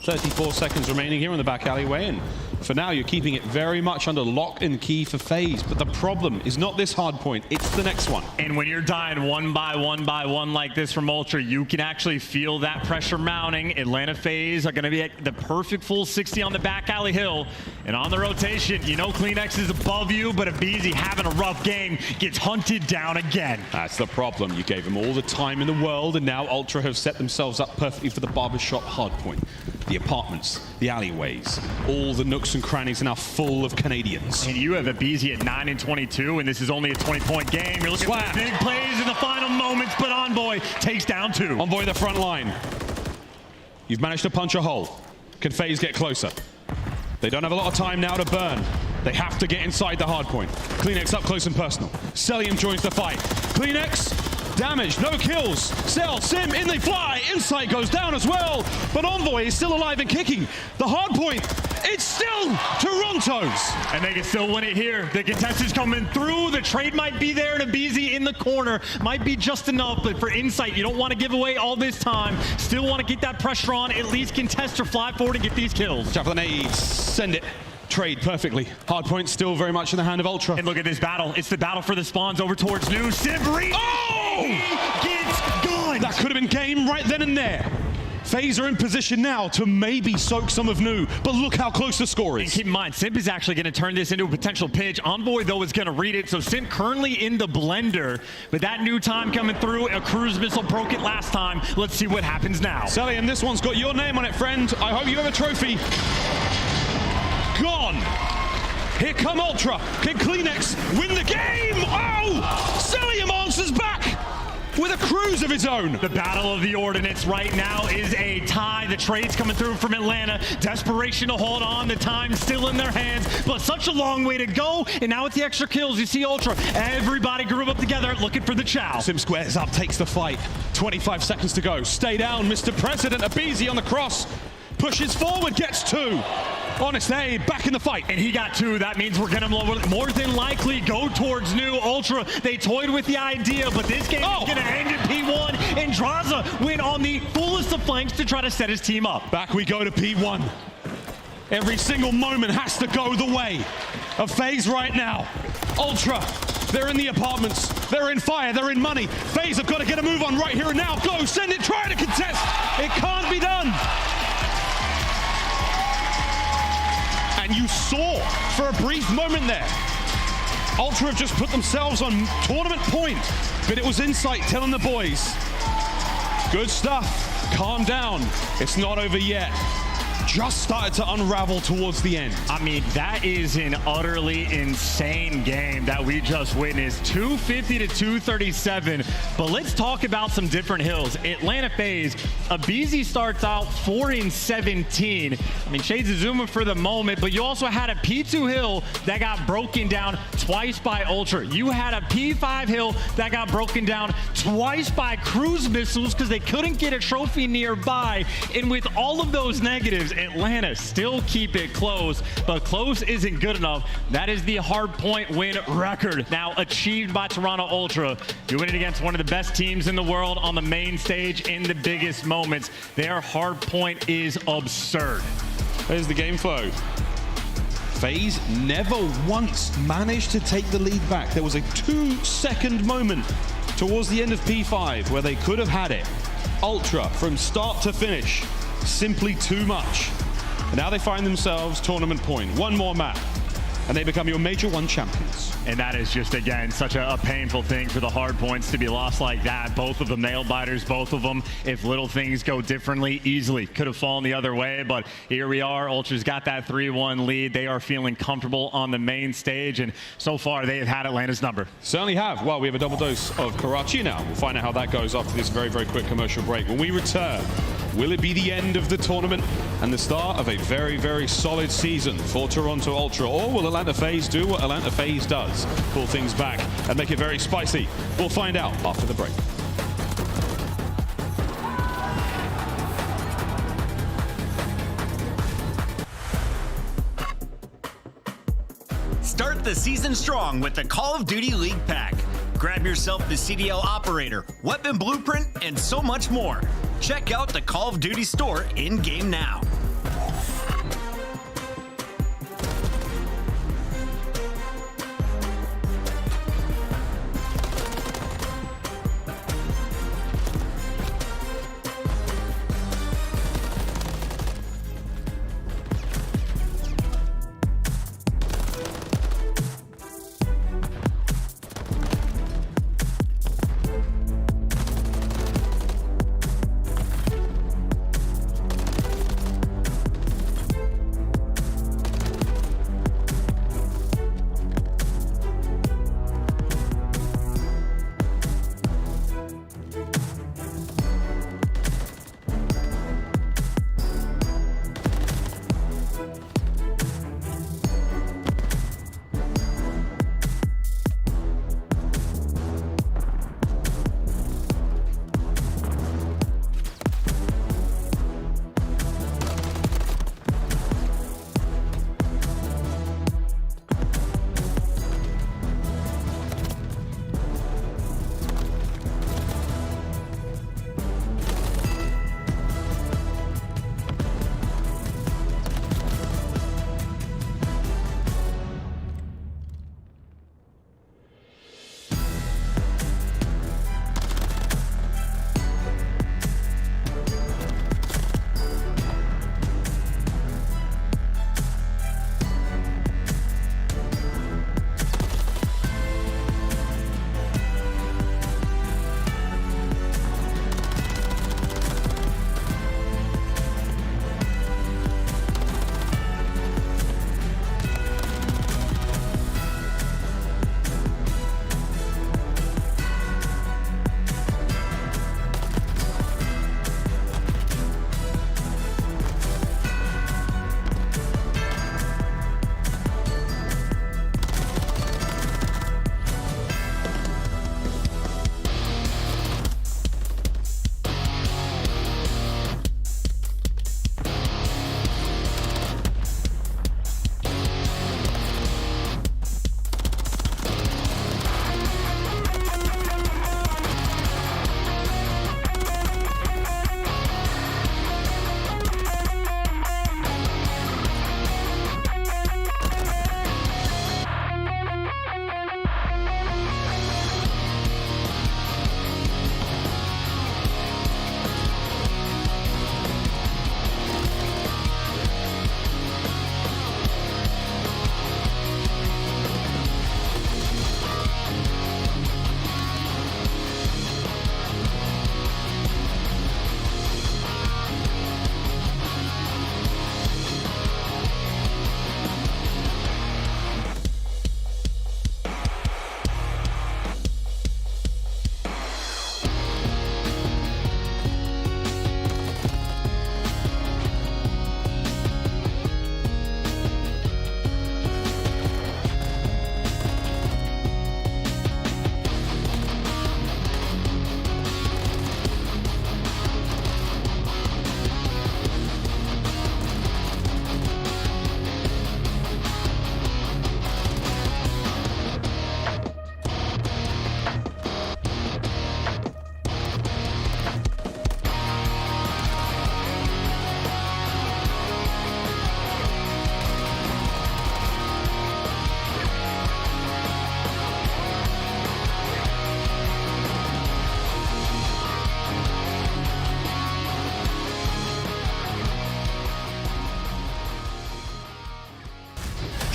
34 seconds remaining here in the back alleyway, and for now you're keeping it very much under lock and key for FaZe. But the problem is not this hard point, it's the next one. And when you're dying one by one like this from Ultra, you can actually feel that pressure mounting. Atlanta FaZe are going to be at the perfect full 60 on the back alley hill. And on the rotation, you know Kleenex is above you, but Abizi having a rough game gets hunted down again. That's the problem. You gave them all the time in the world, and now Ultra have set themselves up perfectly for the barbershop hard point. The apartments, the alleyways, all the nooks and crannies are now full of Canadians. And you have Abizi at 9 and 22, and this is only a 20-point game. You're looking for big plays in the final moments, but Envoy takes down 2. Envoy the front line. You've managed to punch a hole. Can FaZe get closer? They don't have a lot of time now to burn. They have to get inside the hard point. Kleenex up close and personal. Selim joins the fight. Kleenex damaged, no kills. Cell, Sim, in they fly. Insight goes down as well. But Envoy is still alive and kicking. The hard point, it's still Toronto's. And they can still win it here. The contestants coming through. The trade might be there, and Abizi in the corner might be just enough. But for Insight, you don't want to give away all this time. Still want to get that pressure on. At least contest or fly forward and get these kills. Watch out for the nades. Send it. Trade perfectly. Hardpoint still very much in the hand of Ultra. And look at this battle. It's the battle for the spawns over towards New. Sibri gets gunned. That could have been game right then and there. FaZe are in position now to maybe soak some of New, but look how close the score is. And keep in mind, Simp is actually going to turn this into a potential pitch. Envoy, though, is going to read it, so Simp currently in the blender. But that new time coming through, a cruise missile broke it last time. Let's see what happens now. Sally, and this one's got your name on it, friend. I hope you have a trophy. gone. Here come Ultra. Can Kleenex win the game? Oh! Celium answers back with a cruise of his own. The battle of the ordnance right now is a tie. The trades coming through from Atlanta. Desperation to hold on. The time still in their hands, but such a long way to go. And now with the extra kills, you see Ultra. Everybody group up together looking for the chow. Sim squares up, takes the fight. 25 seconds to go. Stay down, Mr. President. Abizi on the cross. Pushes forward, gets 2. Honest A back in the fight. And he got 2. That means we're going to more than likely go towards new Ultra. They toyed with the idea, but this game is going to end in P1. And Draza went on the fullest of flanks to try to set his team up. Back we go to P1. Every single moment has to go the way of FaZe right now. Ultra, they're in the apartments. They're in fire. They're in money. FaZe have got to get a move on right here and now. Go, send it, try to contest. It can't be done. And you saw for a brief moment there, Ultra have just put themselves on tournament point, but it was Insight telling the boys, good stuff, calm down, it's not over yet. Just started to unravel towards the end. I mean, that is an utterly insane game that we just witnessed. 250 to 237. But let's talk about some different hills. Atlanta FaZe, Abizi starts out 4-17. I mean, Shades of Zuma for the moment, but you also had a P2 hill that got broken down twice by Ultra. You had a P5 hill that got broken down twice by cruise missiles because they couldn't get a trophy nearby. And with all of those negatives, Atlanta still keep it close, but close isn't good enough. That is the hardpoint win record now achieved by Toronto Ultra. You win it against one of the best teams in the world on the main stage in the biggest moments. Their hardpoint is absurd. There's the game flow. FaZe never once managed to take the lead back. There was a 2-second moment towards the end of P5 where they could have had it. Ultra from start to finish. Simply too much. And now they find themselves tournament point. One more map, and they become your Major 1 champions. And that is just, again, such a painful thing for the hard points to be lost like that. Both of them nail biters, both of them, if little things go differently, easily could have fallen the other way. But here we are. Ultra's got that 3-1 lead. They are feeling comfortable on the main stage. And so far, they have had Atlanta's number. Certainly have. Well, we have a double dose of Karachi now. We'll find out how that goes after this very, very quick commercial break. When we return, will it be the end of the tournament and the start of a very, very solid season for Toronto Ultra? Or will Atlanta FaZe do what Atlanta FaZe does? Pull things back and make it very spicy. We'll find out after the break. Start the season strong with the Call of Duty League Pack. Grab yourself the CDL Operator, Weapon Blueprint, and so much more. Check out the Call of Duty store in-game now.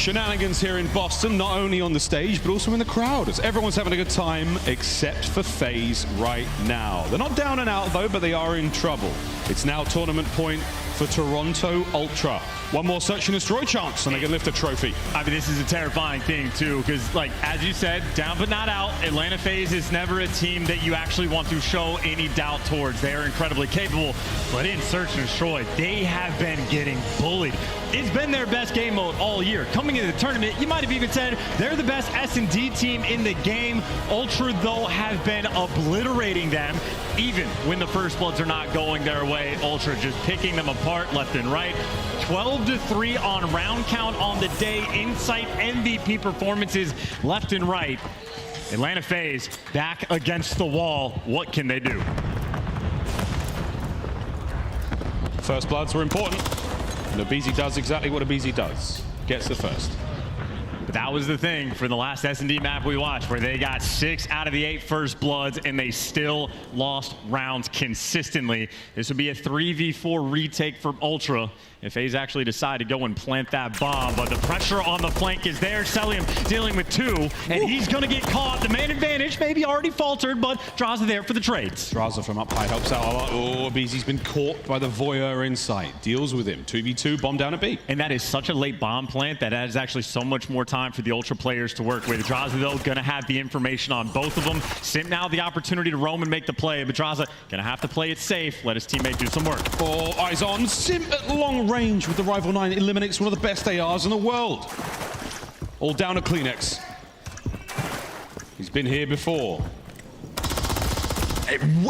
Shenanigans here in Boston, not only on the stage, but also in the crowd, as everyone's having a good time, except for FaZe right now. They're not down and out, though, but they are in trouble. It's now tournament point for Toronto Ultra. One more search and destroy chance, and they can lift a trophy. I mean, this is a terrifying thing, too, because, like, as you said, down but not out. Atlanta FaZe is never a team that you actually want to show any doubt towards. They are incredibly capable, but in search and destroy, they have been getting bullied. It's been their best game mode all year. Coming into the tournament, you might have even said they're the best S&D team in the game. Ultra, though, have been obliterating them, even when the First Bloods are not going their way. Ultra just picking them apart left and right. 12-3 on round count on the day. Insight MVP performances left and right. Atlanta FaZe back against the wall. What can they do? First Bloods were important. And aBeZy does exactly what aBeZy does. Gets the first. But that was the thing for the last S&D map we watched, where they got 6 out of the 8 First Bloods, and they still lost rounds consistently. This would be a 3v4 retake from Ultra if FaZe actually decide to go and plant that bomb. But the pressure on the flank is there. Celium dealing with 2, and he's going to get caught. The man advantage maybe already faltered, but Draza there for the trades. Draza from up high helps out a lot. Oh, aBeZy's been caught by the Voyeur Insight. Deals with him. 2v2, bomb down at B. And that is such a late bomb plant that has actually so much more time for the Ultra players to work with. Draza, though, going to have the information on both of them. Simp now the opportunity to roam and make the play, but Draza going to have to play it safe. Let his teammate do some work. Oh, eyes on. Simp at long range with the Rival 9 eliminates one of the best ARs in the world. All down to Kleenex. He's been here before.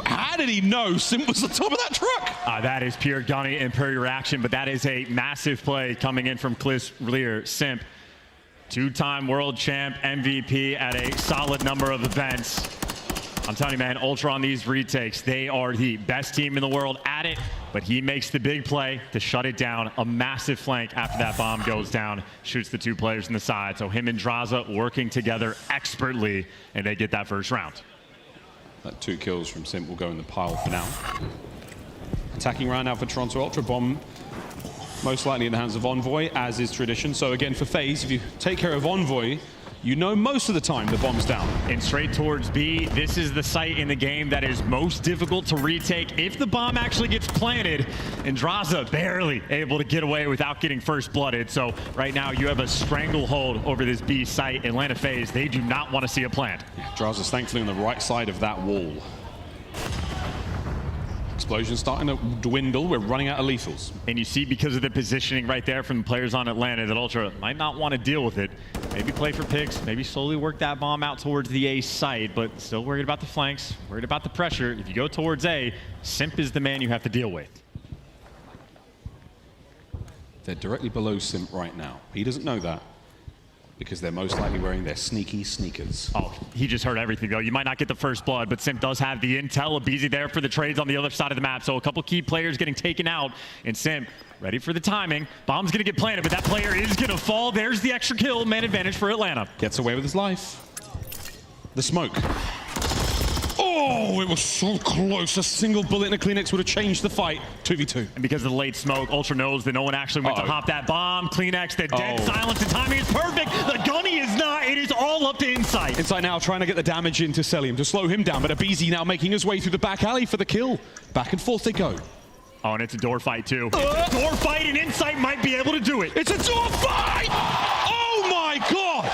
How did he know Simp was the top of that truck? That is pure gunny and pure reaction, but that is a massive play coming in from Clear Simp. 2-time world champ, MVP at a solid number of events. I'm telling you, man, Ultra on these retakes, they are the best team in the world at it, but he makes the big play to shut it down. A massive flank after that bomb goes down, shoots the 2 players in the side. So him and Draza working together expertly, and they get that first round. That 2 kills from Simp will go in the pile for now. Attacking round now for Toronto Ultra. Bomb most likely in the hands of Envoy, as is tradition. So again, for FaZe, if you take care of Envoy, you know most of the time the bomb's down. And straight towards B, this is the site in the game that is most difficult to retake if the bomb actually gets planted. And Draza barely able to get away without getting first blooded. So right now you have a stranglehold over this B site. Atlanta FaZe, they do not want to see a plant. Yeah, Draza's thankfully on the right side of that wall. Explosion starting to dwindle. We're running out of lethals. And you see, because of the positioning right there from the players on Atlanta, that Ultra might not want to deal with it. Maybe play for picks, maybe slowly work that bomb out towards the A site, but still worried about the flanks, worried about the pressure. If you go towards A, Simp is the man you have to deal with. They're directly below Simp right now. He doesn't know that, because they're most likely wearing their sneaky sneakers. Oh, he just heard everything, though. You might not get the first blood, but Simp does have the intel. aBeZy there for the trades on the other side of the map. So a couple key players getting taken out, and Simp ready for the timing. Bomb's going to get planted, but that player is going to fall. There's the extra kill. Man advantage for Atlanta. Gets away with his life. The smoke. Oh, it was so close. A single bullet in a Kleenex would have changed the fight. 2v2. And because of the late smoke, Ultra knows that no one actually went to hop that bomb. Kleenex, the dead silence, and timing is perfect. The gunny is not. It is all up to Insight. Insight now trying to get the damage into Celium to slow him down, but aBeZy now making his way through the back alley for the kill. Back and forth they go. Oh, and it's a door fight, too. It's a door fight, and Insight might be able to do it. It's a door fight! Oh, my God!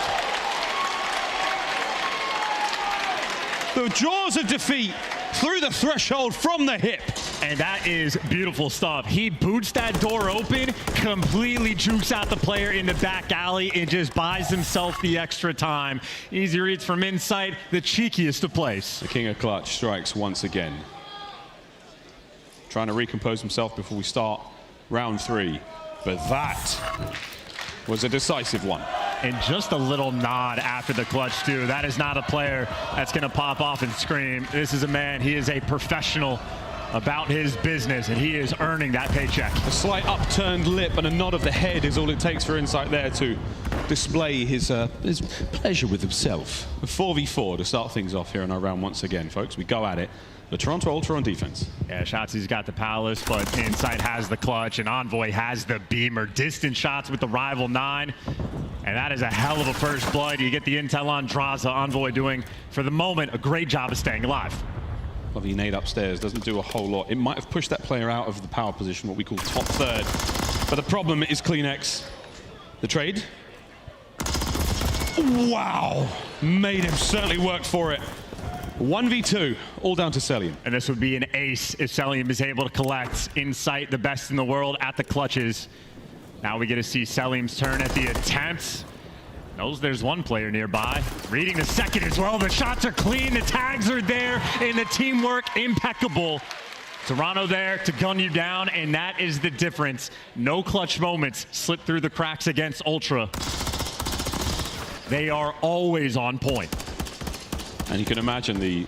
The jaws of defeat through the threshold from the hip. And that is beautiful stuff. He boots that door open, completely jukes out the player in the back alley, and just buys himself the extra time. Easy reads from Insight, the cheekiest of plays. The King of Clutch strikes once again. Trying to recompose himself before we start round 3. But that was a decisive one. And just a little nod after the clutch, too. That is not a player that's going to pop off and scream. This is a man, he is a professional about his business, and he is earning that paycheck. A slight upturned lip and a nod of the head is all it takes for Insight there to display his pleasure with himself. A 4v4 to start things off here in our round once again, folks. We go at it. The Toronto Ultra on defense. Yeah, Shotzi's got the Palace, but Insight has the clutch, and Envoy has the Beamer. Distant shots with the rival 9. And that is a hell of a first blood. You get the intel on Draza. Envoy doing, for the moment, a great job of staying alive. Lovely nade upstairs, doesn't do a whole lot. It might have pushed that player out of the power position, what we call top third. But the problem is CleanX. The trade. Wow, made him, certainly worked for it. 1v2, all down to Celium. And this would be an ace if Celium is able to collect. Insight, the best in the world at the clutches. Now we get to see Celium's turn at the attempt. Knows there's one player nearby. Reading the second as well. The shots are clean, the tags are there, and the teamwork impeccable. Toronto there to gun you down, and that is the difference. No clutch moments slip through the cracks against Ultra. They are always on point. And you can imagine the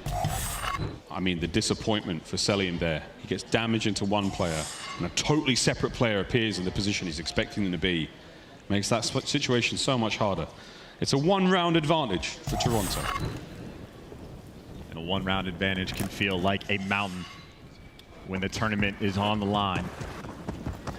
disappointment for Celium there. He gets damage into one player, and a totally separate player appears in the position he's expecting them to be. Makes that situation so much harder. It's a one-round advantage for Toronto. And a one-round advantage can feel like a mountain when the tournament is on the line.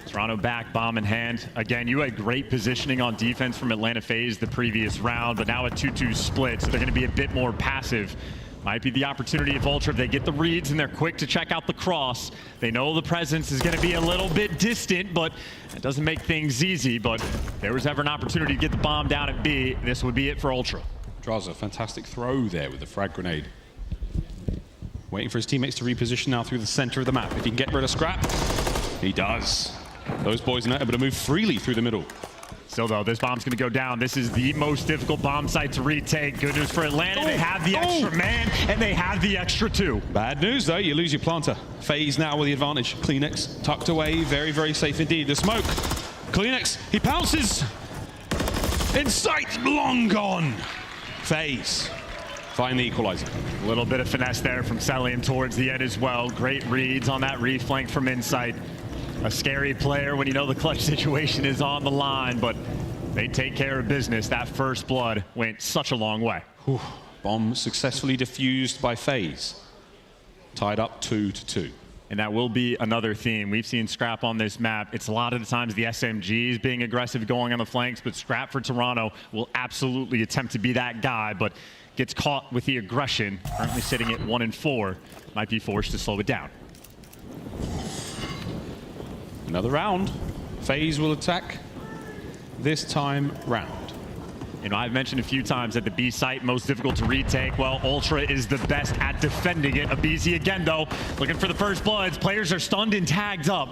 Toronto back, bomb in hand. Again, you had great positioning on defense from Atlanta FaZe the previous round, but now a 2-2 split, so they're going to be a bit more passive. Might be the opportunity of Ultra if they get the reads and they're quick to check out the cross. They know the presence is going to be a little bit distant, but it doesn't make things easy. But if there was ever an opportunity to get the bomb down at B, this would be it for Ultra. Draws a fantastic throw there with the frag grenade. Waiting for his teammates to reposition now through the center of the map. If he can get rid of Scrap, he does. Those boys are not able to move freely through the middle. Still though, this bomb's gonna go down. This is the most difficult bomb site to retake. Good news for Atlanta, they have the extra man, and they have the extra 2. Bad news though, you lose your planter. FaZe now with the advantage. CleanX tucked away, very, very safe indeed. The smoke, CleanX, he pounces. Insight, long gone. FaZe find the equalizer. A little bit of finesse there from Celium towards the end as well. Great reads on that reflank from Insight. A scary player when you know the clutch situation is on the line, but they take care of business. That first blood went such a long way. Whew. Bomb successfully defused by FaZe. Tied up 2-2. And that will be another theme. We've seen Scrap on this map. It's a lot of the times the SMGs being aggressive going on the flanks, but Scrap for Toronto will absolutely attempt to be that guy, but gets caught with the aggression. Currently sitting at 1-4. Might be forced to slow it down. Another round. FaZe will attack this time round. You know, I've mentioned a few times that the B site most difficult to retake. Well, Ultra is the best at defending it. Abizi again, though, looking for the first bloods. Players are stunned and tagged up.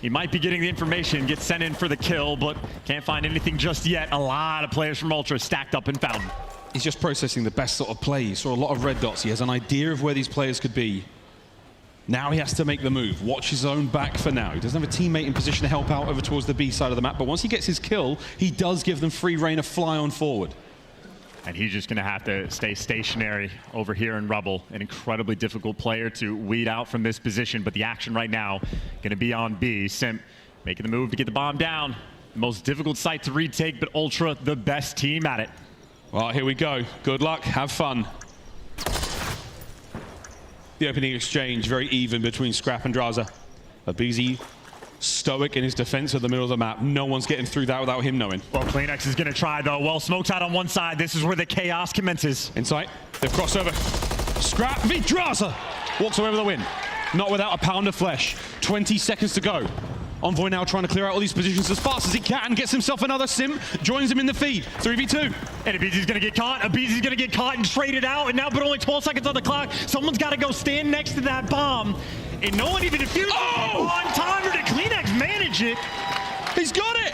He might be getting the information, gets sent in for the kill, but can't find anything just yet. A lot of players from Ultra stacked up and found. He's just processing the best sort of play. He saw a lot of red dots. He has an idea of where these players could be. Now he has to make the move. Watch his own back for now. He doesn't have a teammate in position to help out over towards the B side of the map, but once he gets his kill, he does give them free reign to fly on forward. And he's just going to have to stay stationary over here in Rubble. An incredibly difficult player to weed out from this position, but the action right now going to be on B. Simp making the move to get the bomb down. The most difficult site to retake, but Ultra the best team at it. Well, here we go. Good luck. Have fun. The opening exchange, very even between Scrap and Draza. Abizi stoic in his defense of the middle of the map. No one's getting through that without him knowing. Well, CleanX is going to try, though. Well, smoke's out on one side. This is where the chaos commences. Insight. They've crossed over. Scrap v Draza walks away with a win. Not without a pound of flesh. 20 seconds to go. Envoy now trying to clear out all these positions as fast as he can. Gets himself another Simp. Joins him in the feed. 3v2. And Abizi's going to get caught. Abizi's going to get caught and traded out. And now, but only 12 seconds on the clock. Someone's got to go stand next to that bomb. And no one even defused it on time. Or did CleanX manage it? He's got it.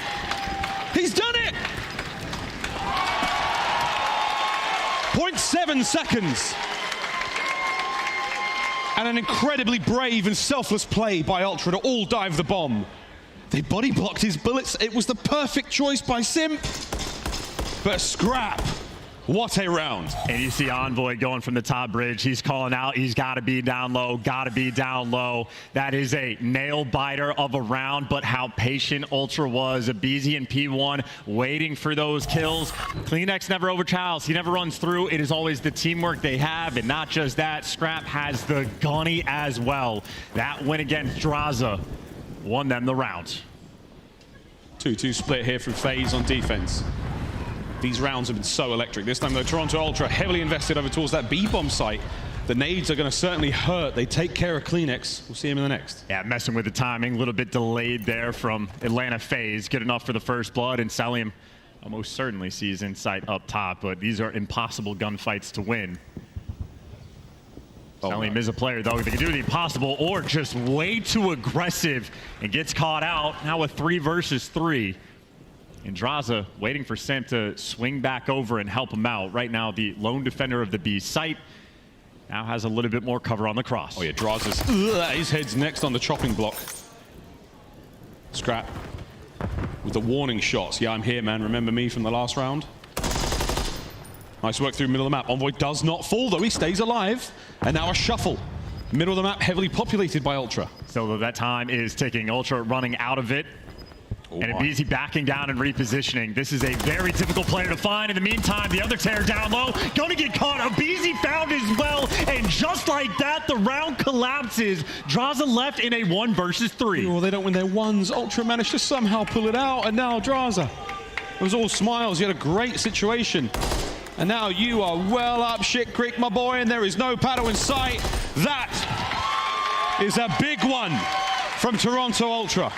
He's done it. 0.7 seconds. And an incredibly brave and selfless play by Ultra to all dive the bomb. They body blocked his bullets. It was the perfect choice by Simp. But Scrap What a round. And you see Envoy going from the top bridge. He's calling out, he's got to be down low, got to be down low. That is a nail biter of a round, but how patient Ultra was. aBeZy and P1 waiting for those kills. CleanX never overchilds. He never runs through. It is always the teamwork they have, and not just that, Scrap has the gunny as well. That win against Draza won them the round. 2-2 split here from FaZe on defense. These rounds have been so electric. This time, though, Toronto Ultra heavily invested over towards that B-bomb site. The nades are going to certainly hurt. They take care of CleanX. We'll see him in the next. Yeah, messing with the timing. A little bit delayed there from Atlanta FaZe. Good enough for the first blood, and Selim almost certainly sees Insight up top, but these are impossible gunfights to win. Selim is a player, though, that can do the impossible or just way too aggressive and gets caught out. Now with 3 versus 3. And Draza waiting for Simp to swing back over and help him out. Right now, the lone defender of the B site now has a little bit more cover on the cross. Oh yeah, Draza's, his head's next on the chopping block. Scrap with the warning shots. Yeah, I'm here, man. Remember me from the last round? Nice work through middle of the map. Envoy does not fall, though. He stays alive. And now a shuffle. Middle of the map heavily populated by Ultra. So that time is ticking. Ultra running out of it. And aBeZy backing down and repositioning. This is a very difficult player to find. In the meantime, the other tear down low. Going to get caught. aBeZy found as well. And just like that, the round collapses. Draza left in a 1 versus 3. Well, they don't win their ones. Ultra managed to somehow pull it out. And now Draza. It was all smiles. You had a great situation. And now you are well up shit creek, my boy. And there is no paddle in sight. That is a big one from Toronto Ultra.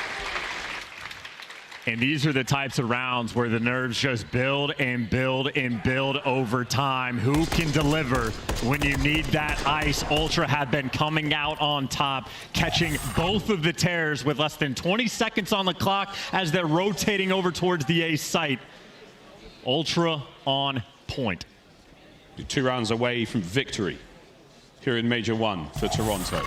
And these are the types of rounds where the nerves just build and build and build over time. Who can deliver when you need that ice? Ultra have been coming out on top, catching both of the tears with less than 20 seconds on the clock as they're rotating over towards the A site. Ultra on point. 2 rounds away from victory here in Major 1 for Toronto.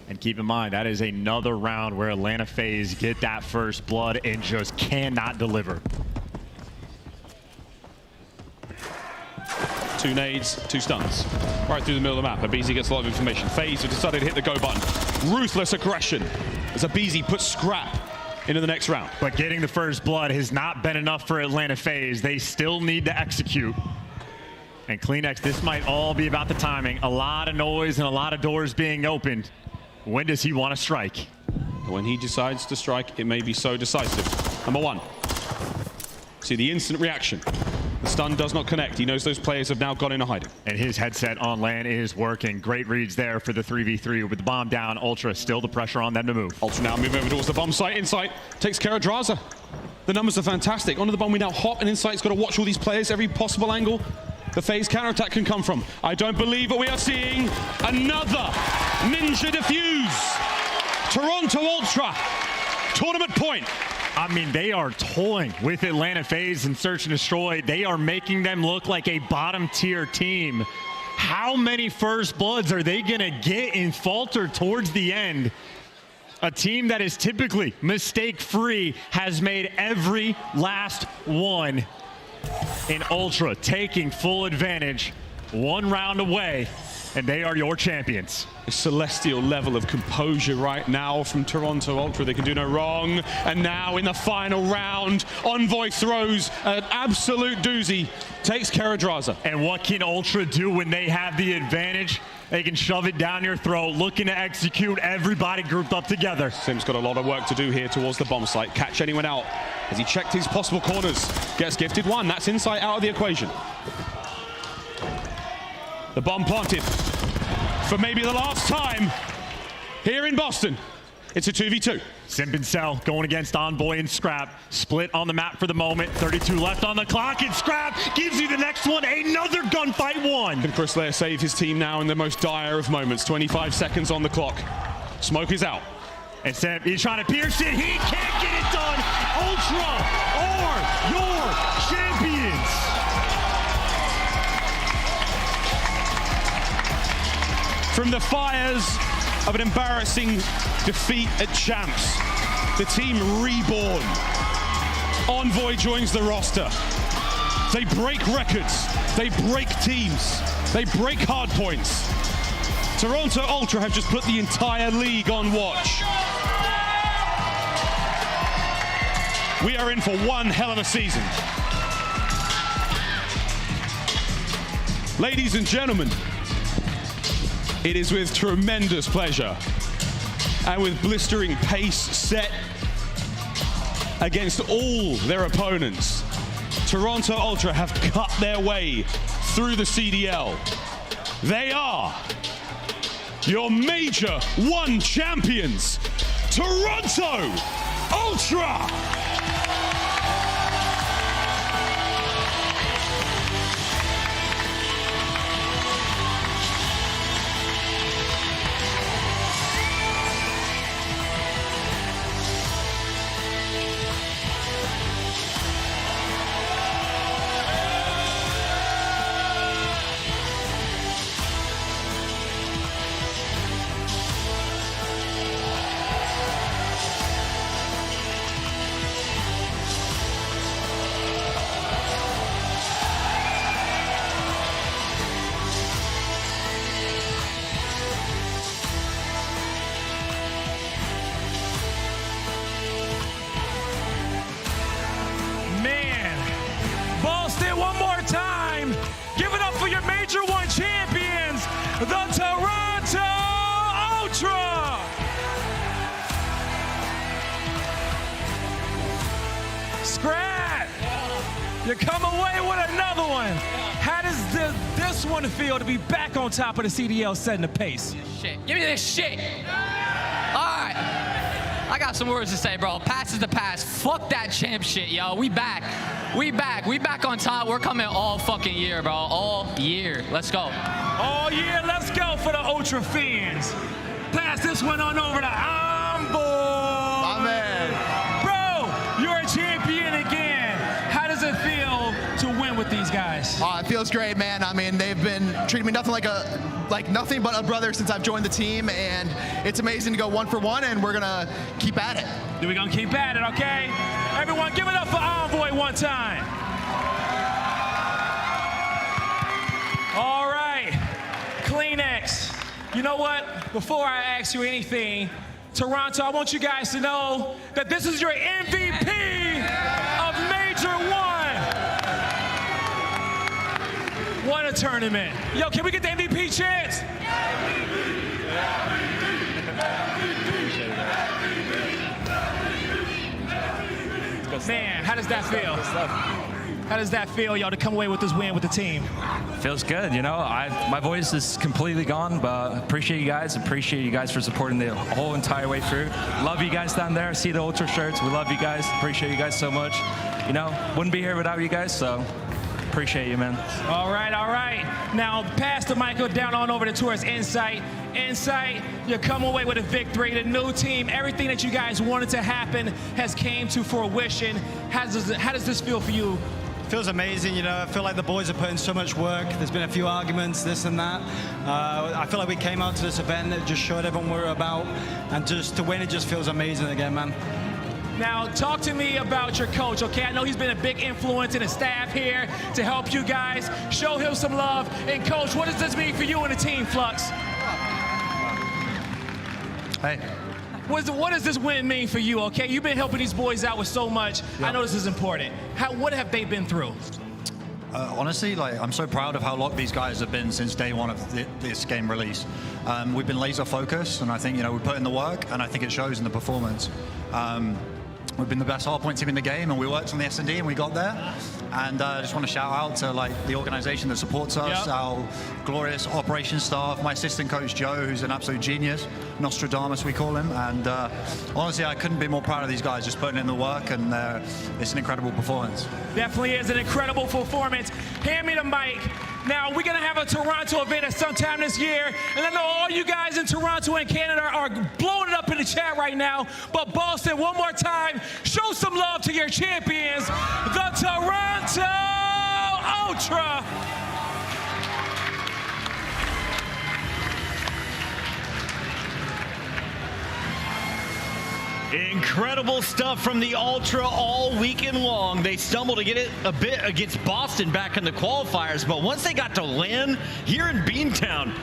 And keep in mind, that is another round where Atlanta FaZe get that first blood and just cannot deliver. 2 nades, 2 stuns. Right through the middle of the map. aBeZy gets a lot of information. FaZe have decided to hit the go button. Ruthless aggression as aBeZy puts Scrap into the next round. But getting the first blood has not been enough for Atlanta FaZe. They still need to execute. And CleanX, this might all be about the timing. A lot of noise and a lot of doors being opened. When does he want to strike? When he decides to strike, it may be so decisive. Number 1. See the instant reaction. The stun does not connect. He knows those players have now gone into hiding. And his headset on LAN is working. Great reads there for the 3v3 with the bomb down. Ultra still the pressure on them to move. Ultra now moving over towards the bomb site. Insight takes care of Draza. The numbers are fantastic. Onto the bomb we now hop, and Insight's got to watch all these players, every possible angle the FaZe counterattack can come from. I don't believe that we are seeing another ninja defuse. Toronto Ultra, tournament point. I mean, they are toying with Atlanta FaZe and Search and Destroy. They are making them look like a bottom tier team. How many first bloods are they gonna get and falter towards the end? A team that is typically mistake-free has made every last one. In Ultra taking full advantage, 1 round away, and they are your champions. A celestial level of composure right now from Toronto Ultra. They can do no wrong. And now in the final round, Envoy throws an absolute doozy, takes care of Draza. And what can Ultra do when they have the advantage? They can shove it down your throat, looking to execute, everybody grouped up together. Sim's got a lot of work to do here towards the bomb site. Catch anyone out as he checked his possible corners. Gets gifted 1. That's Insight out of the equation. The bomb planted for maybe the last time here in Boston. It's a 2v2. Simp and Cell going against Envoy and Scrap. Split on the map for the moment. 32 left on the clock, and Scrap gives you the next one. Another gunfight 1. Can Chris Lair save his team now in the most dire of moments? 25 seconds on the clock. Smoke is out. And Simp, he's trying to pierce it. He can't get it done. Ultra are your champions. From the fires of an embarrassing defeat at Champs, the team reborn. Envoy joins the roster. They break records. They break teams. They break hard points. Toronto Ultra have just put the entire league on watch. We are in for one hell of a season. Ladies and gentlemen, it is with tremendous pleasure and with blistering pace set against all their opponents, Toronto Ultra have cut their way through the CDL. They are your Major 1 champions, Toronto Ultra! One more time, give it up for your Major 1 champions, the Toronto Ultra! Scrat, you come away with another one. How does this one feel to be back on top of the CDL setting the pace? Shit. Give me this shit. All right. I got some words to say, bro. Pass is the pass. Fuck that champ shit, yo. We back. We back. We back on top. We're coming all fucking year, bro. All year. Let's go. All year. Let's go for the Ultra fans. Pass this one on over to Ambo. My man. Bro, you're a champion again. How does it feel to win with these guys? It feels great, man. I mean, they've been treating me nothing but a brother since I've joined the team, and it's amazing to go 1 for 1, and we're gonna keep at it. We're gonna keep at it, okay? Everyone, give it up for Envoy one time. All right, Kleenex. You know what? Before I ask you anything, Toronto, I want you guys to know that this is your MVP of Major 1. What a tournament. Yo, can we get the MVP chance? Man, how does that feel? How does that feel, y'all, to come away with this win with the team? Feels good, you know. My voice is completely gone, but appreciate you guys. Appreciate you guys for supporting the whole entire way through. Love you guys down there. See the Ultra shirts. We love you guys. Appreciate you guys so much. You know, wouldn't be here without you guys, so appreciate you, man. All right, all right. Now, pass the mic down on over to Tourist Insight. Insight, you come away with a victory. The new team, everything that you guys wanted to happen has came to fruition. How does this feel for you? Feels amazing, you know. I feel like the boys are putting so much work. There's been a few arguments, this and that. I feel like we came out to this event that just showed everyone what we're about, and just to win, it just feels amazing again, man. Now, talk to me about your coach, okay? I know he's been a big influence in the staff here to help you guys. Show him some love. And, Coach, what does this mean for you and the team, Flux? Hey. What does this win mean for you, okay? You've been helping these boys out with so much. Yep. I know this is important. What have they been through? Honestly, I'm so proud of how locked these guys have been since day one of this game release. We've been laser focused, and I think, we put in the work, and I think it shows in the performance. We've been the best hardpoint team in the game, and we worked on the S&D, and we got there. And I just want to shout out to the organization that supports us, our glorious operations staff, my assistant coach Joe, who's an absolute genius, Nostradamus we call him. And honestly, I couldn't be more proud of these guys just putting in the work, and it's an incredible performance. Definitely is an incredible performance. Hand me the mic. Now, we're going to have a Toronto event at some time this year, and I know all you guys in Toronto and Canada are blowing it up in the chat right now, but Boston, one more time, show some love to your champions, the Toronto Ultra. Incredible stuff from the Ultra all weekend long. They stumbled to get it a bit against Boston back in the qualifiers, but once they got to LAN here in Beantown,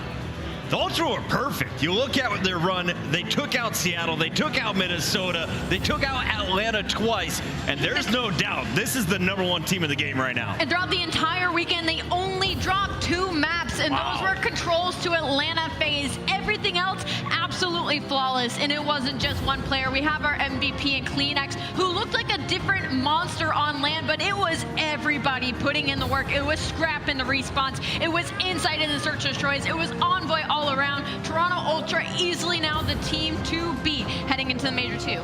the Ultra were perfect. You look at their run, they took out Seattle, they took out Minnesota, they took out Atlanta twice, and there's no doubt this is the #1 team in the game right now. And throughout the entire weekend, they only dropped 2 maps, and those were controls to Atlanta phase. Everything else, absolutely flawless, and it wasn't just one player. We have our MVP in CleanX, who looked like a different monster on land, but it was everybody putting in the work. It was Scrap in the response. It was Insight in the search and destroys. It was Envoy all around. Toronto Ultra easily now the team to beat heading into the Major 2.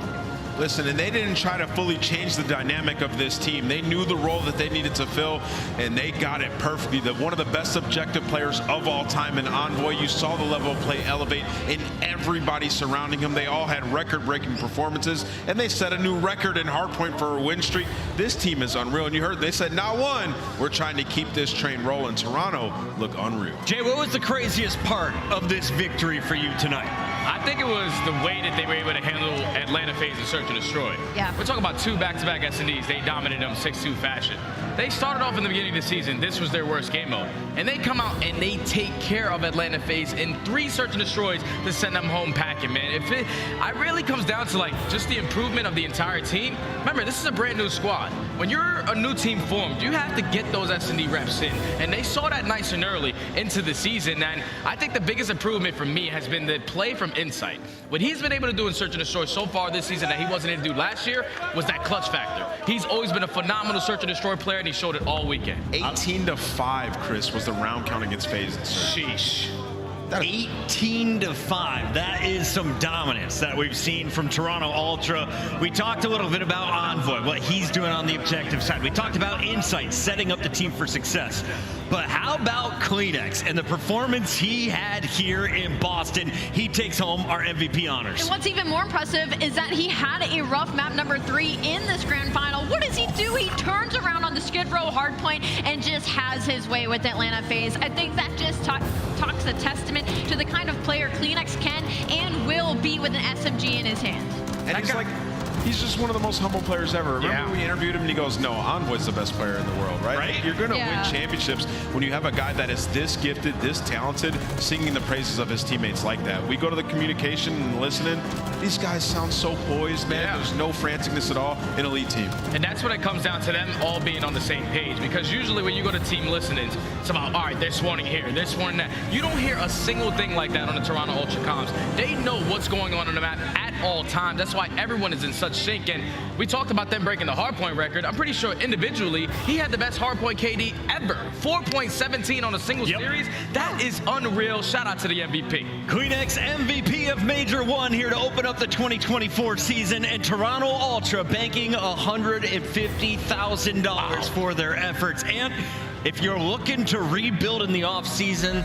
Listen, and they didn't try to fully change the dynamic of this team. They knew the role that they needed to fill, and they got it perfectly. One of the best objective players of all time in Envoy. You saw the level of play elevate in everybody surrounding him. They all had record-breaking performances, and they set a new record in hardpoint for a win streak. This team is unreal, and you heard they said, not one. We're trying to keep this train rolling. Toronto look unreal. Jay, what was the craziest part of this victory for you tonight? I think it was the way that they were able to handle Atlanta phase and search and destroy. Yeah. We're talking about 2 back-to-back S&Ds. They dominated them 6-2 fashion. They started off in the beginning of the season. This was their worst game mode. And they come out and they take care of Atlanta phase in 3 search and destroys to send them home packing, man. It really comes down to like just the improvement of the entire team. Remember, this is a brand new squad. When you're a new team formed, you have to get those S&D reps in. And they saw that nice and early into the season. And I think the biggest improvement for me has been the play from Insight. What he's been able to do in search and destroy so far this season that he wasn't able to do last year was that clutch factor. He's always been a phenomenal search and destroy player, and he showed it all weekend. 18-5, Chris, was the round count against FaZe. Sheesh. 18-5. That is some dominance that we've seen from Toronto Ultra. We talked a little bit about Envoy, what he's doing on the objective side. We talked about Insight, setting up the team for success. But how about CleanX and the performance he had here in Boston? He takes home our MVP honors. And what's even more impressive is that he had a rough map number 3 in this grand final. What does he do? He turns around on the Skid Row hardpoint and just has his way with Atlanta phase. I think that just talks a testament to the kind of player CleanX can and will be with an SMG in his hand. And he's just one of the most humble players ever. Remember we interviewed him and he goes, no, Envoy's the best player in the world, right? You're going to win championships when you have a guy that is this gifted, this talented, singing the praises of his teammates like that. We go to the communication and listening. These guys sound so poised, man. There's no franticness at all. An elite team. And that's when it comes down to them all being on the same page. Because usually when you go to team listenings, it's about, all right, they're swarming here, they're swarming that. You don't hear a single thing like that on the Toronto Ultra comms. They know what's going on the map at all times. That's why everyone is in such sync. And we talked about them breaking the hardpoint record. I'm pretty sure individually, he had the best hardpoint KD ever. 4.17 on a single series. That is unreal. Shout out to the MVP. CleanX MVP of Major 1 here to open up the 2024 season, and Toronto Ultra banking $150,000 for their efforts. And if you're looking to rebuild in the offseason,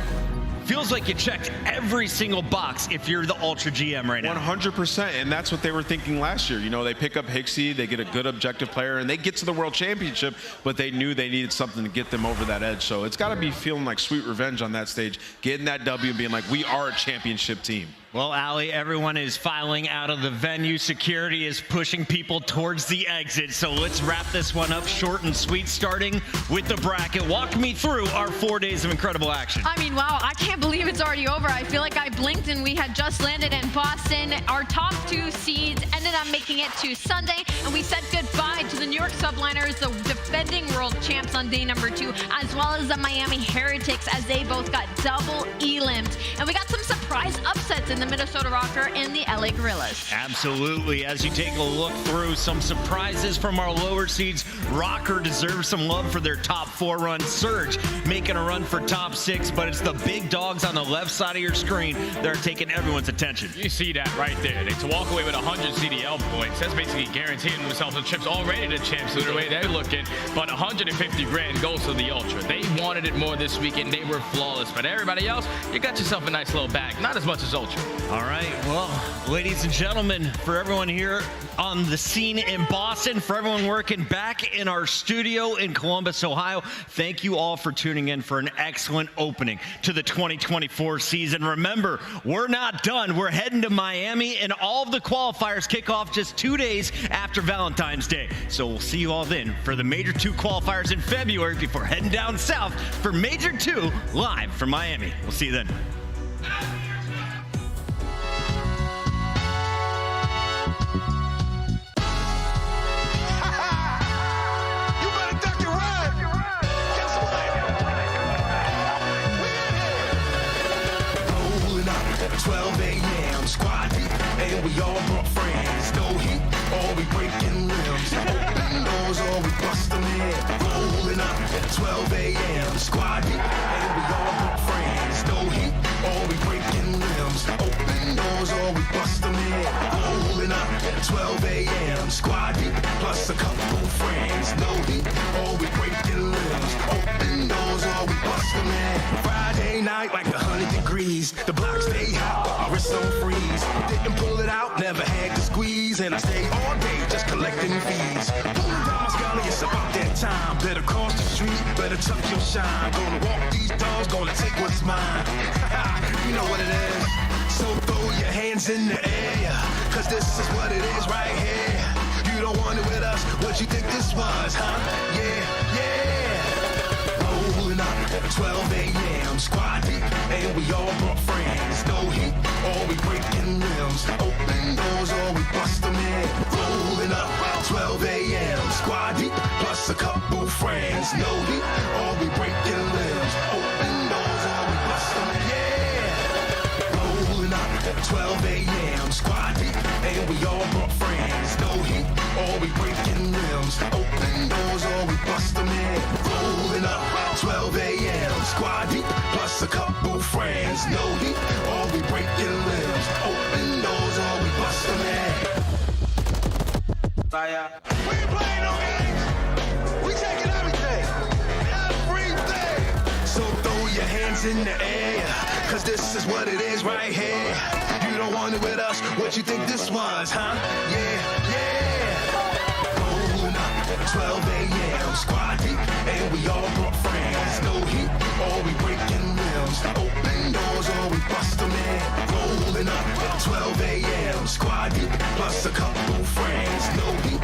feels like you checked every single box if you're the Ultra GM right now. 100%, and that's what they were thinking last year. You know, they pick up Hixie, they get a good objective player, and they get to the World Championship, but they knew they needed something to get them over that edge. So it's got to be feeling like sweet revenge on that stage, getting that W and being like, we are a championship team. Well, Ali, everyone is filing out of the venue. Security is pushing people towards the exit. So let's wrap this one up short and sweet, starting with the bracket. Walk me through our 4 days of incredible action. I mean, wow, I can't believe it's already over. I feel like I blinked and we had just landed in Boston. Our top 2 seeds ended up making it to Sunday, and we said goodbye to the New York Subliners, the defending world champs on day number 2, as well as the Miami Heretics, as they both got double elimed. And we got some surprise upsets in the Minnesota Rocker and the LA Gorillas. Absolutely. As you take a look through some surprises from our lower seeds, Rocker deserves some love for their top 4 run. Surge making a run for top 6, but it's the big dogs on the left side of your screen that are taking everyone's attention. You see that right there. To walk away with 100 CDL points, that's basically guaranteeing themselves the chips already the champs the way they're looking. But 150 grand goes to the Ultra. They wanted it more this weekend. They were flawless. But everybody else, you got yourself a nice little bag. Not as much as Ultra. All right, well, ladies and gentlemen, for everyone here on the scene in Boston, for everyone working back in our studio in Columbus, Ohio, thank you all for tuning in for an excellent opening to the 2024 season. Remember, we're not done. We're heading to Miami, and all of the qualifiers kick off just 2 days after Valentine's Day. So we'll see you all then for the Major 2 qualifiers in February before heading down south for Major 2 live from Miami. We'll see you then. Rolling up at 12 a.m. Squad deep, and we all brought friends. No heat, or we breaking rims. Open doors, or we bust them in. Rolling up at 12 a.m. Squad deep, and we all brought friends. No heat, or we breaking rims. Open doors, or we bust them in. Rolling up at 12 a.m. Squad deep, plus a couple friends. No heat, or we breaking rims. Open doors, or we bust them in. Friday night, like 100 degrees. The block stay hot, but my wrist don't freeze. Didn't pull it out, never had to squeeze. And I stay all day just collecting fees. Boom down my scully, it's about that time. Better cross the street, better tuck your shine. Gonna walk these dogs, gonna take what's mine. You know what it is. So throw your hands in the air, cause this is what it is right here. You don't want it with us, what you think this was, huh? Yeah, yeah. Rolling up at 12 a.m. Squad deep, and we all brought friends. No heat, or we breaking rims. Open doors, or we bust them in. Rolling up at 12 a.m. Squad deep, plus a couple friends. No heat, or we breaking limbs. Open doors, or we bust them in. Yeah. Rolling up at 12 a.m. Squad deep, and we all brought friends. No heat, or we breaking limbs. Open doors, or we bust them in. Rolling up at 12 a.m. Squad deep, plus a couple friends. No heat, or we breaking limbs. Open doors, or we bust them in. Fire. We ain't playing no games. We taking everything. Everything. So throw your hands in the air, cause this is what it is right here. You don't want it with us, what you think this was, huh? Yeah, yeah. Rolling up at 12 a.m. Squad deep, and we all brought friends. No heat, or we breaking rims. Open doors, or we bust them in. Rolling up at 12 a.m. Squad deep, plus a couple friends. No heat,